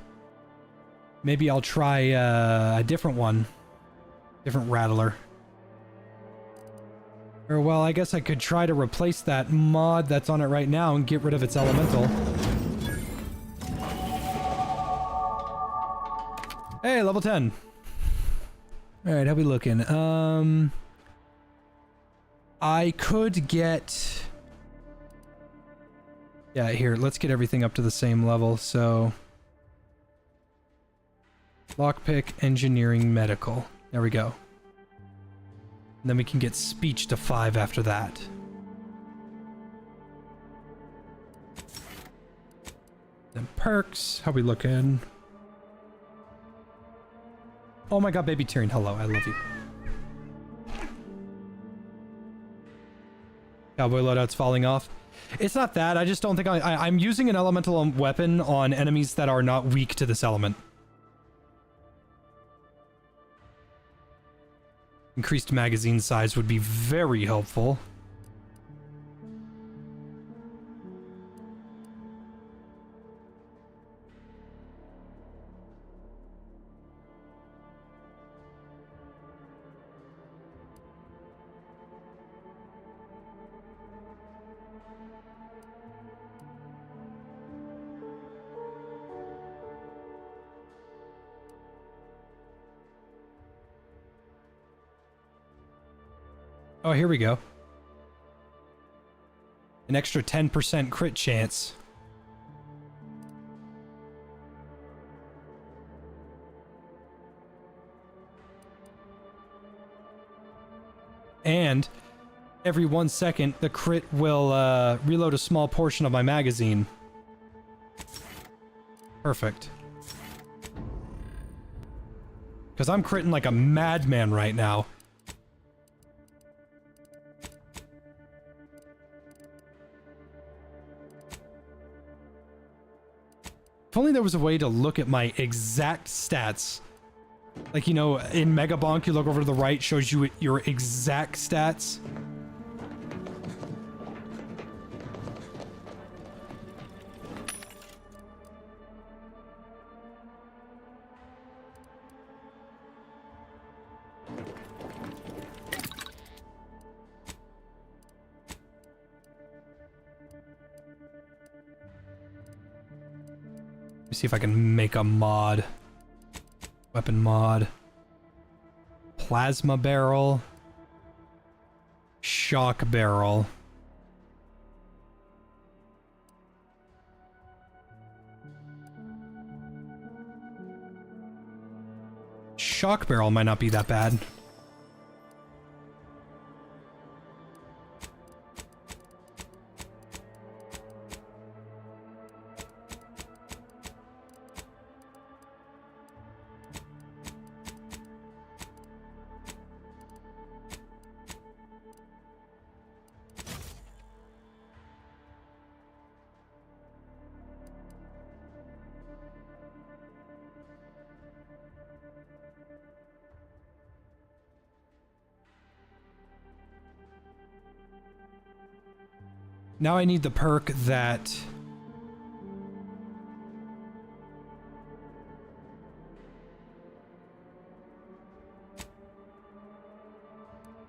Maybe I'll try a different one. Different rattler. Or, well, I guess I could try to replace that mod that's on it right now and get rid of its elemental. Hey, level 10. Alright, how we looking? I could get... Yeah, here, let's get everything up to the same level, so... Lockpick, engineering, medical. There we go. And then we can get speech to 5 after that. Then perks, how we looking? Oh my god, baby Tyrion, hello, I love you. Cowboy loadout's falling off. It's not that, I just don't think I'm using an elemental weapon on enemies that are not weak to this element. Increased magazine size would be very helpful. Oh, here we go. An extra 10% crit chance. And every 1 second, the crit will reload a small portion of my magazine. Perfect. Because I'm critting like a madman right now. If only there was a way to look at my exact stats. Like, you know, in Mega Bonk, you look over to the right, shows you your exact stats. Let me see if I can make a mod. Weapon mod. Plasma barrel. Shock barrel. Shock barrel might not be that bad. Now I need the perk that...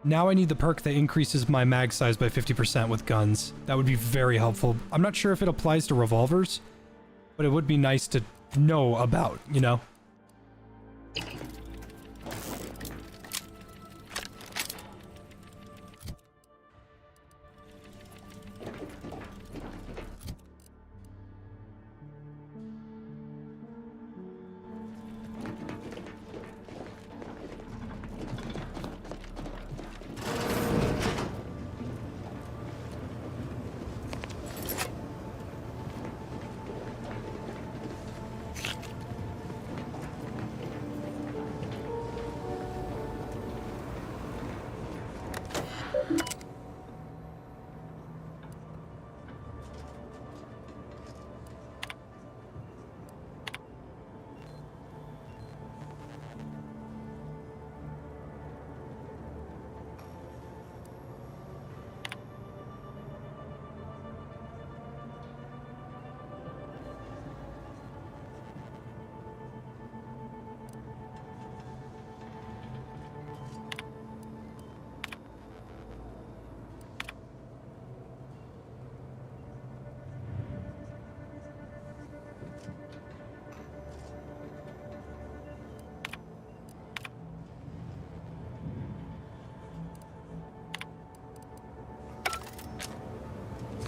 Now I need the perk that increases my mag size by 50% with guns. That would be very helpful. I'm not sure if it applies to revolvers, but it would be nice to know about, you know?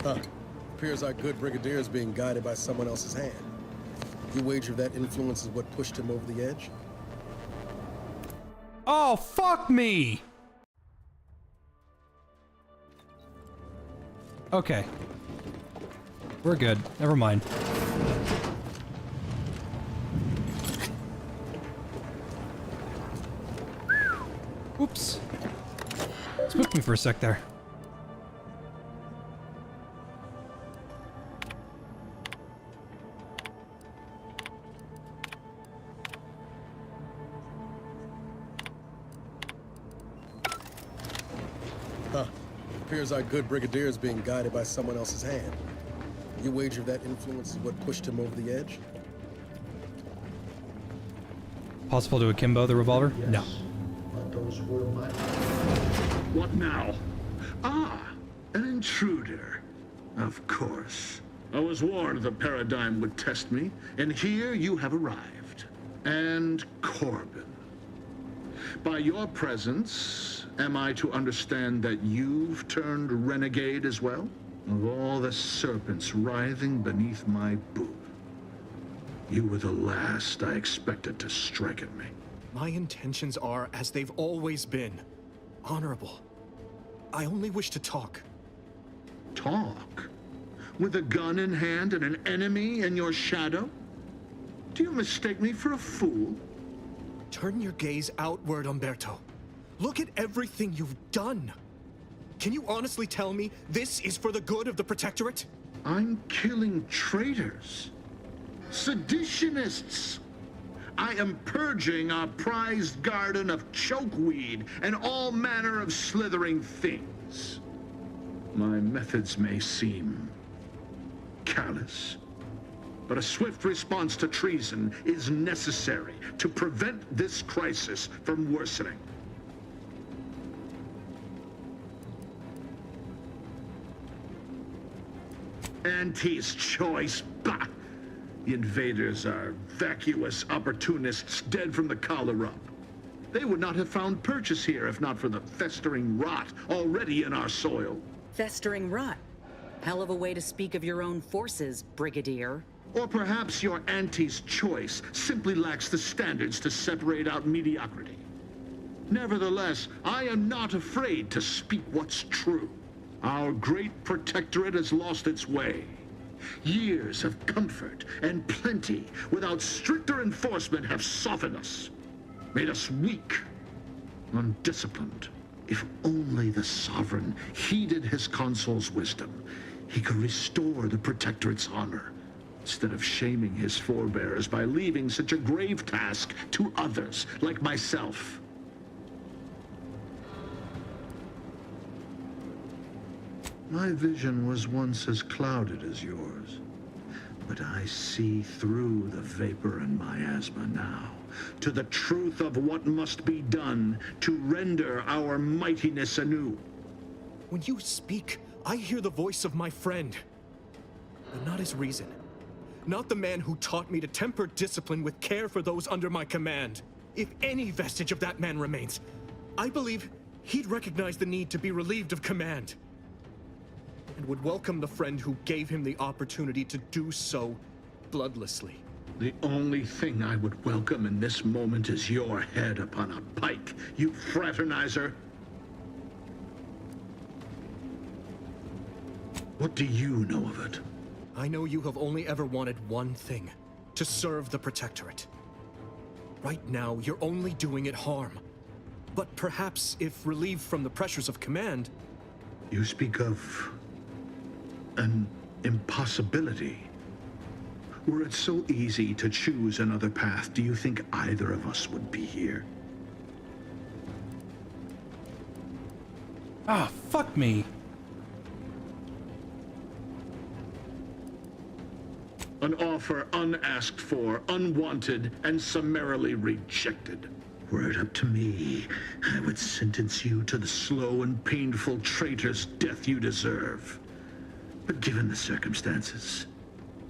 Huh. Appears our good brigadier is being guided by someone else's hand. You wager that influence is what pushed him over the edge? Oh, fuck me! Okay. We're good. Never mind. Oops. Spooked me for a sec there. Huh. Appears our good brigadier is being guided by someone else's hand. You wager that influence is what pushed him over the edge? Possible to akimbo the revolver? Yes. No. But those were my... What now? Ah, an intruder. Of course. I was warned the paradigm would test me, and here you have arrived. And Corbin. By your presence, am I to understand that you've turned renegade as well? Of all the serpents writhing beneath my boot, you were the last I expected to strike at me. My intentions are as they've always been. Honorable. I only wish to talk. Talk? With a gun in hand and an enemy in your shadow? Do you mistake me for a fool? Turn your gaze outward, Umberto. Look at everything you've done. Can you honestly tell me this is for the good of the Protectorate? I'm killing traitors. Seditionists. I am purging our prized garden of chokeweed and all manner of slithering things. My methods may seem callous, but a swift response to treason is necessary to prevent this crisis from worsening. Auntie's choice, bah! The invaders are vacuous opportunists dead from the collar up. They would not have found purchase here if not for the festering rot already in our soil. Festering rot? Hell of a way to speak of your own forces, Brigadier. Or perhaps your auntie's choice simply lacks the standards to separate out mediocrity. Nevertheless, I am not afraid to speak what's true. Our great protectorate has lost its way. Years of comfort and plenty without stricter enforcement have softened us, made us weak, undisciplined. If only the Sovereign heeded his consul's wisdom, he could restore the Protectorate's honor, instead of shaming his forebears by leaving such a grave task to others like myself. My vision was once as clouded as yours, but I see through the vapor and miasma now, to the truth of what must be done to render our mightiness anew. When you speak, I hear the voice of my friend, but not his reason. Not the man who taught me to temper discipline with care for those under my command. If any vestige of that man remains, I believe he'd recognize the need to be relieved of command, and would welcome the friend who gave him the opportunity to do so bloodlessly. The only thing I would welcome in this moment is your head upon a pike, you fraternizer. What do you know of it? I know you have only ever wanted one thing, to serve the Protectorate. Right now, you're only doing it harm. But perhaps if relieved from the pressures of command... You speak of an impossibility. Were it so easy to choose another path, do you think either of us would be here? Ah, fuck me. An offer unasked for, unwanted, and summarily rejected. Were it up to me, I would sentence you to the slow and painful traitor's death you deserve. But given the circumstances,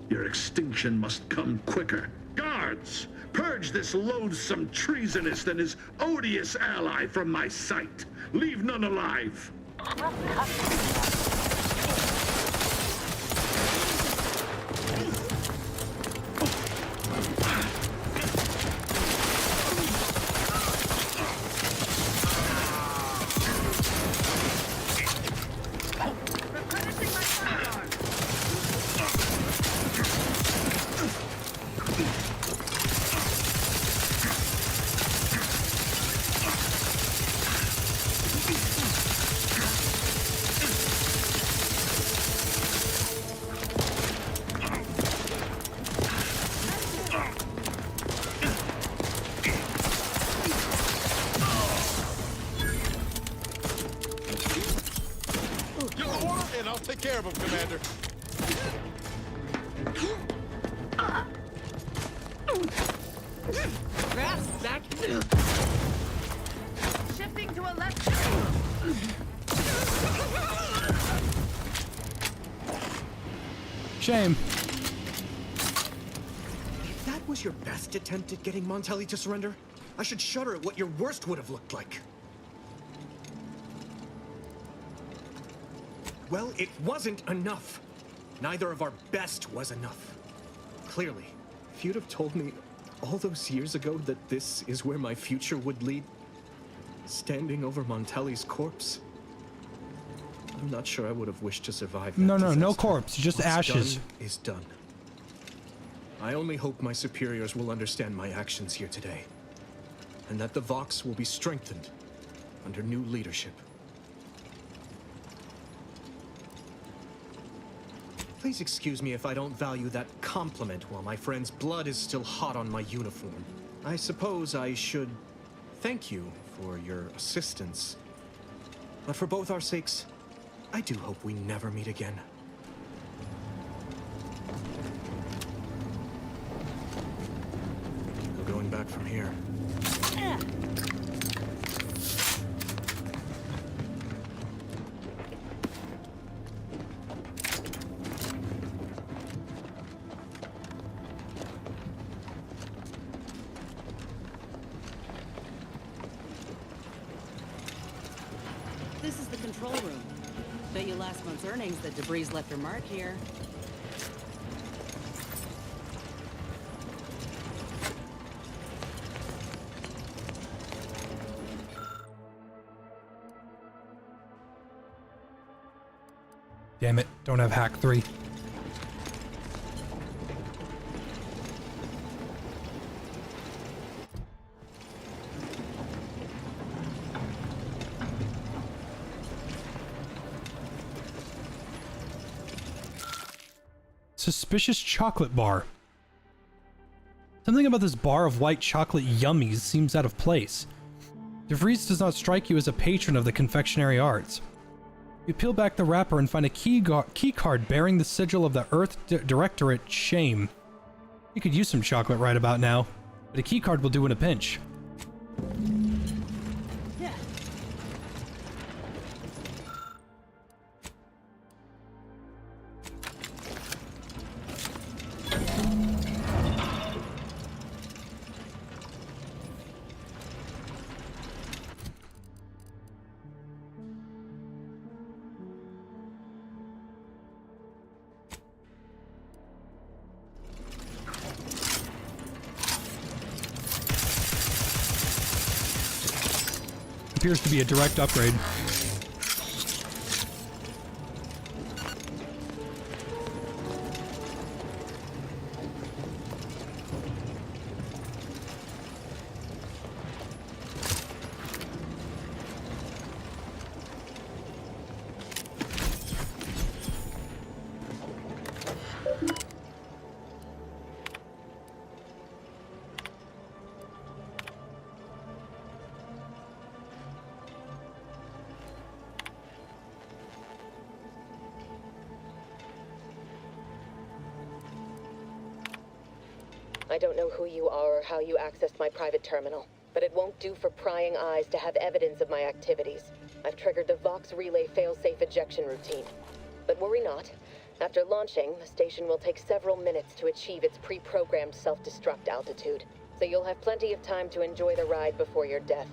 your extinction must come quicker. Guards, purge this loathsome treasonist and his odious ally from my sight. Leave none alive. Care of him, Commander. Grasp back. Shifting to a left. Shame. If that was your best attempt at getting Montelli to surrender, I should shudder at what your worst would have looked like. Well, it wasn't enough. Neither of our best was enough. Clearly, if you'd have told me all those years ago that this is where my future would lead, standing over Montelli's corpse, I'm not sure I would have wished to survive that No disaster. corpse, just What's ashes. done is done. I only hope my superiors will understand my actions here today, and that the Vox will be strengthened under new leadership. Please excuse me if I don't value that compliment while my friend's blood is still hot on my uniform. I suppose I should thank you for your assistance. But for both our sakes, I do hope we never meet again. No going back from here. This is the control room. Bet you last month's earnings that debris left her mark here. Damn it, don't have hack 3. Suspicious chocolate bar. Something about this bar of white chocolate yummies seems out of place. DeVries does not strike you as a patron of the confectionery arts. You peel back the wrapper and find a key card bearing the sigil of the Earth Directorate Shame. You could use some chocolate right about now, but a key card will do in a pinch. Appears to be a direct upgrade. I don't know who you are or how you accessed my private terminal, but it won't do for prying eyes to have evidence of my activities. I've triggered the Vox Relay failsafe ejection routine. But worry not. After launching, the station will take several minutes to achieve its pre-programmed self-destruct altitude, so you'll have plenty of time to enjoy the ride before your death.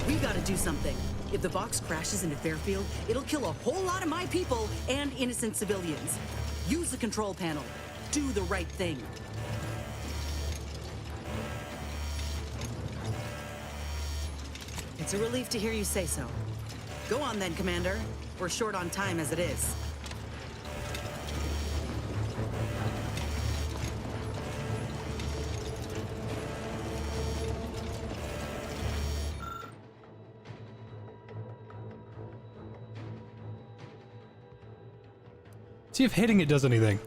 We gotta do something. If the Vox crashes into Fairfield, it'll kill a whole lot of my people and innocent civilians. Use the control panel. Do the right thing. It's a relief to hear you say so. Go on then, Commander. We're short on time as it is. See if hitting it does anything.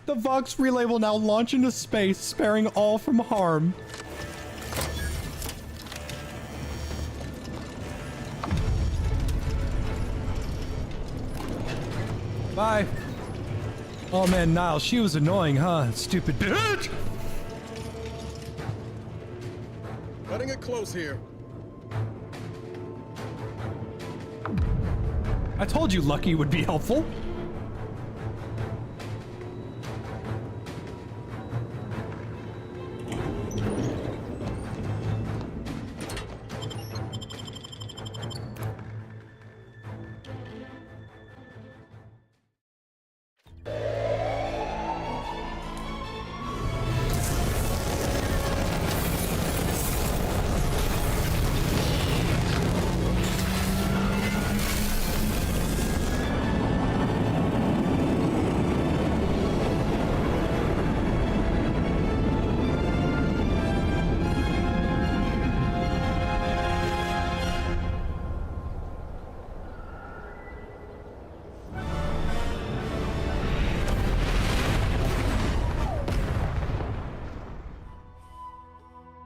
The Vox Relay will now launch into space, sparing all from harm. Bye. Oh man, Niles, she was annoying, huh? Stupid bitch! Cutting it close here. I told you Lucky would be helpful.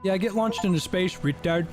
Yeah, get launched into space, retard.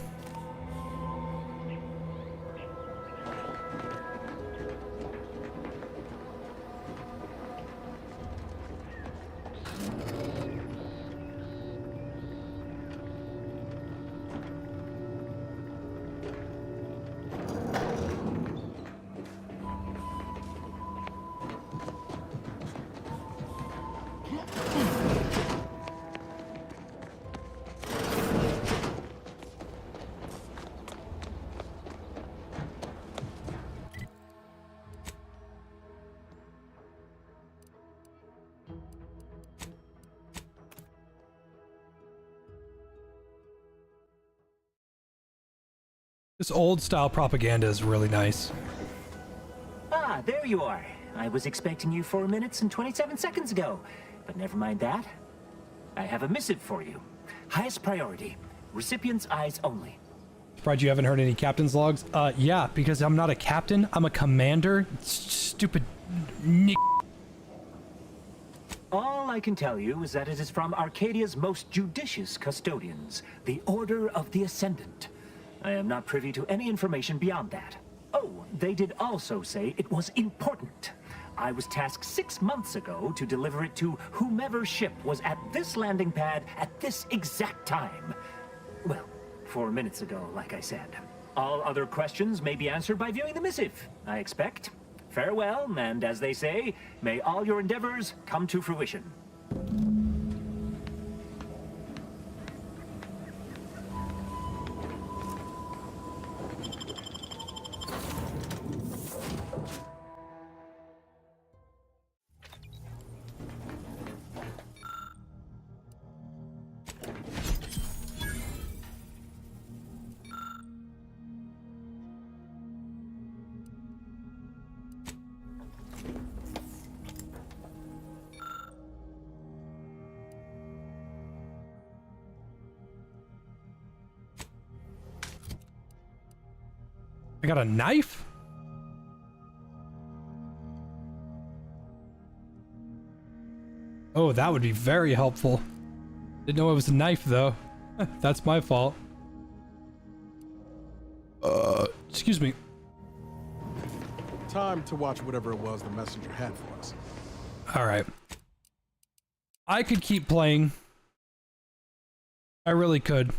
This old style propaganda is really nice. Ah, there you are. I was expecting you 4 minutes and 27 seconds ago. But never mind that. I have a missive for you. Highest priority. Recipient's eyes only. Surprised you haven't heard any captain's logs? Yeah, because I'm not a captain, I'm a commander. Stupid nick. All I can tell you is that it is from Arcadia's most judicious custodians, the Order of the Ascendant. I am not privy to any information beyond that. Oh, they did also say it was important. I was tasked 6 months ago to deliver it to whomever ship was at this landing pad at this exact time. Well, 4 minutes ago, like I said. All other questions may be answered by viewing the missive, I expect. Farewell, and as they say, may all your endeavors come to fruition. I got a knife? Oh, that would be very helpful. Didn't know it was a knife, though. That's my fault. Excuse me. Time to watch whatever it was the messenger had for us. Alright. I could keep playing. I really could.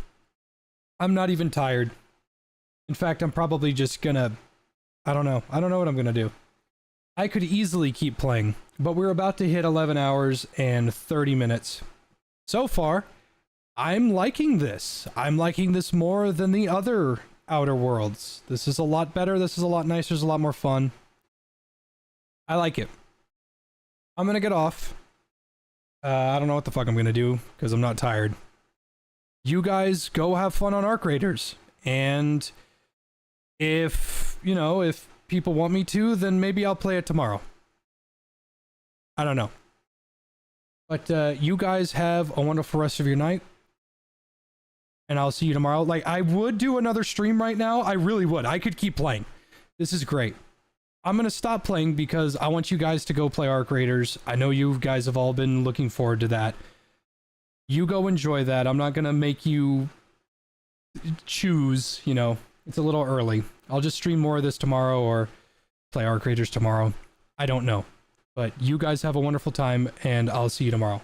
I'm not even tired. In fact, I'm probably just gonna... I don't know what I'm gonna do. I could easily keep playing, but we're about to hit 11 hours and 30 minutes. So far, I'm liking this. I'm liking this more than the other Outer Worlds. This is a lot better, this is a lot nicer, it's a lot more fun. I like it. I'm gonna get off. I don't know what the fuck I'm gonna do, because I'm not tired. You guys go have fun on Arc Raiders, and... if, you know, if people want me to, then maybe I'll play it tomorrow. I don't know. But you guys have a wonderful rest of your night. And I'll see you tomorrow. Like, I would do another stream right now. I really would. I could keep playing. This is great. I'm going to stop playing because I want you guys to go play Arc Raiders. I know you guys have all been looking forward to that. You go enjoy that. I'm not going to make you choose, you know. It's a little early. I'll just stream more of this tomorrow or play Arc Raiders tomorrow. I don't know. But you guys have a wonderful time, and I'll see you tomorrow.